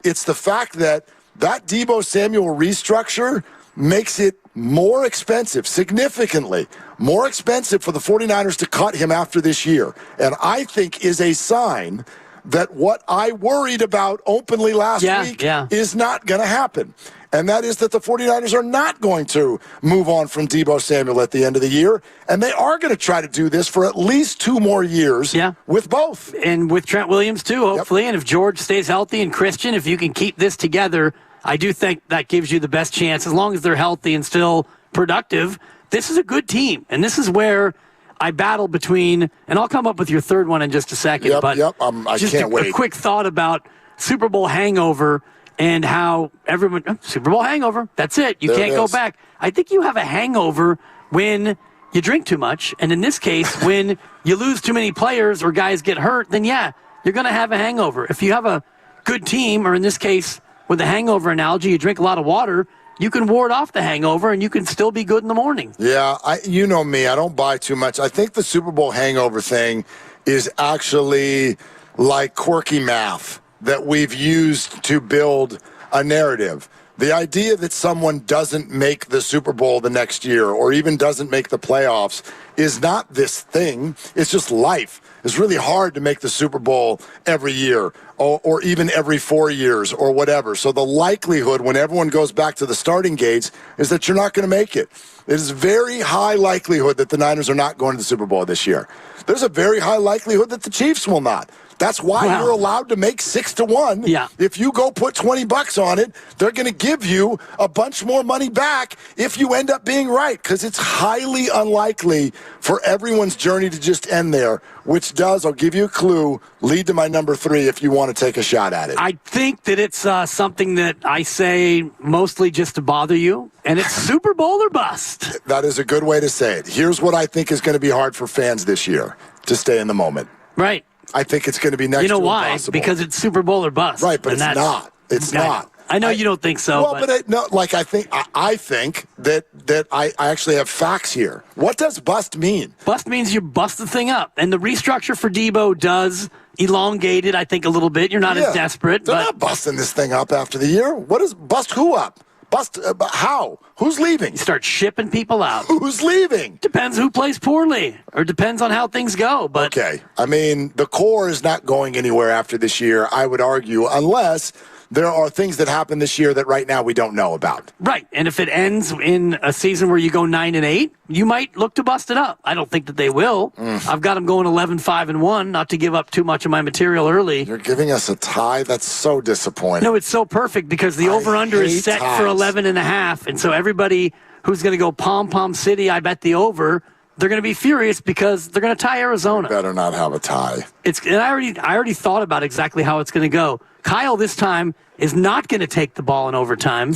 It's the fact that Debo Samuel restructure makes it more expensive, significantly more expensive for the 49ers to cut him after this year. And I think is a sign that what I worried about openly last week is not going to happen. And that is that the 49ers are not going to move on from Debo Samuel at the end of the year. And they are going to try to do this for at least 2 more years with both. And with Trent Williams, too, hopefully. And if George stays healthy and Christian, if you can keep this together, I do think that gives you the best chance. As long as they're healthy and still productive, this is a good team. And this is where I battle between, and I'll come up with your third one in just a second. I just can't wait. A quick thought about Super Bowl hangover and how everyone Super Bowl hangover. That's it. You can't go back. I think you have a hangover when you drink too much, and in this case, when you lose too many players or guys get hurt, then you're going to have a hangover. If you have a good team, or in this case, with the hangover analogy, you drink a lot of water, you can ward off the hangover and you can still be good in the morning. Yeah, you know me. I don't buy too much. I think the Super Bowl hangover thing is actually like quirky math that we've used to build a narrative. The idea that someone doesn't make the Super Bowl the next year or even doesn't make the playoffs is not this thing. It's just life. It's really hard to make the Super Bowl every year or even every 4 years or whatever. So the likelihood when everyone goes back to the starting gates is that you're not going to make it. It is very high likelihood that the Niners are not going to the Super Bowl this year. There's a very high likelihood that the Chiefs will not. That's why you're allowed to make 6-1. Yeah. If you go put $20 on it, they're going to give you a bunch more money back if you end up being right, because it's highly unlikely for everyone's journey to just end there, which does, I'll give you a clue, lead to my number 3 if you want to take a shot at it. I think that it's something that I say mostly just to bother you, and it's Super Bowl or bust. That is a good way to say it. Here's what I think is going to be hard for fans this year, to stay in the moment. Right. I think it's going to be next to impossible. You know why? Impossible. Because it's Super Bowl or bust. Right, but it's not. It's not. I know you don't think so. Well, I think that I actually have facts here. What does bust mean? Bust means you bust the thing up. And the restructure for Debo does elongate it, I think, a little bit. You're not as desperate. They're not busting this thing up after the year. What is bust who up? Bust how? Who's leaving? You start shipping people out. Who's leaving? Depends who plays poorly, or depends on how things go. But okay, I mean the core is not going anywhere after this year, I would argue, unless there are things that happen this year that right now we don't know about. Right, and if it ends in a season where you go 9-8, you might look to bust it up. I don't think that they will. I've got them going 11-5-1, not to give up too much of my material early. You're giving us a tie? That's so disappointing. No, it's so perfect because the over-under is set for 11.5, and so everybody who's going to go Pom-Pom City, I bet the over, they're going to be furious because they're going to tie Arizona. You better not have a tie. And I already thought about exactly how it's going to go. Kyle this time is not going to take the ball in overtime.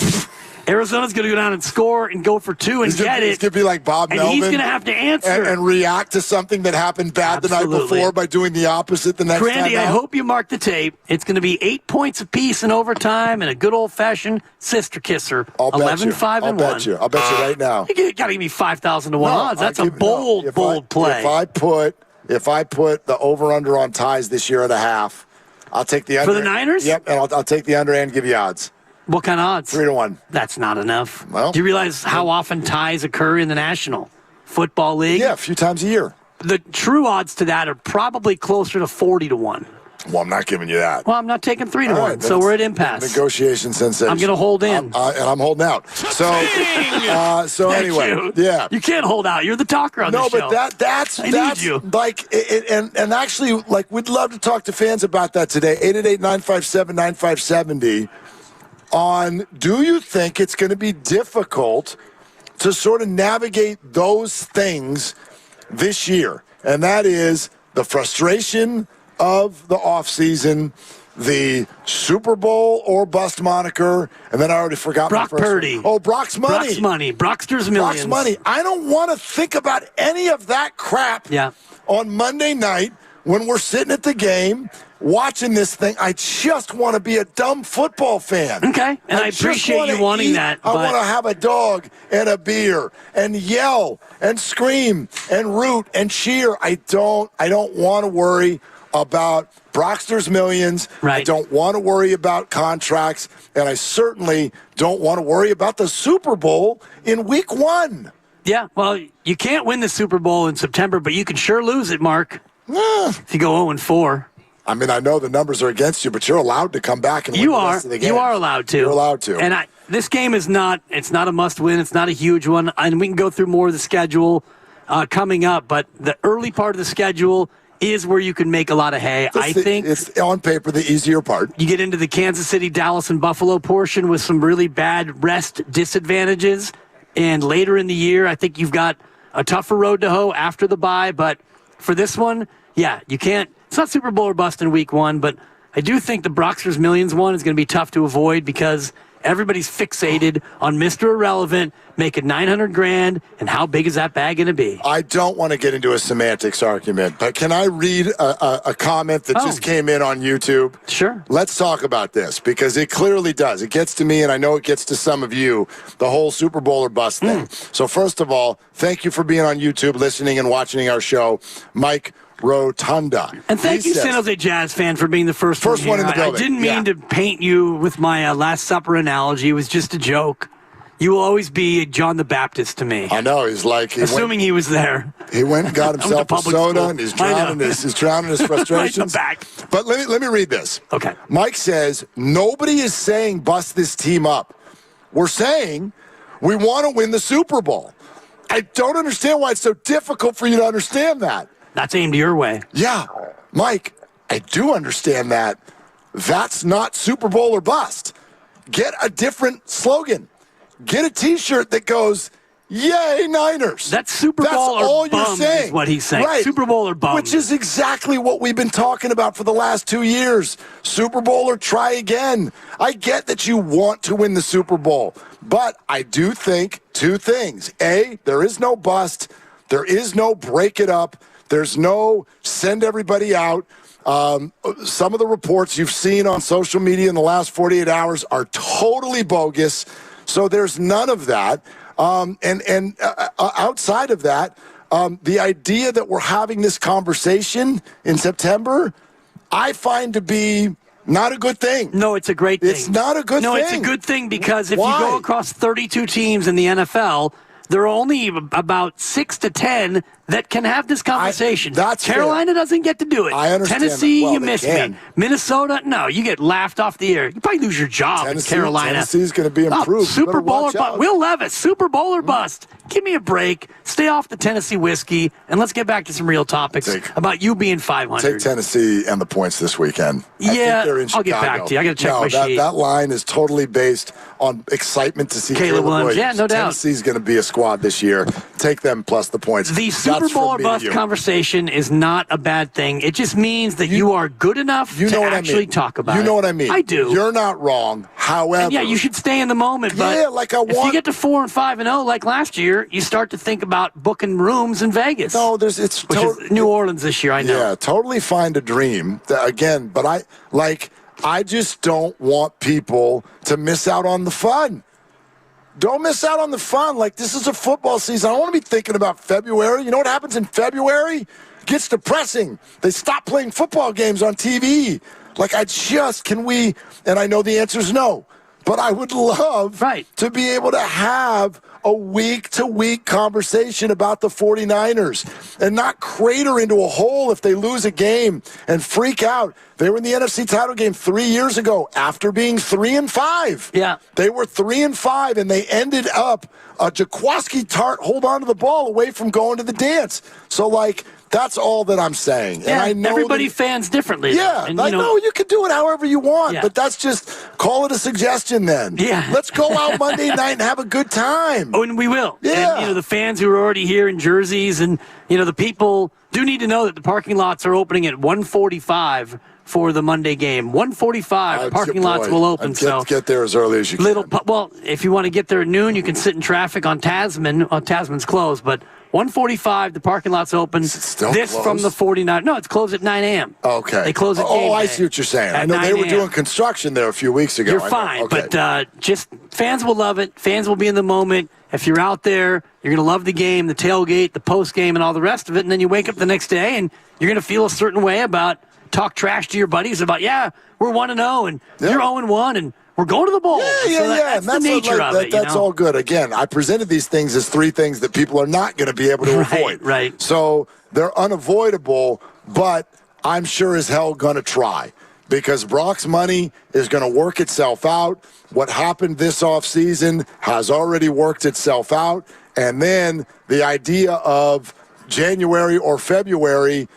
Arizona's going to go down and score and go for 2 and get it. It's going to be like Bob Melvin. And he's going to have to answer. And react to something that happened bad the night before by doing the opposite the next time. Randy, I hope you mark the tape. It's going to be 8 points apiece in overtime and a good old-fashioned sister kisser. 11-5-1. I'll bet you right now. You got to give me 5,000 to 1 odds. That's a bold play. If I put the over-under on ties this year at a half, I'll take the under. For the Niners? Yep, and I'll take the under and give you odds. What kind of odds? 3-1. That's not enough. Well, do you realize how often ties occur in the National Football League? Yeah, a few times a year. The true odds to that are probably closer to 40-1. Well, I'm not giving you that. Well, I'm not taking 3-1, so we're at impasse. Negotiation sensation. I'm going to hold in. And I'm holding out. So anyway, yeah. You can't hold out. You're the talker on this show. No, but that's need you. Like, and actually, like, we'd love to talk to fans about that today. 888-957-9570 on, do you think it's going to be difficult to sort of navigate those things this year? And that is the frustration of the offseason, the Super Bowl or bust moniker, and then I already forgot Brock my first Purdy. one. Oh, Brock's money. Brock's money. Brockster's millions. Brock's money. I don't want to think about any of that crap on Monday night when we're sitting at the game watching this thing. I just want to be a dumb football fan. Okay, and I appreciate you wanting that. I want to have a dog and a beer and yell and scream and root and cheer. I don't want to worry about Brockster's millions. Right. I don't want to worry about contracts, and I certainly don't want to worry about the Super Bowl in week 1. Yeah, well, you can't win the Super Bowl in September, but you can sure lose it, Mark. If you go 0-4. I mean, I know the numbers are against you, but you're allowed to come back and win the rest of the game. You are allowed to. You're allowed to. And this game is not a must-win. It's not a huge one. And we can go through more of the schedule coming up, but the early part of the schedule is where you can make a lot of hay. I think it's on paper the easier part. You get into the Kansas City, Dallas, and Buffalo portion with some really bad rest disadvantages. And later in the year, I think you've got a tougher road to hoe after the bye. But for this one, yeah, you can't. It's not Super Bowl or bust in week 1, but I do think the Broxers Millions one is going to be tough to avoid because everybody's fixated on Mr. Irrelevant making $900,000, and how big is that bag going to be? I don't want to get into a semantics argument, but can I read a comment that just came in on YouTube? Sure. Let's talk about this because it clearly does. It gets to me, and I know it gets to some of you, the whole Super Bowl or bust thing. So first of all, thank you for being on YouTube, listening and watching our show, Mike Rotunda. And thank you, San Jose Jazz fan, for being the first one one in the building. I didn't mean to paint you with my Last Supper analogy. It was just a joke. You will always be John the Baptist to me. I know. He's like... Assuming he was there. He went and got himself a soda, and he's drowning his frustrations. Right back. But let me read this. Okay. Mike says, nobody is saying bust this team up. We're saying we want to win the Super Bowl. I don't understand why it's so difficult for you to understand that. That's aimed your way. Yeah. Mike, I do understand that. That's not Super Bowl or bust. Get a different slogan. Get a T-shirt that goes, "Yay, Niners." That's Super Bowl or all bum you're saying. Is what he's saying. Right. Super Bowl or bum. Which is exactly what we've been talking about for the last 2 years. Super Bowl or try again. I get that you want to win the Super Bowl, but I do think two things. A, there is no bust. There is no break it up. There's no send everybody out. Some of the reports you've seen on social media in the last 48 hours are totally bogus. So there's none of that. And outside of that, the idea that we're having this conversation in September, I find to be not a good thing. No, it's a great thing. It's not a good thing. No, it's a good thing because if Why? you go across 32 teams in the NFL, there are only about 6 to 10 that can have this conversation. Carolina doesn't get to do it. I understand Tennessee, that. Well, you they miss can. me. Minnesota, no, you get laughed off the air. You probably lose your job in Carolina. Tennessee's going to be improved. Super Bowl or bust. Will Levis, Super Bowl or bust. Give me a break. Stay off the Tennessee whiskey, and let's get back to some real topics about you being 500. Take Tennessee and the points this weekend. I think they're in I'll get Chicago. back to you. I got to check my sheet. That line is totally based on excitement to see Caleb Williams. Yeah, no doubt. Tennessee's going to be a squad this year. Take them plus the points. The Super Bowl or bust conversation is not a bad thing. It just means that you are good enough to actually talk about it. You know what I mean. I do. You're not wrong. However, and yeah, you should stay in the moment. But if you get to 4-5-0 like last year, you start to think about booking rooms in Vegas. No, which is New Orleans this year. I know. Yeah, totally fine to dream again, but I just don't want people to miss out on the fun. Don't miss out on the fun. Like, this is a football season. I don't want to be thinking about February. You know what happens in February? It gets depressing. They stop playing football games on TV. Like, and I know the answer is no, but I would love to be able to have a week-to-week conversation about the 49ers and not crater into a hole if they lose a game and freak out. They were in the NFC title game 3 years ago after being 3-5. Yeah. They were 3-5, and they ended up Jaquiski Tart hold on to the ball away from going to the dance. So, that's all that I'm saying. Yeah, and I know everybody fans differently. Yeah, and, I know you can do it however you want, but that's just call it a suggestion then. Yeah. Let's go out Monday night and have a good time. Oh, and we will. Yeah. And, the fans who are already here in jerseys and, the people do need to know that the parking lots are opening at 1:45 for the Monday game. 1:45, parking lots will open. Get there as early as you can. Well, if you want to get there at noon, you can sit in traffic on Tasman. Tasman's closed, but 1:45, the parking lot's open. Still this closed? from the 49. No, it's closed at 9 a.m. Okay. They close at game I day see what you're saying. I at know they 9 were doing a.m. construction there a few weeks ago. You're fine, Okay. but just fans will love it. Fans will be in the moment. If you're out there, you're going to love the game, the tailgate, the post game, and all the rest of it. And then you wake up the next day and you're going to feel a certain way about talk trash to your buddies about, we're 1-0 and you're 0-1 and we're going to the bowl. That's the nature of it. That's all good. Again, I presented these things as three things that people are not going to be able to avoid. Right. So they're unavoidable, but I'm sure as hell going to try because Brock's money is going to work itself out. What happened this offseason has already worked itself out. And then the idea of January or February,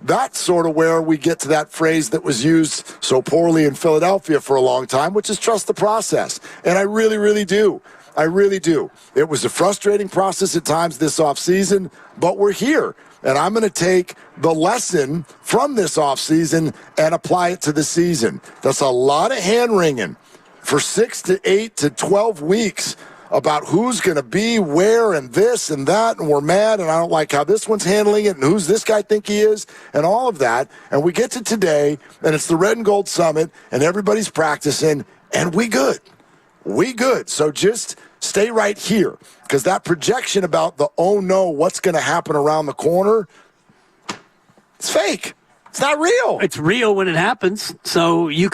that's sort of where we get to that phrase that was used so poorly in Philadelphia for a long time, which is trust the process. And I really, really do. I really do. It was a frustrating process at times this offseason, but we're here. And I'm going to take the lesson from this offseason and apply it to the season. That's a lot of hand-wringing for 6 to 8 to 12 weeks about who's going to be where and this and that, and we're mad, and I don't like how this one's handling it, and who's this guy think he is, and all of that. And we get to today, and it's the Red and Gold Summit, and everybody's practicing, and we good. We good. So just stay right here, because that projection about the, oh no, what's going to happen around the corner, it's fake. It's not real. It's real when it happens. So you're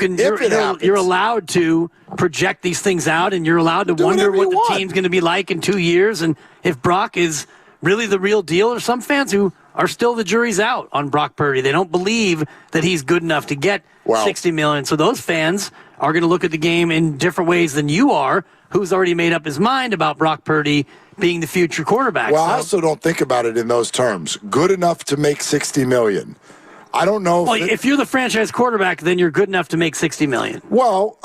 allowed to project these things out, and you're allowed to wonder what the team's going to be like in 2 years, and if Brock is really the real deal. Or some fans who are still, the jury's out on Brock Purdy. They don't believe that he's good enough to get $60 million. So those fans are going to look at the game in different ways than you are, who's already made up his mind about Brock Purdy being the future quarterback. Well, I also don't think about it in those terms. Good enough to make $60 million. I don't know. Well, if you're the franchise quarterback, then you're good enough to make $60 million. Well,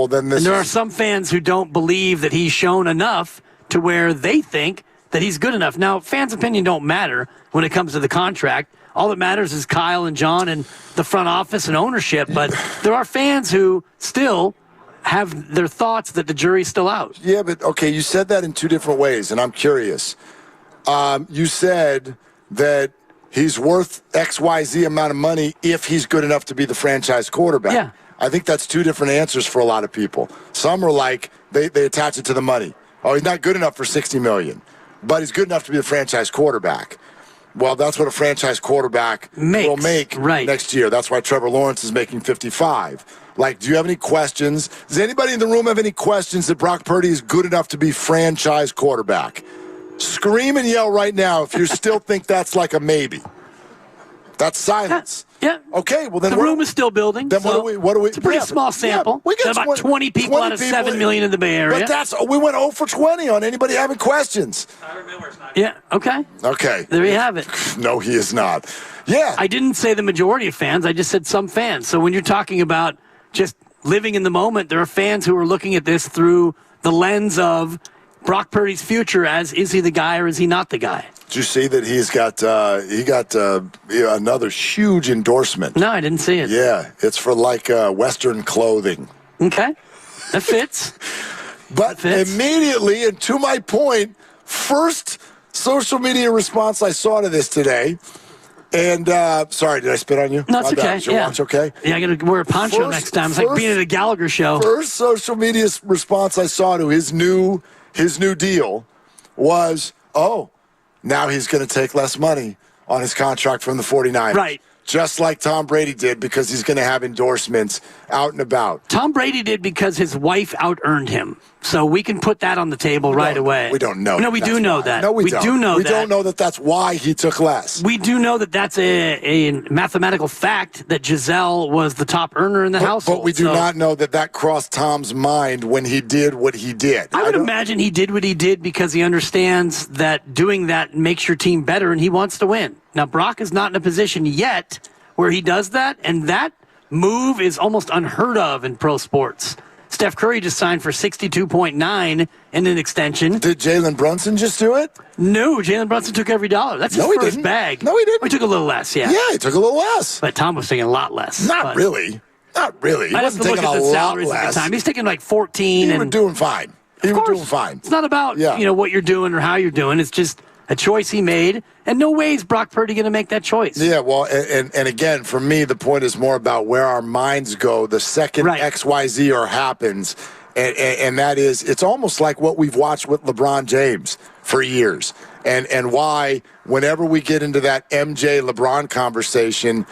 then this. And there are some fans who don't believe that he's shown enough to where they think that he's good enough. Now, fans' opinion don't matter when it comes to the contract. All that matters is Kyle and John and the front office and ownership. But there are fans who still have their thoughts that the jury's still out. Yeah, but okay, you said that in two different ways, and I'm curious. You said that he's worth XYZ amount of money if he's good enough to be the franchise quarterback. Yeah. I think that's two different answers for a lot of people. Some are like, they attach it to the money. Oh, he's not good enough for $60 million, but he's good enough to be the franchise quarterback. Well, that's what a franchise quarterback will make next year. That's why Trevor Lawrence is making 55. Like, do you have any questions? Does anybody in the room have any questions that Brock Purdy is good enough to be franchise quarterback? Scream and yell right now if you still think that's like a maybe. That's silence. Yeah. Okay, well then the room is still building. Then so what do we? It's a pretty small sample. Yeah, we got about 20 people out of 7 million in the Bay Area. But we went 0 for 20 on anybody having questions. Yeah, okay. Okay. There you have it. No, he is not. Yeah. I didn't say the majority of fans. I just said some fans. So when you're talking about just living in the moment, there are fans who are looking at this through the lens of Brock Purdy's future as, is he the guy or is he not the guy? Did you see that he got another huge endorsement? No, I didn't see it. Yeah, it's for like Western clothing. Okay, that fits. But immediately, and to my point, first social media response I saw to this today, and sorry, did I spit on you? No, it's okay. Is your watch okay? Yeah, I got to wear a poncho next time. It's like being at a Gallagher show. First social media response I saw to his new deal was, oh, now he's going to take less money on his contract from the 49ers. Right. Just like Tom Brady did, because he's going to have endorsements out and about. Tom Brady did because his wife out-earned him. So we can put that on the table right away. We don't know. No, we do know that. No, we don't. do know that. We don't know that that's why he took less. We do know that that's a mathematical fact that Giselle was the top earner in the household. But we do not know that crossed Tom's mind when he did what he did. I would imagine he did what he did because he understands that doing that makes your team better and he wants to win. Now, Brock is not in a position yet where he does that, and that move is almost unheard of in pro sports. Steph Curry just signed for $62.9 in an extension. Did Jalen Brunson just do it? No, Jalen Brunson took every dollar. That's his first bag. No, he didn't. He took a little less, yeah. Yeah, he took a little less. But Tom was taking a lot less. Not really. Not really. He I have wasn't to look taking at the a lot salaries at less. the time. He's taking like 14. He was doing fine. He was doing fine. It's not about what you're doing or how you're doing. It's just a choice he made, and no way is Brock Purdy going to make that choice. Yeah, well, and again, for me, the point is more about where our minds go the second XYZ or happens, and that is, it's almost like what we've watched with LeBron James for years, and why whenever we get into that MJ-LeBron conversation,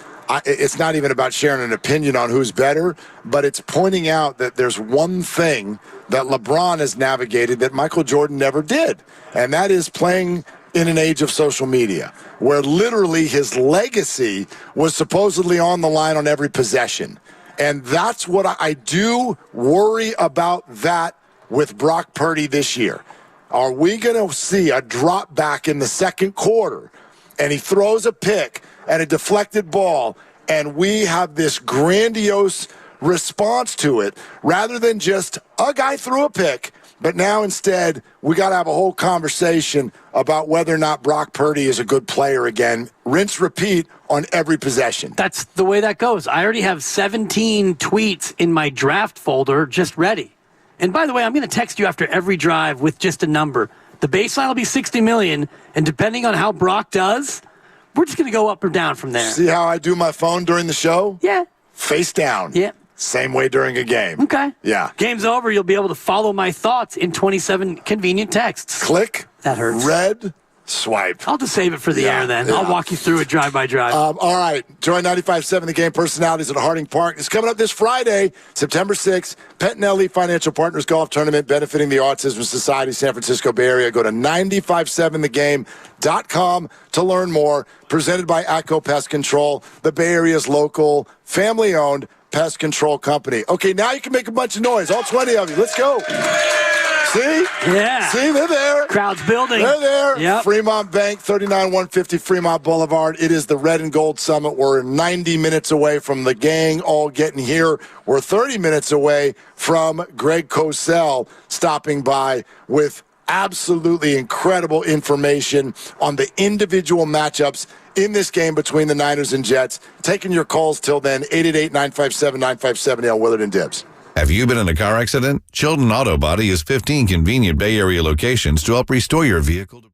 it's not even about sharing an opinion on who's better, but it's pointing out that there's one thing that LeBron has navigated that Michael Jordan never did, and that is playing in an age of social media, where literally his legacy was supposedly on the line on every possession. And that's what I do worry about that with Brock Purdy this year. Are we going to see a drop back in the second quarter, and he throws a pick and a deflected ball, and we have this grandiose response to it, rather than just a guy threw a pick But now instead, we got to have a whole conversation about whether or not Brock Purdy is a good player again. Rinse, repeat on every possession. That's the way that goes. I already have 17 tweets in my draft folder just ready. And by the way, I'm going to text you after every drive with just a number. The baseline will be 60 million, and depending on how Brock does, we're just going to go up or down from there. See how I do my phone during the show? Yeah. Face down. Yeah. Same way during a game. Okay. Yeah. Game's over. You'll be able to follow my thoughts in 27 convenient texts. Click. That hurts. Red. Swipe. I'll just save it for the air then. I'll walk you through it drive by drive. All right. Join 95.7 The Game personalities at Harding Park. It's coming up this Friday, September 6th. Pettinelli Financial Partners Golf Tournament benefiting the Autism Society, San Francisco Bay Area. Go to 957thegame.com to learn more. Presented by ATCO Pest Control, the Bay Area's local, family-owned pest control company. Okay, now you can make a bunch of noise. All 20 of you. Let's go. See? Yeah. See, they're there. Crowd's building. They're there. Yep. Fremont Bank, 39150 Fremont Boulevard. It is the Red and Gold Summit. We're 90 minutes away from the gang all getting here. We're 30 minutes away from Greg Cosell stopping by with absolutely incredible information on the individual matchups in this game between the Niners and Jets. Taking your calls till then, 888-957-9570 on Willard and Dibs. Have you been in a car accident? Chilton Auto Body has 15 convenient Bay Area locations to help restore your vehicle to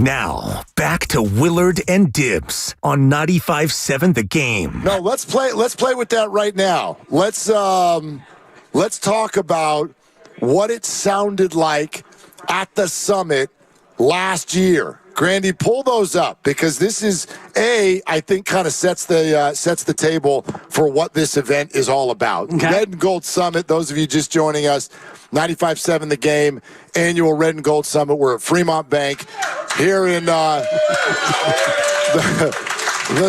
Now, back to Willard and Dibs on 95.7 The Game. No, let's play with that right now. Let's talk about what it sounded like at the summit last year. Grandy, pull those up because this is I think kind of sets the table for what this event is all about. Okay. Red and Gold Summit, those of you just joining us, 95.7 The Game, annual Red and Gold Summit. We're at Fremont Bank here in the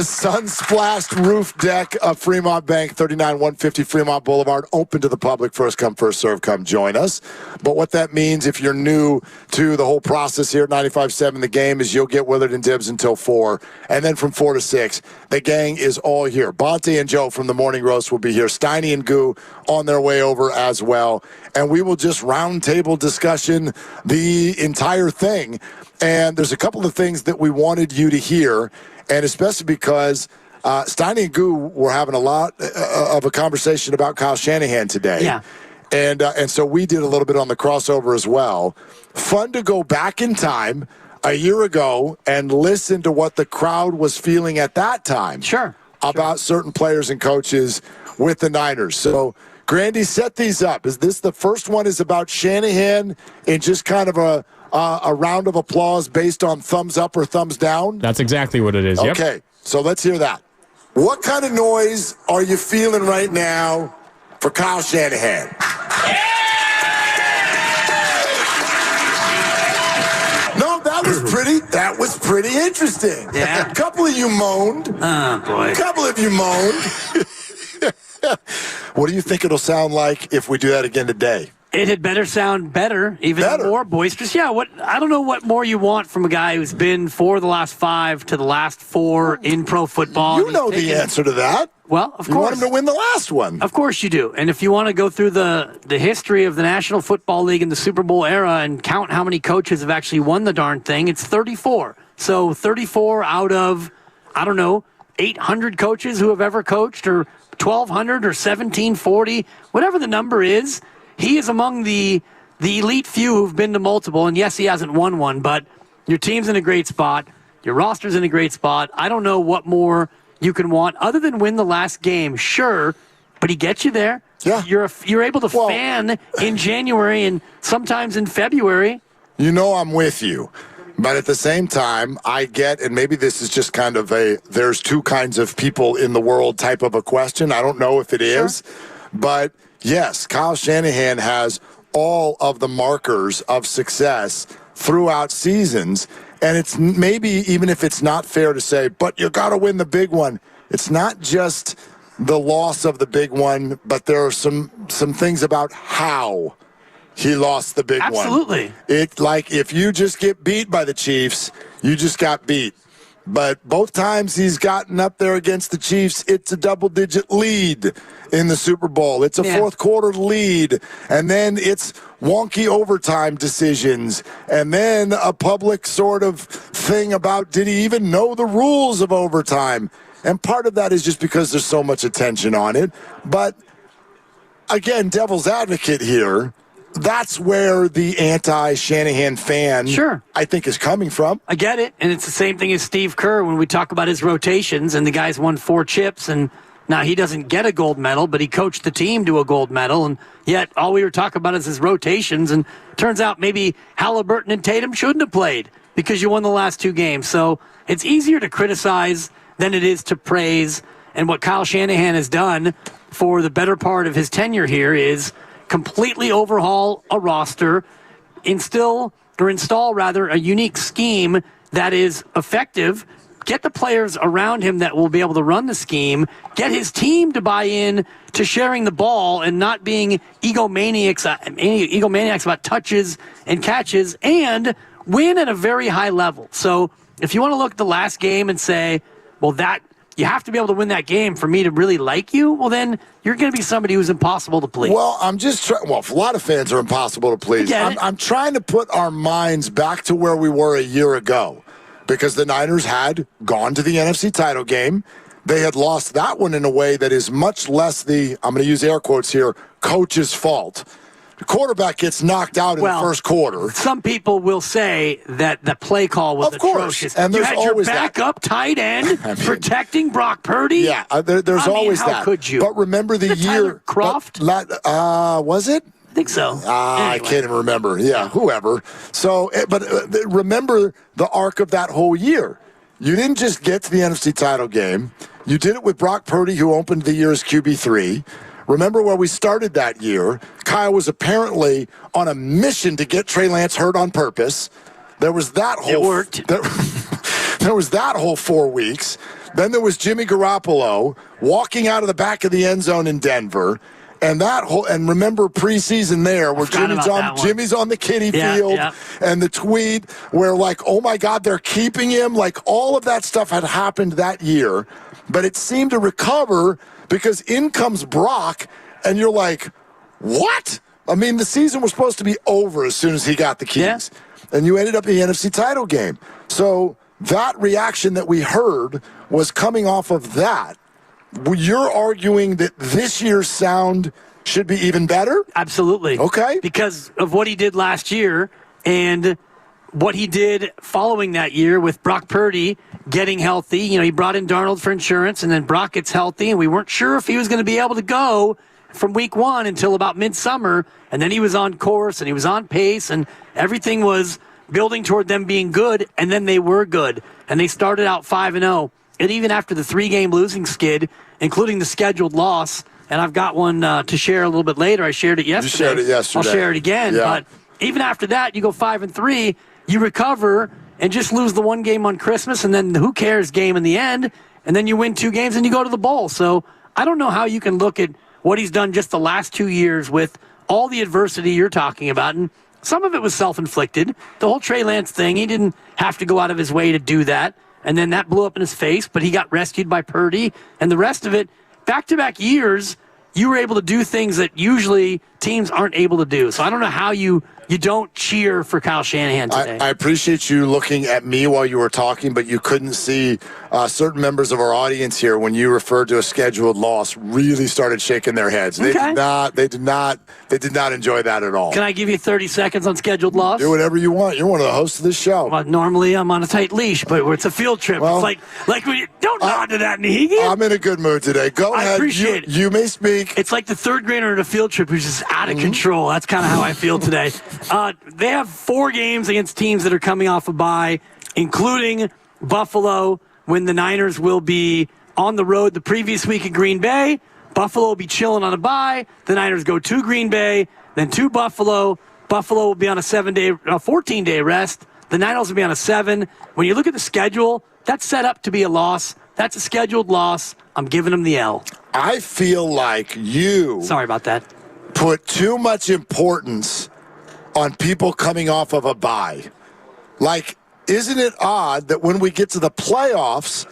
sun-splashed roof deck of Fremont Bank, 39150 Fremont Boulevard, open to the public. First come, first serve. Come join us. But what that means, if you're new to the whole process here at 95.7 The Game, is you'll get Willard and Dibs until 4, and then from 4 to 6, the gang is all here. Bonte and Joe from the Morning Roast will be here. Steiny and Goo on their way over as well, and we will just roundtable discussion the entire thing. And there's a couple of things that we wanted you to hear. And especially because Steiny and Goo were having a lot of a conversation about Kyle Shanahan today. Yeah. And so we did a little bit on the crossover as well. Fun to go back in time a year ago and listen to what the crowd was feeling at that time. Sure. About certain players and coaches with the Niners. So, Grandy, set these up. Is this the first one is about Shanahan and just kind of a round of applause based on thumbs up or thumbs down? That's exactly what it is. Yep. Okay, so let's hear that. What kind of noise are you feeling right now for Kyle Shanahan? No, that was pretty interesting. Yeah. A couple of you moaned. Oh, boy. A couple of you moaned. What do you think it'll sound like if we do that again today? It had better sound better, even more boisterous. Yeah, I don't know what more you want from a guy who's been for the last 5 to the last 4 in pro football. You know the answer to that. Well, of course. You want him to win the last one. Of course you do. And if you want to go through the history of the National Football League and the Super Bowl era and count how many coaches have actually won the darn thing, it's 34. So 34 out of, 800 coaches who have ever coached, or 1,200 or 1,740, whatever the number is. He is among the elite few who've been to multiple, and yes, he hasn't won one, but your team's in a great spot. Your roster's in a great spot. I don't know what more you can want other than win the last game, sure, but he gets you there. Yeah. You're able to fan in January and sometimes in February. You know I'm with you. But at the same time, I get, and maybe this is just kind of there's two kinds of people in the world type of a question. I don't know if it is, but yes, Kyle Shanahan has all of the markers of success throughout seasons. And it's maybe, even if it's not fair to say, but you got to win the big one. It's not just the loss of the big one, but there are some things about how he lost the big one. Absolutely. It's like if you just get beat by the Chiefs, you just got beat. But both times he's gotten up there against the Chiefs, it's a double-digit lead in the Super Bowl. It's a fourth-quarter lead, and then it's wonky overtime decisions, and then a public sort of thing about did he even know the rules of overtime? And part of that is just because there's so much attention on it. But, again, devil's advocate here, that's where the anti-Shanahan fan, I think, is coming from. I get it, and it's the same thing as Steve Kerr when we talk about his rotations, and the guy's won 4 chips, and now he doesn't get a gold medal, but he coached the team to a gold medal, and yet all we were talking about is his rotations, and turns out maybe Halliburton and Tatum shouldn't have played because you won the last 2 games. So it's easier to criticize than it is to praise, and what Kyle Shanahan has done for the better part of his tenure here is completely overhaul a roster, install a unique scheme that is effective, get the players around him that will be able to run the scheme, get his team to buy in to sharing the ball and not being egomaniacs about touches and catches, and win at a very high level. So if you want to look at the last game and say, well, that you have to be able to win that game for me to really like you, well, then you're going to be somebody who's impossible to please. Well, I'm just trying. Well, a lot of fans are impossible to please. I'm trying to put our minds back to where we were a year ago, because the Niners had gone to the NFC title game. They had lost that one in a way that is much less the, I'm going to use air quotes here, coach's fault. The quarterback gets knocked out in the first quarter. Some people will say that the play call was atrocious. And you there's had always your backup tight end protecting Brock Purdy. Yeah, there's always how that. How could you? But remember the year. Tyler Kroft? Was it? I think so. Anyway. I can't even remember. Yeah, whoever. So, but remember the arc of that whole year. You didn't just get to the NFC title game. You did it with Brock Purdy, who opened the year as QB3. Remember where we started that year. Kyle was apparently on a mission to get Trey Lance hurt on purpose. There was that whole... It worked. There was that whole 4 weeks. Then there was Jimmy Garoppolo walking out of the back of the end zone in Denver. And remember preseason there where Jimmy's on the kiddie field and the tweet where oh my God, they're keeping him. All of that stuff had happened that year, but it seemed to recover because in comes Brock and you're like, what? I mean, the season was supposed to be over as soon as he got the keys and you ended up in the NFC title game. So that reaction that we heard was coming off of that. You're arguing that this year's sound should be even better? Absolutely. Okay. Because of what he did last year and what he did following that year with Brock Purdy getting healthy. He brought in Darnold for insurance, and then Brock gets healthy, and we weren't sure if he was going to be able to go from week 1 until about midsummer, and then he was on course, and he was on pace, and everything was building toward them being good, and then they were good, and they started out 5-0. And even after the 3-game losing skid, including the scheduled loss, and I've got one to share a little bit later. I shared it yesterday. You shared it yesterday. I'll share it again. Yeah. But even after that, you go 5-3, you recover and just lose the 1 game on Christmas, and then the who cares game in the end, and then you win 2 games and you go to the bowl. So I don't know how you can look at what he's done just the last 2 years with all the adversity you're talking about. And some of it was self-inflicted. The whole Trey Lance thing, he didn't have to go out of his way to do that. And then that blew up in his face, but he got rescued by Purdy. And the rest of it, back-to-back years, you were able to do things that usually teams aren't able to do. So I don't know how you don't cheer for Kyle Shanahan today. I appreciate you looking at me while you were talking, but you couldn't see certain members of our audience here when you referred to a scheduled loss really started shaking their heads. They did not enjoy that at all. Can I give you 30 seconds on scheduled loss? Do whatever you want. You're one of the hosts of this show. Well, normally I'm on a tight leash, but it's a field trip. Well, it's like don't nod to that, Nahigi. I'm in a good mood today. Go ahead. I appreciate it. You may speak. It's like the third grader at a field trip who's just out of control. That's kind of how I feel today. They have 4 games against teams that are coming off a bye, including Buffalo, when the Niners will be on the road the previous week in Green Bay. Buffalo will be chilling on a bye. The Niners go to Green Bay, then to Buffalo. Buffalo will be on a 14-day rest. The Niners will be on a 7. When you look at the schedule, that's set up to be a loss. That's a scheduled loss. I'm giving them the L. I feel like you... Sorry about that. ...put too much importance on people coming off of a bye. Isn't it odd that when we get to the playoffs,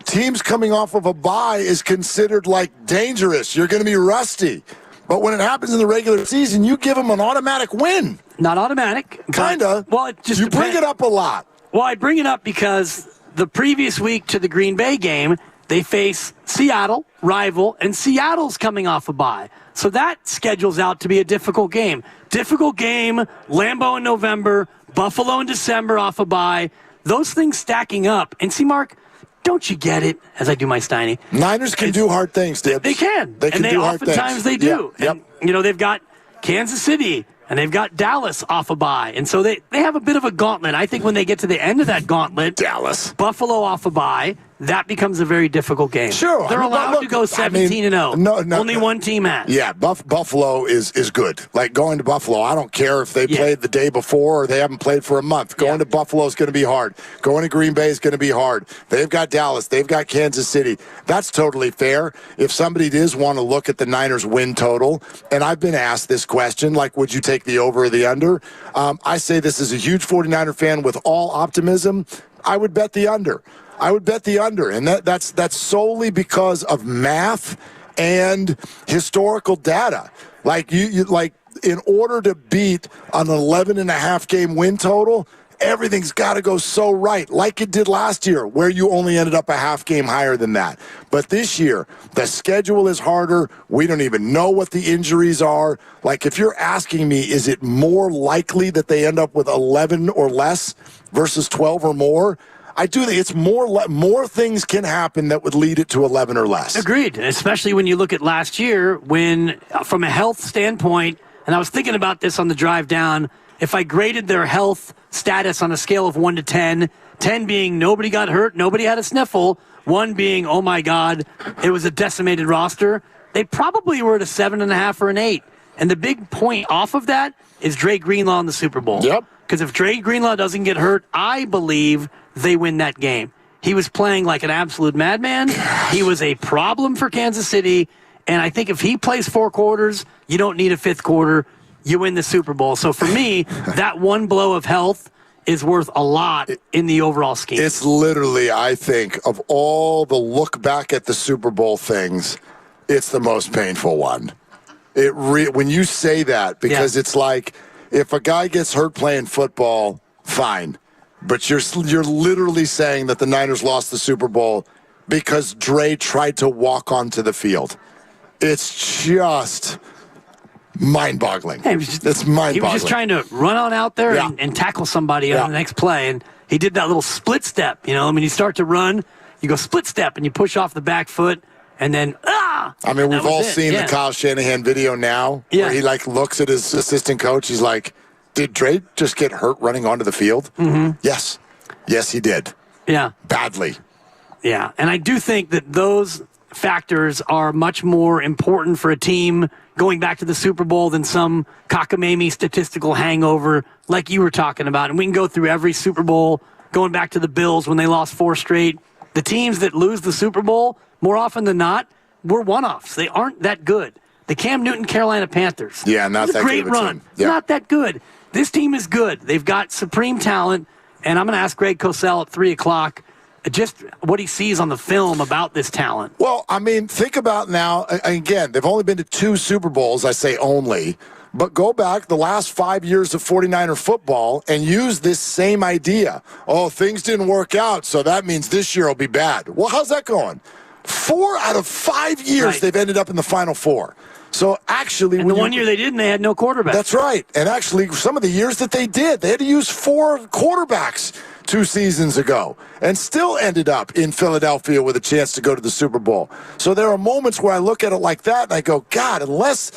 teams coming off of a bye is considered dangerous? You're going to be rusty. But when it happens in the regular season, you give them an automatic win. Not automatic. Kinda. Well, it just you bring it up a lot. Well, I bring it up because the previous week to the Green Bay game, they face Seattle, rival, and Seattle's coming off a bye. So that schedules out to be a difficult game. Difficult game, Lambeau in November, Buffalo in December off a bye. Those things stacking up. And see, Mark, don't you get it, as I do my Steiny? Niners can do hard things, Dibs. They can. They can do hard things. Oftentimes they do. Yeah. Yep. And, they've got Kansas City, and they've got Dallas off a bye. And so they have a bit of a gauntlet. I think when they get to the end of that gauntlet, Dallas, Buffalo off a bye, that becomes a very difficult game. Sure. They're allowed to go 17-0. No, only one team has. Yeah, Buffalo is good. Going to Buffalo, I don't care if they played the day before or they haven't played for a month. Going to Buffalo is going to be hard. Going to Green Bay is going to be hard. They've got Dallas. They've got Kansas City. That's totally fair. If somebody does want to look at the Niners win total, and I've been asked this question, would you take the over or the under? I say this as a huge 49er fan with all optimism. I would bet the under. And that's solely because of math and historical data. In order to beat an 11.5 game win total, everything's got to go so right, like it did last year, where you only ended up a half game higher than that. But this year, the schedule is harder. We don't even know what the injuries are. Like, if you're asking me, is it more likely that they end up with 11 or less versus 12 or more? I do think it's more things can happen that would lead it to 11 or less. Agreed, especially when you look at last year when, from a health standpoint, and I was thinking about this on the drive down, if I graded their health status on a scale of 1 to 10, 10 being nobody got hurt, nobody had a sniffle, 1 being, oh my God, it was a decimated roster, they probably were at a 7.5 or an 8. And the big point off of that is Dre Greenlaw in the Super Bowl. Yep. Because if Dre Greenlaw doesn't get hurt, I believe they win that game. He was playing like an absolute madman. He was a problem for Kansas City. And I think if he plays 4 quarters, you don't need a 5th quarter. You win the Super Bowl. So for me, that one blow of health is worth a lot in the overall scheme. It's literally, I think, of all the look back at the Super Bowl things, it's the most painful one. When you say that, because it's like, if a guy gets hurt playing football, fine. But you're literally saying that the Niners lost the Super Bowl because Dre tried to walk onto the field. It's just mind-boggling. Hey, it's mind-boggling. He was just trying to run on out there and tackle somebody on the next play, and he did that little split step. You know, I mean, you start to run, you go split step, and you push off the back foot, and then I mean, we've all seen the Kyle Shanahan video now, where he looks at his assistant coach. He's like, "Did Dre just get hurt running onto the field?" Mm-hmm. Yes, he did. Yeah, badly. Yeah, and I do think that those factors are much more important for a team going back to the Super Bowl than some cockamamie statistical hangover like you were talking about. And we can go through every Super Bowl, going back to the Bills when they lost 4 straight. The teams that lose the Super Bowl, more often than not, were one-offs. They aren't that good. The Cam Newton Carolina Panthers. Yeah, not that great good of a run. team. Yeah. Not that good. This team is good. They've got supreme talent, and I'm going to ask Greg Cosell at 3 o'clock just what he sees on the film about this talent. Well, I mean, think about now, again, they've only been to 2 Super Bowls, I say only, but go back the last 5 years of 49er football and use this same idea. Oh, things didn't work out, so that means this year will be bad. Well, how's that going? 4 out of 5 years they've ended up in the Final Four. So actually, and the one year they didn't, they had no quarterback. That's right. And actually, some of the years that they did, they had to use 4 quarterbacks 2 seasons ago and still ended up in Philadelphia with a chance to go to the Super Bowl. So there are moments where I look at it like that and I go, God, unless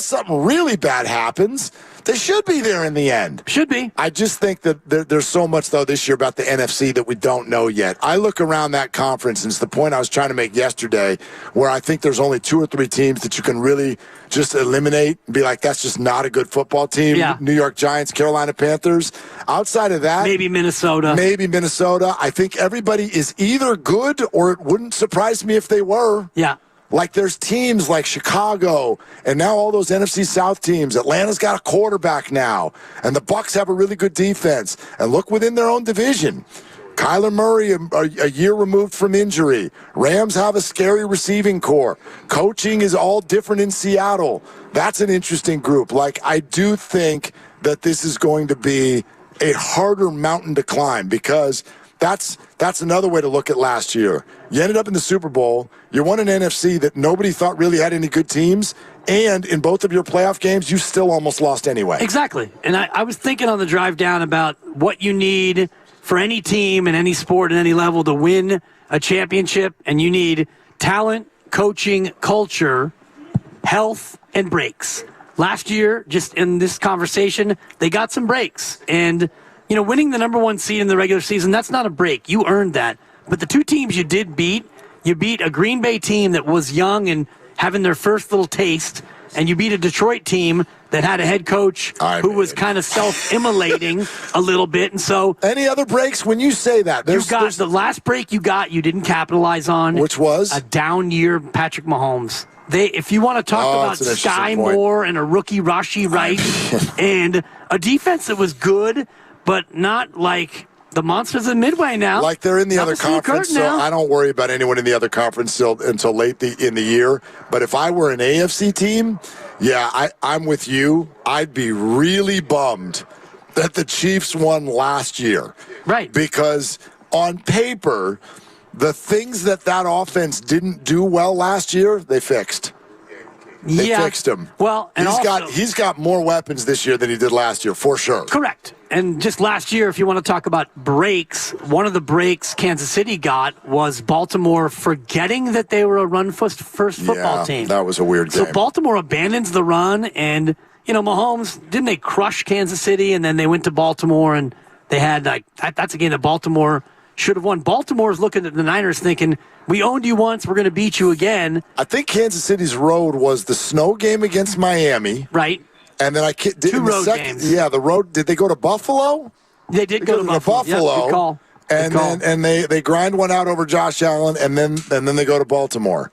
something really bad happens, they should be there in the end. Should be. I just think that there's so much, though, this year about the NFC that we don't know yet. I look around that conference, and it's the point I was trying to make yesterday, where I think there's only 2 or 3 teams that you can really just eliminate and be like, that's just not a good football team. Yeah. New York Giants, Carolina Panthers. Outside of that, maybe Minnesota. I think everybody is either good or it wouldn't surprise me if they were. Yeah. Like there's teams like Chicago and now all those NFC South teams. Atlanta's got a quarterback now, and the Bucs have a really good defense. And look within their own division. Kyler Murray, a year removed from injury. Rams have a scary receiving core. Coaching is all different in Seattle. That's an interesting group. Like, I do think that this is going to be a harder mountain to climb because that's another way to look at last year. You ended up in the Super Bowl. You won an NFC that nobody thought really had any good teams. And in both of your playoff games, you still almost lost anyway. Exactly. And I was thinking on the drive down about what you need for any team in any sport at any level to win a championship. And you need talent, coaching, culture, health, and breaks. Last year, just in this conversation, they got some breaks. And you know, winning the number 1 seed in the regular season, that's not a break. You earned that. But the 2 teams you did beat, you beat a Green Bay team that was young and having their first little taste, and you beat a Detroit team that had a head coach who was kind of self-immolating a little bit. And so, any other breaks when you say that? The last break you didn't capitalize on. Which was? A down year Patrick Mahomes. If you want to talk about Sky Moore and a rookie Rashee Rice and a defense that was good, but not like the monsters in Midway now. Like they're in the other conference, so I don't worry about anyone in the other conference until late in the year. But if I were an AFC team, yeah, I'm with you. I'd be really bummed that the Chiefs won last year. Right. Because on paper, the things that offense didn't do well last year, they fixed. They fixed him. Well, and he's got more weapons this year than he did last year, for sure. Correct. And just last year, if you want to talk about breaks, one of the breaks Kansas City got was Baltimore forgetting that they were a run-first football team. That was a weird game. So Baltimore abandons the run, and, Mahomes, didn't they crush Kansas City, and then they went to Baltimore, and they had, that's a game that Baltimore should have won. Baltimore's looking at the Niners thinking, we owned you once, we're going to beat you again. I think Kansas City's road was the snow game against Miami. Right. And then did 2 road games. Yeah, the road. Did they go to Buffalo? They did go to Buffalo. Yep, good call. And they grind one out over Josh Allen, and then they go to Baltimore,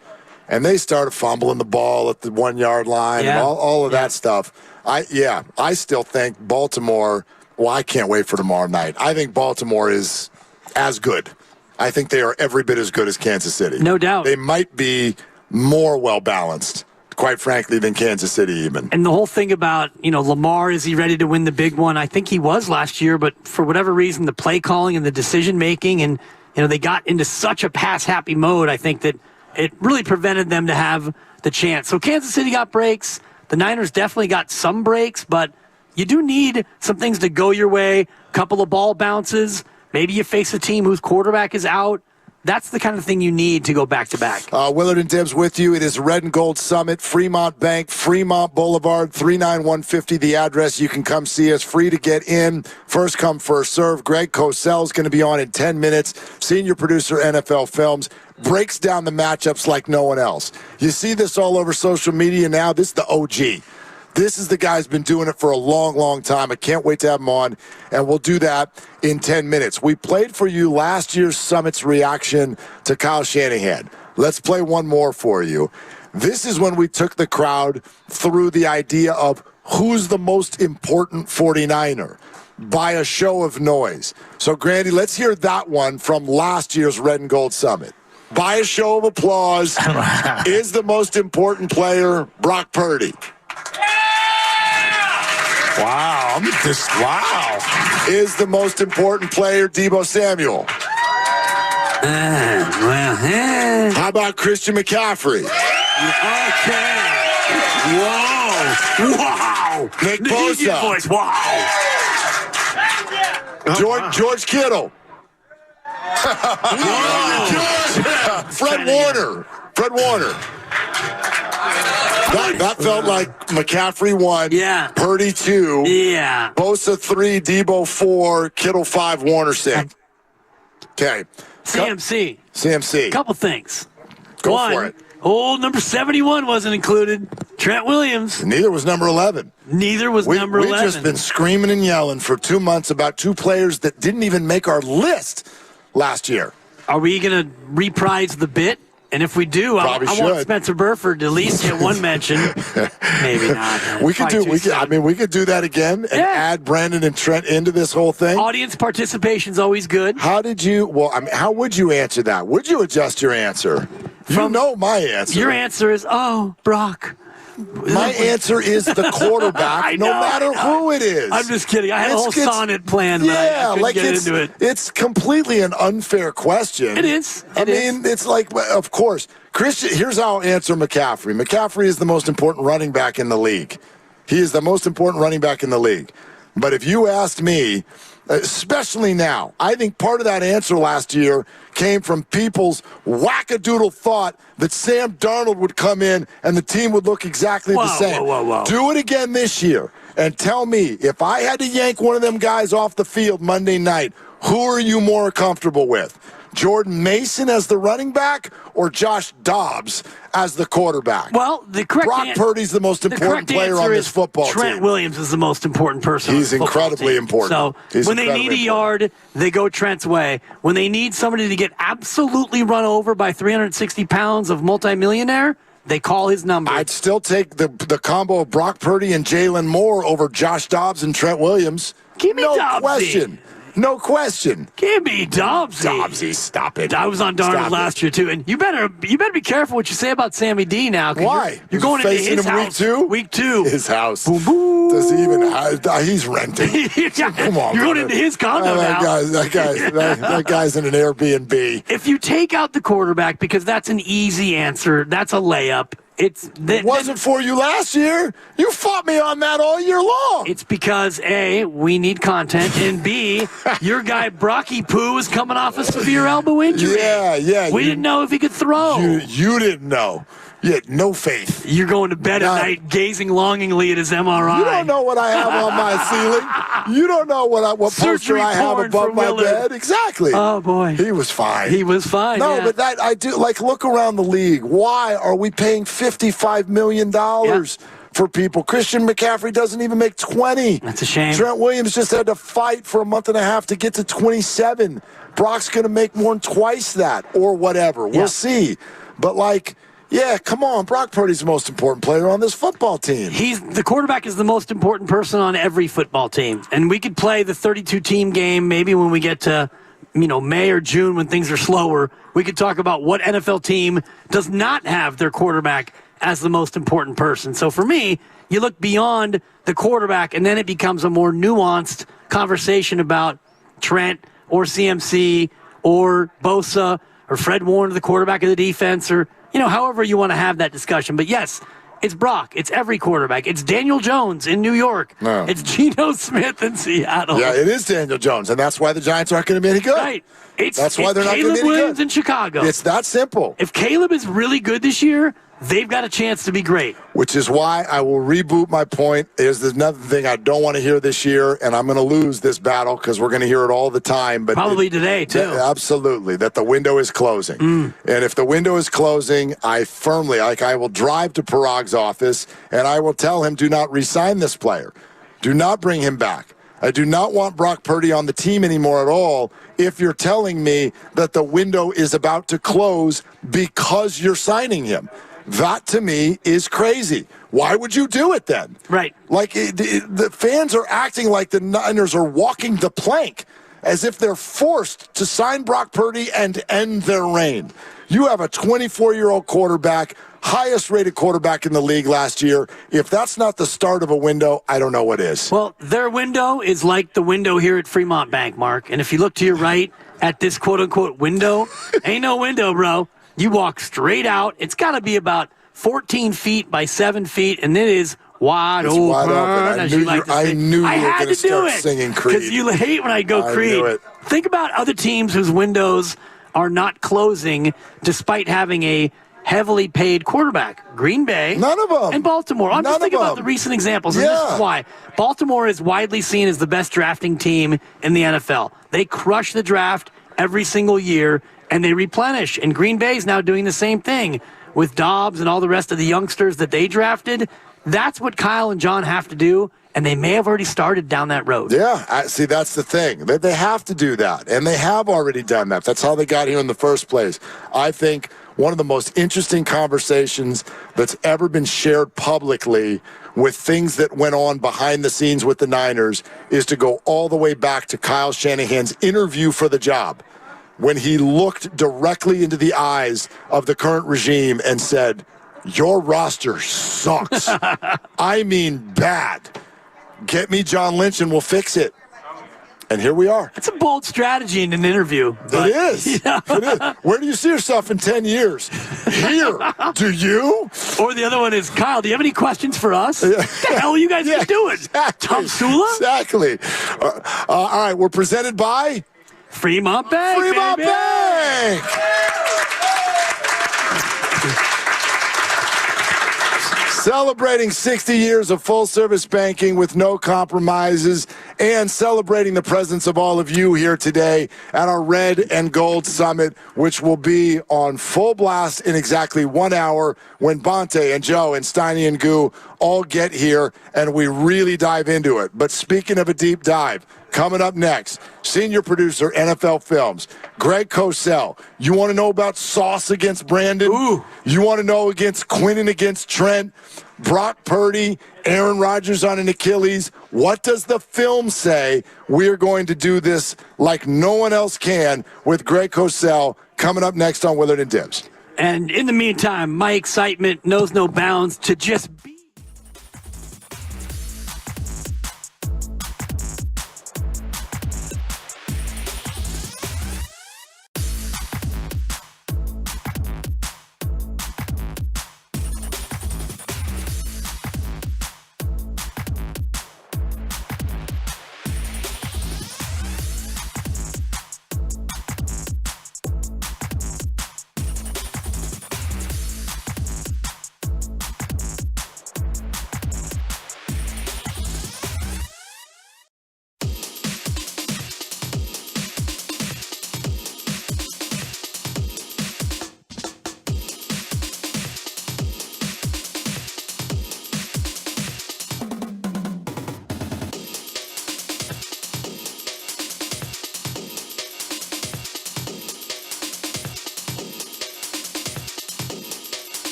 and they started fumbling the ball at the 1 yard line and all of that stuff. I still think Baltimore. Well, I can't wait for tomorrow night. I think Baltimore is as good. I think they are every bit as good as Kansas City. No doubt. They might be more well-balanced, quite frankly, than Kansas City even. And the whole thing about, Lamar, is he ready to win the big one? I think he was last year, but for whatever reason, the play calling and the decision-making, and, they got into such a pass-happy mode, I think that it really prevented them to have the chance. So Kansas City got breaks. The Niners definitely got some breaks, but you do need some things to go your way, a couple of ball bounces. Maybe you face a team whose quarterback is out. That's the kind of thing you need to go back-to-back. Willard and Dibs with you. It is Red and Gold Summit, Fremont Bank, Fremont Boulevard, 39150, the address. You can come see us. Free to get in. First come, first serve. Greg Cosell is going to be on in 10 minutes. Senior producer, NFL Films. Breaks down the matchups like no one else. You see this all over social media now. This is the OG. This is the guy who's been doing it for a long, long time. I can't wait to have him on, and we'll do that in 10 minutes. We played for you last year's Summit's reaction to Kyle Shanahan. Let's play one more for you. This is when we took the crowd through the idea of who's the most important 49er by a show of noise. So, Grandy, let's hear that one from last year's Red and Gold Summit. By a show of applause, is the most important player Brock Purdy? Wow. Wow. Is the most important player Deebo Samuel? How about Christian McCaffrey? Okay. Whoa. Wow. Nick Bosa. Voice. Wow. George Kittle. Fred Warner. That felt like McCaffrey 1, Purdy 2, Bosa 3, Debo 4, Kittle 5, Warner 6. Okay. CMC. Couple things. Go for it. Old number 71 wasn't included. Trent Williams. Neither was number 11. Number 11. We've just been screaming and yelling for 2 months about 2 players that didn't even make our list last year. Are we going to reprise the bit? And if we do, I want Spencer Burford to at least get one mention. Maybe not. We could do that again and add Brandon and Trent into this whole thing. Audience participation's always good. How would you answer that? Would you adjust your answer? You know my answer. Your answer is, Brock. My answer is the quarterback, no matter who it is. I'm just kidding. I had a whole sonnet planned, but I couldn't get into it. It's completely an unfair question. It is. I mean, it's like, of course. Christian, here's how I'll answer McCaffrey. McCaffrey is the most important running back in the league. He is the most important running back in the league. But if you asked me, especially now, I think part of that answer last year came from people's wackadoodle thought that Sam Darnold would come in and the team would look exactly the same. Whoa. Do it again this year and tell me, if I had to yank one of them guys off the field Monday night, who are you more comfortable with? Jordan Mason as the running back or Josh Dobbs as the quarterback? Well, the correct Brock Purdy's the most important player on this football team. Trent Williams is the most important person on this football team. He's incredibly important. So when they need a yard, they go Trent's way. When they need somebody to get absolutely run over by 360 pounds of multimillionaire, they call his number. I'd still take the combo of Brock Purdy and Jalen Moore over Josh Dobbs and Trent Williams. Give me no Dobbsy. question. No question. Can't be Dobbsy. Dobbsy, stop it. I was on Darnold last year too, and you better be careful what you say about Sammy D now. Why? You're going into facing his him house. Week 2. His house. Boom, boom. Does he even? He's renting. Come on. You're going into his condo now. That guy's in an Airbnb. If you take out the quarterback, because that's an easy answer, that's a layup. It wasn't for you last year. You fought me on that all year long. It's because A, we need content, and B, your guy Brocky Poo is coming off a severe elbow injury. Yeah. We didn't know if he could throw. You didn't know. You had no faith. You're going to bed at night gazing longingly at his MRI. You don't know what I have on my ceiling. You don't know what poster I have above my bed. Exactly. Oh, boy. He was fine. No, but that I do look around the league. Why are we paying $55 million for people? Christian McCaffrey doesn't even make 20. That's a shame. Trent Williams just had to fight for a month and a half to get to 27. Brock's going to make more than twice that or whatever. We'll see. But come on. Brock Purdy's the most important player on this football team. The quarterback is the most important person on every football team. And we could play the 32-team game maybe when we get to, May or June when things are slower. We could talk about what NFL team does not have their quarterback as the most important person. So for me, you look beyond the quarterback, and then it becomes a more nuanced conversation about Trent or CMC or Bosa or Fred Warner, the quarterback of the defense, or however you want to have that discussion. But yes, it's Brock. It's every quarterback. It's Daniel Jones in New York. No. It's Geno Smith in Seattle. Yeah, it is Daniel Jones, and that's why the Giants aren't going to be any good. Right. That's why they're not going to be any Caleb Williams good. in Chicago. It's that simple. If Caleb is really good this year, they've got a chance to be great. Which is why I will reboot my point. There's another thing I don't want to hear this year, and I'm going to lose this battle because we're going to hear it all the time. But probably today, too. Absolutely, that the window is closing. And if the window is closing, I firmly, I will drive to Parag's office, and I will tell him, do not re-sign this player. Do not bring him back. I do not want Brock Purdy on the team anymore at all if you're telling me that the window is about to close because you're signing him. That, to me, is crazy. Why would you do it then? Right. The fans are acting like the Niners are walking the plank as if they're forced to sign Brock Purdy and end their reign. You have a 24-year-old quarterback, highest-rated quarterback in the league last year. If that's not the start of a window, I don't know what is. Well, their window is like the window here at Fremont Bank, Mark. And if you look to your right at this quote-unquote window, ain't no window, bro. You walk straight out. It's got to be about 14 feet by 7 feet, and it is wide open. Wide open. I knew you were going to start singing Creed. Because you hate when I go Creed. Knew it. Think about other teams whose windows are not closing despite having a heavily paid quarterback. Green Bay. None of them. And Baltimore. I'm just thinking about the recent examples. And this is why. Baltimore is widely seen as the best drafting team in the NFL. They crush the draft every single year, and they replenish. And Green Bay is now doing the same thing with Dobbs and all the rest of the youngsters that they drafted. That's what Kyle and John have to do, and they may have already started down that road. Yeah, see, that's the thing. They have to do that, and they have already done that. That's how they got here in the first place. I think one of the most interesting conversations that's ever been shared publicly with things that went on behind the scenes with the Niners is to go all the way back to Kyle Shanahan's interview for the job, when he looked directly into the eyes of the current regime and said, your roster sucks. I mean bad. Get me John Lynch and we'll fix it. And here we are. It's a bold strategy in an interview. It is. It is. Where do you see yourself in 10 years? Here. Do you? Or the other one is, Kyle, do you have any questions for us? What the hell are you guys doing? Exactly. Tom Sula? Exactly. All right, we're presented by Fremont Bank. Fremont Bank. Celebrating 60 years of full-service banking with no compromises, and celebrating the presence of all of you here today at our Red and Gold Summit, which will be on full blast in exactly 1 hour when Bonte and Joe and Steiny and Goo all get here and we really dive into it. But speaking of a deep dive, coming up next, senior producer, NFL Films. Greg Cosell. You want to know about Sauce against Brandon? Ooh. You want to know against Quinnen against Trent? Brock Purdy, Aaron Rodgers on an Achilles. What does the film say? We're going to do this like no one else can with Greg Cosell coming up next on Willard and Dibs. And in the meantime, my excitement knows no bounds to just be.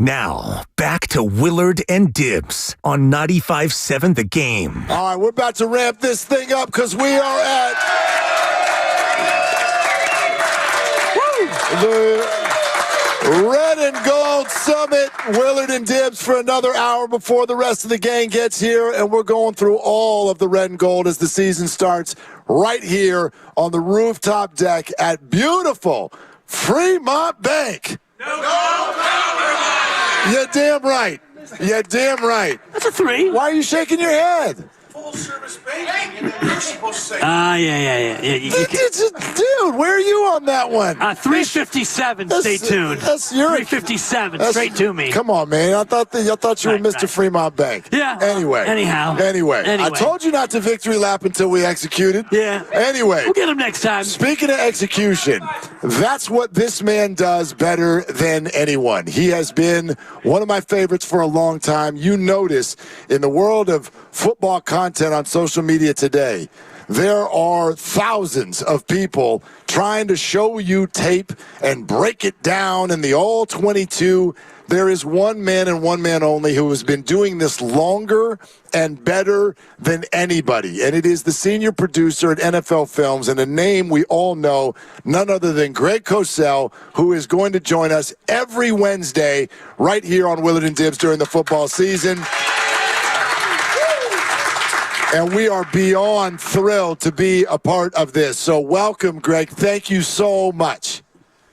Now, back to Willard and Dibs on 95.7 The Game. All right, we're about to ramp this thing up because we are at the Red and Gold Summit. Willard and Dibs for another hour before the rest of the gang gets here, and we're going through all of the Red and Gold as the season starts right here on the rooftop deck at beautiful Fremont Bank. You're damn right. You're damn right. That's a 3. Why are you shaking your head? Full service banking, and you're supposed to say. Yeah. Dude, where are you on that one? 357. Stay tuned. 357. Straight to me. Come on, man. I thought you were Mr. Fremont Bank. Yeah. Anyway. Anyway. I told you not to victory lap until we executed. Yeah. Anyway. We'll get him next time. Speaking of execution, that's what this man does better than anyone. He has been one of my favorites for a long time. You notice in the world of football content on social media today, there are thousands of people trying to show you tape and break it down in the all-22. There is one man and one man only who has been doing this longer and better than anybody, and it is the senior producer at NFL Films, and a name we all know, none other than Greg Cosell, who is going to join us every Wednesday right here on Willard and Dibs during the football season. And we are beyond thrilled to be a part of this. So welcome, Greg. Thank you so much.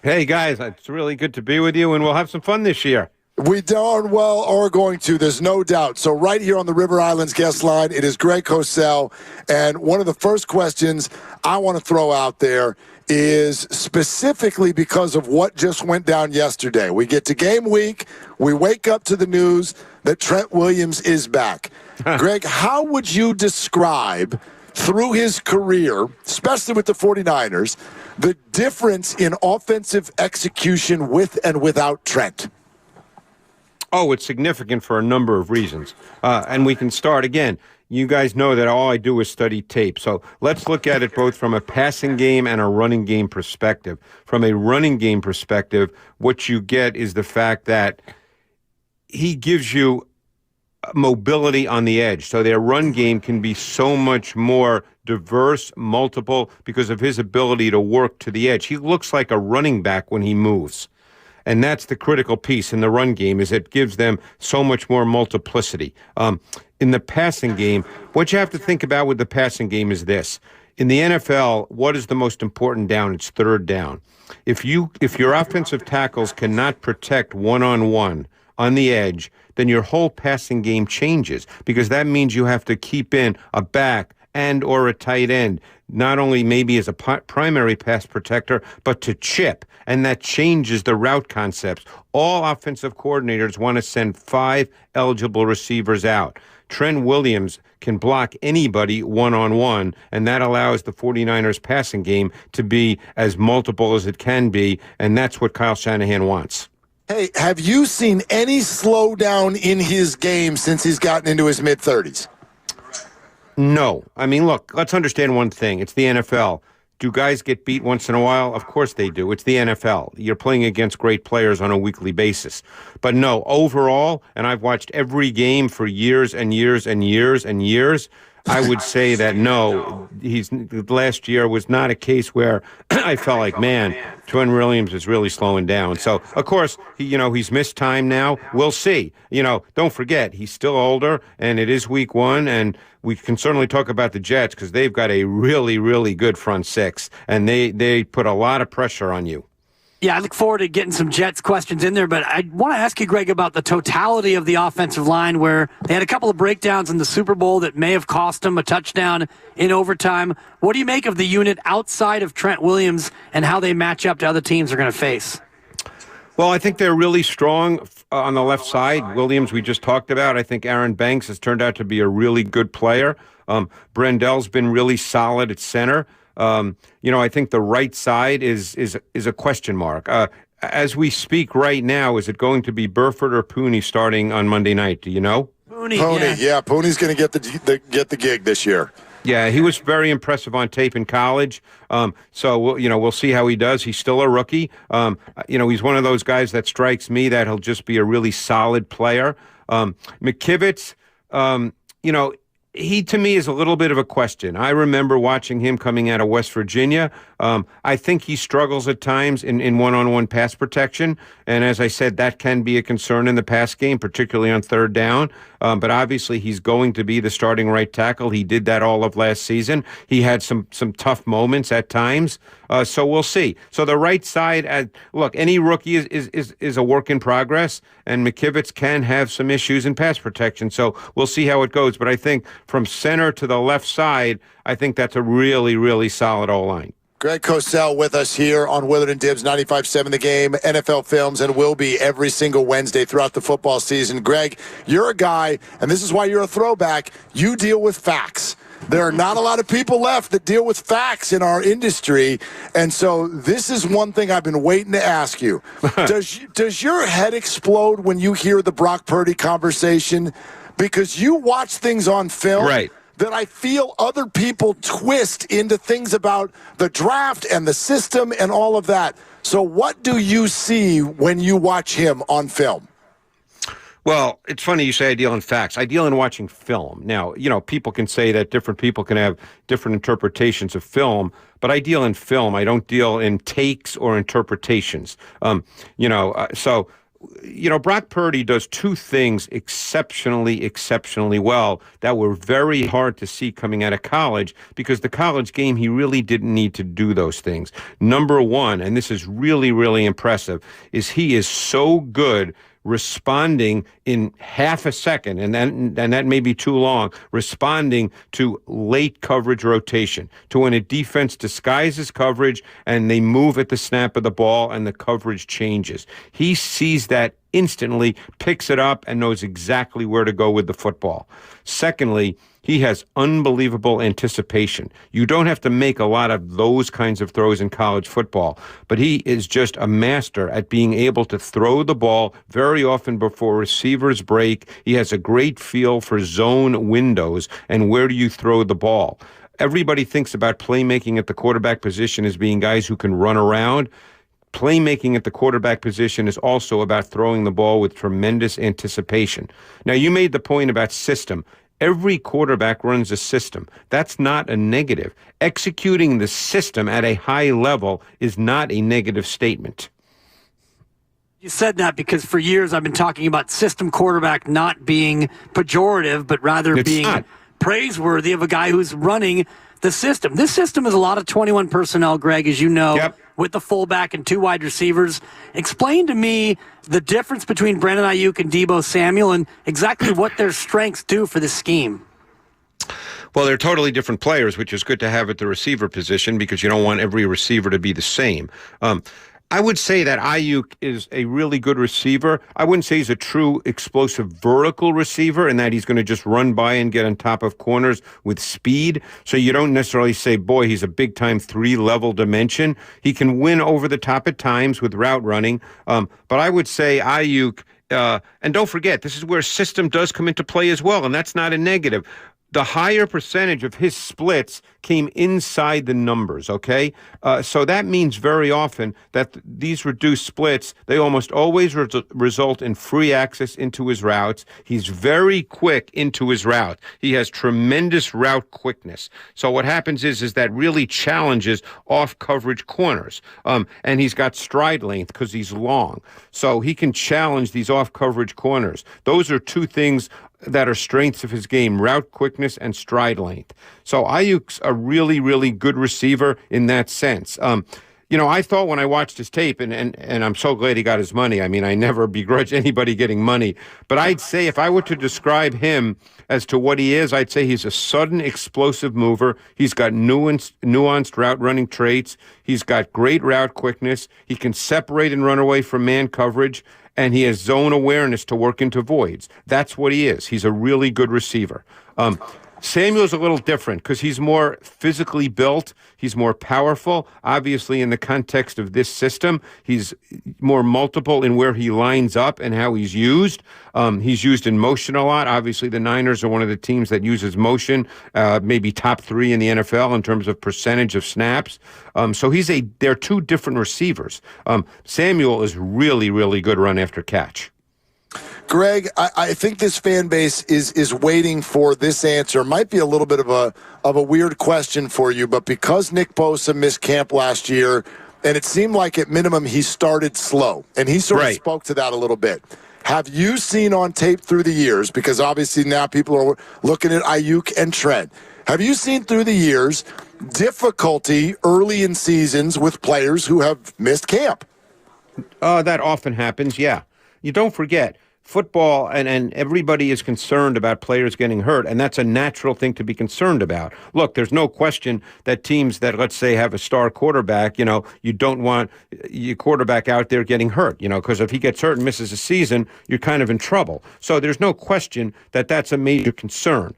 Hey, guys, it's really good to be with you, and we'll have some fun this year. We darn well are going to. There's no doubt. So right here on the River Islands guest line, it is Greg Cosell. And one of the first questions I want to throw out there is specifically because of what just went down yesterday. We get to game week. We wake up to the news that Trent Williams is back. Greg, how would you describe through his career, especially with the 49ers, the difference in offensive execution with and without Trent? Oh, it's significant for a number of reasons. And we can start again. You guys know that all I do is study tape. So let's look at it both from a passing game and a running game perspective. From a running game perspective, what you get is the fact that he gives you mobility on the edge. So their run game can be so much more diverse, multiple, because of his ability to work to the edge. He looks like a running back when he moves. And that's the critical piece in the run game, is it gives them so much more multiplicity. In the passing game, what you have to think about with the passing game is this. In the NFL, what is the most important down? It's third down. If your offensive tackles cannot protect one-on-one on the edge, then your whole passing game changes, because that means you have to keep in a back and or a tight end, not only maybe as a primary pass protector, but to chip. And that changes the route concepts. All offensive coordinators want to send 5 eligible receivers out. Trent Williams can block anybody one-on-one, and that allows the 49ers passing game to be as multiple as it can be, and that's what Kyle Shanahan wants. Hey, have you seen any slowdown in his game since he's gotten into his mid-30s? No. I mean, look, let's understand one thing. It's the NFL. Do guys get beat once in a while? Of course they do. It's the NFL. You're playing against great players on a weekly basis. But no, overall, and I've watched every game for years and years and years and years, I would say that no, last year was not a case where I felt like, man, Trent Williams is really slowing down. So, of course, he's missed time now. We'll see. Don't forget, he's still older, and it is week 1, and we can certainly talk about the Jets because they've got a really, really good front six, and they put a lot of pressure on you. Yeah, I look forward to getting some Jets questions in there, but I want to ask you, Greg, about the totality of the offensive line, where they had a couple of breakdowns in the Super Bowl that may have cost them a touchdown in overtime. What do you make of the unit outside of Trent Williams and how they match up to other teams they're going to face? Well, I think they're really strong on the left side. Williams, we just talked about. I think Aaron Banks has turned out to be a really good player. Brendell's been really solid at center. I think the right side is a question mark. As we speak right now, is it going to be Burford or Pooney starting on Monday night? Do you know? Pooney, yeah. Pooney's going to get the gig this year. Yeah, he was very impressive on tape in college. So we'll see how he does. He's still a rookie. He's one of those guys that strikes me that he'll just be a really solid player. McKivitz, he to me is a little bit of a question. I remember watching him coming out of West Virginia. I think he struggles at times in one-on-one pass protection. And as I said, that can be a concern in the pass game, particularly on third down. But obviously he's going to be the starting right tackle. He did that all of last season. He had some tough moments at times. So we'll see. So the right side, look, any rookie is a work in progress, and McKivitz can have some issues in pass protection. So we'll see how it goes. But I think from center to the left side, I think that's a really, really solid O-line. Greg Cosell with us here on Willard and Dibbs 95.7 The Game, NFL Films, and will be every single Wednesday throughout the football season. Greg, you're a guy, and this is why you're a throwback, you deal with facts. There are not a lot of people left that deal with facts in our industry, and so this is one thing I've been waiting to ask you. Does your head explode when you hear the Brock Purdy conversation? Because you watch things on film. Right. That I feel other people twist into things about the draft and the system and all of that. So what do you see when you watch him on film? Well, it's funny you say I deal in facts. I deal in watching film. Now, people can say that different people can have different interpretations of film, but I deal in film. I don't deal in takes or interpretations. Brock Purdy does two things exceptionally well that were very hard to see coming out of college, because the college game, he really didn't need to do those things. Number one, and this is really, really impressive, is he is so good responding in half a second, and that may be too long, responding to late coverage rotation, to when a defense disguises coverage and they move at the snap of the ball and the coverage changes. He sees that instantly, picks it up, and knows exactly where to go with the football. Secondly, he has unbelievable anticipation. You don't have to make a lot of those kinds of throws in college football, but he is just a master at being able to throw the ball very often before receivers break. He has a great feel for zone windows and where do you throw the ball. Everybody thinks about playmaking at the quarterback position as being guys who can run around. Playmaking at the quarterback position is also about throwing the ball with tremendous anticipation. Now, you made the point about system. Every quarterback runs a system. That's not a negative. Executing the system at a high level is not a negative statement. You said that because for years I've been talking about system quarterback not being pejorative, but rather being praiseworthy of a guy who's running the system. This system is a lot of 21 personnel, Greg, as you know, with the fullback and two wide receivers. Explain to me the difference between Brandon Ayuk and Deebo Samuel and exactly what their strengths do for this scheme. Well, they're totally different players, which is good to have at the receiver position because you don't want every receiver to be the same. I would say that Ayuk is a really good receiver. I wouldn't say he's a true explosive vertical receiver in that he's going to just run by and get on top of corners with speed. So you don't necessarily say, boy, he's a big-time three-level dimension. He can win over the top at times with route running. But I would say Ayuk, and don't forget, this is where system does come into play as well, and that's not a negative. The higher percentage of his splits came inside the numbers, okay? So that means very often that these reduced splits, they almost always result in free access into his routes. He's very quick into his route. He has tremendous route quickness. So what happens is that really challenges off-coverage corners. And he's got stride length because he's long. So he can challenge these off-coverage corners. Those are two things that are strengths of his game, route quickness and stride length. So Ayuk's a really, really good receiver in that sense. I thought when I watched his tape, and I'm so glad he got his money. I mean, I never begrudge anybody getting money. But I'd say if I were to describe him as to what he is, I'd say he's a sudden explosive mover. He's got nuanced route running traits. He's got great route quickness. He can separate and run away from man coverage. And he has zone awareness to work into voids. That's what he is. He's a really good receiver. Samuel's a little different because he's more physically built. He's more powerful. Obviously, in the context of this system, he's more multiple in where he lines up and how he's used. He's used in motion a lot. Obviously, the Niners are one of the teams that uses motion, maybe top 3 in the NFL in terms of percentage of snaps. So they're two different receivers. Samuel is really, really good run after catch. Greg, I think this fan base is waiting for this answer. It might be a little bit of a weird question for you, but because Nick Bosa missed camp last year, and it seemed like at minimum he started slow, and he sort of spoke to that a little bit. Have you seen on tape through the years, because obviously now people are looking at Ayuk and Trent, have you seen through the years difficulty early in seasons with players who have missed camp? That often happens, yeah. You don't forget, football and everybody is concerned about players getting hurt, and that's a natural thing to be concerned about. Look, there's no question that teams that, let's say, have a star quarterback, you don't want your quarterback out there getting hurt, because if he gets hurt and misses a season, you're kind of in trouble. So there's no question that that's a major concern.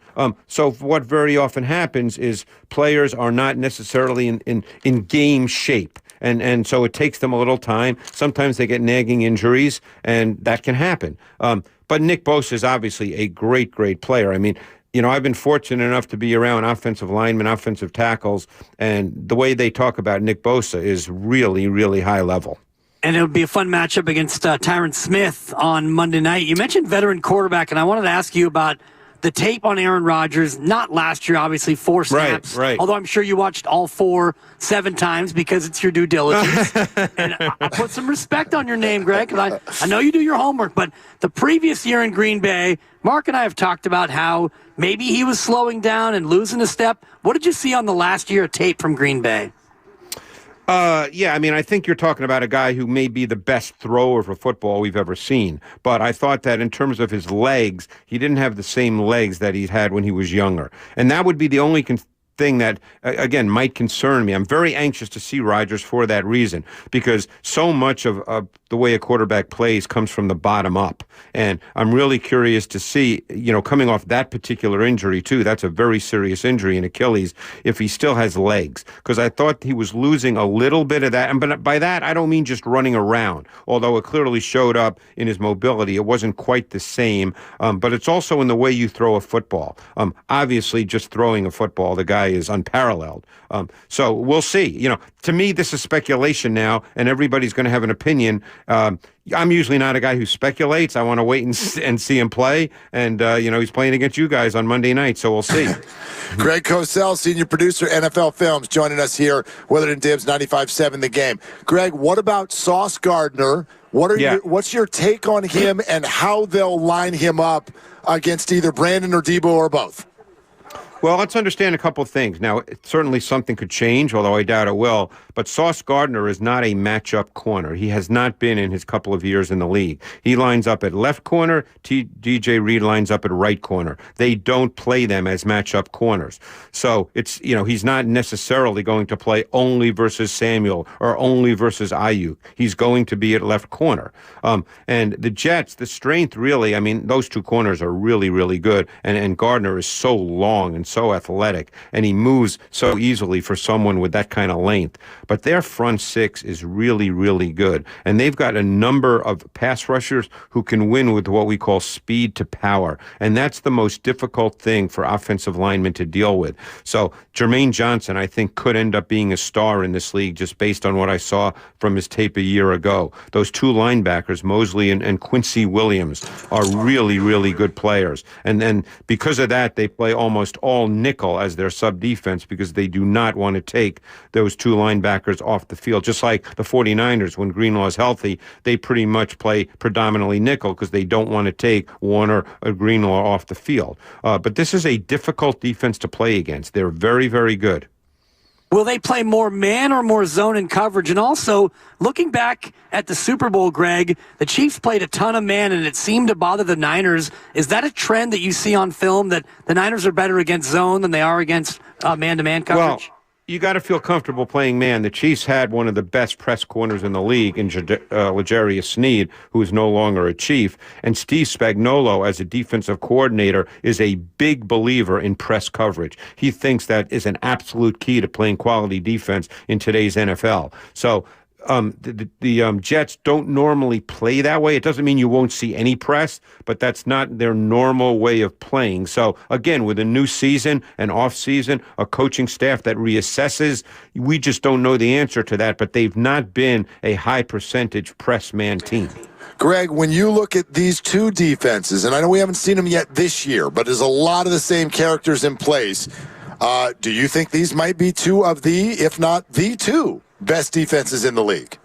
So what very often happens is players are not necessarily in game shape. And so it takes them a little time. Sometimes they get nagging injuries, and that can happen. But Nick Bosa is obviously a great, great player. I mean, I've been fortunate enough to be around offensive linemen, offensive tackles, and the way they talk about Nick Bosa is really, really high level. And it would be a fun matchup against Tyron Smith on Monday night. You mentioned veteran quarterback, and I wanted to ask you about the tape on Aaron Rodgers, not last year, obviously 4 snaps. Right. Although I'm sure you watched all 4 7 times because it's your due diligence. And I put some respect on your name, Greg, because I know you do your homework. But the previous year in Green Bay, Mark and I have talked about how maybe he was slowing down and losing a step. What did you see on the last year of tape from Green Bay? Yeah, I mean, I think you're talking about a guy who may be the best thrower for football we've ever seen. But I thought that in terms of his legs, he didn't have the same legs that he had when he was younger. And that would be the only thing that, again, might concern me. I'm very anxious to see Rodgers for that reason, because so much of the way a quarterback plays comes from the bottom up. And I'm really curious to see, coming off that particular injury, too, that's a very serious injury in Achilles, if he still has legs. Because I thought he was losing a little bit of that. And by that, I don't mean just running around, although it clearly showed up in his mobility. It wasn't quite the same, but it's also in the way you throw a football. Obviously, just throwing a football, the guy is unparalleled. So we'll see. To me, this is speculation now, and everybody's going to have an opinion. I'm usually not a guy who speculates. I want to wait and see him play. And, he's playing against you guys on Monday night, so we'll see. Greg Cosell, senior producer, NFL Films, joining us here, Willard & Dibs, 95.7 The Game. Greg, what about Sauce Gardner? What's your take on him and how they'll line him up against either Brandon or Debo or both? Well, let's understand a couple of things. Now, certainly something could change, although I doubt it will. But Sauce Gardner is not a matchup corner. He has not been in his couple of years in the league. He lines up at left corner. DJ Reed lines up at right corner. They don't play them as matchup corners. So it's, he's not necessarily going to play only versus Samuel or only versus Ayuk. He's going to be at left corner. And the Jets, the strength really, I mean, those two corners are really, really good. And Gardner is so long and so athletic, and he moves so easily for someone with that kind of length. But their front six is really, really good. And they've got a number of pass rushers who can win with what we call speed to power. And that's the most difficult thing for offensive linemen to deal with. So Jermaine Johnson, I think, could end up being a star in this league just based on what I saw from his tape a year ago. Those two linebackers, Mosley and Quincy Williams, are really, really good players. And then because of that, they play almost all nickel as their sub-defense because they do not want to take those two linebackers off the field. Just like the 49ers, when Greenlaw's healthy, they pretty much play predominantly nickel because they don't want to take Warner or Greenlaw off the field. But this is a difficult defense to play against. They're very, very good. Will they play more man or more zone and coverage? And also, looking back at the Super Bowl, Greg, the Chiefs played a ton of man, and it seemed to bother the Niners. Is that a trend that you see on film, that the Niners are better against zone than they are against man-to-man coverage? you got to feel comfortable playing man. The Chiefs had one of the best press corners in the league in L'Jarius Sneed, who is no longer a Chief. And Steve Spagnuolo, as a defensive coordinator, is a big believer in press coverage. He thinks that is an absolute key to playing quality defense in today's NFL. So the Jets don't normally play that way. It doesn't mean you won't see any press, but that's not their normal way of playing. So, again, with a new season, an off season, a coaching staff that reassesses, we just don't know the answer to that, but they've not been a high percentage press man team. Greg, when you look at these two defenses, and I know we haven't seen them yet this year, but there's a lot of the same characters in place, do you think these might be two of the, if not the two, best defenses in the league?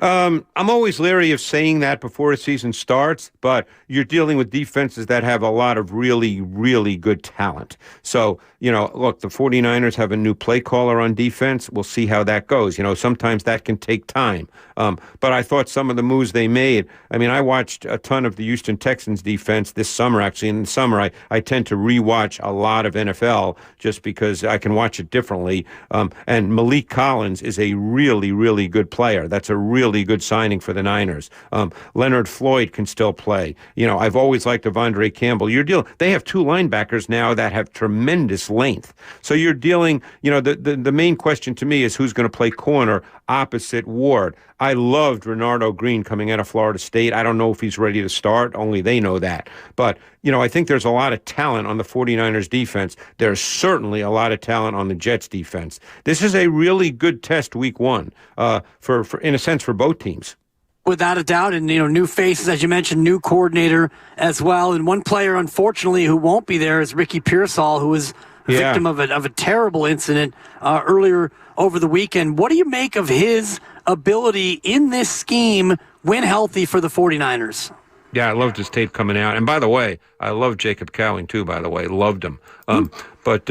I'm always leery of saying that before a season starts, but you're dealing with defenses that have a lot of really, really good talent. So, look, the 49ers have a new play caller on defense. We'll see how that goes. Sometimes that can take time. But I thought some of the moves they made, I watched a ton of the Houston Texans defense this summer, actually. In the summer, I tend to rewatch a lot of NFL just because I can watch it differently. And Malik Collins is a really, really good player. That's a really good signing for the Niners. Leonard Floyd can still play. I've always liked Devondre Campbell. They have two linebackers now that have tremendous length. So you're dealing, the main question to me is who's going to play corner opposite Ward. I loved Renardo Green coming out of Florida State. I don't know if he's ready to start. Only they know that. But, I think there's a lot of talent on the 49ers defense. There's certainly a lot of talent on the Jets defense. This is a really good test week one, for in a sense, for both teams. Without a doubt, and new faces, as you mentioned, new coordinator as well. And one player, unfortunately, who won't be there is Ricky Pearsall, who was victim of a terrible incident earlier over the weekend. What do you make of his ability in this scheme when healthy for the 49ers? Yeah, I loved his tape coming out. And by the way, I love Jacob Cowing too, by the way. Loved him. But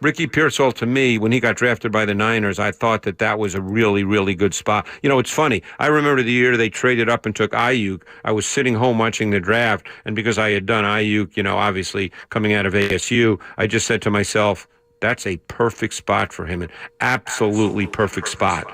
Ricky Pearsall, to me, when he got drafted by the Niners, I thought that was a really, really good spot. It's funny. I remember the year they traded up and took Ayuk. I was sitting home watching the draft, and because I had done Ayuk, obviously coming out of ASU, I just said to myself, that's a perfect spot for him, an absolutely perfect spot.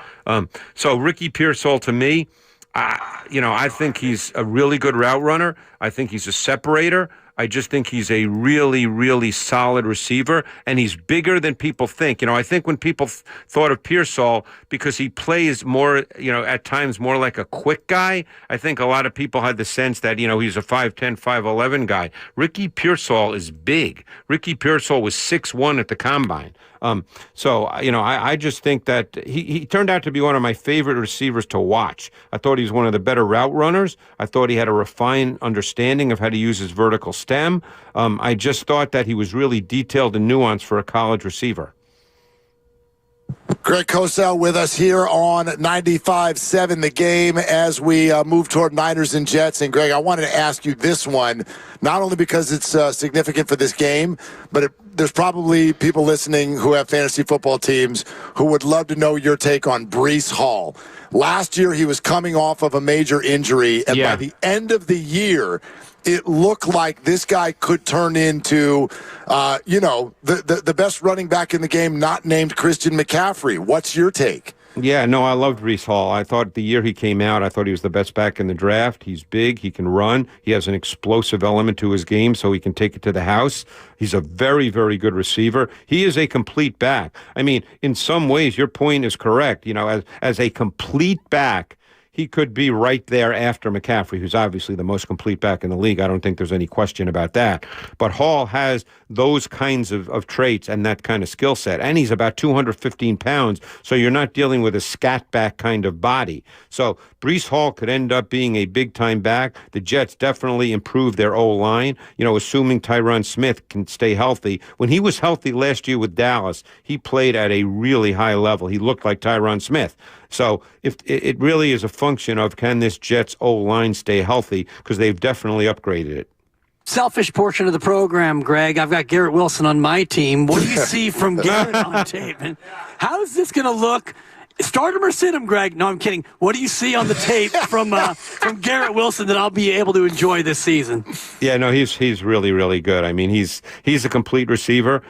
So Ricky Pearsall, to me, I think he's a really good route runner. I think he's a separator. I just think he's a really, really solid receiver, and he's bigger than people think. I think when people thought of Pearsall, because he plays more, at times more like a quick guy, I think a lot of people had the sense that, he's a 5'10", 5'11" guy. Ricky Pearsall is big. Ricky Pearsall was 6'1" at the Combine. I just think that he turned out to be one of my favorite receivers to watch. I thought he was one of the better route runners. I thought he had a refined understanding of how to use his vertical stem. I just thought that he was really detailed and nuanced for a college receiver. Greg Cosell with us here on 95.7 The Game as we move toward Niners and Jets. And, Greg, I wanted to ask you this one, not only because it's significant for this game, but there's probably people listening who have fantasy football teams who would love to know your take on Breece Hall. Last year, he was coming off of a major injury, and by the end of the year, it looked like this guy could turn into, the best running back in the game, not named Christian McCaffrey. What's your take? Yeah, no, I loved Breece Hall. I thought the year he came out, I thought he was the best back in the draft. He's big. He can run. He has an explosive element to his game, so he can take it to the house. He's a very, very good receiver. He is a complete back. In some ways, your point is correct. As a complete back, he could be right there after McCaffrey, who's obviously the most complete back in the league. I don't think there's any question about that. But Hall has those kinds of traits and that kind of skill set. And he's about 215 pounds, so you're not dealing with a scat back kind of body. So Breece Hall could end up being a big-time back. The Jets definitely improved their O-line, assuming Tyron Smith can stay healthy. When he was healthy last year with Dallas, he played at a really high level. He looked like Tyron Smith. So if it really is a function of can this Jets O-line stay healthy, because they've definitely upgraded it. Selfish portion of the program, Greg. I've got Garrett Wilson on my team. What do you see from Garrett on tape? And how is this going to look Start him or sit him, Greg. No, I'm kidding. What do you see on the tape from Garrett Wilson that I'll be able to enjoy this season? Yeah, no, he's really, really good. I mean, he's a complete receiver.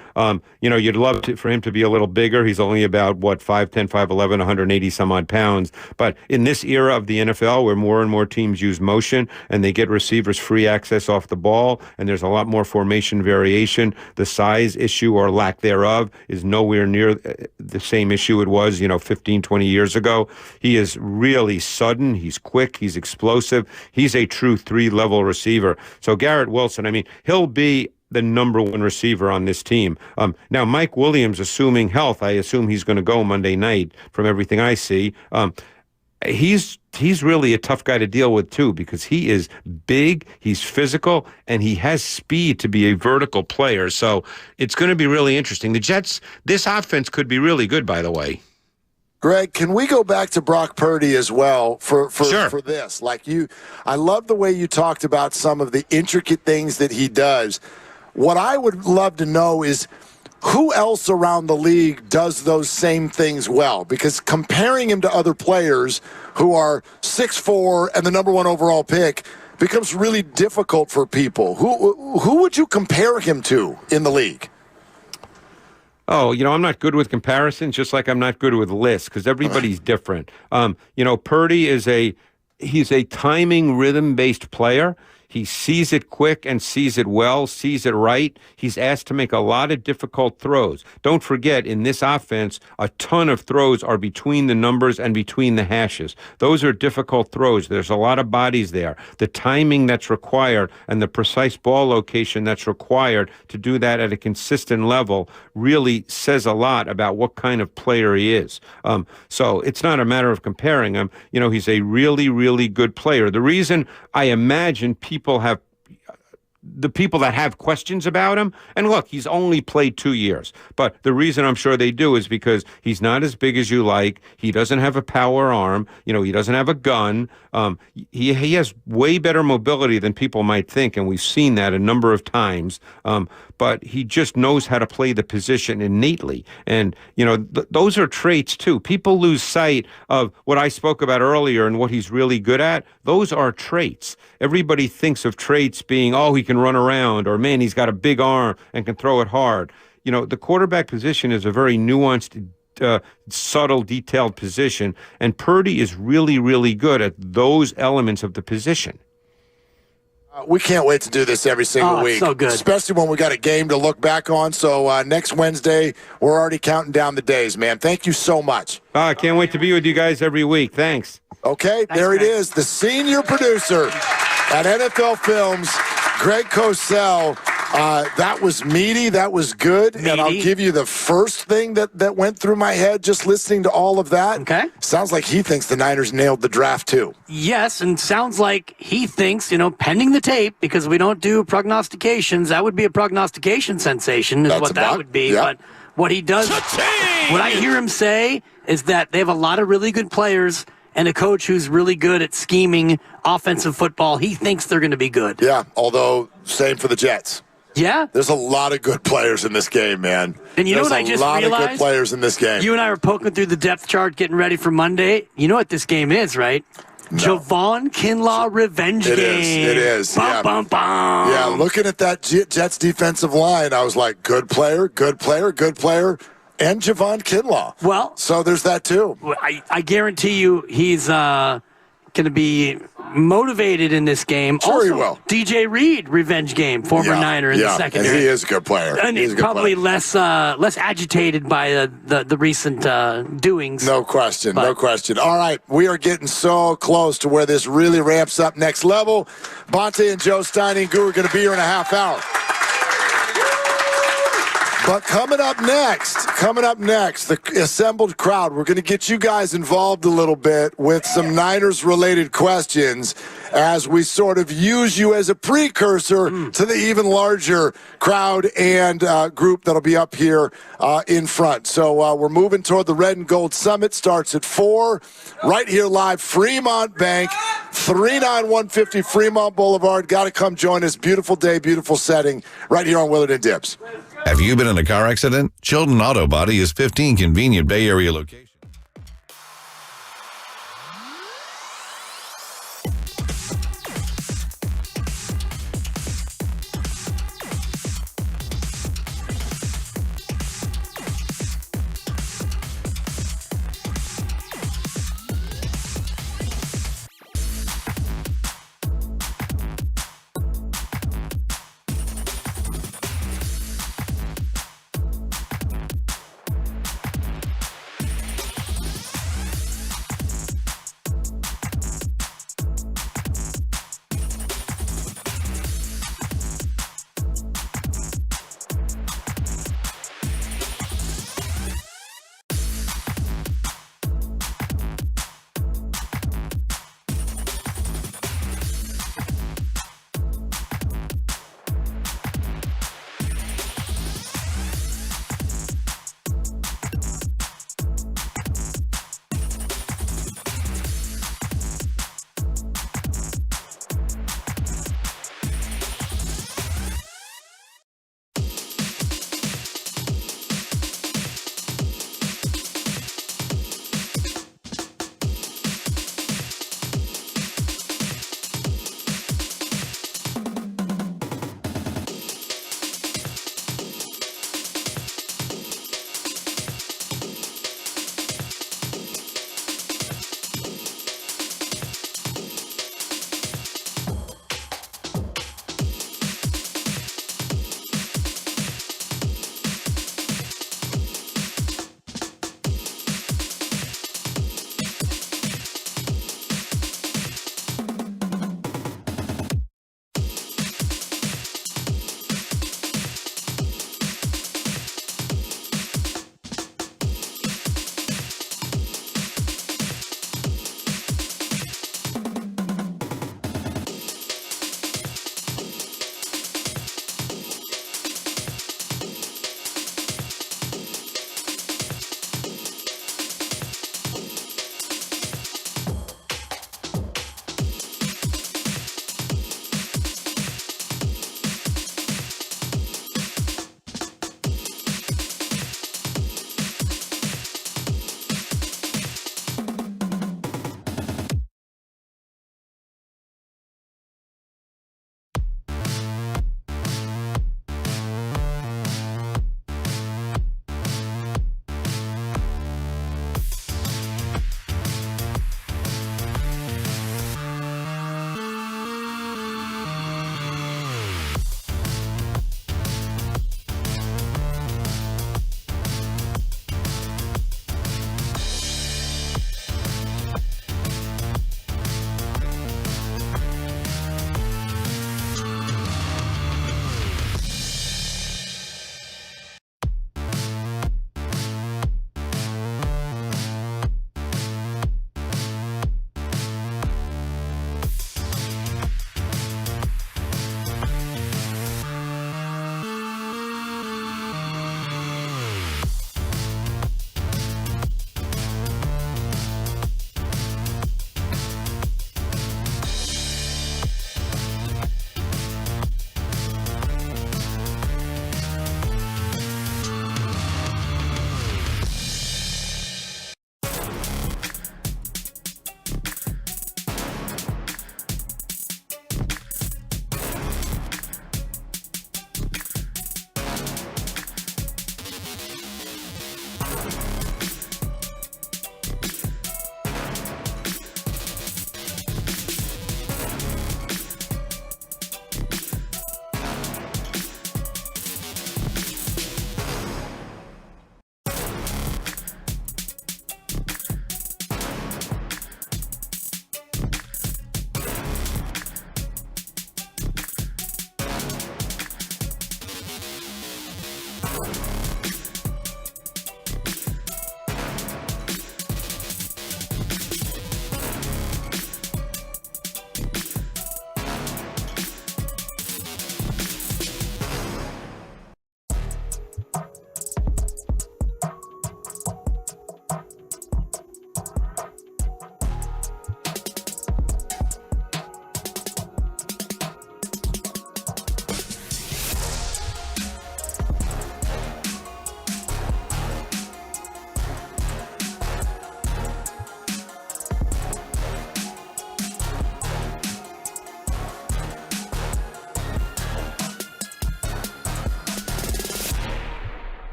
You'd love for him to be a little bigger. He's only about, 5'10", 5'11", 180 some odd pounds. But in this era of the NFL, where more and more teams use motion and they get receivers free access off the ball, and there's a lot more formation variation, the size issue or lack thereof is nowhere near the same issue it was, 15, 20 years ago. He is really sudden. He's quick. He's explosive. He's a true 3-level receiver. So Garrett Wilson, I mean, he'll be the number 1 receiver on this team. Now, Mike Williams, assuming health, I assume he's going to go Monday night from everything I see. He's really a tough guy to deal with, too, because he is big, he's physical, and he has speed to be a vertical player. So it's going to be really interesting. The Jets, this offense could be really good, by the way. Greg, can we go back to Brock Purdy as well for this? I love the way you talked about some of the intricate things that he does. What I would love to know is who else around the league does those same things well? Because comparing him to other players who are 6'4" and the number 1 overall pick becomes really difficult for people. Who would you compare him to in the league? Oh, I'm not good with comparisons, just like I'm not good with lists, because everybody's different. Purdy he's a timing, rhythm-based player. He sees it quick and sees it well, sees it right. He's asked to make a lot of difficult throws. Don't forget, in this offense, a ton of throws are between the numbers and between the hashes. Those are difficult throws. There's a lot of bodies there. The timing that's required and the precise ball location that's required to do that at a consistent level really says a lot about what kind of player he is. So it's not a matter of comparing him. He's a really, really good player. The reason I imagine people that have questions about him, and look, he's only played 2 years, but the reason I'm sure they do is because he's not as big as you like. He doesn't have a power arm. He doesn't have a gun. He has way better mobility than people might think, and we've seen that a number of times. But he just knows how to play the position innately. And, those are traits, too. People lose sight of what I spoke about earlier and what he's really good at. Those are traits. Everybody thinks of traits being, he can run around, or, man, he's got a big arm and can throw it hard. The quarterback position is a very nuanced, subtle, detailed position, and Purdy is really, really good at those elements of the position. We can't wait to do this every single week. So good. Especially when we got a game to look back on. So next Wednesday, we're already counting down the days, man. Thank you so much. I can't wait to be with you guys every week. Thanks. Okay, there it is. The senior producer at NFL Films, Greg Cosell. That was meaty. That was good. And I'll give you the first thing that went through my head just listening to all of that. Okay. Sounds like he thinks the Niners nailed the draft, too. Yes, and sounds like he thinks, pending the tape, because we don't do prognostications, that would be a prognostication sensation is what that would be. Yeah. But what he does, what I hear him say is that they have a lot of really good players and a coach who's really good at scheming offensive football. He thinks they're going to be good. Yeah, although same for the Jets. Yeah. There's a lot of good players in this game, man. And you know what I just realized? There's a lot of good players in this game. You and I were poking through the depth chart getting ready for Monday. You know what this game is, right? No. Javon Kinlaw revenge game. It is. Bum, bum, bum. Yeah, looking at that Jets defensive line, I was like, good player, good player, good player, and Javon Kinlaw. Well. So there's that, too. I guarantee you he's going to be motivated in this game. Sure, also, he will. DJ Reed, revenge game, former Niner in the secondary. And he is a good player. And he's probably less agitated by the recent doings. No question, no question. All right, we are getting so close to where this really ramps up next level. Bonte and Joe Steiny and Guru are going to be here in a half hour. But coming up next, the assembled crowd, we're going to get you guys involved a little bit with some Niners-related questions as we sort of use you as a precursor to the even larger crowd and group that'll be up here in front. So we're moving toward the Red and Gold Summit. Starts at 4, right here live, Fremont Bank, 39150 Fremont Boulevard. Got to come join us. Beautiful day, beautiful setting, right here on Willard and Dibbs. Have you been in a car accident? Chilton Auto Body is 15 convenient Bay Area locations.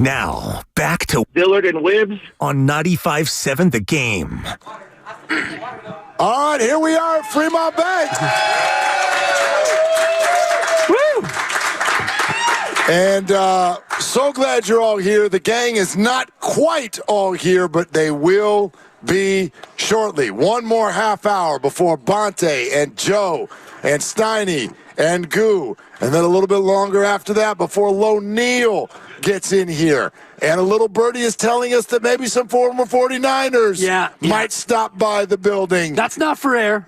Now, back to Dillard and Wibbs on 95.7 The Game. All right, here we are at Fremont Bank. Woo! And so glad you're all here. The gang is not quite all here, but they will be shortly. One more half hour before Bonte and Joe and Steiny and Goo. And then a little bit longer after that before Lone Neal gets in here. And a little birdie is telling us that maybe some former 49ers might stop by the building. That's not for air.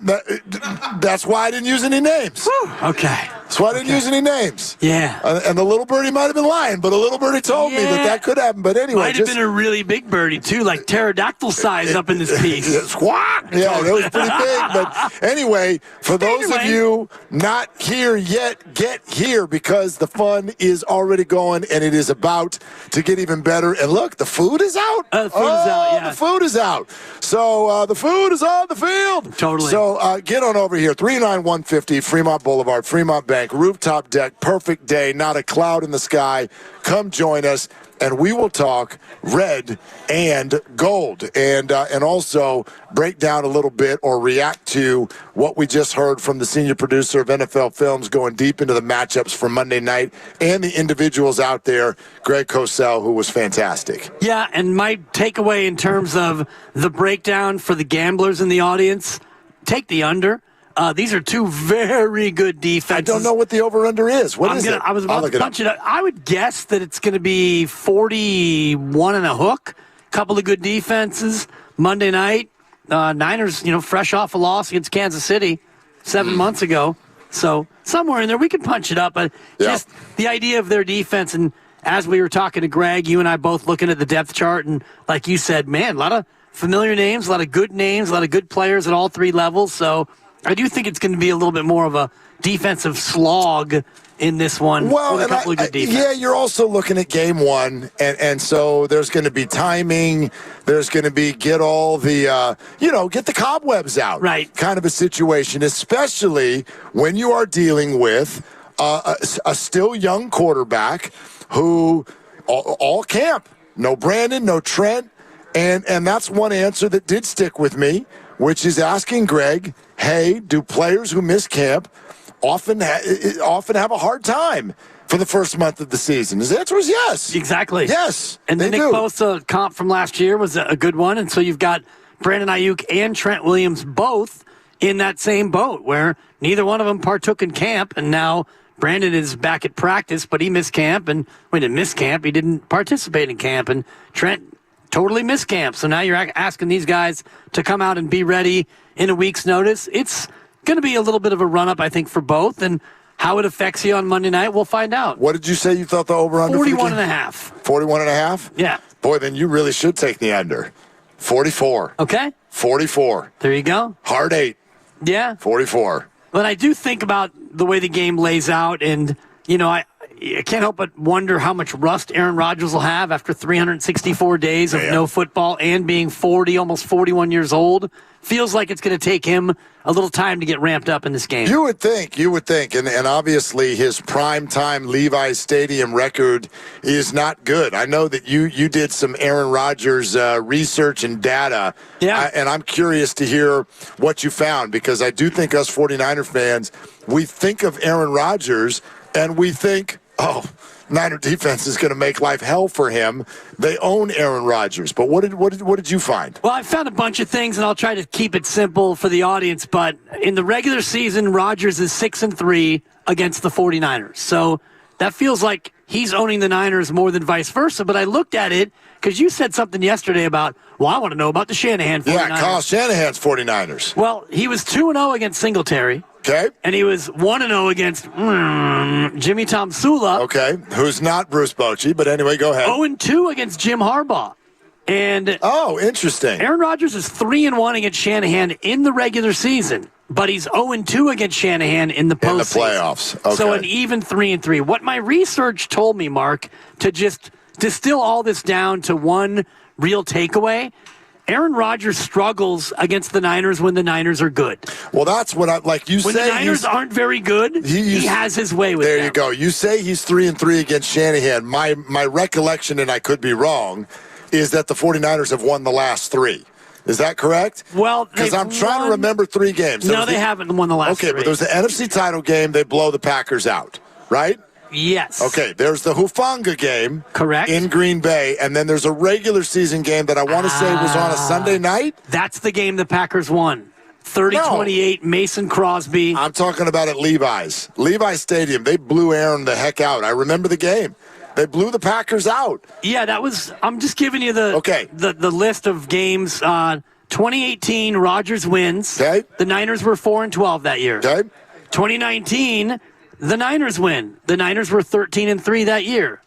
That's why I didn't use any names. Whew. Okay. That's why I didn't use any names. Yeah. And the little birdie might have been lying, but a little birdie told me that could happen. But anyway. Might have been a really big birdie, too, like pterodactyl size up in this piece. Squawk! Yeah, that was pretty big. But anyway, for those of you not here yet, get here because the fun is already going and it is about to get even better. And look, the food is out. The food is out, yeah. The food is out. So the food is on the field. Totally. So get on over here. 39150 Fremont Boulevard, Fremont Bank, rooftop deck, perfect day, not a cloud in the sky. Come join us, and we will talk red and gold, and also break down a little bit or react to what we just heard from the senior producer of NFL Films, going deep into the matchups for Monday night and the individuals out there, Greg Cosell, who was fantastic. Yeah, and my takeaway in terms of the breakdown for the gamblers in the audience, take the under. These are two very good defenses. I don't know what the over-under is. What is it? I was about to punch it up. I would guess that it's going to be 41 and a hook. Couple of good defenses. Monday night, Niners, fresh off a loss against Kansas City 7 months ago. So somewhere in there, we could punch it up. But just the idea of their defense, and as we were talking to Greg, you and I both looking at the depth chart, and like you said, man, a lot of familiar names, a lot of good names, a lot of good players at all three levels. So I do think it's going to be a little bit more of a defensive slog in this one. Well, with a couple of good defense. Yeah, you're also looking at game one, and so there's going to be timing. There's going to be get all the, get the cobwebs out. Right. Kind of a situation, especially when you are dealing with a still young quarterback who all camp. No Brandon, no Trent. And that's one answer that did stick with me, which is asking Greg, hey, do players who miss camp often have a hard time for the first month of the season? His answer was yes. Exactly. Yes, and the Nick Bosa comp from last year was a good one, and so you've got Brandon Ayuk and Trent Williams both in that same boat where neither one of them partook in camp, and now Brandon is back at practice, but he missed camp, and when he didn't miss camp, he didn't participate in camp, and Trent totally missed camp. So now you're asking these guys to come out and be ready in a week's notice. It's going to be a little bit of a run-up, I think, for both, and how it affects you on Monday night, we'll find out. What did you say you thought the over-under? 41.5. 41.5? Yeah. Boy, then you really should take the under. 44. Okay. 44. There you go. Hard 8. Yeah. 44. But I do think about the way the game lays out, and, I can't help but wonder how much rust Aaron Rodgers will have after 364 days of no football and being 40, almost 41 years old. Feels like it's going to take him a little time to get ramped up in this game. You would think. And obviously his primetime Levi's Stadium record is not good. I know that you did some Aaron Rodgers research and data. Yeah. And I'm curious to hear what you found, because I do think us 49er fans, we think of Aaron Rodgers and we think, Niner defense is going to make life hell for him. They own Aaron Rodgers. But what did you find? Well, I found a bunch of things, and I'll try to keep it simple for the audience. But in the regular season, Rodgers is 6-3 against the 49ers. So that feels like he's owning the Niners more than vice versa. But I looked at it because you said something yesterday about, I want to know about the Shanahan 49ers. Yeah, Kyle Shanahan's 49ers. Well, he was 2-0 against Singletary. Okay. And he was 1-0 against Jimmy Tomsula. Okay. Who's not Bruce Bochy, but anyway, go ahead. 0-2 against Jim Harbaugh. And interesting. Aaron Rodgers is 3-1 against Shanahan in the regular season, but he's 0-2 against Shanahan in the postseason. In the playoffs. Okay. So an even 3-3. What my research told me, Mark, to just distill all this down to one real takeaway, Aaron Rodgers struggles against the Niners when the Niners are good. Well, that's what I like. You when say the Niners aren't very good, he has his way with there them. You go. You say he's 3-3 against Shanahan. My recollection, and I could be wrong, is that the 49ers have won the last 3. Is that correct? Well, because I'm trying to remember 3 games. No, they haven't won the last 3. Okay, but there's the NFC title game. They blow the Packers out, right? Yes. Okay, there's the Hufanga game. Correct. In Green Bay, and then there's a regular season game that I want to say was on a Sunday night. That's the game the Packers won. 30-28, Mason Crosby. I'm talking about at Levi's Stadium. They blew Aaron the heck out. I remember the game. They blew the Packers out. Yeah, that was. I'm just giving you the list of games. 2018, Rodgers wins. Okay. The Niners were 4-12 that year. Okay. 2019, the Niners win. The Niners were 13-3 that year.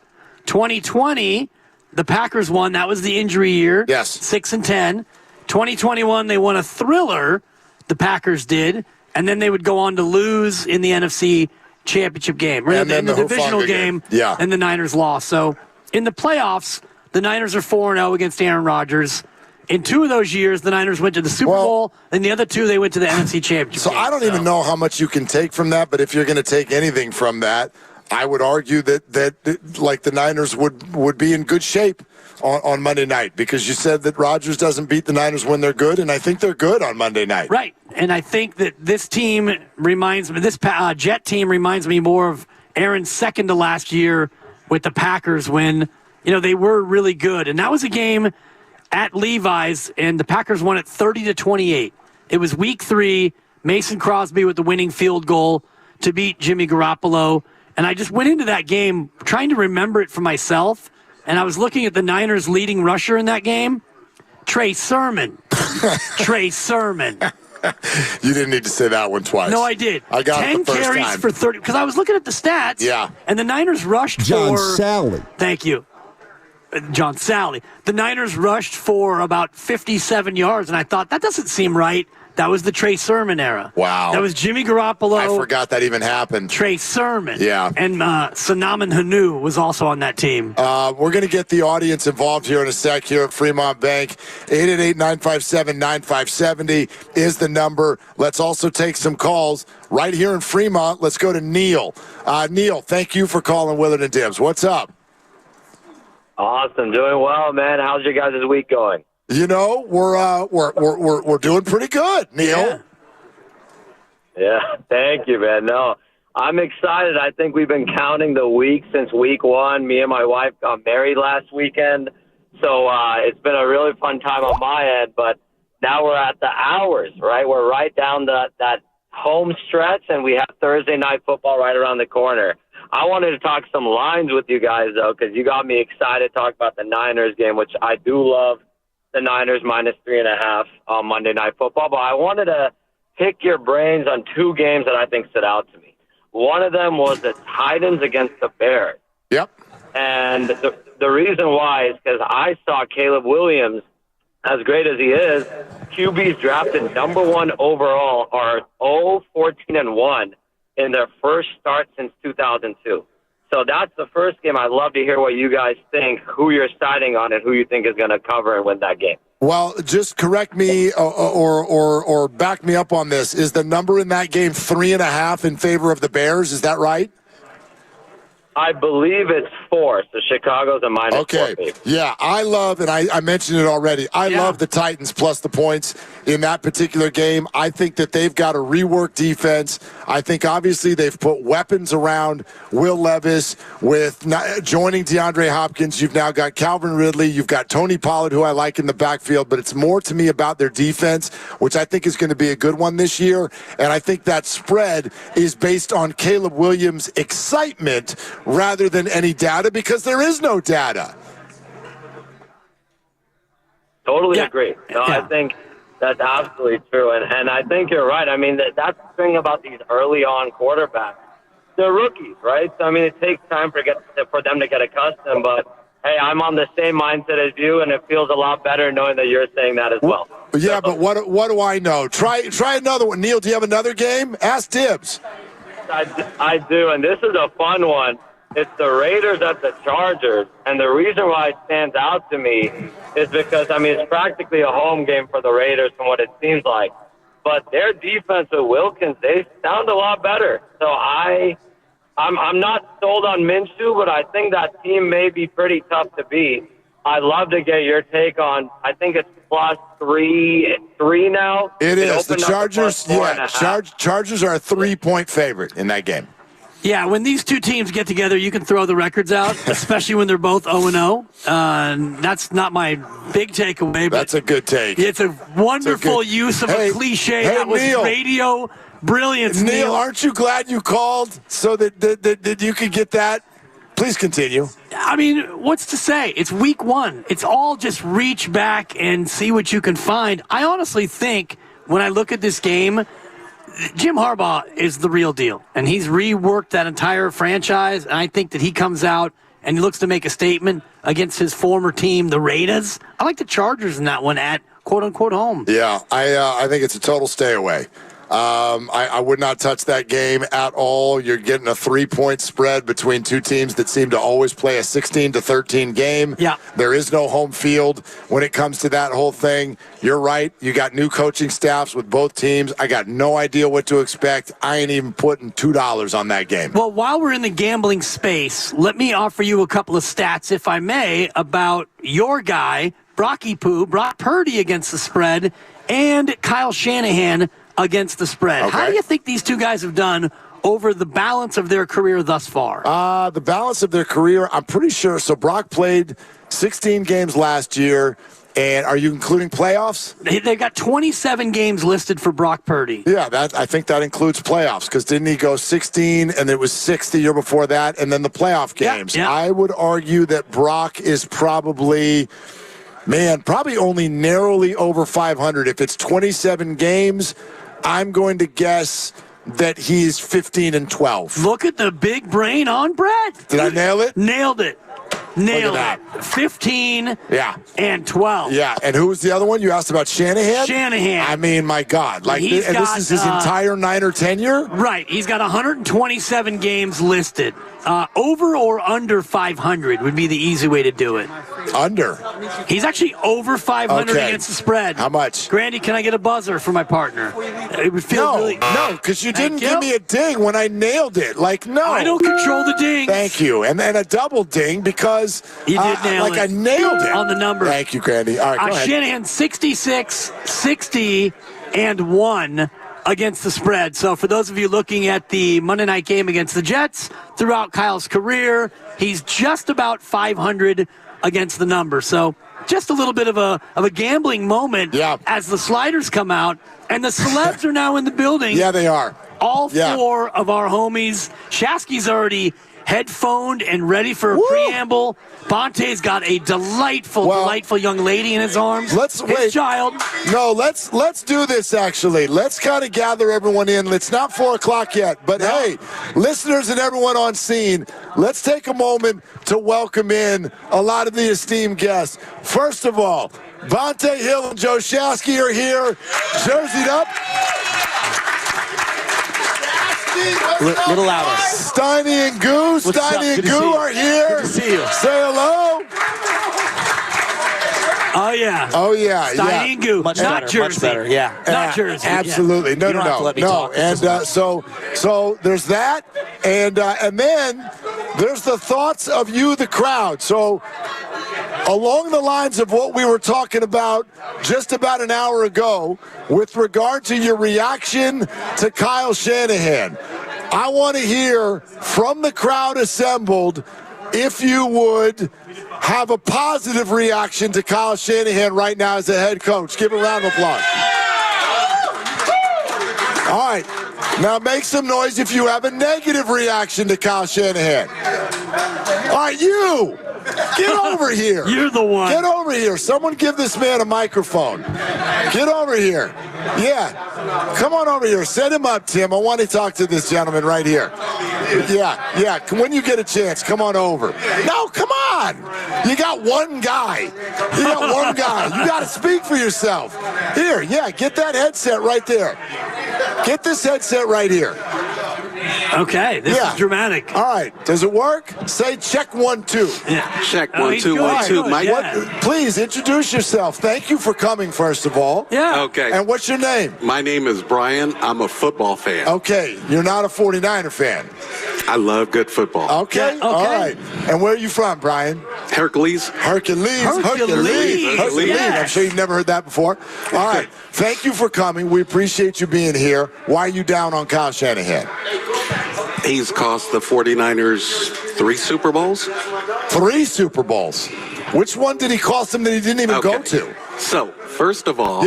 2020, the Packers won. That was the injury year. Yes. 6-10. 2021, they won a thriller. The Packers did, and then they would go on to lose in the NFC Championship game, or and in the divisional game. Yeah. And the Niners lost. So in the playoffs, the Niners are 4-0 against Aaron Rodgers. In 2 of those years, the Niners went to the Super Bowl, and the other 2, they went to the NFC Championship game. I don't even know how much you can take from that, but if you're going to take anything from that, I would argue that like the Niners would be in good shape on Monday night, because you said that Rodgers doesn't beat the Niners when they're good, and I think they're good on Monday night. Right, and I think that this team reminds me, this Jet team reminds me more of Aaron's second to last year with the Packers when, they were really good. And that was a game at Levi's, and the Packers won it 30-28. It was week 3, Mason Crosby with the winning field goal to beat Jimmy Garoppolo. And I just went into that game trying to remember it for myself, and I was looking at the Niners' leading rusher in that game, Trey Sermon. Trey Sermon. You didn't need to say that one twice. No, I did. I got 10 it the first carries time. for 30, because I was looking at the stats. Yeah. And the Niners rushed John for... Sally. Thank you. John Sally. The Niners rushed for about 57 yards, and I thought, that doesn't seem right. That was the Trey Sermon era. Wow. That was Jimmy Garoppolo. I forgot that even happened. Trey Sermon. Yeah. And Sanaman Hanu was also on that team. We're going to get the audience involved here in a sec here at Fremont Bank. 888-957-9570 is the number. Let's also take some calls right here in Fremont. Let's go to Neil. Neil, thank you for calling Willard and Dibs. What's up? Awesome. Doing well, man. How's your guys' week going? We're doing pretty good, Neil. Yeah, thank you, man. No, I'm excited. I think we've been counting the weeks since week 1. Me and my wife got married last weekend, so it's been a really fun time on my end. But now we're at the hours, right? We're right down that home stretch, and we have Thursday night football right around the corner. I wanted to talk some lines with you guys, though, because you got me excited to talk about the Niners game, which I do love. The Niners minus 3.5 on Monday Night Football. But I wanted to pick your brains on 2 games that I think stood out to me. One of them was the Titans against the Bears. Yep. And the reason why is because I saw Caleb Williams, as great as he is, QBs drafted number 1 overall are 0-14-1 in their first start since 2002. So that's the first game. I'd love to hear what you guys think, who you're siding on, and who you think is going to cover and win that game. Well, just correct me or back me up on this. Is the number in that game 3.5 in favor of the Bears? Is that right? I believe it's 4, so Chicago's a minus 4 favorite. Yeah, I love, and I mentioned it already, I love the Titans plus the points in that particular game. I think that they've got a reworked defense. I think, obviously, they've put weapons around Will Levis with joining DeAndre Hopkins. You've now got Calvin Ridley. You've got Tony Pollard, who I like in the backfield, but it's more to me about their defense, which I think is going to be a good one this year. And I think that spread is based on Caleb Williams' excitement rather than any data, because there is no data. Totally agree. No, I think that's absolutely true. And I think you're right. I mean, that's the thing about these early on quarterbacks. They're rookies, right? So, I mean, it takes time for them to get accustomed. But, hey, I'm on the same mindset as you, and it feels a lot better knowing that you're saying that as well. Yeah, but what do I know? Try another one. Neil, do you have another game? Ask Dibs. I do, and this is a fun one. It's the Raiders at the Chargers. And the reason why it stands out to me is because, it's practically a home game for the Raiders from what it seems like. But their defense with Wilkins, they sound a lot better. So I'm not sold on Minshew, but I think that team may be pretty tough to beat. I'd love to get your take on, I think it's +3 now. It is. The opened up Chargers, to +4.5. Chargers are a 3-point favorite in that game. Yeah, when these two teams get together, you can throw the records out, especially when they're both 0-0. That's not my big takeaway. But that's a good take. It's a wonderful use of a cliche that was Neil. Radio brilliance. Neil, aren't you glad you called so that you could get that? Please continue. What's to say? It's week 1. It's all just reach back and see what you can find. I honestly think when I look at this game, Jim Harbaugh is the real deal, and he's reworked that entire franchise, and I think that he comes out and he looks to make a statement against his former team, the Raiders. I like the Chargers in that one at quote-unquote home. Yeah, I think it's a total stay away. I would not touch that game at all. You're getting a 3-point spread between two teams that seem to always play a 16-13 game. Yeah. There is no home field when it comes to that whole thing. You're right. You got new coaching staffs with both teams. I got no idea what to expect. I ain't even putting $2 on that game. Well, while we're in the gambling space, let me offer you a couple of stats, if I may, about your guy, Brock Purdy against the spread, and Kyle Shanahan against the spread. Okay. How do you think these two guys have done over the balance of their career thus far? The balance of their career, I'm pretty sure. So Brock played 16 games last year. And are you including playoffs? They've got 27 games listed for Brock Purdy. Yeah, I think that includes playoffs because didn't he go 16 and it was 6 the year before that and then the playoff games? Yeah. I would argue that Brock is probably only narrowly over 500. If it's 27 games, I'm going to guess that he's 15-12. Look at the big brain on Brett. Did I nail it? Nailed it. Nailed that. it. 15 Yeah. and 12. Yeah, and who was the other one? You asked about Shanahan? Shanahan. My God. He's and got, this is his entire Niner tenure? Right. He's got 127 games listed. Over or under 500 would be the easy way to do it. Under. He's actually over 500 against the spread. How much? Grandy, can I get a buzzer for my partner? It would feel really... No, because you didn't give me a ding when I nailed it. No. I don't control the dings. Thank you. And then a double ding because you did nail it. I nailed it. On the number. Thank you, Grandy. All right, go ahead. Shanahan, 66, 60, and 1 against the spread. So for those of you looking at the Monday night game against the Jets, throughout Kyle's career, he's just about 500 against the number. So just a little bit of a gambling moment as the sliders come out, and the celebs are now in the building. Yeah, they are. All four of our homies. Shasky's already headphoned and ready for a preamble. Bonte's got a delightful young lady in his arms. His child. No, let's do this actually. Let's kind of gather everyone in. It's not 4 o'clock yet, but hey, listeners and everyone on scene, let's take a moment to welcome in a lot of the esteemed guests. First of all, Bonte Hill and Joe Shasky are here, jerseyed up. Little louder. Steiny and Goo. Steiny and Goo are here. Good to see you. Say hello. Oh, yeah. Oh, yeah. Steiny and Goo. Much Not better. Jersey. Much better. Yeah. Not Jersey. Absolutely. You don't have to let me talk. And so there's that, and then there's the thoughts of you, the crowd. So along the lines of what we were talking about just about an hour ago with regard to your reaction to Kyle Shanahan, I want to hear from the crowd assembled if you would have a positive reaction to Kyle Shanahan right now as a head coach. Give a round of applause. All right. Now make some noise if you have a negative reaction to Kyle Shanahan. All right, you. Get over here. You're the one. Get over here. Someone give this man a microphone. Get over here. Yeah. Come on over here. Set him up, Tim. I want to talk to this gentleman right here. Yeah. When you get a chance, come on over. No, come on. You got one guy. You got to speak for yourself. Here, get that headset right there. Get this headset right here. Okay, this is dramatic. All right, does it work? Say check 1, 2. Yeah. Check 1, 2, 1, 2, Mike. Please introduce yourself. Thank you for coming, first of all. Yeah. Okay. And what's your name? My name is Brian. I'm a football fan. Okay, you're not a 49er fan. I love good football. Okay. All right. And where are you from, Brian? Hercules. Hercules. Yes. I'm sure you've never heard that before. All right. Thank you for coming. We appreciate you being here. Why are you down on Kyle Shanahan? He's cost the 49ers 3 Super Bowls. 3 Super Bowls. Which one did he cost them that he didn't even go to? So, first of all,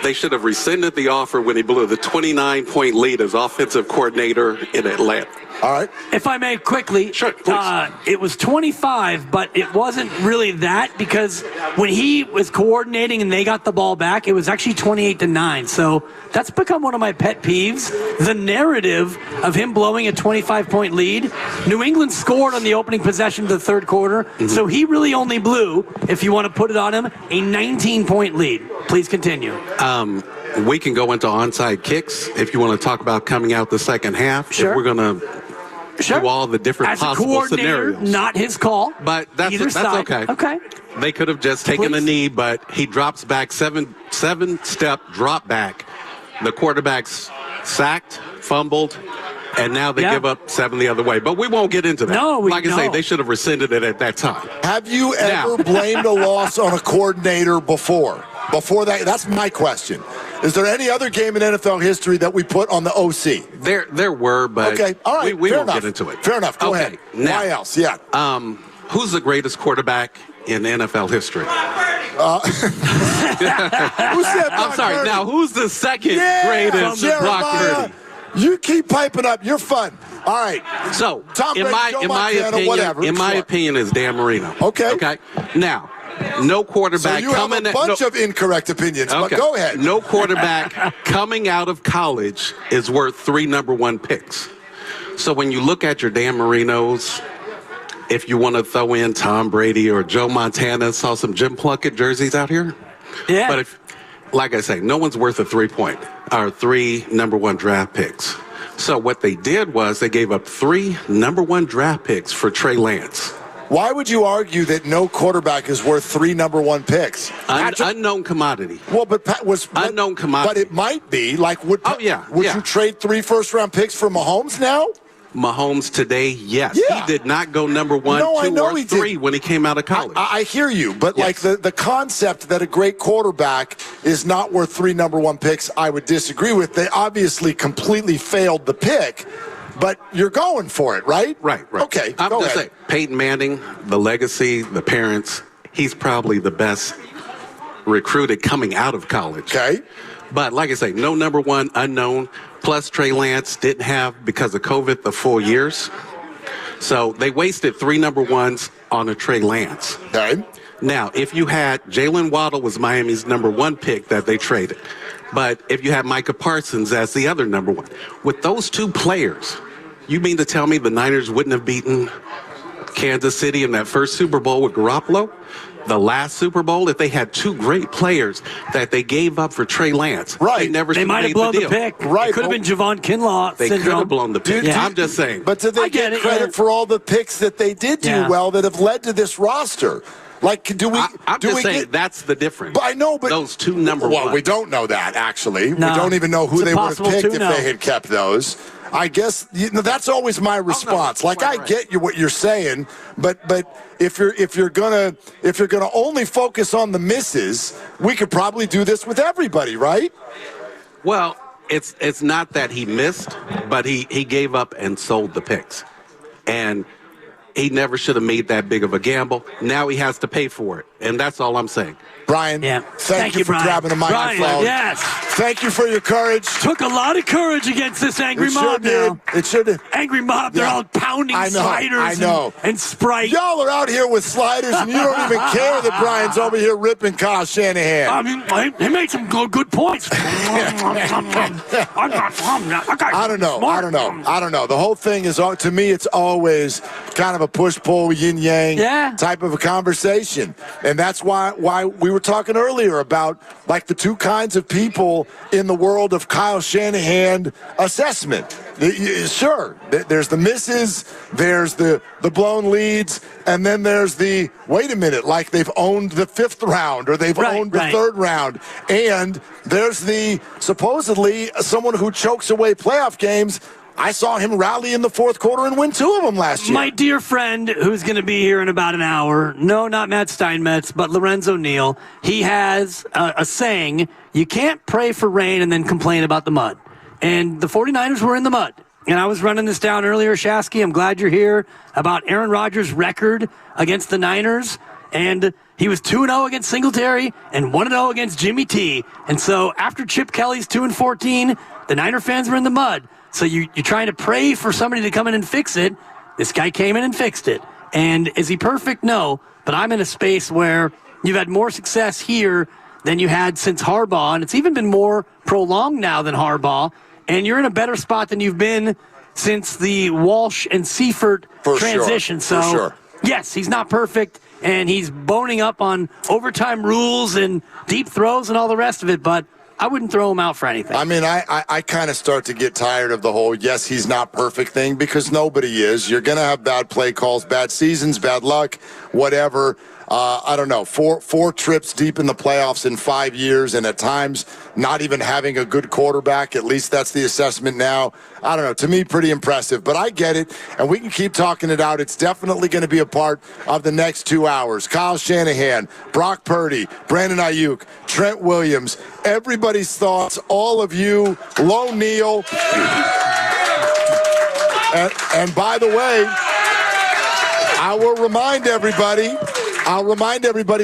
they should have rescinded the offer when he blew the 29-point lead as offensive coordinator in Atlanta. All right. If I may quickly, sure, please. It was 25, but it wasn't really that because when he was coordinating and they got the ball back, it was actually 28-9. So that's become one of my pet peeves. The narrative of him blowing a 25-point lead. New England scored on the opening possession of the third quarter, so he really only blew, if you want to put it on him, a 19-point lead. Please continue. We can go into onside kicks if you want to talk about coming out the second half. Sure. If we're going to do all the different As a possible coordinator, scenarios. not his call. But that's side. okay. Okay. They could have just taken a knee, but he drops back seven-step drop back. The quarterback's sacked, fumbled, and now they give up 7 the other way. But we won't get into that. No, like I say, they should have rescinded it at that time. Have you ever blamed a loss on a coordinator before? Before that, that's my question. Is there any other game in NFL history that we put on the OC? There were, but okay, all right, we won't enough. get into it. Fair enough. Go ahead. Now, why else? Yeah. Who's the greatest quarterback in NFL history? Who said I'm sorry. Purdy? Now, who's the second greatest? Brock Purdy. You keep piping up. You're fun. All right. So, Tom Brady, Joe Montana, in my opinion, is Dan Marino. Okay. Okay. Now, no quarterback so you coming. have a bunch of incorrect opinions. Okay. But go ahead. No quarterback coming out of college is worth 3 number 1 picks. So when you look at your Dan Marinos, if you want to throw in Tom Brady or Joe Montana, saw some Jim Plunkett jerseys out here. Yeah. But like I say, no one's worth a 3 number 1 draft picks. So what they did was they gave up 3 number 1 draft picks for Trey Lance. Why would you argue that no quarterback is worth 3 number 1 picks? Unknown commodity. Well, but unknown commodity. But it might be like would you trade 3 first-round picks for Mahomes now? Mahomes today, yes. Yeah. He did not go number 1, 2, or 3 when he came out of college. I hear you, but like the concept that a great quarterback is not worth 3 number 1 picks, I would disagree with. They obviously completely failed the pick, but you're going for it, right? Right. Okay, I'm go just ahead. saying, Peyton Manning, the legacy, the parents, he's probably the best recruited coming out of college. Okay. But like I say, no number 1, unknown. Plus, Trey Lance didn't have, because of COVID, the full years. So they wasted 3 number 1s on a Trey Lance. Okay. Now, if you had Jalen Waddle was Miami's number 1 pick that they traded. But if you had Micah Parsons as the other number 1, with those 2 players, you mean to tell me the Niners wouldn't have beaten Kansas City in that first Super Bowl with Garoppolo? The last Super Bowl, if they had 2 great players that they gave up for Trey Lance, right? They might have blown the pick. Right? It could have been Javon Kinlaw. They could have blown the pick. I'm just saying. But did they get credit for all the picks that they did do well that have led to this roster? Like, do we? I'm just saying that's the difference. But I know, but those 2 number 1s. Well, we don't know that actually. No. We don't even know who It's they would have impossible picked to if know. they had kept those. I guess that's always my response. Like I get what you're saying, but if you're gonna only focus on the misses, we could probably do this with everybody, right? Well, it's not that he missed, but he gave up and sold the picks, and he never should have made that big of a gamble. Now he has to pay for it, and that's all I'm saying. Brian, thank you for Brian. grabbing the microphone. Brian, yes. Thank you for your courage. Took a lot of courage against this angry mob now. It should have. Angry mob, they're all pounding sliders and Sprite. Y'all are out here with sliders, and you don't even care that Brian's over here ripping Kyle Shanahan. I mean, he made some good points. I don't know. The whole thing is, to me, it's always kind of a push-pull, yin-yang type of a conversation. And that's why we were talking earlier about, like, the two kinds of people in the world of Kyle Shanahan assessment. Sure, there's the misses, there's the blown leads, and then there's the, wait a minute, like they've owned the 5th round or they've owned the 3rd round. And there's the supposedly someone who chokes away playoff games. I saw him rally in the 4th quarter and win 2 of them last year. My dear friend, who's going to be here in about an hour, no, not Matt Steinmetz, but Lorenzo Neal, he has a saying, you can't pray for rain and then complain about the mud. And the 49ers were in the mud. And I was running this down earlier, Shasky. I'm glad you're here, about Aaron Rodgers' record against the Niners. And he was 2-0 against Singletary and 1-0 against Jimmy T. And so after Chip Kelly's 2-14, the Niner fans were in the mud. So you're trying to pray for somebody to come in and fix it. This guy came in and fixed it. And is he perfect? No. But I'm in a space where you've had more success here than you had since Harbaugh. And it's even been more prolonged now than Harbaugh. And you're in a better spot than you've been since the Walsh and Seifert transition. Sure. So, yes, he's not perfect, and he's boning up on overtime rules and deep throws and all the rest of it, but I wouldn't throw him out for anything. I mean, I kind of start to get tired of the whole, yes, he's not perfect thing, because nobody is. You're going to have bad play calls, bad seasons, bad luck, whatever. I don't know, four trips deep in the playoffs in 5 years, and at times not even having a good quarterback. At least that's the assessment now. I don't know. To me, pretty impressive. But I get it, and we can keep talking it out. It's definitely going to be a part of the next 2 hours. Kyle Shanahan, Brock Purdy, Brandon Ayuk, Trent Williams, everybody's thoughts, all of you, Lo Neal. And by the way, I'll remind everybody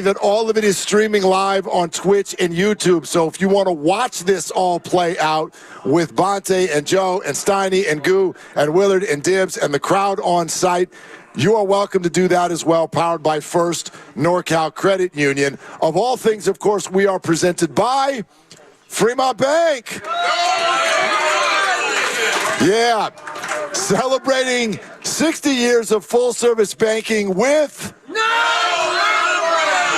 that all of it is streaming live on Twitch and YouTube. So if you want to watch this all play out with Bonte and Joe and Steiny and Goo and Willard and Dibbs and the crowd on site, you are welcome to do that as well, powered by First NorCal Credit Union. Of all things, of course, we are presented by Fremont Bank. Yeah, celebrating 60 years of full-service banking with...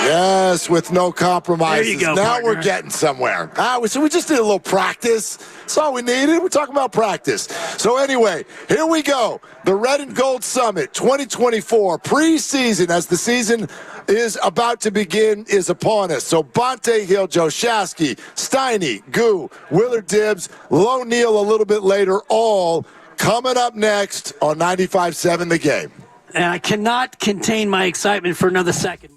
Yes, with no compromises. There you go, now partner. We're getting somewhere. So we just did a little practice. That's all we needed. We're talking about practice. So anyway, here we go. The Red and Gold Summit 2024 preseason, as the season is about to begin, is upon us. So Bonte Hill, Joe Shasky, Steiny, Goo, Willard Dibbs, Lo Neal a little bit later, all coming up next on 95.7 The Game. And I cannot contain my excitement for another second.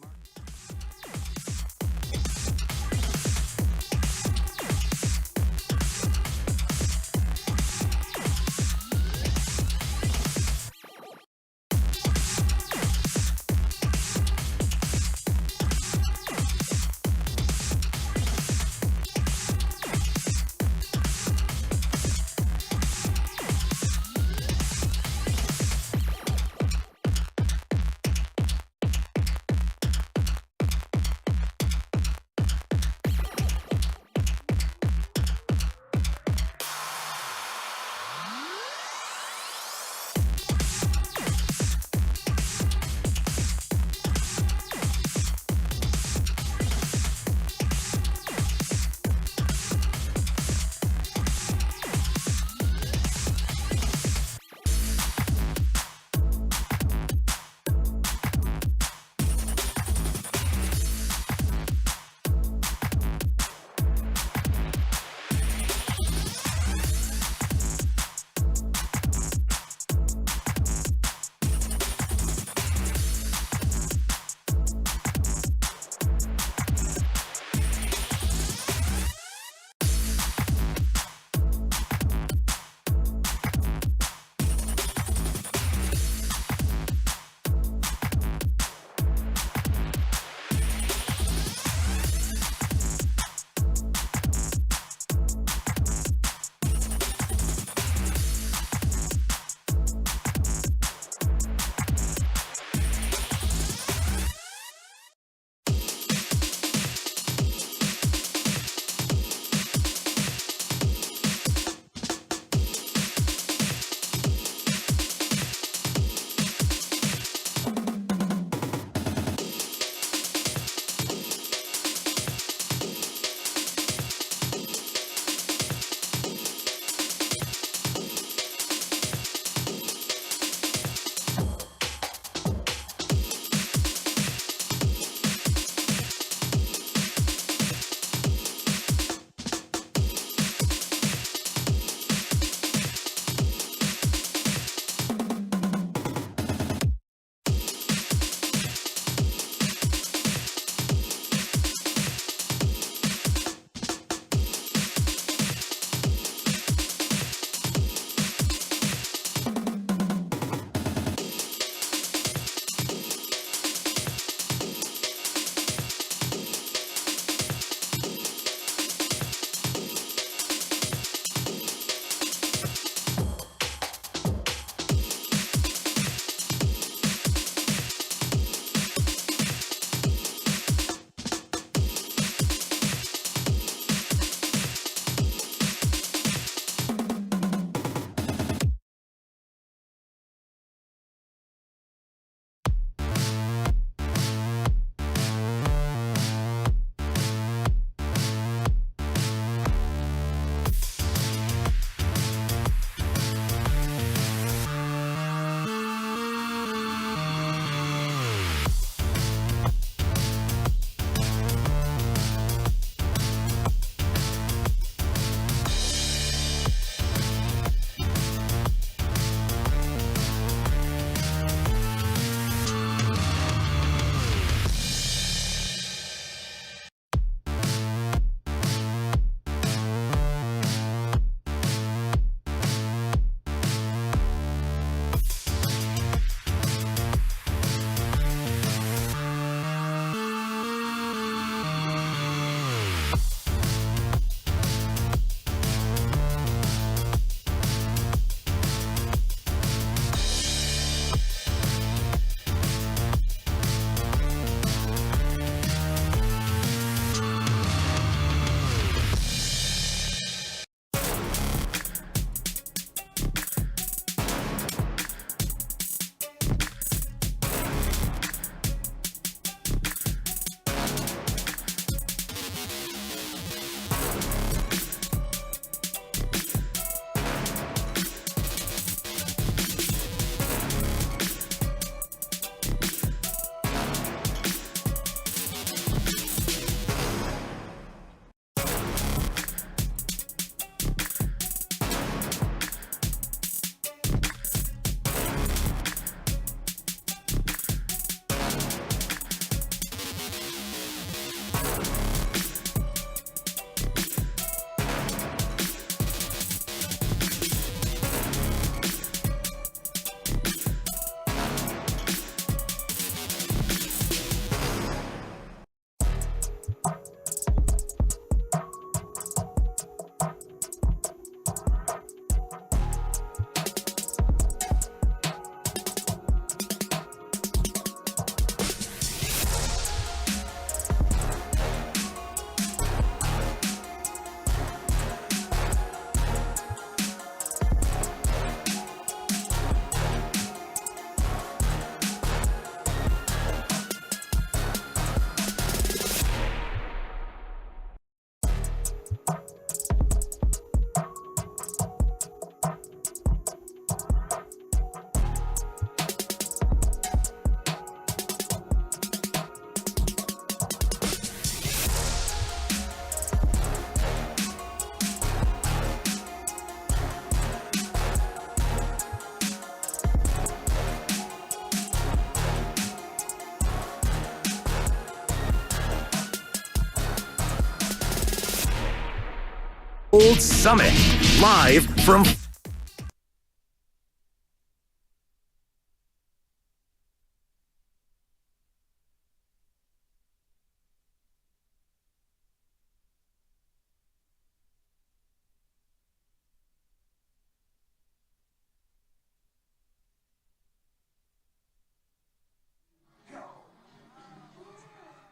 Gold Summit, live from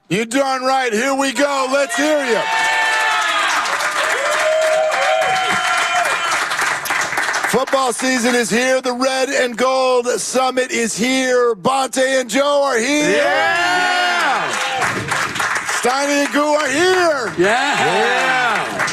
You're darn right. Here we go. Let's hear you. Football season is here. The Red and Gold Summit is here. Bonte and Joe are here. Yeah. Steiny and Goo are here. Yeah.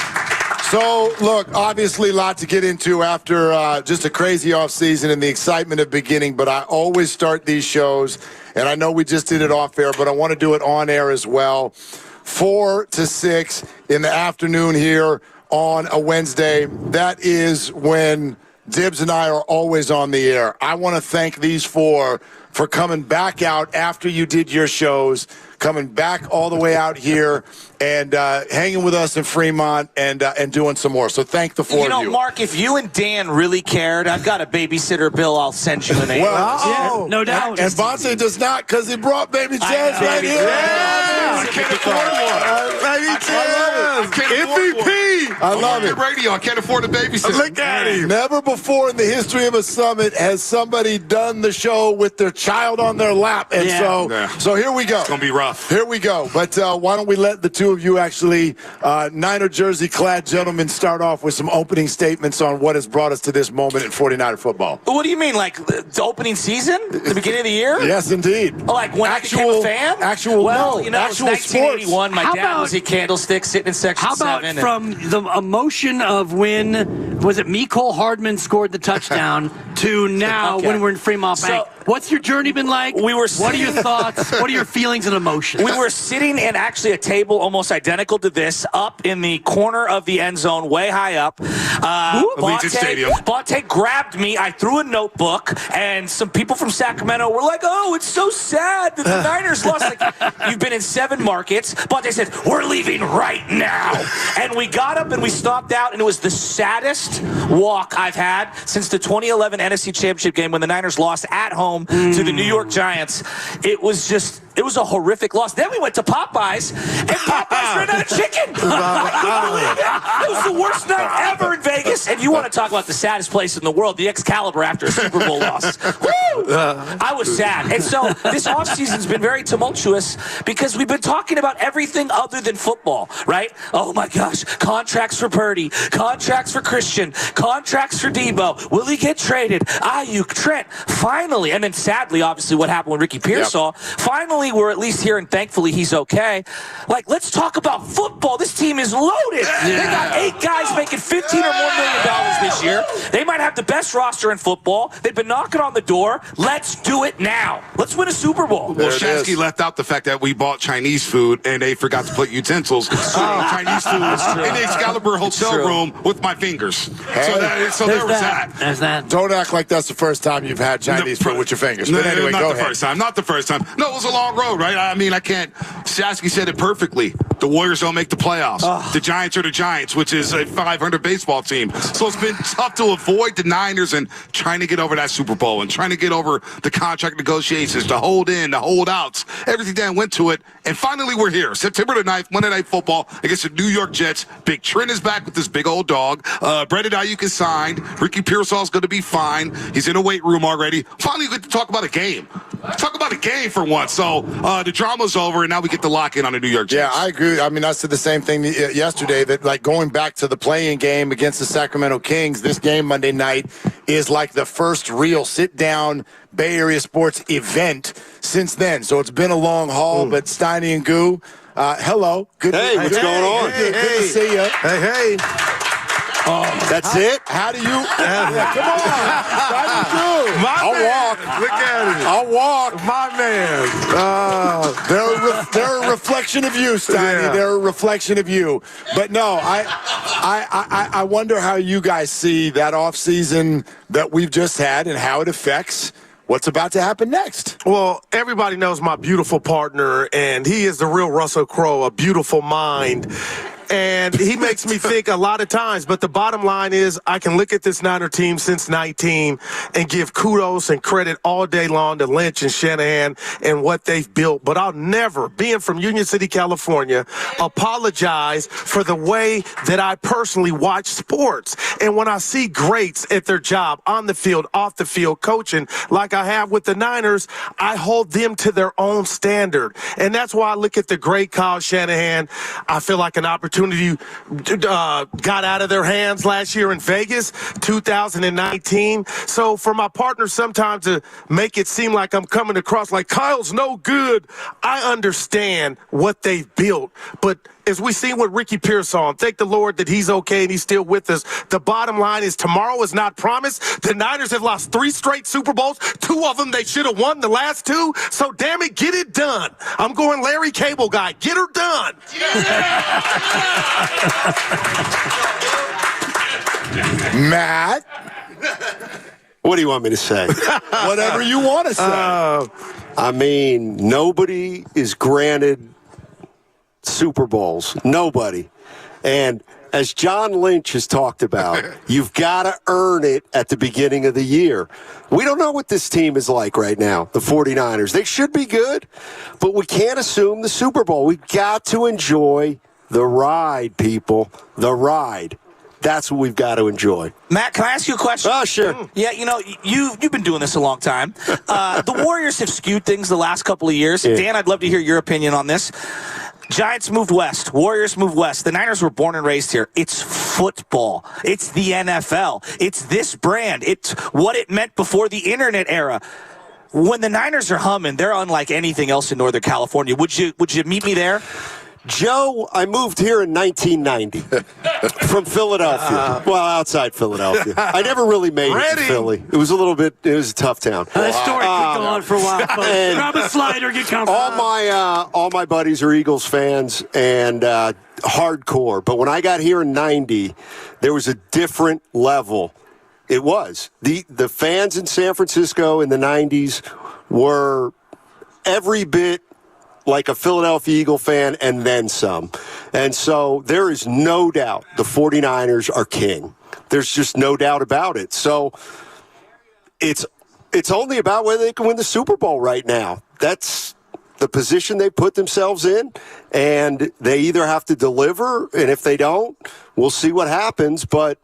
So, look, obviously a lot to get into after just a crazy offseason and the excitement of beginning, but I always start these shows, and I know we just did it off air, but I want to do it on air as well. 4 to 6 in the afternoon here on a Wednesday. That is when Dibs and I are always on the air. I want to thank these four for coming back out after you did your shows, coming back all the way out here and hanging with us in Fremont and doing some more. So thank the four of you. Mark, if you and Dan really cared, I've got a babysitter bill I'll send you in a yeah, no doubt. And Bonte does not because he brought baby Jazz right here. Yeah. I can't afford one. Baby Jazz. MVP. I love it. Radio. I can't afford a babysitter. Look at him. Never before in the history of a summit has somebody done the show with their child on their lap. And so here we go. It's going to be rough. Here we go. But why don't we let the two of you actually, Niner jersey-clad gentlemen, start off with some opening statements on what has brought us to this moment in 49er football. What do you mean, like the opening season? The beginning of the year? Yes, indeed. Like when I became a fan? Well, it was 1981. My dad was at Candlestick sitting in Section 7. How about from the emotion of when, was it Mecole Hardman scored the touchdown to now when we're in Fremont Bank? What's your journey been like? What are your thoughts? What are your feelings and emotions? We were sitting in actually a table almost identical to this, up in the corner of the end zone, way high up. Allegiant Stadium. Bonte grabbed me. I threw a notebook, and some people from Sacramento were like, "Oh, it's so sad that the Niners lost." Like, you've been in 7 markets. Bonte said, "We're leaving right now," and we got up and we stomped out, and it was the saddest walk I've had since the 2011 NFC Championship game when the Niners lost at home to the New York Giants. It was a horrific loss. Then we went to Popeyes, and Popeyes ran out of chicken. I couldn't believe it. It was the worst night ever in Vegas. And you want to talk about the saddest place in the world, the Excalibur after a Super Bowl loss. Woo! I was sad. And so this offseason's been very tumultuous because we've been talking about everything other than football, right? Oh, my gosh. Contracts for Purdy. Contracts for Christian. Contracts for Debo. Will he get traded? Ayuk, Trent. Finally. And then sadly, obviously, what happened with Ricky Pearsall. Finally, we're at least here, and thankfully he's okay. Like, let's talk about football. This team is loaded. They got 8 guys making $15 or more million this year. They might have the best roster in football. They've been knocking on the door. Let's do it now. Let's win a Super Bowl. Well, Shansky left out the fact that we bought Chinese food and they forgot to put utensils. Chinese food in the Excalibur hotel room with my fingers. Hey. So there was that. There's that. Don't act like that's the first time you've had Chinese food with your fingers. But anyway, not go the ahead. first time. Not the first time. No, it was a long road, right? I mean, I can't. Shansky said it perfectly. The Warriors don't make the playoffs. The Giants are the Giants, which is a 500 baseball team. So it's been tough to avoid the Niners and trying to get over that Super Bowl and trying to get over the contract negotiations, the hold in, the holdouts, everything that went to it. And finally, we're here. September the 9th, Monday Night Football against the New York Jets. Big Trent is back with this big old dog. Brandon Ayuk is signed. Ricky Pearsall's going to be fine. He's in a weight room already. Finally, we get to talk about a game. Talk about a game for once. So the drama's over, and now we get to lock in on the New York Jets. Yeah, I agree. I mean, I said the same thing yesterday, that like going back to the playing game against the Sacramento Kings, this game Monday night is like the first real sit-down Bay Area sports event since then. So it's been a long haul, but Steiny and Goo, hello. Good what's going on? Good to see you. Hey. That's it? How do you? Come on. I'll walk. Look at it. I'll walk. My man. They're a reflection of you, Steiny. Yeah. They're a reflection of you. But no, I wonder how you guys see that offseason that we've just had and how it affects what's about to happen next. Well, everybody knows my beautiful partner, and he is the real Russell Crowe, a beautiful mind. And he makes me think a lot of times. But the bottom line is I can look at this Niner team since 19 and give kudos and credit all day long to Lynch and Shanahan and what they've built. But I'll never, being from Union City, California, apologize for the way that I personally watch sports. And when I see greats at their job, on the field, off the field, coaching, like I have with the Niners, I hold them to their own standard. And that's why I look at the great Kyle Shanahan. I feel like an opportunity got out of their hands last year in Vegas, 2019. So for my partner sometimes to make it seem like I'm coming across like Kyle's no good, I understand what they've built. But as we see with Ricky Pearsall, thank the Lord that he's okay and he's still with us. The bottom line is tomorrow is not promised. The Niners have lost 3 straight Super Bowls. 2 of them they should have won the last 2. So damn it, get it done. I'm going Larry Cable guy. Get her done. Matt. What do you want me to say? Whatever you want to say. I mean, nobody is granted Super Bowls. Nobody. And as John Lynch has talked about, you've got to earn it at the beginning of the year. We don't know what this team is like right now, the 49ers. They should be good, but we can't assume the Super Bowl. We've got to enjoy the ride, people. The ride. That's what we've got to enjoy. Matt, can I ask you a question? Oh, sure. Yeah, you've been doing this a long time. The Warriors have skewed things the last couple of years. Yeah. Dan, I'd love to hear your opinion on this. Giants moved west. Warriors moved west. The Niners were born and raised here. It's football. It's the NFL. It's this brand. It's what it meant before the internet era. When the Niners are humming, they're unlike anything else in Northern California. Would you meet me there? Joe, I moved here in 1990 from Philadelphia. Well, outside Philadelphia. I never really made it in Philly. It was a tough town. That story could go on for a while. Grab a slider, get comfortable. All my buddies are Eagles fans and hardcore. But when I got here in 90, there was a different level. It was. The fans in San Francisco in the 90s were every bit like a Philadelphia Eagle fan and then some. And so there is no doubt the 49ers are king. There's just no doubt about it. So it's only about whether they can win the Super Bowl right now. That's the position they put themselves in, and they either have to deliver, and if they don't, we'll see what happens. But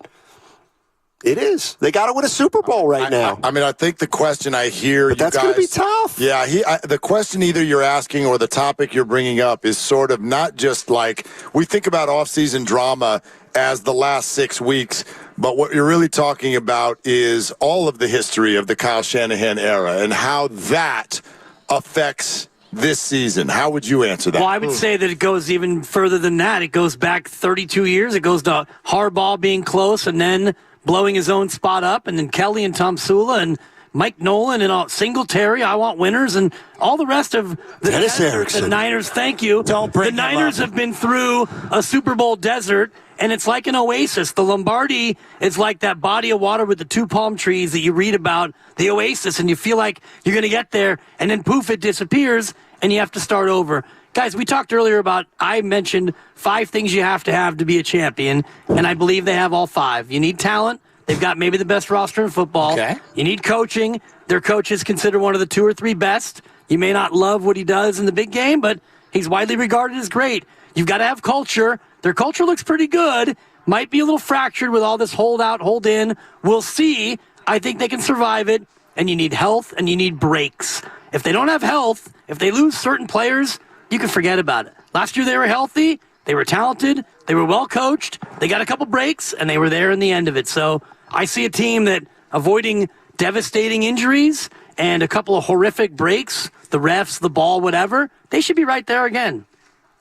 it is. They got to win a Super Bowl right now. I mean, I think the question I hear but that's going to be tough. Yeah, the question either you're asking or the topic you're bringing up is sort of not just like we think about off-season drama as the last 6 weeks, but what you're really talking about is all of the history of the Kyle Shanahan era and how that affects this season. How would you answer that? Well, I would say that it goes even further than that. It goes back 32 years. It goes to Harbaugh being close and then blowing his own spot up, and then Kelly and Tom Sula and Mike Nolan and Singletary, I want winners, and all the rest of the Niners. Thank you. Don't bring the Niners have been through a Super Bowl desert, and it's like an oasis. The Lombardi is like that body of water with the 2 palm trees that you read about, the oasis, and you feel like you're going to get there, and then poof, it disappears, and you have to start over. Guys, we talked earlier about, I mentioned 5 things you have to be a champion, and I believe they have all 5. You need talent. They've got maybe the best roster in football. Okay. You need coaching. Their coach is considered one of the 2 or 3 best. You may not love what he does in the big game, but he's widely regarded as great. You've got to have culture. Their culture looks pretty good. Might be a little fractured with all this hold out, hold in. We'll see. I think they can survive it. And you need health, and you need breaks. If they don't have health, if they lose certain players, you can forget about it. Last year they were healthy, they were talented, they were well coached, they got a couple breaks, and they were there in the end of it. So I see a team that avoiding devastating injuries and a couple of horrific breaks, the refs, the ball, whatever, they should be right there again.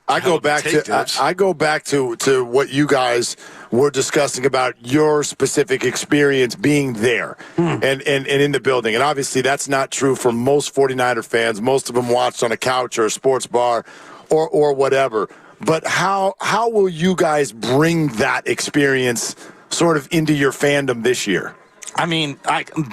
I go back to what you guys were discussing about your specific experience being there and in the building. And obviously that's not true for most 49er fans. Most of them watched on a couch or a sports bar or whatever. But how will you guys bring that experience sort of into your fandom this year? I mean,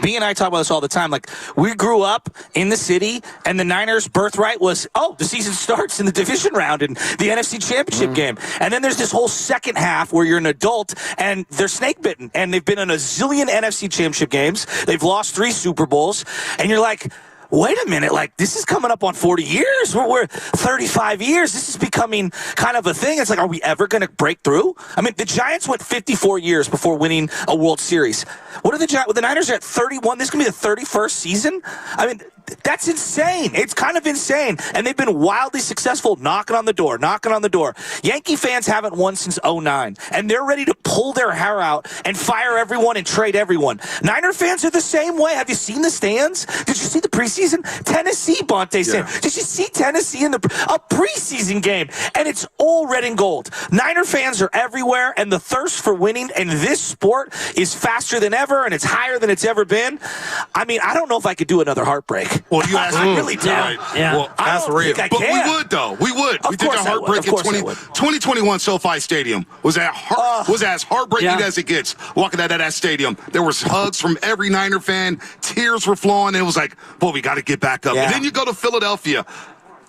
B and I talk about this all the time. Like, we grew up in the city, and the Niners' birthright was, the season starts in the division round and the NFC Championship game. And then there's this whole second half where you're an adult, and they're snake-bitten. And they've been in a zillion NFC Championship games. They've lost 3 Super Bowls. And you're like, wait a minute, like, this is coming up on 40 years. We're 35 years. This is becoming kind of a thing. It's like, are we ever going to break through? I mean, the Giants went 54 years before winning a World Series. What are the Niners are at 31. This is going to be the 31st season? I mean, that's insane. It's kind of insane. And they've been wildly successful knocking on the door. Yankee fans haven't won since 2009, and they're ready to pull their hair out and fire everyone and trade everyone. Niner fans are the same way. Have you seen the stands? Did you see the preseason? Tennessee, Bonte said. Did you see Tennessee in a preseason game? And it's all red and gold. Niner fans are everywhere, and the thirst for winning in this sport is faster than ever, and it's higher than it's ever been. I mean, I don't know if I could do another heartbreak. Well, you asked I really don't. Right. Yeah. Well, that's real. But we would, though. We would. We did a heartbreak in 2021 SoFi Stadium. Was as heartbreaking as it gets. Walking out of that stadium, there was hugs from every Niner fan. Tears were flowing. It was like, boy, we got to get back up. And then you go to Philadelphia.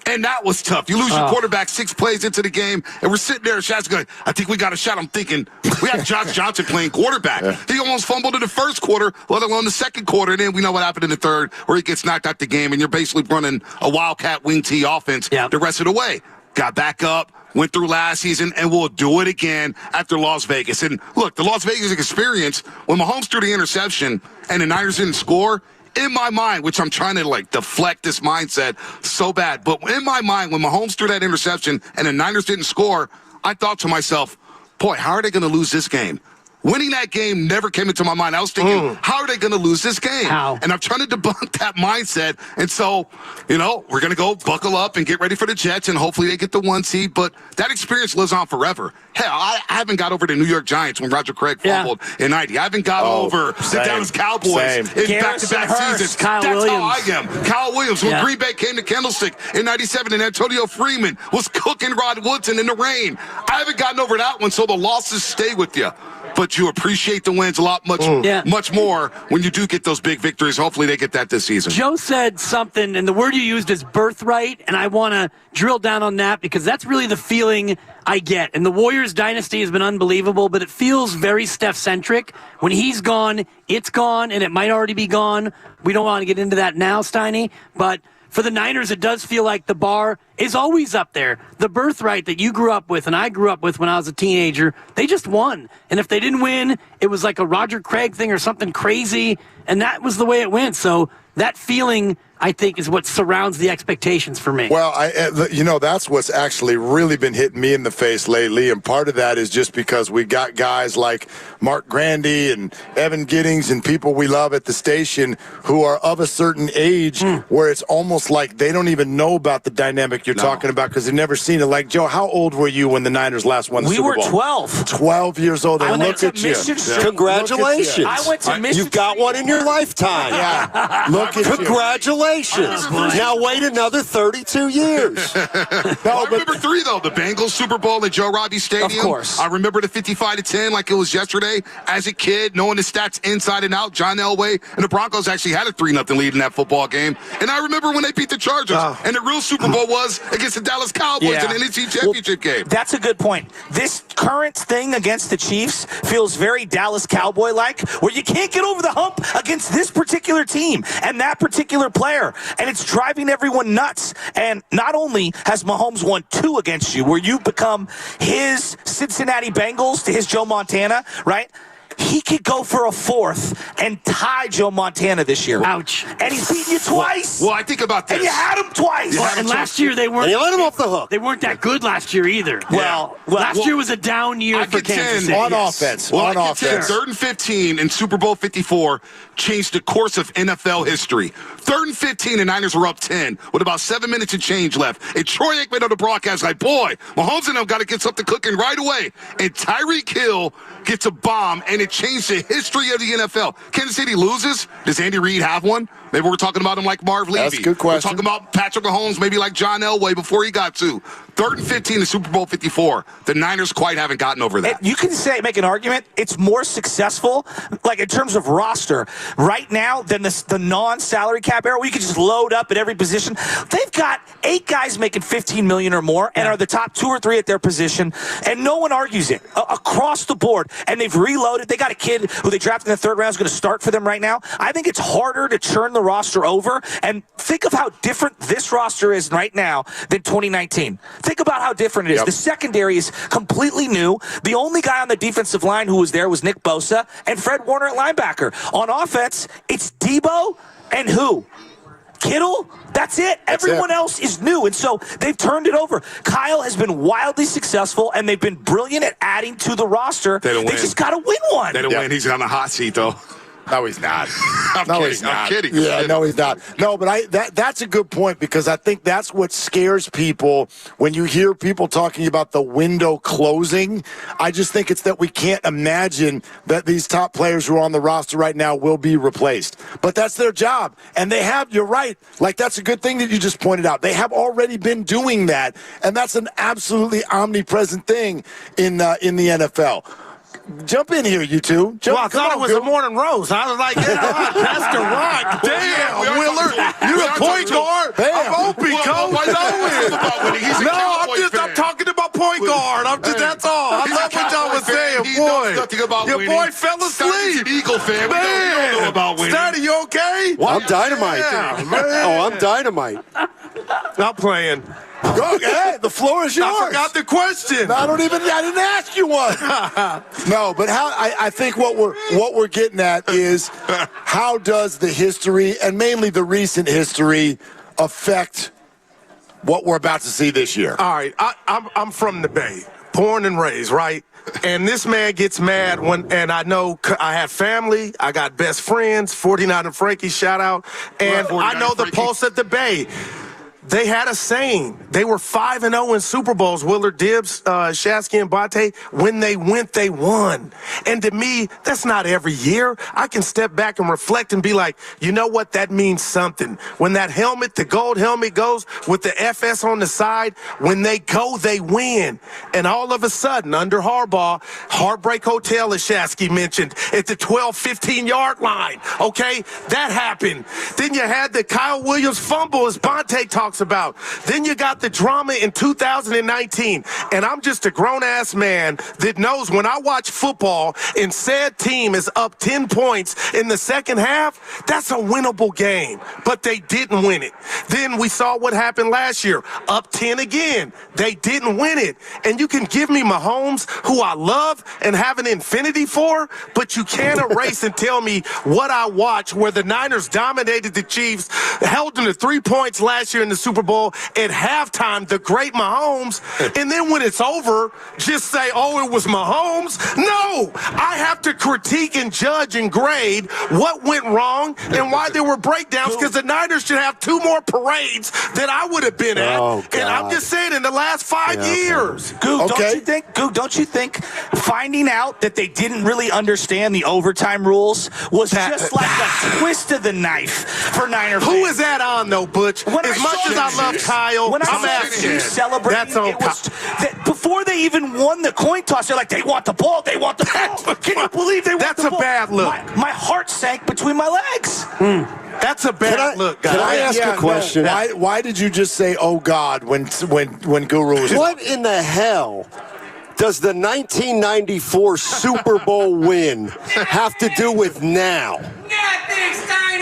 And that was tough. You lose your quarterback 6 plays into the game, and we're sitting there, and Shaq's going, I think we got a shot. I'm thinking, we have Josh Johnson playing quarterback. He almost fumbled in the first quarter, let alone the second quarter, and then we know what happened in the third, where he gets knocked out the game, and you're basically running a Wildcat wing tee offense the rest of the way. Got back up, went through last season, and we'll do it again after Las Vegas. And look, the Las Vegas experience, when Mahomes threw the interception and the Niners didn't score, in my mind, which I'm trying to deflect this mindset so bad, but in my mind, when Mahomes threw that interception and the Niners didn't score, I thought to myself, boy, how are they going to lose this game? Winning that game never came into my mind. I was thinking, how are they going to lose this game? How? And I'm trying to debunk that mindset. And so, we're going to go buckle up and get ready for the Jets, and hopefully they get the 1 seed. But that experience lives on forever. Hell, I haven't got over the New York Giants when Roger Craig fumbled in 90. I haven't got over the Dallas Cowboys in back-to-back seasons. That's how I am. Kyle Williams, when Green Bay came to Candlestick in 97, and Antonio Freeman was cooking Rod Woodson in the rain. I haven't gotten over that one, so the losses stay with you. But you appreciate the wins a lot, much more when you do get those big victories. Hopefully they get that this season. Joe said something, and the word you used is birthright, and I want to drill down on that because that's really the feeling I get. And the Warriors dynasty has been unbelievable, but it feels very Steph-centric. When he's gone, it's gone, and it might already be gone. We don't want to get into that now, Steiny, but for the Niners, it does feel like the bar is always up there. The birthright that you grew up with and I grew up with when I was a teenager, they just won. And if they didn't win, it was like a Roger Craig thing or something crazy, and that was the way it went. So that feeling, I think, is what surrounds the expectations for me. Well, that's what's actually really been hitting me in the face lately, and part of that is just because we got guys like Mark Grandy and Evan Giddings and people we love at the station who are of a certain age where it's almost like they don't even know about the dynamic you're talking about because they've never seen it. Like, Joe, how old were you when the Niners last won the Super Bowl? We were 12. 12 years old. And look at you. Congratulations. I went to Mission You've got one in your lifetime. Yeah. Look at Congratulations. Now wait another 32 years. I remember 3, though. The Bengals Super Bowl at Joe Robbie Stadium. Of course. I remember the 55-10 like it was yesterday. As a kid, knowing the stats inside and out, John Elway and the Broncos actually had a 3-0 lead in that football game. And I remember when they beat the Chargers. And the real Super Bowl was against the Dallas Cowboys in the NFC Championship game. That's a good point. This current thing against the Chiefs feels very Dallas Cowboy-like, where you can't get over the hump against this particular team and that particular player. And it's driving everyone nuts. And not only has Mahomes won 2 against you, where you've become his Cincinnati Bengals to his Joe Montana, right? He could go for a 4th and tie Joe Montana this year. Ouch. And he's beaten you twice. Well, I think about this. And you had him twice. And last year they weren't. And you let him off the hook. They weren't that good last year either. Well, last year was a down year for Kansas City. On offense. Well, on offense. 3rd and 15 in Super Bowl 54 changed the course of NFL history. 3rd and 15, the Niners were up 10 with about 7 minutes of change left. And Troy Aikman on the broadcast like, boy, Mahomes and them got to get something cooking right away. And Tyreek Hill gets a bomb, and It changed the history of the NFL. Kansas City loses. Does Andy Reid have one? Maybe we're talking about him like Marv Levy. That's a good question. We're talking about Patrick Mahomes, maybe like John Elway before he got to. 3rd and 15 in Super Bowl 54. The Niners quite haven't gotten over that. You can make an argument it's more successful, like in terms of roster, right now than the non-salary cap era where you can just load up at every position. They've got 8 guys making $15 million or more and are the top 2 or 3 at their position, and no one argues it across the board. And they've reloaded. They got a kid who they drafted in the 3rd round who's going to start for them right now. I think it's harder to churn the roster over, and think of how different this roster is right now than 2019. Think about how different it is. Yep. The secondary is completely new. The only guy on the defensive line who was there was Nick Bosa and Fred Warner at linebacker. On offense, it's Debo and who? Kittle? That's it. Everyone else is new, and so they've turned it over. Kyle has been wildly successful, and they've been brilliant at adding to the roster. They just got to win one. They don't win. He's on the hot seat, though. No, he's not. I'm kidding. Yeah, no, he's not. No, but that's a good point, because I think that's what scares people when you hear people talking about the window closing. I just think it's that we can't imagine that these top players who are on the roster right now will be replaced. But that's their job. And they have, you're right, like that's a good thing that you just pointed out. They have already been doing that, and that's an absolutely omnipresent thing in the NFL. Jump in here, you two. I thought it was a morning roast. I was like, Pastor Rock. Damn, Willard. You're a point guard. I'm open, coach. I'm talking about point guard. That's all. I love what y'all was saying, boy. Your boy fell asleep. Eagle fan. Man, Steady, you okay? I'm dynamite. Yeah, I'm dynamite. Not playing. Go ahead. The floor is yours. I forgot the question. I didn't ask you one. No, but I think what we're getting at is how does the history, and mainly the recent history, affect what we're about to see this year? All right, I'm from the Bay, born and raised, right? And this man gets mad and I know I have family, I got best friends, 49er Frankie, shout out, and I know the pulse at the Bay. They had a saying. They were 5-0 in Super Bowls, Willard, Dibbs, Shasky, and Bate. When they went, they won. And to me, that's not every year. I can step back and reflect and be like, you know what? That means something. When that helmet, the gold helmet goes with the FS on the side, when they go, they win. And all of a sudden, under Harbaugh, Heartbreak Hotel, as Shasky mentioned, at the 12, 15-yard line. Okay? That happened. Then you had the Kyle Williams fumble, as Bonte talks about. Then you got the drama in 2019. And I'm just a grown-ass man that knows when I watch football and said team is up 10 points in the second half, that's a winnable game. But they didn't win it. Then we saw what happened last year. Up 10 again. They didn't win it. And you can give me Mahomes, who I love and have an infinity for, but you can't erase and tell me what I watched where the Niners dominated the Chiefs, held them to 3 points last year in the Super Bowl at halftime, the great Mahomes, and then when it's over, just say, oh, it was Mahomes? No! I have to critique and judge and grade what went wrong and why there were breakdowns, because the Niners should have 2 more parades than I would have been at. And I'm just saying, in the last 5 years. Goog, don't you think finding out that they didn't really understand the overtime rules was just like a twist of the knife for Niner fans? Who is that on, though, Butch? As much as I love Kyle, when I'm I saw you celebrating, it was before they even won the coin toss. They're like, they want the ball, they want the ball. Can you believe they want the ball? That's a bad look. My heart sank between my legs. That's a bad look, guys. Can I ask a question? No. Why did you just say, oh, God, when Guru was... What in the hell does the 1994 Super Bowl win have to do with now?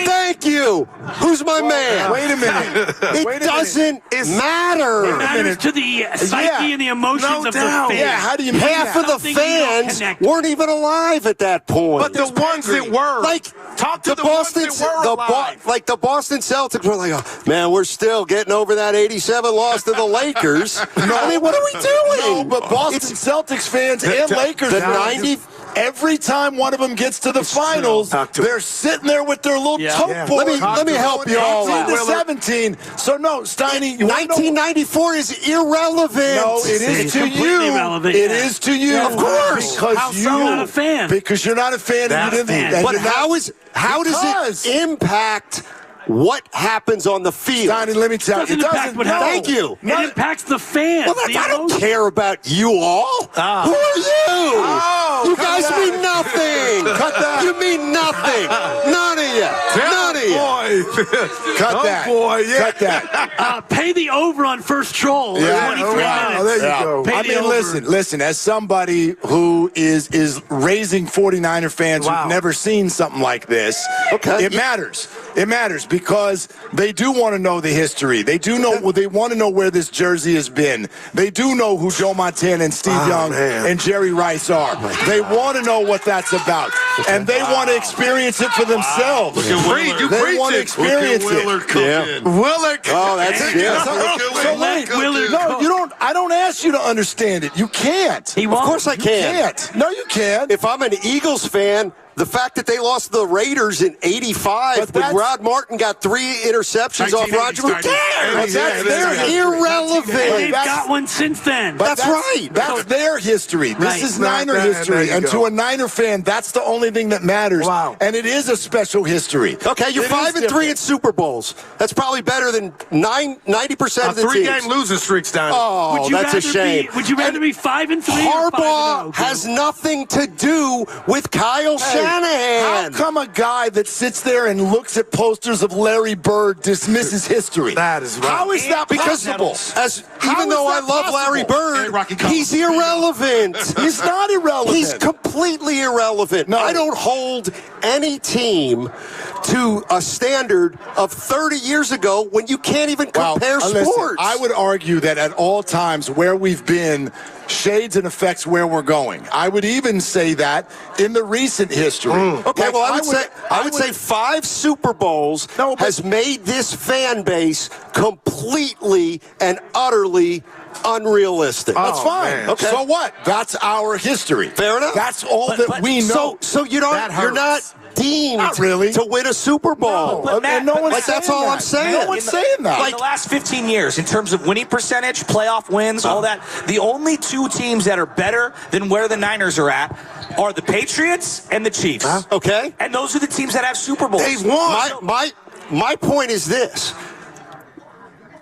Thank you. Who's my man? Wait a minute. It doesn't matter. It matters to the psyche and the emotions of the fans. Yeah, how do you mean Half of the fans weren't even alive at that point. But the ones that were. Like, talk to the ones that were alive. Like the Boston Celtics were like, oh, man, we're still getting over that 87 loss to the Lakers. I mean, what are we doing? No, but Boston Celtics fans and Lakers the fans. Every time one of them gets to the finals, they're sitting there with their little tote board. Let me help you all out. 18 to 17. So, no, Steiny. 1994 is irrelevant. No, it is to you. Irrelevant, It is to you. Of course. Because you're not a fan. Because you're not a fan. Not and a fan. and But you're not- how does it impact what happens on the field? Steiny, let me tell you. Doesn't It impact doesn't. what happens. Thank you. It impacts the fans. Well, I don't care about you all. Who are you? You guys mean nothing. Cut that. You mean nothing. None of you. None of you. Cut that. boy, yeah. Cut that. Pay the over on first troll. Yeah. 23 minutes. There you go. Pay I the mean, over. listen. As somebody who is raising 49er fans who've never seen something like this, it matters. It matters because they do want to know the history. They do know. They want to know where this jersey has been. They do know who Joe Montana and Steve Young and Jerry Rice are. They want to know what that's about, and they want to experience it for themselves. Look at Willard. They want to experience Look at Willard it. cooking. Willard. Oh, that's it. So wait, no, you don't. I don't ask you to understand it. You can't. Of course I can. You can't. No, you can't. If I'm an Eagles fan, the fact that they lost to the Raiders in '85 when Rod Martin got 3 interceptions off Roger, who cares? They're irrelevant. They've got one since then. But that's right. That's their history. This is Niner history. And to a Niner fan, that's the only thing that matters. Wow. And it is a special history. Okay, you're 5-3 in Super Bowls. That's probably better than 90% of the teams. 3-game losing streaks down. Oh, that's a shame. Would you rather be 5-3 or 5-0? Harbaugh has nothing to do with Kyle Shanahan. How come a guy that sits there and looks at posters of Larry Bird dismisses history? That is right. How is that possible? Even though I love Larry Bird, he's irrelevant. He's not irrelevant. He's completely irrelevant. No. I don't hold any team to a standard of 30 years ago when you can't even compare sports. Listen, I would argue that at all times where we've been shades and affects where we're going. I would even say that in the recent history. Okay, well, I would say 5 Super Bowls has made this fan base completely and utterly unrealistic. That's fine. Okay. So what? That's our history. Fair enough. That's all that we know. So you're not deemed to win a Super Bowl. No, but Matt, no one's that's saying all that. I'm saying. No one's saying that. In the last 15 years, in terms of winning percentage, playoff wins, all that, the only 2 teams that are better than where the Niners are at are the Patriots and the Chiefs. Okay. And those are the teams that have Super Bowls. They've won. My point is this.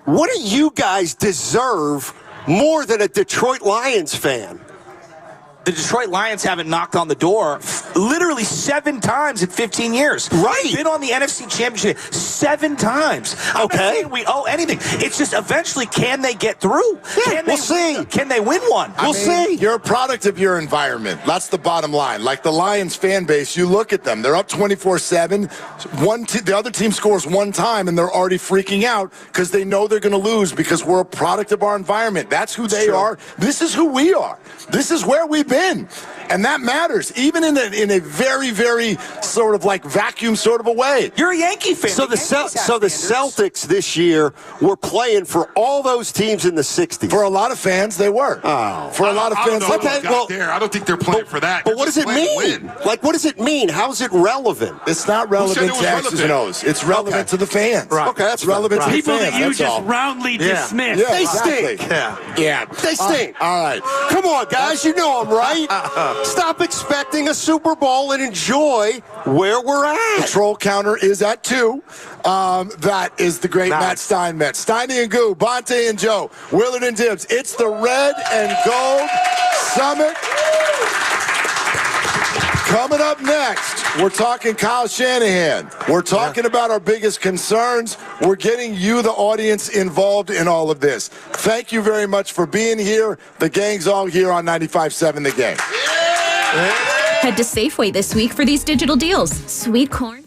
What do you guys deserve more than a Detroit Lions fan? The Detroit Lions haven't knocked on the door literally 7 times in 15 years. Right. They've been on the NFC Championship 7 times. I'm not saying we owe anything. It's just eventually, can they get through? Yeah, we'll see. Can they win one? We'll see. You're a product of your environment. That's the bottom line. Like the Lions fan base, you look at them. They're up 24-7. The other team scores 1 time, and they're already freaking out because they know they're going to lose because we're a product of our environment. That's who they are. This is who we are. This is where we've been. And that matters, even in a very, very sort of like vacuum sort of a way. You're a Yankee fan. So the Celtics this year were playing for all those teams in the 60s. For a lot of fans, they were. Oh. For a lot of fans, I don't think they're playing for that. But what does it mean? Like, what does it mean? How is it relevant? It's not relevant to X's and O's. It's relevant to the fans. Right. Okay, that's relevant to the people fans. that you that's just all. roundly dismiss. Yeah, They exactly. stink. Yeah. They stink. All right. Come on, guys. You know I'm right. Stop expecting a Super Bowl and enjoy where we're at. The troll counter is at 2. That is the great Matt Steinmetz. Steiny and Goo, Bonte and Joe, Willard and Dibbs. It's the Red and Gold Summit. Coming up next, we're talking Kyle Shanahan. We're talking about our biggest concerns. We're getting you, the audience, involved in all of this. Thank you very much for being here. The gang's all here on 95.7 The Game. Head to Safeway this week for these digital deals. Sweet corn.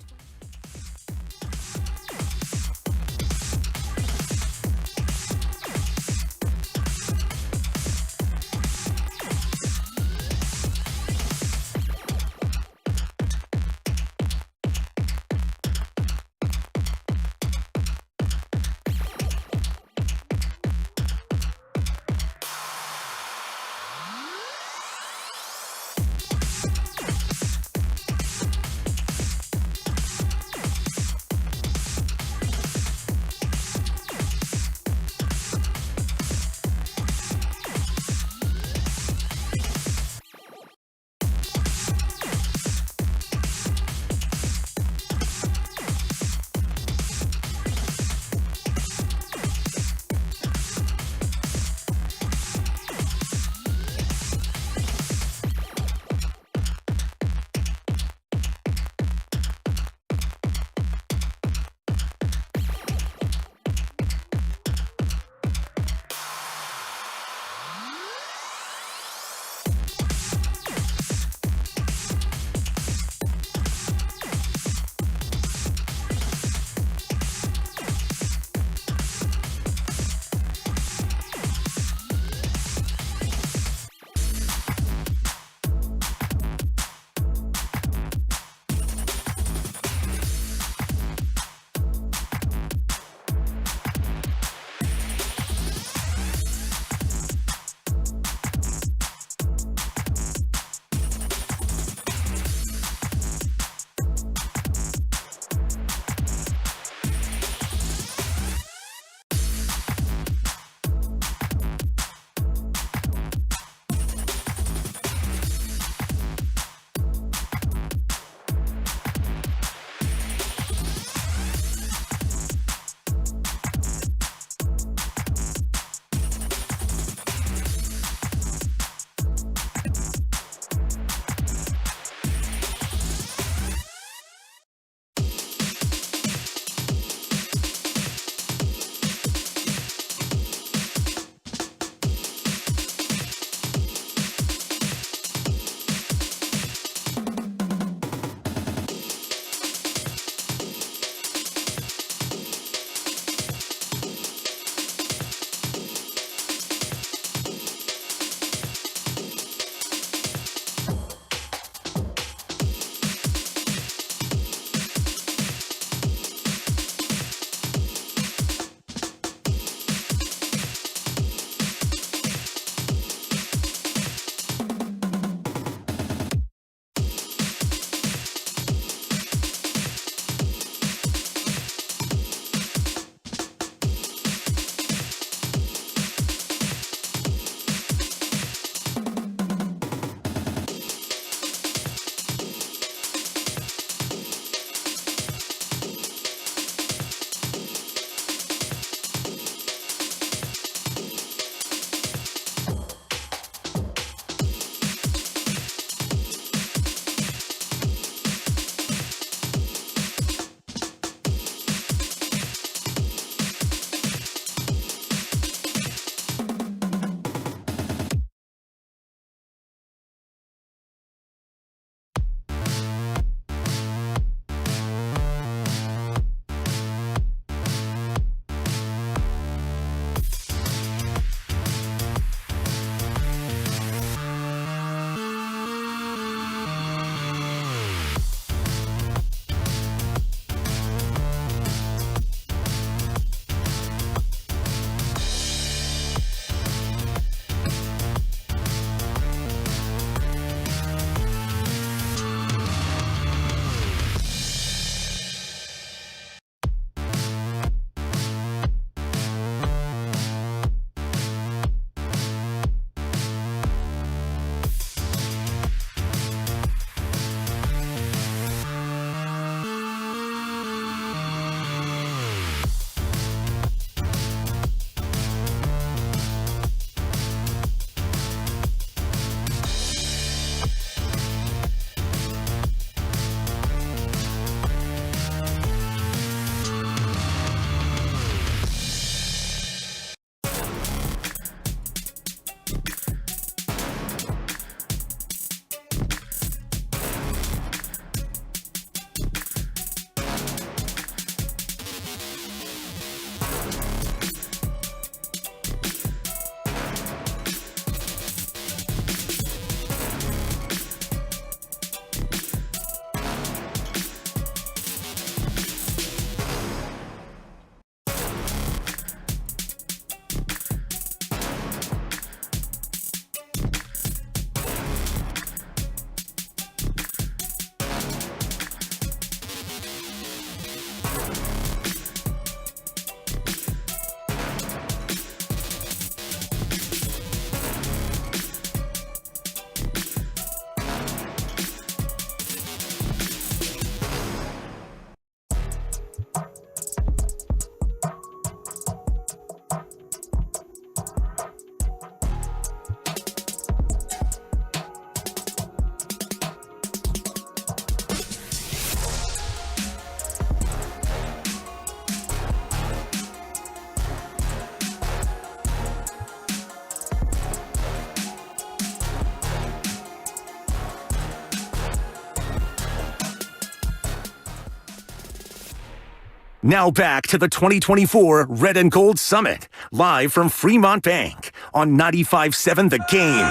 Now back to the 2024 Red and Gold Summit, live from Fremont Bank on 95.7 The Game.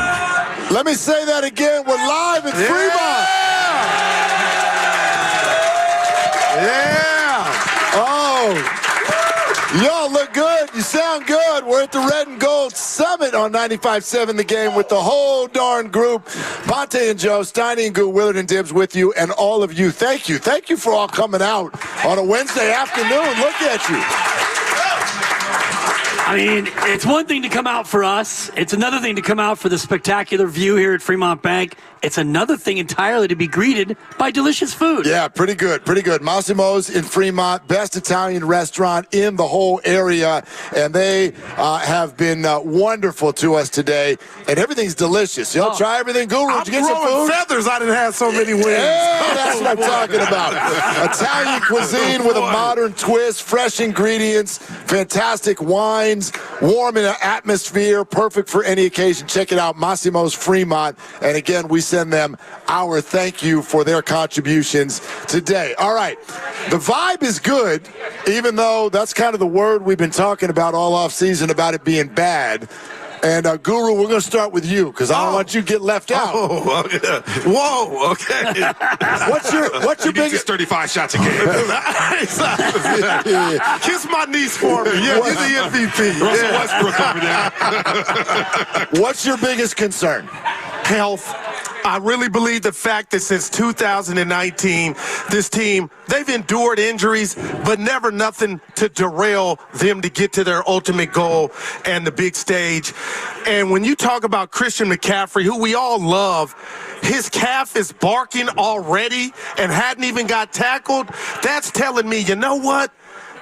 Let me say that again. We're live in Fremont. Yeah. Oh, y'all look good. You sound good. We're at the Red and Gold Summit on 95.7 The Game with the whole darn group. Ponte and Joe, Steiny and Goo, Willard and Dibbs with you, and all of you. Thank you. Thank you for all coming out on a Wednesday afternoon. Look at you. I mean, it's one thing to come out for us. It's another thing to come out for the spectacular view here at Fremont Bank. It's another thing entirely to be greeted by delicious food. Yeah, pretty good, pretty good. Massimo's in Fremont, best Italian restaurant in the whole area, and they have been wonderful to us today, and everything's delicious. Y'all try everything. Guru, did you get some food? Feathers, I didn't have so many wings. Yeah, that's what I'm talking about. Italian cuisine with a modern twist, fresh ingredients, fantastic wines, warm in an atmosphere, perfect for any occasion. Check it out, Massimo's Fremont, and again, we send them our thank you for their contributions today. All right, the vibe is good, even though that's kind of the word we've been talking about all off season about it being bad. And Guru, we're going to start with you because I don't want you to get left out. Oh, okay. Whoa, okay. What's your biggest 35 shots a game? Kiss my niece for me. Yeah, you're the MVP. Russell Westbrook over there. What's your biggest concern? Health. I really believe the fact that since 2019, this team, they've endured injuries, but never nothing to derail them to get to their ultimate goal and the big stage. And when you talk about Christian McCaffrey, who we all love, his calf is barking already and hadn't even got tackled. That's telling me, you know what?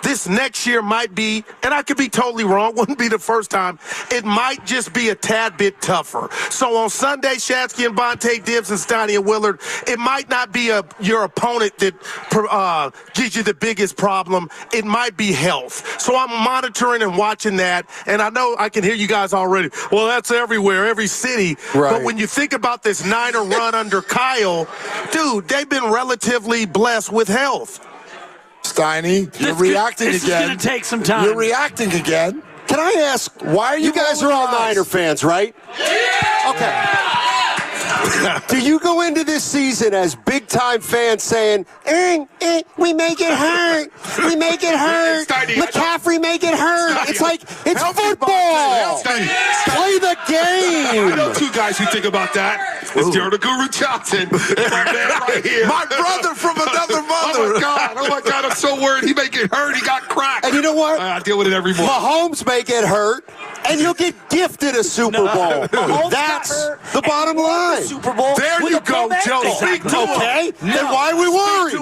This next year might be, and I could be totally wrong, wouldn't be the first time, it might just be a tad bit tougher. So on Sunday, Shatsky and Bonte, Dibbs and Steiny and Willard, it might not be your opponent that gives you the biggest problem. It might be health. So I'm monitoring and watching that, and I know I can hear you guys already. Well, that's everywhere, every city. Right. But when you think about this Niner run under Kyle, dude, they've been relatively blessed with health. Steiny, you're reacting again. This is going to take some time. You're reacting again. Can I ask, why are you guys are all Niner fans, right? Yeah! Okay. Do you go into this season as big-time fans saying, we make it hurt. We make it hurt. McCaffrey make it hurt. It's like, it's football. Play the game. I know two guys who think about that. It's Gerald Guru Johnson and my man right here. My brother from another mother. Oh my God, I'm so worried. He may get hurt. He got cracked. And you know what? I deal with it every morning. Mahomes may get hurt, and you'll get gifted a Super Bowl. That's the bottom line. Super Bowl. There you go, Joe. Speak to him. Okay, then why are we worried?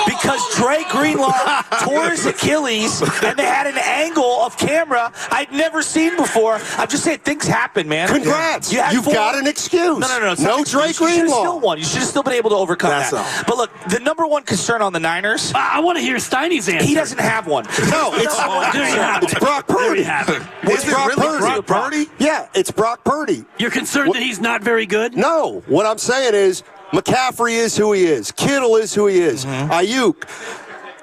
Because Dre Greenlaw tore his Achilles, and they had an angle of camera I'd never seen before. I'm just saying, things happen, man. Congrats. You've got an excuse. No Dre Greenlaw. You should have still won. You should have still been able to overcome that. But look, the number one concern on the Niners. I want to hear Steiny's answer. He doesn't have one. No, it's Brock Purdy. Is it really Brock Purdy? Yeah, it's Brock Purdy. You're concerned that he's not very good? No. What I'm saying is McCaffrey is who he is. Kittle is who he is. Ayuk.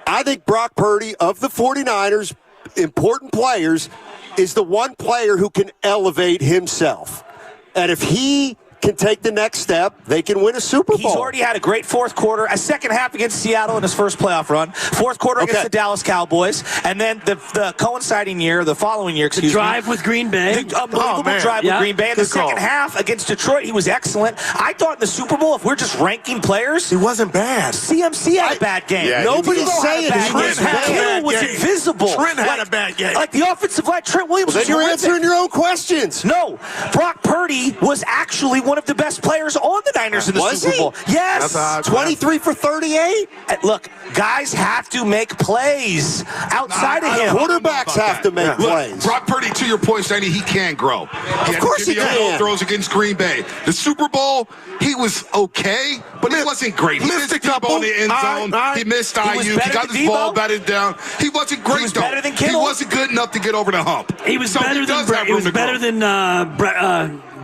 I think Brock Purdy, of the 49ers, important players, is the one player who can elevate himself. And if he can take the next step. They can win a Super Bowl. He's already had a great fourth quarter, a second half against Seattle in his first playoff run, fourth quarter against the Dallas Cowboys, and then the coinciding year, the following year, the drive with Green Bay. The unbelievable drive with Green Bay. And the second half against Detroit, he was excellent. I thought in the Super Bowl, if we're just ranking players, he wasn't bad. CMC had a bad game. Yeah, Nobody's saying Kittle was invisible. Trent had a bad game. Like the offensive line, Trent Williams was then you're answering your own questions. No, Brock Purdy was actually one of the best players on the Niners in the Super Bowl. Yes. 23 for 38? Look, guys have to make plays outside of him. Quarterbacks have to make plays. Brock Purdy, to your point, Sandy, he can grow. Of course he can. Throws against Green Bay. The Super Bowl, he was okay, but he wasn't great. He missed a couple in the end zone. He missed IU. He got his ball batted down. He wasn't great, though. Better than Kittle. He wasn't good enough to get over the hump. He was better than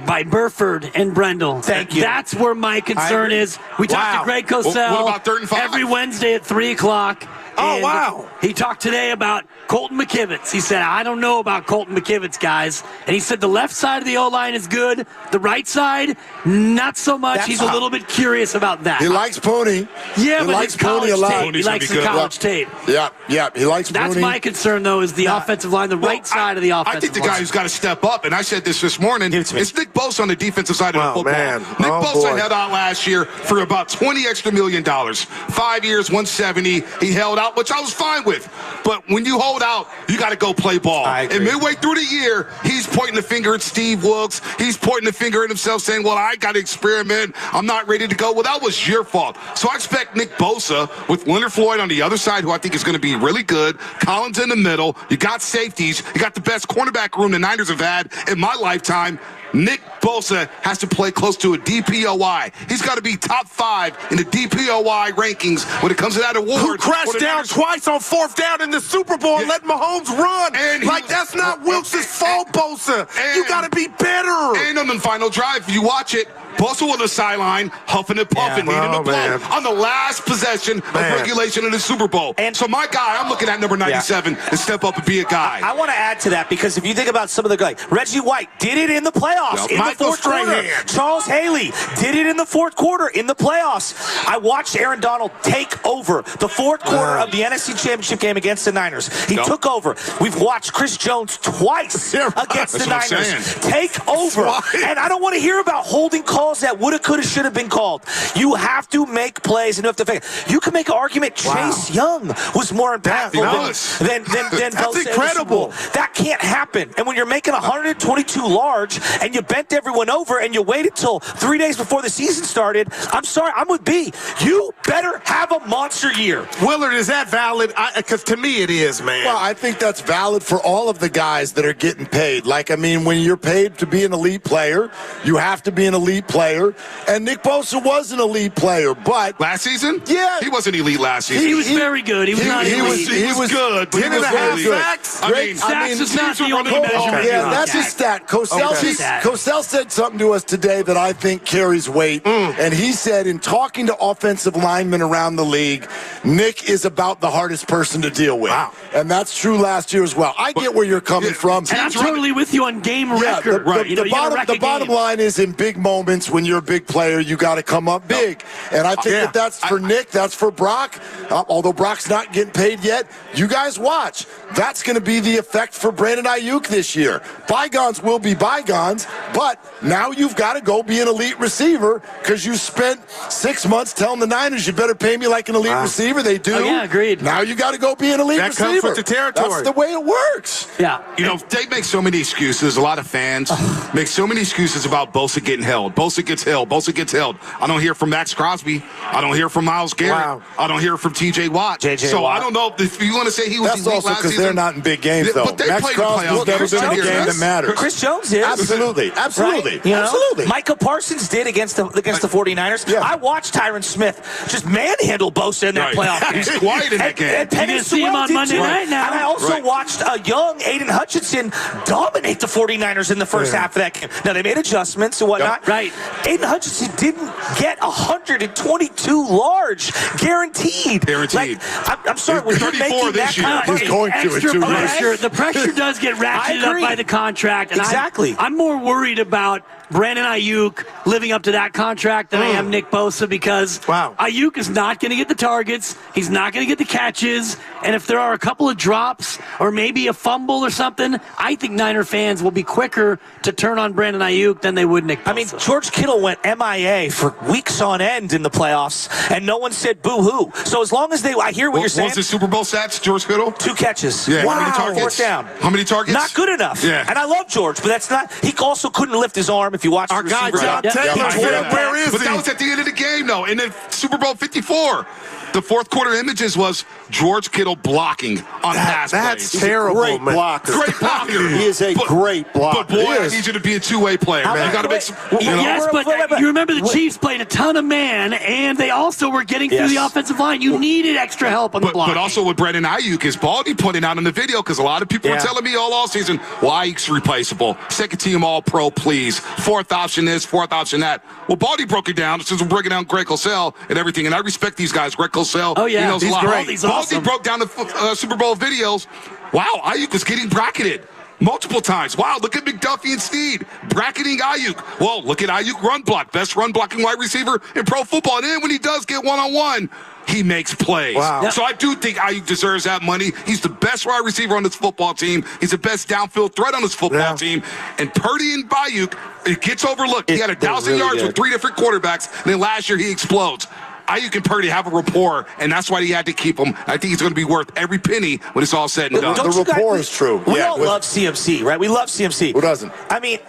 by Burford and Brendel. Thank you. That's where my concern is. We talked to Greg Cosell what about 3rd and 5? every Wednesday at 3 o'clock. Oh, wow. He talked today about Colton McKivitz. He said, I don't know about Colton McKivitz, guys. And he said the left side of the O-line is good. The right side, not so much. He's a little bit curious about that. He likes Pony. Yeah, he but likes his college Pony a lot. tape. He likes the college tape. Yeah, he likes That's Pony. my concern, though, is the offensive line, the right side of the offensive line. I think the guy who's got to step up, and I said this morning, it's Nick Bosa on the defensive side of the football. Man. Nick Bosa held out last year for about $20 extra million. 5 years, $170. He held out, which I was fine with. But when you hold out, you got to go play ball. And midway through the year, he's pointing the finger at Steve Wilkes. He's pointing the finger at himself saying, well, I got to experiment. I'm not ready to go. Well, that was your fault. So I expect Nick Bosa with Leonard Floyd on the other side, who I think is going to be really good. Collins in the middle. You got safeties. You got the best cornerback room the Niners have had in my lifetime. Nick Bosa has to play close to a DPOI. He's got to be top 5 in the DPOI rankings when it comes to that award. Who crashed down twice on 4th down in the Super Bowl and let Mahomes run? And that's not Wilkes' fault, Bosa. You got to be better. And on the final drive, you watch it, Bosa on the sideline, huffing and puffing, needing to blow on the last possession of regulation in the Super Bowl. And so my guy, I'm looking at number 97 to step up and be a guy. I want to add to that because if you think about some of the guys, Reggie White did it in the playoffs in the fourth quarter. Charles Haley did it in the fourth quarter in the playoffs. I watched Aaron Donald take over the fourth quarter of the NFC Championship game against the Niners. He took over. We've watched Chris Jones twice against the Niners take over. And I don't want to hear about holding calls that woulda, coulda, should have been called. You have to make plays and you have to fake. You can make an argument Chase Young was more impactful than That's incredible. That can't happen. And when you're making 122 large and you bent everyone over and you waited till 3 days before the season started, I'm sorry, I'm with B. You better have a monster year. Willard, is that valid? Because to me it is, man. Well, I think that's valid for all of the guys that are getting paid. Like, I mean, when you're paid to be an elite player, you have to be an elite player. And Nick Bosa was an elite player, but last season, he wasn't elite last season. He was very good. He was not elite. He was good, but he was really good. Sacks is not the only measurement. Yeah, that's a stat. Cosell said something to us today that I think carries weight, and he said in talking to offensive linemen around the league, Nick is about the hardest person to deal with. Wow. And that's true last year as well. I get where you're coming from. And I'm totally with you on game record. The bottom line is in big moments when you're a big player, you got to come up big. And I think that's for Nick, that's for Brock. Although Brock's not getting paid yet, you guys watch. That's going to be the effect for Brandon Ayuk this year. Bygones will be bygones, but now you've got to go be an elite receiver because you spent 6 months telling the Niners you better pay me like an elite receiver. They do. Oh, yeah, agreed. Now you got to go be an elite receiver. That comes with the territory. That's the way it works. Yeah. You know, they make so many excuses. A lot of fans make so many excuses about Bosa getting held. Bosa gets held. Bosa gets held. I don't hear from Max Crosby. I don't hear from Myles Garrett. Wow. I don't hear from T.J. Watt. So I don't know if you want to say he was That's elite also last because season. they're not in big games, though. But they Max played the Crosby's playoffs. never been in a game that matters. Chris Jones is. Absolutely. Right? You know? Absolutely. Micah Parsons did against the 49ers. Yeah. I watched Tyron Smith just manhandle Bosa in that playoff game. He's quiet in that game. And Penny You see him Sewell on did Monday too. night now. And I also watched a young Aiden Hutchinson dominate the 49ers in the first half of that game. Now, they made adjustments and whatnot. Right. Aiden Hutchinson didn't get 122 large guaranteed. Like, I'm sorry, when you're making that kind of money, He's going to it, extra too. pressure, the pressure does get ratcheted up by the contract. And Exactly. I'm more worried about Brandon Ayuk living up to that contract than I am Nick Bosa, because Ayuk is not going to get the targets. He's not going to get the catches. And if there are a couple of drops or maybe a fumble or something, I think Niner fans will be quicker to turn on Brandon Ayuk than they would Nick Bosa. I mean, George Kittle went MIA for weeks on end in the playoffs, and no one said boo-hoo. So as long as I hear what you're saying. What was the Super Bowl stats, George Kittle? 2 catches. Yeah. Wow. How many targets? 4th down. How many targets? Not good enough. Yeah. And I love George, but that's not. He also couldn't lift his arm if you watch Our the guy, receiver. John Taylor, where is But he? that was at the end of the game, though. And then Super Bowl 54. The fourth quarter images was George Kittle blocking on pass That's plays. terrible, Great man. blocker. Great blocker. He is a great blocker. But boy, I need you to be a two-way player, man. You got to make some. Yes, but you remember the Chiefs played a ton of man, and they also were getting through the offensive line. You needed extra help on the block. But also with Brandon Ayuk, is Baldy pointing out in the video, because a lot of people were telling me all season, well, Ayuk's replaceable. Second team All-Pro, please. 4th option this, 4th option that. Well, Baldy broke it down since we're breaking down Greg Cosell and everything, and I respect these guys. Greg Cosell, he knows a lot. Baldy's awesome. Baldy broke down the Super Bowl videos. Wow, Ayuk was getting bracketed multiple times. Wow, look at McDuffie and Steed bracketing Ayuk. Well, look at Ayuk run block. Best run blocking wide receiver in pro football. And then when he does get one-on-one, he makes plays. Wow. So I do think Ayuk deserves that money. He's the best wide receiver on this football team. He's the best downfield threat on this football team. And Purdy and Ayuk, it gets overlooked. He had 1,000 yards with 3 different quarterbacks, and then last year he explodes. Ayuk and Purdy have a rapport, and that's why he had to keep him. I think he's going to be worth every penny when it's all said and done. The rapport is true. We all love CMC, right? We love CMC. Who doesn't? I mean,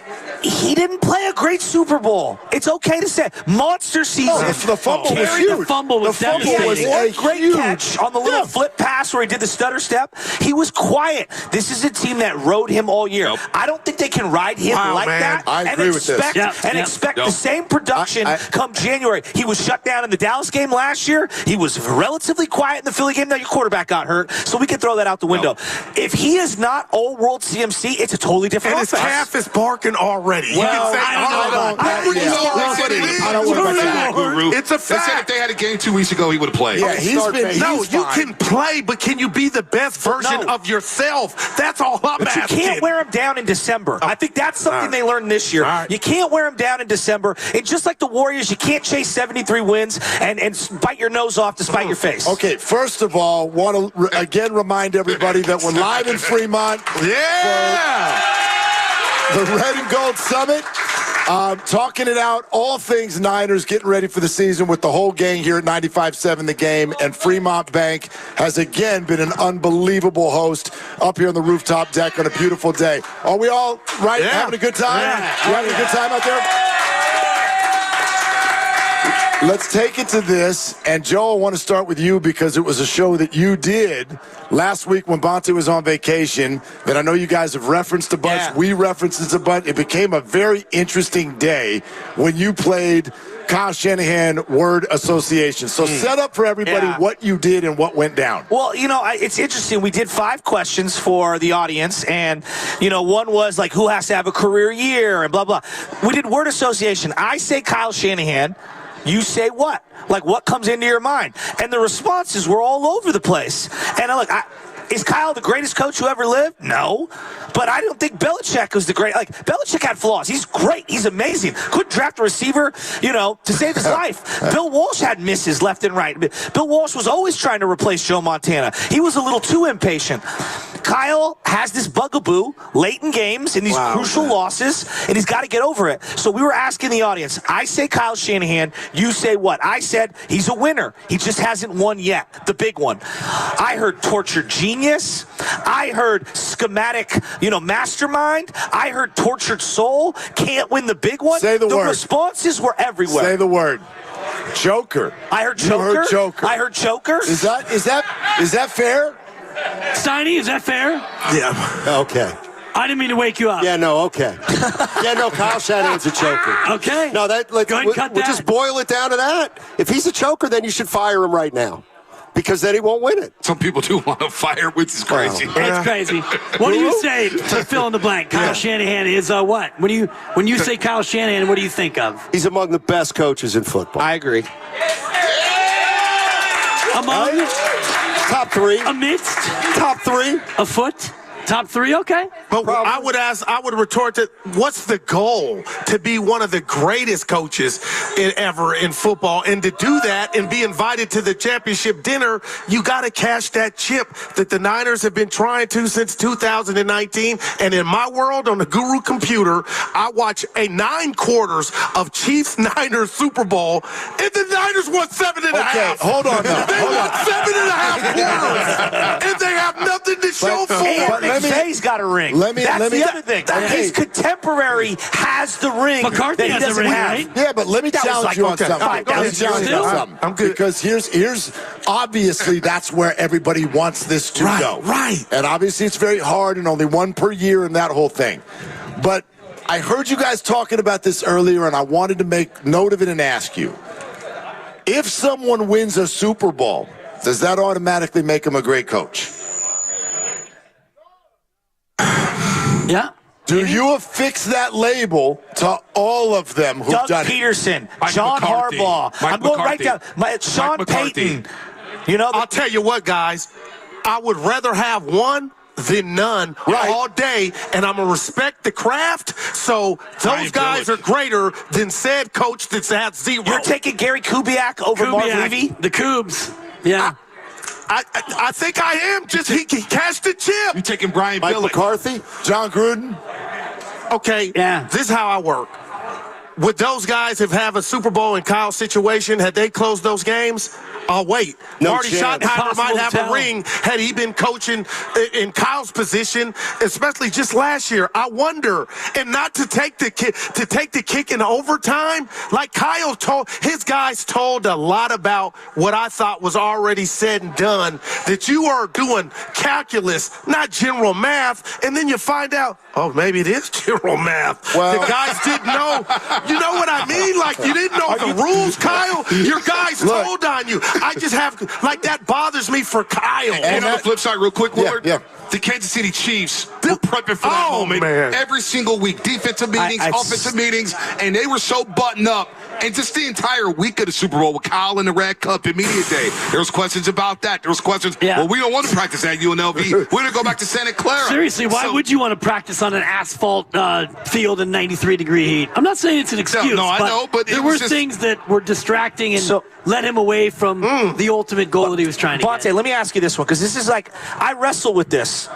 he didn't play a great Super Bowl. It's okay to say monster season. The fumble was huge. The fumble was devastating. One great catch on the little flip pass where he did the stutter step. He was quiet. This is a team that rode him all year. I don't think they can ride him like that I agree with this. expect the same production come January. He was shut down in the Dallas game last year. He was relatively quiet in the Philly game. Now your quarterback got hurt, so we can throw that out the window. If he is not all-world CMC, it's a totally different And his offense. calf is barking already. Well, you can say, I don't worry about that, Guru. It's a They said fact. if they had a game 2 weeks ago, he would have played. Yeah, he's You fine. can play, but can you be the best version of yourself? That's all I'm But you asking. can't wear him down in December. I think that's something they learned this year. You can't wear him down in December. And just like the Warriors, you can't chase 73 wins and bite your nose off to spite your face. Okay, first of all, want to again remind everybody that we're live in Fremont. The Red and Gold Summit. Talking it out, all things Niners, getting ready for the season with the whole gang here at 95.7 The Game. And Fremont Bank has again been an unbelievable host up here on the rooftop deck on a beautiful day. Are we all right? Having a good time? You having a good time out there? Let's take it to this. And Joe, I want to start with you because it was a show that you did last week when Bonte was on vacation that I know you guys have referenced a bunch. Yeah. We referenced it a bunch. It became a very interesting day when you played Kyle Shanahan word association. So set up for everybody what you did and what went down. Well, you know, it's interesting. We did 5 questions for the audience, and, you know, one was like, who has to have a career year and blah, blah. We did word association. I say Kyle Shanahan. You say what? Like, what comes into your mind? And the responses were all over the place. And look, is Kyle the greatest coach who ever lived? No. But I don't think Belichick was the great. Like, Belichick had flaws. He's great. He's amazing. Couldn't draft a receiver, you know, to save his life. Bill Walsh had misses left and right. Bill Walsh was always trying to replace Joe Montana. He was a little too impatient. Kyle has this bugaboo late in games in these crucial losses, and he's got to get over it. So we were asking the audience. I say Kyle Shanahan. You say what? I said he's a winner. He just hasn't won yet, the big one. I heard tortured genius. I heard schematic, you know, mastermind. I heard tortured soul. Can't win the big one. Say the word. The responses were everywhere. Say the word. Joker. I heard Joker. You heard Joker. I heard Joker. Is that fair? Steiny, is that fair? Yeah. Okay. I didn't mean to wake you up. Yeah, no, okay. Yeah, no, Kyle Shanahan's a choker. Okay. No, that Go ahead and cut we'll that. just boil it down to that. If he's a choker, then you should fire him right now. Because then he won't win it. Some people do want to fire, which is crazy. It's crazy. What do you say to fill in the blank? Kyle Shanahan is what? When you say Kyle Shanahan, what do you think of? He's among the best coaches in football. I agree. Among top 3. Amidst top 3. A foot. Top 3, okay. But I would retort to, what's the goal? To be one of the greatest coaches ever in football. And to do that and be invited to the championship dinner, you got to cash that chip that the Niners have been trying to since 2019. And in my world, on the Guru computer, I watch a 9 quarters of Chiefs-Niners Super Bowl, and the Niners won 7.5. Okay, hold on now. They won 7.5 quarters, and they have nothing to show for it. And McVay's got a ring. That's the other thing. His contemporary has the ring. McCarthy that he has a doesn't ring, have. right? Yeah, but let me challenge you on something. I'm good. Because here's obviously that's where everybody wants this to go. Right. And obviously it's very hard and only one per year and that whole thing. But I heard you guys talking about this earlier, and I wanted to make note of it and ask you. If someone wins a Super Bowl, does that automatically make him a great coach? Yeah. Do you affix that label to all of them who've Doug done Peterson, Mike John McCarthy. Harbaugh. Mike I'm going McCarthy. right down. Sean McCarthy. Payton. You know, I'll tell you what, guys. I would rather have one than none all day, and I'm going to respect the craft. So those guys are greater than said coach that's at 0. You're taking Gary Kubiak over Mark Levy? The Cougs. Yeah. I think I am. Just he cashed the chip. You taking Brian Mike Billick? McCarthy, John Gruden. Okay, yeah. This is how I work. Would those guys have a Super Bowl in Kyle's situation? Had they closed those games? I'll wait. No Marty chance. Schottenheimer might have tell. a ring had he been coaching in Kyle's position, especially just last year. I wonder, and not to take the kick in overtime, like Kyle told his guys told a lot about what I thought was already said and done. That you are doing calculus, not general math, and then you find out, oh, maybe it is general math. Well, the guys didn't know. You know what I mean? Like you didn't know the rules, Kyle. Your guys told on you. I just have, like, that bothers me for Kyle. And on the flip side, real quick, Willard, yeah. the Kansas City Chiefs were prepping for that moment every single week. Defensive meetings, offensive meetings, and they were so buttoned up. And just the entire week of the Super Bowl with Kyle and the Red Cup and Media Day, there was questions about that. There was questions, well, we don't want to practice at UNLV. We're going to go back to Santa Clara. Seriously, why would you want to practice on an asphalt field in 93-degree heat? I'm not saying it's an excuse. No, I know, but there were things that were distracting and led him away from the ultimate goal that he was trying to get. Bonte, let me ask you this one, because this is like, I wrestle with this.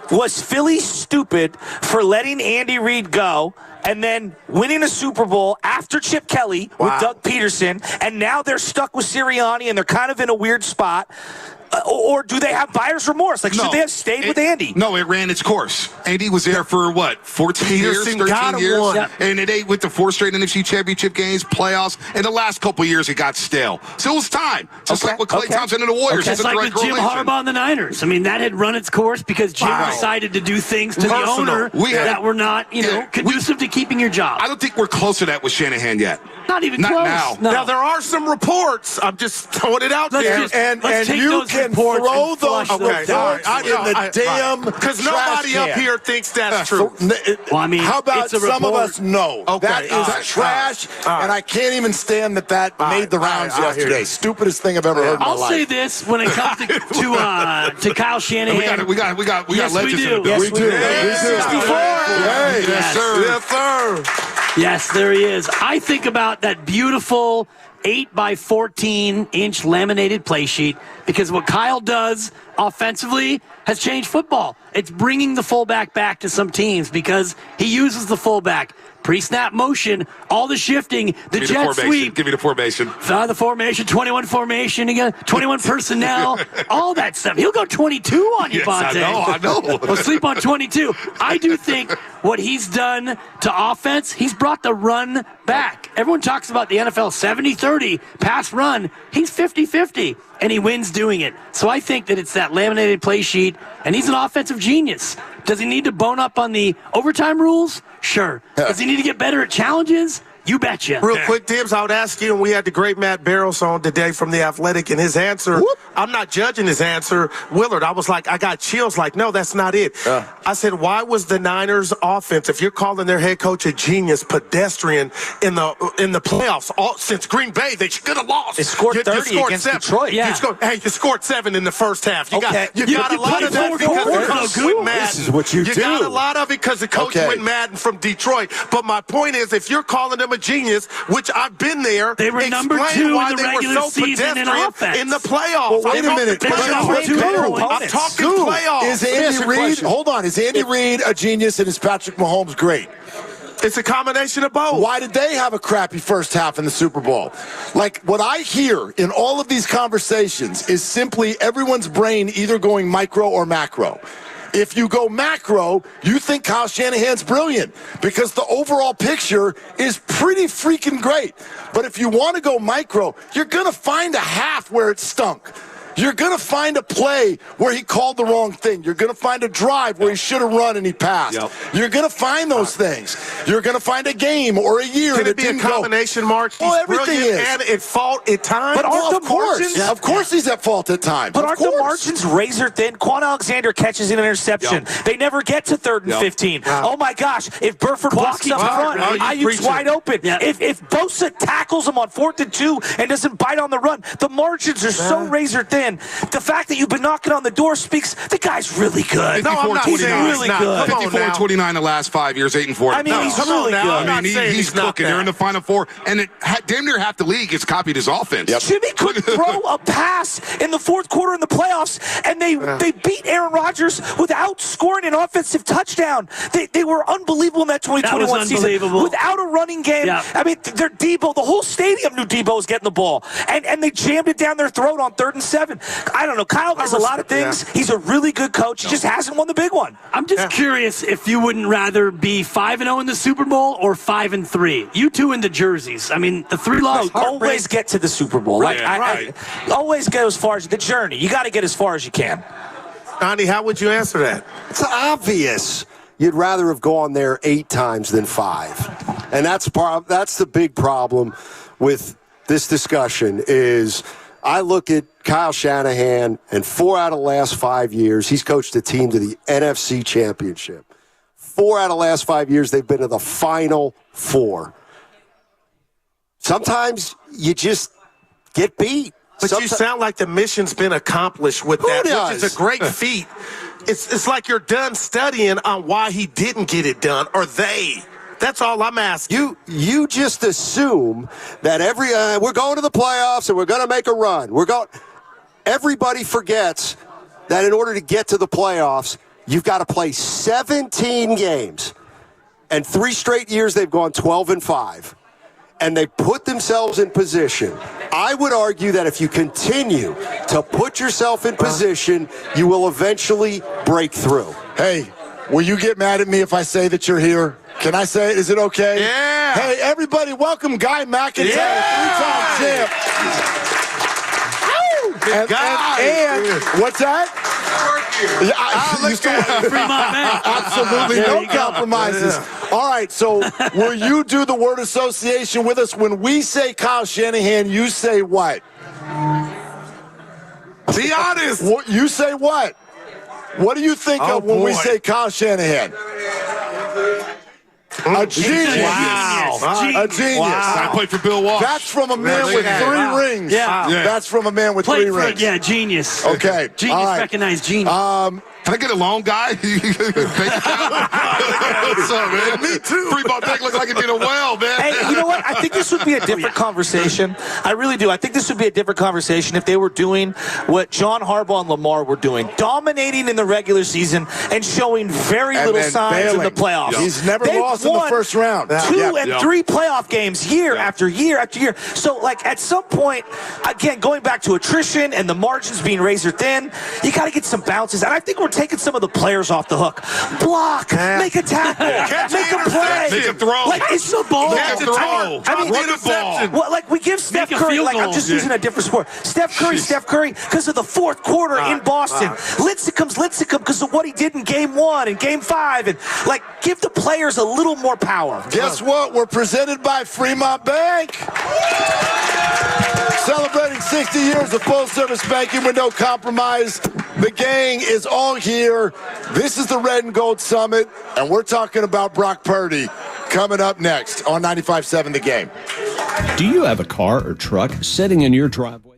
Was Philly stupid for letting Andy Reid go and then winning a Super Bowl after Chip Kelly with Doug Peterson, and now they're stuck with Sirianni and they're kind of in a weird spot? Or do they have buyer's remorse? Like, should they have stayed with Andy? No, it ran its course. Andy was there for, 14 years, 13 years? And it went to 4 straight NFC championship games, playoffs. And the last couple of years, it got stale. So it was time. Just like with Klay Thompson and the Warriors. It's like with Jim Harbaugh and the Niners. I mean, that had run its course because Jim decided to do things to the owner that were not, conducive to keeping your job. I don't think we're close to that with Shanahan yet. Not even close. Now. No. Now, there are some reports. I'm just throwing it out there. And you can throw those reports in the damn because nobody up here thinks that's true. Well, I mean, how about some of us know? Okay, that is trash, and I can't even stand that made the rounds yesterday. Stupidest thing I've ever heard in my life. I'll say this when it comes to Kyle Shanahan. We got yes, legends we do. in the building. We do. 64. Yes, sir. Yes, sir. Yes, there he is. I think about that beautiful 8x14-inch laminated play sheet because what Kyle does offensively has changed football. It's bringing the fullback back to some teams because he uses the fullback. Pre-snap motion, all the shifting, the jet sweep. Give me the formation. The formation, 21 formation, again, 21 personnel, all that stuff. He'll go 22 on you, Yes, Bonte. I know. We'll sleep on 22. I do think what he's done to offense, he's brought the run back. Everyone talks about the NFL 70-30 pass run. He's 50-50, and he wins doing it. So I think that it's that laminated play sheet, and he's an offensive genius. Does he need to bone up on the overtime rules? Sure. Does he need to get better at challenges? You betcha. Real quick, Dibs, I would ask you, and we had the great Matt Barrows on today from The Athletic, and his answer, I'm not judging his answer, Willard. I was like, I got chills, like, no, that's not it. I said, why was the Niners offense, if you're calling their head coach a genius, pedestrian in the playoffs, since Green Bay, they should have lost. They scored 30 against Detroit. Yeah. You scored 7 in the first half. You got a lot of that because the coach went mad. This is what you do. You got a lot of it because the coach went mad from Detroit. But my point is, if you're calling them a genius, which I've been there, they were number 2 in the regular season in offense. In the playoffs. Well, wait a minute. I'm talking playoffs. Is Andy Reid? Hold on. Is Andy Reid a genius and is Patrick Mahomes great? It's a combination of both. Why did they have a crappy first half in the Super Bowl? Like, what I hear in all of these conversations is simply everyone's brain either going micro or macro. If you go macro, you think Kyle Shanahan's brilliant because the overall picture is pretty freaking great. But if you want to go micro, you're going to find a half where it stunk. You're going to find a play where he called the wrong thing. You're going to find a drive where he should have run and he passed. You're going to find those things. You're going to find a game or a year Can that it be didn't a combination, Mark? Well, everything is. And at fault at times. But aren't the margins? Of course he's at fault at times. But aren't the margins razor thin? Quan Alexander catches an interception. They never get to 3rd and 15. Oh, my gosh. If Burford blocks up front, Ayuk's wide open. If Bosa tackles him on 4th and 2 and doesn't bite on the run, the margins are so razor thin. The fact that you've been knocking on the door speaks the guy's really good. No, I'm not saying really good. 54-29 the last 5 years, 8-4. I mean, he's really good. I mean, he's cooking. They're in the Final Four, and damn near half the league has copied his offense. Jimmy couldn't throw a pass in the 4th quarter in the playoffs, and they beat Aaron Rodgers without scoring an offensive touchdown. They were unbelievable in that 2021 season. Without a running game. I mean, their Debo, the whole stadium knew Debo was getting the ball, and they jammed it down their throat on 3rd and 7. I don't know. Kyle does a lot of things. He's a really good coach. He just hasn't won the big one. I'm just curious if you wouldn't rather be 5-0 in the Super Bowl or 5-3. You two in the jerseys. I mean, the 3 loss. Always get to the Super Bowl. Right, I always get as far as the journey. You got to get as far as you can. Andy, how would you answer that? It's obvious. You'd rather have gone there 8 times than 5. And that's the big problem with this discussion is I look at Kyle Shanahan, and 4 out of the last 5 years, he's coached a team to the NFC Championship. 4 out of the last 5 years, they've been to the Final Four. Sometimes you just get beat. But you sound like the mission's been accomplished with that, which is a great feat. It's like you're done studying on why he didn't get it done, or they. That's all I'm asking. You just assume that we're going to the playoffs and we're going to make a run. Everybody forgets that in order to get to the playoffs, you've got to play 17 games. And 3 straight years they've gone 12-5. And they put themselves in position. I would argue that if you continue to put yourself in position, you will eventually break through. Hey, will you get mad at me if I say that you're here? Can I say it? Is it okay? Yeah. Hey, everybody, welcome Guy McIntyre, 3-time champ. And what's that? Absolutely no compromises. All right, so will you do the word association with us? When we say Kyle Shanahan, you say what? Be honest. You say what? What do you think of when we say Kyle Shanahan? A genius. Wow. A genius. Wow. I played for Bill Walsh. That's from a man with 3 rings. Yeah. That's from a man with 3 rings. Yeah, genius. Okay. Genius, recognized genius. Can I get a loan, guy? What's up, man? Me too. Free ball deck looks like it did a well, man. Hey, you know what? I think this would be a different conversation. I really do. I think this would be a different conversation if they were doing what John Harbaugh and Lamar were doing, dominating in the regular season and showing very little signs in the playoffs. He's never lost in the first round. 2 and 3 playoff games year after year after year. So, like, at some point, again, going back to attrition and the margins being razor thin, you got to get some bounces. And I think we're taking some of the players off the hook. Block, make a tackle, make a play, make a throw. Like, it's the ball. Make a throw. I mean, run the ball. Well, like, we give Steph Curry, like, I'm just using a different sport. Steph Curry, because of the 4th quarter in Boston. Lincecum's because of what he did in Game 1 and Game 5. And, like, give the players a little little more power. Guess what? We're presented by Fremont Bank. Celebrating 60 years of full-service banking with no compromise. The gang is all here. This is the Red and Gold Summit, and we're talking about Brock Purdy coming up next on 95.7 The Game. Do you have a car or truck sitting in your driveway?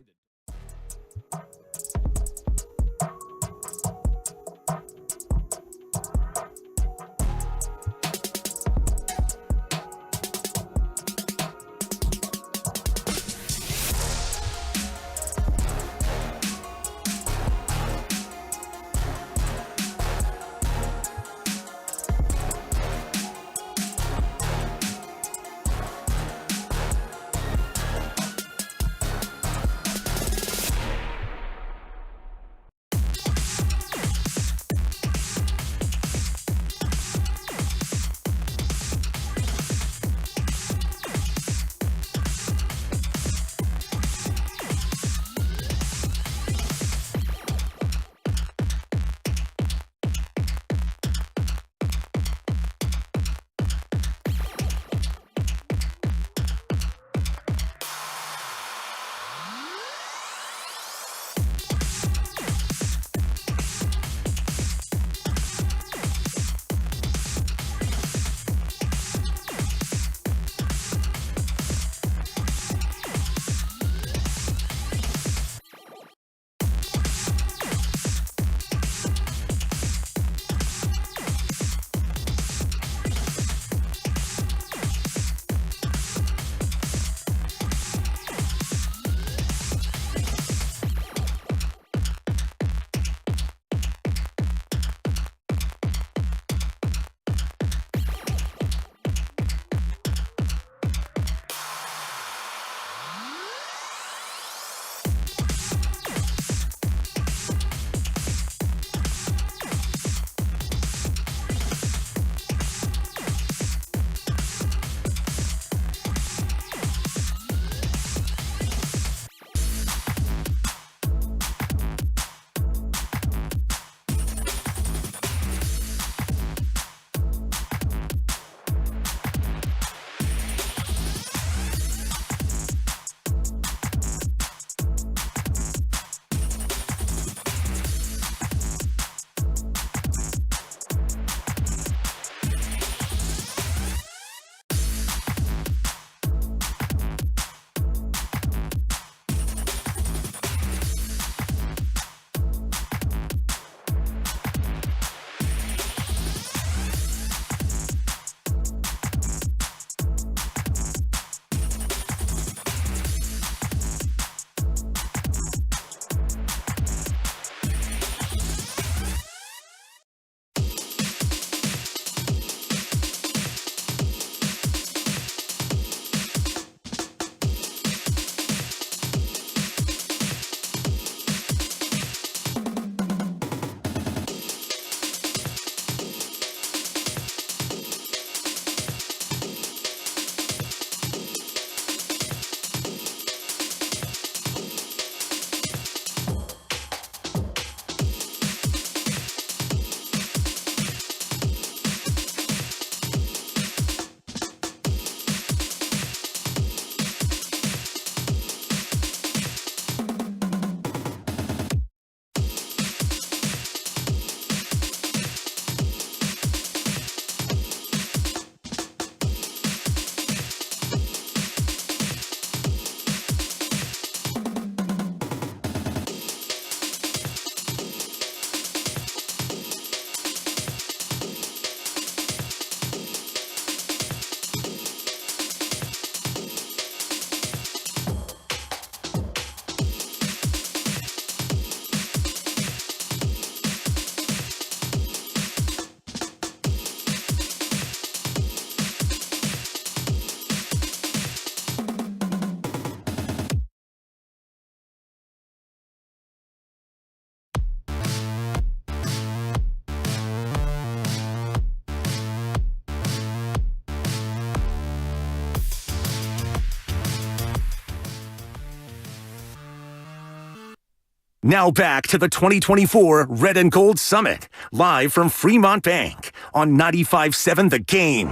Now back to the 2024 Red and Gold Summit, live from Fremont Bank on 95.7 The Game.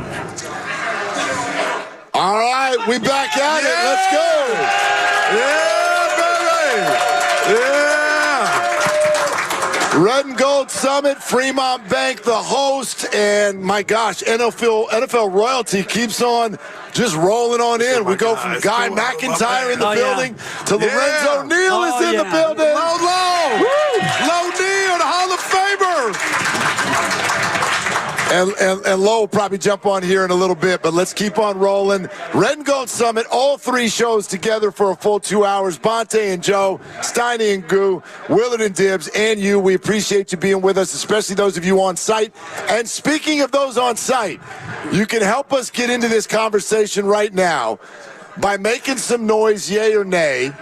All right, we back at it. Let's go. Yeah, baby. Yeah. Red and Gold Summit, Fremont Bank, the host, and my gosh, NFL royalty keeps on just rolling on in. We go from Guy McIntyre in the building to Lorenzo Neal is in the building. Low Neal, the Hall of Famer. And Lowe will probably jump on here in a little bit, but let's keep on rolling. Red and Gold Summit, all three shows together for a full 2 hours. Bonte and Joe, Steiny and Goo, Willard and Dibbs, and you. We appreciate you being with us, especially those of you on site. And speaking of those on site, you can help us get into this conversation right now by making some noise, yay or nay.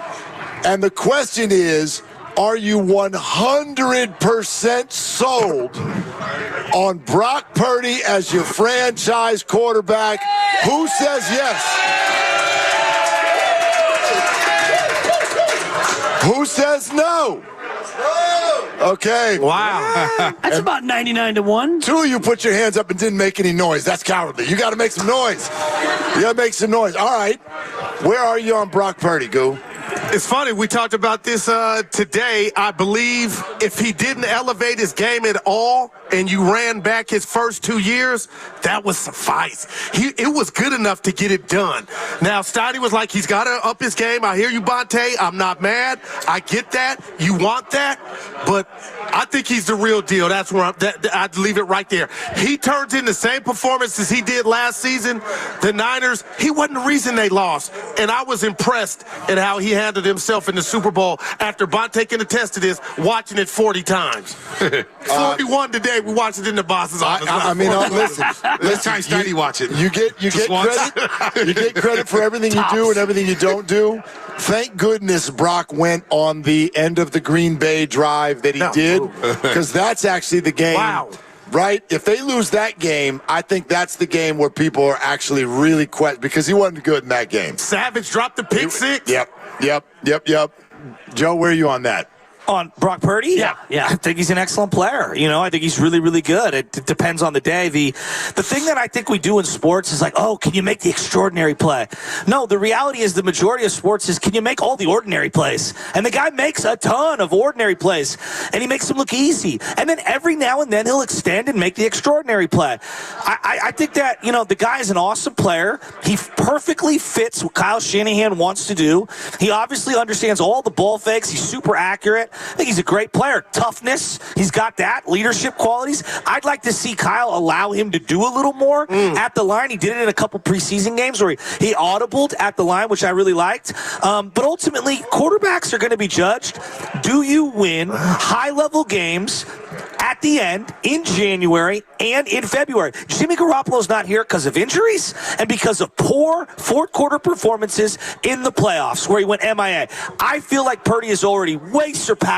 And the question is, are you 100% sold on Brock Purdy as your franchise quarterback? Who says yes? Who says no? Okay. Wow. That's about 99-1. Two of you put your hands up and didn't make any noise. That's cowardly. You got to make some noise. You got to make some noise. All right. Where are you on Brock Purdy, Goo? It's funny, we talked about this today. I believe if he didn't elevate his game at all and you ran back his first 2 years, that would suffice. It was good enough to get it done. Now, Steiny was like, he's got to up his game. I hear you, Bonte. I'm not mad. I get that. You want that. But I think he's the real deal. That's where I'd leave it right there. He turns in the same performance as he did last season. The Niners, he wasn't the reason they lost. And I was impressed at how he handled himself in the Super Bowl after Bonte can attest to this, watching it 40 times. 41 today. We watched it in the boss's office. Listen. Last time Steiny watch it. You get credit. You get credit for everything you do and everything you don't do. Thank goodness Brock went on the end of the Green Bay drive that he did, because that's actually the game. Wow. Right? If they lose that game, I think that's the game where people are actually really because he wasn't good in that game. Savage dropped the pick six. Yep. Joe, where are you on that? On Brock Purdy? Yeah. I think he's an excellent player. I think he's really, really good. It depends on the day. The thing that I think we do in sports is like, oh, can you make the extraordinary play? No, the reality is the majority of sports is, can you make all the ordinary plays? And the guy makes a ton of ordinary plays, and he makes them look easy. And then every now and then he'll extend and make the extraordinary play. I think that, the guy is an awesome player. He perfectly fits what Kyle Shanahan wants to do. He obviously understands all the ball fakes. He's super accurate. I think he's a great player. Toughness, he's got that. Leadership qualities. I'd like to see Kyle allow him to do a little more at the line. He did it in a couple preseason games where he audibled at the line, which I really liked. But ultimately, quarterbacks are going to be judged. Do you win high-level games at the end in January and in February? Jimmy Garoppolo's not here because of injuries and because of poor fourth-quarter performances in the playoffs where he went MIA. I feel like Purdy has already way surpassed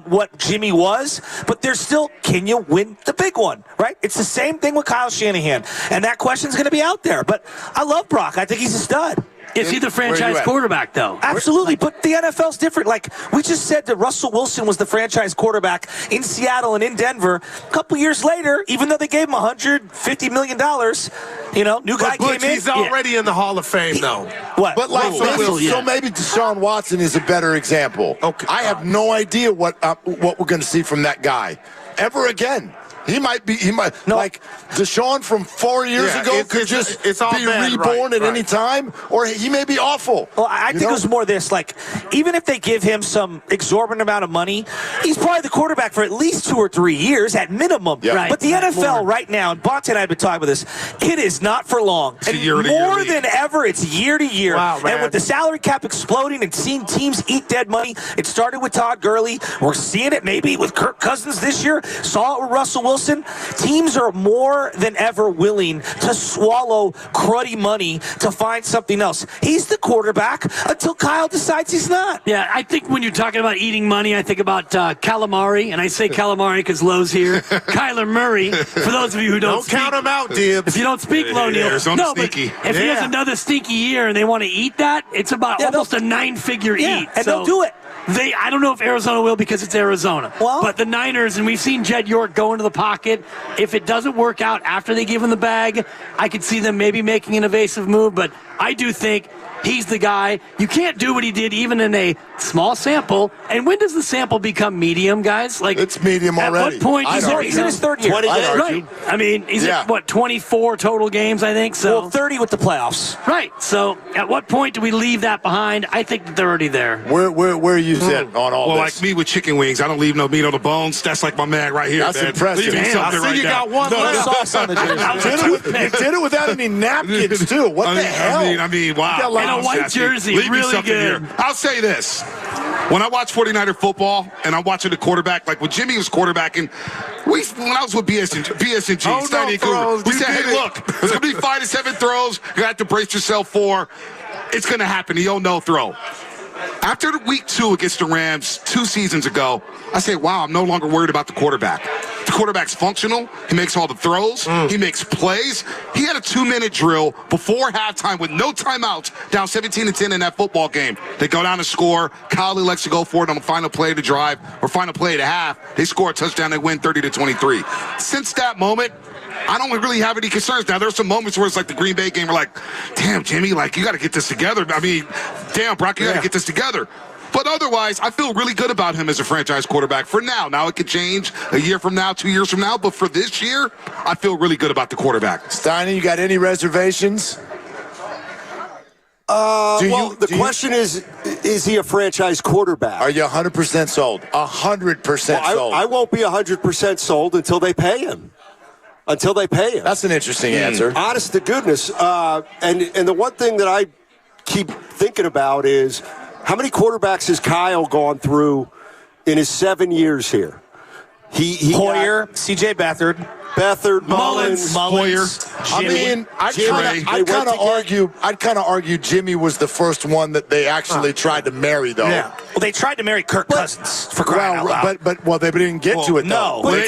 what Jimmy was, but there's still, can you win the big one, right? It's the same thing with Kyle Shanahan, and that question's going to be out there. But I love Brock. I think he's a stud. Is he the franchise quarterback, though? Absolutely, but the NFL's different. Like, we just said that Russell Wilson was the franchise quarterback in Seattle and in Denver. A couple years later, even though they gave him $150 million, new guy came in. He's already in the Hall of Fame, though. What? But so maybe Deshaun Watson is a better example. Okay. I have no idea what we're going to see from that guy ever again. He might like Deshaun from 4 years ago could just be reborn at any time, or he may be awful. Well, I think it was more this, like, even if they give him some exorbitant amount of money, he's probably the quarterback for at least 2 or 3 years at minimum. Yep. Right. But the NFL right now, and Bonte and I have been talking about this, it is not for long. And more than ever, it's year to year. Wow, and with the salary cap exploding and seeing teams eat dead money, it started with Todd Gurley. We're seeing it maybe with Kirk Cousins this year. Saw it with Russell Wilson. Teams are more than ever willing to swallow cruddy money to find something else. He's the quarterback until Kyle decides he's not. Yeah, I think when you're talking about eating money, I think about calamari, and I say calamari because Lowe's here. Kyler Murray, for those of you who don't speak. Count him out, Dibbs. If you don't speak, Low Neal. No, sneaky. If he has another stinky year and they want to eat that, it's about almost a 9-figure eat. And they'll do it. I don't know if Arizona will because it's Arizona. But the Niners, and we've seen Jed York go into the pocket. If it doesn't work out after they give him the bag, I could see them maybe making an evasive move. But I do think he's the guy. You can't do what he did even in a small sample. And when does the sample become medium, guys? Like it's medium already. At what point? He's in his third year. 20 games. Right. I mean, he's at, 24 total games, I think. So 30 with the playoffs. Right. So at what point do we leave that behind? I think that they're already there. Where are you sitting on all well, this? like me with chicken wings, I don't leave no meat on the bones. That's like my man right here. That's man. impressive. Leave me Damn, something I see right you now. got one left. Sauce on the jersey. You did it without any napkins, too. What the hell? I mean, wow. You got like a white jersey. Leave really me something good. here. I'll say this. When I watch 49er football and I'm watching the quarterback, like when Jimmy was quarterbacking, when I was with BS&G, Steiny and Cougar, we said, hey, look, there's going to be 5 to 7 throws. You're going to have to brace yourself for. It's going to happen. The no throw. After week 2 against the Rams 2 seasons ago, I say, wow, I'm no longer worried about the quarterback. The quarterback's functional. He makes all the throws. He makes plays. He had a 2-minute drill before halftime with no timeouts, down 17-10 in that football game. They go down to score. Kyle elects to go for it on the final play of the drive or final play of the half. They score a touchdown. They win 30-23. Since that moment, I don't really have any concerns. Now, there's some moments where it's like the Green Bay game. We're like, damn, Jimmy, like, you got to get this together. I mean, damn, Brock, you got to get this together. But otherwise, I feel really good about him as a franchise quarterback for now. Now, it could change a year from now, 2 years from now. But for this year, I feel really good about the quarterback. Steiny, you got any reservations? The question is he a franchise quarterback? Are you 100% sold? 100% sold. I won't be 100% sold until they pay him. That's an interesting answer. Honest to goodness. And the one thing that I keep thinking about is how many quarterbacks has Kyle gone through in his 7 years here? Hoyer, C.J. Beathard, Mullins, Hoyer. I mean, I'd kind of argue Jimmy was the first one that they actually tried to marry, though. Yeah. Well, they tried to marry Kirk Cousins for crying out loud. But they didn't get to it, though. No. They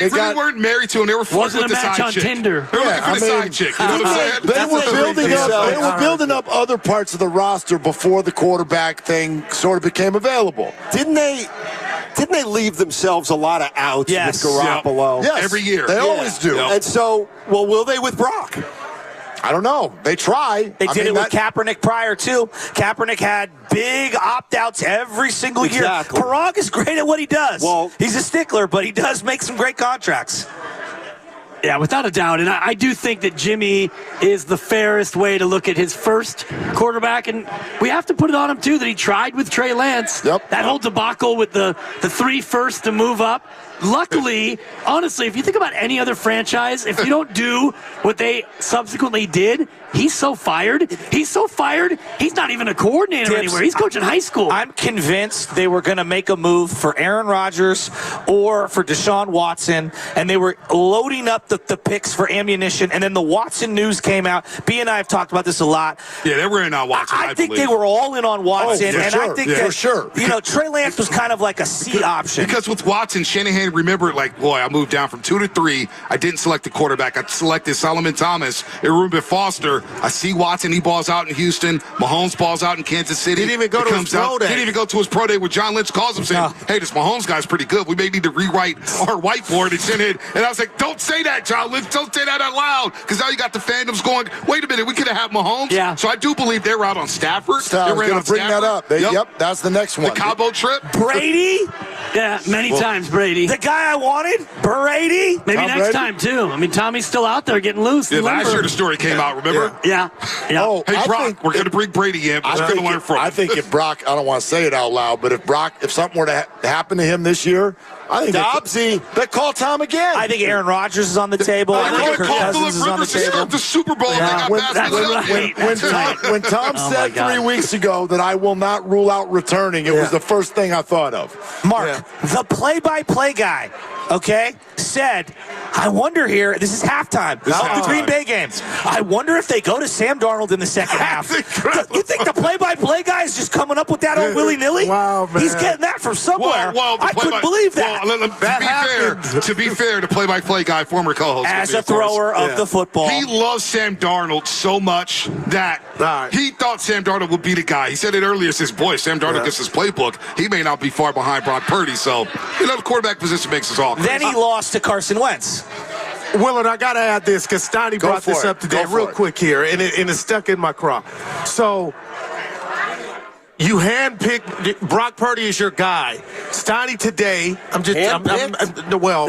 really weren't married to him. They were flirting with the side chick. Tinder. They were looking for the side chick. You know what I'm saying? They were building up other parts of the roster before the quarterback thing sort of became available. Didn't they leave themselves a lot of outs with Garoppolo? Yes. Every year. They always do. And so, will they with Brock? I don't know. They try. They did it with Kaepernick prior, too. Kaepernick had big opt-outs every single year. Parag is great at what he does. Well, he's a stickler, but he does make some great contracts. Yeah, without a doubt. And I do think that Jimmy is the fairest way to look at his first quarterback. And we have to put it on him, too, that he tried with Trey Lance. Yep. That whole debacle with the 3 firsts to move up. Luckily, honestly, if you think about any other franchise, if you don't do what they subsequently did, he's so fired. He's not even a coordinator anywhere. He's coaching high school. I'm convinced they were going to make a move for Aaron Rodgers or for Deshaun Watson, and they were loading up the picks for ammunition, and then the Watson news came out. B and I have talked about this a lot. Yeah, they were in on Watson, I think they were all in on Watson, I think that, Trey Lance was kind of like a C option. Because with Watson, Shanahan, remember, I moved down from 2 to 3. I didn't select the quarterback. I selected Solomon Thomas and Ruben Foster. I see Watson. He balls out in Houston. Mahomes balls out in Kansas City. He didn't even go to his pro day. He didn't even go to his pro day where John Lynch calls him saying, hey, this Mahomes guy's pretty good. We may need to rewrite our whiteboard and send it. And I was like, don't say that, John Lynch. Don't say that out loud. Because now you got the fandoms going, wait a minute, we could have had Mahomes. Yeah. So I do believe they were out on Stafford. I was going to bring that up. Yep, that's the next one. The Cabo trip. Brady? Yeah, many times, Brady. The guy I wanted? Brady? Maybe next time, too. I mean, Tommy's still out there getting loose. Yeah, last year the story came out, remember? Yeah. Oh, hey, Brock, we're going to bring Brady in, but we're going to learn from him. I think if Brock, I don't want to say it out loud, but if something were to happen to him this year, I think they call Tom again. I think Aaron Rodgers is on the table. I think Kirk Cousins is on the table. The Super Bowl. When Tom said 3 weeks ago that I will not rule out returning, it was the first thing I thought of. Mark, the play-by-play guy, said I wonder here, this is halftime of the Green Bay games. I wonder if they go to Sam Darnold in the second half. You think the play-by-play guy is just coming up with that old willy-nilly? Wow, man. He's getting that from somewhere. I couldn't believe that. To be fair, the play-by-play guy, former co-host. As a thrower of the football. He loves Sam Darnold so much that he thought Sam Darnold would be the guy. He said it earlier. He says, boy, Sam Darnold gets his playbook. He may not be far behind Brock Purdy. So, the quarterback position makes us all crazy. Then he lost to Carson Wentz. Willard, I got to add this because Steiny brought this up today real quick here, and it's stuck in my craw. So, you handpicked Brock Purdy as your guy. Steiny today, they handpicked Well,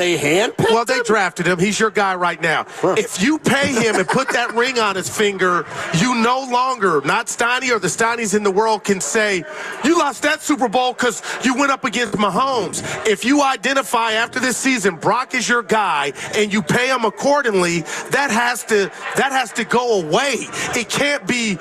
they drafted him. He's your guy right now. If you pay him and put that ring on his finger, you no longer, not Steiny or the Steinies in the world, can say, you lost that Super Bowl because you went up against Mahomes. If you identify after this season Brock is your guy and you pay him accordingly, that has to go away. It can't be,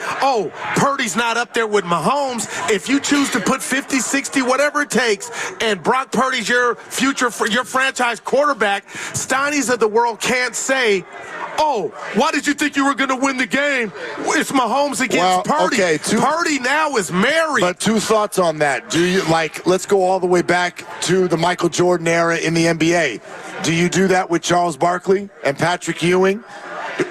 Purdy's not up there with Mahomes. If you choose to put 50, 60, whatever it takes, and Brock Purdy's your future, your franchise quarterback, Steinies of the world can't say, why did you think you were going to win the game? It's Mahomes against Purdy. Okay, Purdy now is married. But two thoughts on that. Do you, let's go all the way back to the Michael Jordan era in the NBA. Do you do that with Charles Barkley and Patrick Ewing?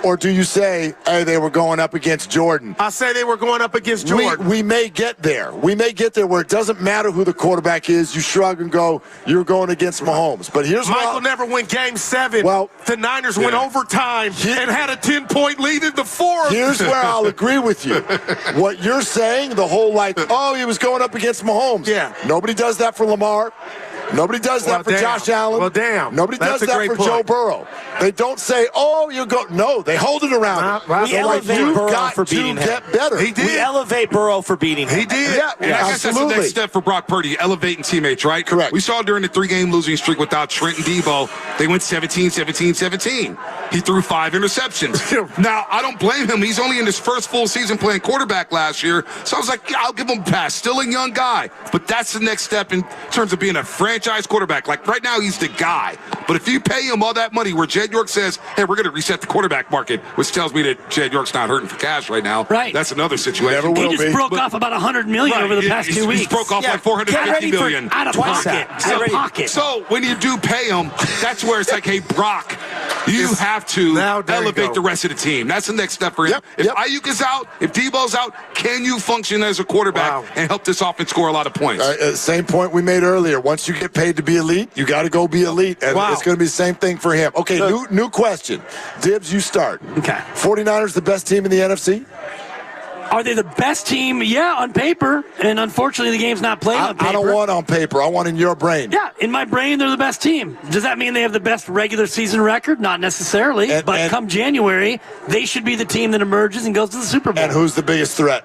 Or do you say, hey, they were going up against Jordan? I say they were going up against Jordan. We may get there. We may get there where it doesn't matter who the quarterback is. You shrug and go, you're going against Mahomes. But here's Michael never went Game 7. Well, the Niners went overtime and had a 10-point lead in the fourth. Here's where I'll agree with you. What you're saying, the whole he was going up against Mahomes. Yeah. Nobody does that for Lamar. Nobody does that for Josh Allen. Well, damn. Nobody does that for Joe Burrow. They don't say, you're going. No, they hold it around. We elevate Burrow for beating him. Get better. He did. We elevate Burrow for beating him. He did. Yeah, And I guess that's the next step for Brock Purdy, elevating teammates, right? Correct. We saw during the 3-game losing streak without Trent and Debo, they went 17. He threw 5 interceptions. Now, I don't blame him. He's only in his first full season playing quarterback last year. So I was like, I'll give him a pass. Still a young guy. But that's the next step in terms of being a franchise quarterback. Like right now, he's the guy. But if you pay him all that money where Jed York says, hey, we're going to reset the quarterback market, which tells me that Jed York's not hurting for cash right now. Right. That's another situation. He just broke off about $100 million over the past 2 weeks. He broke off like $450 million. Out of pocket. So when you do pay him, that's where it's like, hey, Brock, you have to elevate the rest of the team. That's the next step for him. If Ayuk is out, if Debo's out, can you function as a quarterback and help this offense score a lot of points? Same point we made earlier. Once you get paid to be elite, you got to go be elite. And it's going to be the same thing for him. Okay, new question. Dibs, you start. Okay. 49ers the best team in the NFC? Are they the best team? Yeah, on paper. And unfortunately, the game's not played on paper. I don't want on paper. I want in your brain. Yeah, in my brain, they're the best team. Does that mean they have the best regular season record? Not necessarily. But come January, they should be the team that emerges and goes to the Super Bowl. And who's the biggest threat?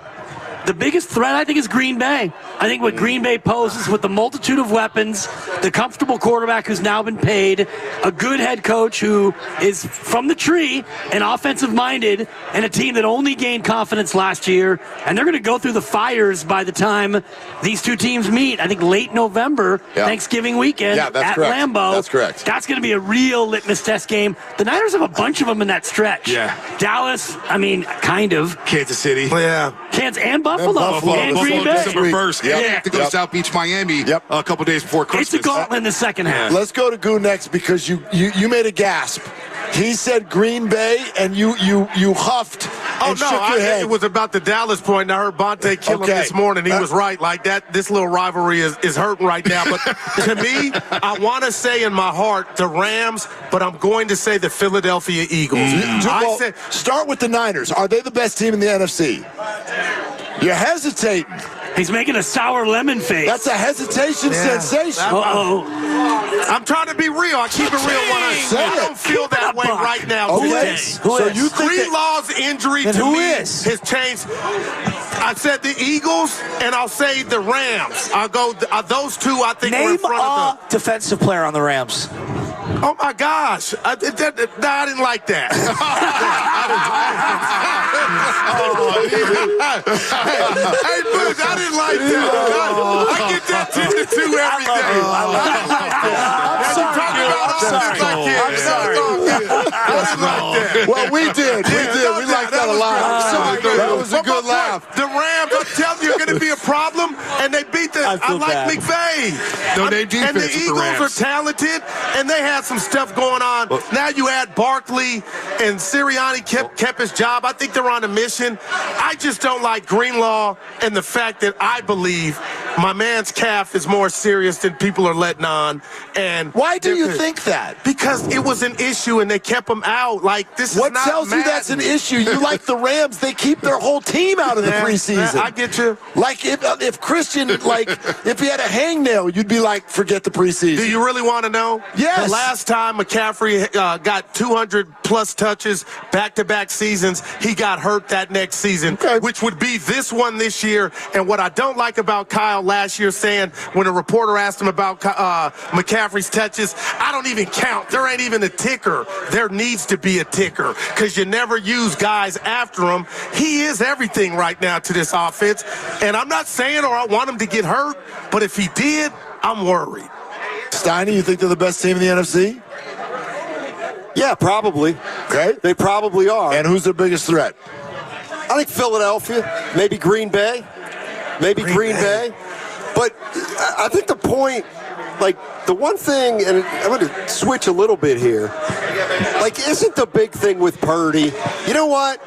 The biggest threat, I think, is Green Bay. I think what Green Bay poses with the multitude of weapons, the comfortable quarterback who's now been paid, a good head coach who is from the tree and offensive-minded, and a team that only gained confidence last year. And they're going to go through the fires by the time these two teams meet. I think late November, Thanksgiving weekend at Lambeau. That's correct. That's going to be a real litmus test game. The Niners have a bunch of them in that stretch. Yeah. Dallas, kind of. Kansas City. Yeah. Kansas and Buffalo and Green Bay. December 1st. And they have to go to South Beach, Miami a couple days before Christmas. It's a gauntlet in the second half. Let's go to Goo next because you made a gasp. He said Green Bay, and you huffed and shook your head. It was about the Dallas point. I heard Bonte kill him this morning. He was right. Like that, this little rivalry is hurting right now. But to me, I want to say in my heart the Rams, but I'm going to say the Philadelphia Eagles. Start with the Niners. Are they the best team in the NFC? You're hesitating. He's making a sour lemon face. That's a hesitation sensation. I'm trying to be real. I keep it real when I say it. I don't feel that way right now. Okay. So you think Greenlaw's injury to me has changed? I said the Eagles, and I'll say the Rams. I'll go those two. I think are in front of the defensive player on the Rams. Oh my gosh! I didn't like that. Hey, Boots, I didn't like that. I get that 10-2 every day. I didn't like that. I'm sorry. Well, we did. We liked that a lot. That was a good laugh. The Rams, I'm telling you, are going to be a problem, and they beat the. I like McVay. No, they defense and the with the Eagles Rams. are talented, and they had some stuff going on. Now you add Barkley, and Sirianni kept his job. I think they're on a mission. I just don't like Greenlaw and the fact that I believe my man's calf is more serious than people are letting on. And why do you think that? Because it was an issue, and they kept him out. Like, this is what not tells you that's an issue? You like the Rams? They keep their whole team out of the preseason. I get you. Like if Christian, if he had a hangnail, you'd be like, forget the preseason. Do you really want to know? Yes. The last time McCaffrey got 200-plus touches back-to-back seasons, he got hurt that next season, which would be this one this year. And what I don't like about Kyle last year saying when a reporter asked him about McCaffrey's touches, I don't even count. There ain't even a ticker. There needs to be a ticker because you never use guys after him. He is everything right now to this offense. And I'm not saying or I want him to get hurt, but if he did, I'm worried. Steiny, you think they're the best team in the NFC? Yeah, probably. Okay. They probably are. And who's their biggest threat? I think Philadelphia, maybe Green Bay. Green Bay. But I think the point, like, the one thing, and I'm going to switch a little bit here, like, isn't the big thing with Purdy, you know what?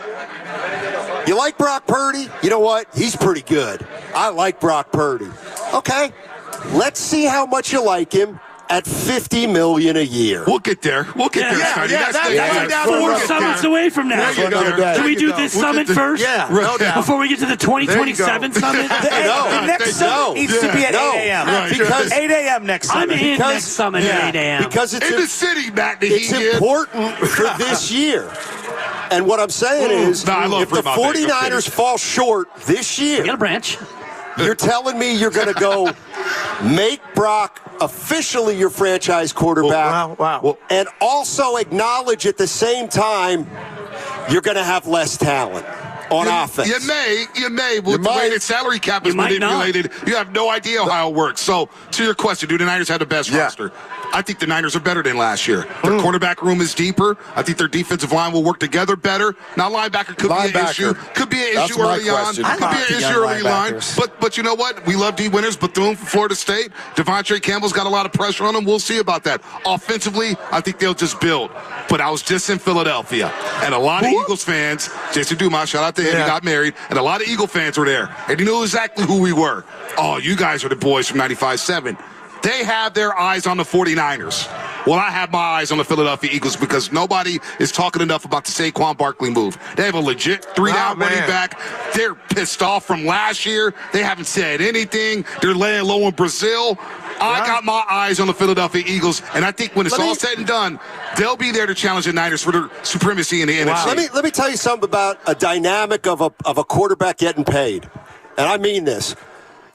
You like Brock Purdy? You know what? He's pretty good. I like Brock Purdy. Okay, let's see how much you like him at $50 million a year. We'll get there. We'll get there, Scotty. That's 4 summits away from now. Can we do this summit first? Yeah, no doubt. Before we get to the 2027 summit? The next summit needs to be at 8 a.m. Right. Because 8 a.m. next summit. I'm in next summit at 8 a.m. Because in the city, Matt. It's important for this year. And what I'm saying is, if the 49ers fall short this year, we got a branch. You're telling me you're going to go make Brock officially your franchise quarterback, and also acknowledge at the same time you're going to have less talent on offense. You may. With the way the salary cap is manipulated, you have no idea how it works. So, to your question, do the Niners have the best roster? I think the Niners are better than last year. Their quarterback room is deeper. I think their defensive line will work together better. Now, linebacker could be an issue. Could be an issue early on. Could be an issue early line. But you know what? We love D. Winters. Bethune from Florida State. Devontae Campbell's got a lot of pressure on him. We'll see about that. Offensively, I think they'll just build. But I was just in Philadelphia, and a lot of Eagles fans, Jason Dumas, shout out to him, he got married, and a lot of Eagle fans were there. And he knew exactly who we were. Oh, you guys are the boys from 95-7. They have their eyes on the 49ers. Well, I have my eyes on the Philadelphia Eagles because nobody is talking enough about the Saquon Barkley move. They have a legit 3-down running back. They're pissed off from last year. They haven't said anything. They're laying low in Brazil. I got my eyes on the Philadelphia Eagles, and I think when it's all said and done, they'll be there to challenge the Niners for their supremacy in the NFC. Let me tell you something about a dynamic of a quarterback getting paid, and I mean this.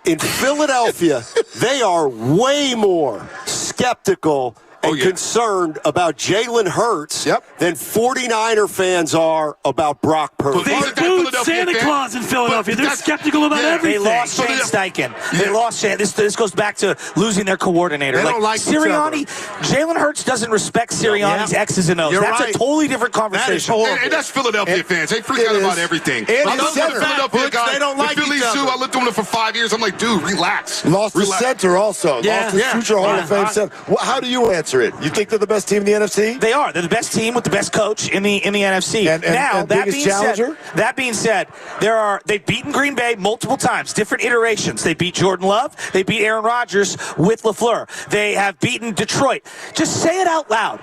In Philadelphia, they are way more skeptical and concerned about Jalen Hurts than 49er fans are about Brock Purdy. They booed Santa Claus in Philadelphia. They're skeptical about everything. They lost Shane Steichen. They lost Shane. This goes back to losing their coordinator. They don't like Sirianni. Jalen Hurts doesn't respect Sirianni's X's and O's. That's a totally different conversation. And that's Philadelphia fans. They freak out about everything. And I love the Philadelphia guy. They don't like the Phillies each other. too. I lived with them for 5 years. I'm like, dude, relax. Lost the center also. Lost the future Hall of Fame center. How do you answer it? You think they're the best team in the NFC? They are. They're the best team with the best coach in the NFC. And that being said, they've beaten Green Bay multiple times, different iterations. They beat Jordan Love. They beat Aaron Rodgers with LaFleur. They have beaten Detroit. Just say it out loud.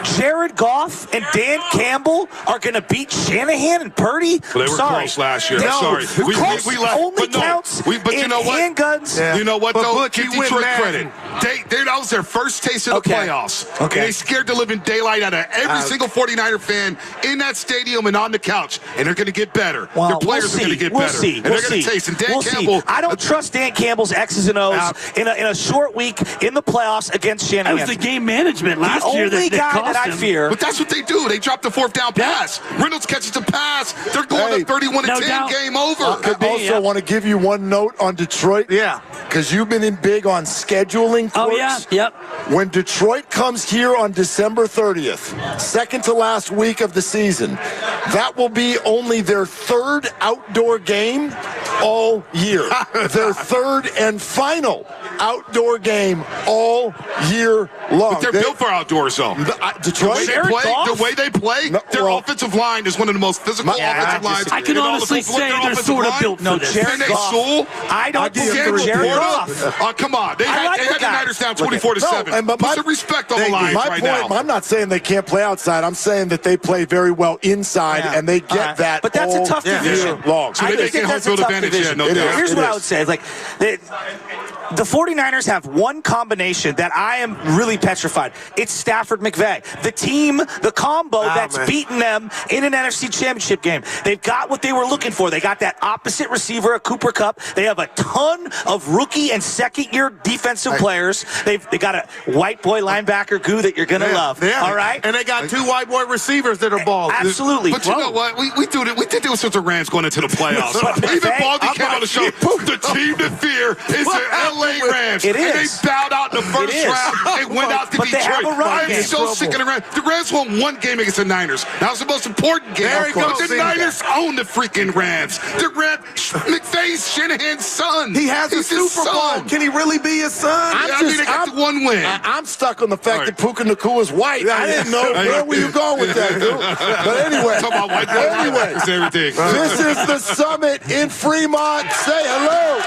Jared Goff and Dan Campbell are going to beat Shanahan and Purdy? Well, they were close last year. Sorry. We left. Only counts but you know what? handguns. Yeah. You know what, though? But Give Detroit credit. That was their first taste of the playoffs. And they scared the living daylight out of every single 49er fan in that stadium and on the couch. And they're going to get better. Well, their players are going to get better. And they're going to taste. And Dan Campbell. I don't trust Dan Campbell's X's and O's in a short week in the playoffs against Shanahan. That was the game management last year that guy that I fear. But that's what they do. They drop the fourth down pass. Reynolds catches the pass. They're going to 31-10. Game over. I also want to give you one note on Detroit. Yeah. Because you've been in big on scheduling. Oh, yeah. Yep. When Detroit comes here on December 30th, second to last week of the season, that will be only their third outdoor game all year. Their third and final outdoor game all year long. But they're built for outdoors, though. Detroit, the way they play, their offensive line is one of the most physical offensive lines. I can honestly say they're sort of built for this. Jared Goff. I don't think Jared Goff. Come on. They had the Niners down 24-7. Put some respect on the Lions right now. I'm not saying they can't play outside. I'm saying that they play very well inside, and they get that. But that's a tough division. Long. So they get home field advantage. Yeah, no doubt. Here's what I would say. Like, the 49ers have one combination that I am really petrified. It's Stafford McVay. The team, the combo that's beaten them in an NFC Championship game. They've got what they were looking for. They got that opposite receiver, a Cooper Kupp. They have a ton of rookie and second-year defensive players. They got a white boy linebacker goo that you're going to love. Yeah. All right? And they got two white boy receivers that are ball. Absolutely. But you know what? We did this with the Rams going into the playoffs. Even Baldy came on the show. The team to fear is the LA Rams. It is. And they bowed out in the first round and went out to But Detroit. they have a run game. I'm so sick of the Rams. The Rams won one game against the Niners. That was the most important game. But the Niners own the freaking Rams. The Rams, McVay's Shanahan's son. He has a Super Bowl. Can he really be his son? They got the one win. I'm stuck on the fact that Puka Nacua is white. I didn't know where were you going with that, dude. But anyway, Talk about white everything. This is the summit in Fremont. Say hello.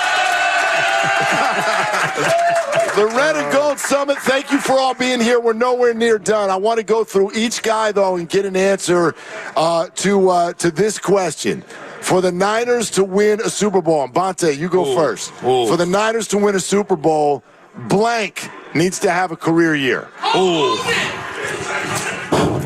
The Red and Gold Summit, thank you for all being here. We're nowhere near done. I want to go through each guy, though, and get an answer to this question. For the Niners to win a Super Bowl, and Bonte, you go first. For the Niners to win a Super Bowl, blank needs to have a career year.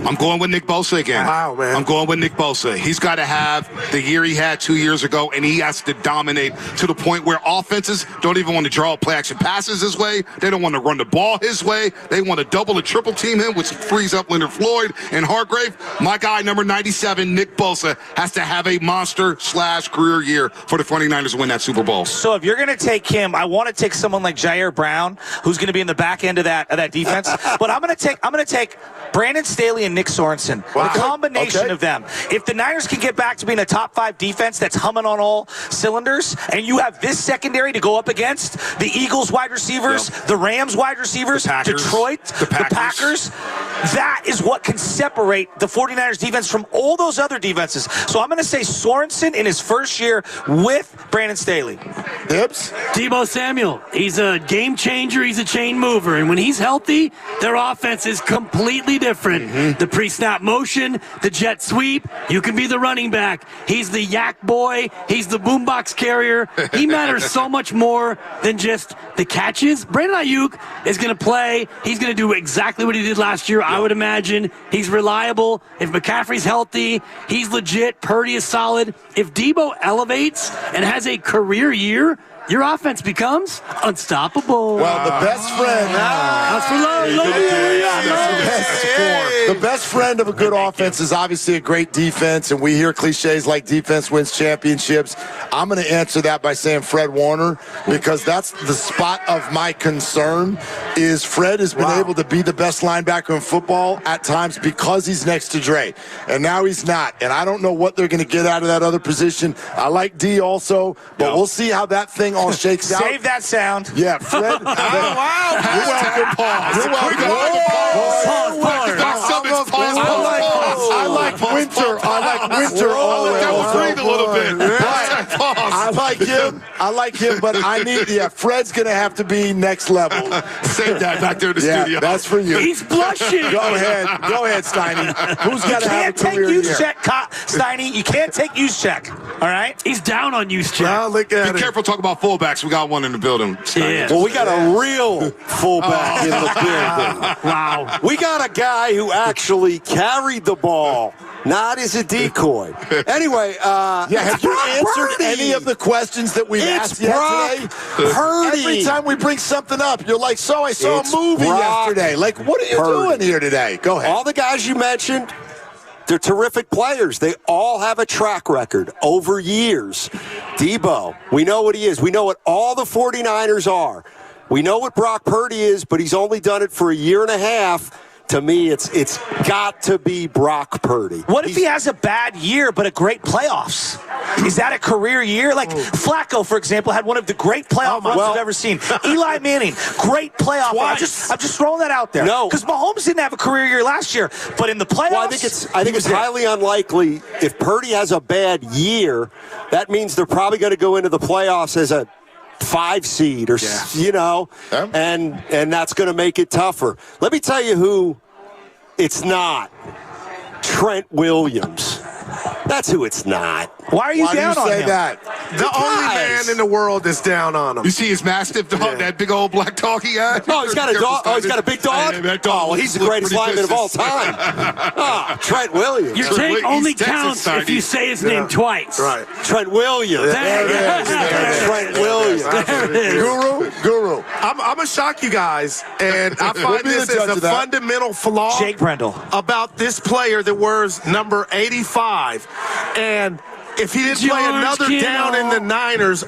I'm going with Nick Bosa again. Wow, man. I'm going with Nick Bosa. He's got to have the year he had 2 years ago, and he has to dominate to the point where offenses don't even want to draw play-action passes his way. They don't want to run the ball his way. They want to double and triple team him, which frees up Leonard Floyd and Hargrave. My guy, number 97, Nick Bosa, has to have a monster/career year for the 49ers to win that Super Bowl. So if you're going to take him, I want to take someone like Jair Brown, who's going to be in the back end of that defense. But I'm going to take Brandon Staley and Nick Sorensen. Wow. The combination of them. If the Niners can get back to being a top 5 defense that's humming on all cylinders, and you have this secondary to go up against the Eagles wide receivers, the Rams wide receivers, Detroit, the Packers, that is what can separate the 49ers defense from all those other defenses. So I'm going to say Sorensen in his first year with Brandon Staley. Hibbs? Deebo Samuel. He's a game changer. He's a chain mover. And when he's healthy, their offense is completely different. The pre-snap motion, the jet sweep. You can be the running back. He's the yak boy. He's the boombox carrier. He matters so much more than just the catches. Brandon Ayuk is going to play. He's going to do exactly what he did last year, I would imagine. He's reliable. If McCaffrey's healthy, he's legit. Purdy is solid. If Deebo elevates and has a career year, your offense becomes unstoppable. Well, the best friend. The best friend of a good offense is obviously a great defense, and we hear cliches like defense wins championships. I'm going to answer that by saying Fred Warner, because that's the spot of my concern. Is Fred has been able to be the best linebacker in football at times because he's next to Dre, and now he's not. And I don't know what they're going to get out of that other position. I like D also, but we'll see how that thing all shakes out. Save that sound. Yeah, Fred. You're welcome. Pause. You're welcome. I like winter. All the way. Breathe a little bit. I like him, but I need. Yeah, Fred's gonna have to be next level. Save that back there in the studio. That's for you. He's blushing. Go ahead, Steiny. Who's got to have a career year? You can't take Juszczyk, Steiny. You can't take Juszczyk. All right. He's down on Juszczyk. Be careful talking about fullbacks. We got one in the building. Yeah. Well, we got a real fullback in the building. Wow. We got a guy who actually carried the ball Not as a decoy. Anyway, have you answered any of the questions that we've asked yet today? Every time we bring something up, you're like, so I saw a movie yesterday. Like, what are you doing here today? Go ahead. All the guys you mentioned, they're terrific players. They all have a track record over years. Debo, we know what he is. We know what all the 49ers are. We know what Brock Purdy is, but he's only done it for a year and a half. To me, it's got to be Brock Purdy. What if he has a bad year but a great playoffs? Is that a career year? Like Flacco, for example, had one of the great playoff runs I've ever seen. Eli Manning, great playoff run. I'm just throwing that out there. No, because Mahomes didn't have a career year last year, but in the playoffs, well, I think it's highly unlikely. If Purdy has a bad year, that means they're probably going to go into the playoffs as a 5 seed or and that's going to make it tougher. Let me tell you who it's not. Trent Williams. That's who it's not. Why are you down on him? That? The only man in the world that's down on him. You see his mastiff dog, that big old black dog he got? Oh, he's got a dog. Oh, he's got a big dog? Oh, well, he's the greatest lineman of all time. Trent Williams. Your take only counts if you say his name twice. Right. Trent Williams. There it is. Trent Williams. Guru. I'm going to shock you guys, and I find this as a fundamental flaw Jake Brendel. about this player that wears number 85. And if he didn't play another down in the Niners,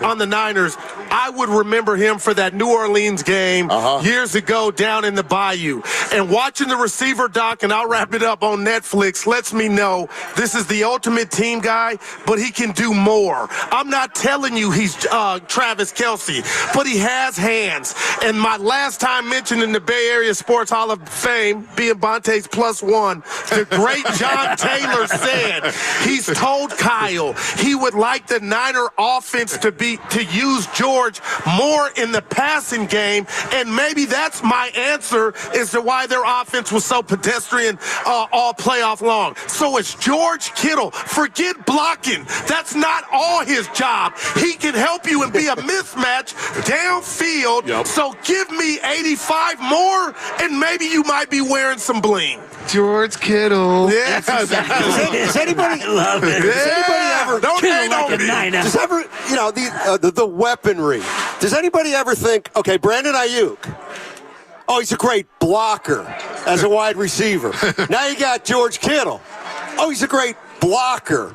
I would remember him for that New Orleans game years ago down in the Bayou. And watching the receiver doc, and I'll wrap it up on Netflix, lets me know this is the ultimate team guy, but he can do more. I'm not telling you he's Travis Kelce, but he has hands. And my last time mentioned in the Bay Area Sports Hall of Fame, being Bonte's +1, the great John Taylor said he's told Kyle he would like the Niner offense to use George more in the passing game, and maybe that's my answer as to why their offense was so pedestrian all playoff long. So it's George Kittle. Forget blocking. That's not all his job. He can help you and be a mismatch downfield. Yep. So give me 85 more, and maybe you might be wearing some bling. George Kittle. Yeah. Does anybody love it? Does anybody ever? Don't hate on me. Does ever, the weaponry? Does anybody ever think, okay, Brandon Ayuk? Oh, he's a great blocker as a wide receiver. Now you got George Kittle. Oh, he's a great blocker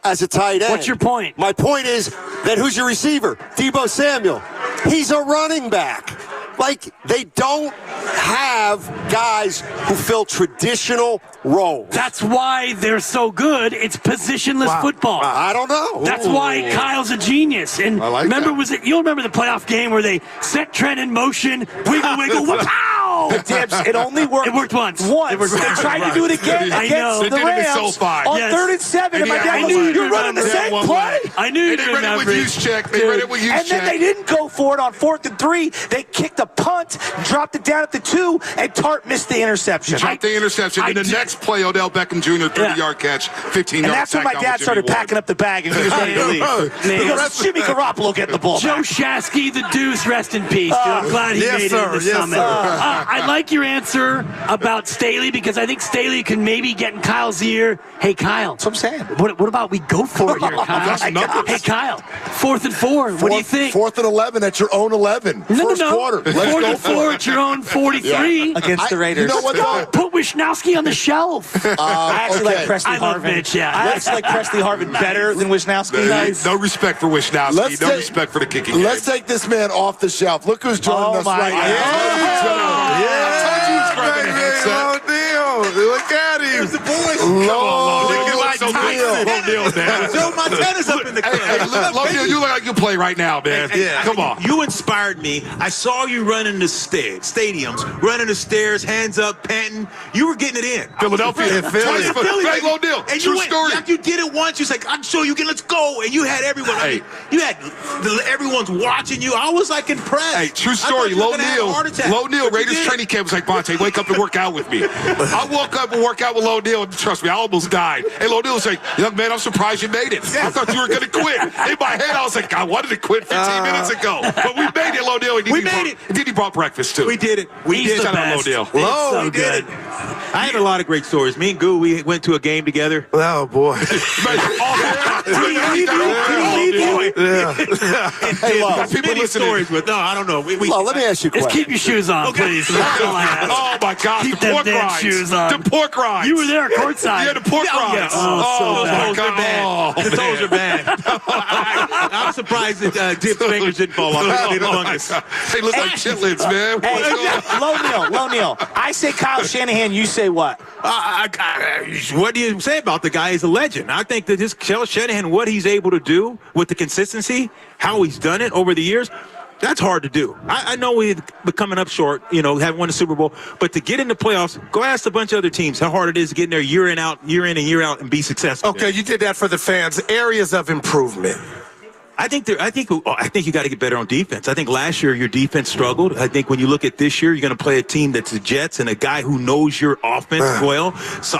as a tight end. What's your point? My point is that who's your receiver? Debo Samuel. He's a running back. Like, they don't have guys who fill traditional roles. That's why they're so good. It's positionless football. I don't know. That's why Kyle's a genius. And you'll remember the playoff game where they set Trent in motion, wiggle, pow! But Dibs, it only worked. It worked once. They tried to do it again against the Rams on 3rd and 7. And my dad goes, you're running the same play? I knew you They read it with use check. They read it with use check. And then they didn't go for it on 4th and 3. They kicked a punt, dropped it down at the 2, and Tart missed the interception. Dropped the interception. In the next play, Odell Beckham Jr., 30-yard catch, 15-yard And that's when my dad started packing up the bag and he was ready to leave. He goes, Jimmy Garoppolo getting the ball Joe back. Shasky, the Deuce, rest in peace. I'm glad he made it in the summit. I like your answer about Staley because I think Staley can maybe get in Kyle's ear. Hey, Kyle. That's what I'm saying. What about we go for it here, Kyle? Hey, Kyle. 4th and 4. What do you think? 4th and 11 at your own 11. First quarter. Let's 4th go and 4 at your own 43. Against the Raiders. You know what, though? Put Wisnowski on the shelf. I actually like Presley I love Harvin. Mitch, yeah. I actually like Presley Harvin better than Wisnowski. No respect for Wisnowski. No respect for the kicking game. Let's take this man off the shelf. Look who's joining us right now. Look at him. There's the boys. Looking like Tyson. Joe Montana's up in the club. Hey, you look like you play right now, man. Come on. You inspired me. I saw you running the stadiums, running the stairs, hands up, panting. You were getting it in. Philadelphia. Philly. Hey, low deal. And True you went, story. like you did it once. You was like, I'm sure you can. Let's go. And you had everyone. Hey. You had everyone's watching you. I was like impressed. Hey, true story. Low Neal, Raiders training camp was like, Bonte, wake up and work out with me. I woke up and work out with Low Neal, and trust me, I almost died. Hey, Low Neal was like, young man, I'm surprised you made it. I thought you were going to quit. In my head, I was like, I wanted to quit 15 minutes ago. But we made it, Low Neal. We made it. And then he brought breakfast, too. We did it. We did. Shout out Low Neal. We did it. I had a lot of great stories. Me and Goo, we went to a game together. Oh, boy. Hey, Love, people many stories, but no, I don't know. Well, let me ask you a question. Just keep your shoes on, please. That's all I ask. Oh, my God. Keep the them pork damn rinds. shoes on. The pork rinds. You were there courtside. Yeah, the pork rinds. Yes. Oh, so those are bad. The toes are bad. I'm surprised that Dip's fingers didn't fall off. They look like chitlins, man. Hey, Low Neil. I say Kyle Shanahan. You say what? What do you say about the guy? He's a legend. I think that this Shanahan, what he's able to do with the consistency, how he's done it over the years, that's hard to do. I know we've been coming up short, haven't won the Super Bowl, but to get in the playoffs, go ask a bunch of other teams how hard it is to get in there year in and year out and be successful. Okay, you did that for the fans. Areas of improvement. I think you got to get better on defense. I think last year your defense struggled. I think when you look at this year, you're going to play a team that's the Jets and a guy who knows your offense well.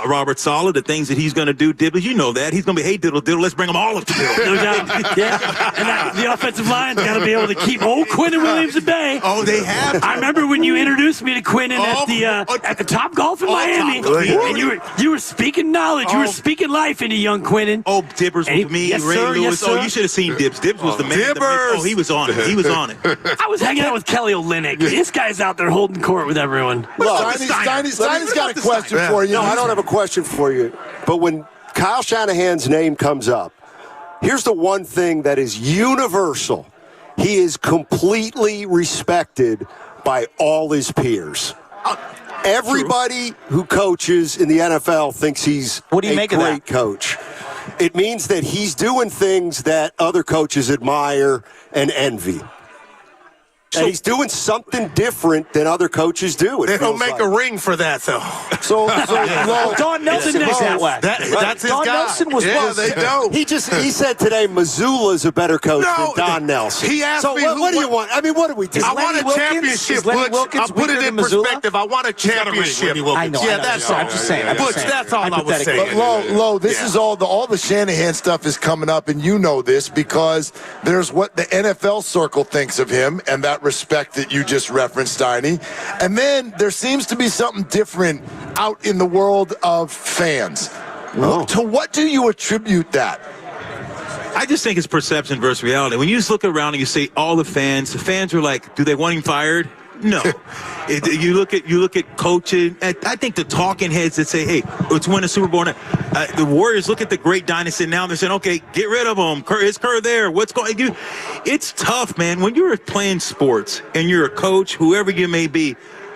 Robert Saleh, the things that he's going to do, Dibbles, you know that. He's going to be, hey, diddle, let's bring them all up to diddle. No doubt. Yeah. And the offensive line's got to be able to keep old Quinnen Williams at bay. Oh, they have to. I remember when you introduced me to Quinnen at the Top Golf in Miami. And you were speaking knowledge. You were speaking life into young Quinnen. Oh, Dibbers with me, yes, Ray sir, Lewis. yes, sir. You should have seen Dibs. Dibs was the man. Dibbers. He was on it. He was on it. I was hanging out with Kelly Olynyk. This guy's out there holding court with everyone. Steiny's got a question for you. No, I don't have a question for you. But when Kyle Shanahan's name comes up, here's the one thing that is universal. He is completely respected by all his peers. Everybody who coaches in the NFL thinks he's a great coach. It means that he's doing things that other coaches admire and envy. And he's doing something different than other coaches do. They don't make a ring for that, though. Don Nelson was that way. That's his Don guy. Nelson was Yeah, they don't. He said today Missoula's a better coach than Don Nelson. He asked so me what do you want? I mean, what do we do? I want a championship, Butch. I'll put it in perspective. I want a championship. I know. That's all. I'm just saying. Butch, that's all I was saying. But Lo, this is all the Shanahan stuff is coming up, and you know this because there's what the NFL circle thinks of him and that respect that you just referenced, Steiny. And then there seems to be something different out in the world of fans. To what do you attribute that? I just think it's perception versus reality. When you just look around and you say all the fans are like, do they want him fired? No. You look at coaching. I think the talking heads that say, hey, let's win a Super Bowl. The Warriors look at the great dynasty now. They're saying, okay, get rid of them. Is Kerr there? What's going on? It's tough, man. When you're playing sports and you're a coach, whoever you may be,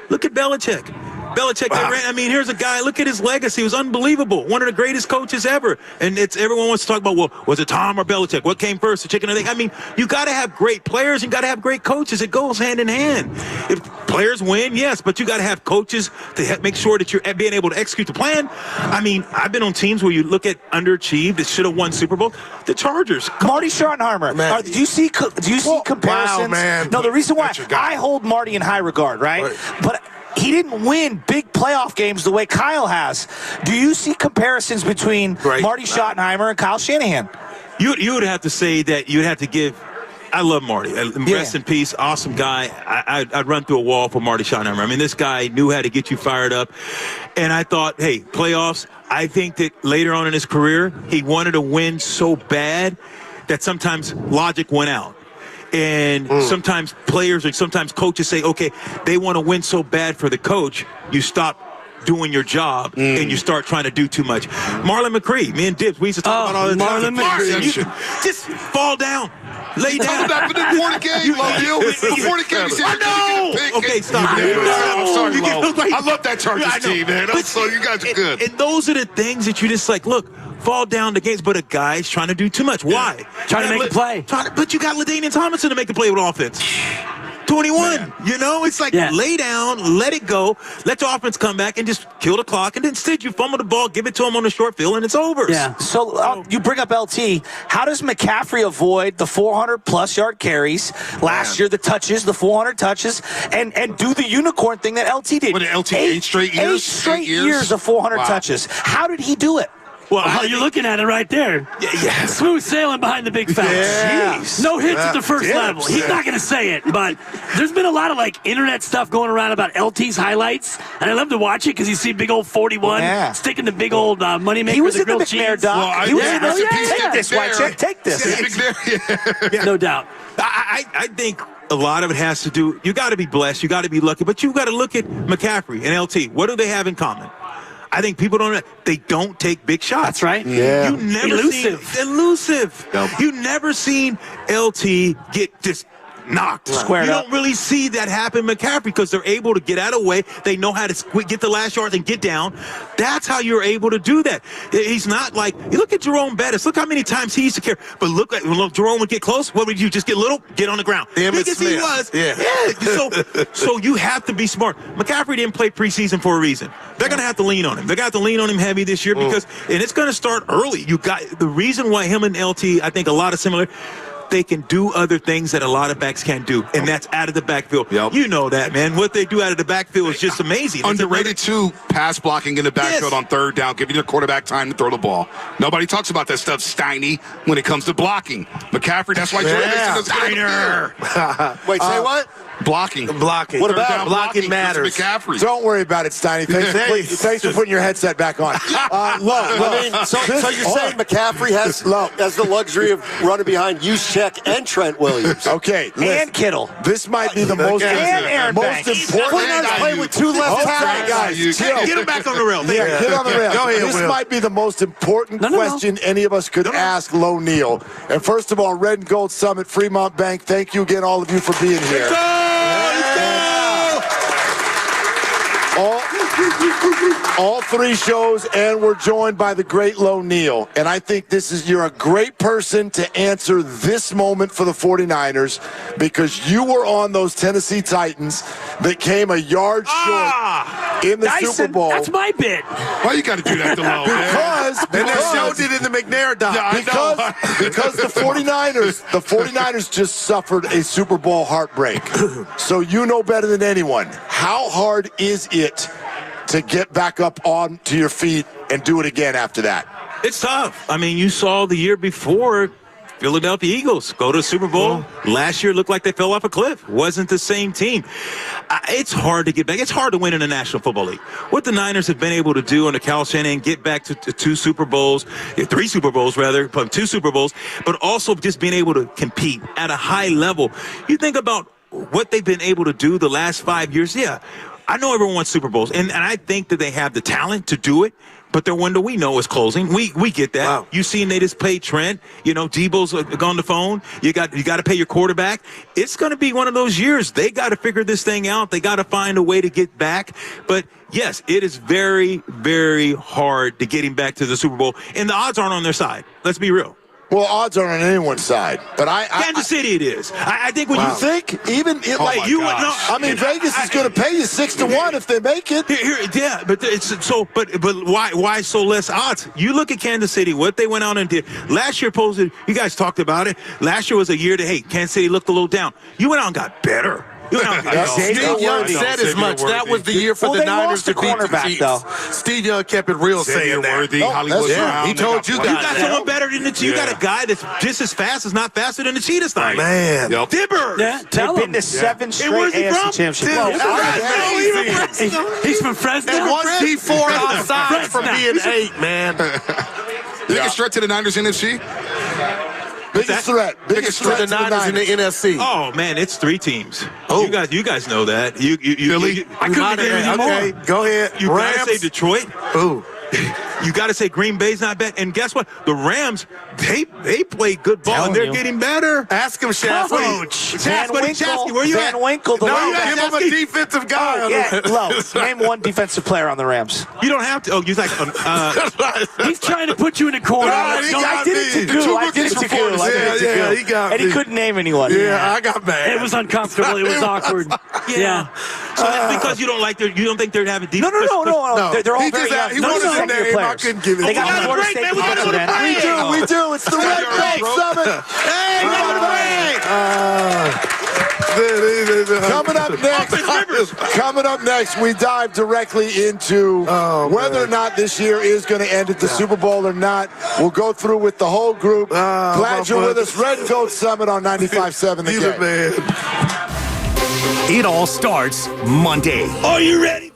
look at Belichick. Here's a guy, look at his legacy. It was unbelievable. One of the greatest coaches ever. And everyone wants to talk about, well, was it Tom or Belichick? What came first, the chicken or the egg? I mean, you got to have great players. You got to have great coaches. It goes hand in hand. If players win, yes, but you got to have coaches to make sure that you're being able to execute the plan. I mean, I've been on teams where you look at underachieved that should have won Super Bowl. The Chargers. Marty Schottenheimer. Do you see comparisons? Wow, man. No, the reason why I hold Marty in high regard, right? But he didn't win big playoff games the way Kyle has. Do you see comparisons between Marty Schottenheimer and Kyle Shanahan? You would have to say that you would have to give. I love Marty. Rest in peace. Awesome guy. I'd run through a wall for Marty Schottenheimer. I mean, this guy knew how to get you fired up. And I thought, hey, playoffs, I think that later on in his career, he wanted to win so bad that sometimes logic went out. And sometimes players and sometimes coaches say, okay, they want to win so bad for the coach, you stop doing your job and you start trying to do too much. Marlon McCree, me and Dibs, we used to talk about all the time. Marlon, just fall down. Lay down. Before the game, before the game, he said, I know. Okay, stop. I'm sorry, Lo. I love that Chargers team, man. So you guys are good. And those are the things that you just like, look, fall down the games, but a guy's trying to do too much. Why? Trying to make a play. But you got LaDainian Tomlinson to make the play with offense. 21, it's like lay down, let it go, let the offense come back and just kill the clock, and then instead you fumble the ball, give it to him on the short field, and it's over. Yeah. So you bring up LT. How does McCaffrey avoid the 400-plus yard carries last year, the touches, the 400 touches, and do the unicorn thing that LT did? What did LT 8 straight years? 8 straight years of 400 touches. How did he do it? Well, you're looking at it right there. Yeah. Smooth sailing behind the big fella. Yeah. No hits at the first level. He's not going to say it, but there's been a lot of internet stuff going around about LT's highlights, and I love to watch it because you see big old 41 sticking the big old moneymaker. He was the in the grilled McNair cheese. doc. He was in the Take this, White Chick. Take this. No doubt. I think a lot of it has to do, you got to be blessed, you got to be lucky, but you got to look at McCaffrey and LT. What do they have in common? I think people they don't take big shots. That's right. Yeah. You never elusive. Yep. You never seen LT get just knocked. Squared up. You don't really see that happen in McCaffrey because they're able to get out of the way. They know how to get the last yards and get down. That's how you're able to do that. He's not like, you look at Jerome Bettis. Look how many times he used to carry. But look, when Jerome would get close, what would you just get little? Get on the ground. Big as he was. Yeah. So you have to be smart. McCaffrey didn't play preseason for a reason. They're going to have to lean on him. They're going to have to lean on him heavy this year because, and it's going to start early. You got the reason why him and LT, I think a lot of similar. They can do other things that a lot of backs can't do, and that's out of the backfield. You know that, man. What they do out of the backfield is just amazing. Underrated, too, pass blocking in the backfield on third down, giving the quarterback time to throw the ball. Nobody talks about that stuff, Steiny, when it comes to blocking. McCaffrey, that's why Jordan Mason is Steiner. Wait, say what? Blocking. What about blocking matters? McCaffrey. Don't worry about it, Steiny. Thanks for putting your headset back on. So you're saying McCaffrey has the luxury of running behind Juszczyk and Trent Williams. Okay. And Kittle. This might be the most Aaron Banks. important. 49ers play with two left tackles. Guys, Get him back on the rail. Yeah, get on the rail. Go ahead, this Will. might be the most important question any of us could ask Lo Neal. And first of all, Red and Gold Summit, Fremont Bank, thank you again, all of you, for being here. All three shows, and we're joined by the great Lo Neal. And I think you're a great person to answer this moment for the 49ers because you were on those Tennessee Titans that came a yard short in the Dyson, Super Bowl. That's my bit. Why you got to do that to Lo, man? And they showed it in the McNair doc. Because the 49ers just suffered a Super Bowl heartbreak. So you know better than anyone. How hard is it to get back up onto your feet and do it again after that? It's tough. I mean, you saw the year before Philadelphia Eagles go to the Super Bowl. Last year looked like they fell off a cliff. Wasn't the same team. It's hard to get back. It's hard to win in the National Football League. What the Niners have been able to do under Kyle Shanahan, get back to 3 Super Bowls, but 2 Super Bowls, but also just being able to compete at a high level. You think about what they've been able to do the last 5 years. Yeah, I know everyone wants Super Bowls, and I think that they have the talent to do it. But their window, we know, is closing. We get that. Wow. You seen they just paid Trent. Debo's on the phone. You got to pay your quarterback. It's going to be one of those years. They got to figure this thing out. They got to find a way to get back. But yes, it is very, very hard to get him back to the Super Bowl, and the odds aren't on their side. Let's be real. Well, odds aren't on anyone's side, but Kansas City it is. I think when you think Vegas is going to pay you 6-1 if they make it. But why so less odds? You look at Kansas City, what they went out and did last year. You guys talked about it. Last year was a year that Kansas City looked a little down. You went out and got better. Steve Young said as much. That was the year for the Niners to beat the Chiefs. Steve Young kept it real saying that. He told you guys. You got someone better than the Chiefs. You got a guy that's just as fast, as not faster than the Cheetahs. Man. Dibber. Yeah, they've been to 7 straight AFC championships. He's from Fresno. And one D4 outside from being 8, man. Biggest threat to the Niners NFC? Biggest threat to the Niners in the NFC. Oh man, it's 3 teams. Oh. You guys know that. Philly. I couldn't agree with you more. Okay, go ahead. You gotta say Detroit. Ooh. You got to say Green Bay's not bad. And guess what? The Rams, they play good ball, and they're getting better. Ask him, Shasky. Shasky, where you at? Van Winkle. Give him a defensive guy. Name one defensive player on the Rams. You don't have to. Oh, you're like, he's trying to put you in a corner. I did it to Goo. He got and he couldn't name anyone. Yeah, I got mad. It was uncomfortable. It was awkward. Yeah. So that's because you don't think they're having defense. No. They're all very young. He wanted to name players. couldn't give it They to got him. Florida State Man, we gotta go to man. break. We do. It's the Red Belt Summit. Hey, we got to break. Coming up next, we dive directly into whether or not this year is going to end at the Super Bowl or not. We'll go through with the whole group. Glad you're with us. Red Goat Summit on 95.7 The Game. It all starts Monday. Are you ready?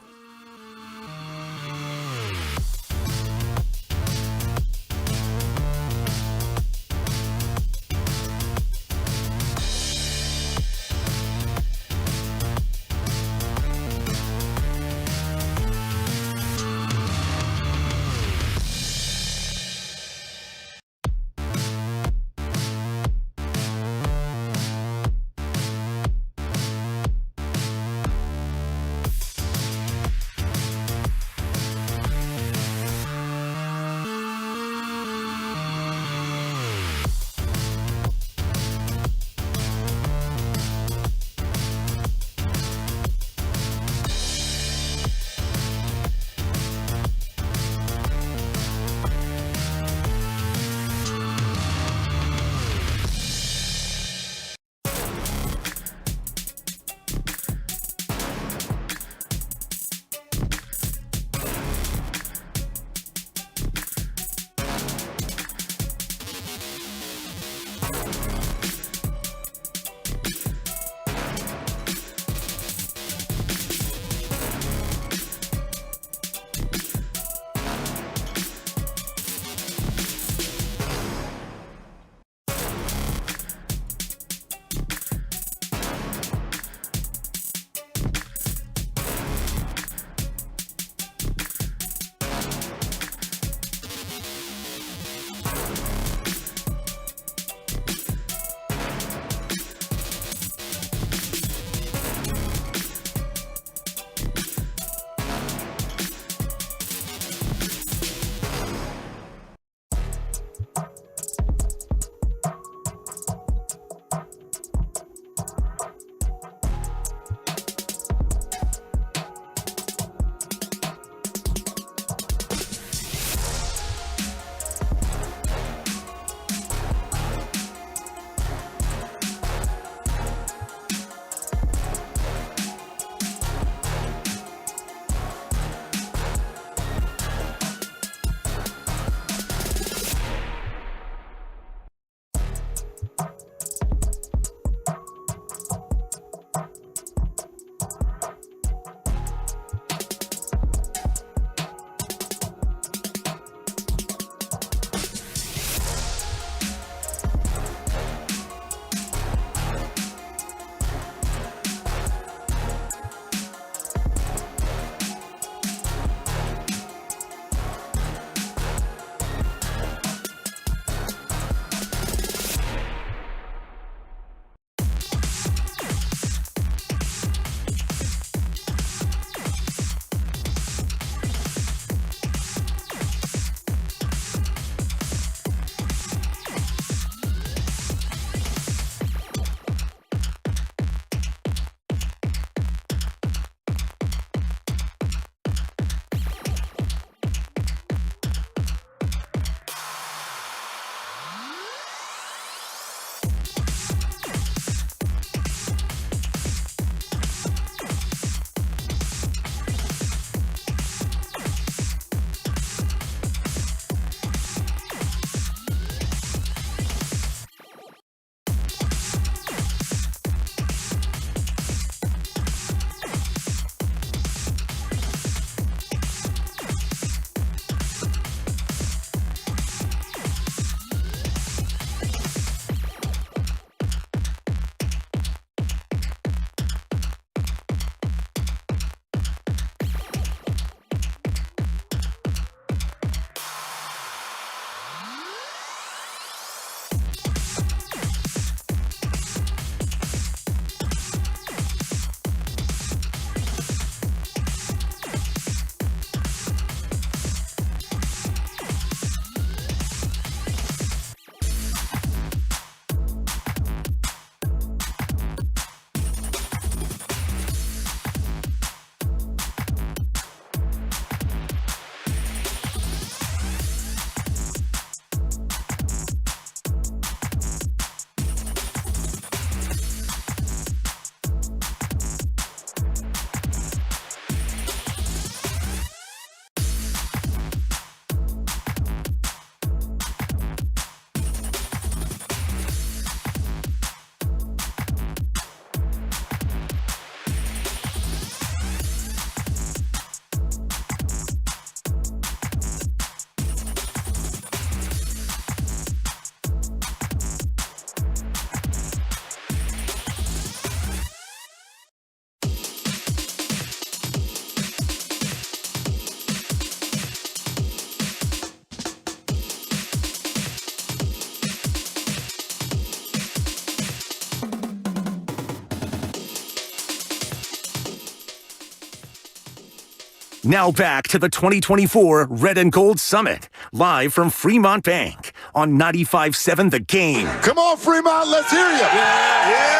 Now back to the 2024 Red and Gold Summit, live from Fremont Bank on 95.7 The Game. Come on, Fremont, let's hear you. Yeah.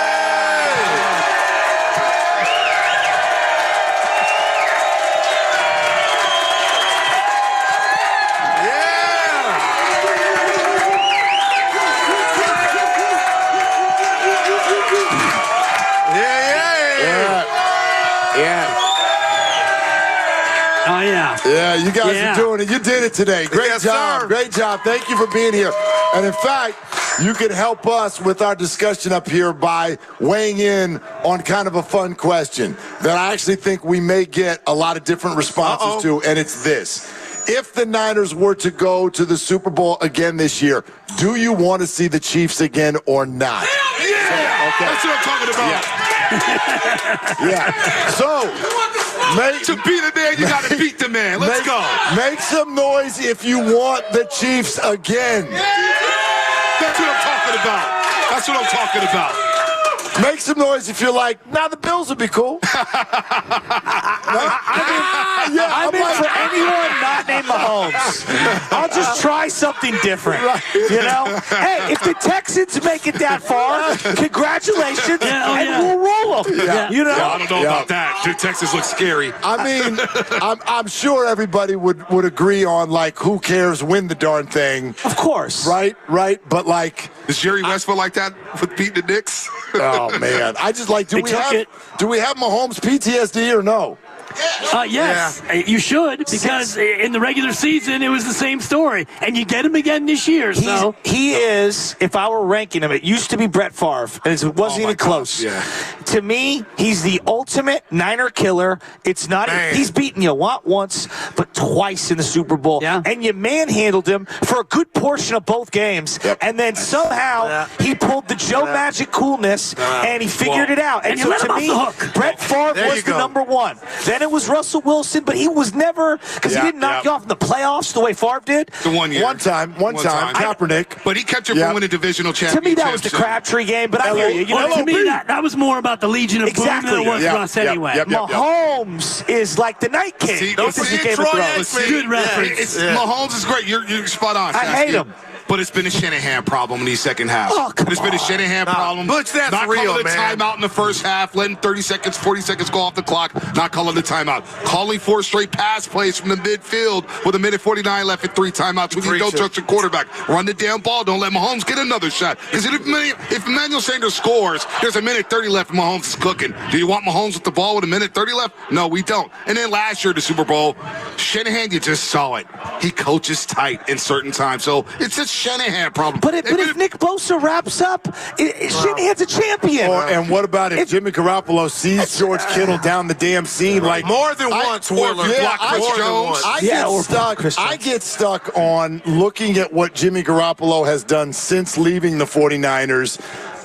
Oh, yeah. Yeah, you guys are doing it. You did it today. Great Yes, job. sir. Great job. Thank you for being here. And in fact, you can help us with our discussion up here by weighing in on kind of a fun question that I actually think we may get a lot of different responses to, and it's this. If the Niners were to go to the Super Bowl again this year, do you want to see the Chiefs again or not? Hell yeah! Okay. That's what I'm talking about. Yeah. So, To beat a man, you got to beat the man. Let's go. Make some noise if you want the Chiefs again. That's what I'm talking about. That's what I'm talking about. Make some noise if you're like, the Bills would be cool. I'm in for anyone not named Mahomes. I'll just try something different. You know? Hey, if the Texans make it that far, congratulations, and we'll roll them. You know? I don't know about that. The Texas looks scary. I mean, I'm sure everybody would agree on, like, who cares, win the darn thing. Of course. Right? But, like... Is Jerry West feel like that with beating the Knicks? Oh, man. I just like, do we have Mahomes PTSD or no? Yes, you should, because in the regular season, it was the same story. And you get him again this year. So he is, if I were ranking him, it used to be Brett Favre, and it wasn't even close. Yeah. To me, he's the ultimate Niner killer. It's not, he's beaten you once, but twice in the Super Bowl. Yeah. And you manhandled him for a good portion of both games. Yep. And then somehow he pulled the Joe Magic coolness and he figured it out. And so to me, Brett Favre was the number one. Then it was Russell Wilson, but he was never, because he didn't knock you off in the playoffs the way Favre did. The 1 year. One time, Kaepernick. But he kept you from winning divisional To championships. me, that was the Crabtree game, but I hear you. to me, that was more about the Legion of Boom than it was Russ anyway. Mahomes is like the Night King. See, This is the Game of Thrones. Good reference. Mahomes is great. You're spot on. I hate him. But it's been a Shanahan problem in the second half. Oh, come it's been a Shanahan problem. Butch, that's not real, calling the man. timeout in the first half, letting 30 seconds, 40 seconds go off the clock, not calling the timeout. Calling 4 straight pass plays from the midfield with 1:49 left and 3 timeouts when you don't trust your quarterback. Run the damn ball. Don't let Mahomes get another shot. Because if Emmanuel Sanders scores, there's 1:30 left and Mahomes is cooking. Do you want Mahomes with the ball with 1:30 left? No, we don't. And then last year, the Super Bowl, Shanahan, you just saw it. He coaches tight in certain times. So it's a Shanahan problem. But if Nick Bosa wraps up, Shanahan's a champion. And what about if Jimmy Garoppolo sees George Kittle down the damn seam? Like More than once, Warler. I get stuck on looking at what Jimmy Garoppolo has done since leaving the 49ers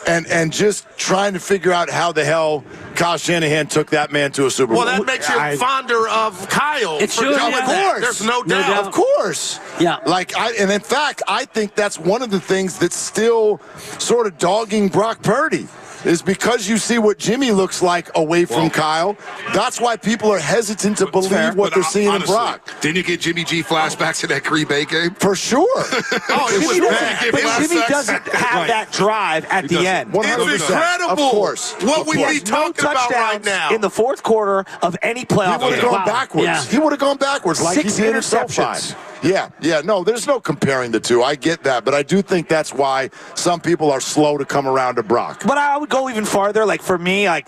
and just trying to figure out how the hell Kyle Shanahan took that man to a Super Bowl. Well, that makes you fonder of Kyle. It should, Of course. There's no doubt. Of course. Yeah. And in fact, I think that's one of the things that's still sort of dogging Brock Purdy. Is because you see what Jimmy looks like away from Kyle. That's why people are hesitant to believe what they're seeing honestly, in Brock. Didn't you get Jimmy G flashbacks to that Green Bay game? For sure. Jimmy doesn't have that drive at the end. 100%. It's incredible. Of course. What we be talking about right now. In the fourth quarter of any playoff He would have game. gone backwards. Yeah. He would have gone backwards like 6 he did in SoFi. interceptions. Yeah. No, there's no comparing the two. I get that. But I do think that's why some people are slow to come around to Brock. But I would go even farther. Like, for me, I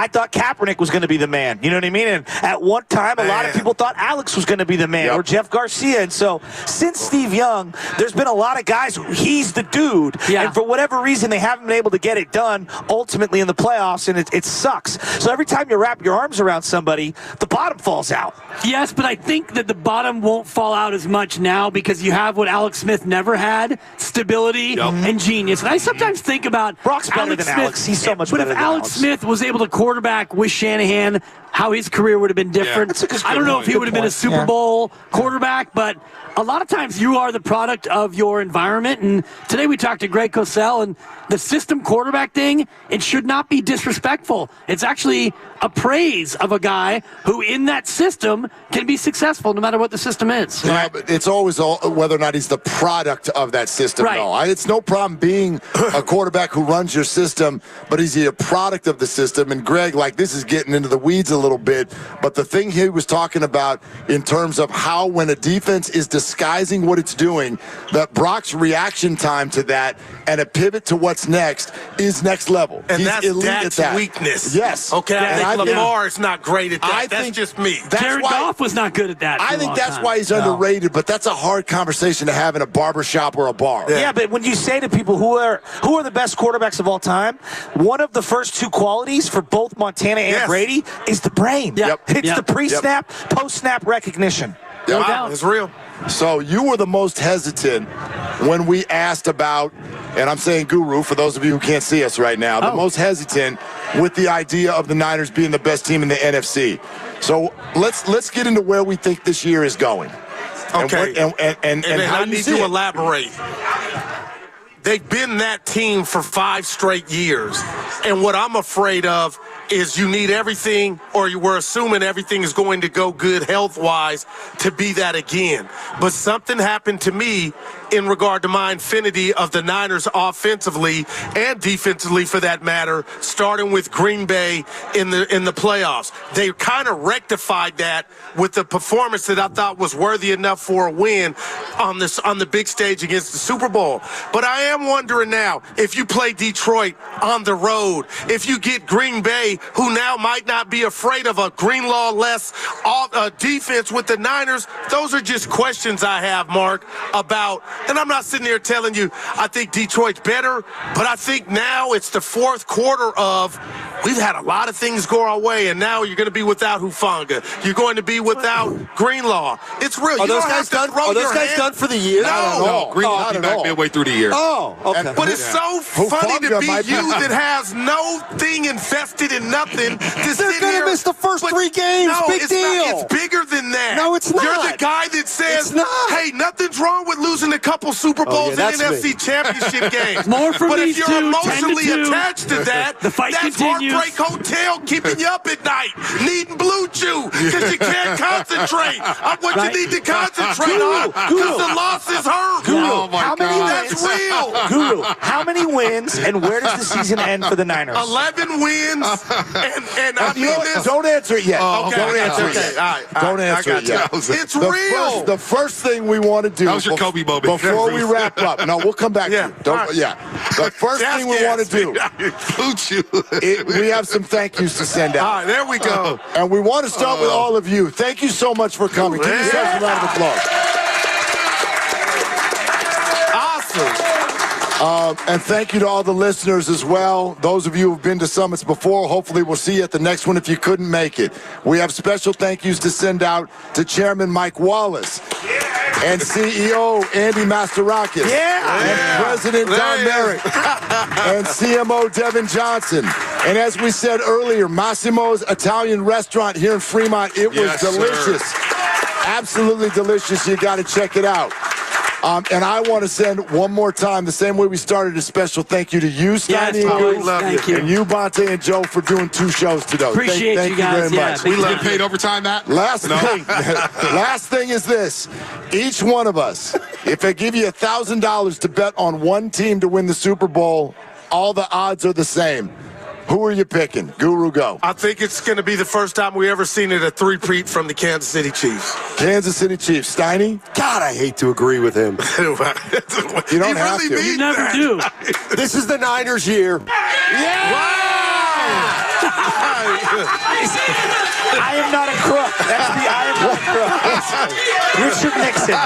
thought Kaepernick was going to be the man. You know what I mean? And at one time, a lot of people thought Alex was going to be the man or Jeff Garcia. And so since Steve Young, there's been a lot of guys who he's the dude. Yeah. And for whatever reason, they haven't been able to get it done ultimately in the playoffs, and it sucks. So every time you wrap your arms around somebody, the bottom falls out. Yes, but I think that the bottom won't fall out as much now because you have what Alex Smith never had, stability and genius. And I sometimes think about Brock's better than Alex. He's so much better than Alex Smith was able to quarterback with Shanahan how his career would have been different. I don't know if he would have been a Super Bowl quarterback, but a lot of times you are the product of your environment. And today we talked to Greg Cosell, and the system quarterback thing, it should not be disrespectful. It's actually a praise of a guy who in that system can be successful no matter what the system is. Yeah, but it's always whether or not he's the product of that system. Right. No, it's no problem being a quarterback who runs your system, but is he a product of the system? And Greg, this is getting into the weeds a little bit, but the thing he was talking about in terms of how when a defense is disguising what it's doing, that Brock's reaction time to that and a pivot to what's next is next level. And he's that's elite Dak's at that. weakness. Yes. Okay, I think Lamar is not great at that. That's just me. Jared Goff was not good at that. I think that's why he's underrated, but that's a hard conversation to have in a barbershop or a bar. Yeah, but when you say to people who are the best quarterbacks of all time, one of the first two qualities for both Montana and Brady is the brain. Yep. It's the pre-snap, post-snap recognition. No doubt. It's real. So you were the most hesitant when we asked about, and I'm saying Guru for those of you who can't see us right now, the most hesitant with the idea of the Niners being the best team in the NFC. So let's get into where we think this year is going. Okay. And how I you need see to it. elaborate. They've been that team for 5 straight years. And what I'm afraid of is you need everything, or we're assuming everything is going to go good health-wise to be that again. But something happened to me in regard to my infinity of the Niners offensively and defensively, for that matter, starting with Green Bay in the playoffs. They kind of rectified that with the performance that I thought was worthy enough for a win on the big stage against the Super Bowl. But I am wondering now, if you play Detroit on the road, if you get Green Bay, who now might not be afraid of a Greenlaw-less defense with the Niners, those are just questions I have, Mark, about. And I'm not sitting here telling you I think Detroit's better, but I think now it's the fourth quarter of we've had a lot of things go our way, and now you're going to be without Hufanga. You're going to be without Greenlaw. It's real. Are those guys done? Are those guys done for the year? No, Greenlaw will be back midway through the year. Oh, okay. But it's so funny to be you that has no thing invested in nothing. They're going to miss the first 3 games. No, Big it's deal. Not. It's bigger than that. No, it's not. You're the guy that says, hey, nothing's wrong with losing a couple Super Bowls and NFC Championship games. More from but these if you're two, emotionally 10-2. attached to that, The fight that's continues. Heartbreak Hotel keeping you up at night, needing Blue Chew because you can't concentrate on what you need to concentrate on because the losses hurt. Oh, my God. That's real. Guru, how many wins and where does the season end for the Niners? 11 wins, and I mean this. Don't answer it yet. Okay, Don't answer it okay. yet. All right, Don't I answer got it yet. you. It's real. The first thing we want to do That was your Kobe moment. before we wrap up. No, we'll come back to you. Don't, All right. The first thing we want to do, we have some thank yous to send out. All right, there we go. And we want to start with all of you. Thank you so much for coming. Give yourselves a round of applause. Awesome. And thank you to all the listeners as well. Those of you who've been to summits before, hopefully we'll see you at the next one if you couldn't make it. We have special thank yous to send out to Chairman Mike Wallace and CEO Andy Masterakis and President Don Merrick and CMO Devin Johnson. And as we said earlier, Massimo's Italian restaurant here in Fremont, it was delicious. Absolutely delicious. You got to check it out. And I want to send one more time, the same way we started, a special thank you to you, Steiny, and you, Bonte, and Joe, for doing 2 shows today. Appreciate thank you guys. very much. We get paid overtime, Matt? Last thing is this. Each one of us, if I give you $1,000 to bet on one team to win the Super Bowl, all the odds are the same. Who are you picking? Guru, go. I think it's going to be the first time we ever seen it, a three-peat from the Kansas City Chiefs. Kansas City Chiefs. Steiny? God, I hate to agree with him. You don't have to. You never do. This is the Niners' year. I am not a crook. That's the I am not a crook. Richard Nixon.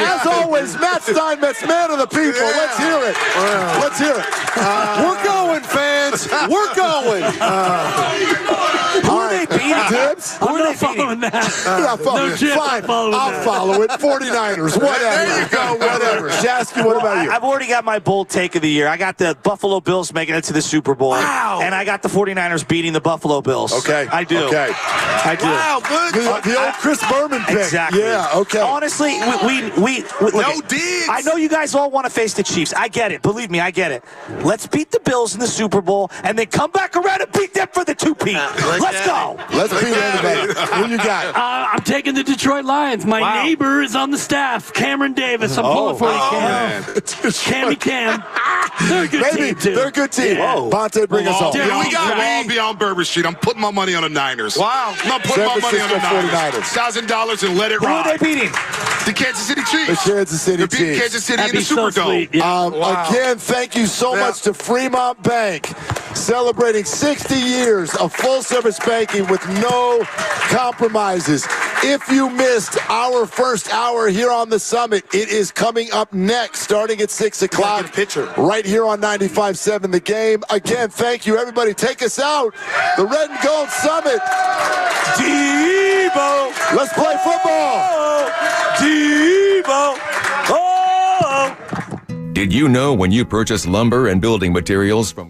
As always, Matt Steinmetz, man of the people. Let's hear it. Let's hear it. We're going, fans. We're going. Who are they beating? Dibs? Who I'm are not they beating? following that. You're not following No it. chance I'm Fine, following I'll that. follow it. 49ers, whatever. There you go, Whatever. Jasky, what about you? I've already got my bold take of the year. I got the Buffalo Bills making it to the Super Bowl. Wow. And I got the 49ers beating the Buffalo Bills. Okay. I do. Okay. I do. Wow, good. The old Chris Berman pick. Exactly. Yeah, okay. Honestly, we look No at- digs. I know you guys all want to face the Chiefs. I get it. Believe me, I get it. Let's beat the Bills in the Super Bowl and then come back around and beat them for the 2-peat. Let's go. Let's beat anybody. Who you got? I'm taking the Detroit Lions. My neighbor is on the staff, Cameron Davis. I'm pulling for you, Cam. Cammy Cam. They're a good Maybe. team, too. They're a good team. Yeah. Bonte, bring us home. Derek, We got all be on Bourbon Street. I'm putting my money on the Niners. Wow. I'm putting my money on the Niners. $1,000 and let it Who rock. are they beating? The Kansas City Chiefs. The Kansas City They're beating Chiefs. Kansas City That'd in the be so Superdome. sweet. Yeah. Again, thank you so much to Fremont Bank, celebrating 60 years of full-service banking with no compromises. If you missed our first hour here on the Summit, it is coming up next, starting at 6 o'clock, right here on 95.7 The Game. Again, thank you, everybody. Take us out. The Red and Gold Summit. Debo. Let's play football. Debo. Oh. Did you know when you purchase lumber and building materials from